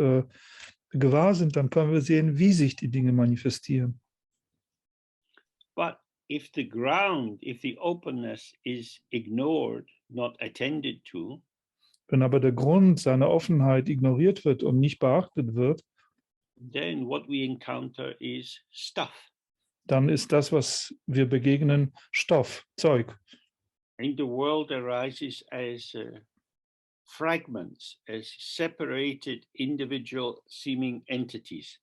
gewahr sind, dann können wir sehen, wie sich die Dinge manifestieren. But if the openness is ignored, not attended to, wenn aber der Grund, seine Offenheit ignoriert wird und nicht beachtet wird, then what we encounter is stuff. Dann ist das, was wir begegnen, Stoff, Zeug. And the world arises as fragments, as separated individual seeming entities.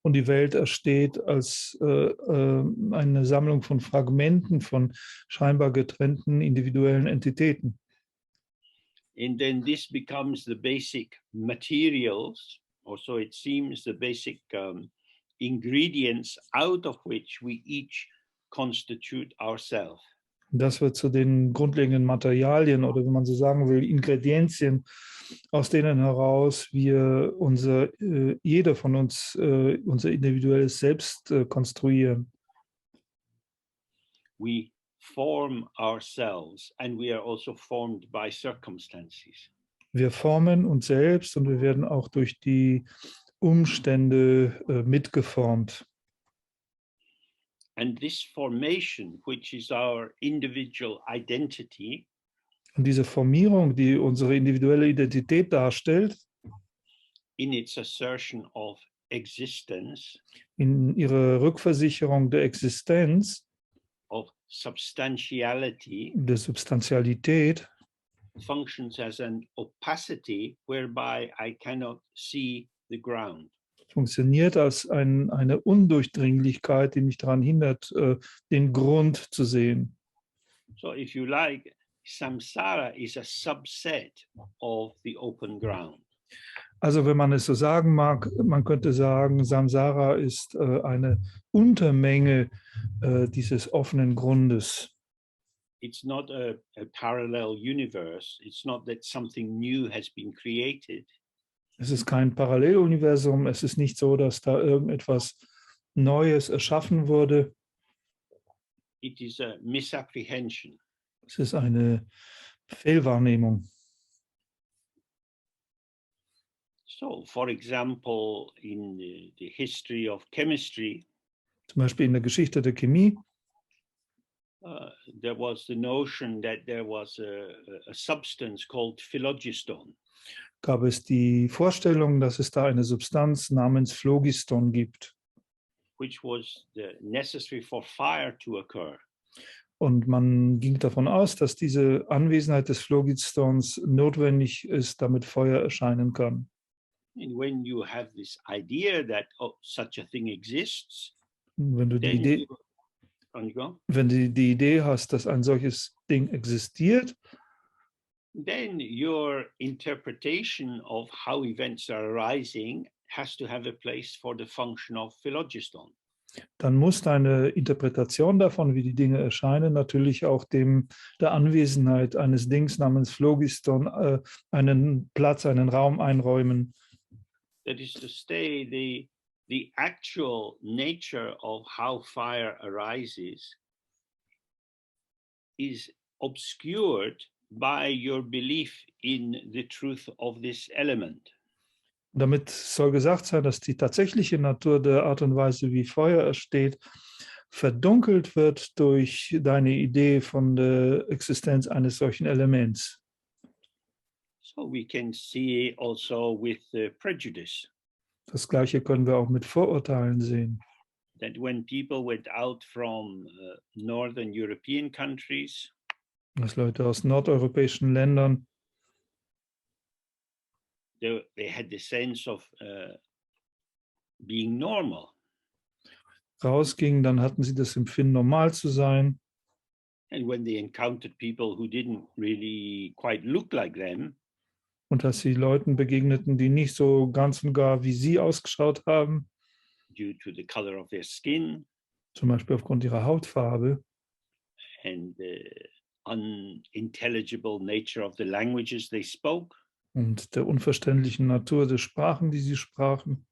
Und die Welt entsteht als eine Sammlung von Fragmenten von scheinbar getrennten individuellen Entitäten. And then this becomes the basic materials, or so it seems, the basic ingredients out of which we each constitute ourselves. Das wird zu den grundlegenden Materialien oder, wenn man so sagen will, Ingredienzien, aus denen heraus wir jeder von uns unser individuelles Selbst konstruieren. We form ourselves and we are also formed by circumstances. Wir formen uns selbst und wir werden auch durch die Umstände mitgeformt. And this formation, which is our individual identity, und diese Formierung, die unsere individuelle Identität darstellt, in its assertion of existence, in ihrer Rückversicherung der Existenz, of substantiality, der Substantialität, functions as an opacity whereby I cannot see the ground. Funktioniert als eine Undurchdringlichkeit, die mich daran hindert, den Grund zu sehen. So if you like, samsara is a subset of the open ground. Also wenn man es so sagen mag, man könnte sagen, Samsara ist eine Untermenge dieses offenen Grundes. It's not a parallel universe. It's not that something new has been created. Es ist kein Paralleluniversum. Es ist nicht so, dass da irgendetwas Neues erschaffen wurde. It is a misapprehension. Es ist eine Fehlwahrnehmung. So, for example, in the history of chemistry, zum Beispiel in der Geschichte der Chemie, there was the notion that there was a substance called phlogiston. Gab es die Vorstellung, dass es da eine Substanz namens Phlogiston gibt. Which was necessary for fire to occur. Und man ging davon aus, dass diese Anwesenheit des Phlogistons notwendig ist, damit Feuer erscheinen kann. And when you have this idea that such a thing exists, wenn du die Idee hast, dass ein solches Ding existiert, then your interpretation of how events are arising has to have a place for the function of phlogiston. Dann muss deine Interpretation davon, wie die Dinge erscheinen, natürlich auch der Anwesenheit eines Dings namens Phlogiston einen Platz, einen Raum einräumen. That is to say, the actual nature of how fire arises is obscured by your belief in the truth of this element. Damit soll gesagt sein, dass die tatsächliche Natur der Art und Weise, wie Feuer entsteht, verdunkelt wird durch deine Idee von der Existenz eines solchen Elements. So we can see also with prejudice. Das Gleiche können wir auch mit Vorurteilen sehen. That when people went out from northern European countries, dass Leute aus nordeuropäischen Ländern, they had the sense of being normal. rausgingen, dann hatten sie das Empfinden, normal zu sein. And when they encountered people who didn't really quite look like them, Und dass sie Leuten begegneten, die nicht so ganz und gar wie sie ausgeschaut haben, due to the color of their skin zum Beispiel aufgrund ihrer Hautfarbe and the unintelligible nature of the languages they spoke, und der unverständlichen Natur der Sprachen, die sie sprachen,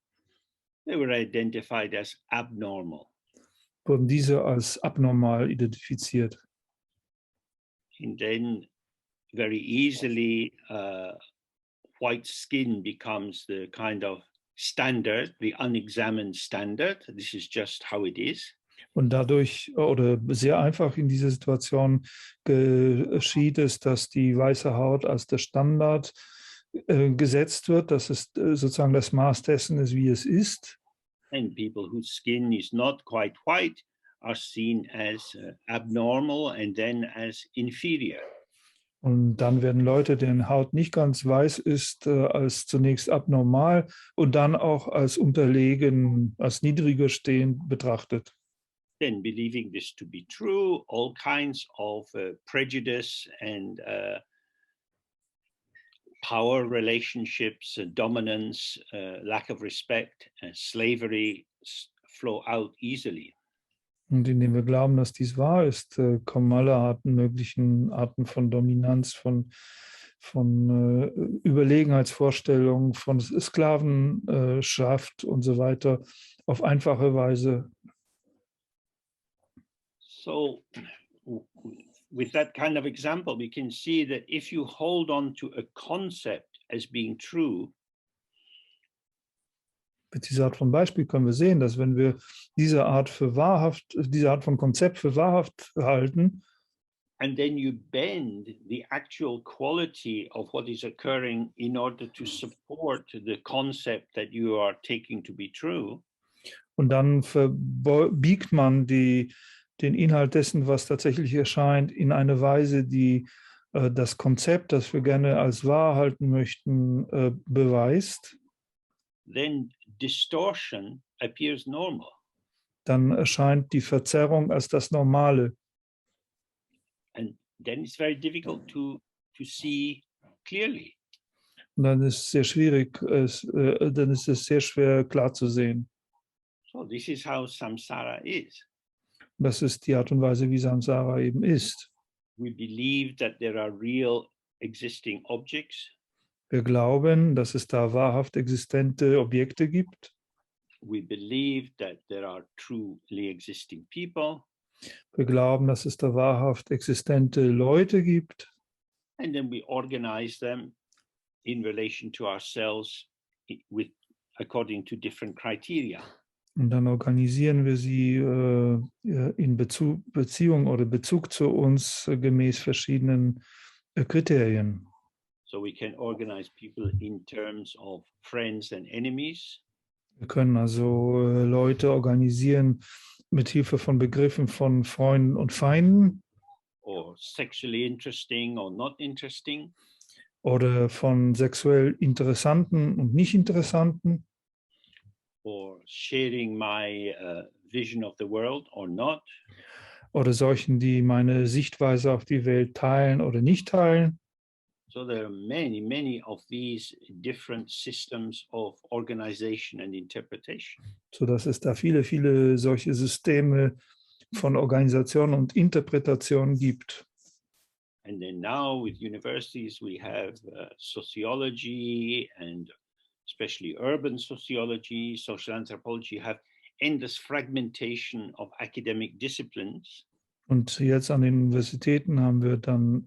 they were identified as abnormal. wurden diese als abnormal identifiziert. And then very easily, white skin becomes the kind of standard, the unexamined standard. This is just how it is. Und dadurch oder sehr einfach in dieser Situation geschieht es, dass die weiße Haut als der Standard gesetzt wird, dass es sozusagen das Maß dessen ist, wie es ist. And people whose skin is not quite white are seen as abnormal and then as inferior. Und dann werden Leute, deren Haut nicht ganz weiß ist, als zunächst abnormal und dann auch als unterlegen, als niedriger stehend betrachtet. Then, believing this to be true, all kinds of prejudice and power relationships, dominance, lack of respect, slavery flow out easily. Und indem wir glauben, dass dies wahr ist, kommen alle möglichen Arten von Dominanz, von Überlegenheitsvorstellungen, von Sklavenschaft und so weiter auf einfache Weise. So, with that kind of example, we can see that if you hold on to a concept as being true, Mit dieser Art von Beispiel können wir sehen, dass wenn wir diese Art von Konzept für wahrhaft halten, and then you bend the actual quality of what is occurring in order to support the concept that you are taking to be true, und dann verbiegt man den Inhalt dessen, was tatsächlich erscheint, in eine Weise, die das Konzept, das wir gerne als wahr halten möchten, beweist, then distortion appears normal. dann erscheint die Verzerrung als das Normale. And then it's very difficult to see clearly. Und dann ist es sehr schwierig, dann ist es sehr schwer klar zu sehen. So this is how samsara is. Und das ist die Art und Weise, wie Samsara eben ist. We believe that there are real existing objects. Wir glauben, dass es da wahrhaft existente Objekte gibt. We believe that there are truly existing people. Wir glauben, dass es da wahrhaft existente Leute gibt. And then we organize them in relation to ourselves according to different criteria. Und dann organisieren wir sie in Beziehung oder Bezug zu uns gemäß verschiedenen Kriterien. So we can organize people in terms of friends and enemies. Wir können also Leute organisieren mit Hilfe von Begriffen von Freunden und Feinden. Or sexually interesting or not interesting. Oder von sexuell Interessanten und nicht Interessanten. Or sharing my vision of the world or not. Oder solchen, die meine Sichtweise auf die Welt teilen oder nicht teilen. So there are many, many of these different systems of organization and interpretation. Sodass es da viele, viele solche Systeme von Organisation und Interpretation gibt. And then now with universities we have sociology and especially urban sociology, social anthropology have endless fragmentation of academic disciplines. Und jetzt an den Universitäten haben wir dann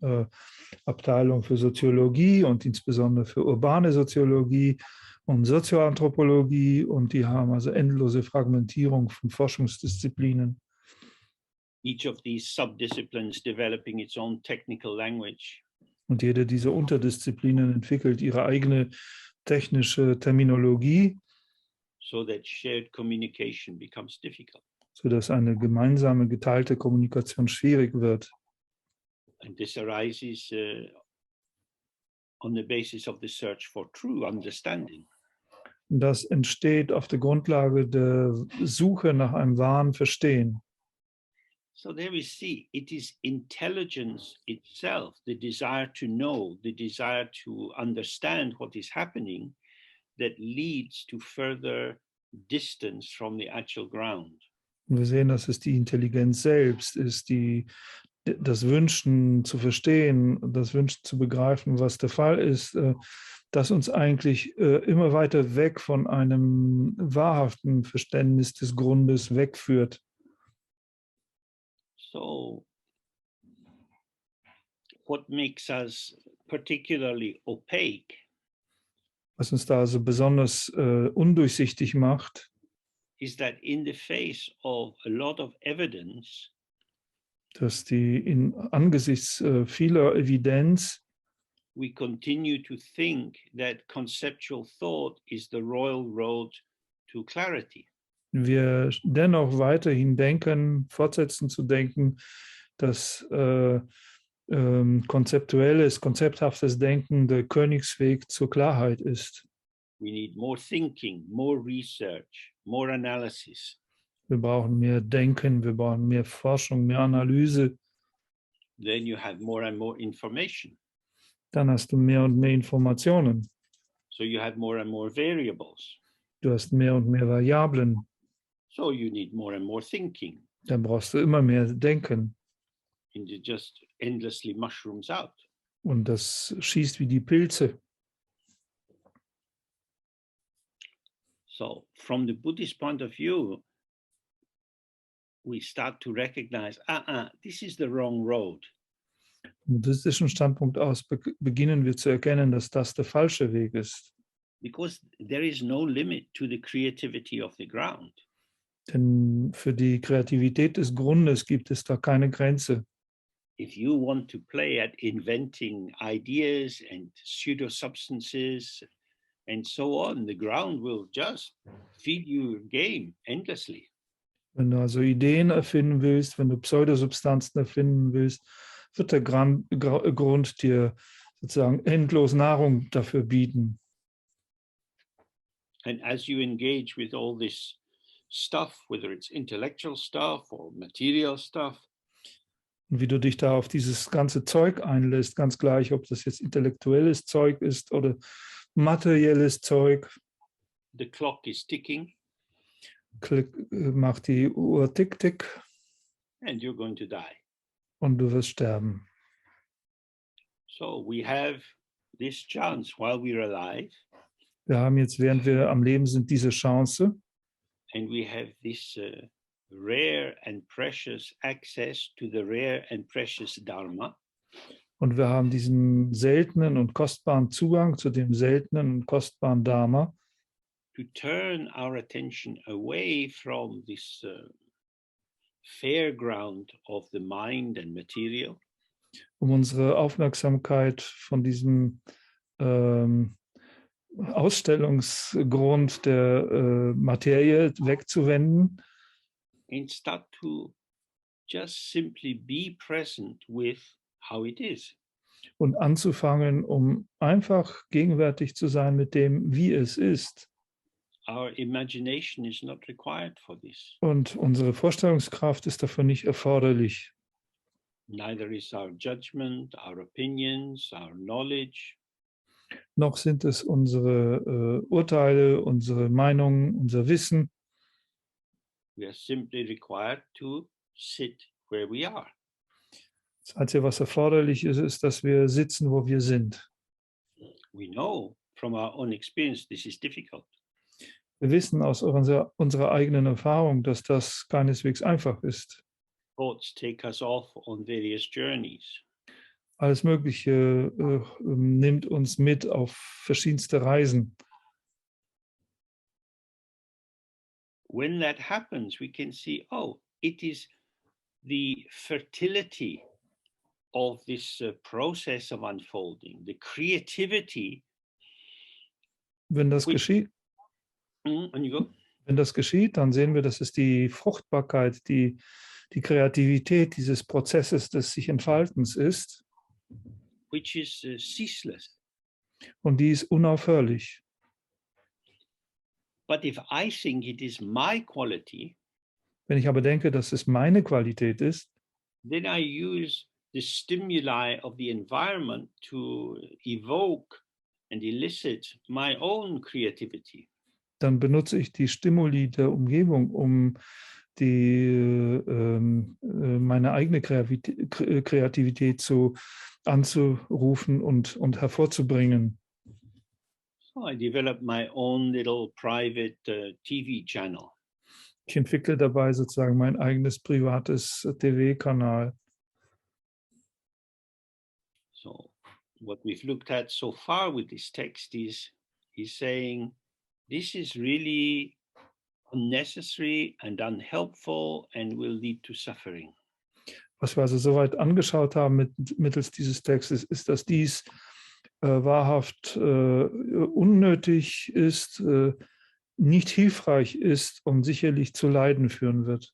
Abteilungen für Soziologie und insbesondere für urbane Soziologie und Sozioanthropologie und die haben also endlose Fragmentierung von Forschungsdisziplinen. Each of these subdisciplines developing its own technical language. Und jede dieser Unterdisziplinen entwickelt ihre eigene technische Terminologie, so that shared communication becomes difficult. Sodass eine gemeinsame, geteilte Kommunikation schwierig wird. And this arises on the basis of the search for true understanding. Und das entsteht auf der Grundlage der Suche nach einem wahren Verstehen. So there we see, it is intelligence itself, the desire to know, the desire to understand what is happening, that leads to further distance from the actual ground. Und wir sehen, dass es die Intelligenz selbst ist, das Wünschen zu verstehen, das Wünschen zu begreifen, was der Fall ist, das uns eigentlich immer weiter weg von einem wahrhaften Verständnis des Grundes wegführt. So, what makes us particularly opaque Was uns da also besonders undurchsichtig macht, is that in the face of a lot of evidence, dass angesichts vieler Evidenz we continue to think that conceptual thought is the royal road to clarity. wir dennoch weiterhin fortsetzen zu denken, dass konzepthaftes Denken der Königsweg zur Klarheit ist. We need more thinking, more research, more analysis. Wir brauchen mehr Denken, wir brauchen mehr Forschung, mehr Analyse. Then you have more and more information. Dann hast du mehr und mehr Informationen. So you have more and more variables. Du hast mehr und mehr Variablen. So you need more and more thinking. Dann brauchst du immer mehr Denken. And it just endlessly mushrooms out. Und das schießt wie die Pilze. So from the Buddhist point of view, we start to recognize, this is the wrong road. Vom buddhistischen Standpunkt aus beginnen wir zu erkennen, dass das der falsche Weg ist. Because there is no limit to the creativity of the ground. Denn für die Kreativität des Grundes gibt es da keine Grenze. If you want to play at inventing ideas and pseudo-substances and so on, the ground will just feed you your game endlessly. Wenn du also Ideen erfinden willst, wenn du Pseudosubstanzen erfinden willst, wird der Grund dir sozusagen endlos Nahrung dafür bieten. And as you engage with all this stuff, whether it's intellectual stuff or material stuff, Und wie du dich da auf dieses ganze Zeug einlässt, ganz gleich, ob das jetzt intellektuelles Zeug ist oder materielles Zeug, the clock is ticking macht die Uhr tick-tick and you're going to die. und du wirst sterben. So we have this chance while we're alive, Wir haben jetzt, während wir am Leben sind, diese Chance and we have this rare and precious access to the rare and precious Dharma. und wir haben diesen seltenen und kostbaren Zugang zu dem seltenen und kostbaren Dharma, To turn our attention away from this fairground of the mind and material, um unsere Aufmerksamkeit von diesem Ausstellungsgrund der Materie wegzuwenden and start to just simply be present with how it is. und anzufangen, um einfach gegenwärtig zu sein mit dem, wie es ist. Our imagination is not required for this. Und unsere Vorstellungskraft ist dafür nicht erforderlich. Neither is our judgment, our opinions, our knowledge. Noch sind es unsere Urteile, unsere Meinungen, unser Wissen. We are simply required to sit where we are. Das Einzige, was erforderlich ist, ist, dass wir sitzen, wo wir sind. We know from our own experience this is difficult. Wir wissen aus unserer eigenen Erfahrung, dass das keineswegs einfach ist. Thoughts take us off on various journeys. Alles Mögliche nimmt uns mit auf verschiedenste Reisen. When that happens, we can see, it is the fertility of this process of unfolding, the creativity. Wenn das geschieht, And you go. Wenn das geschieht, dann sehen wir, dass es die Fruchtbarkeit, die Kreativität dieses Prozesses des sich Entfaltens ist. Which is ceaseless. Und die ist unaufhörlich. But if I think it is my quality, Wenn ich aber denke, dass es meine Qualität ist, then I use the stimuli of the environment to evoke and elicit my own creativity. dann benutze ich die Stimuli der Umgebung, um meine eigene Kreativität anzurufen und hervorzubringen. So I developed my own little private TV channel. Ich entwickle dabei sozusagen mein eigenes privates TV-Kanal. So what we've looked at so far with this text is he's saying this is really unnecessary and unhelpful and will lead to suffering. Was wir also soweit angeschaut haben mittels dieses Textes, ist, dass dies wahrhaft unnötig ist, nicht hilfreich ist und sicherlich zu Leiden führen wird.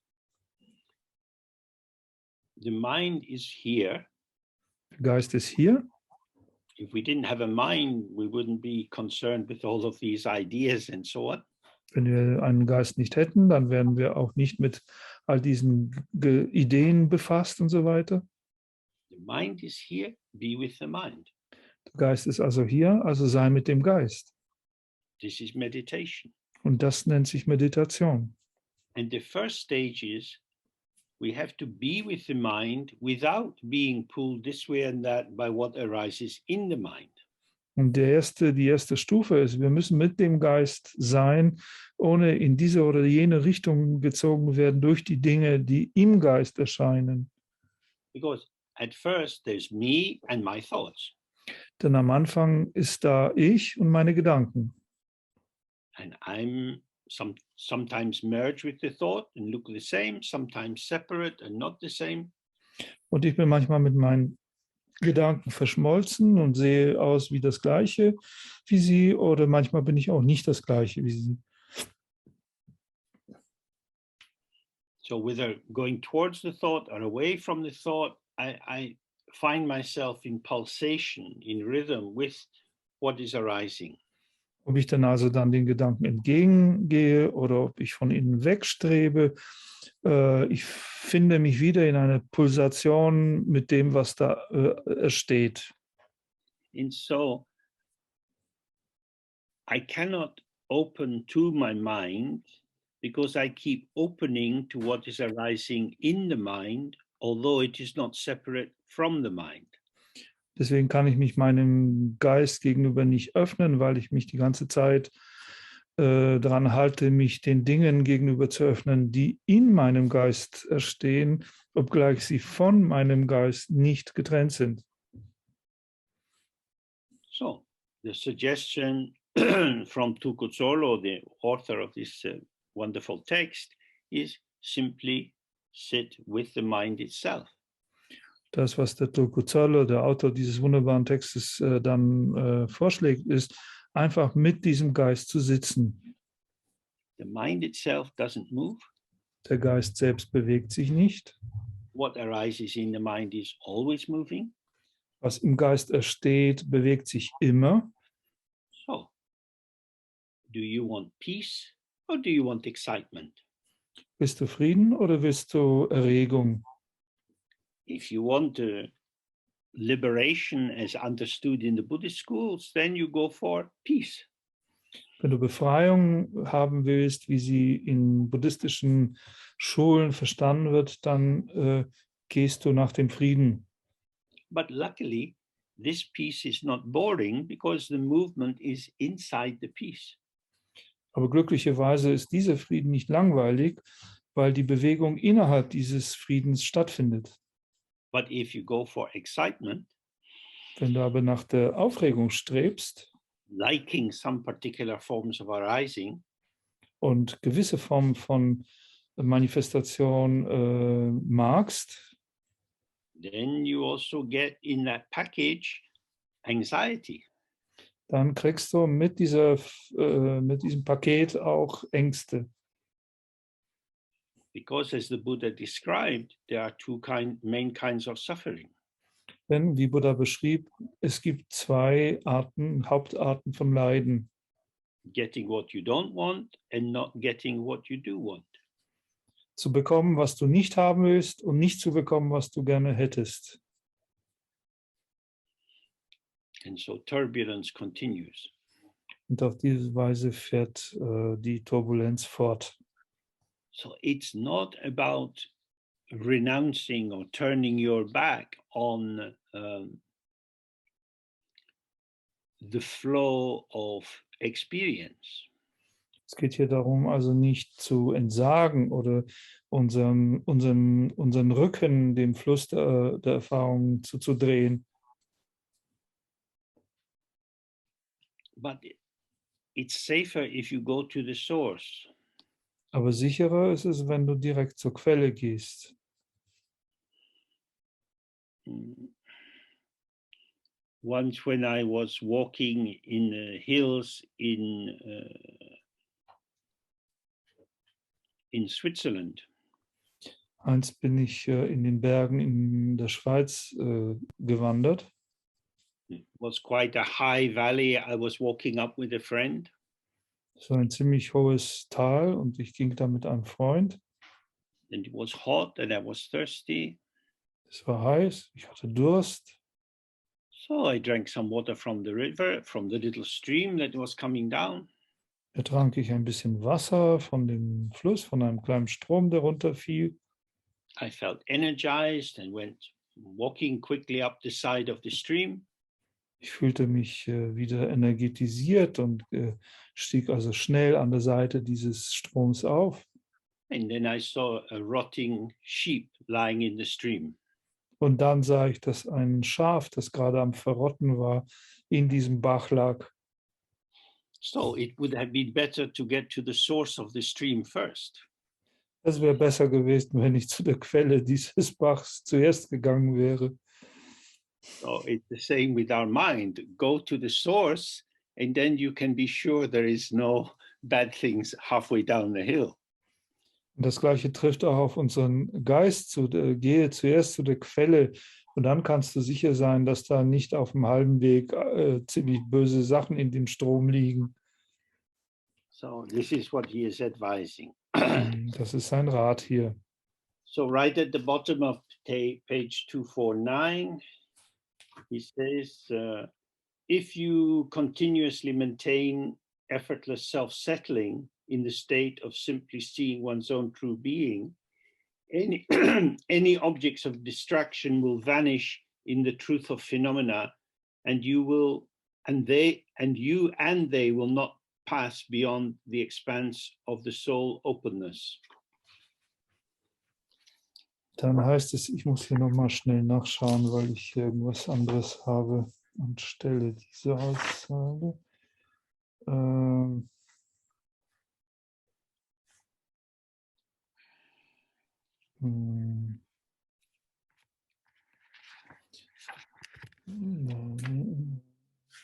The mind is here. Der Geist ist hier. If we didn't have a mind, we wouldn't be concerned with all of these ideas and so on. Wenn wir einen Geist nicht hätten, dann wären wir auch nicht mit all diesen Ideen befasst und so weiter. The mind is here, be with the mind. Der Geist ist also hier, also sei mit dem Geist. This is meditation. Und das nennt sich Meditation. And the first stage is we have to be with the mind without being pulled this way and that by what arises in the mind. Und die erste Stufe ist, wir müssen mit dem Geist sein, ohne in diese oder jene Richtung gezogen werden durch die Dinge, die im Geist erscheinen. Because at first there's me and my thoughts. Denn am Anfang ist da ich und meine Gedanken. And I'm sometimes merge with the thought and look the same, sometimes separate and not the same. Und ich bin manchmal mit meinen Gedanken verschmolzen und sehe aus wie das Gleiche wie sie, oder manchmal bin ich auch nicht das Gleiche wie sie. So whether going towards the thought or away from the thought, I find myself in pulsation, in rhythm with what is arising. Ob ich dann also dann den Gedanken entgegengehe oder ob ich von ihnen wegstrebe, ich finde mich wieder in einer Pulsation mit dem, was da entsteht. And so I cannot open to my mind because I keep opening to what is arising in the mind, although it is not separate from the mind. Deswegen kann ich mich meinem Geist gegenüber nicht öffnen, weil ich mich die ganze Zeit daran halte, mich den Dingen gegenüber zu öffnen, die in meinem Geist entstehen, obgleich sie von meinem Geist nicht getrennt sind. So the suggestion from Tukuzzolo, the author of this wonderful text, is simply sit with the mind itself. Das, was der Tukuzzolo, der Autor dieses wunderbaren Textes, dann vorschlägt, ist, einfach mit diesem Geist zu sitzen. The mind itself doesn't move. Der Geist selbst bewegt sich nicht. What arises in the mind is always moving. Was im Geist entsteht, bewegt sich immer. So, do you want peace or do you want excitement? Willst du Frieden oder willst du Erregung? If you want liberation as understood in the Buddhist schools, then you go for peace. Wenn du Befreiung haben willst, wie sie in buddhistischen Schulen verstanden wird, dann gehst du nach dem Frieden. But luckily, this peace is not boring because the movement is inside the peace. Aber glücklicherweise ist dieser Frieden nicht langweilig, weil die Bewegung innerhalb dieses Friedens stattfindet. But if you go for excitement, wenn du aber nach der Aufregung strebst, liking some particular forms of arising, und gewisse Formen von Manifestation magst, then you also get in that package anxiety. Dann kriegst du mit diesem Paket auch Ängste. Because as the Buddha described, there are two main kinds of suffering. Denn, wie Buddha beschrieb, es gibt zwei Hauptarten von Leiden. getting what you don't want and not getting what you do want. Zu bekommen, was du nicht haben willst und nicht zu bekommen, was du gerne hättest. And so turbulence continues. Und auf diese Weise fährt die Turbulenz fort. So it's not about renouncing or turning your back on the flow of experience. Es geht hier darum, also nicht zu entsagen oder unseren Rücken dem Fluss der Erfahrungen zuzudrehen. But it's safer if you go to the source. Aber sicherer ist es, wenn du direkt zur Quelle gehst. Once when I was walking in the hills in Switzerland. Einst bin ich in den Bergen in der Schweiz gewandert. It was quite a high valley. I was walking up with a friend. Es war ein ziemlich hohes Tal und ich ging da mit einem Freund. And it was hot and I was thirsty. Es war heiß, ich hatte Durst. So I drank some water from the river, from the little stream that was coming down. Da trank ich ein bisschen Wasser von dem Fluss, von einem kleinen Strom, der runterfiel. I felt energized and went walking quickly up the side of the stream. Ich fühlte mich wieder energetisiert und stieg also schnell an der Seite dieses Stroms auf. And then I saw a rotting sheep lying in the stream. Und dann sah ich, dass ein Schaf, das gerade am Verrotten war, in diesem Bach lag. So it would have been better to get to the source of the stream first. Es wäre besser gewesen, wenn ich zu der Quelle dieses Bachs zuerst gegangen wäre. So it's the same with our mind. Go to the source and then you can be sure there is no bad things halfway down the hill. Und das Gleiche trifft auch auf unseren Geist zu. Gehe zuerst zu der Quelle und dann kannst du sicher sein, dass da nicht auf dem halben Weg ziemlich böse Sachen in dem Strom liegen. So this is what he is advising. Das ist sein Rat hier. So right at the bottom of page 249, he says, if you continuously maintain effortless self-settling in the state of simply seeing one's own true being, any objects of distraction will vanish in the truth of phenomena, and they will not pass beyond the expanse of the soul openness. Dann heißt es, ich muss hier nochmal schnell nachschauen, weil ich irgendwas anderes habe anstelle dieser Aussage.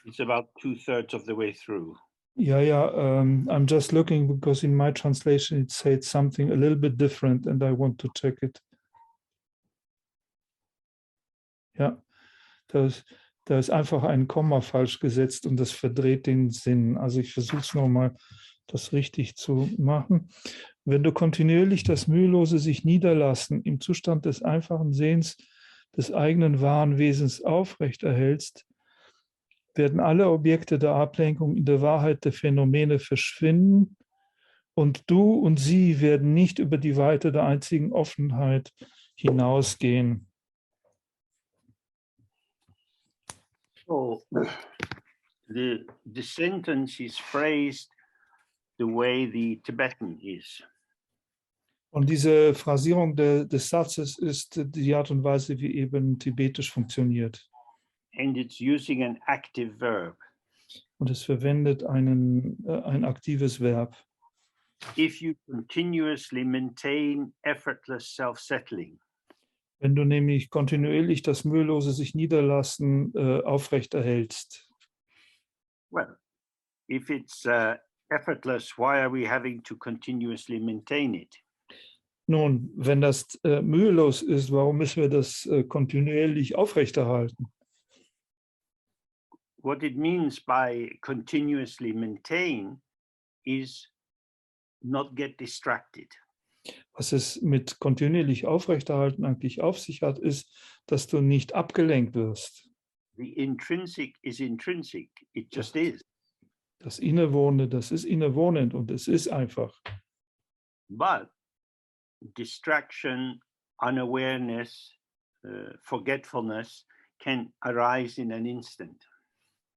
It's about 2/3 of the way through. Yeah. I'm just looking because in my translation it said something a little bit different and I want to check it. Ja, da ist einfach ein Komma falsch gesetzt und das verdreht den Sinn. Also ich versuche es nochmal, das richtig zu machen. Wenn du kontinuierlich das mühelose sich niederlassen im Zustand des einfachen Sehens des eigenen wahren Wesens aufrechterhältst, werden alle Objekte der Ablenkung in der Wahrheit der Phänomene verschwinden und du und sie werden nicht über die Weite der einzigen Offenheit hinausgehen. So the sentence is phrased the way the Tibetan is. Und diese Phrasierung des Satzes ist die Art und Weise, wie eben tibetisch funktioniert. And it's using an active verb. Und es verwendet ein aktives Verb. If you continuously maintain effortless self-settling. Wenn du nämlich kontinuierlich das mühelose sich niederlassen aufrechterhältst. Well, if it's effortless, why are we having to continuously maintain it? Nun, wenn das mühelos ist, warum müssen wir das kontinuierlich aufrechterhalten? What it means by continuously maintain is not get distracted. Was es mit kontinuierlich aufrechterhalten eigentlich auf sich hat, ist, dass du nicht abgelenkt wirst. The intrinsic is intrinsic. It just is. Das Innewohnende, das ist innewohnend und es ist einfach. But distraction, unawareness, forgetfulness can arise in an instant.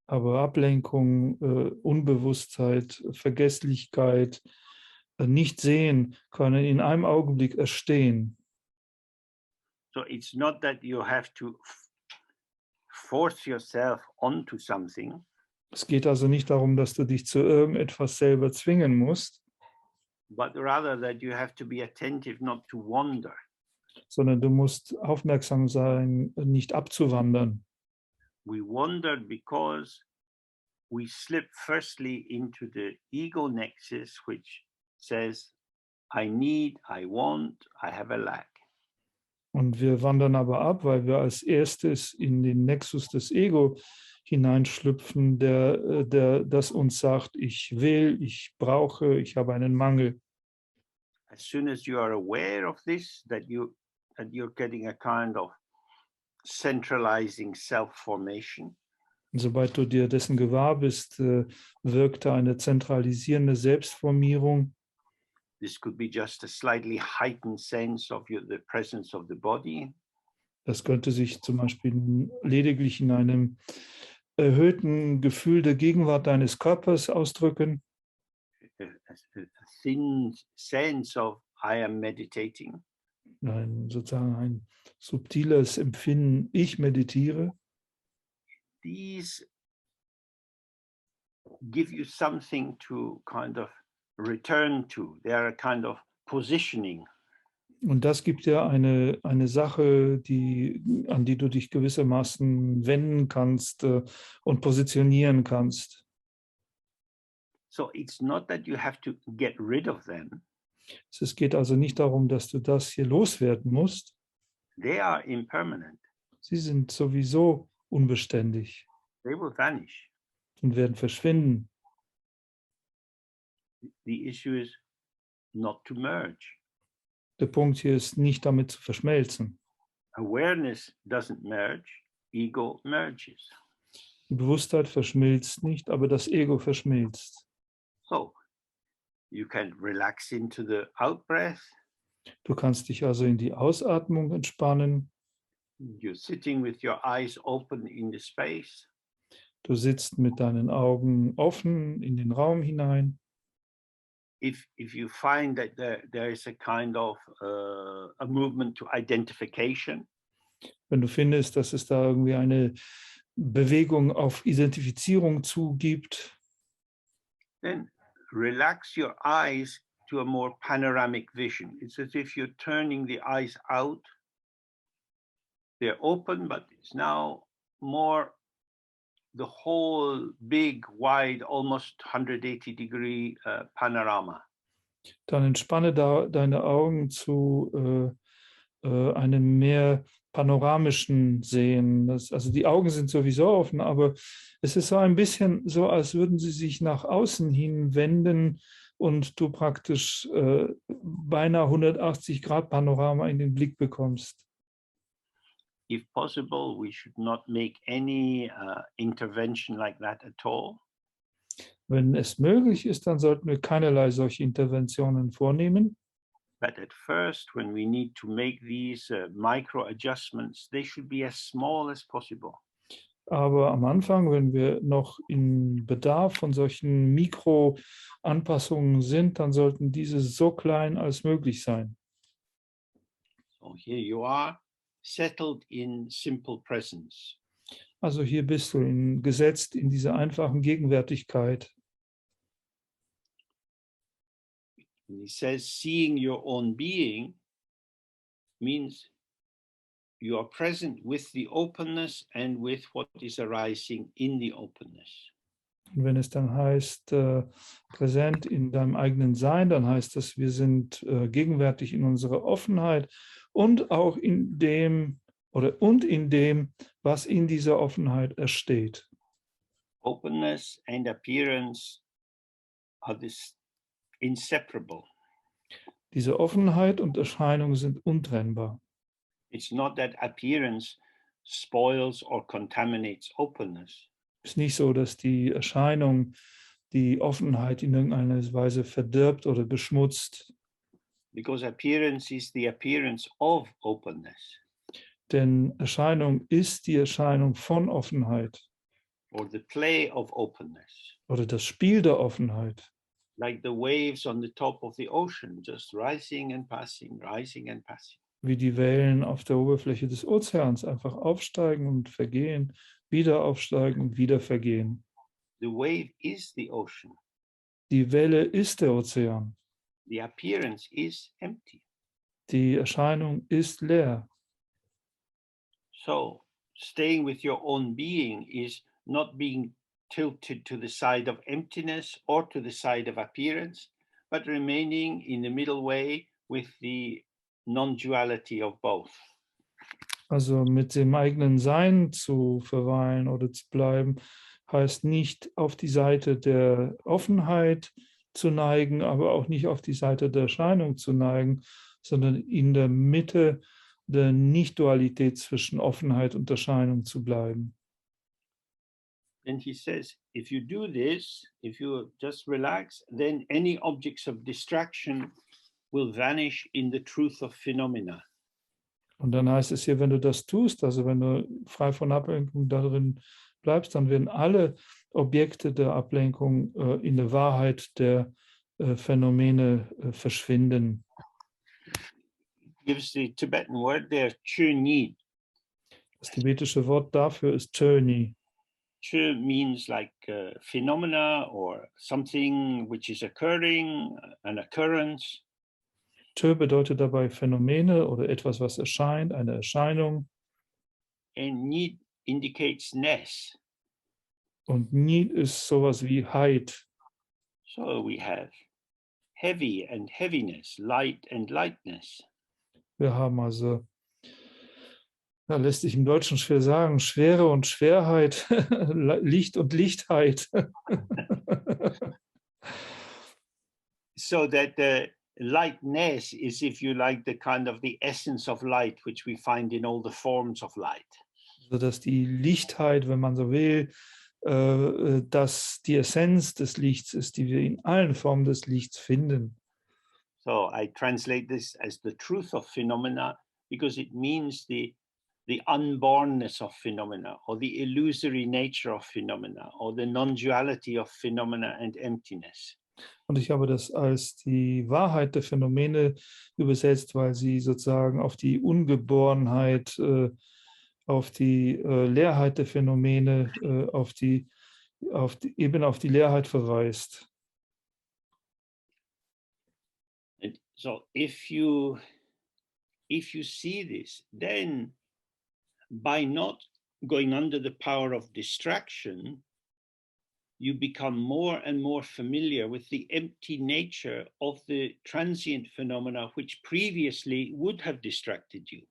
Aber Ablenkung, Unbewusstheit, Vergesslichkeit, Nichtsehen können in einem Augenblick erstehen. So it's not that you have to force yourself onto something. Es geht also nicht darum, dass du dich zu irgendetwas selber zwingen musst, But rather that you have to be attentive not to wander. sondern du musst aufmerksam sein, nicht abzuwandern. We wandered because we slip firstly into the ego nexus, which says, I need, I want, I have a lack. Und wir wandern aber ab, weil wir als erstes in den Nexus des Ego hineinschlüpfen, das uns sagt, ich will, ich brauche, ich habe einen Mangel. As soon as you are aware of this, that you're getting a kind of centralizing self-formation, Und sobald du dir dessen gewahr bist, wirkt da eine zentralisierende Selbstformierung. this could be just a slightly heightened sense of the presence of the body. Das könnte sich zum Beispiel lediglich in einem erhöhten Gefühl der Gegenwart deines Körpers ausdrücken. A thin sense of I am meditating. Sozusagen ein subtiles Empfinden, ich meditiere. These give you something to kind of return to. They are a kind of positioning. Und das gibt dir eine Sache, an die du dich gewissermaßen wenden kannst und positionieren kannst. So it's not that you have to get rid of them. Es geht also nicht darum, dass du das hier loswerden musst. They are impermanent. Sie sind sowieso unbeständig They will vanish. und werden verschwinden. The issue is not to merge. Der Punkt hier ist nicht damit zu verschmelzen. Awareness doesn't merge, ego merges. Die Bewusstheit verschmilzt nicht, aber das Ego verschmilzt. So you can relax into the out-breath. Du kannst dich also in die Ausatmung entspannen. You're sitting with your eyes open in the space. Du sitzt mit deinen Augen offen in den Raum hinein. If you find that there is a kind of a movement to identification, Wenn du findest, dass es da irgendwie eine Bewegung auf Identifizierung zugibt, then relax your eyes to a more panoramic vision. It's as if you're turning the eyes out. They're open, but it's now more the whole big, wide, almost 180-degree panorama. dann entspanne deine Augen zu einem mehr panoramischen Sehen. Also die Augen sind sowieso offen, aber es ist so ein bisschen so, als würden sie sich nach außen hin wenden und du praktisch beinahe 180 Grad Panorama in den Blick bekommst. If possible, we should not make any intervention like that at all. Wenn es möglich ist, dann sollten wir keinerlei solche Interventionen vornehmen. But at first, when we need to make these micro adjustments, they should be as small as possible. Aber am Anfang, wenn wir noch in Bedarf von solchen Mikroanpassungen sind, dann sollten diese so klein als möglich sein. So here you are, settled in simple presence. Also hier bist du gesetzt in dieser einfachen Gegenwärtigkeit. And he says, seeing your own being means you are present with the openness and with what is arising in the openness. Und wenn es dann heißt, präsent in deinem eigenen Sein, dann heißt das, wir sind gegenwärtig in unserer Offenheit und auch in dem, was in dieser Offenheit ersteht. Openness and appearance are inseparable. Diese Offenheit und Erscheinung sind untrennbar. It's not that appearance spoils or contaminates openness. Es ist nicht so, dass die Erscheinung die Offenheit in irgendeiner Weise verdirbt oder beschmutzt. Because appearance is the appearance of openness, Denn Erscheinung ist die Erscheinung von Offenheit or the play of openness, oder das Spiel der Offenheit. like the waves on the top of the ocean, just rising and passing, rising and passing. Wie die Wellen auf der Oberfläche des Ozeans einfach aufsteigen und vergehen, wieder aufsteigen und wieder vergehen. The wave is the ocean. Die Welle ist der Ozean. The appearance is empty. Die Erscheinung ist leer. So staying with your own being is not being tilted to the side of emptiness or to the side of appearance, but remaining in the middle way with the non-duality of both. Also mit dem eigenen Sein zu verweilen oder zu bleiben, heißt nicht auf die Seite der Offenheit zu neigen, aber auch nicht auf die Seite der Erscheinung zu neigen, sondern in der Mitte der Nicht-Dualität zwischen Offenheit und Erscheinung zu bleiben. And he says, if you do this, if you just relax, then any objects of distraction will vanish in the truth of phenomena. Und dann heißt es hier, wenn du das tust, also wenn du frei von Ablenkung darin bleibst, dann werden alle Objekte der Ablenkung in der Wahrheit der Phänomene verschwinden. Gives the Tibetan word there, chu ni. Das tibetische Wort dafür ist Chöni. Chu means like phenomena or something which is occurring, an occurrence. Chö bedeutet dabei Phänomene oder etwas, was erscheint, eine Erscheinung. And ni indicates ness. Und Ni ist sowas wie Heit. So we have heavy and heaviness, light and lightness. Wir haben also, da lässt sich im Deutschen schwer sagen, Schwere und Schwerheit, Licht und Lichtheit. So that the lightness is, if you like, the kind of the essence of light, which we find in all the forms of light. Sodass die Lichtheit, wenn man so will, dass die Essenz des Lichts ist, die wir in allen Formen des Lichts finden. So I translate this as the truth of phenomena because it means the unbornness of phenomena, or the illusory nature of phenomena, or the non-duality of phenomena and emptiness. Und ich habe das als die Wahrheit der Phänomene übersetzt, weil sie sozusagen auf die Ungeborenheit, auf die Leerheit der Phänomene, auf die Leerheit verweist. And so if you see this, then by not going under the power of distraction, you become more and more familiar with the empty nature of the transient phenomena which previously would have distracted you.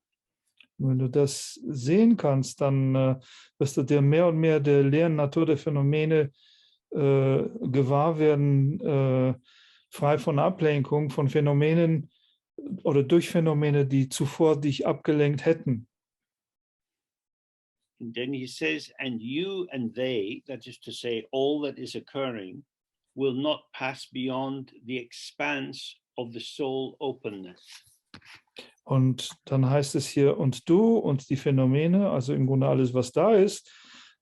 Wenn du das sehen kannst, dann wirst du dir mehr und mehr der leeren Natur der Phänomene gewahr werden, frei von Ablenkung, von Phänomenen oder durch Phänomene, die zuvor dich abgelenkt hätten. And then he says, and you and they, that is to say, all that is occurring, will not pass beyond the expanse of the soul openness. Und dann heißt es hier, und du und die Phänomene, also im Grunde alles, was da ist,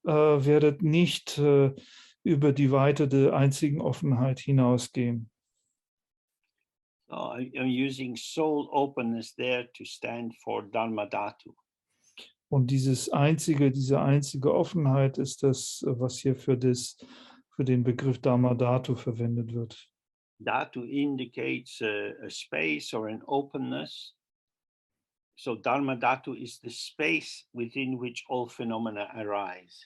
werdet nicht über die Weite der einzigen Offenheit hinausgehen. So I'm using soul openness there to stand for Dharma Dhatu. Und diese einzige Offenheit ist das, was hier für den Begriff Dharma Dhatu verwendet wird. Dhatu indicates a space or an openness. So Dharma Dhatu is the space within which all phenomena arise.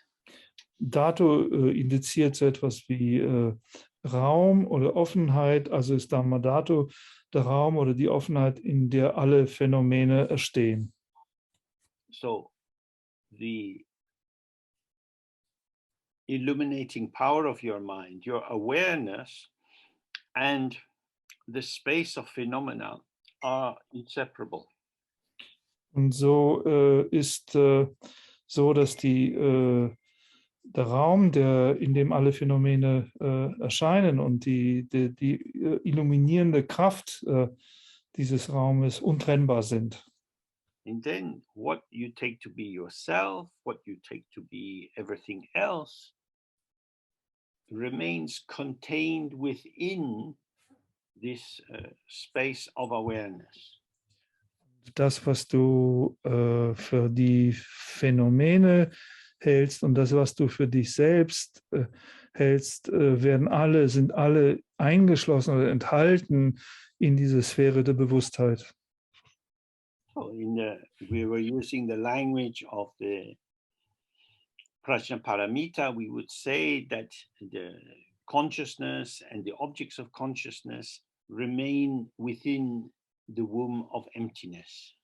Dhatu indiziert so etwas wie Raum oder Offenheit, also ist Dharma Dhatu der Raum oder die Offenheit, in der alle Phänomene entstehen. So the illuminating power of your mind, your awareness, and the space of phenomena are inseparable. Und so ist so, dass der Raum, in dem alle Phänomene erscheinen und die illuminierende Kraft dieses Raumes untrennbar sind. And then what you take to be yourself, what you take to be everything else, remains contained within this space of awareness. Das, was du für die Phänomene hältst und das, was du für dich selbst hältst, sind alle eingeschlossen oder enthalten in diese Sphäre der Bewusstheit. So we were using the language of the Prajnaparamita. We would say that the consciousness and the objects of consciousness remain within the womb of emptiness.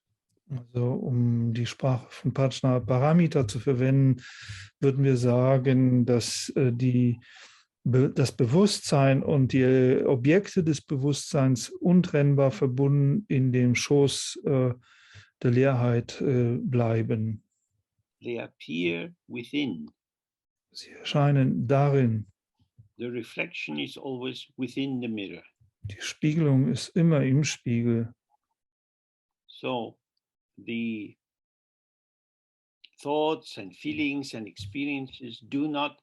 Also um die Sprache von Prajnaparamita zu verwenden, würden wir sagen, dass das Bewusstsein und die Objekte des Bewusstseins untrennbar verbunden in dem Schoß der Leerheit bleiben. They appear within. Sie erscheinen darin. The reflection is always within the mirror. Die Spiegelung ist immer im Spiegel. So the thoughts and feelings and experiences do not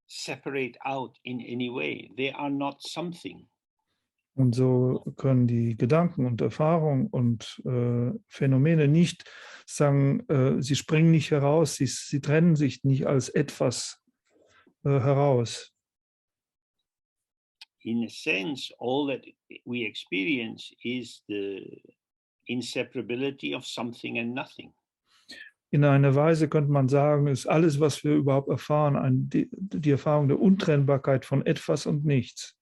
separate out in any way. They are not something. Und so können die Gedanken und Erfahrungen und Phänomene nicht sagen, sie springen nicht heraus, sie trennen sich nicht als etwas heraus. In a sense, all that we experience is the inseparability of something and nothing. In einer Weise könnte man sagen, ist alles, was wir überhaupt erfahren, die Erfahrung der Untrennbarkeit von etwas und nichts.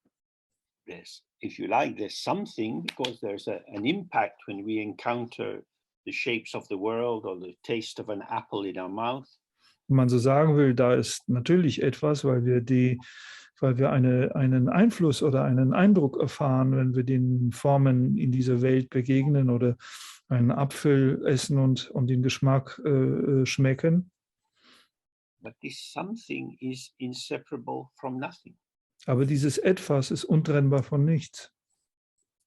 Yes, if you like, there's something because there's an impact when we encounter the shapes of the world or the taste of an apple in our mouth. Wenn man so sagen will, da ist natürlich etwas, weil wir einen Einfluss oder einen Eindruck erfahren, wenn wir den Formen in dieser Welt begegnen oder einen Apfel essen und den Geschmack schmecken. But this something is inseparable from nothing. Aber dieses Etwas ist untrennbar von nichts.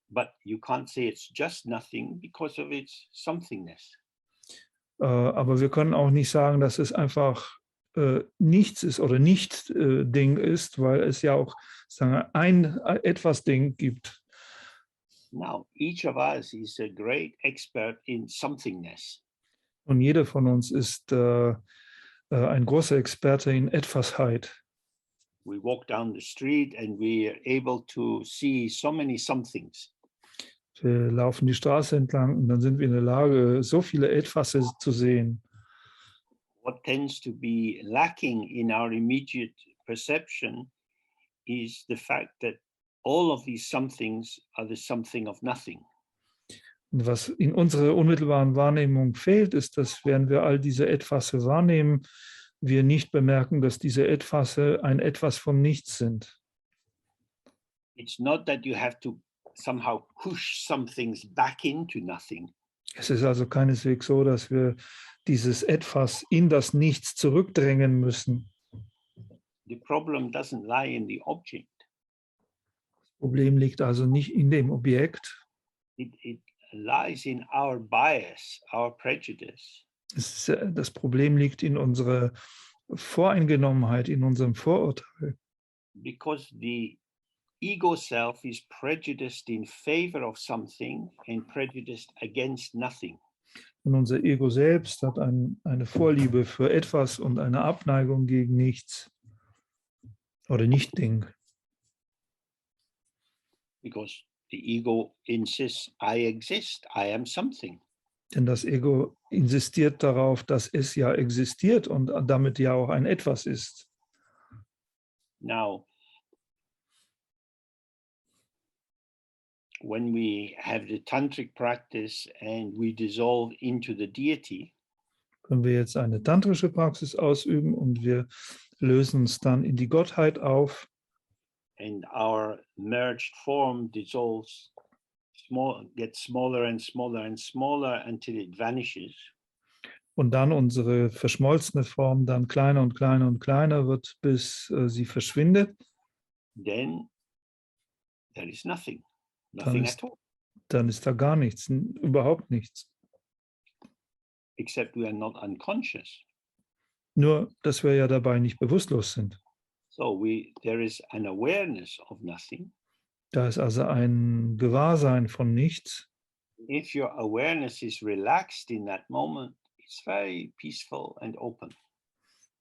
But you can't say it's just nothing because of its somethingness. Aber wir können auch nicht sagen, dass es einfach nichts ist oder nicht Ding ist, weil es ja auch sagen, etwas Ding gibt. Now, each of us is a great expert in somethingness. Und jeder von uns ist ein großer Experte in Etwasheit. We walk down the street and we are able to see so many somethings. Wir laufen die Straße entlang und dann sind wir in der Lage, so viele Etwasse zu sehen. What tends to be lacking in our immediate perception is the fact that all of these somethings are the something of nothing. Und was in unserer unmittelbaren Wahrnehmung fehlt, ist, dass während wir all diese Etwasse wahrnehmen, wir nicht bemerken, dass diese Etwasse ein Etwas vom Nichts sind. It's not that you have to somehow push some things back into nothing. Es ist also keineswegs so, dass wir dieses Etwas in das Nichts zurückdrängen müssen. The problem doesn't lie in the object. Das Problem liegt also nicht in dem Objekt. It lies in our bias, our prejudice. Das Problem liegt in unserer Voreingenommenheit, in unserem Vorurteil. Because the ego self is prejudiced in favor of something and prejudiced against nothing. Und unser Ego selbst hat eine Vorliebe für etwas und eine Abneigung gegen nichts oder Nicht-Ding. Because the ego insists, I exist, I am something. Denn das Ego insistiert darauf, dass es ja existiert und damit ja auch ein Etwas ist. Now, when we have the tantric practice and we dissolve into the deity, Können wir jetzt eine tantrische Praxis ausüben und wir lösen uns dann in die Gottheit auf, and our merged form dissolves, gets smaller and smaller and smaller until it vanishes. Und dann unsere verschmolzene Form dann kleiner und kleiner und kleiner wird, bis sie verschwindet. Then there is nothing Dann at all, ist da gar nichts, überhaupt nichts. except we are not unconscious. Nur, dass wir ja dabei nicht bewusstlos sind. So there is an awareness of nothing. Da ist also ein Gewahrsein von nichts. If your awareness is relaxed in that moment, it's very peaceful and open.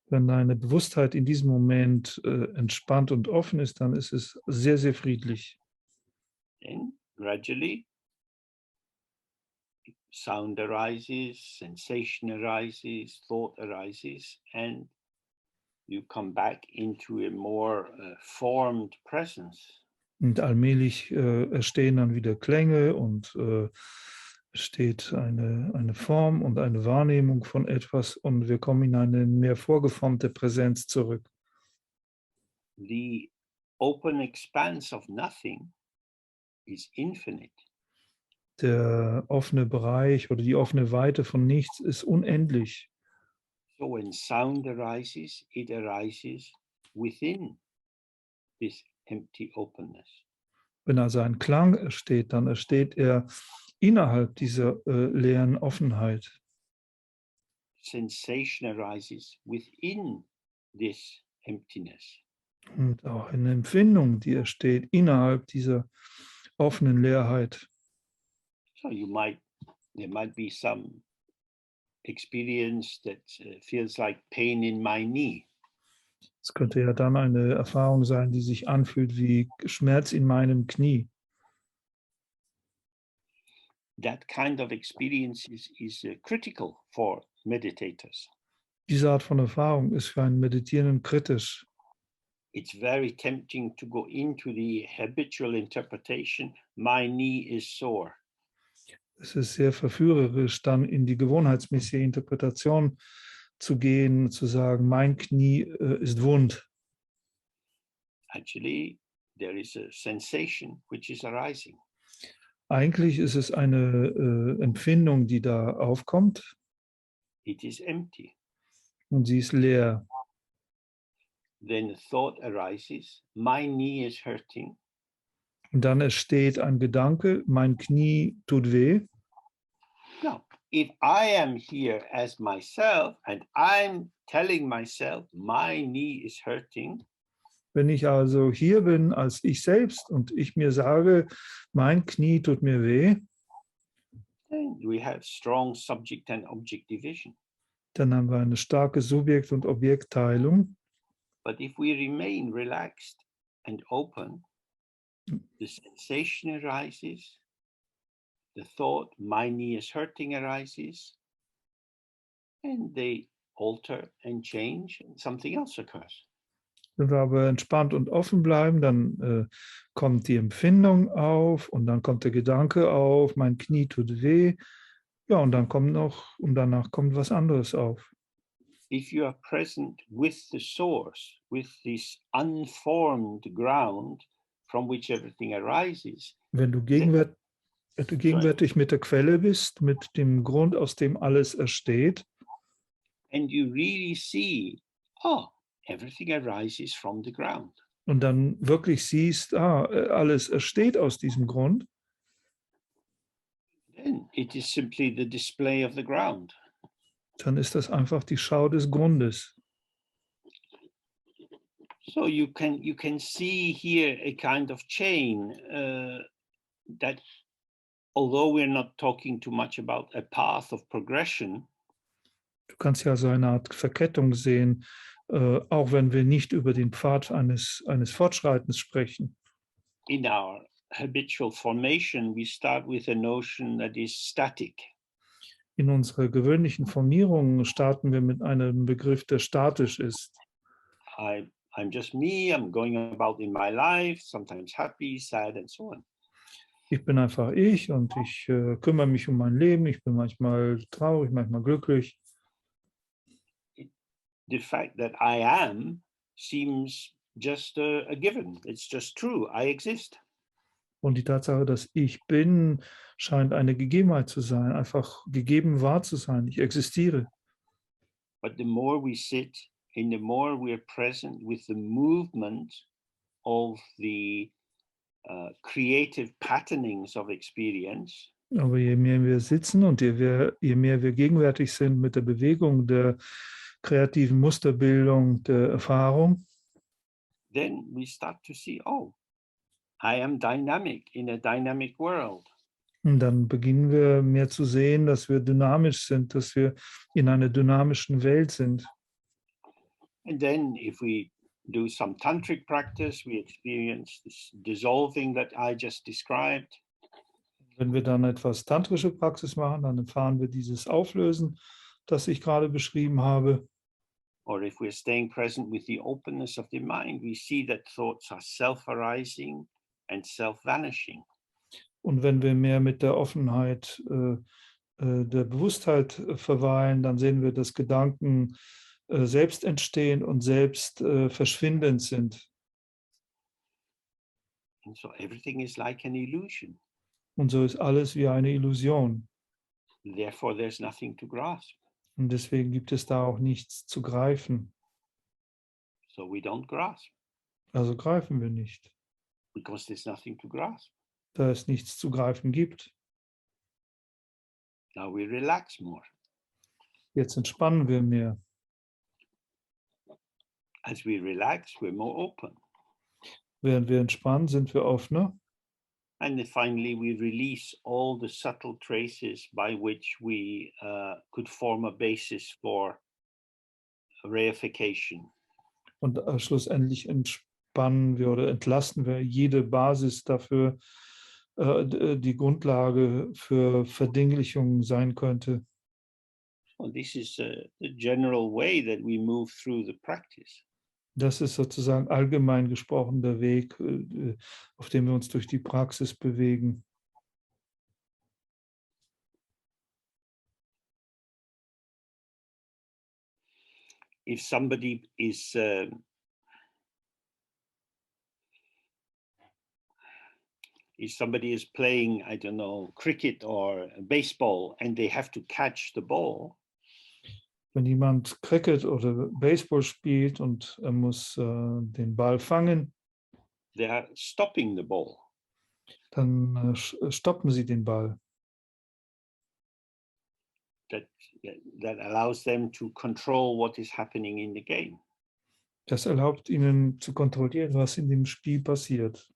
Wenn deine Bewusstheit in diesem Moment entspannt und offen ist, dann ist es sehr, sehr friedlich. Then gradually, sound arises, sensation arises, thought arises, and you come back into a more formed presence. Und allmählich entstehen dann wieder Klänge und steht eine Form und eine Wahrnehmung von etwas und wir kommen in eine mehr vorgeformte Präsenz zurück. The open expanse of nothing is infinite. Der offene Bereich oder die offene Weite von nichts ist unendlich. So when sound arises, it arises within this empty openness. Wenn also ein Klang entsteht, dann entsteht er innerhalb dieser leeren Offenheit. Sensation arises within this emptiness. Und auch eine Empfindung, die entsteht innerhalb dieser offenen Leerheit. So there might be some experience that feels like pain in my knee. Es könnte ja dann eine Erfahrung sein, die sich anfühlt wie Schmerz in meinem Knie. That kind of experience is critical for meditators. Diese Art von Erfahrung ist für einen Meditierenden kritisch. It's very tempting to go into the habitual interpretation, my knee is sore. Es ist sehr verführerisch, dann in die gewohnheitsmäßige Interpretation zu gehen, zu sagen, mein Knie ist wund. Actually, there is a sensation which is arising. Eigentlich ist es eine Empfindung, die da aufkommt It is empty. und sie ist leer. Then a thought arises, my knee is hurting. Und dann entsteht ein Gedanke, mein Knie tut weh. Now, if I am here as myself and I'm telling myself my knee is hurting, Wenn ich also hier bin als ich selbst und ich mir sage, mein Knie tut mir weh, then we have strong subject and object division. dann haben wir eine starke Subjekt- und Objektteilung. But if we remain relaxed and open, the sensation arises, the thought, my knee is hurting arises, and they alter and change, and something else occurs. Wenn wir aber entspannt und offen bleiben, dann kommt die Empfindung auf und dann kommt der Gedanke auf, mein Knie tut weh. Ja, und dann danach kommt was anderes auf. If you are present with the source, with this unformed ground from which everything arises, Wenn du gegenwärtig mit der Quelle bist, mit dem Grund, aus dem alles entsteht, and you really see, oh, everything arises from the ground. und dann wirklich siehst, alles entsteht aus diesem Grund, Then it is simply the display of the ground. dann ist das einfach die Schau des Grundes. So you can see here a kind of chain that, although we're not talking too much about a path of progression, Du kannst ja so eine Art Verkettung sehen, auch wenn wir nicht über den Pfad eines Fortschreitens sprechen. in our habitual formation, we start with a notion that is static. In unserer gewöhnlichen Formierung starten wir mit einem Begriff, der statisch ist. I'm just me, I'm going about in my life, sometimes happy, sad, and so on. Ich bin einfach ich und ich kümmere mich um mein Leben. Ich bin manchmal traurig, manchmal glücklich. The fact that I am seems just a given. It's just true. I exist. Und die Tatsache, dass ich bin, scheint eine Gegebenheit zu sein, einfach gegeben wahr zu sein. Ich existiere. But the more we sit and the more we're present with the movement of the creative patternings of experience, Aber je mehr wir sitzen und je mehr wir gegenwärtig sind mit der Bewegung der kreativen Musterbildung, der Erfahrung, then we start to see, oh, I am dynamic in a dynamic world. und dann beginnen wir mehr zu sehen, dass wir dynamisch sind, dass wir in einer dynamischen Welt sind. And then if we do some tantric practice, we experience this dissolving that I just described. Wenn wir dann etwas tantrische Praxis machen, dann erfahren wir dieses Auflösen, das ich gerade beschrieben habe. Or if we're staying present with the openness of the mind, we see that thoughts are self-arising and self-vanishing. Und wenn wir mehr mit der Offenheit der Bewusstheit verweilen, dann sehen wir, dass Gedanken selbst entstehen und selbst verschwindend sind. And so everything is like an illusion. Und so ist alles wie eine Illusion. Therefore, there's nothing to grasp. Und deswegen gibt es da auch nichts zu greifen. So we don't grasp Also greifen wir nicht, because there's nothing to grasp. da es nichts zu greifen gibt. Now we relax more. Jetzt entspannen wir mehr. As we relax, we're more open. Während wir entspannen, sind wir offener. And then finally, we release all the subtle traces by which we could form a basis for reification. Und schlussendlich entspannen wir oder entlasten wir jede Basis dafür, die Grundlage für Verdinglichung sein könnte. So this is the general way that we move through the practice. Das ist sozusagen allgemein gesprochen der Weg, auf dem wir uns durch die Praxis bewegen. If somebody is playing, I don't know, cricket or baseball, and they have to catch the ball, Wenn jemand Cricket oder Baseball spielt und er muss den Ball fangen, they are stopping the ball. dann stoppen sie den Ball. That allows them to control what is happening in the game. Das erlaubt ihnen zu kontrollieren, was in dem Spiel passiert.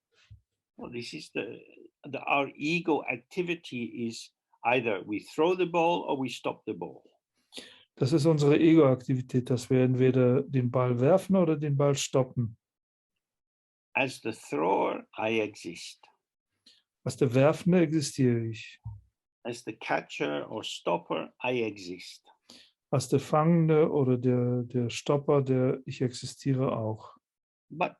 Well, this is our ego activity is either we throw the ball or we stop the ball. Das ist unsere Ego-Aktivität, dass wir entweder den Ball werfen oder den Ball stoppen. As the thrower, I exist. Als der Werfende existiere ich. As the catcher or stopper, I exist. Als der Fangende oder der Stopper, ich existiere auch. But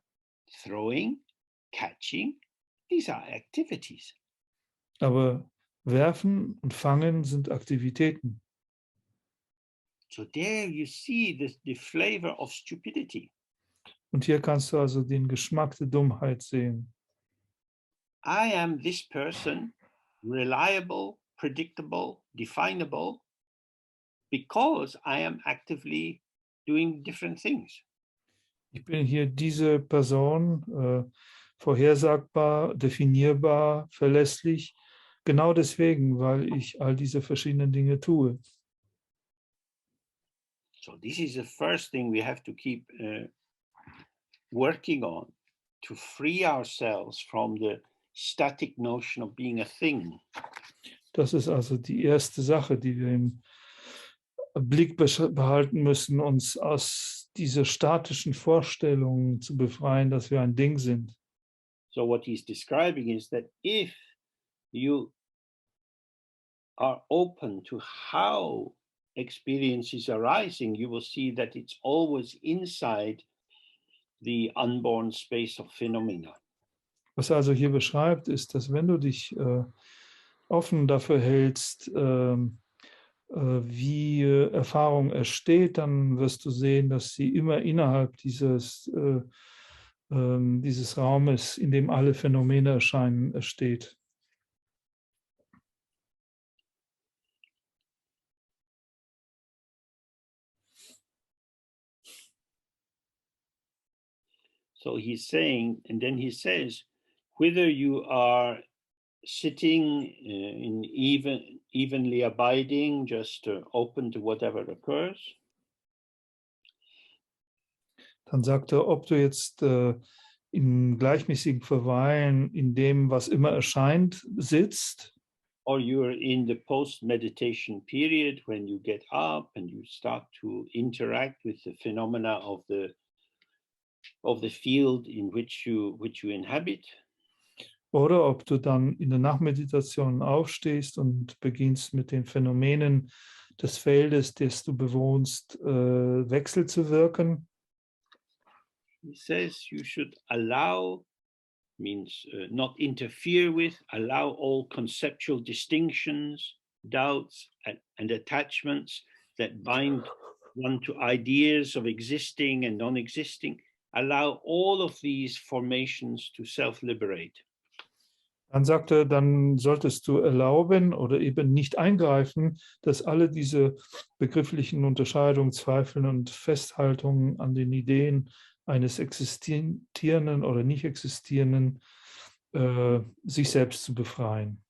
throwing, catching, these are activities. Aber Werfen und Fangen sind Aktivitäten. So there you see the flavor of stupidity. Und hier kannst du also den Geschmack der Dummheit sehen. I am this person, reliable, predictable, definable, because I am actively doing different things. Ich bin hier diese Person, vorhersagbar, definierbar, verlässlich, genau deswegen, weil ich all diese verschiedenen Dinge tue. So this is the first thing we have to keep working on, to free ourselves from the static notion of being a thing. Das ist also die erste Sache, die wir im Blick behalten müssen, uns aus dieser statischen Vorstellung zu befreien, dass wir ein Ding sind. So what he's describing is that if you are open to how experience is arising, you will see that it's always inside the unborn space of phenomena. Was er also hier beschreibt, ist, dass wenn du dich offen dafür hältst, wie Erfahrung entsteht, dann wirst du sehen, dass sie immer innerhalb dieses dieses Raumes, in dem alle Phänomene erscheinen, steht. So he's saying, and then he says, whether you are sitting in evenly abiding, just open to whatever occurs. Dann sagt er, ob du jetzt in gleichmäßigem Verweilen in dem, was immer erscheint, sitzt, or you're in the post-meditation period when you get up and you start to interact with the phenomena of the field in which you inhabit. oder ob du dann in der Nachmeditation aufstehst und beginnst mit den Phänomenen des Feldes, das du bewohnst, wechselzuwirken. He says you should allow, means not interfere with, allow all conceptual distinctions, doubts, and attachments that bind one to ideas of existing and non-existing. Allow all of these formations to self-liberate. Dann sagt er, dann solltest du erlauben oder eben nicht eingreifen, dass alle diese begrifflichen Unterscheidungen, Zweifeln und Festhaltungen an den Ideen eines existierenden oder nicht existierenden sich selbst zu befreien.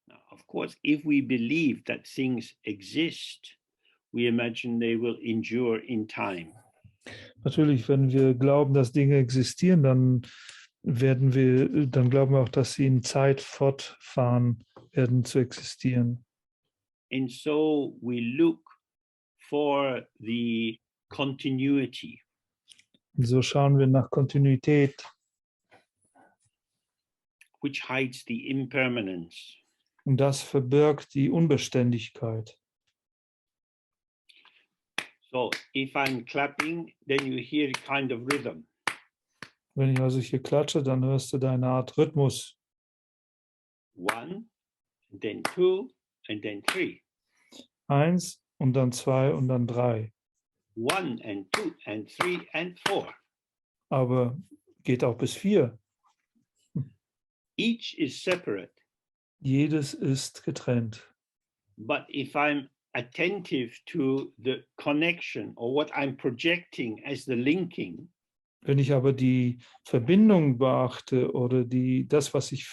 Now, of course, if we believe that things exist, we imagine they will endure in time. Natürlich, wenn wir glauben, dass Dinge existieren, dann glauben wir auch, dass sie in Zeit fortfahren werden zu existieren. And so we look for the continuity. Und so schauen wir nach Kontinuität, which hides the impermanence. und das verbirgt die Unbeständigkeit. So if I'm clapping, then you hear a kind of rhythm. Wenn ich also hier klatsche, dann hörst du da eine Art Rhythmus. 1, and then 2, and then 3. 1 und dann 2 und dann 3. 1 and 2 and 3 and 4. Aber geht auch bis 4. Each is separate. Jedes ist getrennt. But if I'm attentive to the connection or what I'm projecting as the linking, Wenn ich aber die Verbindung beachte oder das, was ich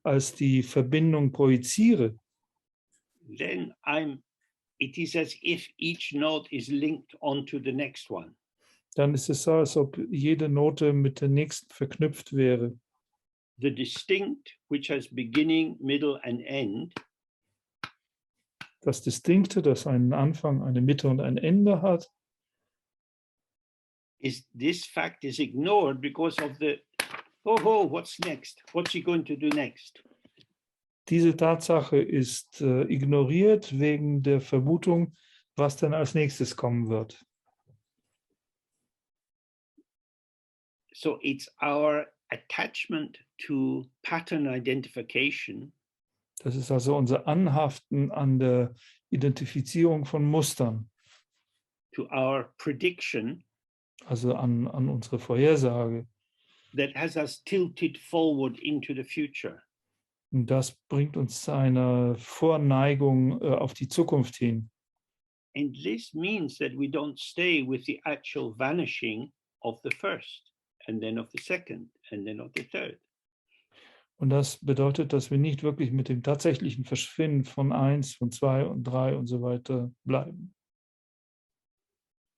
als die Verbindung projiziere, then it is as if each note is linked onto the next one. dann ist es so, als ob jede Note mit der nächsten verknüpft wäre. The distinct, which has beginning, middle, and end, Das Distinkte, das einen Anfang, eine Mitte und ein Ende hat, this fact is ignored because of the, oh, what's next? What's he going to do next? diese Tatsache ist ignoriert wegen der Vermutung, was dann als nächstes kommen wird. So it's our attachment to pattern identification. Das ist also unser Anhaften an der Identifizierung von Mustern, To our prediction, also an unsere Vorhersage. that has us tilted forward into the future. Und das bringt uns zu einer Vorneigung auf die Zukunft hin. And this means that we don't stay with the actual vanishing of the first, and then of the second, and then of the third. Und das bedeutet, dass wir nicht wirklich mit dem tatsächlichen Verschwinden von 1, von 2 und 3 und so weiter bleiben.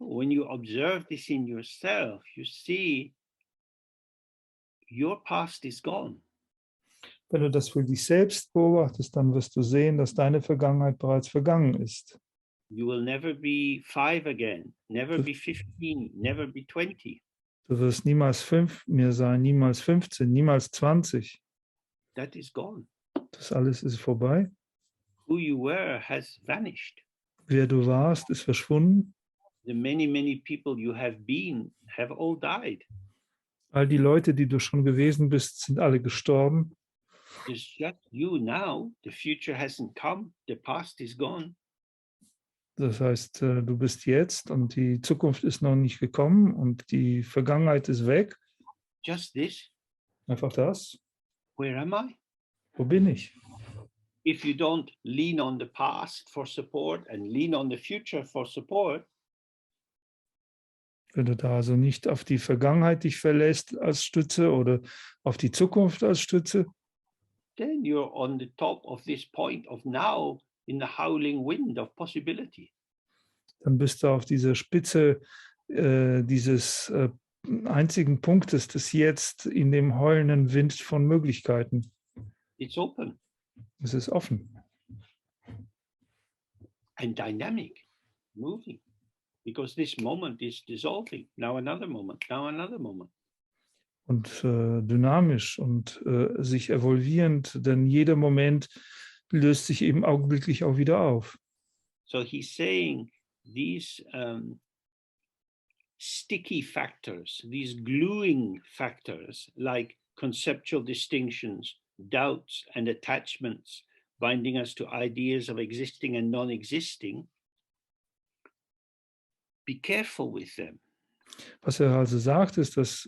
When you observe this in yourself, you see your past is gone. Wenn du das für dich selbst beobachtest, dann wirst du sehen, dass deine Vergangenheit bereits vergangen ist. You will never be 5 again, never be 15, never be 20. Du wirst niemals 5 mehr sein, niemals 15, niemals 20. That is gone. Das alles ist vorbei. Who you were has vanished. Wer du warst, ist verschwunden. The many people you have been have all died. All die Leute, die du schon gewesen bist, sind alle gestorben. It's just you now. The future hasn't come. The past is gone. Das heißt, du bist jetzt und die Zukunft ist noch nicht gekommen und die Vergangenheit ist weg. Just this. Einfach das. Where am I? Wo bin ich? If you don't lean on the past for support and lean on the future for support, Wenn du da also nicht auf die Vergangenheit dich verlässt als Stütze oder auf die Zukunft als Stütze, then you're on the top of this point of now in the howling wind of possibility. dann bist du auf dieser Spitze dieses einzigen Punktes des Jetzt in dem heulenden Wind von Möglichkeiten. It's open Es ist offen and dynamic, moving, because this moment is dissolving. Now another moment, now another moment. und dynamisch und sich evolvierend, denn jeder Moment löst sich eben augenblicklich auch wieder auf. So he's saying these sticky factors, these gluing factors like conceptual distinctions, doubts and attachments, binding us to ideas of existing and non-existing, be careful with them. Was er also sagt, ist, dass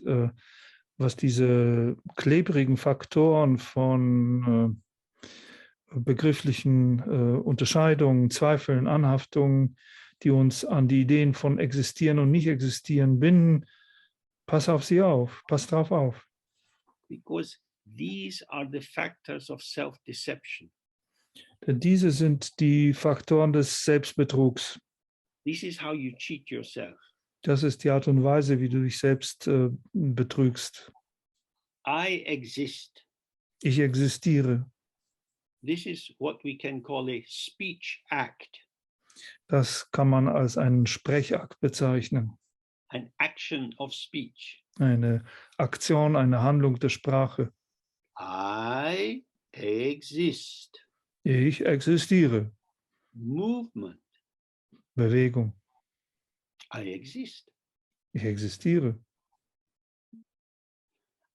was diese klebrigen Faktoren von begrifflichen Unterscheidungen, Zweifeln, Anhaftungen, die uns an die Ideen von Existieren und Nicht-Existieren binden, pass auf sie auf, pass drauf auf. Because these are the factors of self-deception. Denn diese sind die Faktoren des Selbstbetrugs. This is how you cheat yourself. Das ist die Art und Weise, wie du dich selbst betrügst. I exist. Ich existiere. This is what we can call a speech act, Das kann man als einen Sprechakt bezeichnen. an action of speech. Eine Aktion, eine Handlung der Sprache. I exist. Ich existiere. Movement. Bewegung. I exist. Ich existiere.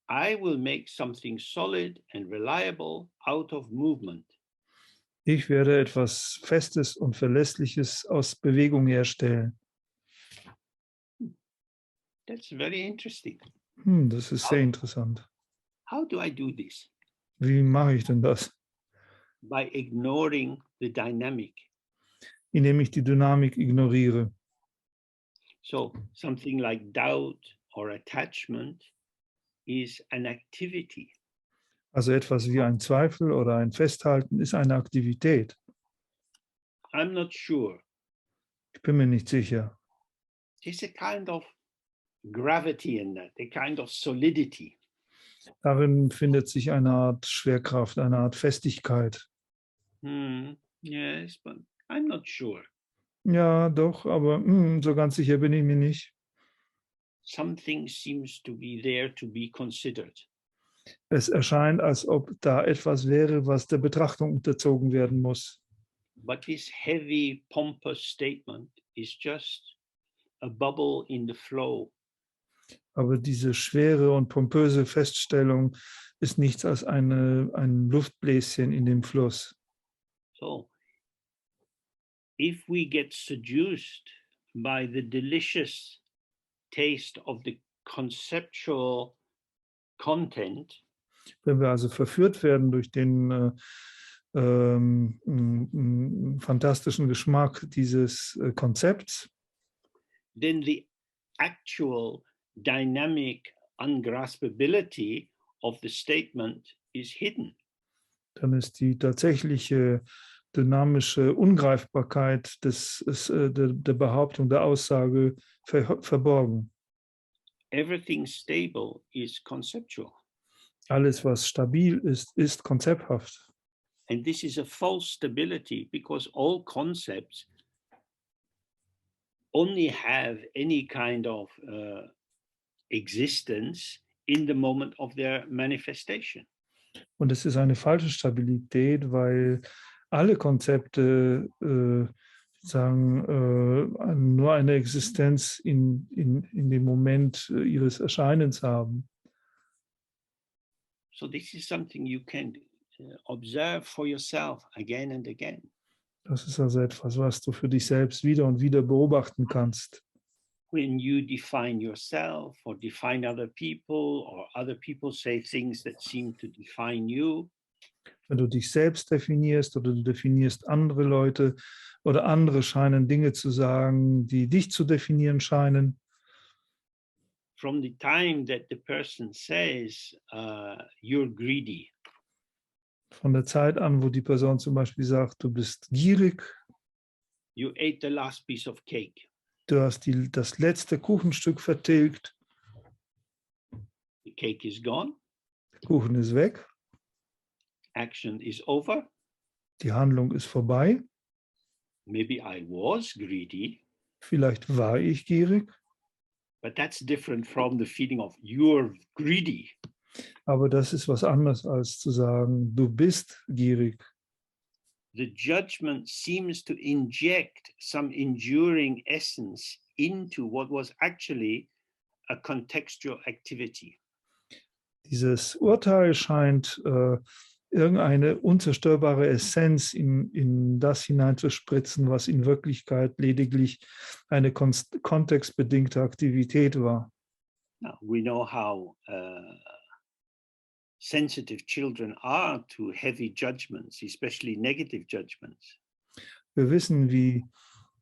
I will make something solid and reliable out of movement. Ich werde etwas Festes und Verlässliches aus Bewegung herstellen. That's very interesting. Das ist sehr interessant. How do I do this? Wie mache ich denn das? By ignoring the dynamic. Indem ich die Dynamik ignoriere. So something like doubt or attachment is an activity. Also etwas wie ein Zweifel oder ein Festhalten ist eine Aktivität. I'm not sure. Ich bin mir nicht sicher. There's a kind of gravity in that, a kind of solidity. Darin findet sich eine Art Schwerkraft, eine Art Festigkeit. Yes, but I'm not sure. Ja, doch, aber so ganz sicher bin ich mir nicht. Something seems to be there to be considered. Es erscheint, als ob da etwas wäre, was der Betrachtung unterzogen werden muss. But this heavy, pompous statement is just a bubble in the flow. Aber diese schwere und pompöse Feststellung ist nichts als ein Luftbläschen in dem Fluss. So, if we get seduced by the delicious taste of the conceptual content, Wenn wir also verführt werden durch den fantastischen Geschmack dieses Konzepts, then the actual dynamic ungraspability of the statement is hidden. dann ist die tatsächliche dynamische Ungreifbarkeit der Behauptung, der Aussage verborgen. Everything stable is conceptual. Alles, was stabil ist, ist konzepthaft. And this is a false stability because all concepts only have any kind of existence in the moment of their manifestation. Und es ist eine falsche Stabilität, weil alle Konzepte nur eine Existenz in dem Moment ihres Erscheinens haben. So this is something you can observe for yourself again and again. Das ist also etwas, was du für dich selbst wieder und wieder beobachten kannst. When you define yourself or define other people, or other people say things that seem to define you, Wenn du dich selbst definierst oder du definierst andere Leute oder andere scheinen Dinge zu sagen, die dich zu definieren scheinen, from the time that the person says you're greedy, von der Zeit an, wo die Person zum Beispiel sagt, du bist gierig, you ate the last piece of cake, du hast das letzte Kuchenstück vertilgt, the cake is gone, der Kuchen ist weg, action is over, die Handlung ist vorbei, maybe I was greedy, vielleicht war ich gierig, but that's different from the feeling of you're greedy. aber das ist was anderes als zu sagen, du bist gierig. The judgment seems to inject some enduring essence into what was actually a contextual activity. Dieses Urteil scheint irgendeine unzerstörbare Essenz in das hineinzuspritzen, was in Wirklichkeit lediglich eine kontextbedingte Aktivität war. Now, we know how sensitive children are to heavy judgments, especially negative judgments. Wir wissen, wie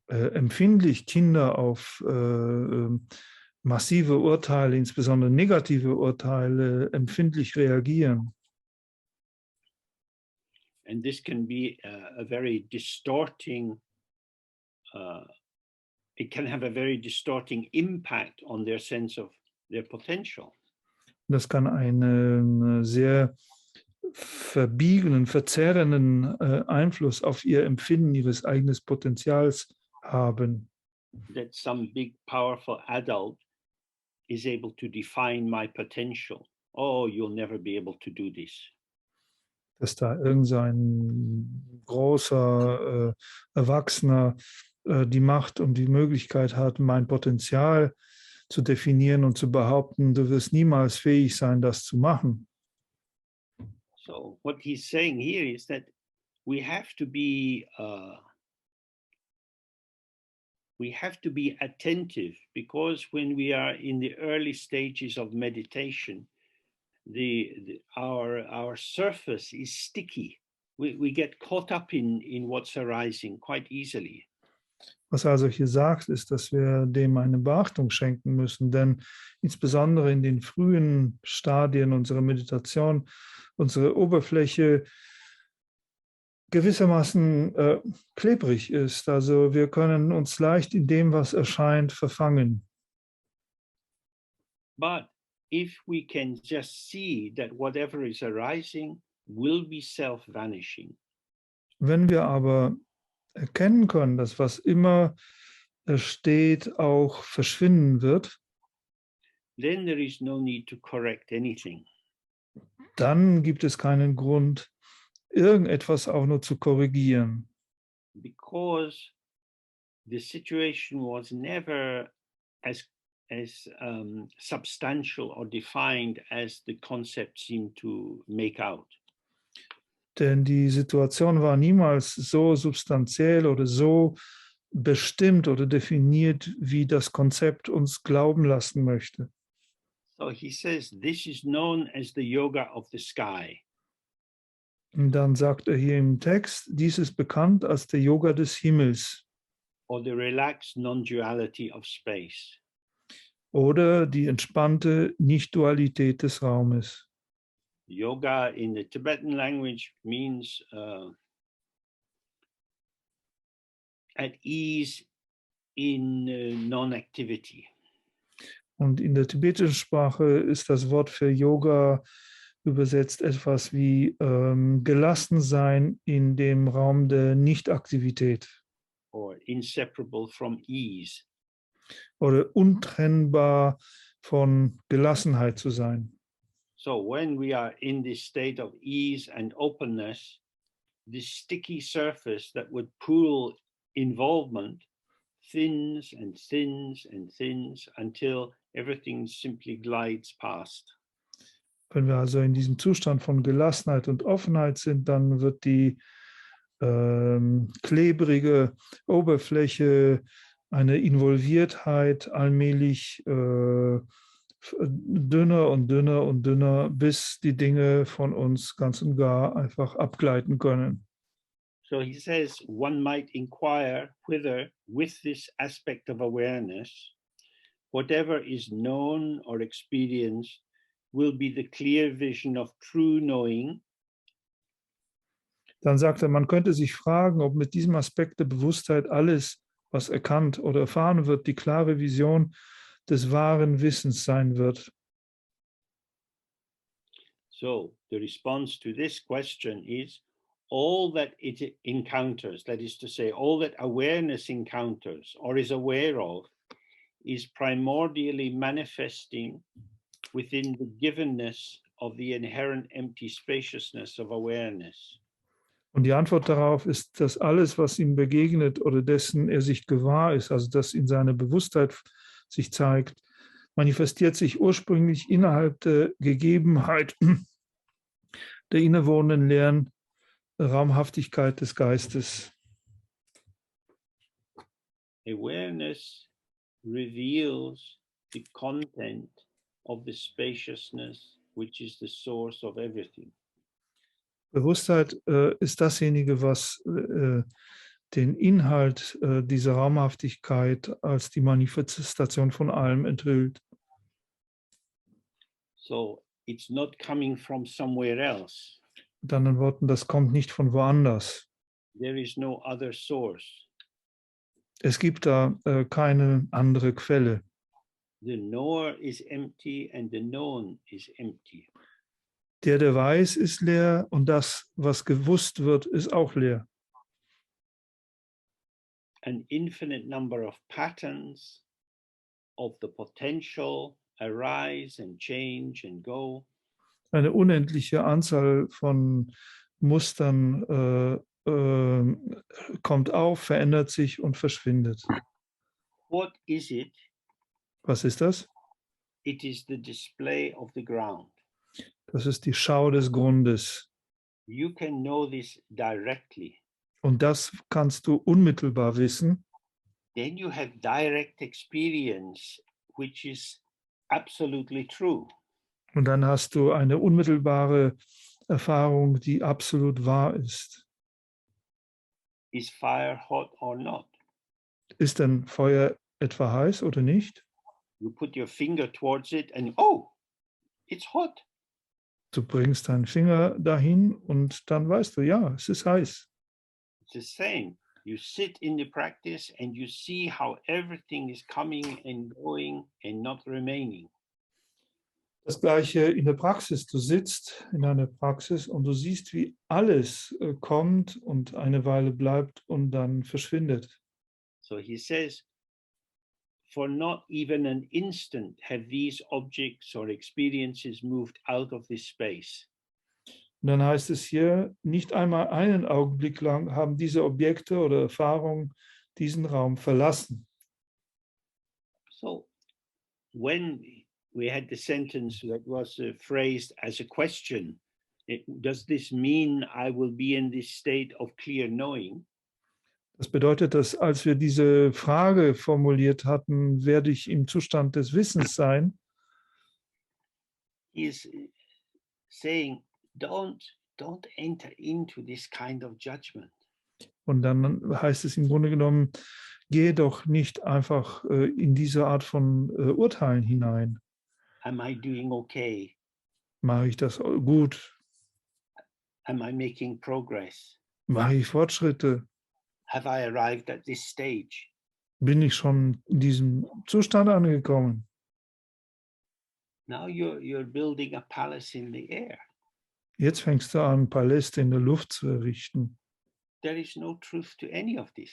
empfindlich Kinder auf massive Urteile, insbesondere negative Urteile, empfindlich reagieren. And this can be a very distorting, it can have a very distorting impact on their sense of their potential. Das kann einen sehr verbiegenden, verzerrenden Einfluss auf ihr Empfinden ihres eigenen Potenzials haben. That some big, powerful adult is able to define my potential. Oh, you'll never be able to do this. Dass da irgend so ein großer Erwachsener die Macht und die Möglichkeit hat, mein Potenzial zu definieren und zu behaupten, du wirst niemals fähig sein, das zu machen. So what he's saying here is that we have to be attentive, because when we are in the early stages of meditation, our surface is sticky. We get caught up in what's arising quite easily. Was er also hier sagt, ist, dass wir dem eine Beachtung schenken müssen, denn insbesondere in den frühen Stadien unserer Meditation, unsere Oberfläche gewissermaßen klebrig ist. Also wir können uns leicht in dem, was erscheint, verfangen. But if we can just see that whatever is arising will be self-vanishing. Wenn wir aber erkennen können, dass was immer steht, auch verschwinden wird, then there is no need to correct anything. dann gibt es keinen Grund, irgendetwas auch nur zu korrigieren. Because the situation was never as substantial or defined as the concept seemed to make out. Denn die Situation war niemals so substanziell oder so bestimmt oder definiert, wie das Konzept uns glauben lassen möchte. So he says, this is known as the yoga of the sky. Und dann sagt er hier im Text, dies ist bekannt als der Yoga des Himmels Or the relaxed non-duality of space. oder die entspannte Nicht-Dualität des Raumes. Yoga in the Tibetan language means at ease in non-activity. Und in der tibetischen Sprache ist das Wort für Yoga übersetzt etwas wie gelassen sein in dem Raum der Nichtaktivität. Or inseparable from ease. Oder untrennbar von Gelassenheit zu sein. So when we are in this state of ease and openness, this sticky surface that would pull involvement thins and thins and thins until everything simply glides past. Wenn wir also in diesem Zustand von Gelassenheit und Offenheit sind, dann wird die klebrige Oberfläche, eine Involviertheit allmählich dünner und dünner und dünner, bis die Dinge von uns ganz und gar einfach abgleiten können. So he says one might inquire whether with this aspect of awareness, whatever is known or experienced will be the clear vision of true knowing. Dann sagt er, man könnte sich fragen, ob mit diesem Aspekt der Bewusstheit alles, was erkannt oder erfahren wird, die klare Vision des wahren Wissens sein wird. So the response to this question is all that it encounters, that is to say, all that awareness encounters or is aware of, is primordially manifesting within the givenness of the inherent empty spaciousness of awareness. Und die Antwort darauf ist, dass alles, was ihm begegnet oder dessen er sich gewahr ist, also das in seiner Bewusstheit sich zeigt, manifestiert sich ursprünglich innerhalb der Gegebenheit der innewohnenden leeren Raumhaftigkeit des Geistes. Awareness reveals the content of the spaciousness, which is the source of everything. Bewusstheit ist dasjenige, was den Inhalt dieser Raumhaftigkeit als die Manifestation von allem enthüllt. So it's not coming from somewhere else. Mit anderen Worten, das kommt nicht von woanders. There is no other source. Es gibt da keine andere Quelle. The knower is empty and the known is empty. Der weiß, ist leer und das, was gewusst wird, ist auch leer. An infinite number of patterns of the potential arise and change and go. Eine unendliche Anzahl von Mustern kommt auf, verändert sich und verschwindet. What is it? Was ist das? It is the display of the ground. Das ist die Schau des Grundes. You can know this directly. Und das kannst du unmittelbar wissen. Then you have direct experience, which is absolutely true. Und dann hast du eine unmittelbare Erfahrung, die absolut wahr ist. Is fire hot or not? Ist denn Feuer etwa heiß oder nicht? You put your finger towards it and oh, it's hot. Du bringst deinen Finger dahin und dann weißt du, ja, es ist heiß. It's the same. You sit in the practice and you see how everything is coming and going and not remaining. Das Gleiche in der Praxis. Du sitzt in einer Praxis und du siehst, wie alles kommt und eine Weile bleibt und dann verschwindet. So he says, for not even an instant have these objects or experiences moved out of this space. Und dann heißt es hier, nicht einmal einen Augenblick lang haben diese Objekte oder Erfahrungen diesen Raum verlassen. So when we had the sentence that was phrased as a question, does this mean I will be in this state of clear knowing? Das bedeutet, dass als wir diese Frage formuliert hatten, werde ich im Zustand des Wissens sein? He is saying, don't enter into this kind of judgment. Und dann heißt es im Grunde genommen, gehe doch nicht einfach in diese Art von Urteilen hinein. Am I doing okay? Mache ich das gut? Am I making progress? Mache ich Fortschritte? Have I arrived at this stage? Bin ich schon in diesem Zustand angekommen? Now you're building a palace in the air. Jetzt fängst du an, Paläste in der Luft zu errichten. There is no truth to any of this.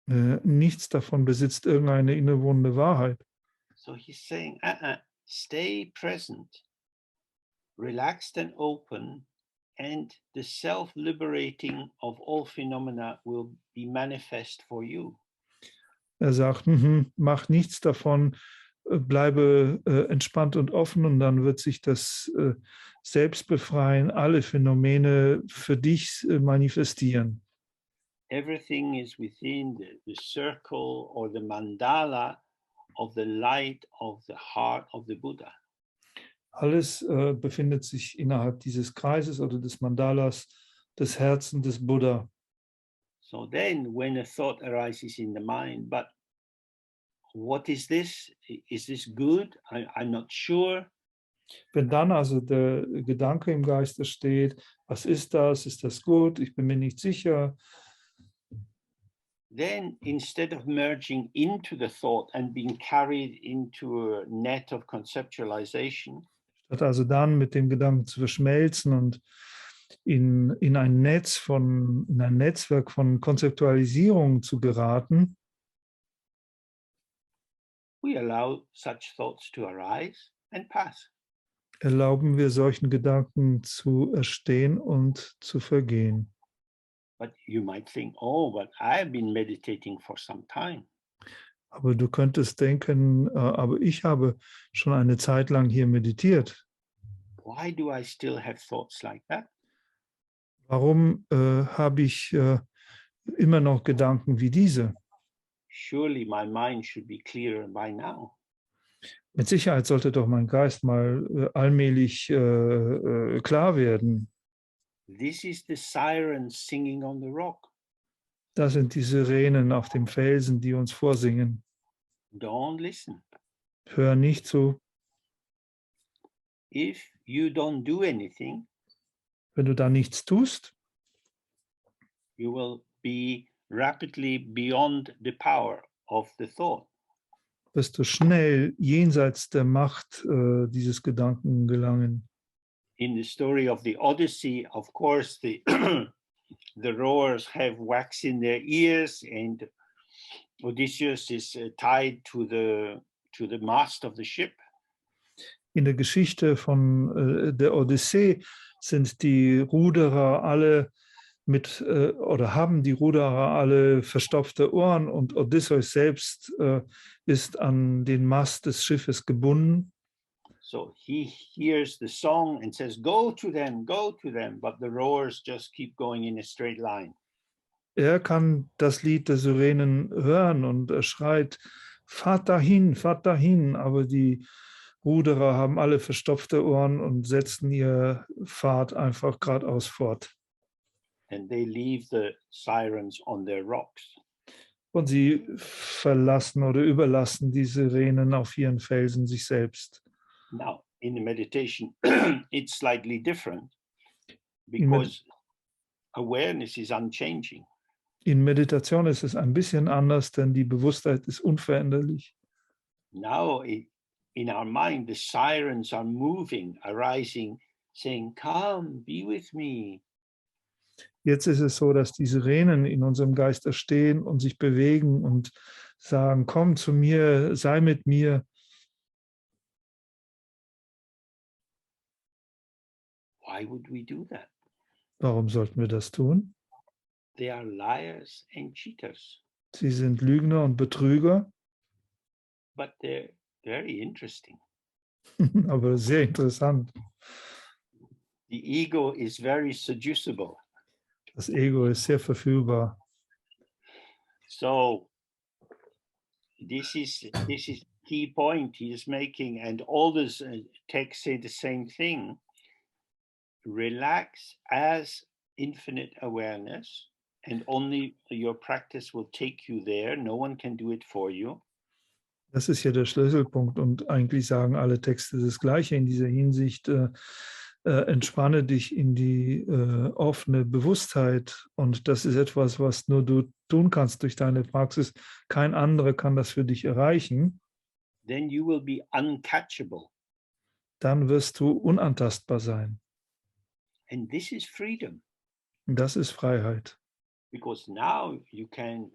Nichts davon besitzt irgendeine innewohnende Wahrheit. So he's saying, stay present, relaxed and open, and the self-liberating of all phenomena will be manifest for you. Er sagt, mach nichts davon, bleibe entspannt und offen und dann wird sich das Selbstbefreien, alle Phänomene für dich manifestieren. everything is within the circle or the mandala of the light of the heart of the Buddha. Alles befindet sich innerhalb dieses Kreises oder des Mandalas des Herzens des Buddha. So then when a thought arises in the mind, but what is this? Is this good? I'm not sure. Wenn dann also der Gedanke im Geiste steht, was ist das? Ist das gut? Ich bin mir nicht sicher. Then instead of merging into the thought and being carried into a net of conceptualization, Statt also dann mit dem Gedanken zu verschmelzen und in ein Netzwerk von Konzeptualisierung zu geraten, we allow such thoughts to arise and pass. erlauben wir solchen Gedanken zu erstehen und zu vergehen. But you might think, oh, but I've been meditating for some time. Aber du könntest denken, aber ich habe schon eine Zeit lang hier meditiert. Why do I still have thoughts like that? Warum habe ich immer noch Gedanken wie diese? Surely my mind should be clearer by now. Mit Sicherheit sollte doch mein Geist mal allmählich klar werden. This is the siren singing on the rock. Das sind die Sirenen auf dem Felsen, die uns vorsingen. Don't listen. Hör nicht zu. If you don't do anything, Wenn du da nichts tust, you will be rapidly beyond the power of the thought. wirst du schnell jenseits der Macht dieses Gedanken gelangen. In the story of the Odyssey, of course, the the rowers have wax in their ears, and Odysseus is tied to the mast of the ship. In der Geschichte von der Odyssee sind die Ruderer alle oder haben die Ruderer alle verstopfte Ohren und Odysseus selbst ist an den Mast des Schiffes gebunden. So he hears the song and says, go to them, but the rowers just keep going in a straight line. Er kann das Lied der Sirenen hören und er schreit, fahrt dahin, aber die Ruderer haben alle verstopfte Ohren und setzen ihr Pfad einfach geradeaus fort. And they leave the sirens on their rocks. Und sie verlassen oder überlassen die Sirenen auf ihren Felsen sich selbst. Now, in the meditation, it's slightly different because awareness is unchanging. In Meditation ist es ein bisschen anders, denn die Bewusstheit ist unveränderlich. Now, in our mind, the sirens are moving, arising, saying, come, be with me. Jetzt ist es so, dass die Sirenen in unserem Geist erstehen und sich bewegen und sagen, komm zu mir, sei mit mir. Why would we do that? Warum sollten wir das tun? They are liars and cheaters. Sie sind Lügner und Betrüger, But they're very interesting. aber sehr interessant. The ego is very seducible. Das Ego ist sehr verführbar. So this is key point he is making, and all these texts say the same thing. Relax as infinite awareness, and only your practice will take you there. No one can do it for you. Das ist ja der Schlüsselpunkt und eigentlich sagen alle Texte das Gleiche in dieser Hinsicht. Entspanne dich in die offene Bewusstheit und das ist etwas, was nur du tun kannst durch deine Praxis. Kein anderer kann das für dich erreichen. Then you will be uncatchable. Dann wirst du unantastbar sein. And this is freedom. Und das ist Freiheit. Because now you can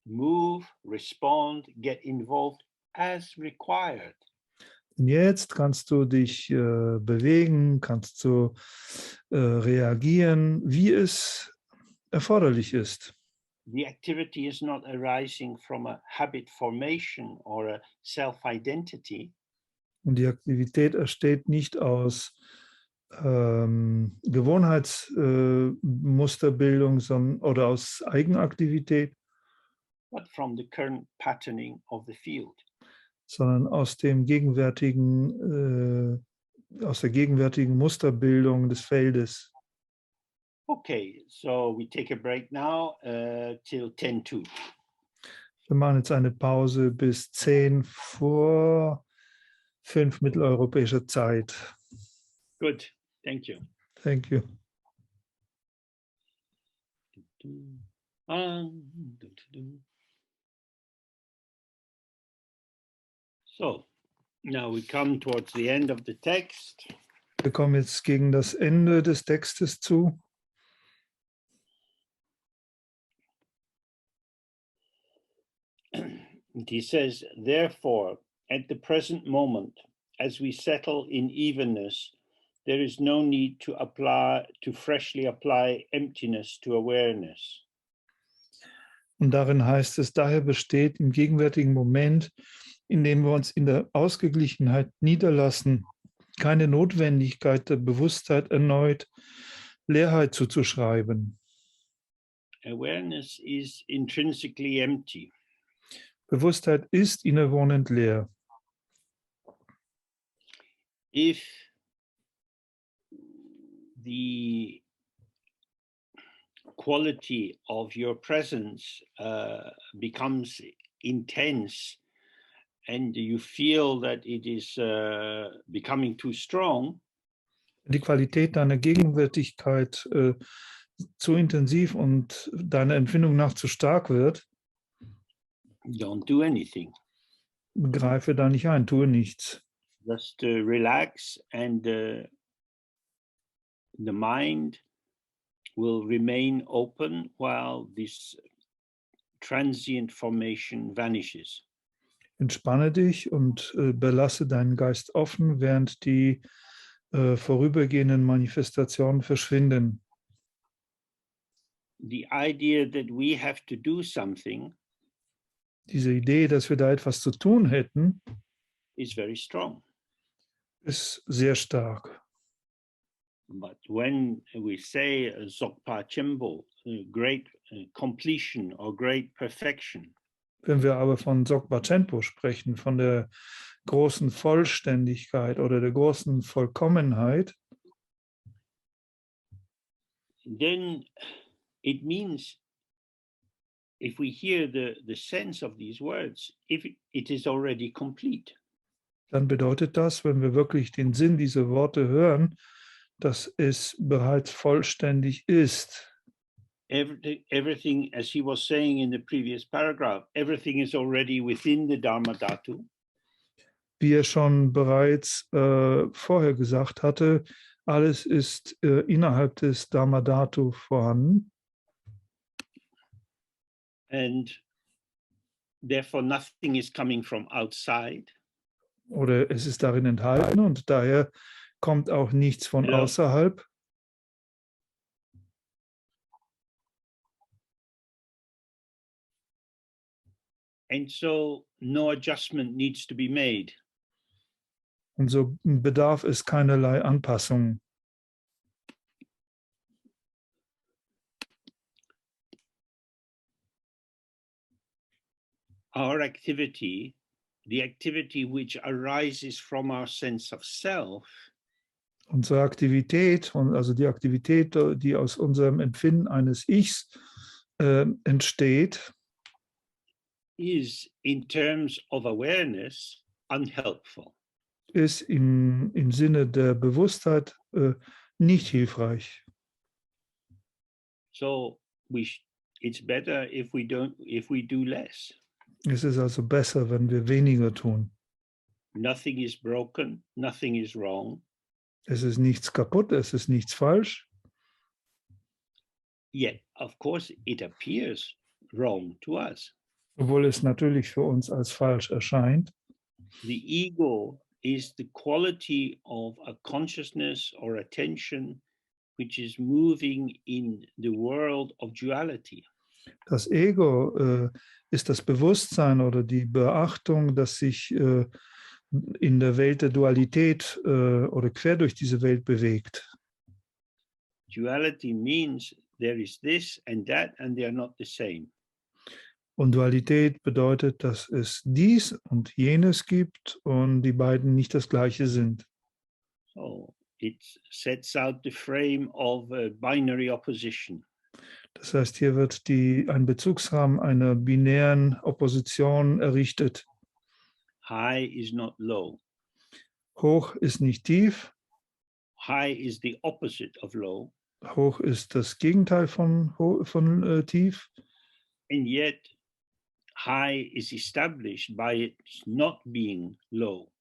move, respond, get involved as required. Und jetzt kannst du dich bewegen, kannst du reagieren, wie es erforderlich ist. The activity is not arising from a habit formation or a self-identity. Und die Aktivität entsteht nicht aus Gewohnheitsmusterbildung oder aus Eigenaktivität, but from the current patterning of the field. sondern aus der gegenwärtigen Musterbildung des Feldes. Okay, so we take a break now till 10:02. Wir machen jetzt eine Pause bis 5:10 mitteleuropäischer Zeit. Good, thank you. Thank you. So, now we come towards the end of the text. Wir kommen jetzt gegen das Ende des Textes zu. And he says, therefore, at the present moment, as we settle in evenness, there is no need to freshly apply emptiness to awareness. Und darin heißt es, daher besteht im gegenwärtigen Moment, in dem wir uns in der Ausgeglichenheit niederlassen, keine Notwendigkeit der Bewusstheit erneut Leerheit zuzuschreiben. Awareness is intrinsically empty. Bewusstheit ist innewohnend leer. If the quality of your presence becomes intense and you feel that it is becoming too strong, Wenn die Qualität deiner Gegenwärtigkeit zu intensiv und deiner Empfindung nach zu stark wird, don't do anything. greife da nicht ein, tue nichts. Just relax, and the mind will remain open while this transient formation vanishes. Entspanne dich und belasse deinen Geist offen, während die vorübergehenden Manifestationen verschwinden. The idea that we have to do something Diese Idee, dass wir da etwas zu tun hätten, is very strong. ist sehr stark. But when we say Dzogpa Chembo, great completion or great perfection, Wenn wir aber von Dzogpa Chenpo sprechen, von der großen Vollständigkeit oder der großen Vollkommenheit, then it means, if we hear the sense of these words, if it is already complete. dann bedeutet das, wenn wir wirklich den Sinn dieser Worte hören, dass es bereits vollständig ist. Everything, as he was saying in the previous paragraph, everything is already within the Dharma Dhatu. Wie er schon bereits vorher gesagt hatte, alles ist innerhalb des Dharma Dhatu vorhanden. And therefore nothing is coming from outside. Oder es ist darin enthalten und daher kommt auch nichts von Ja. außerhalb. And so no adjustment needs to be made. Und so bedarf es keinerlei Anpassung. Our activity, the activity which arises from our sense of self, Unsere Aktivität, also die Aktivität, die aus unserem Empfinden eines Ichs entsteht, is in terms of awareness unhelpful. ist im Sinne der Bewusstheit nicht hilfreich. So it's better if we do less. Es ist also besser, wenn wir weniger tun. Nothing is broken, nothing is wrong. Es ist nichts kaputt, es ist nichts falsch. Yet, of course, it appears wrong to us. Obwohl es natürlich für uns als falsch erscheint. The ego is the quality of a consciousness or attention which is moving in the world of duality. Das Ego ist das Bewusstsein oder die Beachtung, das sich in der Welt der Dualität oder quer durch diese Welt bewegt. Duality means there is this and that and they are not the same. Und Dualität bedeutet, dass es dies und jenes gibt und die beiden nicht das Gleiche sind. So it sets out the frame of a binary opposition. Das heißt, hier wird ein Bezugsrahmen einer binären Opposition errichtet. High is not low. Hoch ist nicht tief, High is the opposite of low. hoch ist das Gegenteil von tief. And yet high is established by its not being low.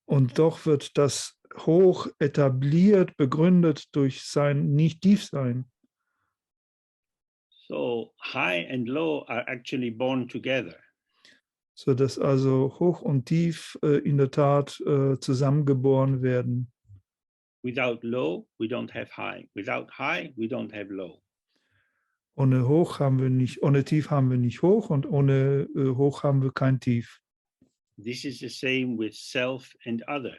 Und doch wird das Hoch etabliert, begründet durch sein Nicht-Tiefsein. So high and low are actually born together. Sodass also Hoch und Tief in der Tat zusammengeboren werden. Without low, we don't have high. Without high, we don't have low. Ohne Hoch haben wir nicht, ohne Tief haben wir nicht Hoch und ohne Hoch haben wir kein Tief. This is the same with self and other.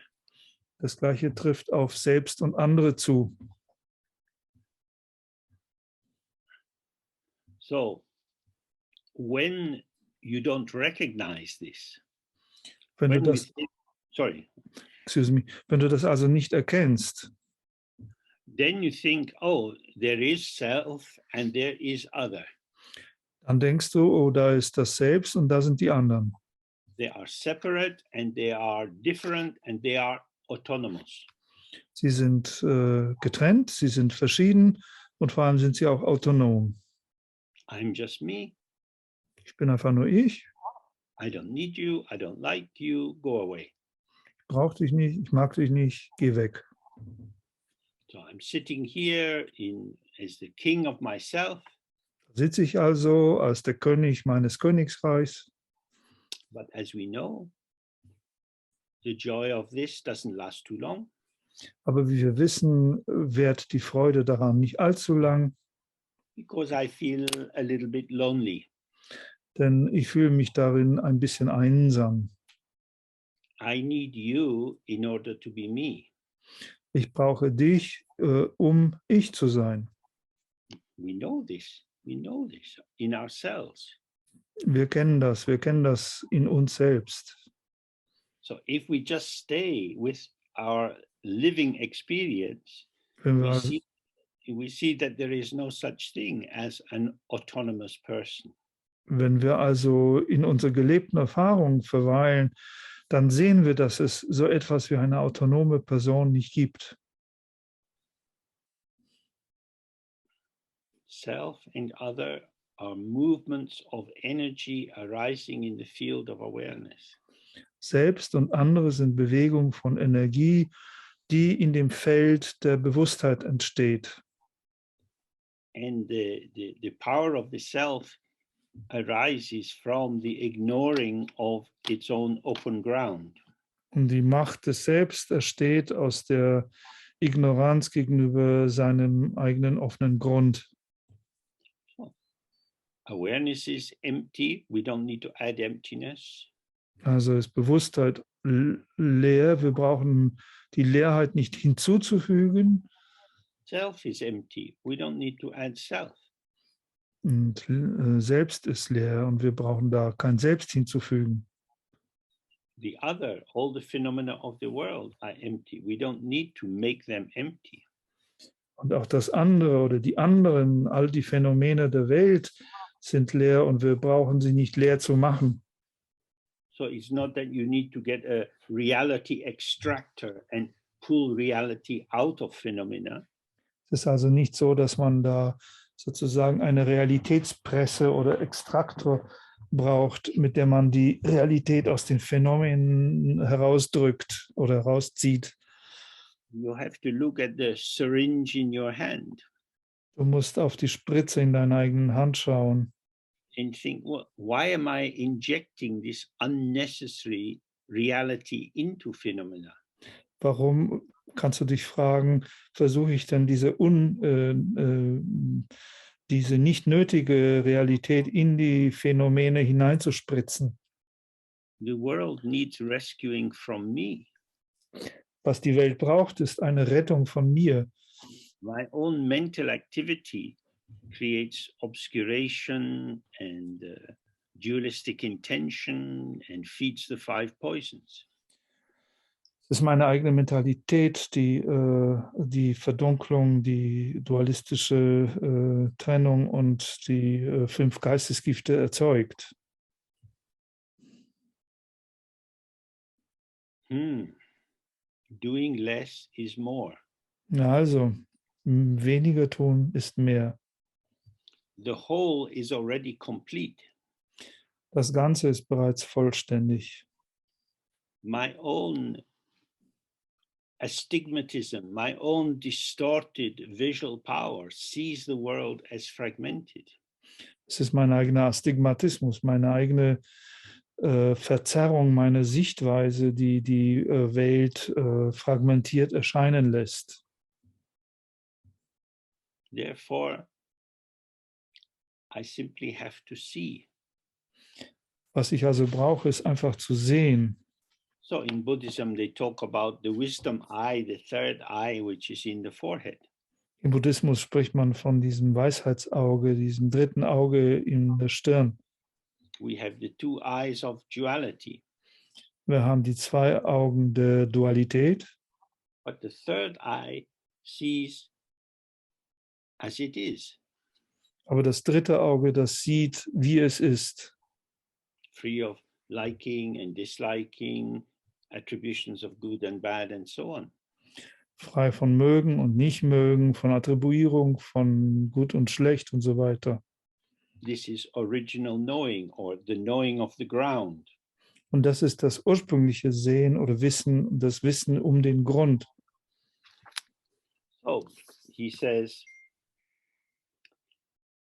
Das Gleiche trifft auf Selbst und andere zu. So when you don't recognize this, Wenn du when we das, think, sorry, excuse me, wenn du das also nicht erkennst, then you think, oh, there is self and there is other. dann denkst du, oh, da ist das Selbst und da sind die anderen. They are separate and they are different and they are autonomous. Sie sind getrennt, sie sind verschieden und vor allem sind sie auch autonom. I'm just me. Ich bin einfach nur ich, I don't need you. I don't like you. Go away. ich brauche dich nicht, ich mag dich nicht, geh weg. So I'm sitting here as the king of myself, Da sitze ich also als der König meines Königsreichs. but as we know, the joy of this doesn't last too long. Aber wie wir wissen, währt die Freude daran nicht allzu lang, Because I feel a little bit lonely. denn ich fühle mich darin ein bisschen einsam. I need you in order to be me. Ich brauche dich, um ich zu sein. We know this. We know this in ourselves. Wir kennen das in uns selbst. So if we just stay with our living experience, Wenn we see that there is no such thing as an autonomous person. Wenn wir also in unserer gelebten Erfahrung verweilen, dann sehen wir, dass es so etwas wie eine autonome Person nicht gibt. Self and other are movements of energy arising in the field of awareness. Selbst und andere sind Bewegungen von Energie, die in dem Feld der Bewusstheit entsteht. And the power of the self arises from the ignoring of its own open ground. Und die Macht des Selbst entsteht aus der Ignoranz gegenüber seinem eigenen offenen Grund. Awareness is empty. We don't need to add emptiness. Also ist Bewusstheit leer. Wir brauchen die Leerheit nicht hinzuzufügen. Self is empty. We don't need to add self. Und Selbst ist leer und wir brauchen da kein Selbst hinzufügen. The other, all the phenomena of the world are empty. We don't need to make them empty. Und auch das andere oder die anderen, all die Phänomene der Welt sind leer und wir brauchen sie nicht leer zu machen. So it's not that you need to get a reality extractor and pull reality out of phenomena. Es ist also nicht so, dass man da sozusagen eine Realitätspresse oder Extraktor braucht, mit der man die Realität aus den Phänomenen herausdrückt oder herauszieht. You have to look at the syringe in your hand Du musst auf die Spritze in deiner eigenen Hand schauen and think, well, why am I injecting this unnecessary reality into phenomena? Warum, kannst du dich fragen, versuche ich denn diese nicht nötige Realität in die Phänomene hineinzuspritzen? The world needs rescuing from me. Was die Welt braucht, ist eine Rettung von mir. My own mental activity creates obscuration and dualistic intention and feeds the 5 poisons. Es ist meine eigene Mentalität, die Verdunklung, die dualistische Trennung und die 5 Geistesgifte erzeugt. Doing less is more. Ja, also, weniger tun ist mehr. The whole is already complete. Das Ganze ist bereits vollständig. My own astigmatism, my own distorted visual power sees the world as fragmented. Es ist mein eigener Astigmatismus, meine eigene Verzerrung, meine Sichtweise, die die Welt fragmentiert erscheinen lässt. Therefore, I simply have to see. Was ich also brauche, ist einfach zu sehen. So in Buddhism, they talk about the wisdom eye, the third eye, which is in the forehead. Im Buddhismus spricht man von diesem Weisheitsauge, diesem dritten Auge in der Stirn. We have the 2 eyes of duality. Wir haben die 2 Augen der Dualität, But the third eye sees as it is, aber das dritte Auge, das sieht, wie es ist, free of liking and disliking, attributions of good and bad, and so on. frei von Mögen und Nicht-Mögen, von Attribuierung, von Gut und Schlecht und so weiter. This is original knowing, or the knowing of the ground. Und das ist das ursprüngliche Sehen oder Wissen, das Wissen um den Grund. So he says,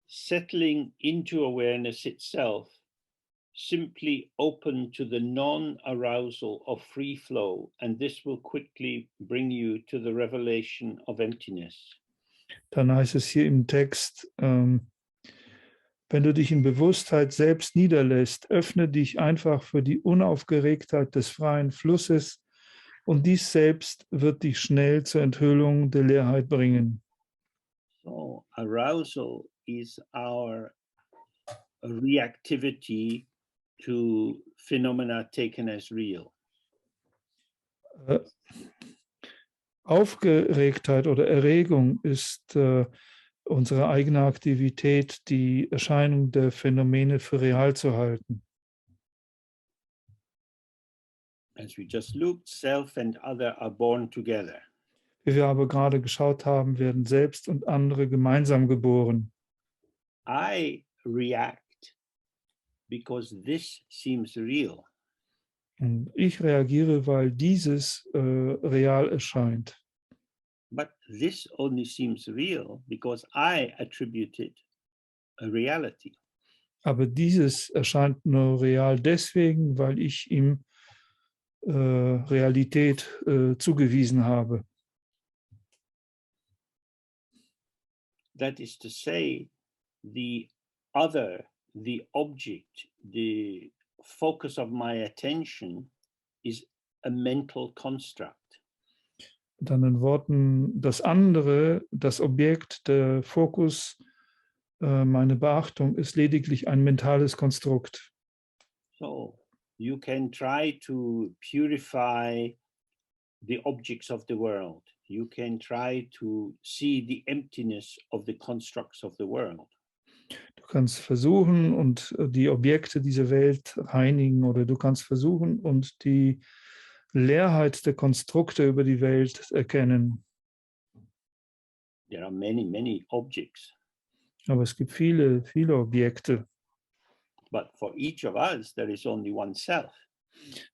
settling into awareness itself, simply open to the non-arousal of free flow, and this will quickly bring you to the revelation of emptiness. Dann heißt es hier im Text, wenn du dich in Bewusstheit selbst niederlässt, öffne dich einfach für die Unaufgeregtheit des freien Flusses und dies selbst wird dich schnell zur Enthüllung der Leerheit bringen. So arousal is our reactivity to phenomena taken as real. Aufgeregtheit oder Erregung ist unsere eigene Aktivität, die Erscheinung der Phänomene für real zu halten. As we just looked, self and other are born together. Wie wir aber gerade geschaut haben, werden selbst und andere gemeinsam geboren. I react because this seems real. Und ich reagiere, weil dieses real erscheint. But this only seems real because I attributed a reality. Aber dieses erscheint nur real deswegen, weil ich ihm Realität zugewiesen habe. That is to say, the other, the object, the focus of my attention is a mental construct. Mit anderen Worten, das andere, das Objekt, der Fokus, meine Beachtung ist lediglich ein mentales Konstrukt. So you can try to purify the objects of the world. You can try to see the emptiness of the constructs of the world. Du kannst versuchen und die Objekte dieser Welt reinigen oder du kannst versuchen und die Leerheit der Konstrukte über die Welt erkennen. There are many, many objects. Aber es gibt viele, viele Objekte. But for each of us, there is only one self.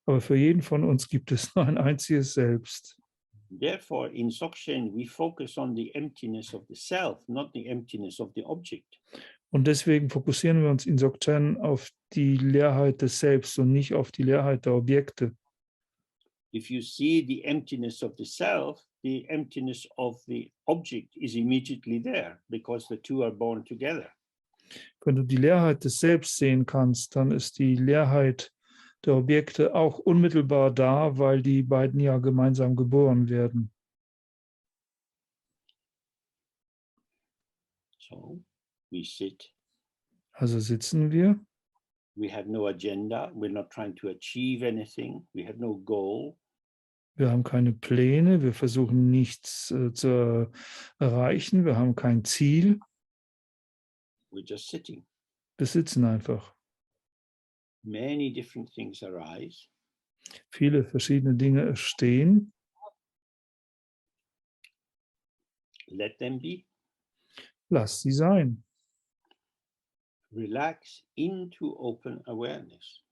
Aber für jeden von uns gibt es nur ein einziges Selbst. Therefore, in Dzogchen, we focus on the emptiness of the self, not the emptiness of the object. Und deswegen fokussieren wir uns in Dzogchen auf die Leerheit des Selbst und nicht auf die Leerheit der Objekte. If you see the emptiness of the self, the emptiness of the object is immediately there because the two are born together. Wenn du die Leerheit des Selbst sehen kannst, dann ist die Leerheit der Objekte auch unmittelbar da, weil die beiden ja gemeinsam geboren werden. So we sit. Also sitzen wir, We have no agenda. We're not trying to achieve anything. We have no goal. wir haben keine Pläne, wir versuchen nichts zu erreichen, wir haben kein Ziel, We're just sitting. wir sitzen einfach. Many different things arise. Viele verschiedene Dinge entstehen, Let them be. lass sie sein. Relax into open awareness.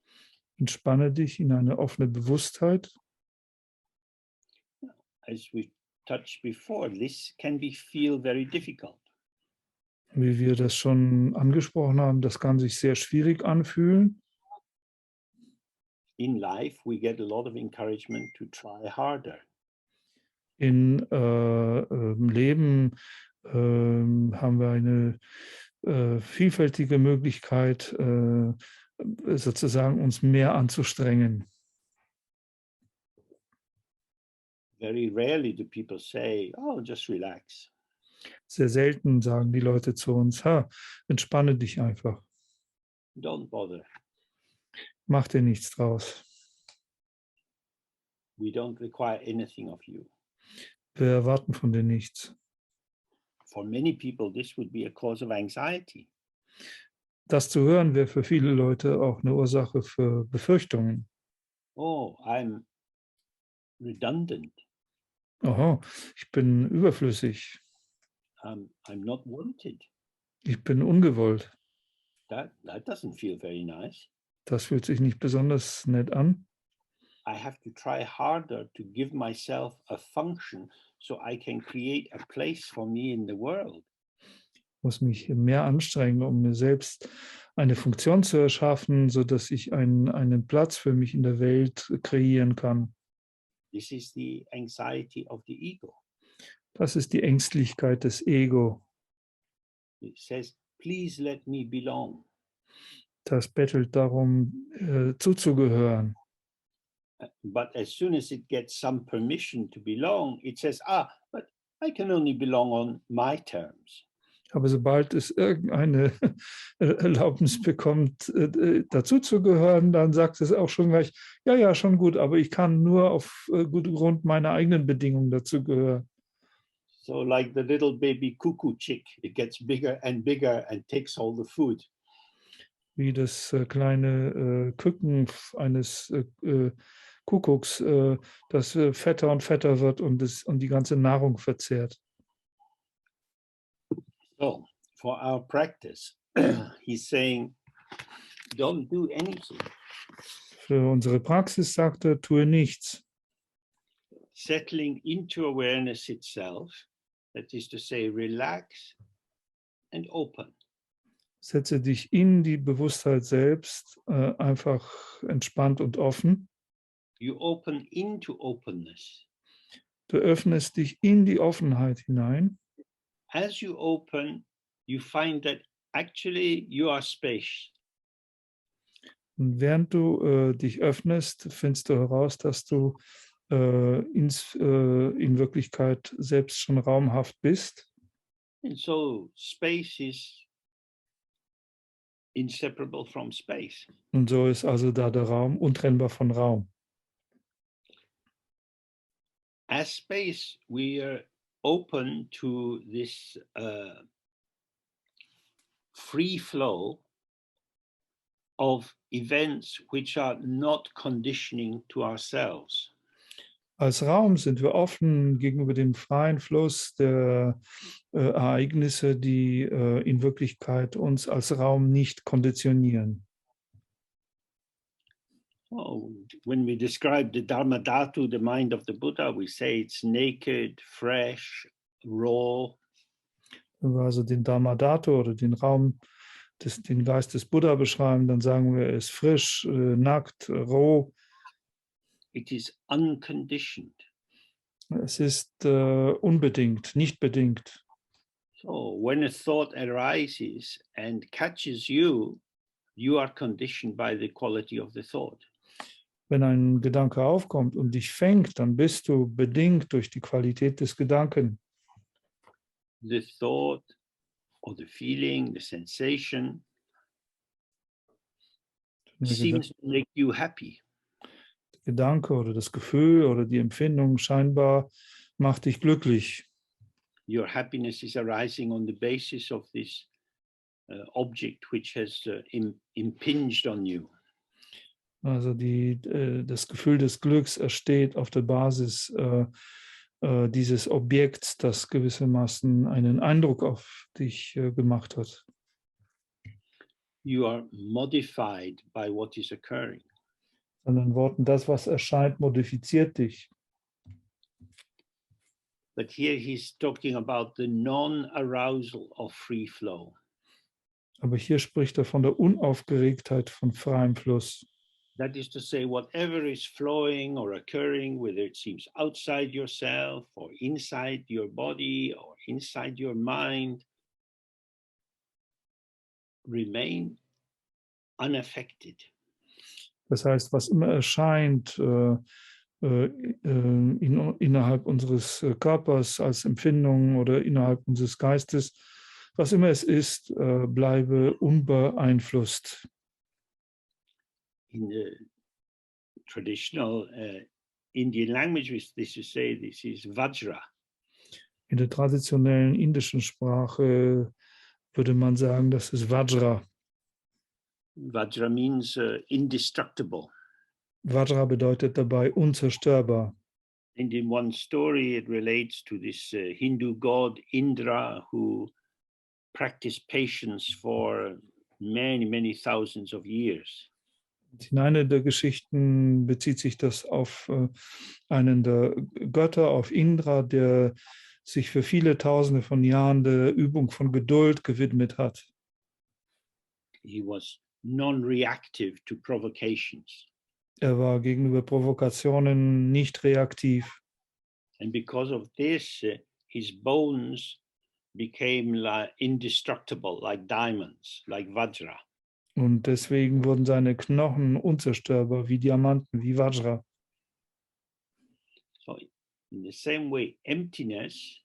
Entspanne dich in eine offene Bewusstheit. As we touched before, this can feel very difficult. Wie wir das schon angesprochen haben, das kann sich sehr schwierig anfühlen. In life, we get a lot of encouragement to try harder. Im Leben haben wir eine vielfältige Möglichkeit, sozusagen uns mehr anzustrengen. Very rarely do people say, oh, just relax. Sehr selten sagen die Leute zu uns, entspanne dich einfach, Don't bother. mach dir nichts draus. We don't require anything of you. Wir erwarten von dir nichts. For many people, this would be a cause of anxiety. Das zu hören wäre für viele Leute auch eine Ursache für Befürchtungen. Oh, I'm redundant. Aha, ich bin überflüssig, I'm not wanted. ich bin ungewollt. That doesn't feel very nice. Das fühlt sich nicht besonders nett an. I have to try harder to give myself a function so I can create a place for me in the world. Ich muss mich mehr anstrengen, um mir selbst eine Funktion zu erschaffen, sodass ich einen Platz für mich in der Welt kreieren kann. This is the anxiety of the ego. Das ist die Ängstlichkeit des Ego. It says, please let me belong. Das bettelt darum, zuzugehören. But as soon as it gets some permission to belong, it says, but I can only belong on my terms. Aber sobald es irgendeine Erlaubnis bekommt, dazuzugehören, dann sagt es auch schon gleich, ja, schon gut, aber ich kann nur auf gutem Grund meiner eigenen Bedingungen dazugehören. So like the little baby cuckoo chick, it gets bigger and takes all the food. Wie das kleine Küken eines Kuckucks, das fetter und fetter wird und die ganze Nahrung verzehrt. So for our practice, he's saying, don't do anything. Für unsere Praxis sagt er, tue nichts. Settling into awareness itself, that is to say, relax and open. Setze dich in die Bewusstheit selbst, einfach entspannt und offen. You open into openness. Du öffnest dich in die Offenheit hinein. As you open, you find that actually you are space. Und während du dich öffnest, findest du heraus, dass du in Wirklichkeit selbst schon raumhaft bist. And so space is inseparable from space. Und so ist also da der Raum untrennbar von Raum. As space, we are open to this free flow of events which are not conditioning to ourselves. Als Raum sind wir offen gegenüber dem freien Fluss der Ereignisse, die in Wirklichkeit uns als Raum nicht konditionieren. Oh, when we describe the Dharma Dhatu, the mind of the Buddha, we say it's naked, fresh, raw. Wenn wir also den Dharma Dhatu oder den Raum, den Geist des Buddha beschreiben, dann sagen wir, er ist frisch, nackt, roh. It is unconditioned. Es ist unbedingt, nicht bedingt. So when a thought arises and catches you, you are conditioned by the quality of the thought. Wenn ein Gedanke aufkommt und dich fängt, dann bist du bedingt durch die Qualität des Gedanken. The thought or the feeling, the sensation seems to make you happy. Gedanke oder das Gefühl oder die Empfindung scheinbar macht dich glücklich. Your happiness is arising on the basis of this object which has impinged on you. Also das Gefühl des Glücks entsteht auf der Basis dieses Objekts, das gewissermaßen einen Eindruck auf dich gemacht hat. You are modified by what is occurring. In anderen Worten, das, was erscheint, modifiziert dich. But here he's talking about the non-arousal of free flow. Aber hier spricht er von der Unaufgeregtheit von freiem Fluss. That is to say, whatever is flowing or occurring, whether it seems outside yourself or inside your body or inside your mind, remain unaffected. Das heißt, was immer erscheint innerhalb unseres Körpers als Empfindung oder innerhalb unseres Geistes, was immer es ist, bleibe unbeeinflusst. In the traditional Indian language, this is say this is Vajra. In der traditionellen indischen Sprache würde man sagen, das ist Vajra. Vajra means indestructible. Vajra bedeutet dabei unzerstörbar. And in one story, it relates to this Hindu god Indra, who practiced patience for many, many thousands of years. In einer der Geschichten bezieht sich das auf einen der Götter, auf Indra, der sich für viele Tausende von Jahren der Übung von Geduld gewidmet hat. He was non-reactive to provocations. Er war gegenüber Provokationen nicht reaktiv. And because of this, his bones became indestructible, like diamonds, like Vajra. Und deswegen wurden seine Knochen unzerstörbar, wie Diamanten, wie Vajra. So in the same way, emptiness,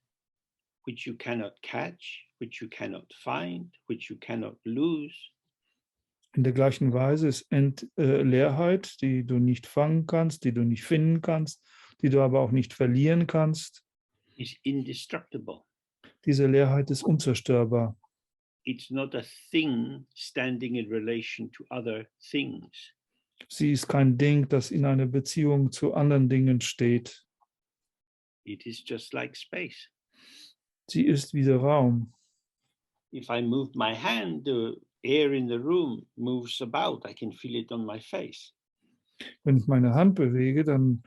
which you cannot catch, which you cannot find, which you cannot lose. In der gleichen Weise ist Leerheit, die du nicht fangen kannst, die du nicht finden kannst, die du aber auch nicht verlieren kannst. Is indestructible. Diese Leerheit ist unzerstörbar. It's not a thing standing in relation to other things. Sie ist kein Ding, das in einer Beziehung zu anderen Dingen steht. It is just like space. Sie ist wie der Raum. If I move my hand, the air in the room moves about. I can feel it on my face. Wenn ich meine Hand bewege, dann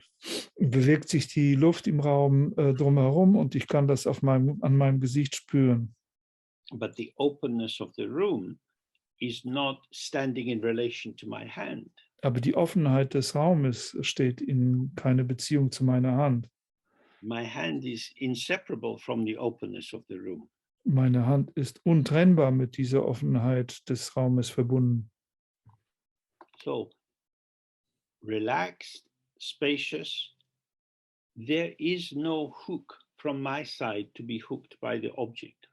bewegt sich die Luft im Raum drumherum und ich kann das an meinem Gesicht spüren. But the openness of the room is not standing in relation to my hand. Aber die Offenheit des Raumes steht in keine Beziehung zu meiner Hand. My hand is inseparable from the openness of the room. Meine Hand ist untrennbar mit dieser Offenheit des Raumes verbunden. So, relaxed, spacious, there is no hook from my side to be hooked by the object.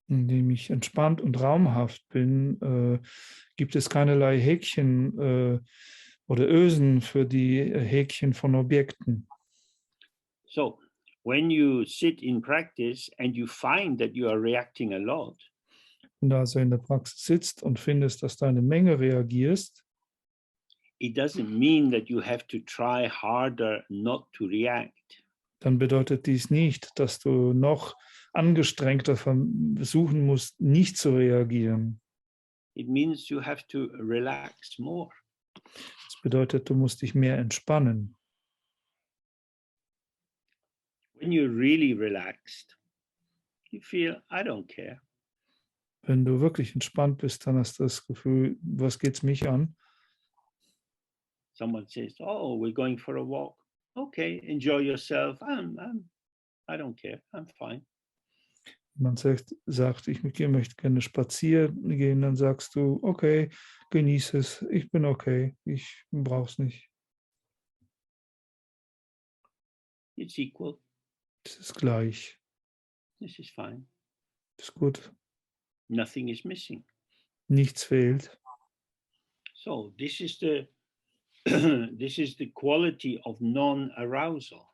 Indem ich entspannt und raumhaft bin, gibt es keinerlei Häkchen oder Ösen für die Häkchen von Objekten. So, when you sit in practice and you find that you are reacting a lot, Wenn du also in der Praxis sitzt und findest, dass du eine Menge reagierst, it doesn't mean that you have to try harder not to react. dann bedeutet dies nicht, dass du noch angestrengter versuchen musst, nicht zu reagieren. It means you have to relax more. Das bedeutet, du musst dich mehr entspannen. When you're really relaxed, you feel, I don't care. Wenn du wirklich entspannt bist, dann hast du das Gefühl, was geht's mich an? Someone says, oh, we're going for a walk. Okay, enjoy yourself. I don't care. I'm fine. Man sagt, ich möchte gerne spazieren gehen, dann sagst du, okay, genieße es, ich bin okay, ich brauche es nicht. It's equal. Es ist gleich. This is fine. Ist gut. Nothing is missing. Nichts fehlt. So this is the this is the quality of non-arousal.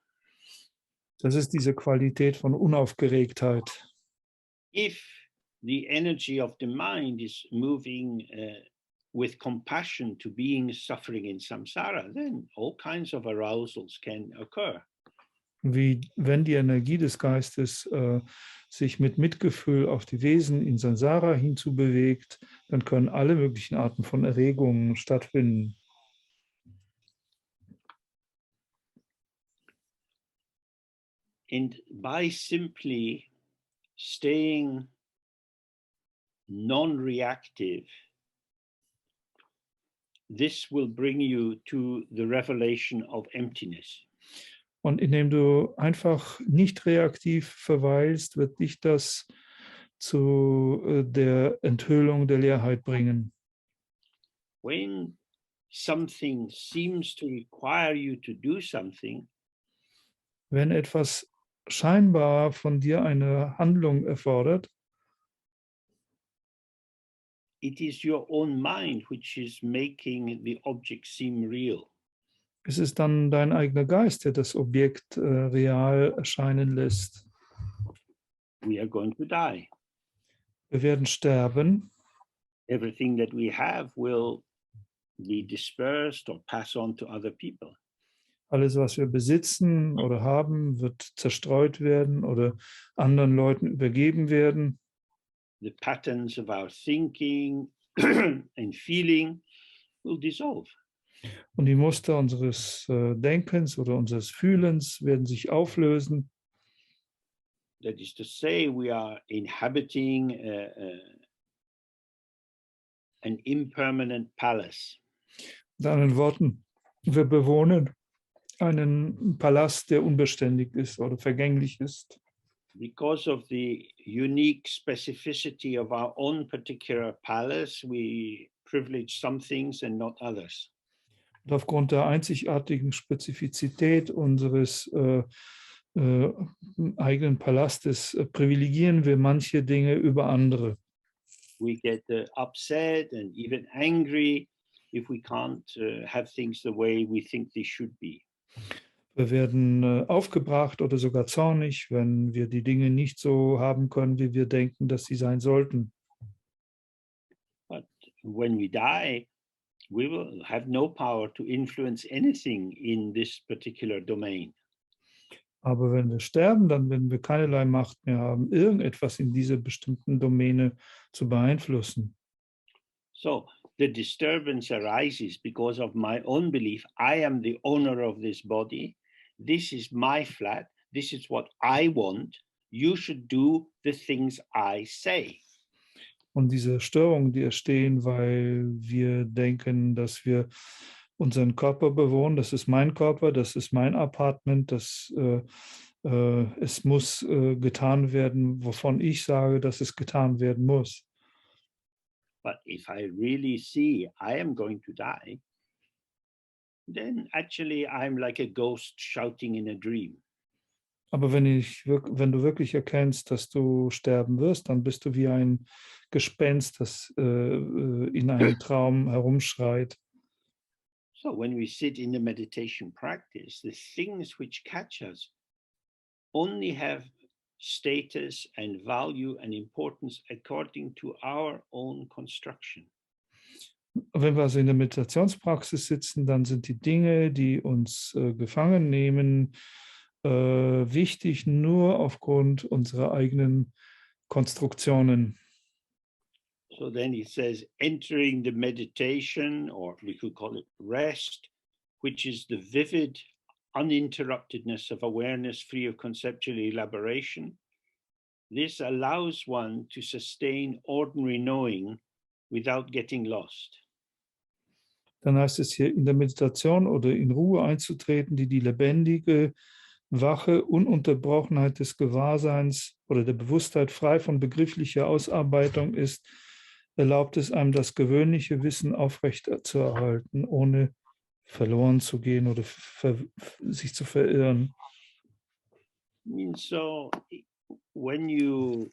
Das ist diese Qualität von Unaufgeregtheit. If the energy of the mind is moving with compassion to beings suffering in samsara, then all kinds of arousals can occur. Wie wenn die Energie des Geistes sich mit Mitgefühl auf die Wesen in Samsara hinzubewegt, dann können alle möglichen Arten von Erregungen stattfinden. And by simply staying non-reactive, this will bring you to the revelation of emptiness. Und indem du einfach nicht reaktiv verweilst, wird dich das zu der Enthüllung der Leerheit bringen. When something seems to require you to do something, Wenn etwas scheinbar von dir eine Handlung erfordert, it is your own mind which is making the object seem real. es ist dann dein eigener Geist, der das Objekt real erscheinen lässt. We are going to die. Wir werden sterben. Everything that we have will be dispersed or pass on to other people. Alles, was wir besitzen oder haben, wird zerstreut werden oder anderen Leuten übergeben werden. The patterns of our thinking and feeling will dissolve. Und die Muster unseres Denkens oder unseres Fühlens werden sich auflösen. That is to say, we are inhabiting an impermanent palace. Mit anderen Worten, wir bewohnen einen Palast, der unbeständig ist oder vergänglich ist. Because of the unique specificity of our own particular palace, we privilege some things and not others. Und aufgrund der einzigartigen Spezifizität unseres eigenen Palastes privilegieren wir manche Dinge über andere. We get upset and even angry if we can't have things the way we think they should be. Wir werden aufgebracht oder sogar zornig, wenn wir die Dinge nicht so haben können, wie wir denken, dass sie sein sollten. But when we die, we will have no power to influence anything in this particular domain. Aber wenn wir sterben, dann werden wir keinerlei Macht mehr haben, irgendetwas in dieser bestimmten Domäne zu beeinflussen. So the disturbance arises because of my own belief. I am the owner of this body. This is my flat. This is what I want. You should do the things I say. Und diese Störungen, die entstehen, weil wir denken, dass wir unseren Körper bewohnen, das ist mein Körper, das ist mein Apartment, es muss getan werden, wovon ich sage, dass es getan werden muss. But if I really see I am going to die, then actually I'm like a ghost shouting in a dream. Aber wenn du wirklich erkennst, dass du sterben wirst, dann bist du wie ein Gespenst, das in einem Traum herumschreit. So when we sit in the meditation practice, the things which catch us only have status and value and importance according to our own construction. Wenn wir also in der Meditationspraxis sitzen, dann sind die Dinge, die uns gefangen nehmen, wichtig nur aufgrund unserer eigenen Konstruktionen. So then he says, entering the meditation, or we could call it rest, which is the vivid uninterruptedness of awareness free of conceptual elaboration. This allows one to sustain ordinary knowing without getting lost. Dann heißt es hier, in der Meditation oder in Ruhe einzutreten, die lebendige, wache Ununterbrochenheit des Gewahrseins oder der Bewusstheit frei von begrifflicher Ausarbeitung ist, erlaubt es einem, das gewöhnliche Wissen aufrecht zu erhalten, ohne verloren zu gehen oder sich zu verirren. means so when you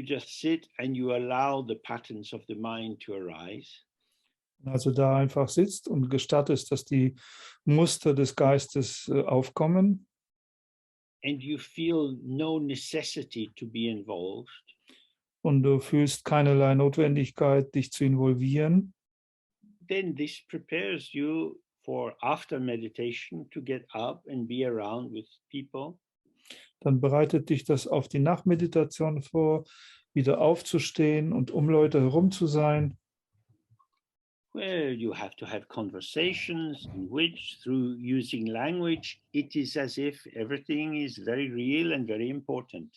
just sit and you allow the patterns of the mind to arise, Also da einfach sitzt und gestattest, dass die Muster des Geistes aufkommen and you feel no necessity to be involved, und du fühlst keinerlei Notwendigkeit, dich zu involvieren, then this prepares you for after meditation to get up and be around with people, dann bereitet dich das auf die Nachtmeditation vor, wieder aufzustehen und um Leute herum zu sein, where you have to have conversations in which, through using language, it is as if everything is very real and very important.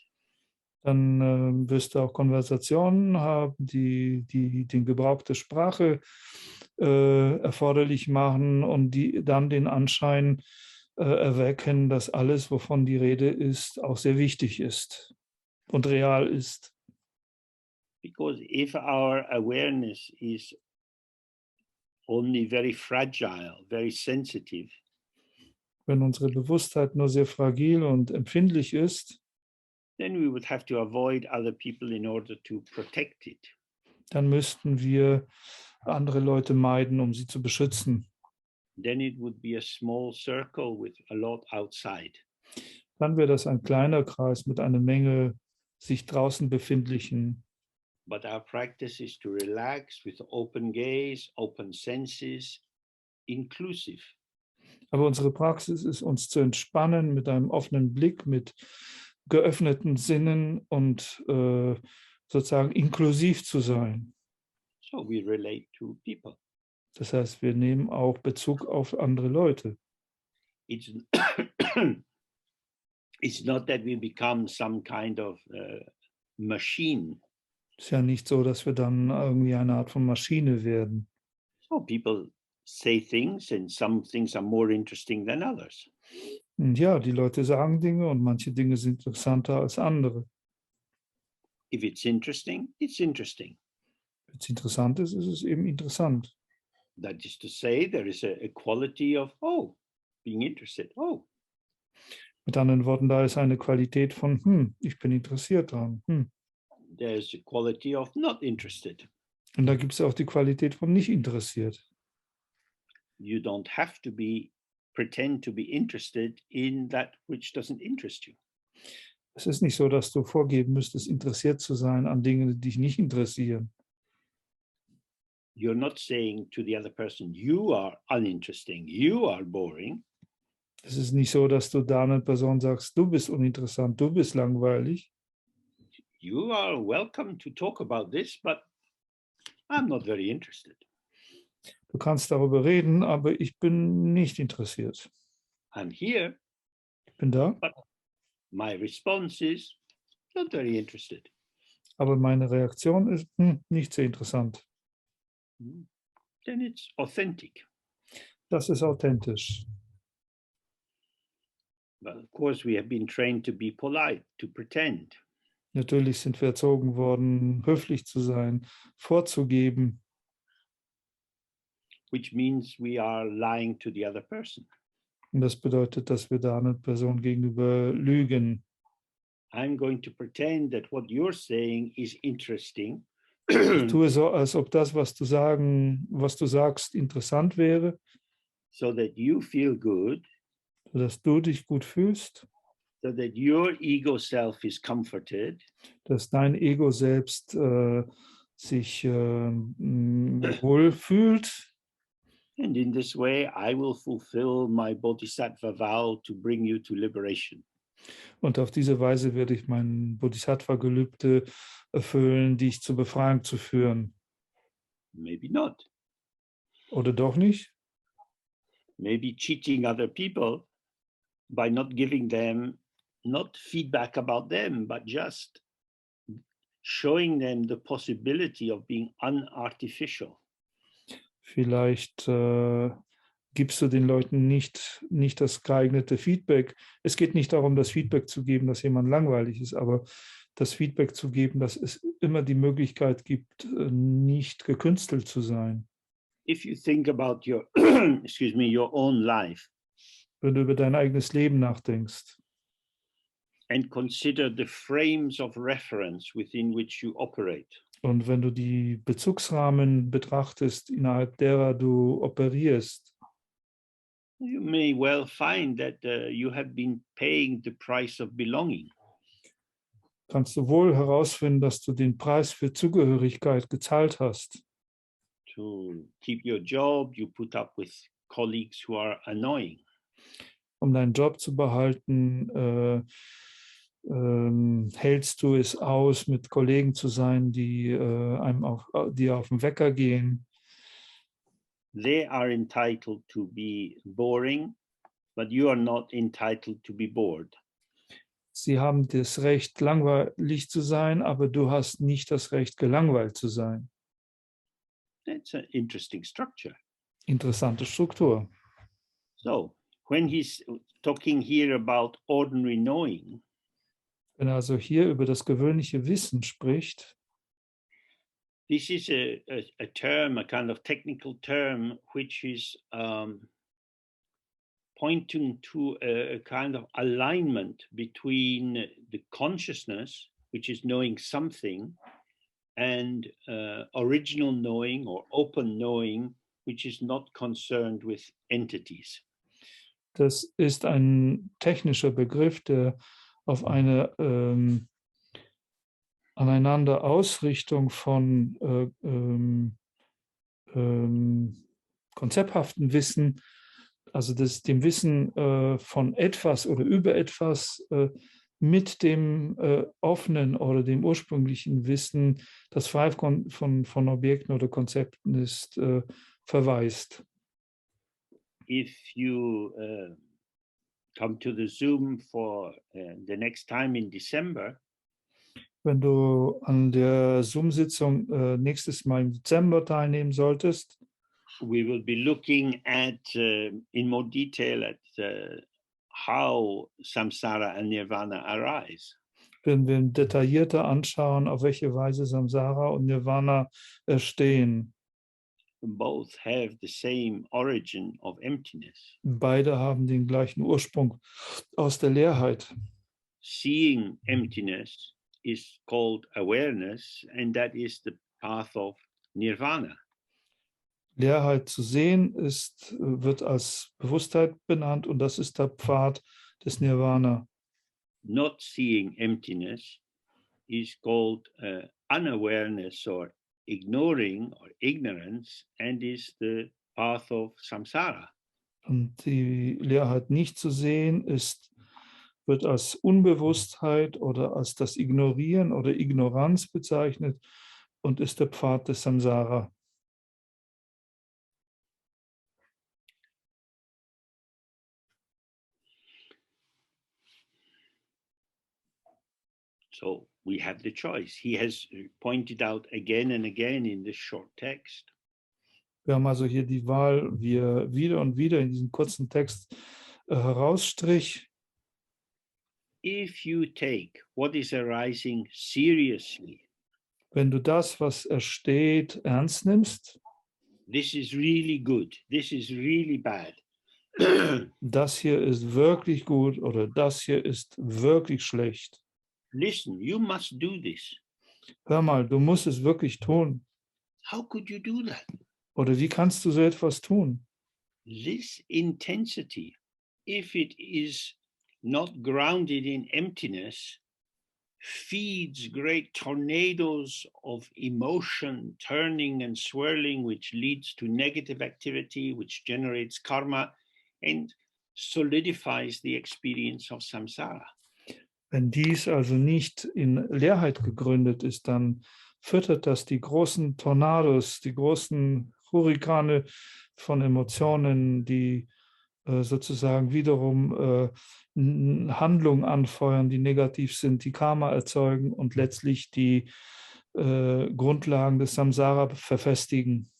dann wirst du auch Konversationen haben, die den Gebrauch der Sprache erforderlich machen und die dann den Anschein erwecken, dass alles, wovon die Rede ist, auch sehr wichtig ist und real ist. Because if our awareness is only very fragile, very sensitive, Wenn unsere Bewusstheit nur sehr fragil und empfindlich ist, then we would have to avoid other people in order to protect it. dann müssten wir andere Leute meiden, um sie zu beschützen. Then it would be a small circle with a lot outside. Dann wäre das ein kleiner Kreis mit einer Menge sich draußen befindlichen. But our practice is to relax with open gaze, open senses, inclusive. Aber unsere Praxis ist, uns zu entspannen mit einem offenen Blick, mit geöffneten Sinnen und sozusagen inklusiv zu sein. So we relate to people. Das heißt, wir nehmen auch Bezug auf andere Leute. It's, it's not that we become some kind of machine. Es ist ja nicht so, dass wir dann irgendwie eine Art von Maschine werden. So people say things and some things are more interesting than others. Und ja, die Leute sagen Dinge und manche Dinge sind interessanter als andere. If it's interesting, it's interesting. Wenn es interessant ist, ist es eben interessant. That is to say, there is a quality of, oh, being interested. Oh, Mit anderen Worten, da ist eine Qualität von, ich bin interessiert dran. there's a quality of not interested. Und da gibt es auch die Qualität von nicht interessiert. You don't have to pretend to be interested in that which doesn't interest you. Es ist nicht so, dass du vorgeben müsstest, interessiert zu sein an Dingen, die dich nicht interessieren. You're not saying to the other person, you are uninteresting, you are boring. Es ist nicht so, dass du da einer Person sagst, du bist uninteressant, du bist langweilig. You are welcome to talk about this, but I'm not very interested. Du kannst darüber reden, aber ich bin nicht interessiert. I'm here. Ich bin da, My response is not very interested. aber meine Reaktion ist nicht sehr interessant. Then it's authentic. Das ist authentisch. But of course, we have been trained to be polite, to pretend. Natürlich sind wir erzogen worden, höflich zu sein, vorzugeben, which means we are lying to the other person. und das bedeutet, dass wir da einer Person gegenüber lügen. I'm going to pretend that what you're saying is interesting. Ich tue so, als ob das, was du sagst, interessant wäre, so that you feel good, sodass du dich gut fühlst, so that your ego self is comforted, dass dein Ego selbst sich wohl fühlt. and in this way I will fulfill my bodhisattva vow to bring you to liberation. Und auf diese Weise werde ich mein Bodhisattva-Gelübde erfüllen, dich zur Befreiung zu führen. Maybe not. Oder doch nicht? Maybe cheating other people by not giving them not feedback about them, but just showing them the possibility of being unartificial. Vielleicht gibst du den Leuten nicht das geeignete Feedback. Es geht nicht darum, das Feedback zu geben, dass jemand langweilig ist, aber das Feedback zu geben, dass es immer die Möglichkeit gibt, nicht gekünstelt zu sein. If you think about your, excuse me, your own life, wenn du über dein eigenes Leben nachdenkst and consider the frames of reference within which you operate. und wenn du die Bezugsrahmen betrachtest, innerhalb derer du operierst, You may well find that you have been paying the price of belonging. kannst du wohl herausfinden, dass du den Preis für Zugehörigkeit gezahlt hast. To keep your job, you put up with colleagues who are annoying. Um deinen Job zu behalten, hältst du es aus, mit Kollegen zu sein, die dir auf den Wecker gehen. They are entitled to be boring, but you are not entitled to be bored. Sie haben das Recht, langweilig zu sein, aber du hast nicht das Recht, gelangweilt zu sein. That's an interesting structure. Interessante Struktur. So when he's talking here about ordinary knowing, Wenn er also hier über das gewöhnliche Wissen spricht, this is a term, a kind of technical term, which is pointing to a kind of alignment between the consciousness, which is knowing something, and original knowing or open knowing, which is not concerned with entities. das ist ein technischer Begriff, der auf eine Aneinanderausrichtung von konzepthaften Wissen, also dem Wissen von etwas oder über etwas mit dem offenen oder dem ursprünglichen Wissen, das frei von Objekten oder Konzepten ist, verweist. If you come to the Zoom for the next time in December, Wenn du an der Zoom-Sitzung nächstes Mal im Dezember teilnehmen solltest, we will be looking at in more detail at how samsara and nirvana arise. werden wir detaillierter anschauen, auf welche Weise Samsara und Nirvana entstehen. Both have the same origin of emptiness. Beide haben den gleichen Ursprung aus der Leerheit. Seeing emptiness is called awareness, and that is the path of nirvana. Leerheit zu sehen wird als Bewusstheit benannt und das ist der Pfad des Nirvana. Not seeing emptiness is called unawareness or ignoring or ignorance, and is the path of samsara. Und die Leerheit nicht zu sehen wird als Unbewusstheit oder als das Ignorieren oder Ignoranz bezeichnet und ist der Pfad des Samsara. So we have the choice. He has pointed out again and again in this short text. Wir haben also hier die Wahl, wie er wieder und wieder in diesem kurzen Text herausstrich. If you take what is arising seriously, Wenn du das, was entsteht, ernst nimmst, this is really good, this is really bad. das hier ist wirklich gut oder das hier ist wirklich schlecht. Listen, you must do this. Hör mal, du musst es wirklich tun. How could you do that? Oder wie kannst du so etwas tun? This intensity, if it is not grounded in emptiness, feeds great tornadoes of emotion turning and swirling, which leads to negative activity, which generates karma and solidifies the experience of samsara. Wenn dies also nicht in Leerheit gegründet ist, dann füttert das die großen Tornados, die großen Hurrikane von Emotionen, die sozusagen wiederum Handlungen anfeuern, die negativ sind, die Karma erzeugen und letztlich die Grundlagen des Samsara verfestigen.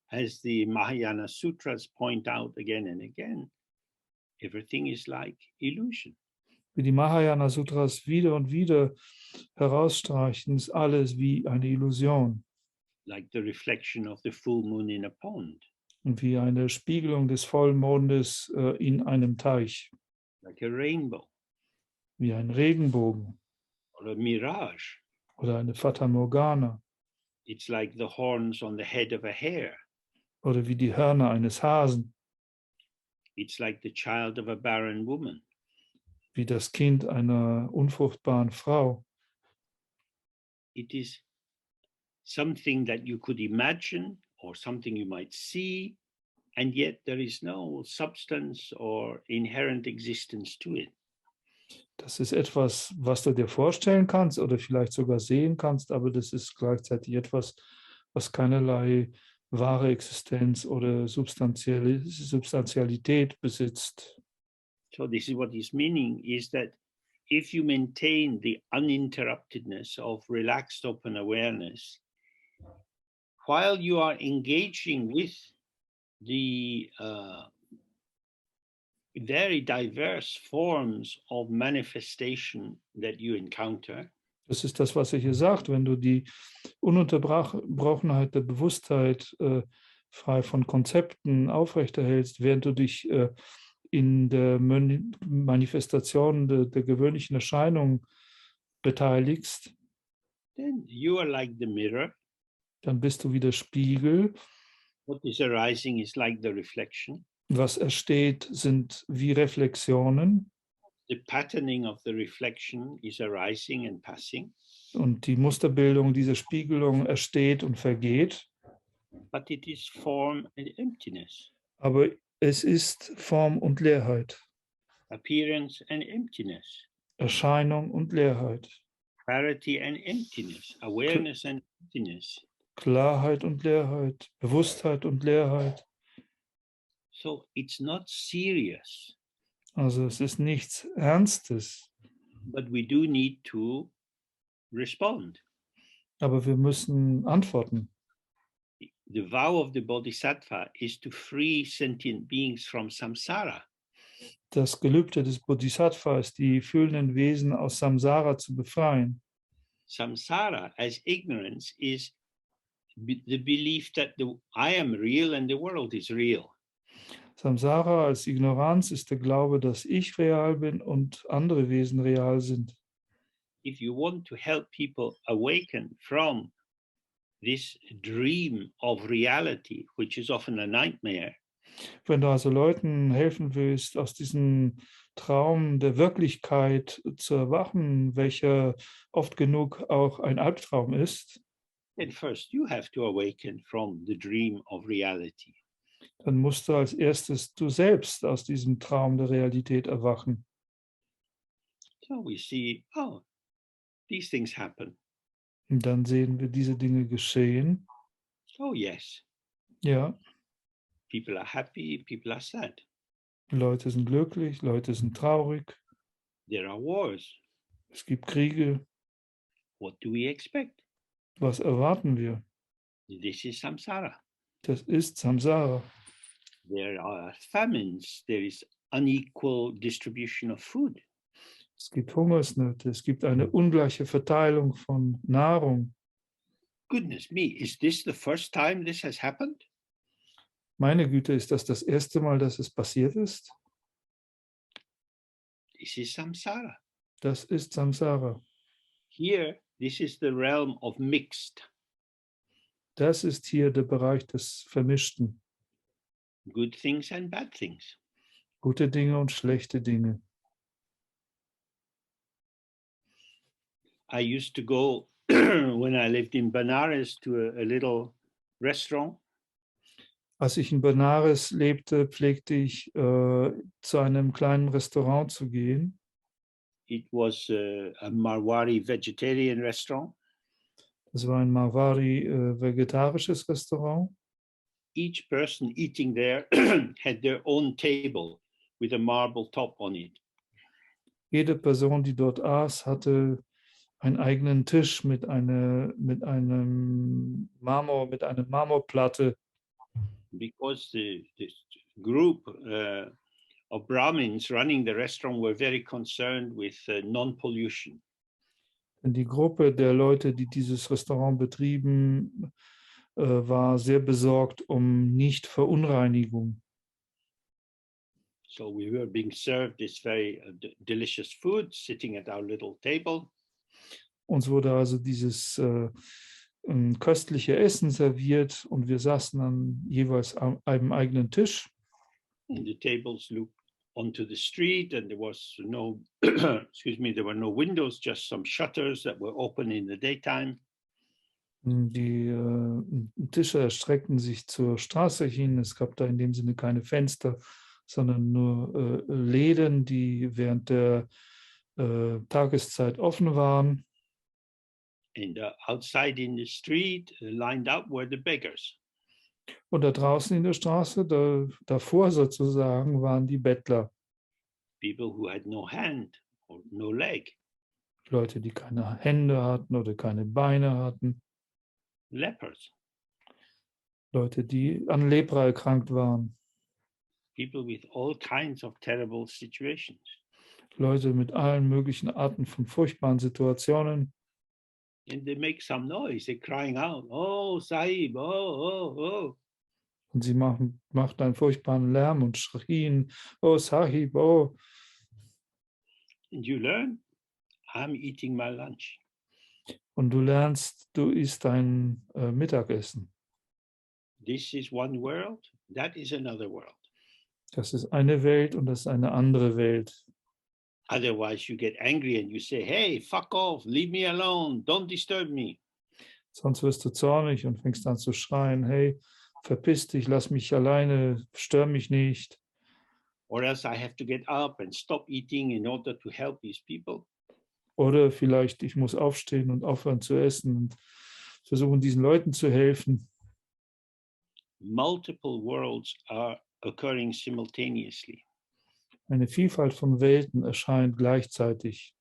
As the Mahayana Sutras point out again and again, everything is like illusion. Wie die Mahayana Sutras wieder und wieder herausstreichen, ist alles wie eine Illusion. Like the reflection of the full moon in a pond. und wie eine Spiegelung des Vollmondes in einem Teich, like a rainbow wie ein Regenbogen or a mirage. oder eine Fata Morgana It's like the horns on the head of a hare. oder wie die Hörner eines Hasen, It's like the child of a barren woman. wie das Kind einer unfruchtbaren Frau. It is something that you could imagine or something you might see, and yet there is no substance or inherent existence to it. Das ist etwas, was du dir vorstellen kannst oder vielleicht sogar sehen kannst, aber das ist gleichzeitig etwas, was keinerlei wahre Existenz oder Substantialität besitzt. So this is what his meaning is, that if you maintain the uninterruptedness of relaxed open awareness, while you are engaging with the very diverse forms of manifestation that you encounter, Das ist das, was er hier sagt. Wenn du die Ununterbrochenheit der Bewusstheit frei von Konzepten aufrechterhältst, während du dich in der Manifestation der gewöhnlichen Erscheinung beteiligst, then you are like the mirror. dann bist du wie der Spiegel. What is arising is like the reflection. Was entsteht, sind wie Reflexionen. The patterning of the reflection is arising and passing. Und die Musterbildung dieser Spiegelung entsteht und vergeht. But it is form and emptiness, Aber es ist Form und Leerheit, appearance and emptiness, Erscheinung und Leerheit, clarity and emptiness, awareness and emptiness. Klarheit und Leerheit, Bewusstheit und Leerheit. So it's not serious, Also es ist nichts Ernstes, but we do need to respond. aber wir müssen antworten. The vow of the Bodhisattva is to free sentient beings from samsara. Das Gelübde des Bodhisattva ist, die fühlenden Wesen aus Samsara zu befreien. Samsara as ignorance is the belief that I am real and the world is real. Samsara als Ignoranz ist der Glaube, dass ich real bin und andere Wesen real sind. If you want to help people awaken from this dream of reality, which is often a nightmare, Wenn du also Leuten helfen willst, aus diesem Traum der Wirklichkeit zu erwachen, welcher oft genug auch ein Albtraum ist, then first you have to awaken from the dream of reality. dann musst du als erstes du selbst aus diesem Traum der Realität erwachen. So we see, oh, these things happen. Und dann sehen wir diese Dinge geschehen. Oh, yes, Ja, people are happy, people are sad. Leute sind glücklich, Leute sind traurig, There are wars. es gibt Kriege. What do we expect? Was erwarten wir? This is samsara. Das ist Samsara. There are famines. There is unequal distribution of food. Es gibt Hungersnöte, es gibt eine ungleiche Verteilung von Nahrung. Goodness me, is this the first time this has happened? Meine Güte, ist das erste Mal, dass es passiert ist? This is samsara. Das ist Samsara. Here, this is the realm of mixed. Das ist hier der Bereich des Vermischten. Good things and bad things. Gute Dinge und schlechte Dinge. I used to go when I lived in Benares to a little restaurant. Als ich in Benares lebte, pflegte ich zu einem kleinen Restaurant zu gehen. It was a Marwari vegetarian restaurant. Das war ein Marwari vegetarisches Restaurant. Each person eating there had their own table with a marble top on it. Jede Person, die dort aß, hatte einen eigenen Tisch mit einer Marmorplatte. Because the group of Brahmins running the restaurant were very concerned with non-pollution. Denn die Gruppe der Leute, die dieses Restaurant betrieben, war sehr besorgt um Nichtverunreinigung. So we were being served this very delicious food, sitting at our little table. Uns wurde also dieses köstliche Essen serviert und wir saßen an jeweils an einem eigenen Tisch. And the tables looked onto the street, and there was no, excuse me, there were no windows, just some shutters that were open in the daytime. Die Tische erstreckten sich zur Straße hin. Es gab da in dem Sinne keine Fenster, sondern nur Läden, die während der Tageszeit offen waren. And outside in the street, lined up, were the beggars. Und da draußen in der Straße, davor sozusagen, waren die Bettler. People who had no hand or no leg. Leute, die keine Hände hatten oder keine Beine hatten. Lepers. Leute, die an Lepra erkrankt waren. People with all kinds of terrible situations. Leute mit allen möglichen Arten von furchtbaren Situationen. And they make some noise, they're crying out, oh, Sahib, oh. Und sie machten einen furchtbaren Lärm und schrien, oh Sahib, oh. And you learn, I'm eating my lunch. Und du lernst, du isst dein Mittagessen. This is one world, that is another world. Das ist eine Welt und das ist eine andere Welt. Otherwise you get angry and you say, hey, fuck off, leave me alone, don't disturb me. Sonst wirst du zornig und fängst an zu schreien, hey, verpiss dich, lass mich alleine, stör mich nicht. Or else I have to get up and stop eating in order to help these people. Oder vielleicht, ich muss aufstehen und aufhören zu essen und versuchen, diesen Leuten zu helfen. Multiple worlds are occurring simultaneously. Eine Vielfalt von Welten erscheint gleichzeitig.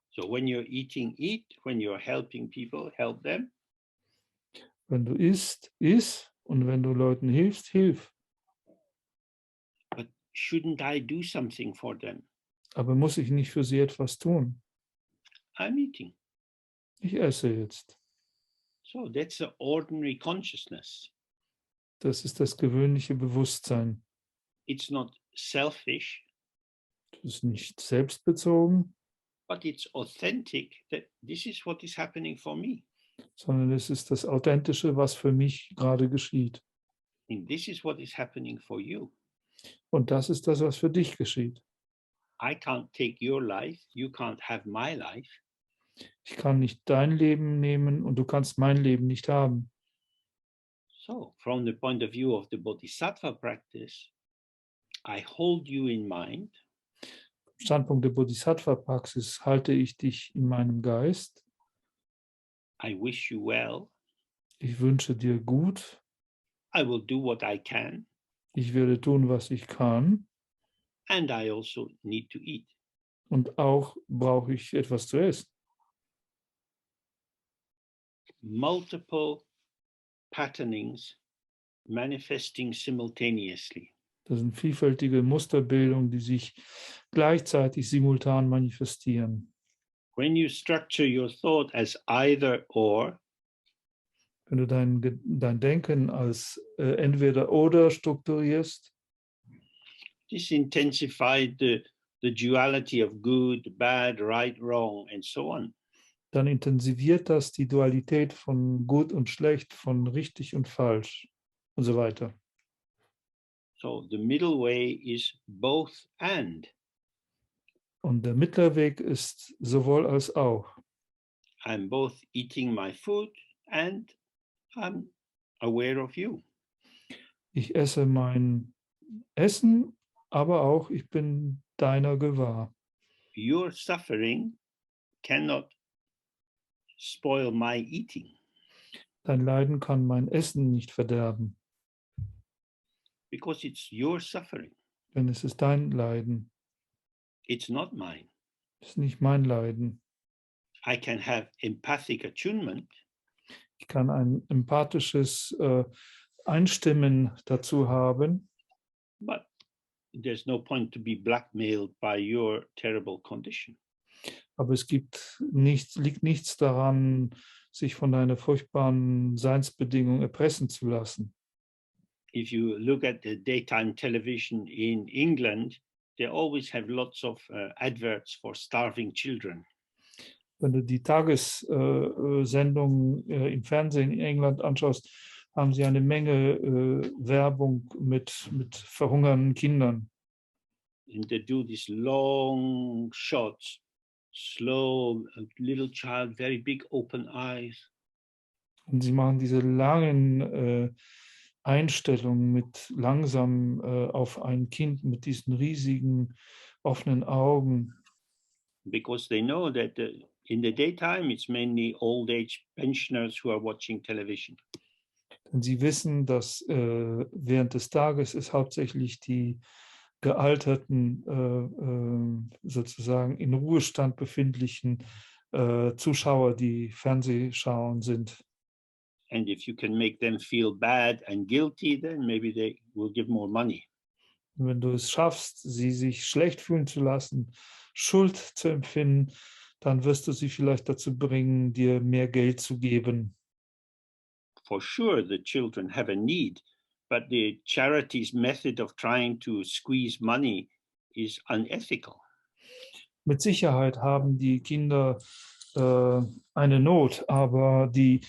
So when you're eating, eat. When you're helping people, help them. Wenn du isst, iss. Und wenn du Leuten hilfst, hilf. But shouldn't I do something for them? Aber muss ich nicht für sie etwas tun? I'm eating. Ich esse jetzt. So that's the ordinary consciousness. Das ist das gewöhnliche Bewusstsein. It's not selfish. Das ist nicht selbstbezogen, but it's authentic that this is what is happening for me. sondern es ist das Authentische, was für mich gerade geschieht. And this is what is happening for you. Und das ist das, was für dich geschieht. I can't take your life, you can't have my life. Ich kann nicht dein Leben nehmen und du kannst mein Leben nicht haben. So, from the point of view of the Bodhisattva practice, I hold you in mind. Vom Standpunkt der Bodhisattva-Praxis halte ich dich in meinem Geist. I wish you well. Ich wünsche dir gut. I will do what I can. Ich werde tun, was ich kann. And I also need to eat. Und auch brauche ich etwas zu essen. Multiple patternings manifesting simultaneously. Das sind vielfältige Musterbildungen, die sich gleichzeitig simultan manifestieren. When you structure your thought as either or, Wenn du dein Denken als entweder oder strukturierst, this intensified the duality of good, bad, right, wrong, and so on. dann intensiviert das die Dualität von gut und schlecht, von richtig und falsch und so weiter. So the middle way is both and. Und der Mittelweg ist sowohl als auch. I'm both eating my food and I'm aware of you. Ich esse mein Essen, aber auch ich bin deiner gewahr. Your suffering cannot spoil my eating Dein Leiden kann mein Essen nicht verderben, because it's your suffering. denn es ist dein Leiden, It's not mine. es ist nicht mein Leiden. I can have empathic attunement, Ich kann ein empathisches Einstimmen dazu haben, but there's no point to be blackmailed by your terrible condition. aber liegt nichts daran, sich von deiner furchtbaren Seinsbedingung erpressen zu lassen. If you look at the daytime television in England, they always have lots of adverts for starving children. Wenn du die Tagessendungen im Fernsehen in England anschaust, haben sie eine Menge Werbung mit verhungernden Kindern. And they do these long shots, slow, a little child, very big open eyes. Und sie machen diese langen Einstellungen mit langsam auf ein Kind mit diesen riesigen offenen Augen. Because they know that in the daytime, it's mainly old age pensioners who are watching television. Denn sie wissen, dass während des Tages es hauptsächlich die gealterten, sozusagen in Ruhestand befindlichen Zuschauer, die Fernsehschauen sind. And if you can make them feel bad and guilty, then maybe they will give more money. Und wenn du es schaffst, sie sich schlecht fühlen zu lassen, Schuld zu empfinden, dann wirst du sie vielleicht dazu bringen, dir mehr Geld zu geben. For sure, the children have a need, but the charity's method of trying to squeeze money is unethical. Mit Sicherheit haben die Kinder eine Not, aber die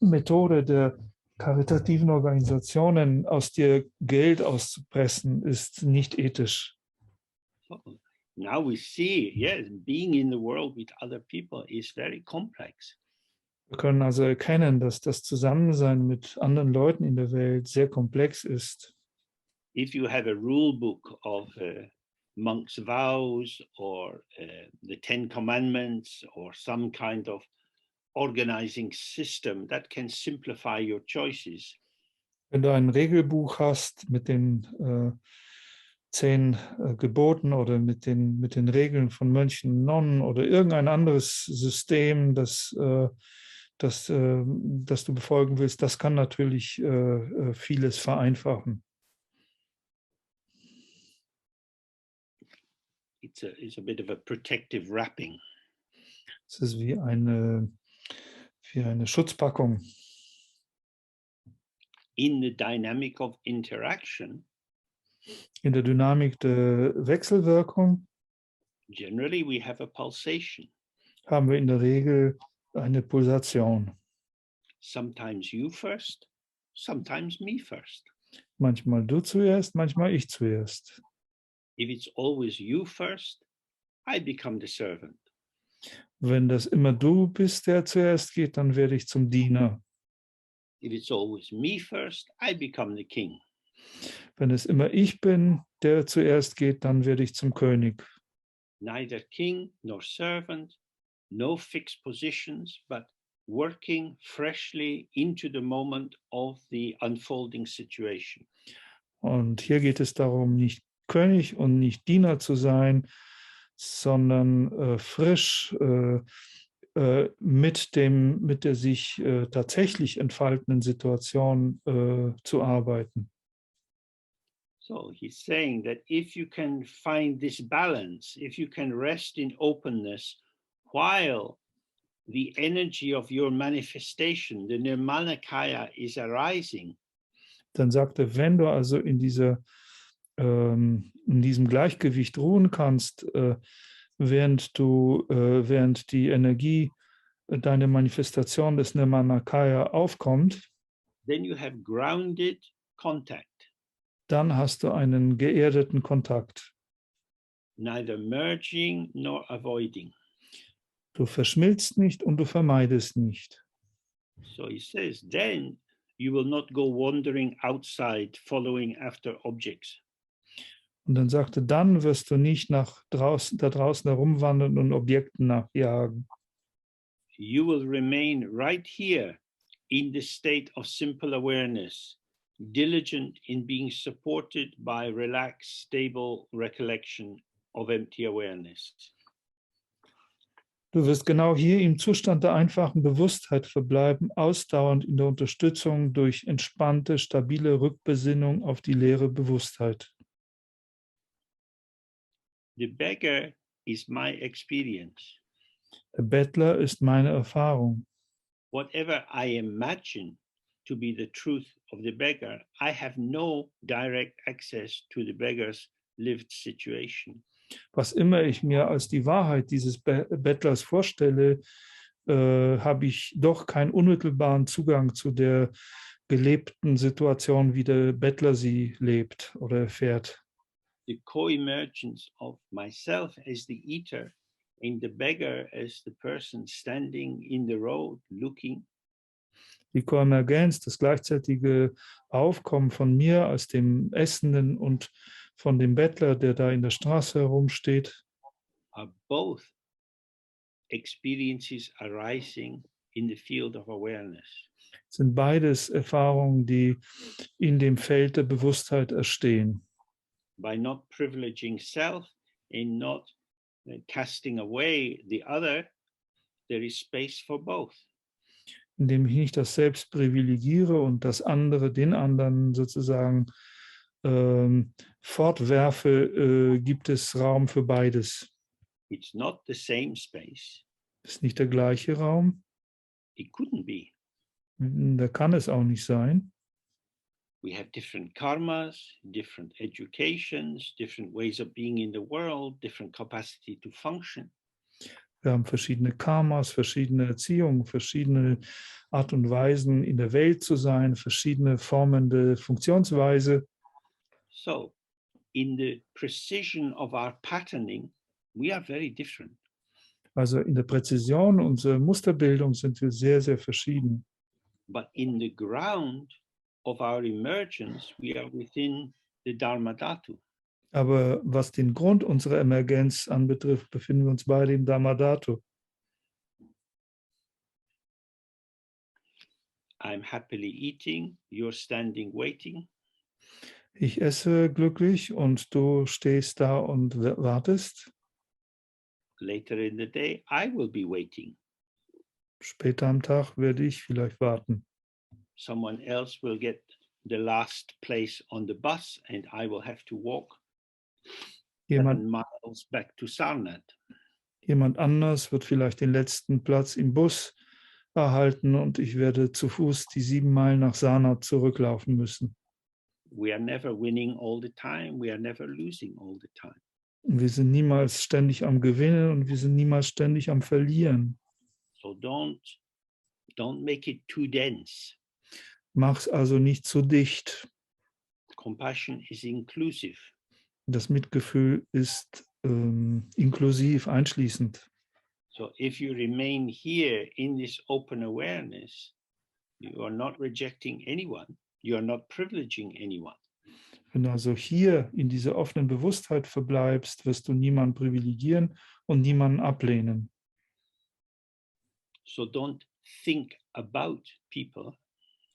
Methode der karitativen Organisationen, aus dir Geld auszupressen, ist nicht ethisch. Now we see, yes, being in the world with other people is very complex. Wir können also erkennen, dass das Zusammensein mit anderen Leuten in der Welt sehr komplex ist. If you have a rule book of monks' vows or the 10 Commandments or some kind of organizing system that can simplify your choices. Wenn du ein Regelbuch hast mit den 10 Geboten oder mit den Regeln von Mönchen, Nonnen oder irgendein anderes System, das du befolgen willst, das kann natürlich vieles vereinfachen. It's a bit of a protective wrapping. Es ist wie eine Schutzpackung. In the dynamic of interaction, In der Dynamik der Wechselwirkung generally we have a pulsation. haben wir in der Regel eine Pulsation. Sometimes you first, sometimes me first. Manchmal du zuerst, manchmal ich zuerst. If it's always you first, I become the servant. Wenn das immer du bist, der zuerst geht, dann werde ich zum Diener. If it's always me first, I become the king. Wenn es immer ich bin, der zuerst geht, dann werde ich zum König. Neither king nor servant, no fixed positions, but working freshly into the moment of the unfolding situation. Und hier geht es darum, nicht König und nicht Diener zu sein, sondern frisch mit der sich tatsächlich entfaltenden Situation zu arbeiten. So he's saying that if you can find this balance, if you can rest in openness while the energy of your manifestation, the Nirmanakaya, is arising. Dann sagt er, wenn du also in diesem Gleichgewicht ruhen kannst, während die Energie, deine Manifestation des Nirmanakaya aufkommt, then you have grounded contact. Dann hast du einen geerdeten Kontakt. Neither merging nor avoiding. Du verschmilzt nicht und du vermeidest nicht. So he says, then you will not go wandering outside, following after objects. Und dann sagte, dann wirst du nicht da draußen herumwandern und Objekten nachjagen. You will remain right here in the state of simple awareness, diligent in being supported by relaxed, stable recollection of empty awareness. Du wirst genau hier im Zustand der einfachen Bewusstheit verbleiben, ausdauernd in der Unterstützung durch entspannte, stabile Rückbesinnung auf die leere Bewusstheit. The beggar is my experience. Der Bettler ist meine Erfahrung. whatever I imagine to be the truth of the beggar, I have no direct access to the beggar's lived situation. Was immer ich mir als die Wahrheit dieses Bettlers vorstelle, habe ich doch keinen unmittelbaren Zugang zu der gelebten Situation, wie der Bettler sie lebt oder erfährt. The co-emergence of myself as the eater and the beggar as the person standing in the road looking. Die Koemergenz, das gleichzeitige Aufkommen von mir als dem Essenden und von dem Bettler, der da in der Straße herumsteht, Are both experiences arising in the field of awareness. sind beides Erfahrungen, die in dem Feld der Bewusstheit entstehen. By not privileging self and not casting away the other, there is space for both. Indem ich nicht das Selbst privilegiere und das andere, den anderen sozusagen fortwerfe, gibt es Raum für beides. It's not the same space. Ist nicht der gleiche Raum. It couldn't be. Da kann es auch nicht sein. We have different karmas, different educations, different ways of being in the world, different capacity to function. Wir haben verschiedene Karmas, verschiedene Erziehungen, verschiedene Art und Weisen, in der Welt zu sein, verschiedene Formen der Funktionsweise. So, in the precision of our patterning, we are very different. Also in der Präzision unserer Musterbildung sind wir sehr, sehr verschieden. But in the ground of our emergence, we are within the Dharma Dhatu. Aber was den Grund unserer Emergenz anbetrifft, befinden wir uns beide im Dhammadhatu. I'm happily eating, you're standing waiting. Ich esse glücklich und du stehst da und wartest. Later in the day, I will be waiting. Später am Tag werde ich vielleicht warten. Someone else will get the last place on the bus and I will have to walk 7 miles back to Sarnath. Jemand anders wird vielleicht den letzten Platz im Bus erhalten und ich werde zu Fuß die 7 Meilen nach Sarnath zurücklaufen müssen. We are never winning all the time. We are never losing all the time. Und wir sind niemals ständig am Gewinnen und wir sind niemals ständig am Verlieren. So don't make it too dense. Mach's also nicht zu dicht. Compassion is inclusive. Das Mitgefühl ist inklusiv, einschließend. So if you remain here in this open awareness, you are not rejecting anyone. You are not privileging anyone. Wenn du also hier in dieser offenen Bewusstheit verbleibst, wirst du niemanden privilegieren und niemanden ablehnen. So don't think about people.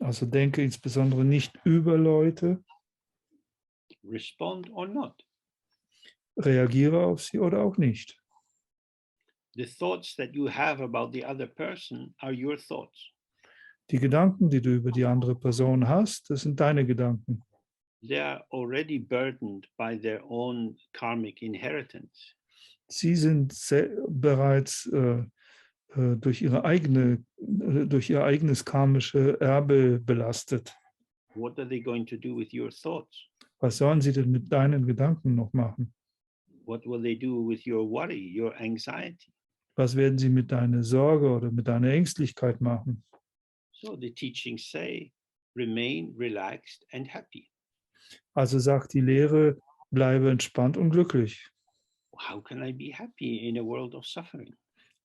Also denke insbesondere nicht über Leute, Respond or not. reagiere auf sie oder auch nicht. The thoughts that you have about the other person are your thoughts. Die Gedanken, die du über die andere Person hast, das sind deine Gedanken. They are already burdened by their own karmic inheritance. Sie sind bereits durch ihr eigenes karmische Erbe belastet. What are they going to do with your thoughts? Was sollen sie denn mit deinen Gedanken noch machen? What will they do with your worry, your anxiety? Was werden sie mit deiner Sorge oder mit deiner Ängstlichkeit machen? So the teachings say, remain relaxed and happy. Also sagt die Lehre, bleibe entspannt und glücklich. How can I be happy in a world of suffering?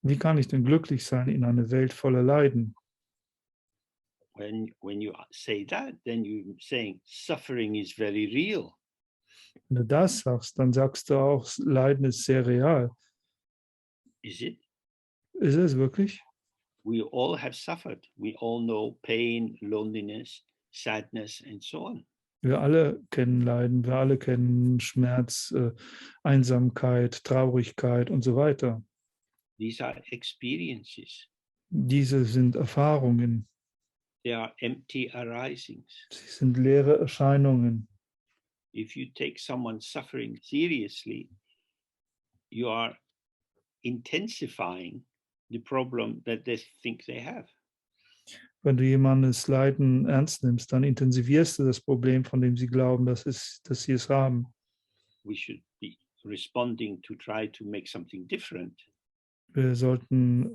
Wie kann ich denn glücklich sein in einer Welt voller Leiden? When you say that, then you're saying suffering is very real. Wenn du das sagst, dann sagst du auch, Leiden ist sehr real. Is it? Ist es wirklich? We all have suffered. We all know pain, loneliness, sadness, and so on. Wir alle kennen Leiden, wir alle kennen Schmerz, Einsamkeit, Traurigkeit und so weiter. These are experiences. Diese sind Erfahrungen. They are empty arisings. Sie sind leere Erscheinungen. If you take someone's suffering seriously, you are intensifying the problem that they think they have. Wenn du jemandes Leiden ernst nimmst, dann intensivierst du das Problem, von dem sie glauben, dass sie es haben. We should be responding to try to make something different. Wir sollten,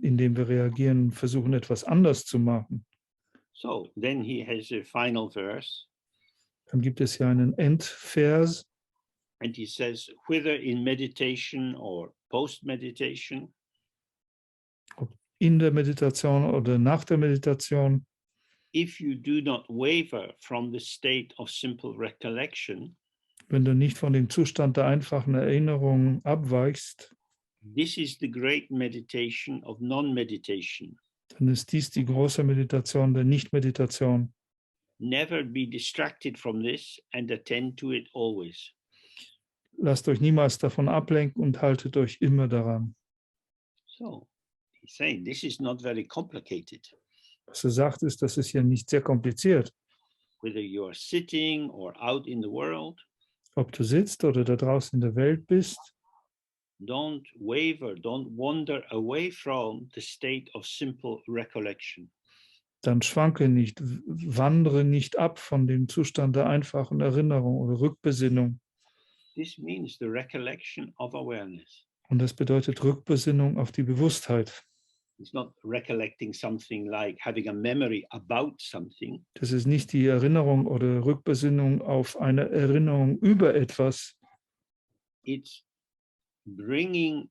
indem wir reagieren, versuchen, etwas anders zu machen. So then he has a final verse, Dann gibt es ja einen Endvers, and he says, whether in meditation or post-meditation, in der Meditation oder nach der Meditation, if you do not waver from the state of simple recollection, wenn du nicht von dem Zustand der einfachen Erinnerung abweichst, this is the great meditation of non-meditation. dann ist dies die große Meditation der Nicht-Meditation. Never be distracted from this and attend to it always. Lasst euch niemals davon ablenken und haltet euch immer daran. So he's saying this is not very complicated. Was er sagt, ist, das ist ja nicht sehr kompliziert. Whether you are sitting or out in the world, Ob du sitzt oder da draußen in der Welt bist, don't waver, don't wander away from the state of simple recollection. dann schwanke nicht, wandere nicht ab von dem Zustand der einfachen Erinnerung oder Rückbesinnung. This means the recollection of awareness. Und das bedeutet Rückbesinnung auf die Bewusstheit. It's not recollecting something like having a memory about something. Das ist nicht die Erinnerung oder Rückbesinnung auf eine Erinnerung über etwas. It's bringing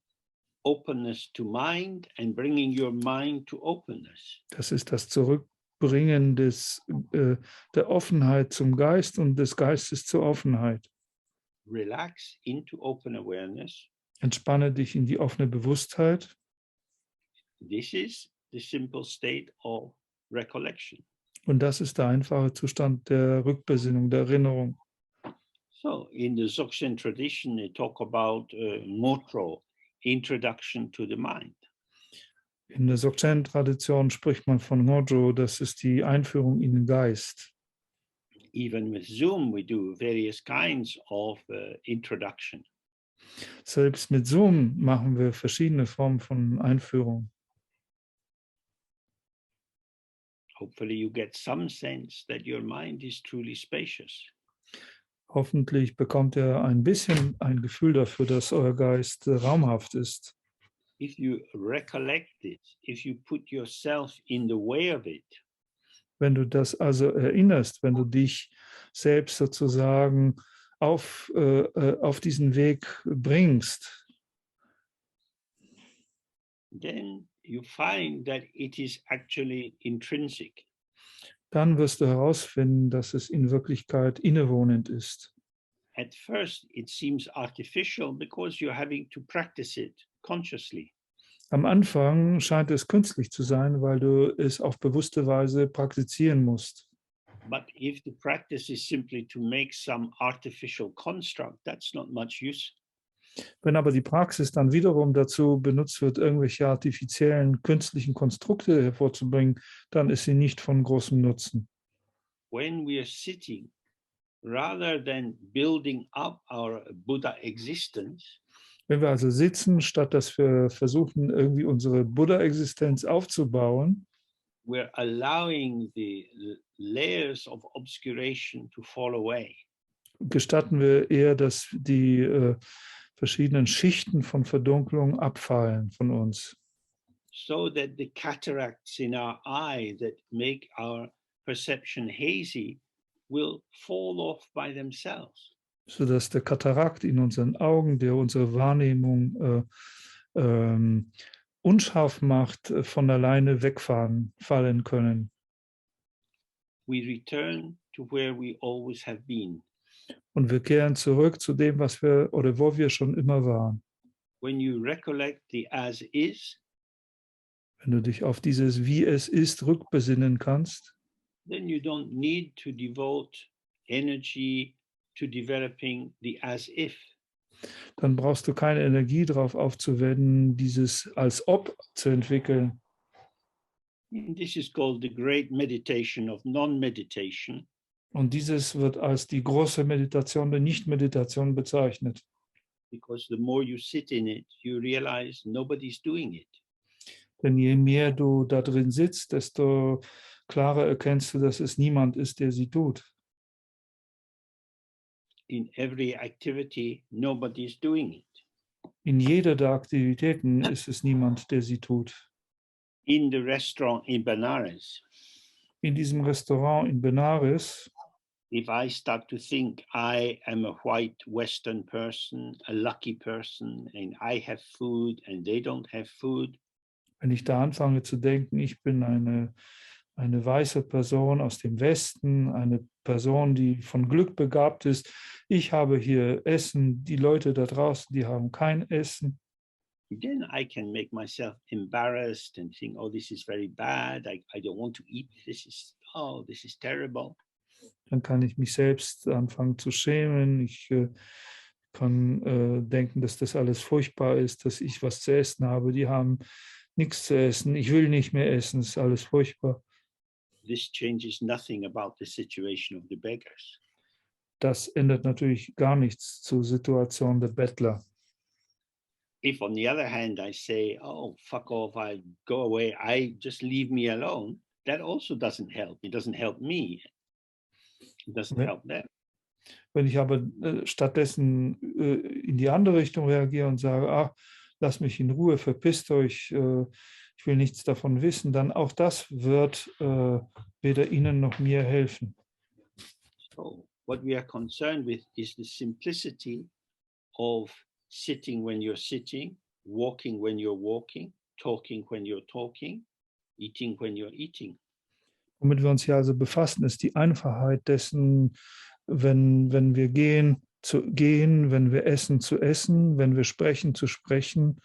openness to mind and bringing your mind to openness. Das ist das Zurückbringen der Offenheit zum Geist und des Geistes zur Offenheit. Relax into open awareness. Entspanne dich in die offene Bewusstheit. This is the simple state of recollection. Und das ist der einfache Zustand der Rückbesinnung, der Erinnerung. So in the Dzogchen tradition, they talk about motro, introduction to the mind. In der Dzogchen-Tradition spricht man von Ngojo, das ist die Einführung in den Geist. Even with Zoom, we do various kinds of introduction. Selbst mit Zoom machen wir verschiedene Formen von Einführung. Hopefully you get some sense that your mind is truly spacious. Hoffentlich bekommt ihr ein bisschen ein Gefühl dafür, dass euer Geist raumhaft ist. If you recollect it, if you put yourself in the way of it, Wenn du das also erinnerst, wenn du dich selbst sozusagen auf diesen Weg bringst, then you find that it is actually intrinsic. dann wirst du herausfinden, dass es in Wirklichkeit innewohnend ist. At first, it seems artificial because you're having to practice it consciously. Am Anfang scheint es künstlich zu sein, weil du es auf bewusste Weise praktizieren musst. But if the practice is simply to make some artificial construct, that's not much use. Wenn aber die Praxis dann wiederum dazu benutzt wird, irgendwelche artifiziellen, künstlichen Konstrukte hervorzubringen, dann ist sie nicht von großem Nutzen. When we are sitting, rather than building up our Buddha existence, Wenn wir also sitzen, statt dass wir versuchen, irgendwie unsere Buddha-Existenz aufzubauen, we're allowing the layers of obscuration to fall away. gestatten wir eher, dass die verschiedenen Schichten von Verdunklung abfallen von uns, So that the cataracts in our eye that make our perception hazy will fall off by themselves. sodass der Katarakt in unseren Augen, der unsere Wahrnehmung unscharf macht, von alleine fallen können. We return to where we always have been. Und wir kehren zurück zu dem, was wir oder wo wir schon immer waren. When you recollect the as is, Wenn du dich auf dieses Wie es ist rückbesinnen kannst, then you don't need to devote energy to developing the as if. dann brauchst du keine Energie darauf aufzuwenden, dieses als ob zu entwickeln. And this is called the great meditation of non-meditation. Und dieses wird als die große Meditation der Nicht-Meditation bezeichnet. Because the more you sit in it, you realize nobody's doing it. Denn je mehr du da drin sitzt, desto klarer erkennst du, dass es niemand ist, der sie tut. In every activity, nobody is doing it. In jeder der Aktivitäten ist es niemand, der sie tut. In the restaurant in Benares, In diesem Restaurant in Benares, if I start to think I am a white Western person, a lucky person, and I have food and they don't have food, wenn ich da anfange zu denken, ich bin eine weiße Person aus dem Westen, eine Person, die von Glück begabt ist, ich habe hier Essen, die Leute da draußen, die haben kein Essen, then I can make myself embarrassed and think, oh, this is very bad. I don't want to eat. This is terrible. dann kann ich mich selbst anfangen zu schämen. Ich kann denken, dass das alles furchtbar ist, dass ich was zu essen habe. Die haben nichts zu essen. Ich will nicht mehr essen. Es ist alles furchtbar. This changes nothing about the situation of the beggars. Das ändert natürlich gar nichts zur Situation der Bettler. If on the other hand I say, oh, fuck off, I go away, just leave me alone, that also doesn't help. It doesn't help me. It doesn't help them. Wenn ich aber stattdessen in die andere Richtung reagiere und sage, ach, lass mich in Ruhe, verpisst euch, ich will nichts davon wissen, dann auch das wird weder Ihnen noch mir helfen. So what we are concerned with is the simplicity of sitting when you're sitting, walking when you're walking, talking when you're talking, eating when you're eating. Womit wir uns hier also befassen, ist die Einfachheit dessen, wenn wir gehen, wenn wir essen, zu essen, wenn wir sprechen, zu sprechen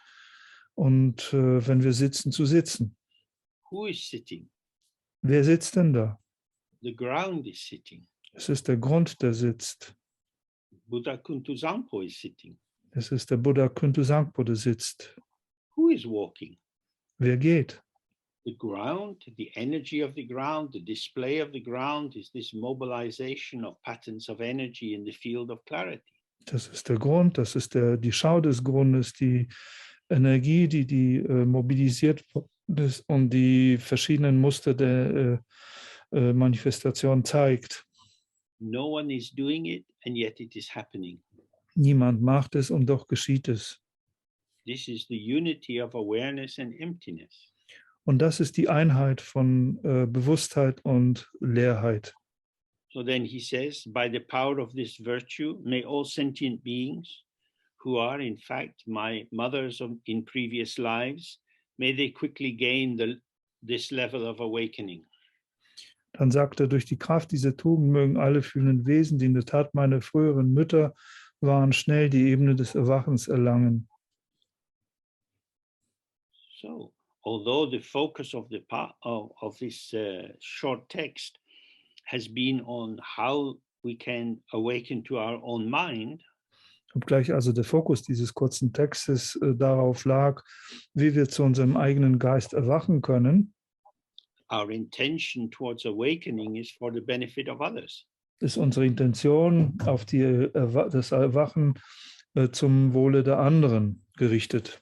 und wenn wir sitzen, zu sitzen. Who is sitting? Wer sitzt denn da? The ground is sitting. Es ist der Grund, der sitzt. Buddha Kuntusampo is sitting. Es ist der Buddha Kuntusampo, der sitzt. Who is walking? Wer geht? The ground, the energy of the ground, the display of the ground is this mobilization of patterns of energy in the field of clarity. Das ist der Grund, das ist die Schau des Grundes, die Energie, die mobilisiert ist und die verschiedenen Muster der Manifestation zeigt. No one is doing it and yet it is happening. Niemand macht es und doch geschieht es. This is the unity of awareness and emptiness. Und das ist die Einheit von Bewusstheit und Leerheit. So then he says, by the power of this virtue, may all sentient beings who are in fact my mothers in previous lives, may they quickly gain this level of awakening. Dann sagt er, durch die Kraft dieser Tugend mögen alle fühlenden Wesen, die in der Tat meine früheren Mütter waren, schnell die Ebene des Erwachens erlangen. So, although the focus of this short text has been on how we can awaken to our own mind, Obgleich also der Fokus dieses kurzen Textes darauf lag, wie wir zu unserem eigenen Geist erwachen können, our intention towards awakening is for the benefit of others. ist unsere Intention auf das Erwachen zum Wohle der anderen gerichtet.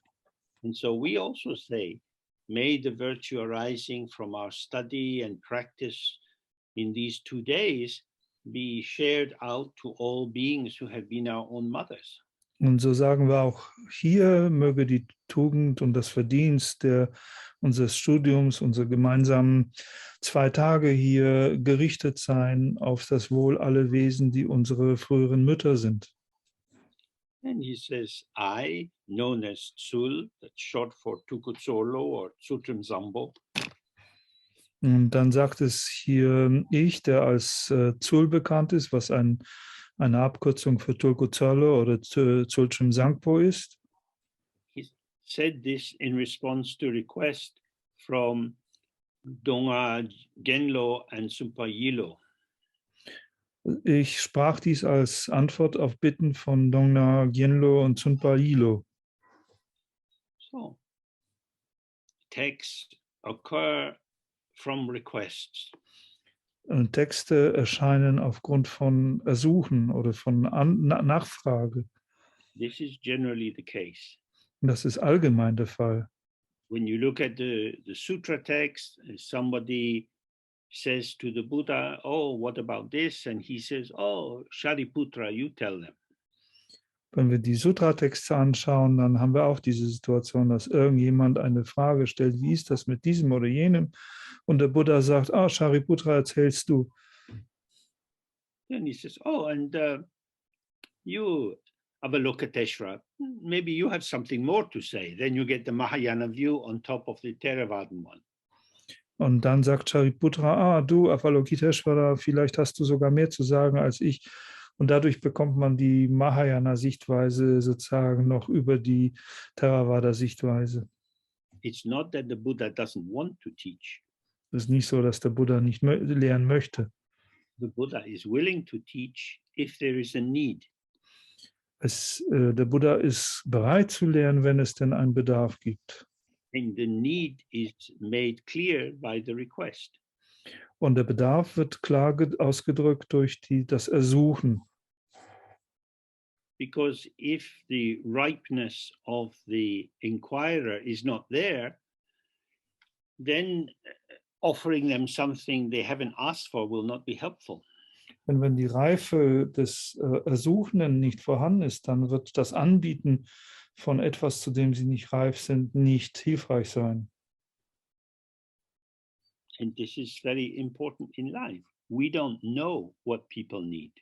And so we also say, may the virtue arising from our study and practice in these 2 days be shared out to all beings who have been our own mothers. Und so sagen wir auch hier, möge die Tugend und das Verdienst unseres Studiums, unserer gemeinsamen 2 Tage hier gerichtet sein auf das Wohl aller Wesen, die unsere früheren Mütter sind. And he says, I, known as Tsul, that's short for Tukutsolo or Tsutrim Zambo, Und dann sagt es hier ich, der als Tsul bekannt ist, was eine Abkürzung für Tulkutsolo oder Tsultrim Sangpo ist. he said this in response to request from Donga Genlo and Sumpa Yilo. Ich sprach dies als Antwort auf Bitten von Dongna Gyallo und Sunpa Yilo. So, texts occur from requests. Und Texte erscheinen aufgrund von Ersuchen oder von Nachfrage. This is generally the case. Und das ist allgemein der Fall. When you look at the sutra text, somebody says to the Buddha, oh, what about this? And he says, oh, Shariputra, you tell them. Wenn wir die Sutra-Texte anschauen, dann haben wir auch diese Situation, dass irgendjemand eine Frage stellt, wie ist das mit diesem oder jenem? Und der Buddha sagt, ah, Shariputra, erzählst du. And he says, oh, and you, Avalokiteshvara, maybe you have something more to say. Then you get the Mahayana view on top of the Theravadan one. Und dann sagt Shariputra, ah, du, Avalokiteshvara, vielleicht hast du sogar mehr zu sagen als ich. Und dadurch bekommt man die Mahayana-Sichtweise sozusagen noch über die Theravada-Sichtweise. It's not that the Buddha doesn't want to teach. Es ist nicht so, dass der Buddha nicht lehren möchte. The Buddha is willing to teach if there is a need. Der Buddha ist bereit zu lehren, wenn es denn einen Bedarf gibt. And the need is made clear by the request. Und der Bedarf wird klar ausgedrückt durch das Ersuchen. Because if the ripeness of the inquirer is not there, then offering them something they haven't asked for will not be helpful. Denn wenn die Reife des Ersuchenden nicht vorhanden ist, dann wird das Anbieten von etwas, zu dem sie nicht reif sind, nicht hilfreich sein. And this is very important in life. We don't know what people need.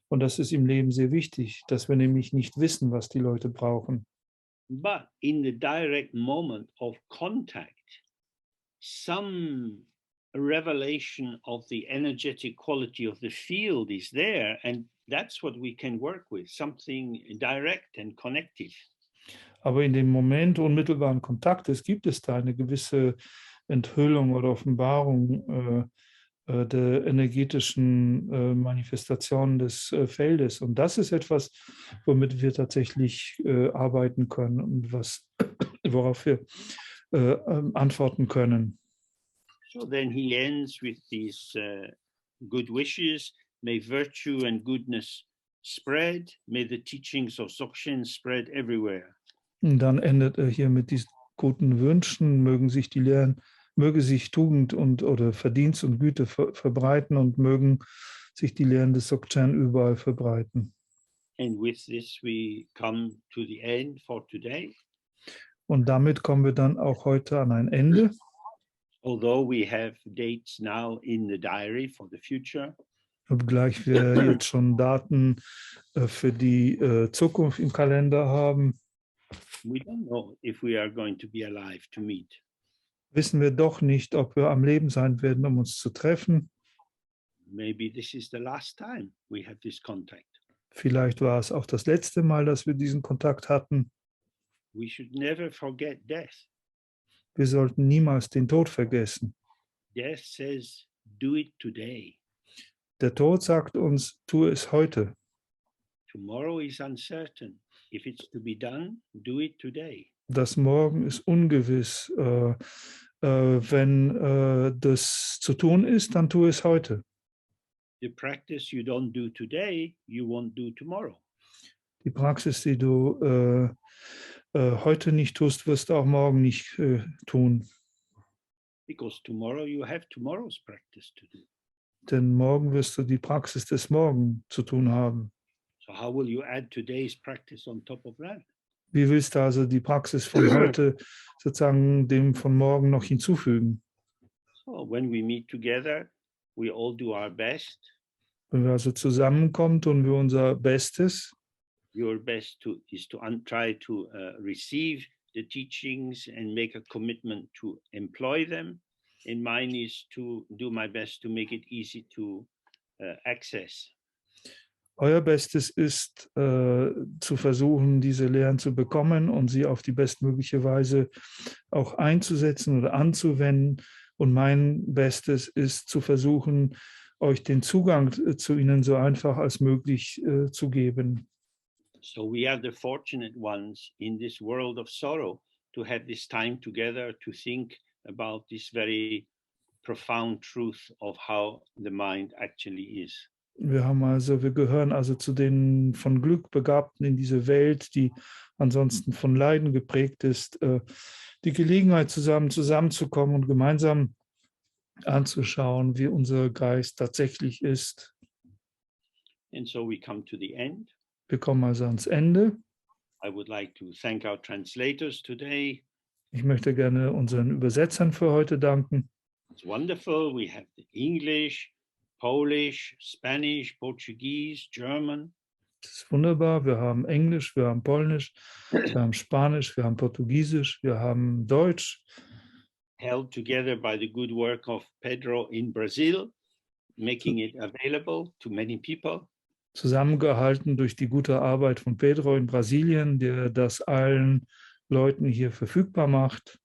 Und das ist im Leben sehr wichtig, dass wir nämlich nicht wissen, was die Leute brauchen. But in the direct moment of contact, some revelation of the energetic quality of the field is there, and that's what we can work with, something direct and connective. Aber in dem Moment unmittelbaren Kontaktes gibt es da eine gewisse Enthüllung oder Offenbarung der energetischen Manifestation des Feldes. Und das ist etwas, womit wir tatsächlich arbeiten können und worauf wir antworten können. So then he ends with these good wishes. May virtue and goodness spread. May the teachings of Dzogchen spread everywhere. Und dann endet er hier mit diesen guten Wünschen, möge sich Tugend oder Verdienst und Güte verbreiten und mögen sich die Lehren des Dzogchen überall verbreiten. And with this we come to the end for today. Und damit kommen wir dann auch heute an ein Ende. Although we have dates now in the diary for the future. Obgleich wir jetzt schon Daten für die Zukunft im Kalender haben, We don't know if we are going to be alive to meet. wissen wir doch nicht, ob wir am Leben sein werden, um uns zu treffen. Maybe this is the last time we have this contact. Vielleicht war es auch das letzte Mal, dass wir diesen Kontakt hatten. We should never forget death. Wir sollten niemals den Tod vergessen. Death says, do it today. Der Tod sagt uns, tu es heute. Tomorrow is uncertain. If it's to be done, do it today. Das Morgen ist ungewiss. Wenn das zu tun ist, dann tu es heute. The practice you don't do today, you won't do tomorrow. Die Praxis, die du heute nicht tust, wirst du auch morgen nicht tun. Because tomorrow you have tomorrow's practice to do. Denn morgen wirst du die Praxis des Morgen zu tun haben. So how will you add today's practice on top of that? Wie willst du also die Praxis von heute sozusagen dem von morgen noch hinzufügen? So when we meet together, we all do our best. Wenn wir also zusammenkommen, tun wir unser Bestes. Your best is to try to receive the teachings and make a commitment to employ them. And mine is to do my best to make it easy to access. Euer Bestes ist, zu versuchen, diese Lehren zu bekommen und sie auf die bestmögliche Weise auch einzusetzen oder anzuwenden. Und mein Bestes ist, zu versuchen, euch den Zugang zu ihnen so einfach als möglich zu geben. So we are the fortunate ones in this world of sorrow to have this time together to think about this very profound truth of how the mind actually is. Wir gehören also zu den von Glück Begabten in diese Welt, die ansonsten von Leiden geprägt ist. Die Gelegenheit zusammenzukommen und gemeinsam anzuschauen, wie unser Geist tatsächlich ist. And so we come to the end. Wir kommen also ans Ende. I would like to thank our translators today. Ich möchte gerne unseren Übersetzern für heute danken. It's wonderful. We have the English, Polish, Spanish, Portuguese, German. Das ist wunderbar. Wir haben Englisch, wir haben Polnisch, wir haben Spanisch, wir haben Portugiesisch, wir haben Deutsch. Held together by the good work of Pedro in Brazil, making it available to many people. Zusammengehalten durch die gute Arbeit von Pedro in Brasilien, der das allen Leuten hier verfügbar macht.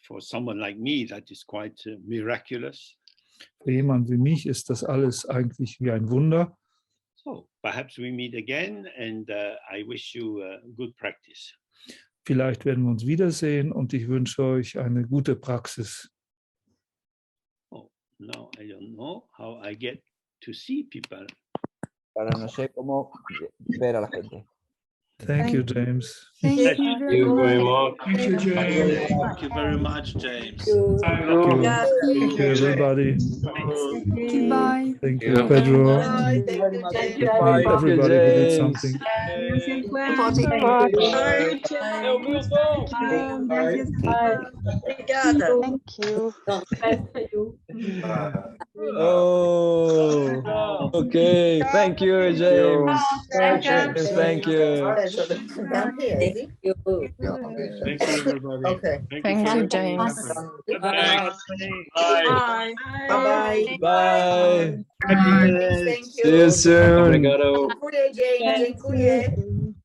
For someone like me, that is quite miraculous. Für jemanden wie mich ist das alles eigentlich wie ein Wunder. So perhaps we meet again, and I wish you good practice. Vielleicht werden wir uns wiedersehen und ich wünsche euch eine gute Praxis. Oh, no, I don't know how I get to see people. Ahora no sé cómo ver a la gente. Thank you, James. Thank you very much. Thank you, James. Thank you very much, James. Thank you, everybody. Thank you. Bye. Thank you, Pedro. Thank you, Bye, everybody who did something. Oh, okay. Thank you, James. James, thank you. Thank you, everybody. Okay. Thank you, James. Bye. Bye. Bye-bye. Bye. Thank you. See you soon. Dziękuję, James. Dziękuję.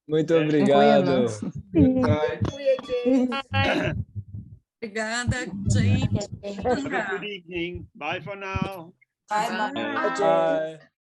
Muito obrigado. Dziękuję, James. Obrigada, James. Have a good evening. Bye for now. Bye. Bye.